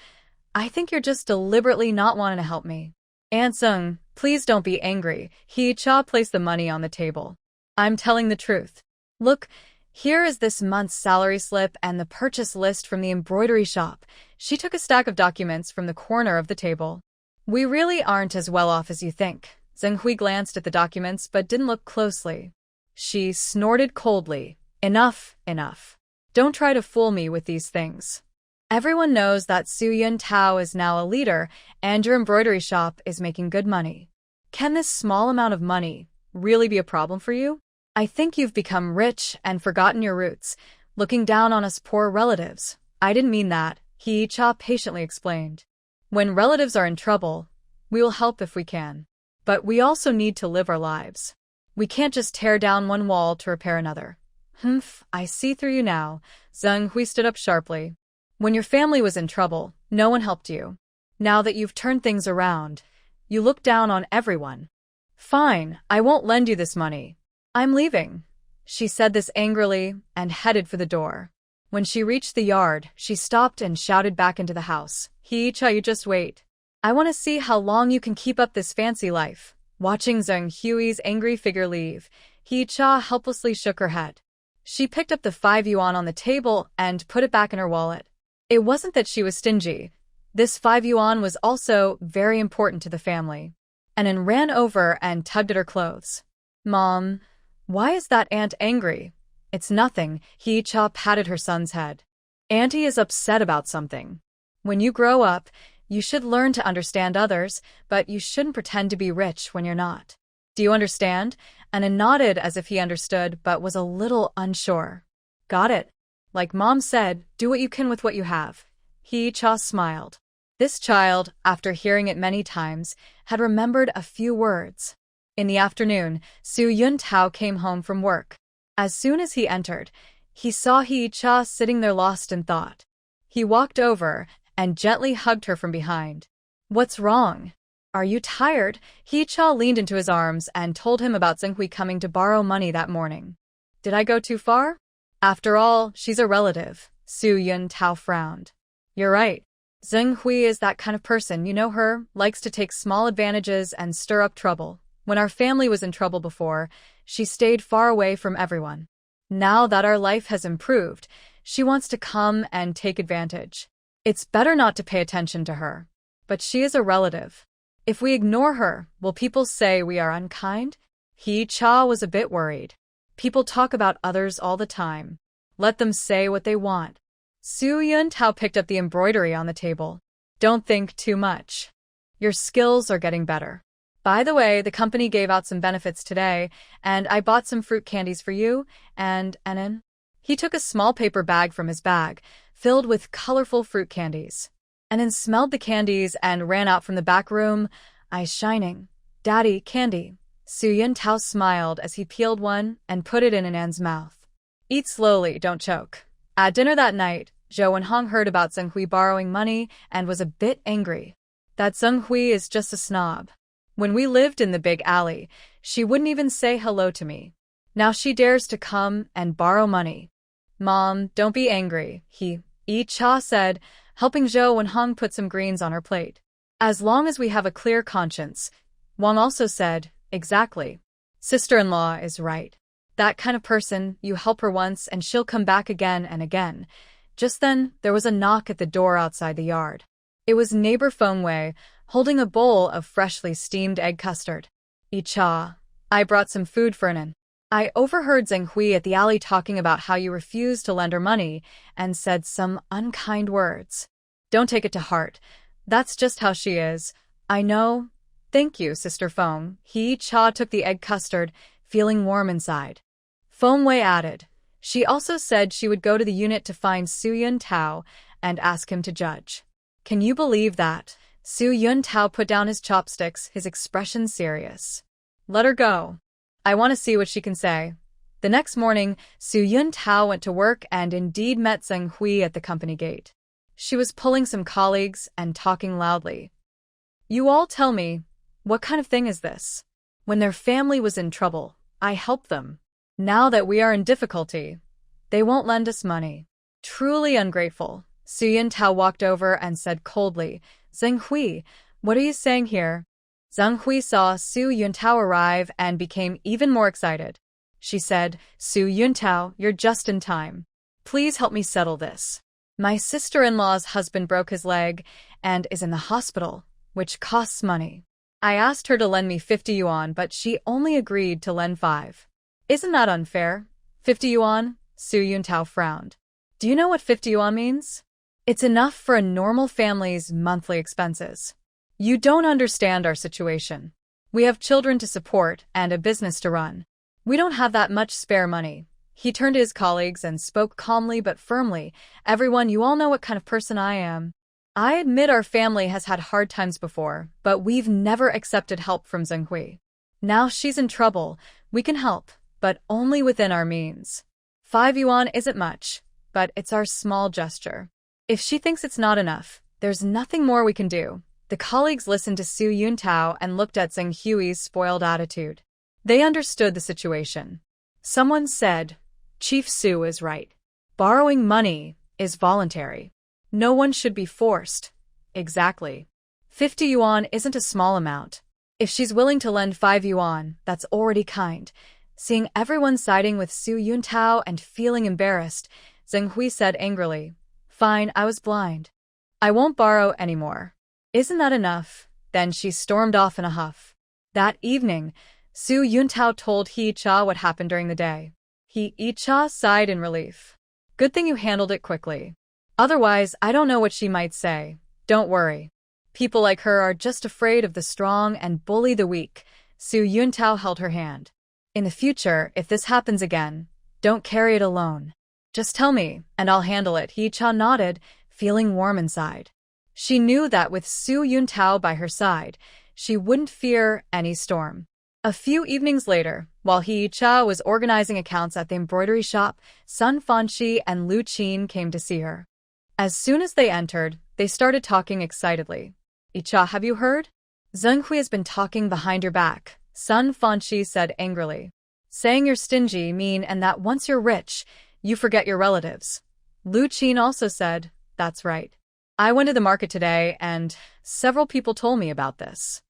I think you're just deliberately not wanting to help me." "Aunt Zheng, please don't be angry." He-cha placed the money on the table. "I'm telling the truth. Look, here is this month's salary slip and the purchase list from the embroidery shop." She took a stack of documents from the corner of the table. "We really aren't as well off as you think." Zhenghui glanced at the documents but didn't look closely. She snorted coldly. "Enough, enough. Don't try to fool me with these things. Everyone knows that Su Yun Tao is now a leader and your embroidery shop is making good money. Can this small amount of money really be a problem for you? I think you've become rich and forgotten your roots, looking down on us poor relatives." "I didn't mean that," He-cha patiently explained. "When relatives are in trouble, we will help if we can. But we also need to live our lives. We can't just tear down one wall to repair another." "Humph, I see through you now." Zhenghui stood up sharply. "When your family was in trouble, no one helped you. Now that you've turned things around, you look down on everyone." "Fine, I won't lend you this money. I'm leaving." She said this angrily and headed for the door. When she reached the yard, she stopped and shouted back into the house. "He-cha, you just wait. I want to see how long you can keep up this fancy life." Watching Zhenghui's angry figure leave, He-cha helplessly shook her head. She picked up the 5 yuan on the table and put it back in her wallet. It wasn't that she was stingy. This 5 yuan was also very important to the family. Anan ran over and tugged at her clothes. "Mom, why is that aunt angry?" "It's nothing." He-cha patted her son's head. "Auntie is upset about something. When you grow up, you should learn to understand others, but you shouldn't pretend to be rich when you're not. Do you understand?" Anan nodded as if he understood, but was a little unsure. "Got it. Like Mom said, do what you can with what you have." He-cha smiled. This child, after hearing it many times, had remembered a few words. In the afternoon, Su Yun Tao came home from work. As soon as he entered, he saw He-cha sitting there lost in thought. He walked over and gently hugged her from behind. "What's wrong? Are you tired?" He-cha leaned into his arms and told him about Zhenghui coming to borrow money that morning. "Did I go too far?" "After all, she's a relative." Su Yun Tao frowned. "You're right. Zhenghui is that kind of person, you know her, likes to take small advantages and stir up trouble. When our family was in trouble before, she stayed far away from everyone. Now that our life has improved, she wants to come and take advantage. It's better not to pay attention to her. But she is a relative. If we ignore her, will people say we are unkind?" He-cha was a bit worried. "People talk about others all the time. Let them say what they want. Su Yuntao picked up the embroidery on the table. Don't think too much. Your skills are getting better. By the way, the company gave out some benefits today, and I bought some fruit candies for you, and Enon. He took a small paper bag from his bag, filled with colorful fruit candies. Enon smelled the candies and ran out from the back room, eyes shining. Daddy, candy. Su Yuntao smiled as he peeled one and put it in Enon's mouth. Eat slowly, don't choke. At dinner that night, Zhou Wenhong heard about Zheng Hui borrowing money and was a bit angry. That Zheng Hui is just a snob. When we lived in the big alley, she wouldn't even say hello to me. Now she dares to come and borrow money. Mom, don't be angry, Yi Cha said, helping Zhou Wenhong put some greens on her plate. As long as we have a clear conscience. Wang also said, exactly. Sister-in-law is right. That kind of person, you help her once and she'll come back again and again. Just then, there was a knock at the door outside the yard. It was neighbor Feng Wei, holding a bowl of freshly steamed egg custard. Yi Cha, I brought some food for Enon. I overheard Zheng Hui at the alley talking about how you refused to lend her money and said some unkind words. Don't take it to heart. That's just how she is. I know. Thank you, Sister Feng. Yi Cha took the egg custard, feeling warm inside. Feng Wei added, she also said she would go to the unit to find Su Yuntao and ask him to judge. Can you believe that? Su Yuntao put down his chopsticks, his expression serious. Let her go. I want to see what she can say. The next morning, Su Yuntao went to work and indeed met Zheng Hui at the company gate. She was pulling some colleagues and talking loudly. You all tell me, what kind of thing is this? When their family was in trouble, I helped them. Now that we are in difficulty, they won't lend us money. Truly ungrateful. Su Yuntao walked over and said coldly, Zheng Hui, what are you saying here? Zheng Hui saw Su Yuntao arrive and became even more excited. She said, Su Yuntao, you're just in time. Please help me settle this. My sister-in-law's husband broke his leg and is in the hospital, which costs money. I asked her to lend me 50 yuan, but she only agreed to lend 5. Isn't that unfair? 50 yuan? Su Yuntao frowned. Do you know what 50 yuan means? It's enough for a normal family's monthly expenses. You don't understand our situation. We have children to support and a business to run. We don't have that much spare money. He turned to his colleagues and spoke calmly but firmly. Everyone, you all know what kind of person I am. I admit our family has had hard times before, but we've never accepted help from Zheng Hui. Now she's in trouble. We can help, but only within our means. 5 yuan isn't much, but it's our small gesture. If she thinks it's not enough, there's nothing more we can do. The colleagues listened to Su Yuntao and looked at Zheng Hui's spoiled attitude. They understood the situation. Someone said, Chief Su is right. Borrowing money is voluntary. No one should be forced. Exactly. 50 yuan isn't a small amount. If she's willing to lend 5 yuan, that's already kind. Seeing everyone siding with Su Yuntao and feeling embarrassed, Zheng Hui said angrily, Fine, I was blind. I won't borrow anymore. Isn't that enough? Then she stormed off in a huff. That evening, Su Yuntao told Yi Cha what happened during the day. Yi Cha sighed in relief. Good thing you handled it quickly. Otherwise, I don't know what she might say. Don't worry. People like her are just afraid of the strong and bully the weak. Su Yuntao held her hand. In the future, if this happens again, don't carry it alone. Just tell me, and I'll handle it. Yi Cha nodded, feeling warm inside. She knew that with Su Yuntao by her side, she wouldn't fear any storm. A few evenings later, while Yi Cha was organizing accounts at the embroidery shop, Sun Fanqi and Lu Qin came to see her. As soon as they entered, they started talking excitedly. Yi Cha, have you heard? Zheng Hui has been talking behind your back, Sun Fanqi said angrily. Saying you're stingy, mean, and that once you're rich, you forget your relatives. Lu Qin also said, That's right. I went to the market today and several people told me about this.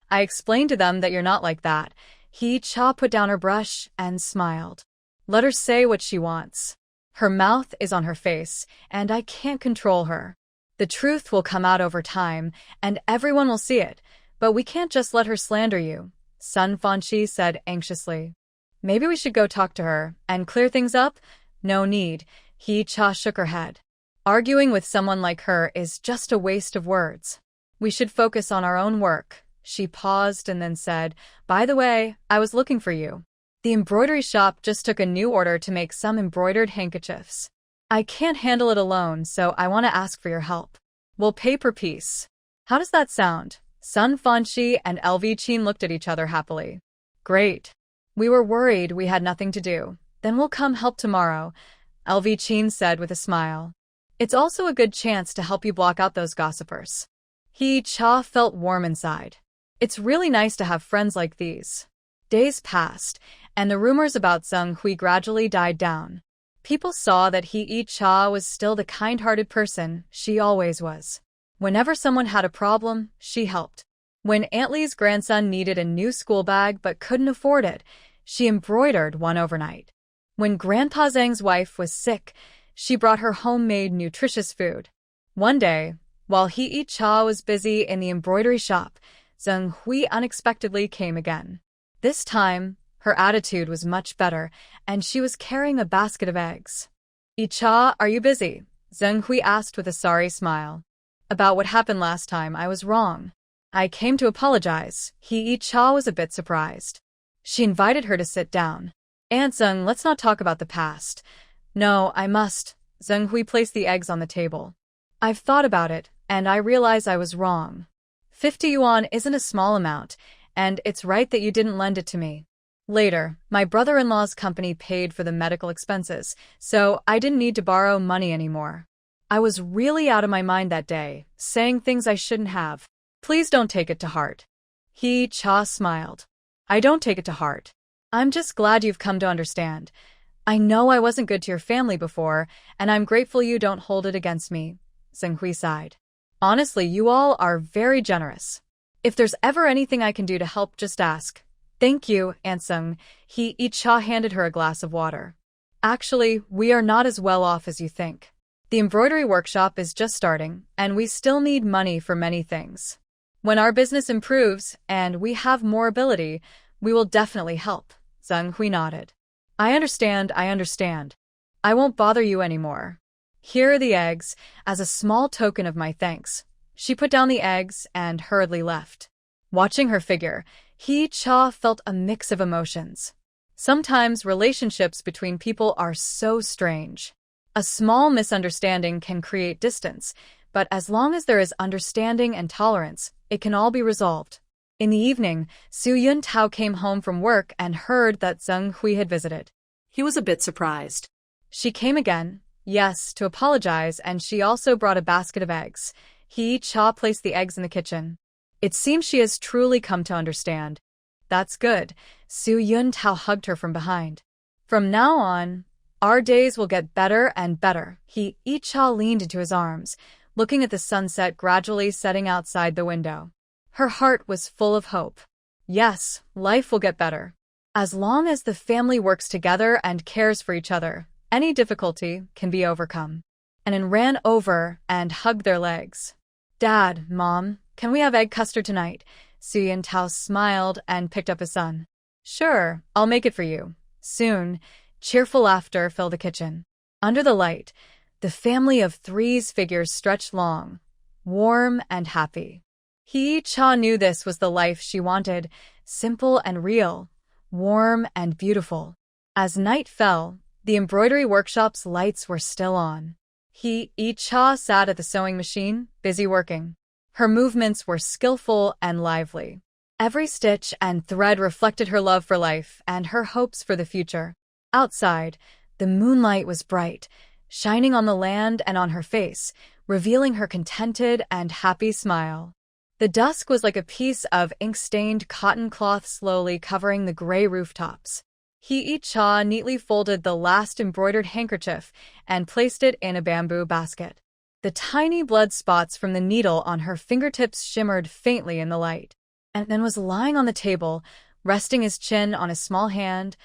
I explained to them that you're not like that. Yi Cha put down her brush and smiled. Let her say what she wants. Her mouth is on her face, and I can't control her. The truth will come out over time, and everyone will see it, but we can't just let her slander you, Sun Fanqi said anxiously. Maybe we should go talk to her and clear things up? No need. Yi Cha shook her head. Arguing with someone like her is just a waste of words. We should focus on our own work. She paused and then said, "By the way, I was looking for you. The embroidery shop just took a new order to make some embroidered handkerchiefs. I can't handle it alone, so I want to ask for your help. We'll pay per piece." How does that sound? Sun Fanshi and LV Chin looked at each other happily. Great. We were worried we had nothing to do. Then we'll come help tomorrow, LV Chin said with a smile. It's also a good chance to help you block out those gossipers. He Cha felt warm inside. It's really nice to have friends like these. Days passed, and the rumors about Zheng Hui gradually died down. People saw that He Cha was still the kind-hearted person she always was. Whenever someone had a problem, she helped. When Aunt Lee's grandson needed a new school bag but couldn't afford it, she embroidered one overnight. When Grandpa Zhang's wife was sick, she brought her homemade nutritious food. One day, while He Cha was busy in the embroidery shop, Zheng Hui unexpectedly came again. This time, her attitude was much better, and she was carrying a basket of eggs. "Cha, are you busy?" Zheng Hui asked with a sorry smile. "About what happened last time, I was wrong. I came to apologize." He Cha was a bit surprised. She invited her to sit down. "Aunt Zheng, let's not talk about the past." "No, I must." Zheng Hui placed the eggs on the table. "I've thought about it, and I realize I was wrong. 50 yuan isn't a small amount, and it's right that you didn't lend it to me. Later, my brother-in-law's company paid for the medical expenses, so I didn't need to borrow money anymore. I was really out of my mind that day, saying things I shouldn't have. Please don't take it to heart." He Cha smiled. "I don't take it to heart. I'm just glad you've come to understand. I know I wasn't good to your family before, and I'm grateful you don't hold it against me." Zheng Hui sighed. "Honestly, you all are very generous. If there's ever anything I can do to help, just ask." "Thank you, Aunt Zheng." He Cha handed her a glass of water. "Actually, we are not as well off as you think. The embroidery workshop is just starting, and we still need money for many things. When our business improves and we have more ability, we will definitely help." Zheng Hui nodded. I understand. I won't bother you anymore. Here are the eggs, as a small token of my thanks." She put down the eggs and hurriedly left. Watching her figure, He Cha felt a mix of emotions. Sometimes relationships between people are so strange. A small misunderstanding can create distance, but as long as there is understanding and tolerance, it can all be resolved. In the evening, Su Yun Tao came home from work and heard that Zheng Hui had visited. He was a bit surprised. She came again, yes, to apologize, and she also brought a basket of eggs. He Cha placed the eggs in the kitchen. It seems she has truly come to understand. That's good. Su Yun Tao hugged her from behind. From now on, our days will get better and better. He Cha leaned into his arms, looking at the sunset gradually setting outside the window. Her heart was full of hope. Yes, life will get better. As long as the family works together and cares for each other, any difficulty can be overcome. And ran over and hugged their legs. "Dad, Mom, can we have egg custard tonight?" Su Yun Tao smiled and picked up his son. "Sure, I'll make it for you." Soon, cheerful laughter filled the kitchen. Under the light, the family of three's figures stretched long, warm and happy. He Cha knew this was the life she wanted, simple and real, warm and beautiful. As night fell, the embroidery workshop's lights were still on. He Cha sat at the sewing machine, busy working. Her movements were skillful and lively. Every stitch and thread reflected her love for life and her hopes for the future. Outside, the moonlight was bright, shining on the land and on her face, revealing her contented and happy smile. The dusk was like a piece of ink-stained cotton cloth slowly covering the gray rooftops. He Cha neatly folded the last embroidered handkerchief and placed it in a bamboo basket. The tiny blood spots from the needle on her fingertips shimmered faintly in the light. And then was lying on the table, resting his chin on a small hand,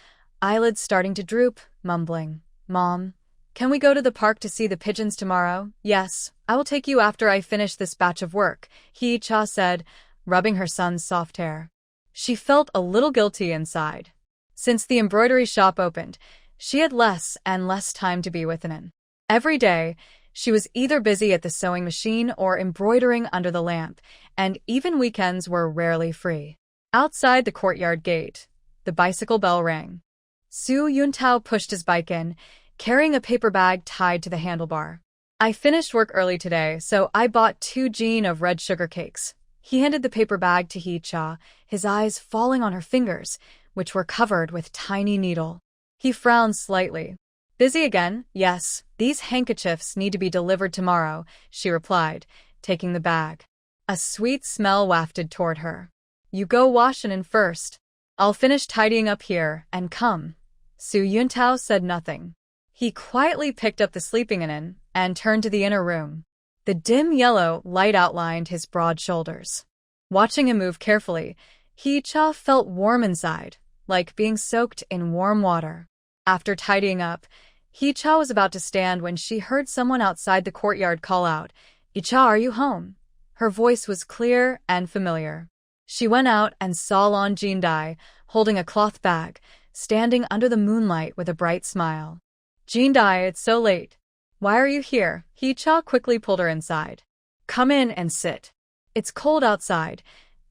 eyelids starting to droop, mumbling, "Mom, can we go to the park to see the pigeons tomorrow?" "Yes, I will take you after I finish this batch of work," He Cha said, rubbing her son's soft hair. She felt a little guilty inside. Since the embroidery shop opened, she had less and less time to be with Nin. Every day, She was either busy at the sewing machine or embroidering under the lamp, and even weekends were rarely free. Outside the courtyard gate, the bicycle bell rang. Su Yuntao pushed his bike in, carrying a paper bag tied to the handlebar. I finished work early today, so I bought 2 jin of red sugar cakes. He handed the paper bag to Hee-cha, his eyes falling on her fingers, which were covered with tiny needle. He frowned slightly. Busy again? Yes, these handkerchiefs need to be delivered tomorrow, she replied, taking the bag. A sweet smell wafted toward her. You go wash it in first. I'll finish tidying up here and come. Su Yuntao said nothing. He quietly picked up the sleeping linen and turned to the inner room. The dim yellow light outlined his broad shoulders. Watching him move carefully, Hee-cha felt warm inside, like being soaked in warm water. After tidying up, Hee-cha was about to stand when she heard someone outside the courtyard call out, "Hee-cha, are you home?" Her voice was clear and familiar. She went out and saw Lon Jin-dai, holding a cloth bag, standing under the moonlight with a bright smile. "Jin-dai, it's so late. Why are you here?" Hee-cha quickly pulled her inside. "Come in and sit. It's cold outside."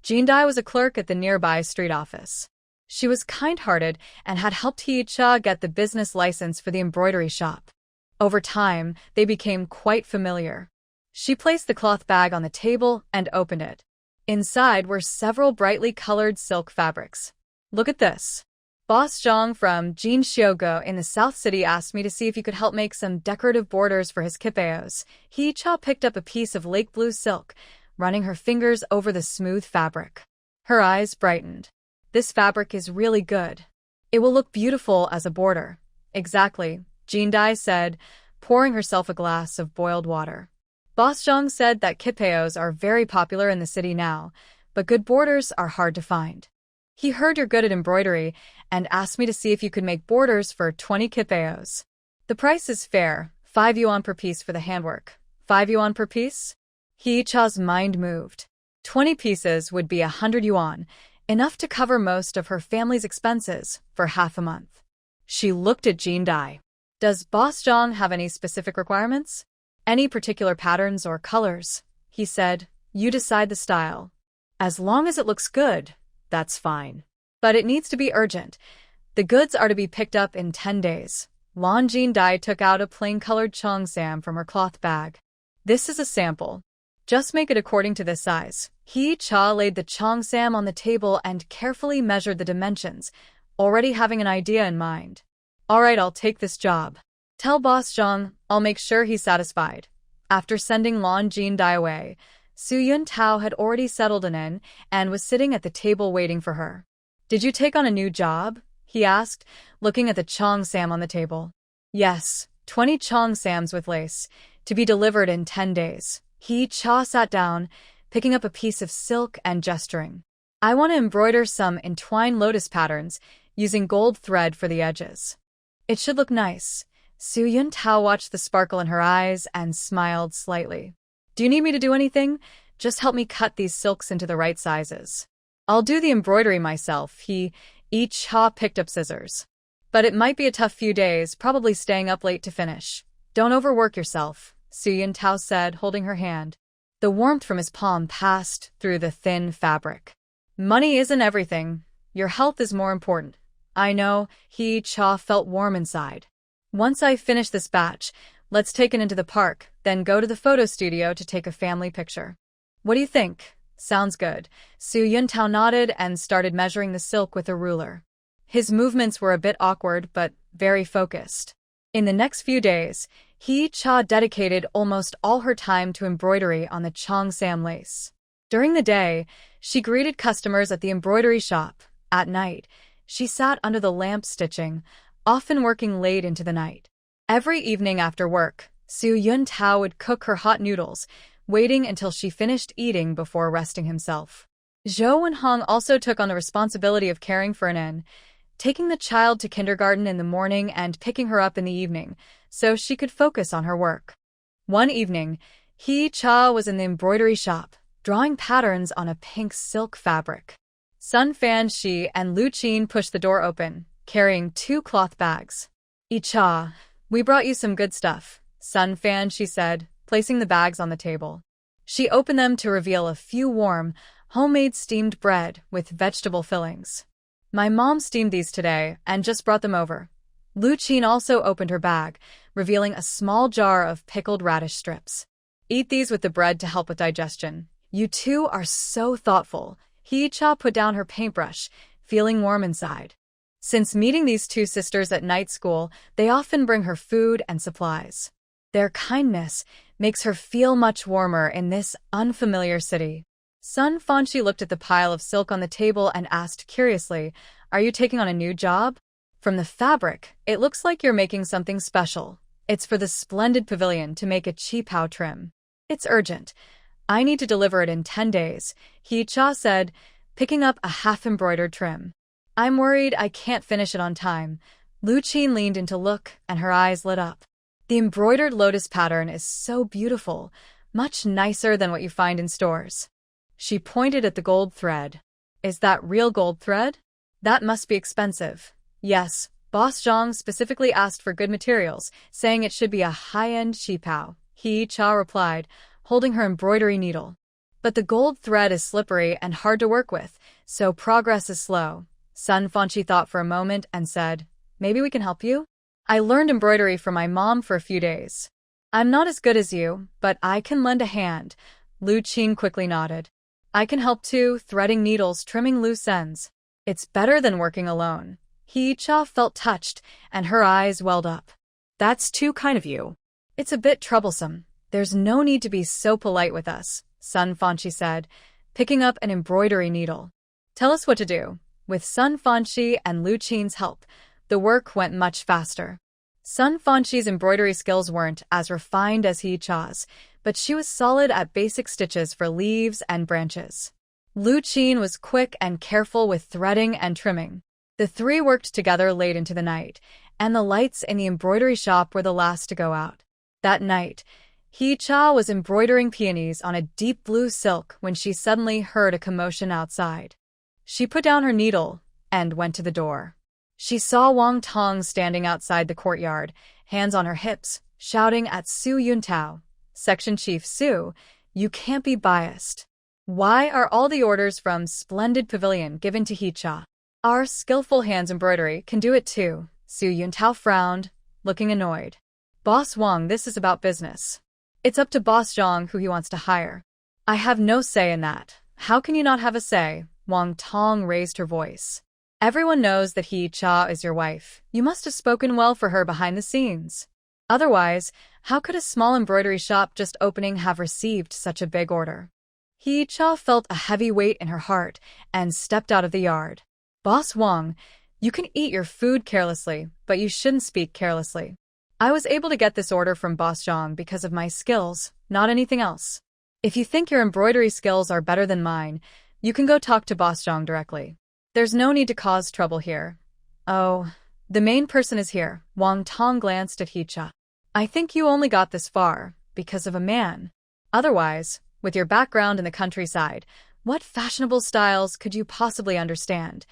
Jin-dai was a clerk at the nearby street office. She was kind-hearted and had helped Hee-cha get the business license for the embroidery shop. Over time, they became quite familiar. She placed the cloth bag on the table and opened it. Inside were several brightly colored silk fabrics. "Look at this. Boss Zhang from Jinxiugo in the South City asked me to see if you could help make some decorative borders for his kipeos." Hee-cha picked up a piece of lake blue silk, running her fingers over the smooth fabric. Her eyes brightened. "This fabric is really good. It will look beautiful as a border." "Exactly," Jin-dai said, pouring herself a glass of boiled water. Boss Zhang said that kipeos are very popular in the city now, but good borders are hard to find. He heard you're good at embroidery and asked me to see if you could make borders for 20 kipeos. The price is fair, 5 yuan per piece for the handwork. 5 yuan per piece? Hee-cha's mind moved. 20 pieces would be 100 yuan, enough to cover most of her family's expenses for half a month. She looked at Jin-dai. "Does Boss Zhang have any specific requirements? Any particular patterns or colors?" He said, "You decide the style. As long as it looks good, that's fine. But it needs to be urgent. The goods are to be picked up in 10 days. Lon Jin-dai took out a plain-colored cheongsam from her cloth bag. "This is a sample. Just make it according to this size." Hee-cha laid the cheongsam on the table and carefully measured the dimensions, already having an idea in mind. "All right, I'll take this job. Tell Boss Zhang I'll make sure he's satisfied." After sending Lon Jin-dai away, Su Yuntao had already settled in and was sitting at the table waiting for her. "Did you take on a new job?" he asked, looking at the cheongsam on the table. "Yes, 20 cheongsams with lace, to be delivered in 10 days. Hee-cha sat down, picking up a piece of silk and gesturing. "I want to embroider some entwined lotus patterns, using gold thread for the edges. It should look nice." Su Yuntao watched the sparkle in her eyes and smiled slightly. "Do you need me to do anything? Just help me cut these silks into the right sizes. I'll do the embroidery myself." Hee-cha picked up scissors. "But it might be a tough few days, probably staying up late to finish." "Don't overwork yourself," Su Yuntao said, holding her hand. The warmth from his palm passed through the thin fabric. "Money isn't everything. Your health is more important." "I know." Hee-cha felt warm inside. "Once I finish this batch, let's take it into the park, then go to the photo studio to take a family picture. What do you think?" "Sounds good." Su Yuntao nodded and started measuring the silk with a ruler. His movements were a bit awkward, but very focused. In the next few days, Hee-cha dedicated almost all her time to embroidery on the cheongsam lace. During the day, she greeted customers at the embroidery shop. At night, she sat under the lamp stitching, often working late into the night. Every evening after work, Su Yuntao would cook her hot noodles, waiting until she finished eating before resting himself. Zhou and Hong also took on the responsibility of caring for Anin, taking the child to kindergarten in the morning and picking her up in the evening, so she could focus on her work. One evening, Hee-cha was in the embroidery shop, drawing patterns on a pink silk fabric. Sun Fan Shi and Lu Qin pushed the door open, carrying 2 cloth bags. "Hee-cha, we brought you some good stuff," Sun fan, she said, placing the bags on the table. She opened them to reveal a few warm, homemade steamed bread with vegetable fillings. My mom steamed these today and just brought them over. Lu Qin also opened her bag, revealing a small jar of pickled radish strips. Eat these with the bread to help with digestion. You two are so thoughtful. Hee-cha put down her paintbrush, feeling warm inside. Since meeting these two sisters at night school, they often bring her food and supplies. Their kindness makes her feel much warmer in this unfamiliar city. Sun Fanshi looked at the pile of silk on the table and asked curiously, "Are you taking on a new job?" From the fabric, it looks like you're making something special. It's for the splendid pavilion to make a qipao trim. It's urgent. I need to deliver it in 10 days, Hee-cha said, picking up a half-embroidered trim. I'm worried I can't finish it on time. Lu Qin leaned in to look, and her eyes lit up. The embroidered lotus pattern is so beautiful, much nicer than what you find in stores. She pointed at the gold thread. Is that real gold thread? That must be expensive. Yes, Boss Zhang specifically asked for good materials, saying it should be a high-end qipao. Hee-cha replied, holding her embroidery needle. But the gold thread is slippery and hard to work with, so progress is slow. Sun Fanshi thought for a moment and said, "Maybe we can help you? I learned embroidery from my mom for a few days. I'm not as good as you, but I can lend a hand." Lu Qin quickly nodded. "I can help too, threading needles, trimming loose ends. It's better than working alone." Hee-cha felt touched, and her eyes welled up. "That's too kind of you." "It's a bit troublesome. There's no need to be so polite with us," Sun Fanshi said, picking up an embroidery needle. "Tell us what to do." With Sun Fanshi and Lu Qin's help, the work went much faster. Sun Fanshi's embroidery skills weren't as refined as Hee-cha's, but she was solid at basic stitches for leaves and branches. Lu Qin was quick and careful with threading and trimming. The three worked together late into the night, and the lights in the embroidery shop were the last to go out. That night, Hee-cha was embroidering peonies on a deep blue silk when she suddenly heard a commotion outside. She put down her needle and went to the door. She saw Wang Tong standing outside the courtyard, hands on her hips, shouting at Su Yuntao. "Section Chief Su, you can't be biased. Why are all the orders from Splendid Pavilion given to Hee-cha? Our skillful hands embroidery can do it too." Su Yuntao frowned, looking annoyed. "Boss Wang, this is about business. It's up to Boss Zhang who he wants to hire. I have no say in that." "How can you not have a say?" Wang Tong raised her voice. "Everyone knows that Hee-cha is your wife. You must have spoken well for her behind the scenes. Otherwise, how could a small embroidery shop just opening have received such a big order?" Hee-cha felt a heavy weight in her heart and stepped out of the yard. "Boss Wang, you can eat your food carelessly, but you shouldn't speak carelessly. I was able to get this order from Boss Zhang because of my skills, not anything else. If you think your embroidery skills are better than mine, you can go talk to Boss Zhang directly. There's no need to cause trouble here." "Oh, the main person is here." Wang Tong glanced at Hee-cha. "I think you only got this far because of a man. Otherwise, with your background in the countryside, what fashionable styles could you possibly understand?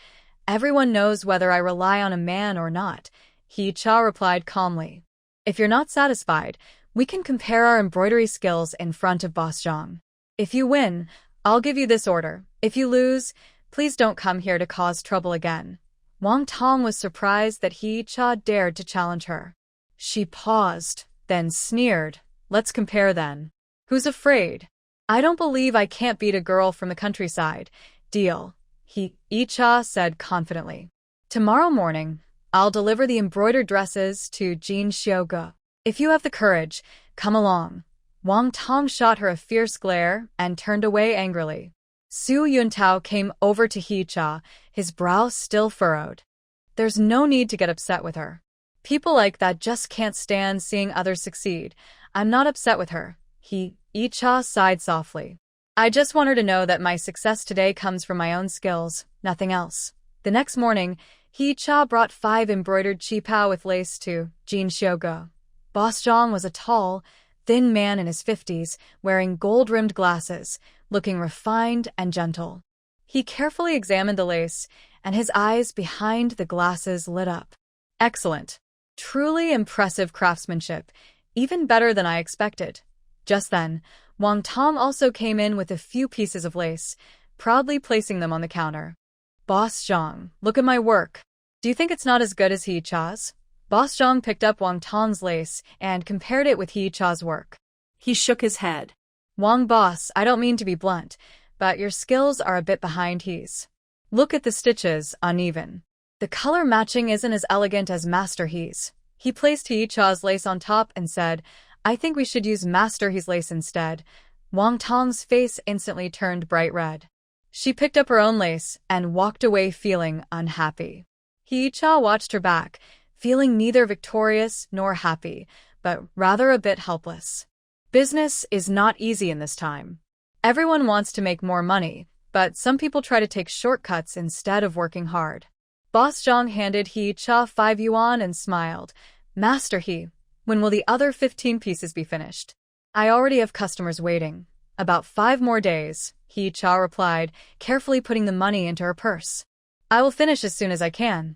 Everyone knows whether I rely on a man or not," Hee-cha replied calmly. "If you're not satisfied, we can compare our embroidery skills in front of Boss Zhang. If you win, I'll give you this order. If you lose, please don't come here to cause trouble again." Wang Tong was surprised that Hee-cha dared to challenge her. She paused, then sneered. "Let's compare then. Who's afraid? I don't believe I can't beat a girl from the countryside. Deal," Hee-cha said confidently. "Tomorrow morning, I'll deliver the embroidered dresses to Jin Xiaoge. If you have the courage, come along." Wang Tong shot her a fierce glare and turned away angrily. Su Yuntao came over to Hee-cha, his brow still furrowed. "There's no need to get upset with her. People like that just can't stand seeing others succeed. I'm not upset with her." Hee-cha sighed softly. "I just want her to know that my success today comes from my own skills, nothing else." The next morning, Hee-cha brought 5 embroidered qipao with lace to Jin Xiaoge. Boss Zhang was a tall, thin man in his 50s, wearing gold-rimmed glasses, looking refined and gentle. He carefully examined the lace, and his eyes behind the glasses lit up. "Excellent. Truly impressive craftsmanship," Even better than I expected. Just then, Wang Tong also came in with a few pieces of lace, proudly placing them on the counter. Boss Zhang, look at my work. Do you think it's not as good as He Cha's? Boss Zhang picked up Wang Tong's lace and compared it with He Cha's work. He shook his head. Wang boss, I don't mean to be blunt, but your skills are a bit behind He's. Look at the stitches, uneven. The color matching isn't as elegant as Master He's. He placed He Cha's lace on top and said, I think we should use Master He's lace instead. Wang Tong's face instantly turned bright red. She picked up her own lace and walked away feeling unhappy. He Cha watched her back, feeling neither victorious nor happy, but rather a bit helpless. Business is not easy in this time. Everyone wants to make more money, but some people try to take shortcuts instead of working hard. Boss Zhang handed He Cha 5 yuan and smiled. Master He, when will the other 15 pieces be finished? I already have customers waiting. About 5 more days, He Cha replied, carefully putting the money into her purse. I will finish as soon as I can.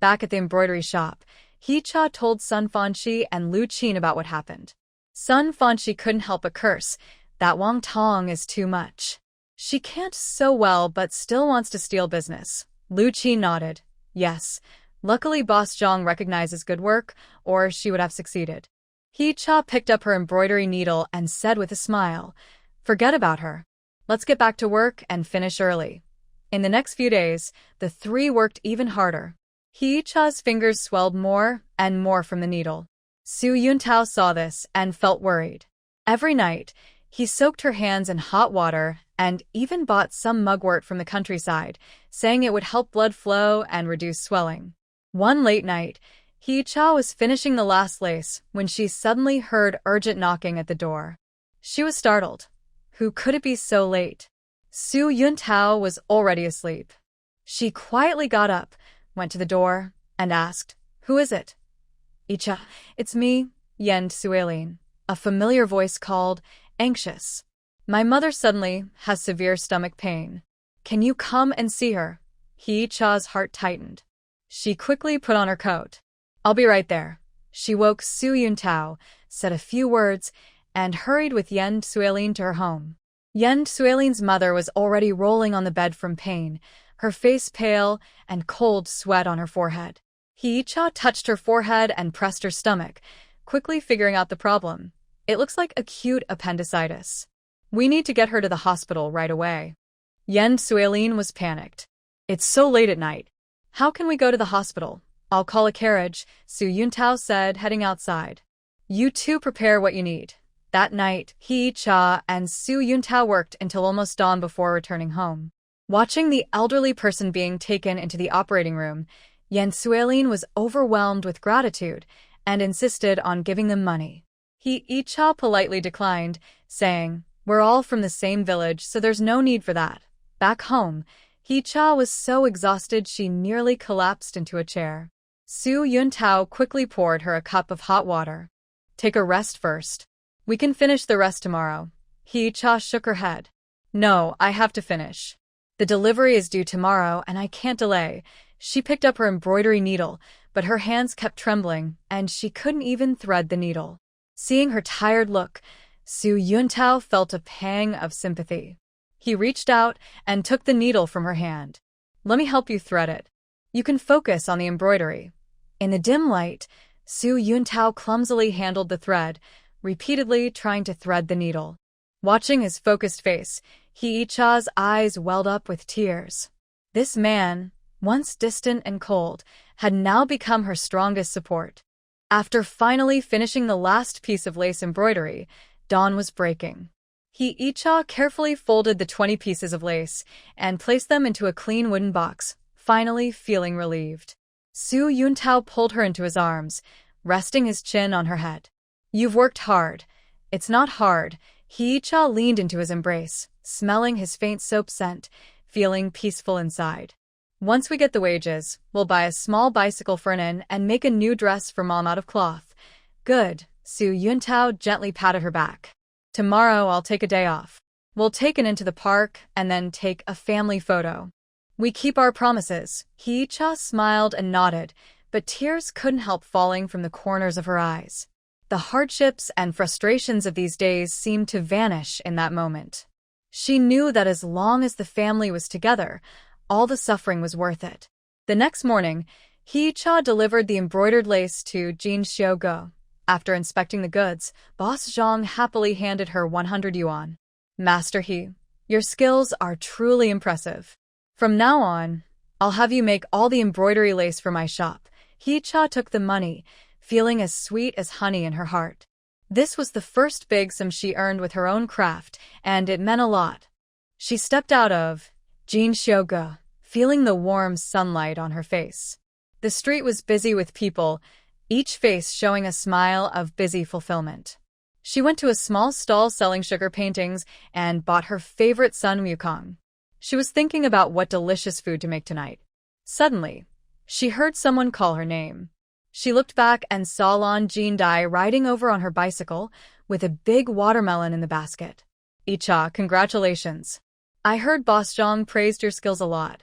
Back at the embroidery shop, He Cha told Sun Fanqi and Lu Qin about what happened. Sun Fanqi couldn't help but curse. That Wang Tong is too much. She can't sew well but still wants to steal business. Lu Qin nodded. Yes. Luckily Boss Zhang recognizes good work, or she would have succeeded. He Cha picked up her embroidery needle and said with a smile, forget about her. Let's get back to work and finish early. In the next few days, the three worked even harder. He Cha's fingers swelled more and more from the needle. Su Yuntao saw this and felt worried. Every night, he soaked her hands in hot water and even bought some mugwort from the countryside, saying it would help blood flow and reduce swelling. One late night, He Cha was finishing the last lace when she suddenly heard urgent knocking at the door. She was startled. Who could it be so late? Su Yuntao was already asleep. She quietly got up, went to the door, and asked, Who is it? Icha, it's me, Yen Suelin. A familiar voice called, anxious. My mother suddenly has severe stomach pain. Can you come and see her? He Cha's heart tightened. She quickly put on her coat. I'll be right there. She woke Su Yuntao, said a few words, and hurried with Yen Suelin to her home. Yen Suelin's mother was already rolling on the bed from pain, her face pale and cold sweat on her forehead. He Cha touched her forehead and pressed her stomach, quickly figuring out the problem. It looks like acute appendicitis. We need to get her to the hospital right away. Yen Suelin was panicked. It's so late at night. How can we go to the hospital? I'll call a carriage, Su Yuntao said, heading outside. You two prepare what you need. That night, He Cha and Su Yuntao worked until almost dawn before returning home. Watching the elderly person being taken into the operating room, Yen Suelin was overwhelmed with gratitude and insisted on giving them money. He Cha politely declined, saying, We're all from the same village, so there's no need for that. Back home, He Cha was so exhausted she nearly collapsed into a chair. Su Yuntao quickly poured her a cup of hot water. Take a rest first. We can finish the rest tomorrow. He Cha shook her head. No, I have to finish. The delivery is due tomorrow and I can't delay. She picked up her embroidery needle, but her hands kept trembling and she couldn't even thread the needle. Seeing her tired look, Su Yuntao felt a pang of sympathy. He reached out and took the needle from her hand. Let me help you thread it. You can focus on the embroidery. In the dim light, Su Yuntao clumsily handled the thread, repeatedly trying to thread the needle. Watching his focused face, He Cha's eyes welled up with tears. This man, once distant and cold, had now become her strongest support. After finally finishing the last piece of lace embroidery, dawn was breaking. He Cha carefully folded the 20 pieces of lace and placed them into a clean wooden box, finally feeling relieved. Su Yuntao pulled her into his arms, resting his chin on her head. You've worked hard. It's not hard. He Cha leaned into his embrace, smelling his faint soap scent, feeling peaceful inside. Once we get the wages, we'll buy a small bicycle for an inn and make a new dress for Mom out of cloth. Good. Su Yuntao gently patted her back. Tomorrow I'll take a day off. We'll take an inn to the park and then take a family photo. We keep our promises. He Cha smiled and nodded, but tears couldn't help falling from the corners of her eyes. The hardships and frustrations of these days seemed to vanish in that moment. She knew that as long as the family was together, all the suffering was worth it. The next morning, Hee-cha delivered the embroidered lace to Jin Xiaogo. After inspecting the goods, Boss Zhang happily handed her 100 yuan. Master He, your skills are truly impressive. From now on, I'll have you make all the embroidery lace for my shop. Hee-cha took the money, feeling as sweet as honey in her heart. This was the first big sum she earned with her own craft, and it meant a lot. She stepped out of Jin Xiaogo, feeling the warm sunlight on her face. The street was busy with people, each face showing a smile of busy fulfillment. She went to a small stall selling sugar paintings and bought her favorite sun wukong. She was thinking about what delicious food to make tonight. Suddenly, she heard someone call her name. She looked back and saw Lan Jindai riding over on her bicycle with a big watermelon in the basket. Icha, congratulations. I heard Boss Zhang praised your skills a lot,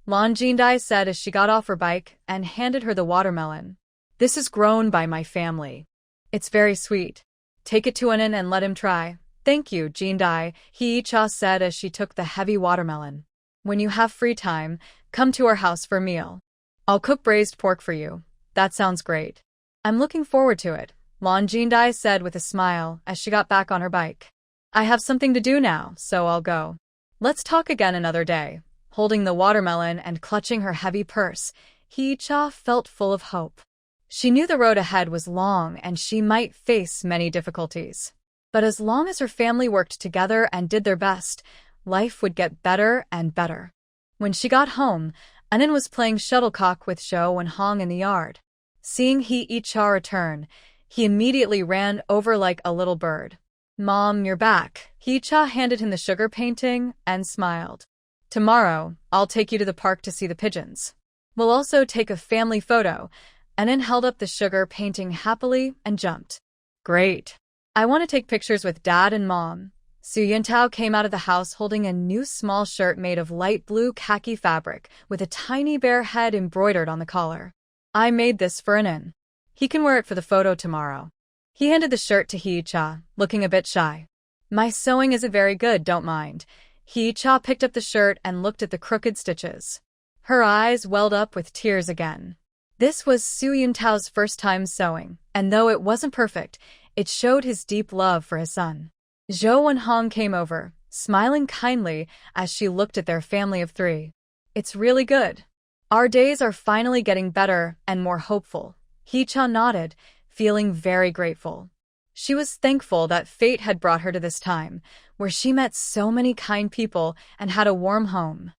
Lan Jindai said as she got off her bike and handed her the watermelon. This is grown by my family. It's very sweet. Take it to Anan and let him try. Thank you, Jindai, Hee-cha said as she took the heavy watermelon. When you have free time, come to our house for a meal. I'll cook braised pork for you. That sounds great. I'm looking forward to it, Lan Jindai said with a smile as she got back on her bike. I have something to do now, so I'll go. Let's talk again another day. Holding the watermelon and clutching her heavy purse, Hee-cha felt full of hope. She knew the road ahead was long and she might face many difficulties. But as long as her family worked together and did their best, life would get better and better. When she got home, Anan was playing shuttlecock with Zhou and Hong in the yard. Seeing Hee-cha return, he immediately ran over like a little bird. Mom, you're back. Hee-cha handed him the sugar painting and smiled. Tomorrow, I'll take you to the park to see the pigeons. We'll also take a family photo. Anan held up the sugar painting happily and jumped. Great. I want to take pictures with Dad and Mom. Su Yuntao came out of the house holding a new small shirt made of light blue khaki fabric with a tiny bear head embroidered on the collar. I made this for Anan. He can wear it for the photo tomorrow. He handed the shirt to Hee-cha, looking a bit shy. My sewing isn't very good, don't mind. Hee-cha picked up the shirt and looked at the crooked stitches. Her eyes welled up with tears again. This was Su Yuntao's first time sewing, and though it wasn't perfect, it showed his deep love for his son. Zhou and Hong came over, smiling kindly as she looked at their family of 3. It's really good. Our days are finally getting better and more hopeful. Hee-cha nodded, feeling very grateful. She was thankful that fate had brought her to this time, where she met so many kind people and had a warm home.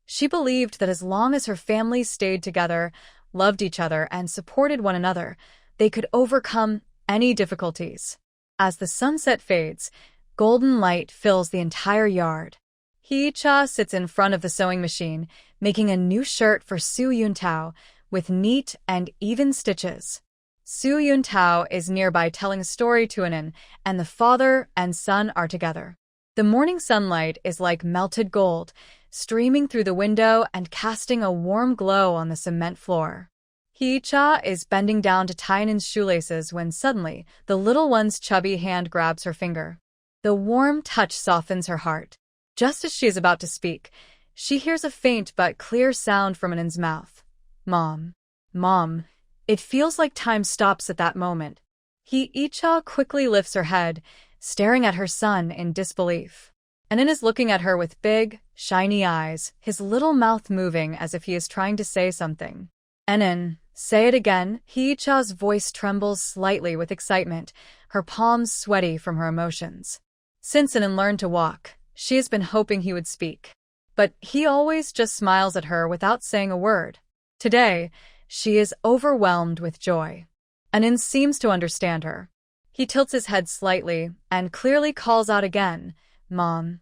She believed that as long as her family stayed together, loved each other, and supported one another, they could overcome any difficulties. As the sunset fades, golden light fills the entire yard. Hee-cha sits in front of the sewing machine, making a new shirt for Su Yuntao with neat and even stitches. Su Yuntao is nearby telling a story to Anan, and the father and son are together. The morning sunlight is like melted gold, streaming through the window and casting a warm glow on the cement floor. Hee-cha is bending down to tie Anan's shoelaces when suddenly the little one's chubby hand grabs her finger. The warm touch softens her heart. Just as she is about to speak, she hears a faint but clear sound from Anan's mouth. Mom. Mom. It feels like time stops at that moment. Hee-cha quickly lifts her head, staring at her son in disbelief. Anan is looking at her with big, shiny eyes, his little mouth moving as if he is trying to say something. Anan, say it again. Hee-cha's voice trembles slightly with excitement, her palms sweaty from her emotions. Since Anan learned to walk, she has been hoping he would speak. But he always just smiles at her without saying a word. Today, she is overwhelmed with joy. Anan seems to understand her. He tilts his head slightly and clearly calls out again, Mom.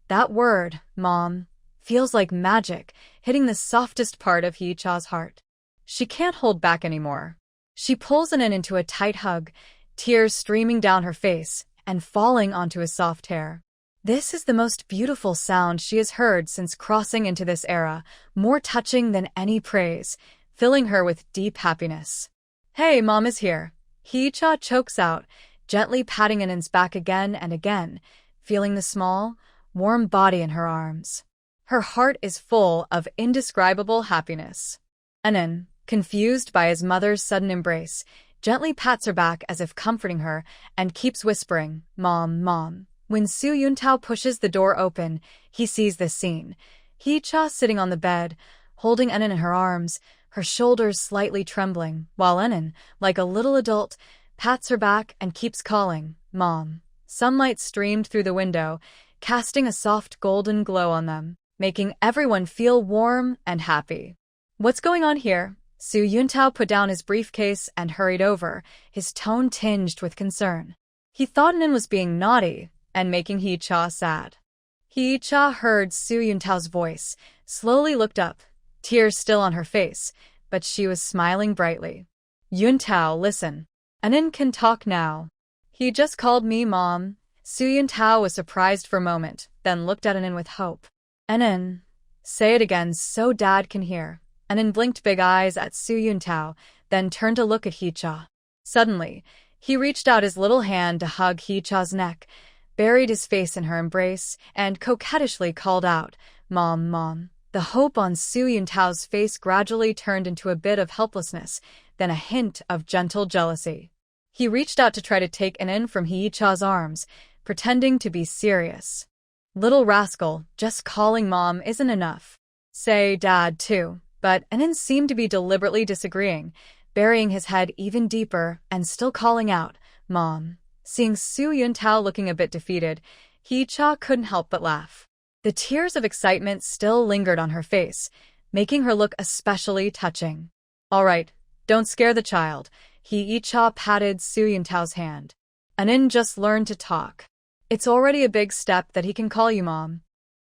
That word, Mom, feels like magic, hitting the softest part of Hee-cha's heart. She can't hold back anymore. She pulls Anan into a tight hug, tears streaming down her face and falling onto his soft hair. This is the most beautiful sound she has heard since crossing into this era, more touching than any praise, filling her with deep happiness. Hey, Mom is here. Hee-cha chokes out, gently patting Anan's back again and again, feeling the small, warm body in her arms. Her heart is full of indescribable happiness. Anan, confused by his mother's sudden embrace, gently pats her back as if comforting her and keeps whispering, "Mom, Mom." When Su Yuntao pushes the door open, he sees this scene. Hee-cha sitting on the bed, holding Anan in her arms, her shoulders slightly trembling, while Anan, like a little adult, pats her back and keeps calling, "Mom." Sunlight streamed through the window, casting a soft golden glow on them, making everyone feel warm and happy. "What's going on here?" Su Yuntao put down his briefcase and hurried over, his tone tinged with concern. He thought Anan was being naughty and making Hee-cha sad. Hee-cha heard Su Yuntao's voice, slowly looked up, tears still on her face, but she was smiling brightly. "Yuntao, listen. Anan can talk now." "He just called me Mom." Su Yuntao was surprised for a moment, then looked at Anan with hope. "Anan, say it again so Dad can hear." Anan blinked big eyes at Su Yuntao, then turned to look at Hee-cha. Suddenly, he reached out his little hand to hug Hee-cha's neck, buried his face in her embrace, and coquettishly called out, "Mom, Mom." The hope on Su Yuntao's face gradually turned into a bit of helplessness, then a hint of gentle jealousy. He reached out to try to take Anan from Hee-cha's arms, pretending to be serious. "Little rascal, just calling Mom isn't enough. Say Dad, too." But Anan seemed to be deliberately disagreeing, burying his head even deeper and still calling out, "Mom." Seeing Su Yuntao looking a bit defeated, Hee-cha couldn't help but laugh. The tears of excitement still lingered on her face, making her look especially touching. "All right, don't scare the child." Hee-cha patted Su Yuntao's hand. "Anan just learned to talk. It's already a big step that he can call you Mom.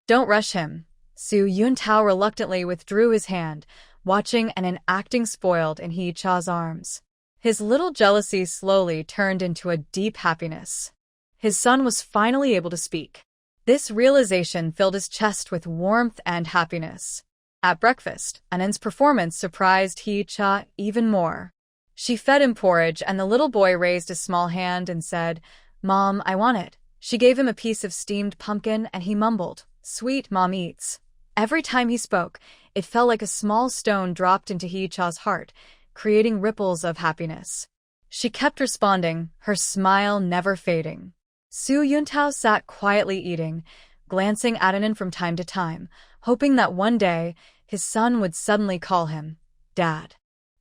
Don't rush him." Su Yuntao reluctantly withdrew his hand, watching Anan acting spoiled in Hee-cha's arms. His little jealousy slowly turned into a deep happiness. His son was finally able to speak. This realization filled his chest with warmth and happiness. At breakfast, Anan's performance surprised Hee-cha even more. She fed him porridge, and the little boy raised a small hand and said, "Mom, I want it." She gave him a piece of steamed pumpkin, and he mumbled, "Sweet, Mom eats." Every time he spoke, it felt like a small stone dropped into Hee-cha's heart, creating ripples of happiness. She kept responding, her smile never fading. Su Yuntao sat quietly eating, glancing at Anan from time to time, hoping that one day his son would suddenly call him Dad.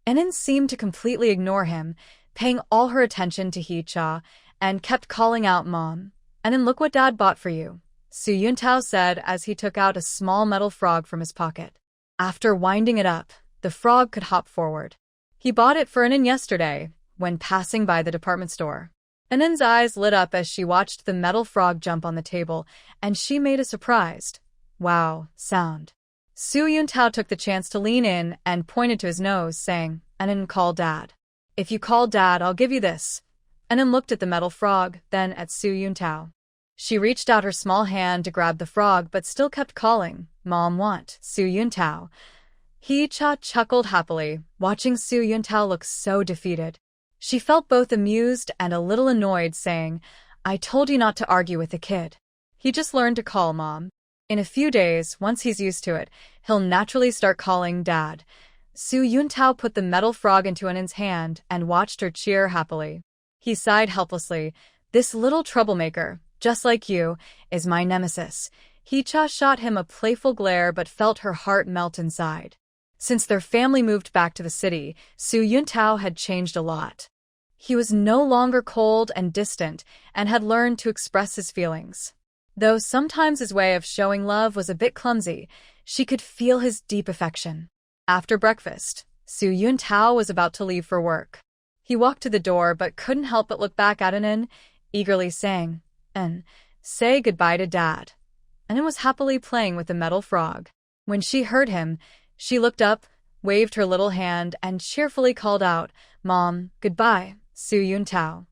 Anan seemed to completely ignore him, paying all her attention to Hee-cha, and kept calling out, "Mom. Anan, look what Dad bought for you," Su Yuntao said as he took out a small metal frog from his pocket. After winding it up, the frog could hop forward. He bought it for Anan yesterday, when passing by the department store. Anan's eyes lit up as she watched the metal frog jump on the table, and she made a surprised, "Wow" sound. Su Yuntao took the chance to lean in and pointed to his nose, saying, "Anan, call Dad. If you call Dad, I'll give you this." Anan looked at the metal frog, then at Su Yuntao. She reached out her small hand to grab the frog, but still kept calling, "Mom, want." Su Yuntao. Hee-cha chuckled happily, watching Su Yuntao look so defeated. She felt both amused and a little annoyed, saying, "I told you not to argue with the kid. He just learned to call Mom. In a few days, once he's used to it, he'll naturally start calling Dad." Su Yuntao put the metal frog into Anan's hand and watched her cheer happily. He sighed helplessly. "This little troublemaker, just like you, is my nemesis." Hee-cha shot him a playful glare but felt her heart melt inside. Since their family moved back to the city, Su Yuntao had changed a lot. He was no longer cold and distant and had learned to express his feelings. Though sometimes his way of showing love was a bit clumsy, she could feel his deep affection. After breakfast, Su Yuntao was about to leave for work. He walked to the door but couldn't help but look back at Anan, eagerly saying, "An, say goodbye to Dad." Anan was happily playing with the metal frog. When she heard him, she looked up, waved her little hand, and cheerfully called out, "Mom, goodbye, Su Yuntao."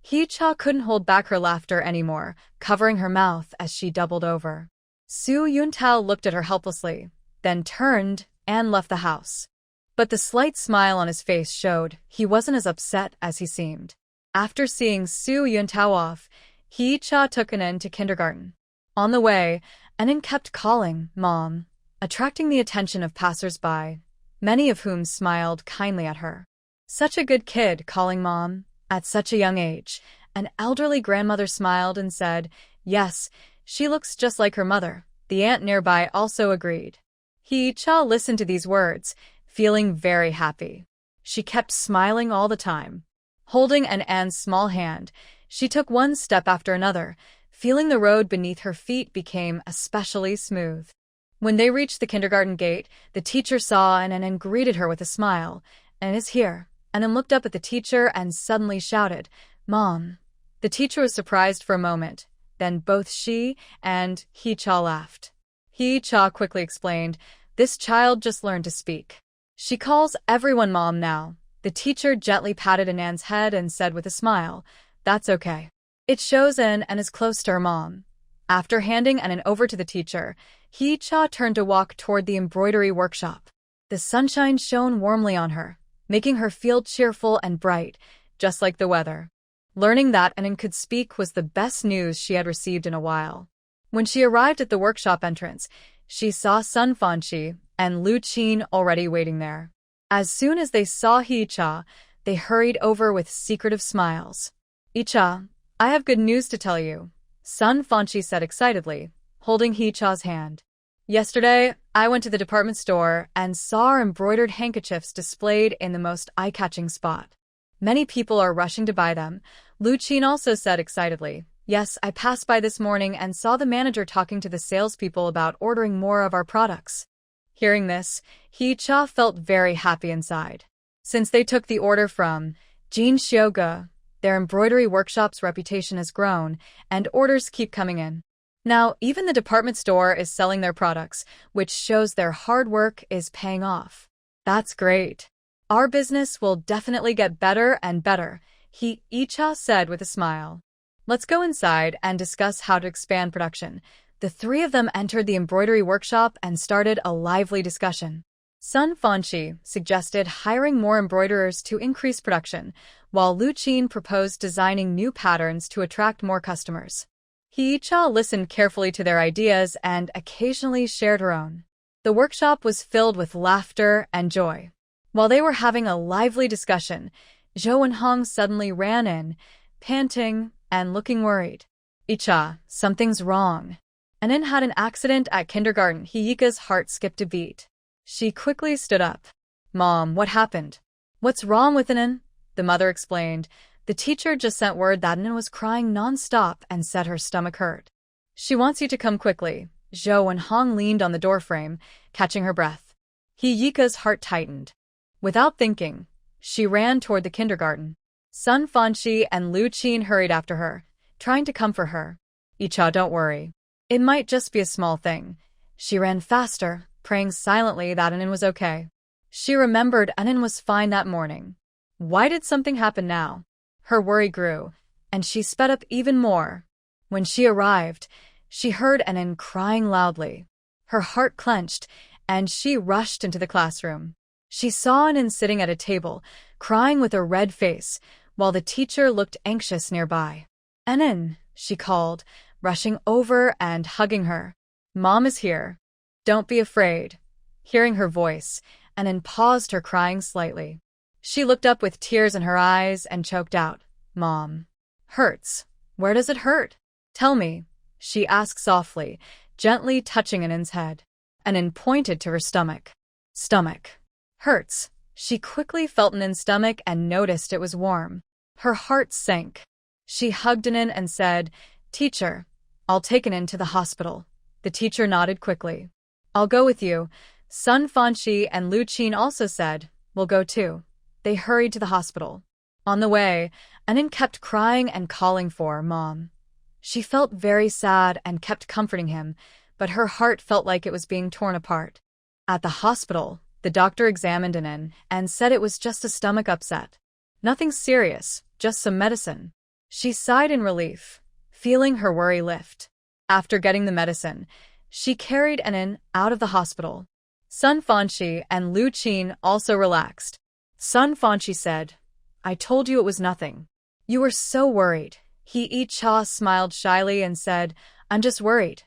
Hee-cha couldn't hold back her laughter anymore, covering her mouth as she doubled over. Su Yuntao looked at her helplessly, then turned and left the house. But the slight smile on his face showed he wasn't as upset as he seemed. After seeing Su Yuntao off, Hee-cha took Anin to kindergarten. On the way, Anin kept calling, "Mom," attracting the attention of passers-by, many of whom smiled kindly at her. Such a good kid, calling Mom, at such a young age. An elderly grandmother smiled and said, "Yes, she looks just like her mother." The aunt nearby also agreed. Hee-cha listened to these words, feeling very happy. She kept smiling all the time. Holding An's small hand, she took one step after another, feeling the road beneath her feet became especially smooth. When they reached the kindergarten gate, the teacher saw An and greeted her with a smile. "An is here." An looked up at the teacher and suddenly shouted, "Mom." The teacher was surprised for a moment. Then both she and Hee-cha laughed. Hee-cha quickly explained, "This child just learned to speak. She calls everyone Mom now." The teacher gently patted An's head and said with a smile, "That's okay. It shows An is close to her mom." After handing An over to the teacher, Hee-cha turned to walk toward the embroidery workshop. The sunshine shone warmly on her, making her feel cheerful and bright, just like the weather. Learning that An could speak was the best news she had received in a while. When she arrived at the workshop entrance, she saw Sun Fanchi and Lu Qin already waiting there. As soon as they saw Hee-cha, they hurried over with secretive smiles. "Hee-cha, I have good news to tell you," Sun Fanchi said excitedly, holding Hee-cha's hand. "Yesterday, I went to the department store and saw our embroidered handkerchiefs displayed in the most eye-catching spot. Many people are rushing to buy them." Lu Qin also said excitedly, "Yes, I passed by this morning and saw the manager talking to the salespeople about ordering more of our products." Hearing this, Hee-cha felt very happy inside. Since they took the order from Jin Shioga, their embroidery workshop's reputation has grown, and orders keep coming in. Now, even the department store is selling their products, which shows their hard work is paying off. "That's great. Our business will definitely get better and better," Hee-cha said with a smile. "Let's go inside and discuss how to expand production." The three of them entered the embroidery workshop and started a lively discussion. Sun Fanchi suggested hiring more embroiderers to increase production, while Lu Qin proposed designing new patterns to attract more customers. Hee-cha listened carefully to their ideas and occasionally shared her own. The workshop was filled with laughter and joy. While they were having a lively discussion, Zhou and Hong suddenly ran in, panting and looking worried. "Hee-cha, something's wrong." Anin had an accident at kindergarten. Hee-cha's heart skipped a beat. She quickly stood up. "Mom, what happened?" "What's wrong with Anin?" the mother explained. "The teacher just sent word that Anin was crying non-stop and said her stomach hurt. She wants you to come quickly." Zhou and Hong leaned on the doorframe, catching her breath. Hee-cha's heart tightened. Without thinking, she ran toward the kindergarten. Sun Fanchi and Lu Qin hurried after her, trying to comfort her. "Hee-cha, don't worry. It might just be a small thing." She ran faster, praying silently that Anin was okay. She remembered Anin was fine that morning. Why did something happen now? Her worry grew, and she sped up even more. When she arrived, she heard Anin crying loudly. Her heart clenched, and she rushed into the classroom. She saw Anin sitting at a table, crying with a red face, while the teacher looked anxious nearby. "Anin," she called, rushing over and hugging her. "Mom is here. Don't be afraid." Hearing her voice, Anin paused her crying slightly. She looked up with tears in her eyes and choked out, "Mom. Hurts. Where does it hurt? Tell me," she asked softly, gently touching Anin's head. Anin pointed to her stomach. "Stomach. Hurts." She quickly felt Anin's stomach and noticed it was warm. Her heart sank. She hugged Anin and said, "Teacher, I'll take Anin to the hospital." The teacher nodded quickly. "I'll go with you." Sun Fanchi and Lu Qin also said, "We'll go too." They hurried to the hospital. On the way, Anin kept crying and calling for Mom. She felt very sad and kept comforting him, but her heart felt like it was being torn apart. At the hospital, the doctor examined Anin and said it was just a stomach upset. Nothing serious, just some medicine. She sighed in relief, feeling her worry lift. After getting the medicine, she carried Anin out of the hospital. Sun Fanshi and Lu Qin also relaxed. Sun Fanshi said, I told you it was nothing. You were so worried. He Cha smiled shyly and said, I'm just worried.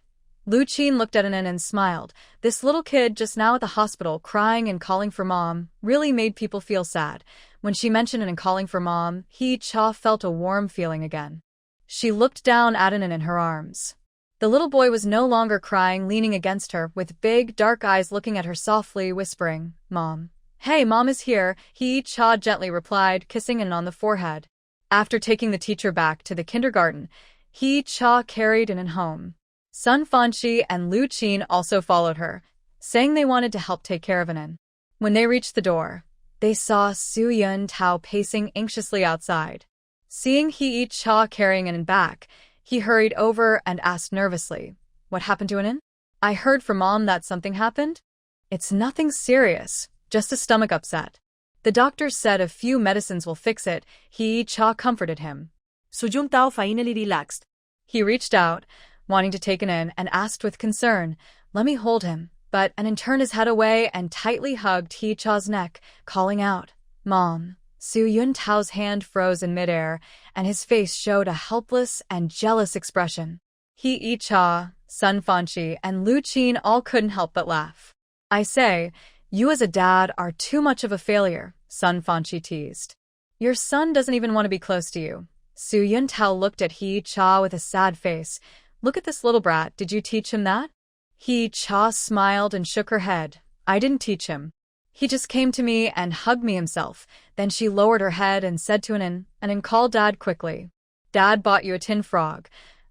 Lu Qin looked at Anan and smiled. This little kid just now at the hospital crying and calling for mom really made people feel sad. When she mentioned Anan calling for mom, He Cha felt a warm feeling again. She looked down at Anan in her arms. The little boy was no longer crying, leaning against her, with big, dark eyes looking at her softly, whispering, Mom. Hey, Mom is here, He Cha gently replied, kissing Anan on the forehead. After taking the teacher back to the kindergarten, He Cha carried Anan home. Sun Fanshi and Lu Qin also followed her, saying they wanted to help take care of Anan. When they reached the door, they saw Su Yun Tao pacing anxiously outside. Seeing He Cha carrying Anan back, he hurried over and asked nervously, What happened to Anan? I heard from Mom that something happened. It's nothing serious, just a stomach upset. The doctor said a few medicines will fix it. He Cha comforted him. Su Yun Tao finally relaxed. He reached out, wanting to take Anan, and asked with concern, Let me hold him. But Anan turned his head away and tightly hugged He Cha's neck, calling out, Mom. Su Yun Tao's hand froze in midair, and his face showed a helpless and jealous expression. He Cha, Sun Fanshi, and Lu Qin all couldn't help but laugh. I say, you as a dad are too much of a failure, Sun Fanshi teased. Your son doesn't even want to be close to you. Su Yun Tao looked at He Cha with a sad face. Look at this little brat, did you teach him that? He Cha smiled and shook her head. I didn't teach him. He just came to me and hugged me himself. Then she lowered her head and said to Anan, call Dad quickly. Dad bought you a tin frog.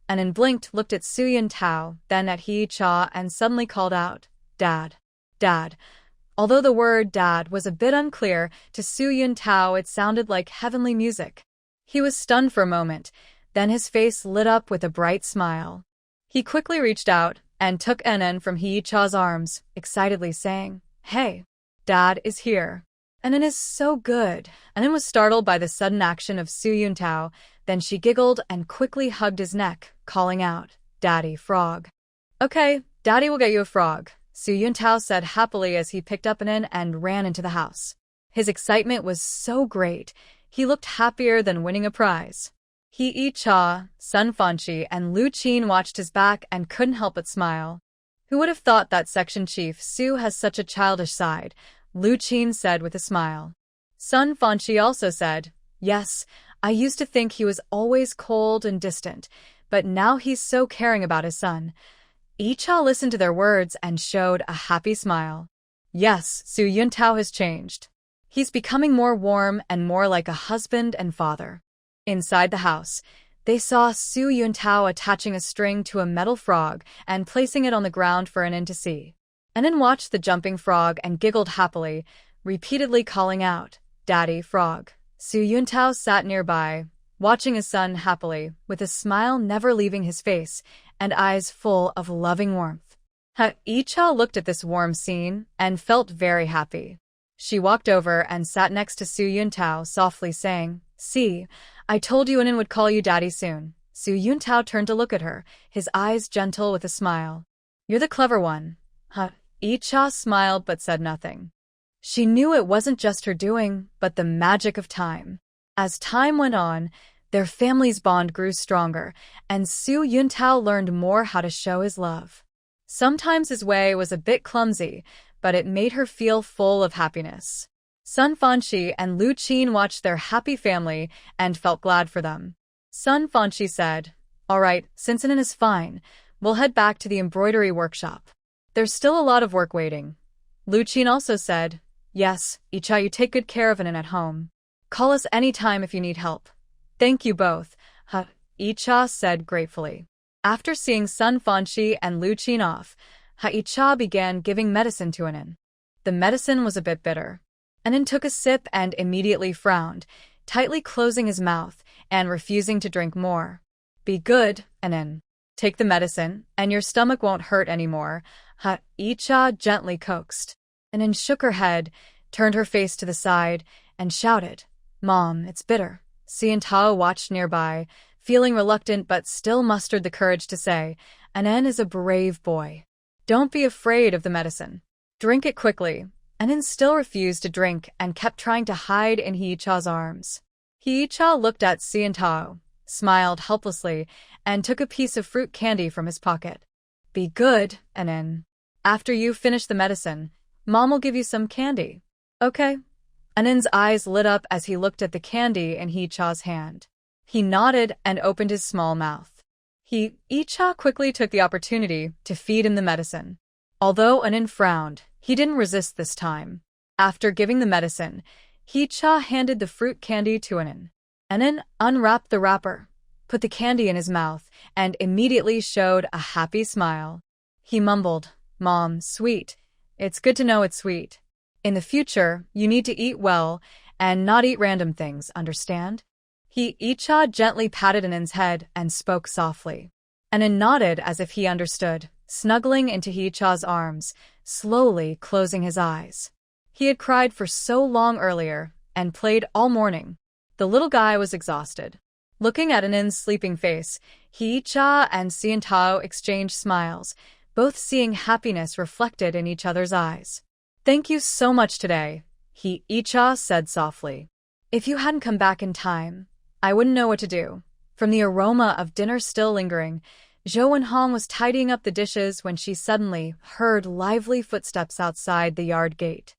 Anan blinked, looked at Su Yun Tao, then at He Cha, and suddenly called out, Dad. Dad. Although the word Dad was a bit unclear, to Su Yun Tao it sounded like heavenly music. He was stunned for a moment, then his face lit up with a bright smile. He quickly reached out and took Anan from He Cha's arms, excitedly saying, Hey, Dad is here. Anan is so good. Anan was startled by the sudden action of Su Yun Tao, then she giggled and quickly hugged his neck, calling out, Daddy, frog. Okay, Daddy will get you a frog, Su Yun Tao said happily as he picked up Anan and ran into the house. His excitement was so great, he looked happier than winning a prize. He Cha, Sun Fanshi, and Lu Qin watched his back and couldn't help but smile. Who would have thought that section chief Su has such a childish side? Lu Qin said with a smile. Sun Fanshi also said, Yes, I used to think he was always cold and distant, but now he's so caring about his son. Cha listened to their words and showed a happy smile. Yes, Su Yun Tao has changed. He's becoming more warm and more like a husband and father. Inside the house, they saw Su Yun Tao attaching a string to a metal frog and placing it on the ground for Anan to see. Anan watched the jumping frog and giggled happily, repeatedly calling out, Daddy, frog. Su Yun Tao sat nearby, watching his son happily, with a smile never leaving his face and eyes full of loving warmth. Cha looked at this warm scene and felt very happy. She walked over and sat next to Su Yun Tao, softly saying, See, I told you Anan would call you Daddy soon. Su Yun Tao turned to look at her, his eyes gentle with a smile. You're the clever one. Cha smiled but said nothing. She knew it wasn't just her doing, but the magic of time. As time went on, their family's bond grew stronger, and Su Yun Tao learned more how to show his love. Sometimes his way was a bit clumsy, but it made her feel full of happiness. Sun Fanshi and Lu Qin watched their happy family and felt glad for them. Sun Fanshi said, All right, since Anan is fine, we'll head back to the embroidery workshop. There's still a lot of work waiting. Lu Qin also said, Yes, Cha, you take good care of Anan at home. Call us anytime if you need help. Thank you both, Cha said gratefully. After seeing Sun Fanshi and Lu Qin off, Cha began giving medicine to Anan. The medicine was a bit bitter. Anan took a sip and immediately frowned, tightly closing his mouth and refusing to drink more. Be good, Anan. Take the medicine, and your stomach won't hurt anymore, Cha gently coaxed. Anan shook her head, turned her face to the side, and shouted, Mom, it's bitter. Su Tao watched nearby, feeling reluctant but still mustered the courage to say, Anan is a brave boy. Don't be afraid of the medicine. Drink it quickly. Anin still refused to drink and kept trying to hide in Hee-cha's arms. Hee-cha looked at Sean-tao, smiled helplessly, and took a piece of fruit candy from his pocket. Be good, Anin. After you finish the medicine, Mom will give you some candy. Okay. Anin's eyes lit up as he looked at the candy in Hee-cha's hand. He nodded and opened his small mouth. Hee-cha quickly took the opportunity to feed him the medicine. Although Anin frowned, he didn't resist this time. After giving the medicine, Hee-cha handed the fruit candy to Anin. Anin unwrapped the wrapper, put the candy in his mouth, and immediately showed a happy smile. He mumbled, Mom, sweet. It's good to know it's sweet. In the future, you need to eat well and not eat random things, understand? Hee-cha gently patted Anin's head and spoke softly. Anin nodded as if he understood, snuggling into Hee-cha's arms, slowly closing his eyes. He had cried for so long earlier and played all morning. The little guy was exhausted. Looking at Anin's sleeping face, Hee-cha and Sean-tao exchanged smiles, both seeing happiness reflected in each other's eyes. Thank you so much today, Hee-cha said softly. If you hadn't come back in time, I wouldn't know what to do. From the aroma of dinner still lingering, Zhou Wenhong was tidying up the dishes when she suddenly heard lively footsteps outside the yard gate.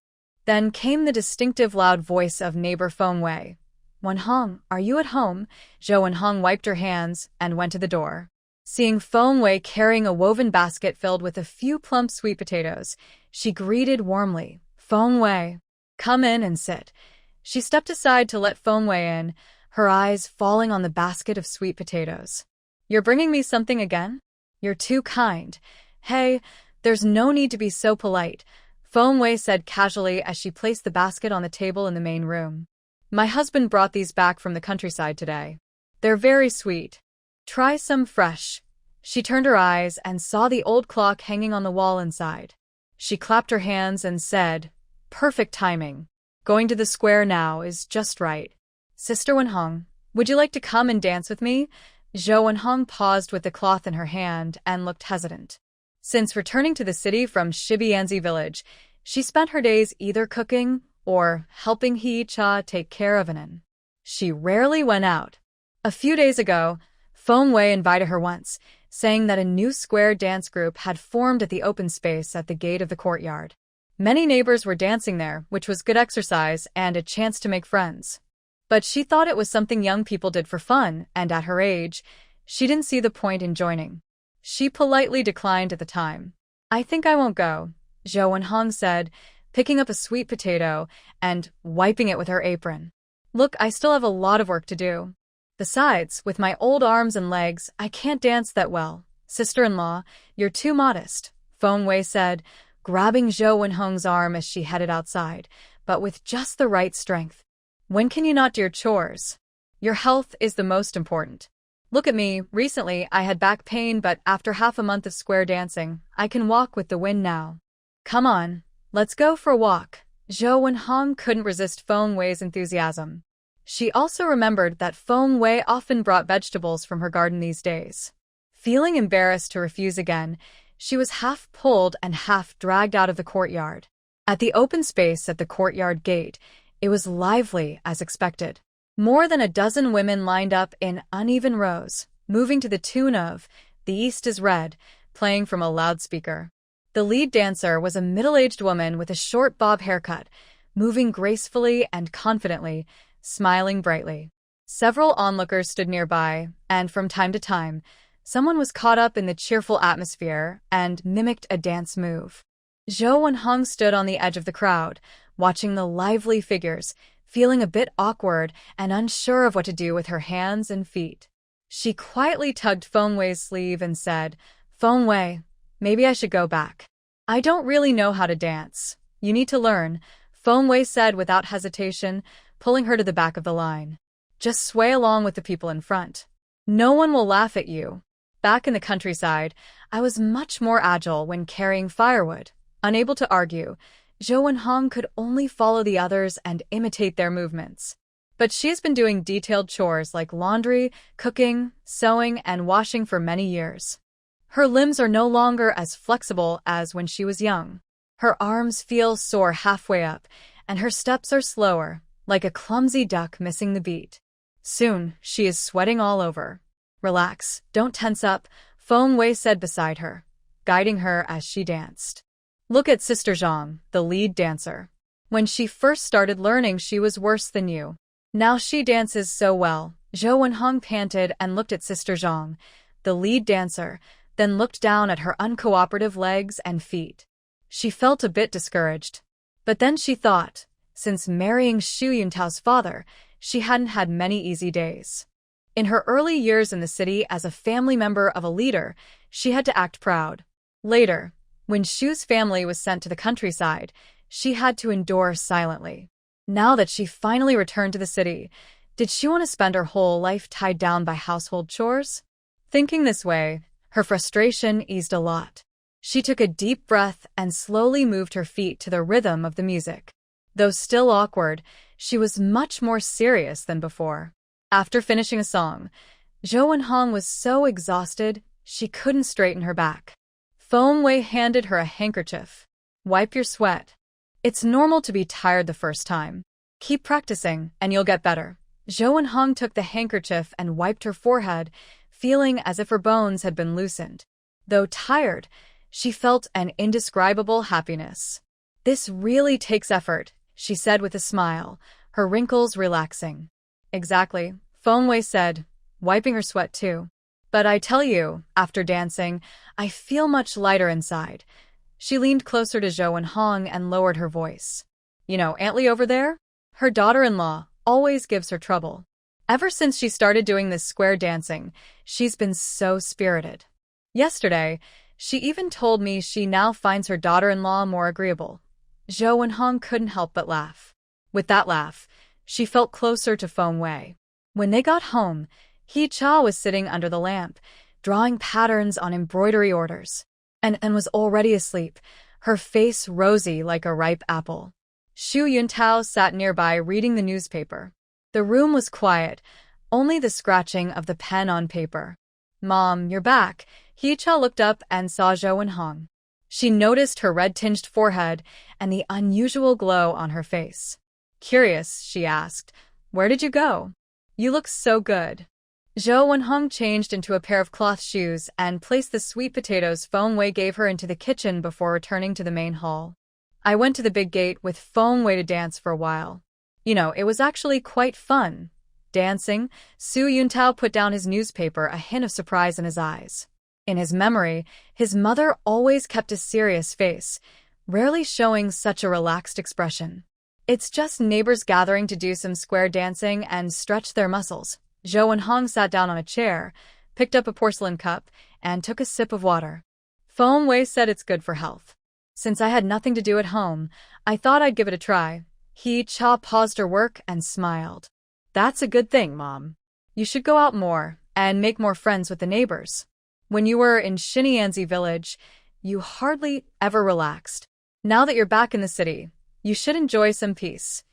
Then came the distinctive loud voice of neighbor Feng Wei. Wenhong, are you at home? Zhou Wenhong wiped her hands and went to the door. Seeing Feng Wei carrying a woven basket filled with a few plump sweet potatoes, she greeted warmly, Feng Wei, come in and sit. She stepped aside to let Feng Wei in, her eyes falling on the basket of sweet potatoes. You're bringing me something again? You're too kind. Hey, there's no need to be so polite, Feng Wei said casually as she placed the basket on the table in the main room. My husband brought these back from the countryside today. They're very sweet. Try some fresh. She turned her eyes and saw the old clock hanging on the wall inside. She clapped her hands and said, perfect timing. Going to the square now is just right. Sister Wenhong, would you like to come and dance with me? Zhou Wenhong paused with the cloth in her hand and looked hesitant. Since returning to the city from Shibianzi village, she spent her days either cooking or helping Hee-cha take care of Anin. She rarely went out. A few days ago, Feng Wei invited her once, saying that a new square dance group had formed at the open space at the gate of the courtyard. Many neighbors were dancing there, which was good exercise and a chance to make friends. But she thought it was something young people did for fun, and at her age, she didn't see the point in joining. She politely declined at the time. I think I won't go, Zhou Wenhong said, picking up a sweet potato and wiping it with her apron. Look, I still have a lot of work to do. Besides, with my old arms and legs, I can't dance that well. Sister-in-law, you're too modest, Feng Wei said, grabbing Zhou Wenhong's arm as she headed outside, but with just the right strength. When can you not do your chores? Your health is the most important. Look at me, recently I had back pain, but after half a month of square dancing, I can walk with the wind now. Come on, let's go for a walk. Zhou Wenhong couldn't resist Feng Wei's enthusiasm. She also remembered that Feng Wei often brought vegetables from her garden these days. Feeling embarrassed to refuse again, she was half pulled and half dragged out of the courtyard. At the open space at the courtyard gate, it was lively as expected. More than a dozen women lined up in uneven rows, moving to the tune of "The East is Red," playing from a loudspeaker. The lead dancer was a middle-aged woman with a short bob haircut, moving gracefully and confidently, smiling brightly. Several onlookers stood nearby, and from time to time, someone was caught up in the cheerful atmosphere and mimicked a dance move. Zhou Wenhong stood on the edge of the crowd, watching the lively figures, feeling a bit awkward and unsure of what to do with her hands and feet. She quietly tugged Feng Wei's sleeve and said, Feng Wei, maybe I should go back. I don't really know how to dance. You need to learn, Feng Wei said without hesitation, pulling her to the back of the line. Just sway along with the people in front. No one will laugh at you. Back in the countryside, I was much more agile when carrying firewood. Unable to argue, Zhou Wenhong could only follow the others and imitate their movements. But she has been doing detailed chores like laundry, cooking, sewing, and washing for many years. Her limbs are no longer as flexible as when she was young. Her arms feel sore halfway up, and her steps are slower, like a clumsy duck missing the beat. Soon, she is sweating all over. Relax, don't tense up, Feng Wei said beside her, guiding her as she danced. Look at Sister Zhang, the lead dancer. When she first started learning, she was worse than you. Now she dances so well. Zhou Wenhong panted and looked at Sister Zhang, the lead dancer, then looked down at her uncooperative legs and feet. She felt a bit discouraged. But then she thought, since marrying Xu Yuntao's father, she hadn't had many easy days. In her early years in the city as a family member of a leader, she had to act proud. Later, when Xu's family was sent to the countryside, she had to endure silently. Now that she finally returned to the city, did she want to spend her whole life tied down by household chores? Thinking this way, her frustration eased a lot. She took a deep breath and slowly moved her feet to the rhythm of the music. Though still awkward, she was much more serious than before. After finishing a song, Zhou Wenhong was so exhausted she couldn't straighten her back. Feng Wei handed her a handkerchief. Wipe your sweat. It's normal to be tired the first time. Keep practicing, and you'll get better. Zhou Wenhong took the handkerchief and wiped her forehead, feeling as if her bones had been loosened. Though tired, she felt an indescribable happiness. This really takes effort, she said with a smile, her wrinkles relaxing. Exactly, Feng Wei said, wiping her sweat too. But I tell you, after dancing, I feel much lighter inside. She leaned closer to Zhou Wenhong and lowered her voice. You know Aunt Li over there? Her daughter-in-law always gives her trouble. Ever since she started doing this square dancing, she's been so spirited. Yesterday, she even told me she now finds her daughter-in-law more agreeable. Zhou Wenhong couldn't help but laugh. With that laugh, she felt closer to Feng Wei. When they got home, He Cha was sitting under the lamp, drawing patterns on embroidery orders, and was already asleep, her face rosy like a ripe apple. Xu Yuntao sat nearby reading the newspaper. The room was quiet, only the scratching of the pen on paper. Mom, you're back. He Cha looked up and saw Zhou Wenhong. She noticed her red-tinged forehead and the unusual glow on her face. Curious, she asked, where did you go? You look so good. Zhou Wenhong changed into a pair of cloth shoes and placed the sweet potatoes Feng Wei gave her into the kitchen before returning to the main hall. I went to the big gate with Feng Wei to dance for a while. You know, it was actually quite fun. Dancing, Su Yuntao put down his newspaper, a hint of surprise in his eyes. In his memory, his mother always kept a serious face, rarely showing such a relaxed expression. It's just neighbors gathering to do some square dancing and stretch their muscles. Zhou Wenhong sat down on a chair, picked up a porcelain cup, and took a sip of water. Feng Wei said it's good for health. Since I had nothing to do at home, I thought I'd give it a try. He Cha paused her work and smiled. That's a good thing, Mom. You should go out more and make more friends with the neighbors. When you were in Xinyanzi village, you hardly ever relaxed. Now that you're back in the city, you should enjoy some peace.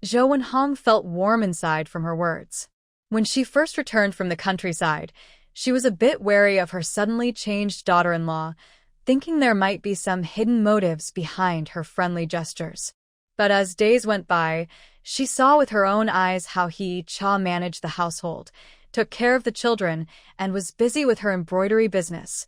Zhou Wenhong felt warm inside from her words. When she first returned from the countryside, she was a bit wary of her suddenly changed daughter-in-law, thinking there might be some hidden motives behind her friendly gestures. But as days went by, she saw with her own eyes how He Cha managed the household, took care of the children, and was busy with her embroidery business,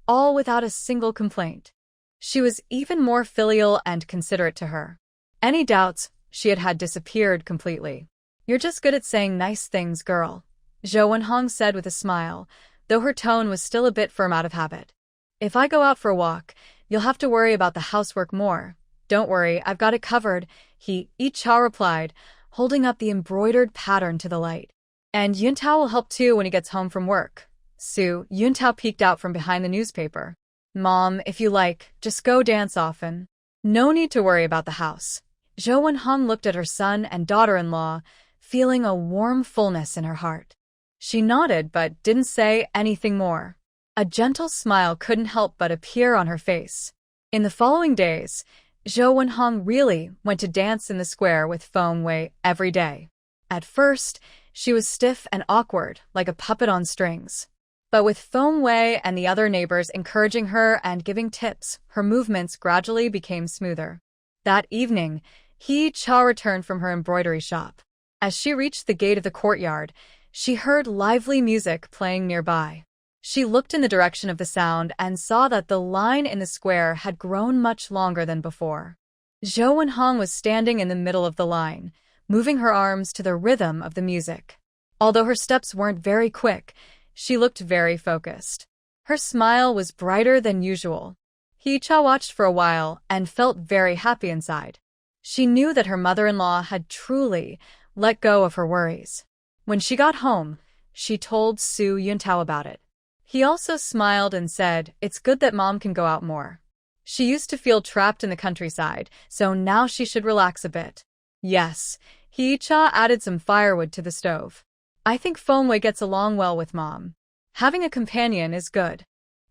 all without a single complaint. She was even more filial and considerate to her. Any doubts she had disappeared completely. You're just good at saying nice things, girl, Zhou Wenhong said with a smile, though her tone was still a bit firm out of habit. If I go out for a walk, you'll have to worry about the housework more. Don't worry, I've got it covered, He Cha replied, holding up the embroidered pattern to the light. And Yuntao will help too when he gets home from work. Su Yuntao peeked out from behind the newspaper. Mom, if you like, just go dance often. No need to worry about the house. Zhou Wenhong looked at her son and daughter-in-law, feeling a warm fullness in her heart. She nodded but didn't say anything more. A gentle smile couldn't help but appear on her face. In the following days, Zhou Wenhong really went to dance in the square with Feng Wei every day. At first, she was stiff and awkward, like a puppet on strings. But with Feng Wei and the other neighbors encouraging her and giving tips, her movements gradually became smoother. That evening, Hee-cha returned from her embroidery shop. As she reached the gate of the courtyard, she heard lively music playing nearby. She looked in the direction of the sound and saw that the line in the square had grown much longer than before. Zhou Wenhong was standing in the middle of the line, moving her arms to the rhythm of the music. Although her steps weren't very quick, she looked very focused. Her smile was brighter than usual. Hee-cha watched for a while and felt very happy inside. She knew that her mother-in-law had truly let go of her worries. When she got home, she told Su Yuntao about it. He also smiled and said, "It's good that Mom can go out more. She used to feel trapped in the countryside, so now she should relax a bit." Yes, Hee-cha added some firewood to the stove. "I think Feng Wei gets along well with Mom. Having a companion is good."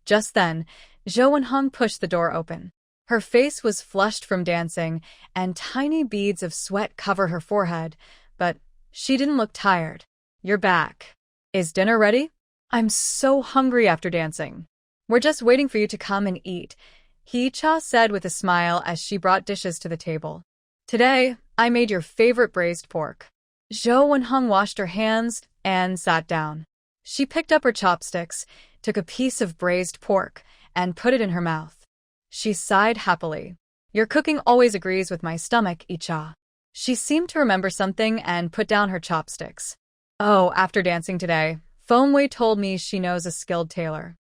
Just then, Zhou Wenhong pushed the door open. Her face was flushed from dancing, and tiny beads of sweat covered her forehead, but she didn't look tired. "You're back. Is dinner ready? I'm so hungry after dancing." "We're just waiting for you to come and eat," Hee-cha said with a smile as she brought dishes to the table. "Today, I made your favorite braised pork." Zhou Wenhong washed her hands and sat down. She picked up her chopsticks, took a piece of braised pork, and put it in her mouth. She sighed happily. "Your cooking always agrees with my stomach, Hee-cha." She seemed to remember something and put down her chopsticks. "Oh, after dancing today, Feng Wei told me she knows a skilled tailor.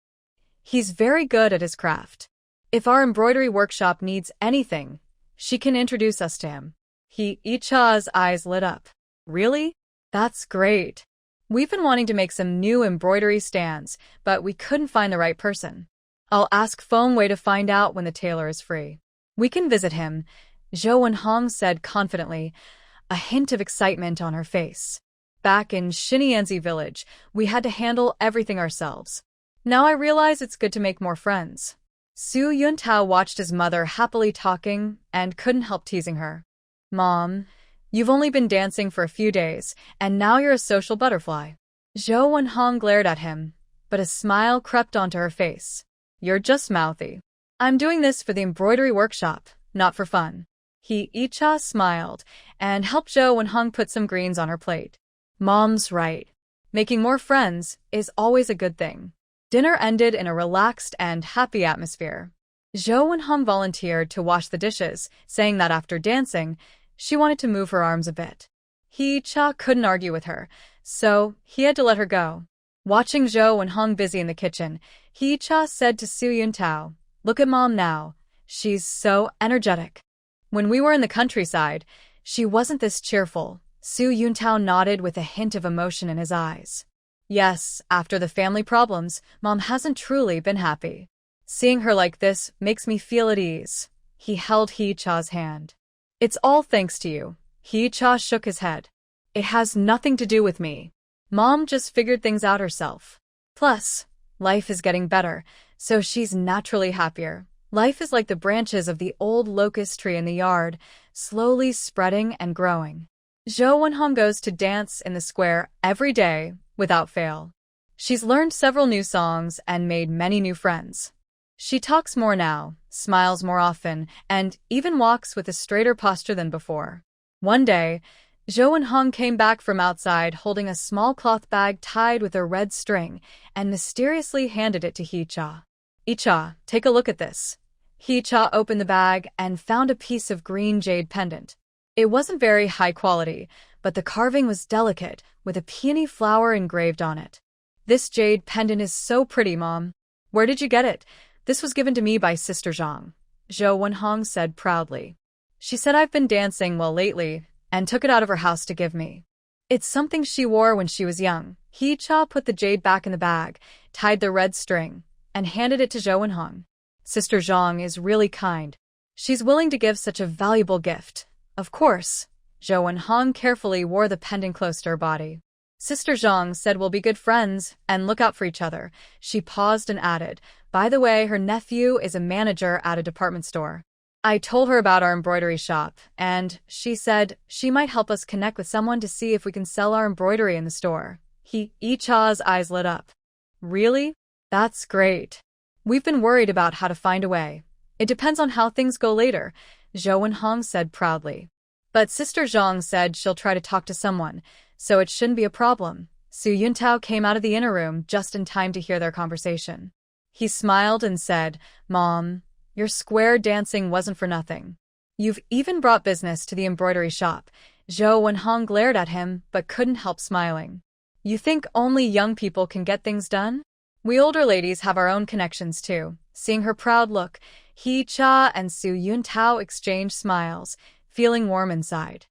He's very good at his craft. If our embroidery workshop needs anything, she can introduce us to him." Hee-cha's eyes lit up. "Really? That's great. We've been wanting to make some new embroidery stands, but we couldn't find the right person. I'll ask Feng Wei to find out when the tailor is free. We can visit him," Zhou Wenhong said confidently, a hint of excitement on her face. "Back in Xinyanzi village, we had to handle everything ourselves. Now I realize it's good to make more friends." Su Yuntao watched his mother happily talking and couldn't help teasing her. "Mom, you've only been dancing for a few days, and now you're a social butterfly." Zhou Wenhong glared at him, but a smile crept onto her face. "You're just mouthy. I'm doing this for the embroidery workshop, not for fun." Hee-cha smiled and helped Zhou Wenhong put some greens on her plate. Mom's right. Making more friends is always a good thing. Dinner ended in a relaxed and happy atmosphere. Zhou Wenhong volunteered to wash the dishes, saying that after dancing, she wanted to move her arms a bit. Hee-cha couldn't argue with her, so he had to let her go. Watching Zhou Wenhong busy in the kitchen, Hee-cha said to Su Yuntao, "Look at Mom now. She's so energetic. When we were in the countryside, she wasn't this cheerful." Su Yuntao nodded with a hint of emotion in his eyes. "Yes, after the family problems, Mom hasn't truly been happy. Seeing her like this makes me feel at ease." He held Hee-cha's hand. "It's all thanks to you." Hee-cha shook his head. "It has nothing to do with me. Mom just figured things out herself. Plus, life is getting better, so she's naturally happier. Life is like the branches of the old locust tree in the yard, slowly spreading and growing." Zhou Wenhong goes to dance in the square every day, without fail. She's learned several new songs and made many new friends. She talks more now, smiles more often, and even walks with a straighter posture than before. One day, Zhou Wenhong came back from outside holding a small cloth bag tied with a red string and mysteriously handed it to Hee-cha. "Hee-cha, take a look at this." Hee-cha opened the bag and found a piece of green jade pendant. It wasn't very high quality, but the carving was delicate, with a peony flower engraved on it. "This jade pendant is so pretty, Mom. Where did you get it?" "This was given to me by Sister Zhang," Zhou Wenhong said proudly. "She said I've been dancing well lately, and took it out of her house to give me. It's something she wore when she was young." Hee-cha put the jade back in the bag, tied the red string, and handed it to Zhou Wenhong. "Sister Zhang is really kind. She's willing to give such a valuable gift." "Of course." Zhou Wenhong carefully wore the pendant close to her body. "Sister Zhang said we'll be good friends and look out for each other." She paused and added, "By the way, her nephew is a manager at a department store. I told her about our embroidery shop, and she said she might help us connect with someone to see if we can sell our embroidery in the store." Hee-cha's eyes lit up. Really? That's great. We've been worried about how to find a way. It depends on how things go later, Zhou Wenhong said proudly. But Sister Zhang said she'll try to talk to someone, so it shouldn't be a problem. Su Yuntao came out of the inner room just in time to hear their conversation. He smiled and said, "Mom, your square dancing wasn't for nothing. You've even brought business to the embroidery shop." Zhou Wenhong glared at him but couldn't help smiling. "You think only young people can get things done? We older ladies have our own connections too." Seeing her proud look, He Cha and Su Yuntao exchanged smiles, feeling warm inside.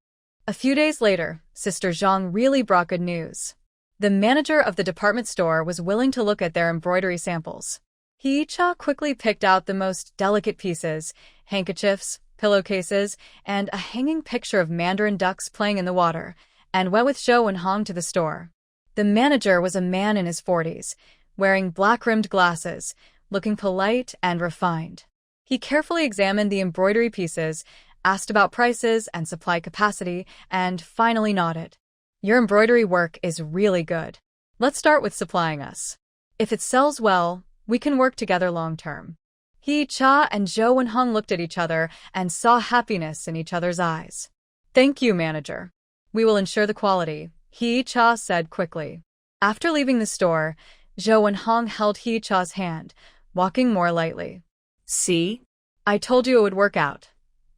A few days later, Sister Zhang really brought good news. The manager of the department store was willing to look at their embroidery samples. He Cha quickly picked out the most delicate pieces, handkerchiefs, pillowcases, and a hanging picture of mandarin ducks playing in the water, and went with Zhou Wenhong to the store. The manager was a man in his 40s, wearing black-rimmed glasses, looking polite and refined. He carefully examined the embroidery pieces, asked about prices and supply capacity, and finally nodded. "Your embroidery work is really good. Let's start with supplying us. If it sells well, we can work together long-term." He Cha and Zhou Wenhong looked at each other and saw happiness in each other's eyes. "Thank you, manager. We will ensure the quality," He Cha said quickly. After leaving the store, Zhou Wenhong held He Cha's hand, walking more lightly. "See? I told you it would work out.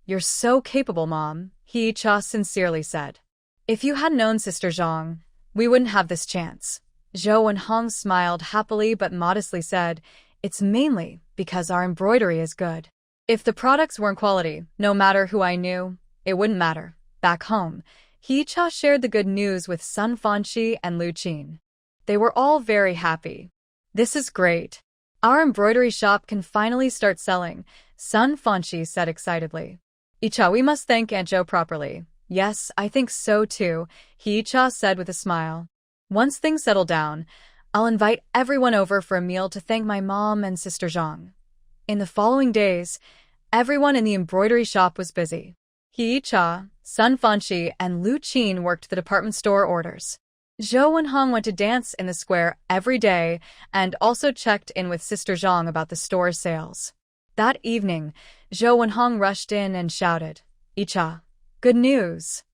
You're so capable, Mom," He Cha sincerely said. "If you had known Sister Zhang, we wouldn't have this chance." Zhou Wenhong smiled happily but modestly said, "It's mainly because our embroidery is good. If the products weren't quality, no matter who I knew, it wouldn't matter." Back home, He Cha shared the good news with Sun Fanxi and Lu Qin. They were all very happy. "This is great. Our embroidery shop can finally start selling," Sun Fanxi said excitedly. "Icha, we must thank Aunt Zhou properly." "Yes, I think so too," He Cha said with a smile. "Once things settle down, I'll invite everyone over for a meal to thank my mom and Sister Zhang." In the following days, everyone in the embroidery shop was busy. He Cha, Sun Fanxi, and Lu Qin worked the department store orders. Zhou Wenhong went to dance in the square every day and also checked in with Sister Zhang about the store's sales. That evening, Zhou Wenhong rushed in and shouted, "Icha, good news!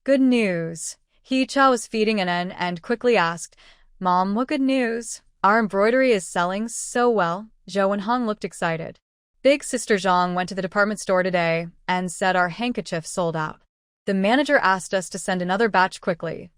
Good news!" He Cha was feeding Anen and quickly asked, "Mom, what good news? Our embroidery is selling so well." Zhou Wenhong looked excited. "Big Sister Zhang went to the department store today and said our handkerchiefs sold out. The manager asked us to send another batch quickly."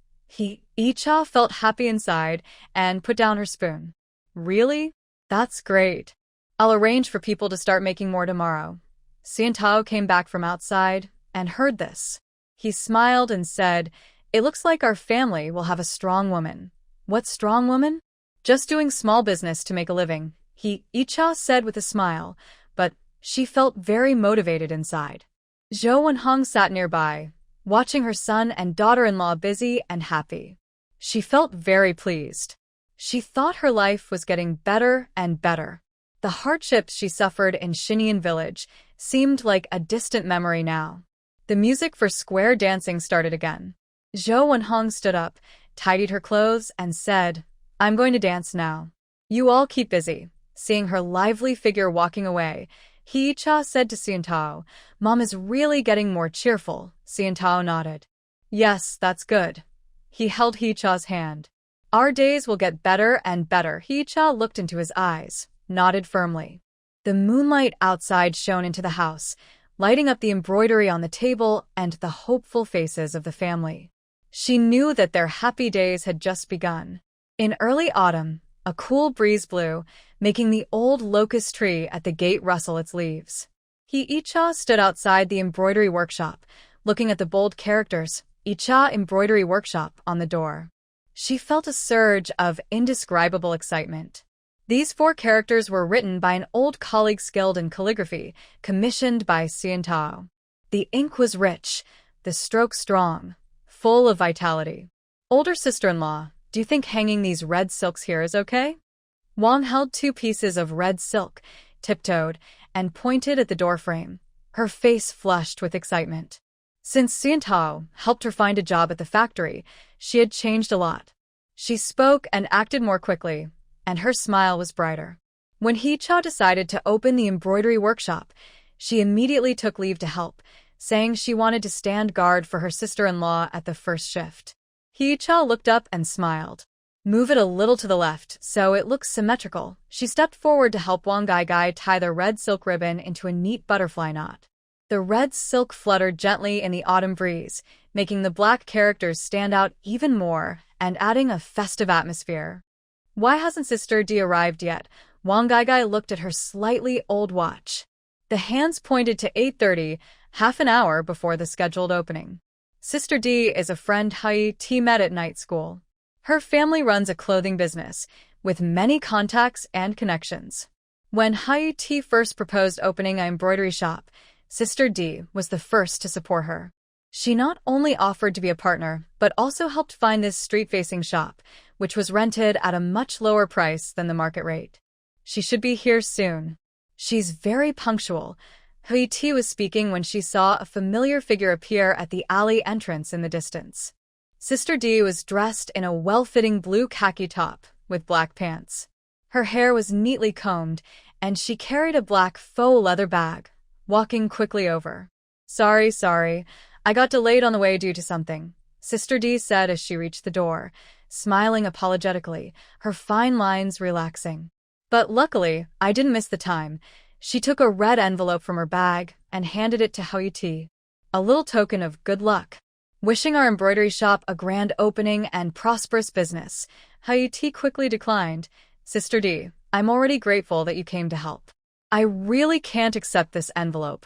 Icha felt happy inside and put down her spoon. "Really? That's great. I'll arrange for people to start making more tomorrow." Xian Tao came back from outside and heard this. He smiled and said, "It looks like our family will have a strong woman." "What strong woman?" "Just doing small business to make a living," Icha said with a smile, but she felt very motivated inside. Zhou Wenhong sat nearby, watching her son and daughter-in-law busy and happy. She felt very pleased. She thought her life was getting better and better. The hardships she suffered in Xinyan village seemed like a distant memory now. The music for square dancing started again. Zhou Wenhong stood up, tidied her clothes, and said, "I'm going to dance now. You all keep busy." Seeing her lively figure walking away, He Cha said to Xian Tao, "Mom is really getting more cheerful." Xian Tao nodded. "Yes, that's good." He held He Cha's hand. "Our days will get better and better." He Cha looked into his eyes, nodded firmly. The moonlight outside shone into the house, lighting up the embroidery on the table and the hopeful faces of the family. She knew that their happy days had just begun. In early autumn, a cool breeze blew, making the old locust tree at the gate rustle its leaves. Icha stood outside the embroidery workshop, looking at the bold characters, "Icha Embroidery Workshop," on the door. She felt a surge of indescribable excitement. These 4 characters were written by an old colleague skilled in calligraphy, commissioned by Xian Tao. The ink was rich, the stroke strong, full of vitality. "Older sister-in-law, do you think hanging these red silks here is okay?" Wang held 2 pieces of red silk, tiptoed, and pointed at the doorframe, her face flushed with excitement. Since Xian Tao helped her find a job at the factory, she had changed a lot. She spoke and acted more quickly, and her smile was brighter. When Hee-cha decided to open the embroidery workshop, she immediately took leave to help, saying she wanted to stand guard for her sister-in-law at the first shift. Hee-cha looked up and smiled. Move it a little to the left so it looks symmetrical. She stepped forward to help Wang Gai tie the red silk ribbon into a neat butterfly knot. The red silk fluttered gently in the autumn breeze, making the black characters stand out even more and adding a festive atmosphere. Why hasn't Sister D arrived yet? Wang Gai looked at her slightly old watch. The hands pointed to 8:30, half an hour before the scheduled opening. Sister D is a friend Hee-cha met at night school. Her family runs a clothing business, with many contacts and connections. When Hee-cha first proposed opening an embroidery shop, Sister D was the first to support her. She not only offered to be a partner, but also helped find this street-facing shop, which was rented at a much lower price than the market rate. She should be here soon. She's very punctual. Hee-cha was speaking when she saw a familiar figure appear at the alley entrance in the distance. Sister D was dressed in a well-fitting blue khaki top with black pants. Her hair was neatly combed, and she carried a black faux leather bag, walking quickly over. Sorry, I got delayed on the way due to something, Sister D said as she reached the door, smiling apologetically, her fine lines relaxing. But luckily, I didn't miss the time. She took a red envelope from her bag and handed it to Hee-cha. A little token of good luck. Wishing our embroidery shop a grand opening and prosperous business, Hee-cha quickly declined. Sister D, I'm already grateful that you came to help. I really can't accept this envelope.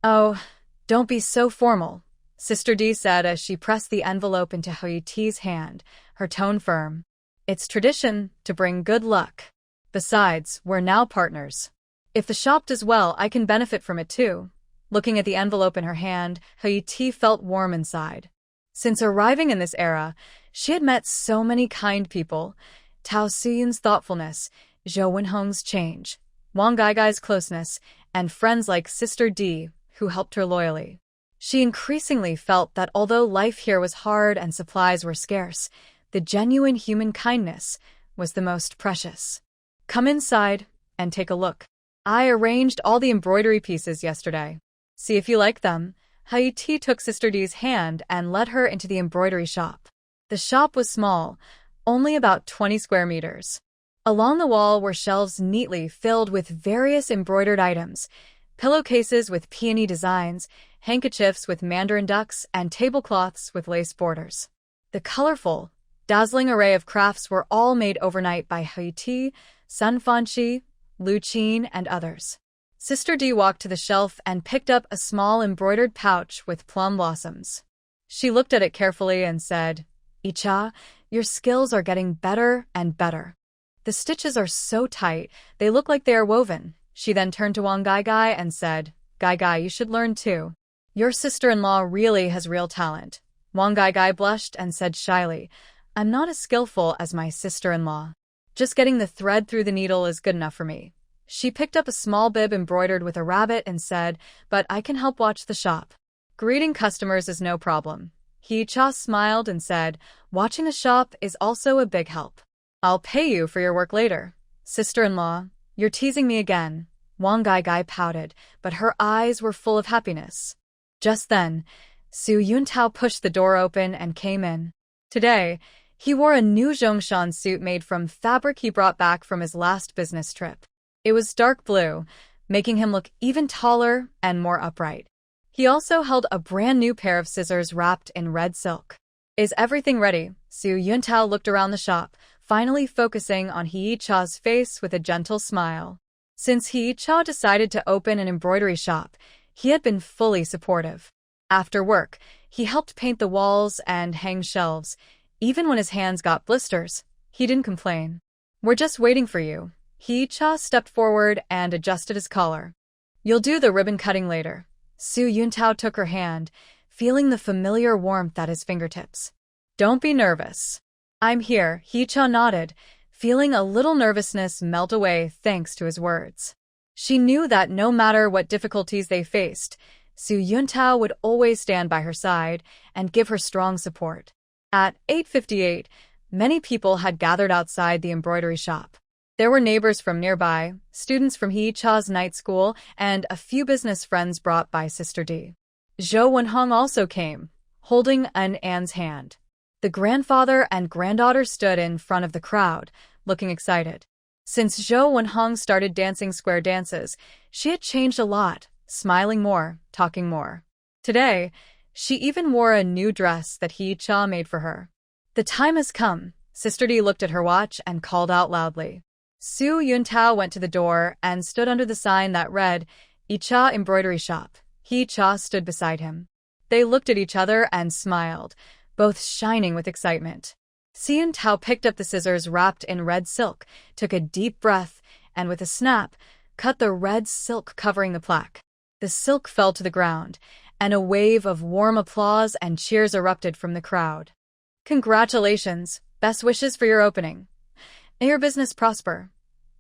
Oh, don't be so formal, Sister D said as she pressed the envelope into Hee-cha's hand, her tone firm. It's tradition to bring good luck. Besides, we're now partners. If the shop does well, I can benefit from it too. Looking at the envelope in her hand, Hee-cha felt warm inside. Since arriving in this era, she had met so many kind people. Tao Suyun's thoughtfulness, Zhou Wenhong's change, Wang Gai's closeness, and friends like Sister D, who helped her loyally. She increasingly felt that although life here was hard and supplies were scarce, the genuine human kindness was the most precious. Come inside and take a look. I arranged all the embroidery pieces yesterday. See if you like them. Hee-cha took Sister D's hand and led her into the embroidery shop. The shop was small, only about 20 square meters. Along the wall were shelves neatly filled with various embroidered items, pillowcases with peony designs, handkerchiefs with mandarin ducks, and tablecloths with lace borders. The colorful, dazzling array of crafts were all made overnight by Hee-cha, Sun Fanqi, Lu Qin, and others. Sister D walked to the shelf and picked up a small embroidered pouch with plum blossoms. She looked at it carefully and said, Hee-cha, your skills are getting better and better. The stitches are so tight, they look like they are woven. She then turned to Wang Gai and said, Gai, you should learn too. Your sister-in-law really has real talent. Wang Gai blushed and said shyly, I'm not as skillful as my sister-in-law. Just getting the thread through the needle is good enough for me. She picked up a small bib embroidered with a rabbit and said, but I can help watch the shop. Greeting customers is no problem. Hee-cha smiled and said, watching a shop is also a big help. I'll pay you for your work later. Sister-in-law, you're teasing me again. Wang Gai pouted, but her eyes were full of happiness. Just then, Su Yuntao pushed the door open and came in. Today, he wore a new Zhongshan suit made from fabric he brought back from his last business trip. It was dark blue, making him look even taller and more upright. He also held a brand new pair of scissors wrapped in red silk. Is everything ready? Su Yuntao looked around the shop, finally focusing on Hee-cha's face with a gentle smile. Since Hee-cha decided to open an embroidery shop, he had been fully supportive. After work, he helped paint the walls and hang shelves. Even when his hands got blisters, he didn't complain. We're just waiting for you. Hee-cha stepped forward and adjusted his collar. You'll do the ribbon cutting later. Su Yuntao took her hand, feeling the familiar warmth at his fingertips. Don't be nervous. I'm here, Hee-cha nodded, feeling a little nervousness melt away thanks to his words. She knew that no matter what difficulties they faced, Su Yuntao would always stand by her side and give her strong support. At 8:58, many people had gathered outside the embroidery shop. There were neighbors from nearby, students from Hee-cha's night school, and a few business friends brought by Sister D. Zhou Wenhong also came, holding An's hand. The grandfather and granddaughter stood in front of the crowd, looking excited. Since Zhou Wenhong started dancing square dances, she had changed a lot, smiling more, talking more. Today, she even wore a new dress that Hee-cha made for her. The time has come. Sister D looked at her watch and called out loudly. Su Yuntao went to the door and stood under the sign that read, Icha Embroidery Shop. Hee-cha stood beside him. They looked at each other and smiled, both shining with excitement. Su Yuntao picked up the scissors wrapped in red silk, took a deep breath, and with a snap, cut the red silk covering the plaque. The silk fell to the ground, and a wave of warm applause and cheers erupted from the crowd. Congratulations! Best wishes for your opening. May your business prosper.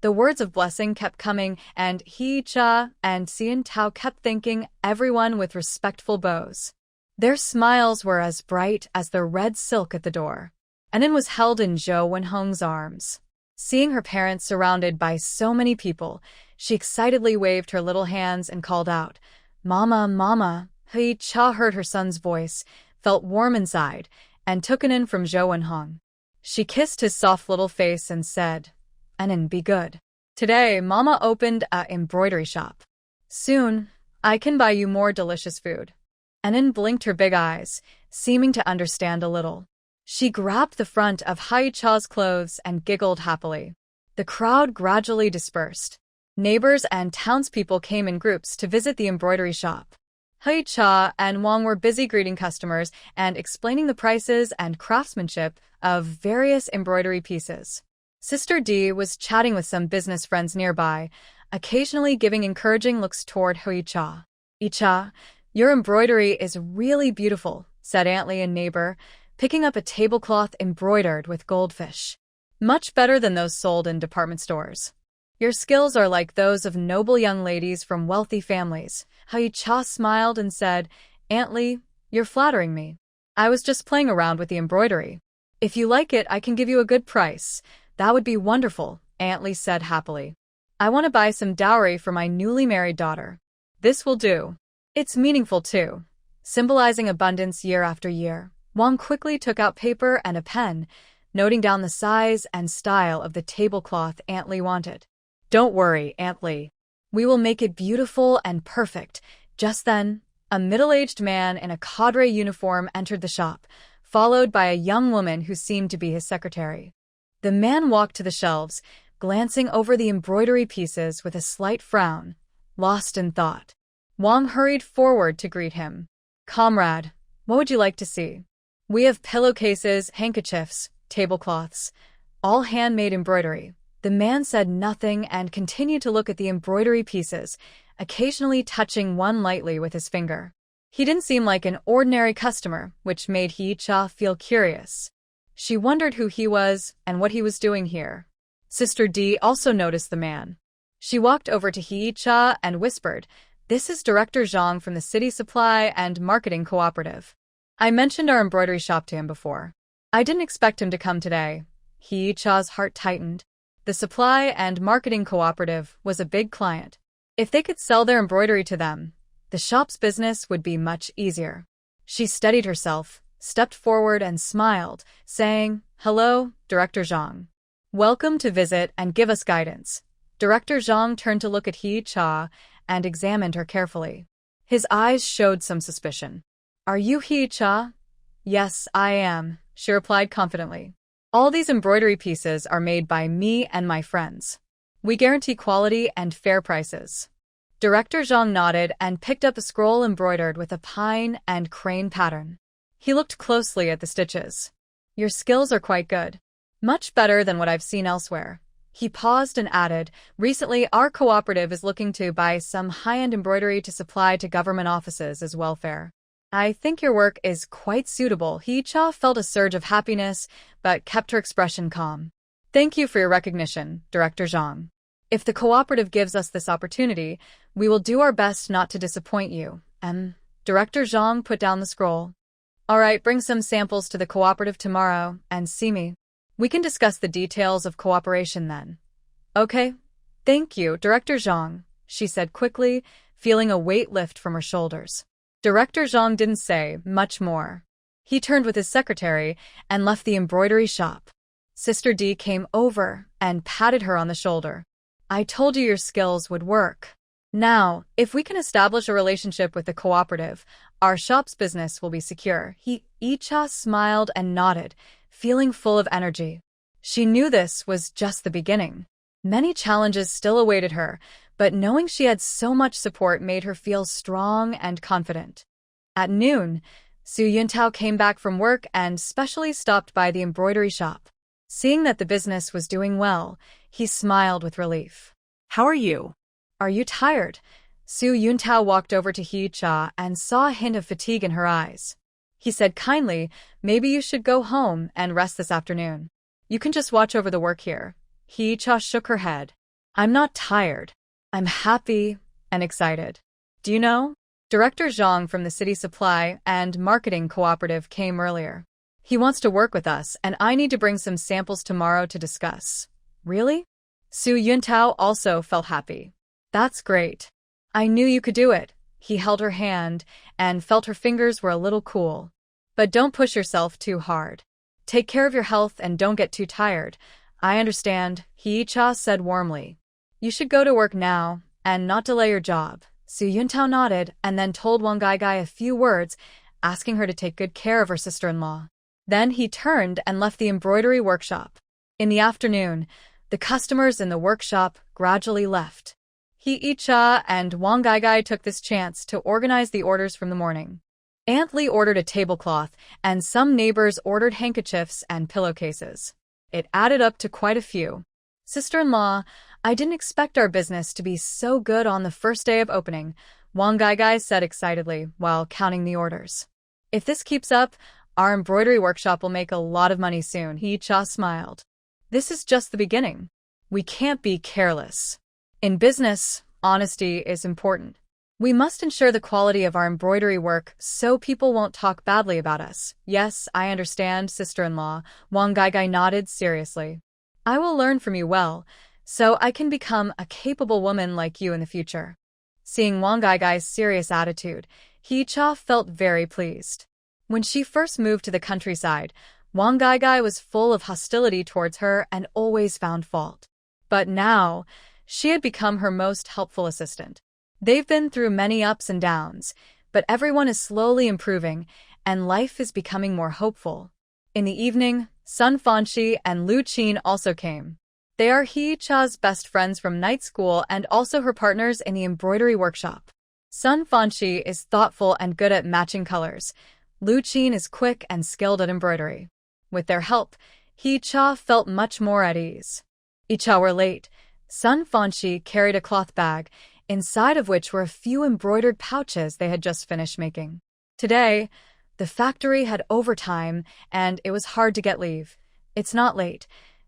The words of blessing kept coming, and Hee-cha and Su Yuntao kept thanking everyone with respectful bows. Their smiles were as bright as the red silk at the door. Anin was held in Zhou Wenhong's arms. Seeing her parents surrounded by so many people, she excitedly waved her little hands and called out, Mama, Mama. Hee-cha heard her son's voice, felt warm inside, and took Anin from Zhou Wenhong. She kissed his soft little face and said, Anin, be good. Today, Mama opened an embroidery shop. Soon, I can buy you more delicious food. Anin blinked her big eyes, seeming to understand a little. She grabbed the front of Hee-cha's clothes and giggled happily. The crowd gradually dispersed. Neighbors and townspeople came in groups to visit the embroidery shop. Hee-cha and Wang were busy greeting customers and explaining the prices and craftsmanship of various embroidery pieces. Sister D was chatting with some business friends nearby, occasionally giving encouraging looks toward Hee-cha. Icha, your embroidery is really beautiful, said Aunt Lee, a neighbor, picking up a tablecloth embroidered with goldfish. Much better than those sold in department stores. Your skills are like those of noble young ladies from wealthy families. Hee-cha smiled and said, Aunt Lee, you're flattering me. I was just playing around with the embroidery. If you like it, I can give you a good price. That would be wonderful, Aunt Lee said happily. I want to buy some dowry for my newly married daughter. This will do. It's meaningful too, symbolizing abundance year after year. Wang quickly took out paper and a pen, noting down the size and style of the tablecloth Aunt Lee wanted. Don't worry, Aunt Lee. We will make it beautiful and perfect. Just then, a middle-aged man in a cadre uniform entered the shop, followed by a young woman who seemed to be his secretary. The man walked to the shelves, glancing over the embroidery pieces with a slight frown, lost in thought. Wang hurried forward to greet him. Comrade, what would you like to see? We have pillowcases, handkerchiefs, tablecloths, all handmade embroidery. The man said nothing and continued to look at the embroidery pieces, occasionally touching one lightly with his finger. He didn't seem like an ordinary customer, which made Hee-cha feel curious. She wondered who he was and what he was doing here. Sister D also noticed the man. She walked over to Hee-cha and whispered, This is Director Zhang from the City Supply and Marketing Cooperative. I mentioned our embroidery shop to him before. I didn't expect him to come today. Hee-cha's heart tightened. The Supply and Marketing Cooperative was a big client. If they could sell their embroidery to them, the shop's business would be much easier. She steadied herself, stepped forward and smiled, saying, Hello, Director Zhang. Welcome to visit and give us guidance. Director Zhang turned to look at Hee-cha and examined her carefully. His eyes showed some suspicion. Are you Hee-cha? Yes, I am, she replied confidently. All these embroidery pieces are made by me and my friends. We guarantee quality and fair prices. Director Zhang nodded and picked up a scroll embroidered with a pine and crane pattern. He looked closely at the stitches. Your skills are quite good. Much better than what I've seen elsewhere. He paused and added, Recently, our cooperative is looking to buy some high-end embroidery to supply to government offices as welfare. I think your work is quite suitable. Hee-cha felt a surge of happiness, but kept her expression calm. Thank you for your recognition, Director Zhang. If the cooperative gives us this opportunity, we will do our best not to disappoint you. Director Zhang put down the scroll. All right, bring some samples to the cooperative tomorrow and see me. We can discuss the details of cooperation then. Okay. Thank you, Director Zhang, she said quickly, feeling a weight lift from her shoulders. Director Zhang didn't say much more. He turned with his secretary and left the embroidery shop. Sister D came over and patted her on the shoulder. I told you your skills would work. Now, if we can establish a relationship with the cooperative, our shop's business will be secure. Icha smiled and nodded, feeling full of energy. She knew this was just the beginning. Many challenges still awaited her, but knowing she had so much support made her feel strong and confident. At noon, Su Yuntao came back from work and specially stopped by the embroidery shop. Seeing that the business was doing well, he smiled with relief. How are you? Are you tired? Su Yuntao walked over to Hee-cha and saw a hint of fatigue in her eyes. He said kindly, maybe you should go home and rest this afternoon. You can just watch over the work here. Hee-cha shook her head. I'm not tired. I'm happy and excited. Do you know? Director Zhang from the City Supply and Marketing Cooperative came earlier. He wants to work with us, and I need to bring some samples tomorrow to discuss. Really? Su Yuntao also felt happy. That's great. I knew you could do it. He held her hand and felt her fingers were a little cool. But don't push yourself too hard. Take care of your health and don't get too tired. I understand, Hee-cha said warmly. You should go to work now and not delay your job. Su Yuntao nodded and then told Wang Gaigai a few words, asking her to take good care of her sister-in-law. Then he turned and left the embroidery workshop. In the afternoon, the customers in the workshop gradually left. Hee-cha and Wang Gaigai took this chance to organize the orders from the morning. Aunt Lee ordered a tablecloth, and some neighbors ordered handkerchiefs and pillowcases. It added up to quite a few. Sister-in-law, I didn't expect our business to be so good on the first day of opening, Wang Gaigai said excitedly while counting the orders. If this keeps up, our embroidery workshop will make a lot of money soon, Hee-cha smiled. This is just the beginning. We can't be careless. In business, honesty is important. We must ensure the quality of our embroidery work so people won't talk badly about us. Yes, I understand, sister-in-law, Wang Gaigai nodded seriously. I will learn from you well, so I can become a capable woman like you in the future. Seeing Wang Gaigai's serious attitude, Hee-cha felt very pleased. When she first moved to the countryside, Wang Gaigai was full of hostility towards her and always found fault. But now, she had become her most helpful assistant. They've been through many ups and downs, but everyone is slowly improving, and life is becoming more hopeful. In the evening, Sun Fanxi and Lu Qin also came. They are Hee-cha's best friends from night school and also her partners in the embroidery workshop. Sun Fanxi is thoughtful and good at matching colors. Lu Qin is quick and skilled at embroidery. With their help, Hee-cha felt much more at ease. Hee-cha were late. Sun Fanxi carried a cloth bag, inside of which were a few embroidered pouches they had just finished making. Today, the factory had overtime, and it was hard to get leave. It's not late.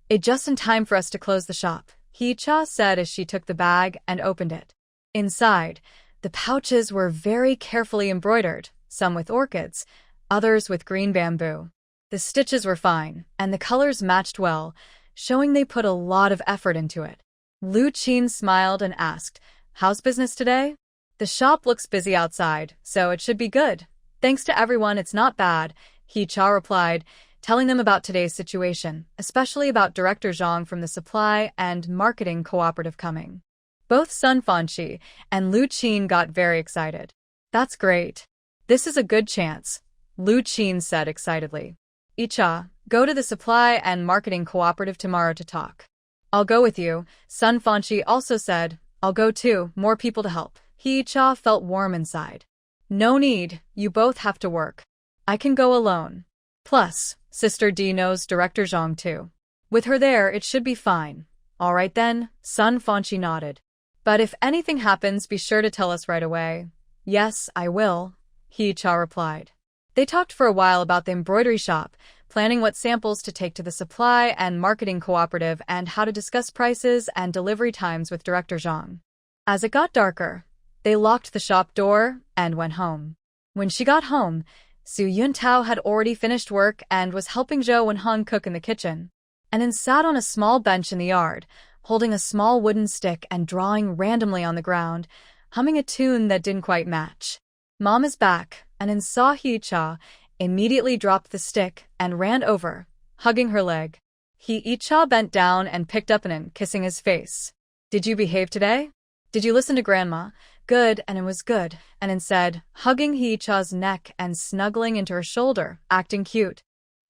It's just in time for us to close the shop, Hee-cha said as she took the bag and opened it. Inside, the pouches were very carefully embroidered, some with orchids, others with green bamboo. The stitches were fine, and the colors matched well, showing they put a lot of effort into it. Lu Qin smiled and asked, How's business today? The shop looks busy outside, so it should be good. Thanks to everyone, it's not bad, Hee-cha replied, telling them about today's situation, especially about Director Zhang from the Supply and Marketing Cooperative coming. Both Sun Fanxi and Lu Qin got very excited. That's great. This is a good chance, Lu Qin said excitedly. Hee-cha, go to the Supply and Marketing Cooperative tomorrow to talk. I'll go with you, Sun Fanxi also said. I'll go too, more people to help. Hee-cha felt warm inside. No need, you both have to work. I can go alone. Plus, Sister D knows Director Zhang too. With her there, it should be fine. All right then, Sun Fanxi nodded. But if anything happens, be sure to tell us right away. Yes, I will, Hee-cha replied. They talked for a while about the embroidery shop, planning what samples to take to the Supply and Marketing Cooperative and how to discuss prices and delivery times with Director Zhang. As it got darker, they locked the shop door and went home. When she got home, Su Yuntao had already finished work and was helping Zhou Wenhong cook in the kitchen, and then sat on a small bench in the yard, holding a small wooden stick and drawing randomly on the ground, humming a tune that didn't quite match. Mom is back, and in saw Hee-cha, immediately dropped the stick and ran over, hugging her leg. Hee-cha bent down and picked up Anan, kissing his face. Did you behave today? Did you listen to Grandma? Good, and it was good, Anan said, hugging Hee-cha's neck and snuggling into her shoulder, acting cute.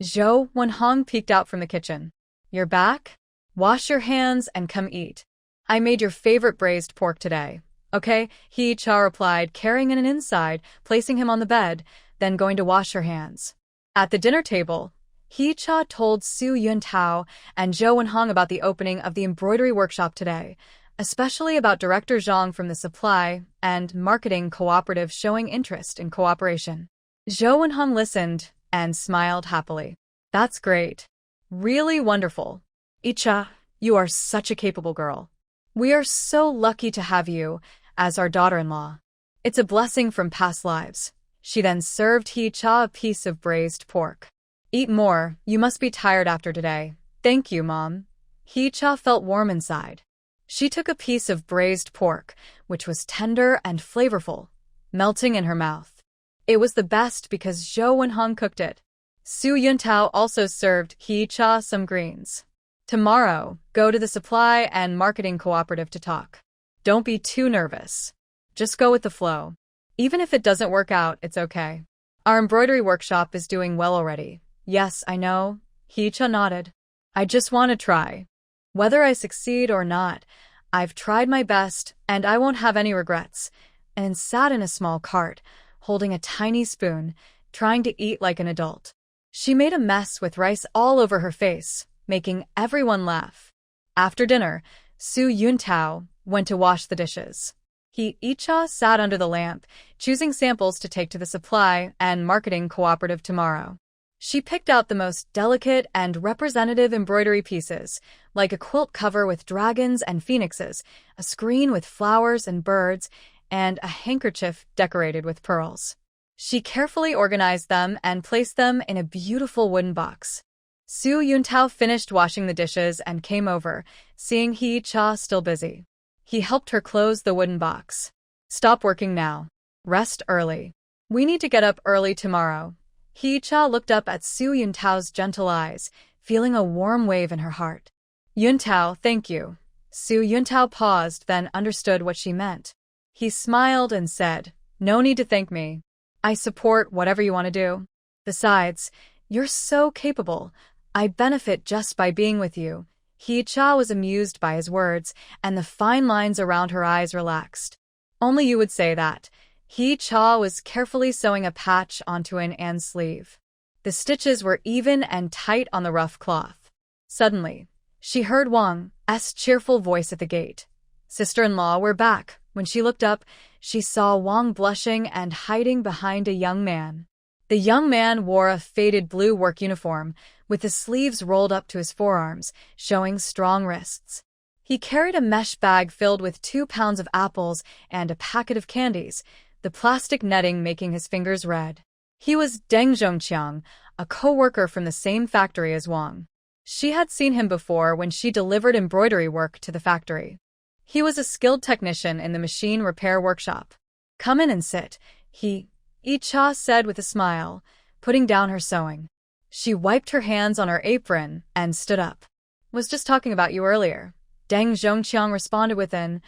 Zhou Wenhong peeked out from the kitchen. You're back? Wash your hands and come eat. I made your favorite braised pork today. Okay, Hee-cha replied, carrying Anan inside, placing him on the bed, then going to wash her hands. At the dinner table, Hee-cha told Su Yuntao and Zhou Wenhong about the opening of the embroidery workshop today, especially about Director Zhang from the supply and marketing cooperative showing interest in cooperation. Zhou Wenhong listened and smiled happily. That's great. Really wonderful. Icha, you are such a capable girl. We are so lucky to have you as our daughter-in-law. It's a blessing from past lives. She then served Hee-cha a piece of braised pork. Eat more, you must be tired after today. Thank you, Mom. Hee-cha felt warm inside. She took a piece of braised pork, which was tender and flavorful, melting in her mouth. It was the best because Zhou Wenhong cooked it. Su Yuntao also served Hee-cha some greens. Tomorrow, go to the supply and marketing cooperative to talk. Don't be too nervous. Just go with the flow. Even if it doesn't work out, it's okay. Our embroidery workshop is doing well already. Yes, I know. Hee-cha nodded. I just want to try. Whether I succeed or not, I've tried my best, and I won't have any regrets. And sat in a small cart, holding a tiny spoon, trying to eat like an adult. She made a mess with rice all over her face, making everyone laugh. After dinner, Su Yuntao went to wash the dishes. Hee-cha sat under the lamp, choosing samples to take to the supply and marketing cooperative tomorrow. She picked out the most delicate and representative embroidery pieces, like a quilt cover with dragons and phoenixes, a screen with flowers and birds, and a handkerchief decorated with pearls. She carefully organized them and placed them in a beautiful wooden box. Su Yuntao finished washing the dishes and came over, seeing Hee-cha still busy. He helped her close the wooden box. Stop working now. Rest early. We need to get up early tomorrow. Hee-cha looked up at Su Yuntao's gentle eyes, feeling a warm wave in her heart. Yuntao, thank you. Su Yuntao paused, then understood what she meant. He smiled and said, no need to thank me. I support whatever you want to do. Besides, you're so capable. I benefit just by being with you. Hee-cha was amused by his words, and the fine lines around her eyes relaxed. Only you would say that. Hee-cha was carefully sewing a patch onto An's sleeve. The stitches were even and tight on the rough cloth. Suddenly, she heard Wang's cheerful voice at the gate. Sister-in-law, we're back. When she looked up, she saw Wang blushing and hiding behind a young man. The young man wore a faded blue work uniform, with the sleeves rolled up to his forearms, showing strong wrists. He carried a mesh bag filled with 2 pounds of apples and a packet of candies, the plastic netting making his fingers red. He was Deng Zhongqiang, a co-worker from the same factory as Wang. She had seen him before when she delivered embroidery work to the factory. He was a skilled technician in the machine repair workshop. Come in and sit, Hee-cha said with a smile, putting down her sewing. She wiped her hands on her apron and stood up. Was just talking about you earlier. Deng Zhongqiang responded with an,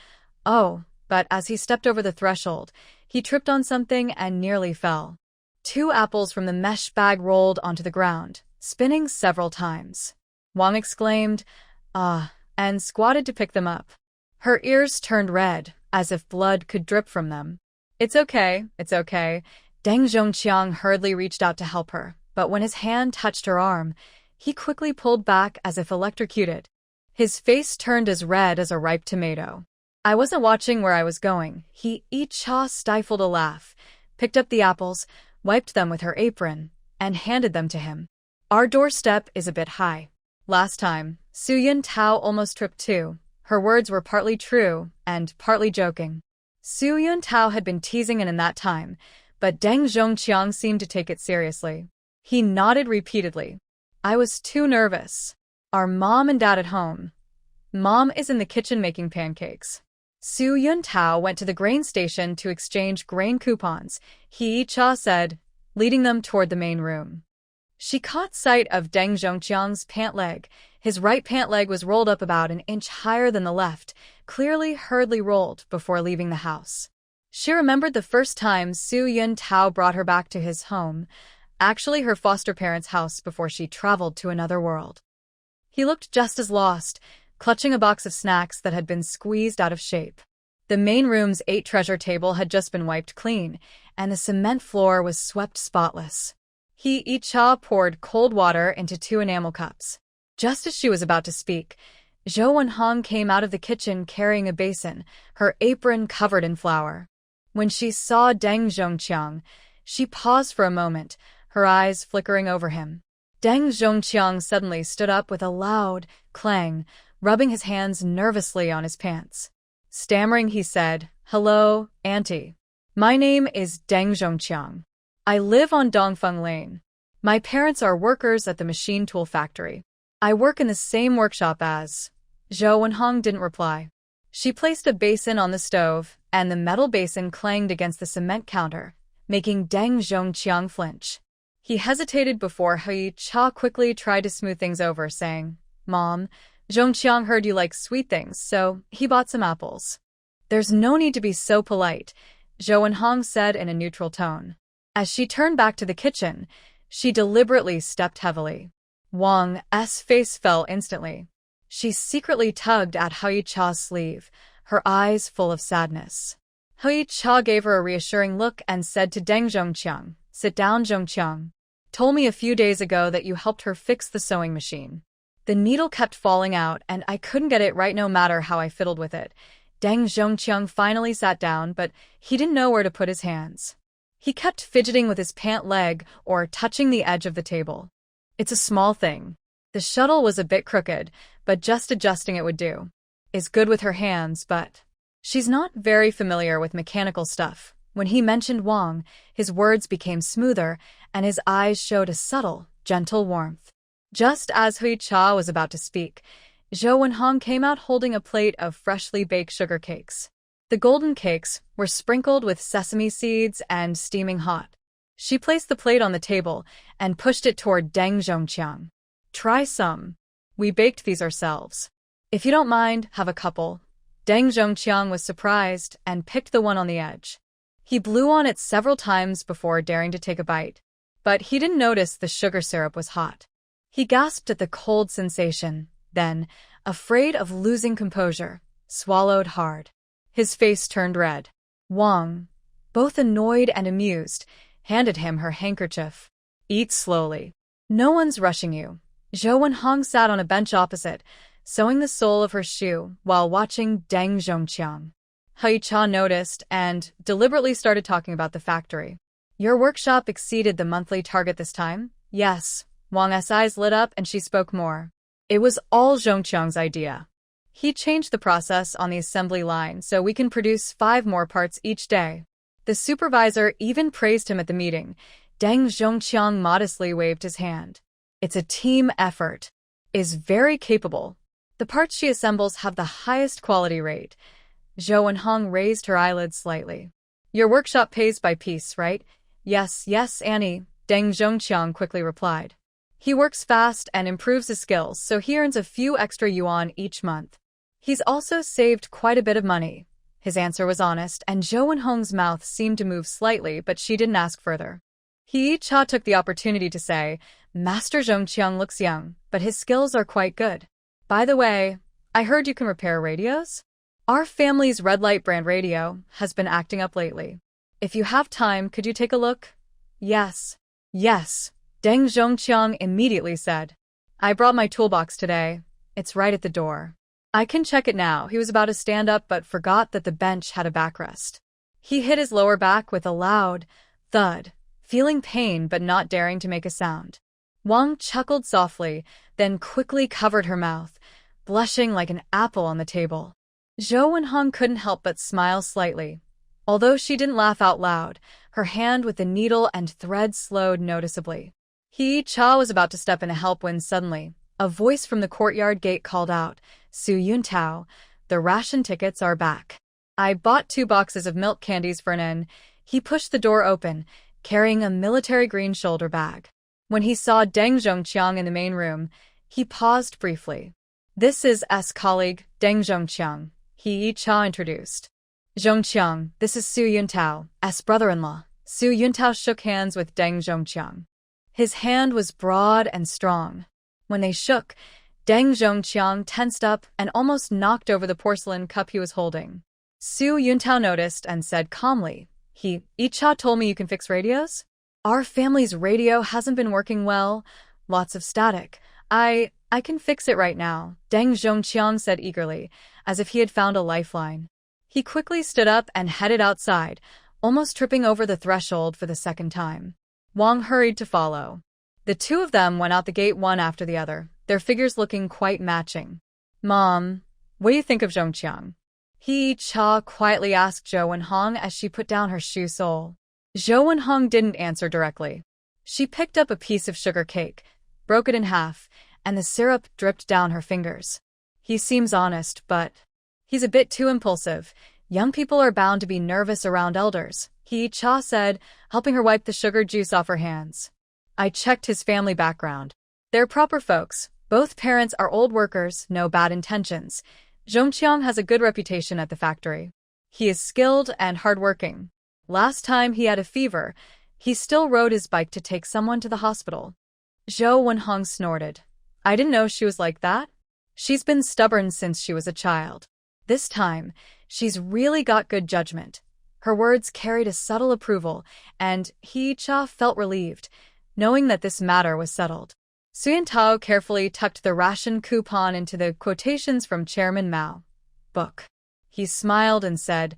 oh, but as he stepped over the threshold, he tripped on something and nearly fell. 2 apples from the mesh bag rolled onto the ground, spinning several times. Wang exclaimed, ah, and squatted to pick them up. Her ears turned red, as if blood could drip from them. It's okay, it's okay. Deng Zhongqiang hurriedly reached out to help her, but when his hand touched her arm, he quickly pulled back as if electrocuted. His face turned as red as a ripe tomato. I wasn't watching where I was going. Hee-cha stifled a laugh, picked up the apples, wiped them with her apron, and handed them to him. Our doorstep is a bit high. Last time, Su Yuntao almost tripped too. Her words were partly true and partly joking. Su Yuntao had been teasing in that time, but Deng Zhongqiang seemed to take it seriously. He nodded repeatedly. I was too nervous. Are Mom and Dad at home? Mom is in the kitchen making pancakes. Su Yuntao went to the grain station to exchange grain coupons, He-cha said, leading them toward the main room. She caught sight of Deng Zhongqiang's pant leg. His right pant leg was rolled up about an inch higher than the left, clearly hurriedly rolled before leaving the house. She remembered the first time Su Yuntao brought her back to his home, actually her foster parents' house before she traveled to another world. He looked just as lost, clutching a box of snacks that had been squeezed out of shape. The main room's 8 treasure table had just been wiped clean, and the cement floor was swept spotless. He-cha poured cold water into 2 enamel cups. Just as she was about to speak, Zhou Wenhong came out of the kitchen carrying a basin, her apron covered in flour. When she saw Deng Zhongqiang, she paused for a moment, her eyes flickering over him. Deng Zhongqiang suddenly stood up with a loud clang, rubbing his hands nervously on his pants. Stammering, he said, "Hello, Auntie. My name is Deng Zhongqiang. I live on Dongfeng Lane. My parents are workers at the machine tool factory. I work in the same workshop as..." Zhou Wenhong didn't reply. She placed a basin on the stove, and the metal basin clanged against the cement counter, making Deng Zhongqiang flinch. He hesitated before He-cha quickly tried to smooth things over, saying, "Mom, Zhongqiang heard you like sweet things, so he bought some apples." "There's no need to be so polite," Zhou Wenhong said in a neutral tone. As she turned back to the kitchen, she deliberately stepped heavily. Wang's face fell instantly. She secretly tugged at He-cha's sleeve, her eyes full of sadness. He-cha gave her a reassuring look and said to Deng Zhongqiang, "Sit down, Zhongqiang. Told me a few days ago that you helped her fix the sewing machine. The needle kept falling out, and I couldn't get it right no matter how I fiddled with it." Deng Zhongqiang finally sat down, but he didn't know where to put his hands. He kept fidgeting with his pant leg or touching the edge of the table. "It's a small thing." The shuttle was a bit crooked, but just adjusting it would do. Is good with her hands, but she's not very familiar with mechanical stuff. When he mentioned Wang, his words became smoother, and his eyes showed a subtle, gentle warmth. Just as He-cha was about to speak, Zhou Wenhong came out holding a plate of freshly baked sugar cakes. The golden cakes were sprinkled with sesame seeds and steaming hot. She placed the plate on the table and pushed it toward Deng Zhongqiang. "Try some. We baked these ourselves. If you don't mind, have a couple." Deng Zhongqiang was surprised and picked the one on the edge. He blew on it several times before daring to take a bite, but he didn't notice the sugar syrup was hot. He gasped at the cold sensation, then, afraid of losing composure, swallowed hard. His face turned red. Wang, both annoyed and amused, handed him her handkerchief. "Eat slowly. No one's rushing you." Zhou Wenhong sat on a bench opposite, sewing the sole of her shoe while watching Deng Zhongqiang. He-cha noticed and deliberately started talking about the factory. "Your workshop exceeded the monthly target this time?" "Yes." Wang's eyes lit up and she spoke more. "It was all Zhongqiang's idea. He changed the process on the assembly line so we can produce 5 more parts each day." The supervisor even praised him at the meeting. Deng Zhongqiang modestly waved his hand. "It's a team effort. Is very capable. The parts she assembles have the highest quality rate." Zhou Wenhong raised her eyelids slightly. "Your workshop pays by piece, right?" Yes, Annie," Deng Zhongqiang quickly replied. "He works fast and improves his skills, so he earns a few extra yuan each month. He's also saved quite a bit of money." His answer was honest, and Zhou Wenhong's mouth seemed to move slightly, but she didn't ask further. He-cha took the opportunity to say, "Master Zhongqiang looks young, but his skills are quite good. By the way, I heard you can repair radios? Our family's red light brand radio has been acting up lately. If you have time, could you take a look?" Yes, Deng Zhongqiang immediately said. "I brought my toolbox today. It's right at the door. I can check it now." He was about to stand up but forgot that the bench had a backrest. He hit his lower back with a loud thud, feeling pain but not daring to make a sound. Wang chuckled softly, then quickly covered her mouth, blushing like an apple on the table. Zhou Wenhong couldn't help but smile slightly. Although she didn't laugh out loud, her hand with the needle and thread slowed noticeably. He-cha was about to step in to help when suddenly, A voice from the courtyard gate called out, Su Yuntao, the ration tickets are back. I bought 2 boxes of milk candies for Nen. He pushed the door open, carrying a military green shoulder bag. When he saw Deng Zhongqiang in the main room, he paused briefly. This is S colleague, Deng Zhongqiang, he Cha introduced. Zhongqiang, this is Su Yuntao, S brother-in-law. Su Yuntao shook hands with Deng Zhongqiang. His hand was broad and strong. When they shook, Deng Zhongqiang tensed up and almost knocked over the porcelain cup he was holding. Su Yuntao noticed and said calmly, Icha told me you can fix radios? Our family's radio hasn't been working well. Lots of static. I can fix it right now, Deng Zhongqiang said eagerly, as if he had found a lifeline. He quickly stood up and headed outside, almost tripping over the threshold for the second time. Wang hurried to follow. The two of them went out the gate one after the other, their figures looking quite matching. Mom, what do you think of Zhongqiang? Cha quietly asked Zhou Wenhong as she put down her shoe sole. Zhou Wenhong didn't answer directly. She picked up a piece of sugar cake, broke it in half, and the syrup dripped down her fingers. He seems honest, but he's a bit too impulsive. Young people are bound to be nervous around elders, Cha said, helping her wipe the sugar juice off her hands. I checked his family background. They're proper folks. Both parents are old workers, no bad intentions. Zhongqiang has a good reputation at the factory. He is skilled and hardworking. Last time he had a fever, he still rode his bike to take someone to the hospital. Zhou Wenhong snorted. I didn't know she was like that. She's been stubborn since she was a child. This time, she's really got good judgment. Her words carried a subtle approval, and Cha felt relieved, knowing that this matter was settled. Su Yuntao carefully tucked the ration coupon into the quotations from Chairman Mao book. He smiled and said,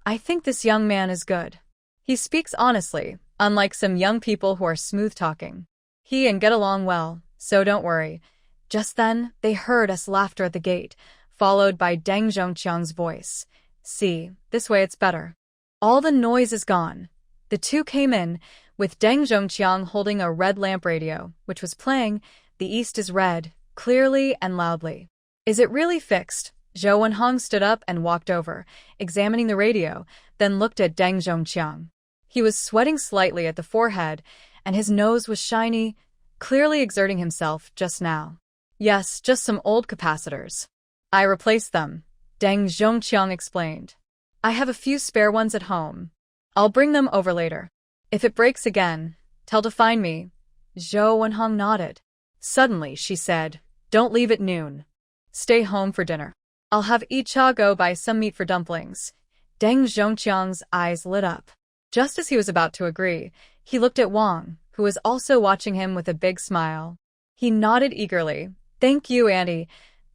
I think this young man is good. He speaks honestly, unlike some young people who are smooth-talking. He and get along well, so don't worry. Just then, they heard us laughter at the gate, followed by Deng Zhongqiang's voice. See, this way it's better. All the noise is gone. The two came in, with Deng Zhongqiang holding a red lamp radio, which was playing The East is Red, clearly and loudly. Is it really fixed? Zhou Wenhong stood up and walked over, examining the radio, then looked at Deng Zhongqiang. He was sweating slightly at the forehead, and his nose was shiny, clearly exerting himself just now. Yes, just some old capacitors. I replaced them, Deng Zhongqiang explained. I have a few spare ones at home. I'll bring them over later. If it breaks again, tell to find me. Zhou Wenhong nodded. Suddenly, she said, don't leave at noon. Stay home for dinner. I'll have Cha go buy some meat for dumplings. Deng Zhongqiang's eyes lit up. Just as he was about to agree, he looked at Wang, who was also watching him with a big smile. He nodded eagerly. Thank you, Auntie.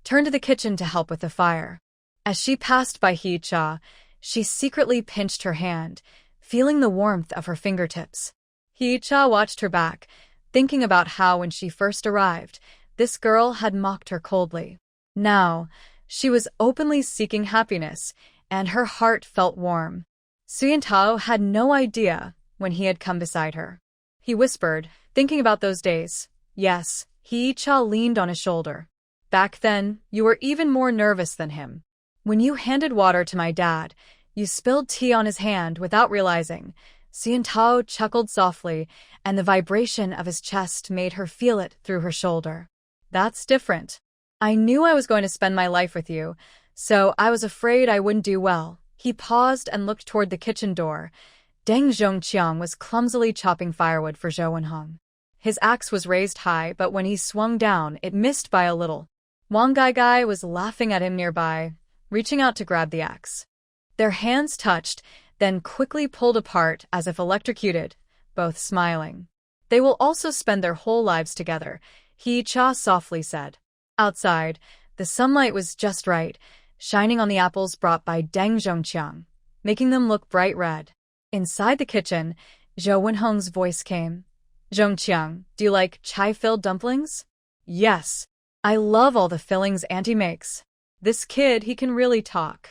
Turned to the kitchen to help with the fire. As she passed by Cha, she secretly pinched her hand, feeling the warmth of her fingertips. Cha watched her back, thinking about how when she first arrived, this girl had mocked her coldly. Now, she was openly seeking happiness, and her heart felt warm. Su Yuntao had no idea when he had come beside her. He whispered, thinking about those days. Yes, Cha leaned on his shoulder. Back then, you were even more nervous than him. When you handed water to my dad, you spilled tea on his hand without realizing. Su Yuntao chuckled softly, and the vibration of his chest made her feel it through her shoulder. That's different. I knew I was going to spend my life with you, so I was afraid I wouldn't do well. He paused and looked toward the kitchen door. Deng Zhongqiang was clumsily chopping firewood for Zhou Wenhong. His axe was raised high, but when he swung down, it missed by a little. Wang Gai was laughing at him nearby, reaching out to grab the axe. Their hands touched, then quickly pulled apart as if electrocuted, both smiling. They will also spend their whole lives together, Cha softly said. Outside, the sunlight was just right, shining on the apples brought by Deng Zhongqiang, making them look bright red. Inside the kitchen, Zhou Wenhong's voice came. Zhongqiang, do you like chai-filled dumplings? Yes. I love all the fillings Auntie makes. This kid, he can really talk.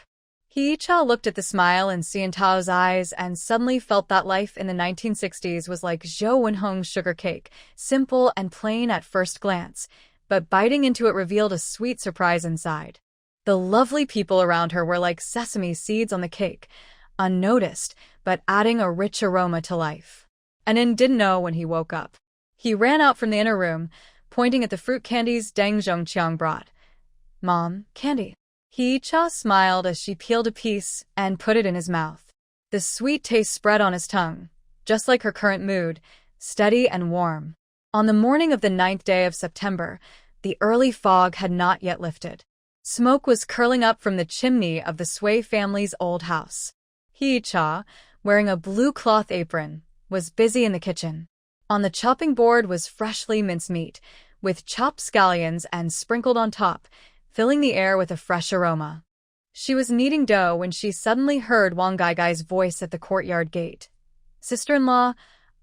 Cha looked at the smile in Su Yuntao's eyes and suddenly felt that life in the 1960s was like Zhou Wenhong's sugar cake, simple and plain at first glance, but biting into it revealed a sweet surprise inside. The lovely people around her were like sesame seeds on the cake, unnoticed, but adding a rich aroma to life. Anin didn't know when he woke up. He ran out from the inner room, pointing at the fruit candies Deng Zhongqiang brought. "Mom, candy." Hee-cha smiled as she peeled a piece and put it in his mouth. The sweet taste spread on his tongue, just like her current mood, steady and warm. On the morning of the 9th day of September, the early fog had not yet lifted. Smoke was curling up from the chimney of the Sui family's old house. Hee-cha, wearing a blue cloth apron, was busy in the kitchen. On the chopping board was freshly minced meat, with chopped scallions and sprinkled on top, filling the air with a fresh aroma. She was kneading dough when she suddenly heard Wang Gaigai's voice at the courtyard gate. "Sister-in-law,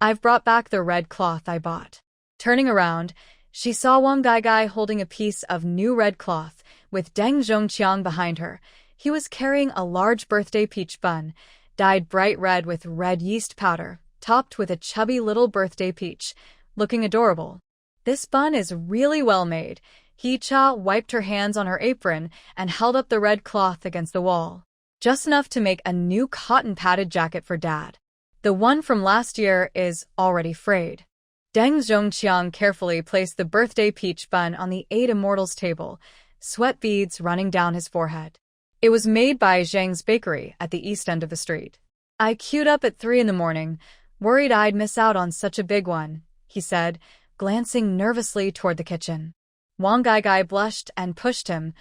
I've brought back the red cloth I bought." Turning around, she saw Wang Gaigai holding a piece of new red cloth, with Deng Zhongqiang behind her. He was carrying a large birthday peach bun, dyed bright red with red yeast powder, topped with a chubby little birthday peach, looking adorable. "This bun is really well made." Hee-cha wiped her hands on her apron and held up the red cloth against the wall. "Just enough to make a new cotton-padded jacket for Dad. The one from last year is already frayed." Deng Zhongqiang carefully placed the birthday peach bun on the 8 Immortals table, sweat beads running down his forehead. It was made by Zhang's bakery at the east end of the street. "I queued up at 3 in the morning, worried I'd miss out on such a big one," he said, glancing nervously toward the kitchen. Wang Gaigai blushed and pushed him.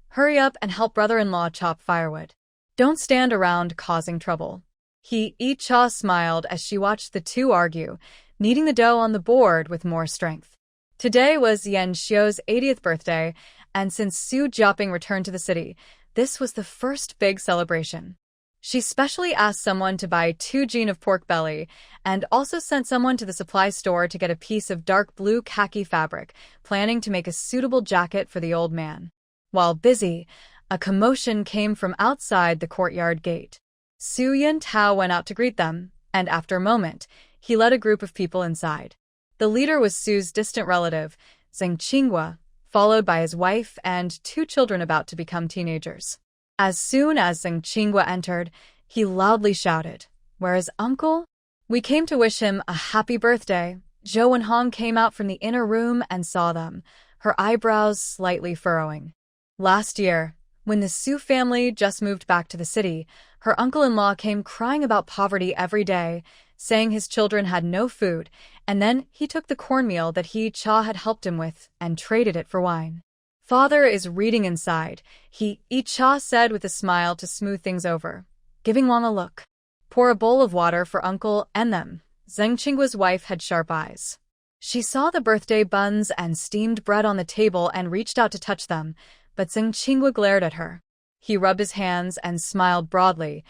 "Hurry up and help brother-in-law chop firewood. Don't stand around causing trouble." Hee-cha smiled as she watched the two argue, kneading the dough on the board with more strength. Today was Yan Xiu's 80th birthday, and since Su Jiaping returned to the city, this was the first big celebration. She specially asked someone to buy 2 jin of pork belly and also sent someone to the supply store to get a piece of dark blue khaki fabric, planning to make a suitable jacket for the old man. While busy, a commotion came from outside the courtyard gate. Su Yintao went out to greet them, and after a moment, he led a group of people inside. The leader was Su's distant relative, Zheng Qinghua, followed by his wife and 2 children about to become teenagers. As soon as Zheng Qinghua entered, he loudly shouted, "Where is Uncle?" "We came to wish him a happy birthday." Zhou Wenhong came out from the inner room and saw them, her eyebrows slightly furrowing. Last year, when the Su family just moved back to the city, her uncle-in-law came crying about poverty every day, saying his children had no food, and then he took the cornmeal that Hee-cha had helped him with and traded it for wine. "Father is reading inside," Hee-cha said with a smile to smooth things over, giving Wang a look. "Pour a bowl of water for Uncle and them." Zheng Qinghua's wife had sharp eyes. She saw the birthday buns and steamed bread on the table and reached out to touch them, but Zheng Qinghua glared at her. He rubbed his hands and smiled broadly.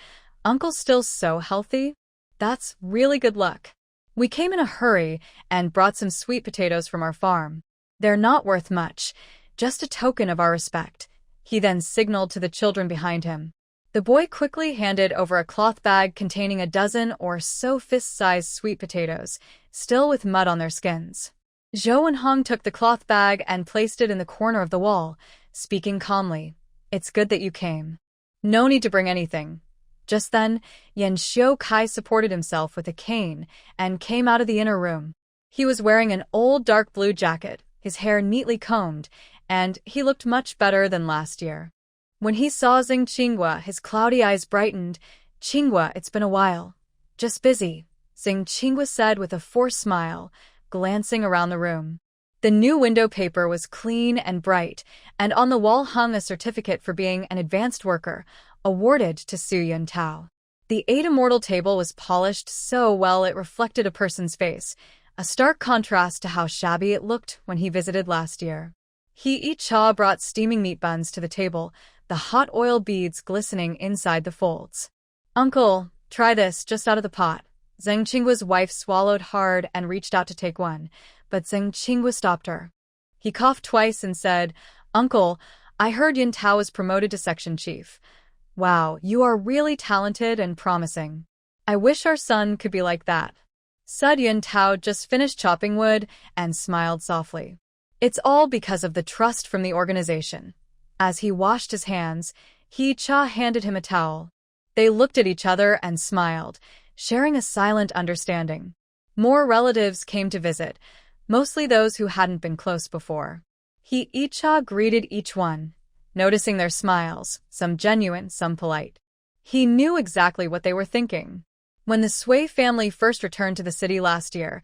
"Uncle's still so healthy? That's really good luck. We came in a hurry and brought some sweet potatoes from our farm. They're not worth much, just a token of our respect." He then signaled to the children behind him. The boy quickly handed over a cloth bag containing a dozen or so fist-sized sweet potatoes, still with mud on their skins. Zhou Wenhong took the cloth bag and placed it in the corner of the wall, speaking calmly. "It's good that you came. No need to bring anything." Just then, Yan Xiu Kai supported himself with a cane and came out of the inner room. He was wearing an old dark blue jacket, his hair neatly combed, and he looked much better than last year. When he saw Zheng Qinghua, his cloudy eyes brightened. "Qinghua, it's been a while." "Just busy," Zheng Qinghua said with a forced smile, glancing around the room. The new window paper was clean and bright, and on the wall hung a certificate for being an advanced worker, awarded to Su Yintao. The 8 Immortal table was polished so well it reflected a person's face, a stark contrast to how shabby it looked when he visited last year. Hee-cha brought steaming meat buns to the table, the hot oil beads glistening inside the folds. "Uncle, try this just out of the pot." Zheng Qinghua's wife swallowed hard and reached out to take one, but Zheng Qinghua stopped her. He coughed twice and said, "Uncle, I heard Yintao was promoted to section chief. Wow, you are really talented and promising. I wish our son could be like that." Sud Yintao just finished chopping wood and smiled softly. It's all because of the trust from the organization. As he washed his hands, Hee-cha handed him a towel. They looked at each other and smiled, sharing a silent understanding. More relatives came to visit, mostly those who hadn't been close before. Hee-cha greeted each one, noticing their smiles, some genuine, some polite. He knew exactly what they were thinking. When the Sui family first returned to the city last year,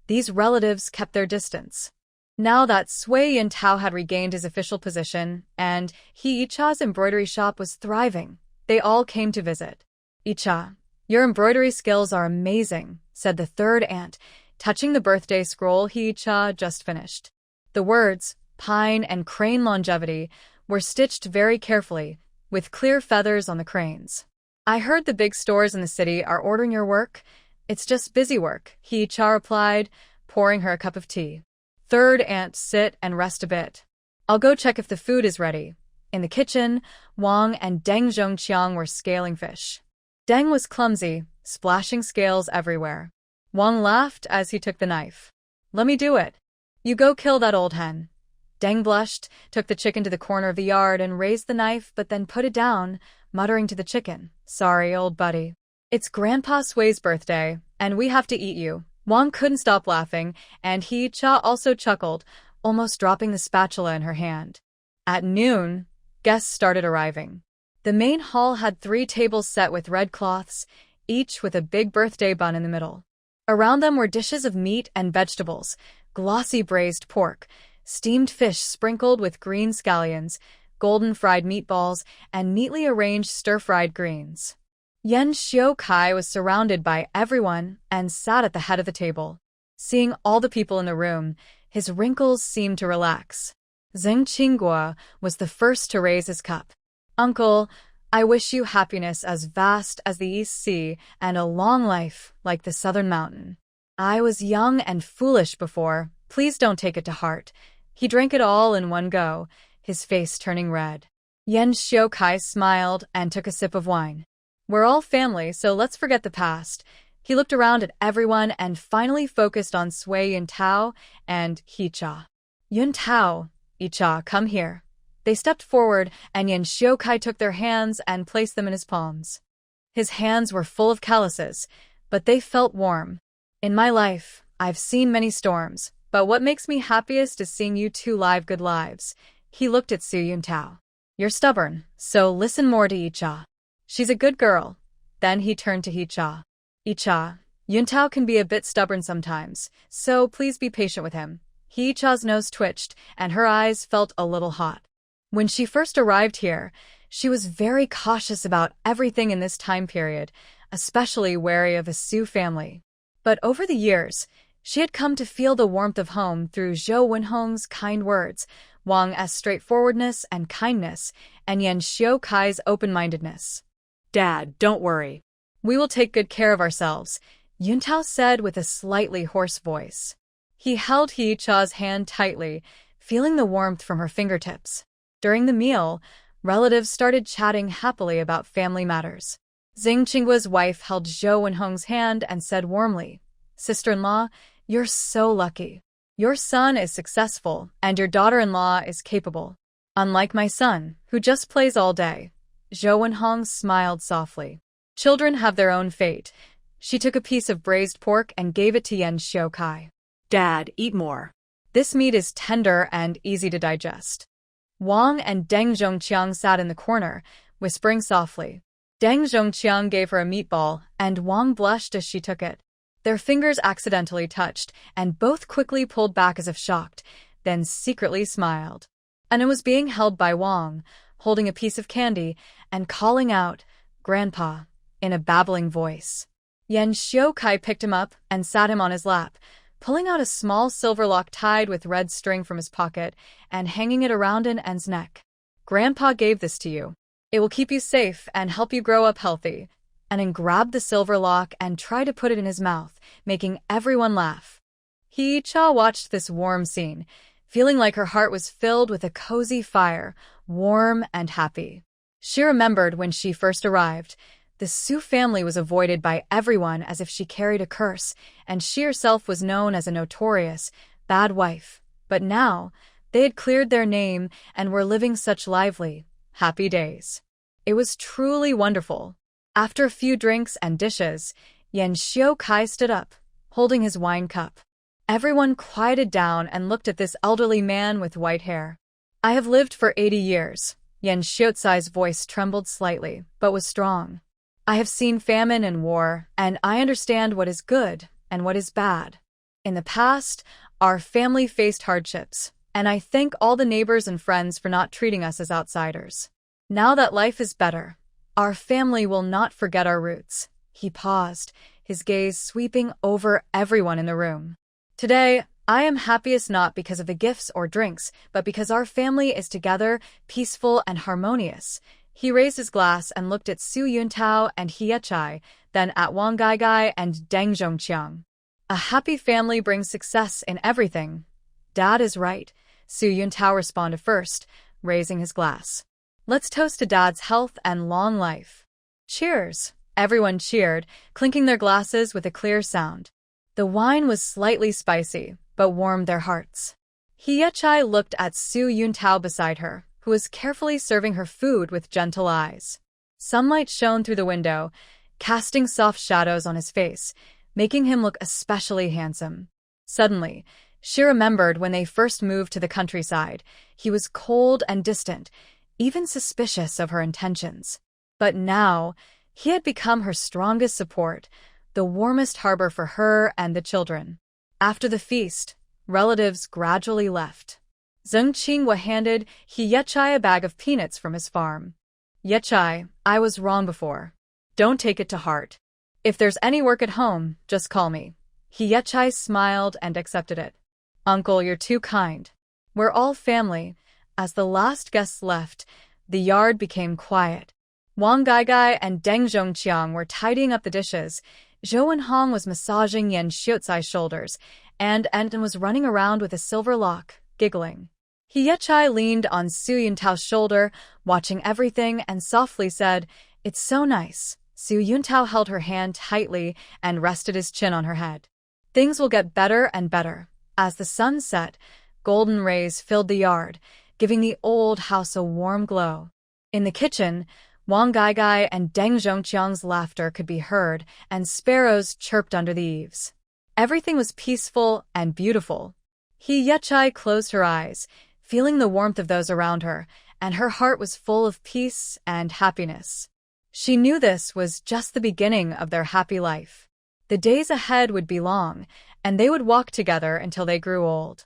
these relatives kept their distance. Now that Sui Yuntao had regained his official position and Hee-cha's embroidery shop was thriving, they all came to visit. "Icha, your embroidery skills are amazing," said the third aunt, touching the birthday scroll Hee-cha just finished. The words, "Pine and Crane Longevity," were stitched very carefully, with clear feathers on the cranes. "I heard the big stores in the city are ordering your work. It's just busy work," Hee-cha replied, pouring her a cup of tea. Third aunt, "Sit and rest a bit. I'll go check if the food is ready." In the kitchen, Wang and Deng Zhongqiang were scaling fish. Deng was clumsy, splashing scales everywhere. Wang laughed as he took the knife. "Let me do it. You go kill that old hen." Deng blushed, took the chicken to the corner of the yard and raised the knife but then put it down, muttering to the chicken, "Sorry, old buddy. It's Grandpa Sui's birthday, and we have to eat you." Wang couldn't stop laughing, and Hee-cha also chuckled, almost dropping the spatula in her hand. At noon, guests started arriving. The main hall had 3 tables set with red cloths, each with a big birthday bun in the middle. Around them were dishes of meat and vegetables, glossy braised pork, steamed fish sprinkled with green scallions, golden fried meatballs, and neatly arranged stir-fried greens. Yan Xiaokai was surrounded by everyone and sat at the head of the table. Seeing all the people in the room, his wrinkles seemed to relax. Zheng Qinghua was the first to raise his cup. "Uncle, I wish you happiness as vast as the East Sea and a long life like the Southern Mountain. I was young and foolish before. Please don't take it to heart." He drank it all in one go, his face turning red. Yan Xiaokai smiled and took a sip of wine. "We're all family, so let's forget the past." He looked around at everyone and finally focused on Sui Yuntao and Hee-cha. "Yuntao, Icha, come here." They stepped forward, and Yan Xiaokai took their hands and placed them in his palms. His hands were full of calluses, but they felt warm. "In my life, I've seen many storms, but what makes me happiest is seeing you two live good lives." He looked at Sui Yuntao. "You're stubborn, so listen more to Icha. She's a good girl." Then he turned to Hee-cha. "Icha, Yuntao can be a bit stubborn sometimes, so please be patient with him." Hee-cha's nose twitched, and her eyes felt a little hot. When she first arrived here, she was very cautious about everything in this time period, especially wary of the Su family. But over the years, she had come to feel the warmth of home through Zhou Wenhong's kind words, Wang's straightforwardness and kindness, and Yan Xiaokai's open-mindedness. "Dad, don't worry. We will take good care of ourselves," Yuntao said with a slightly hoarse voice. He held Hee-cha's hand tightly, feeling the warmth from her fingertips. During the meal, relatives started chatting happily about family matters. Xing Qinggua's wife held Zhou Wenhong's hand and said warmly, "Sister-in-law, you're so lucky. Your son is successful, and your daughter-in-law is capable. Unlike my son, who just plays all day." Zhou Wenhong smiled softly. "Children have their own fate." She took a piece of braised pork and gave it to Yan Xiaokai. "Dad, eat more. This meat is tender and easy to digest." Wang and Deng Zhongqiang sat in the corner, whispering softly. Deng Zhongqiang gave her a meatball, and Wang blushed as she took it. Their fingers accidentally touched, and both quickly pulled back as if shocked, then secretly smiled. And it was being held by Wang, holding a piece of candy, and calling out, "Grandpa," in a babbling voice. Yan Xiaokai picked him up and sat him on his lap, pulling out a small silver lock tied with red string from his pocket and hanging it around An's neck. "Grandpa gave this to you. It will keep you safe and help you grow up healthy." An grabbed the silver lock and tried to put it in his mouth, making everyone laugh. Hee-cha watched this warm scene, feeling like her heart was filled with a cozy fire, warm and happy. She remembered when she first arrived. The Su family was avoided by everyone as if she carried a curse, and she herself was known as a notorious, bad wife. But now, they had cleared their name and were living such lively, happy days. It was truly wonderful. After a few drinks and dishes, Yan Xiukai stood up, holding his wine cup. Everyone quieted down and looked at this elderly man with white hair. I have lived for 80 years. Yan Xiucai's voice trembled slightly, but was strong. I have seen famine and war, and I understand what is good and what is bad. In the past, our family faced hardships, and I thank all the neighbors and friends for not treating us as outsiders. Now that life is better, our family will not forget our roots. He paused, his gaze sweeping over everyone in the room. Today, I am happiest not because of the gifts or drinks, but because our family is together, peaceful and harmonious. He raised his glass and looked at Su Yuntao and He Yechai, then at Wang Gaigai and Deng Zhongqiang. A happy family brings success in everything. Dad is right, Su Yuntao responded first, raising his glass. Let's toast to Dad's health and long life. Cheers! Everyone cheered, clinking their glasses with a clear sound. The wine was slightly spicy, but warmed their hearts. He Yechai looked at Su Yuntao beside her, who was carefully serving her food with gentle eyes. Sunlight shone through the window, casting soft shadows on his face, making him look especially handsome. Suddenly, she remembered when they first moved to the countryside. He was cold and distant, even suspicious of her intentions. But now, he had become her strongest support, the warmest harbor for her and the children. After the feast, relatives gradually left. Zheng Qinghua handed He Yechai a bag of peanuts from his farm. Yechai, I was wrong before. Don't take it to heart. If there's any work at home, just call me. He Yechai smiled and accepted it. Uncle, you're too kind. We're all family. As the last guests left, the yard became quiet. Wang Gaigai and Deng Zhongqiang were tidying up the dishes. Zhou Wenhong was massaging Yan Xiucai's shoulders, and Anton was running around with a silver lock, giggling. He Yechai leaned on Su Yuntao's shoulder, watching everything, and softly said, "It's so nice." Su Yuntao held her hand tightly and rested his chin on her head. Things will get better and better. As the sun set, golden rays filled the yard, giving the old house a warm glow. In the kitchen, Wang Gaigai and Deng Zhongqiang's laughter could be heard, and sparrows chirped under the eaves. Everything was peaceful and beautiful. He Yechai closed her eyes, feeling the warmth of those around her, and her heart was full of peace and happiness. She knew this was just the beginning of their happy life. The days ahead would be long, and they would walk together until they grew old.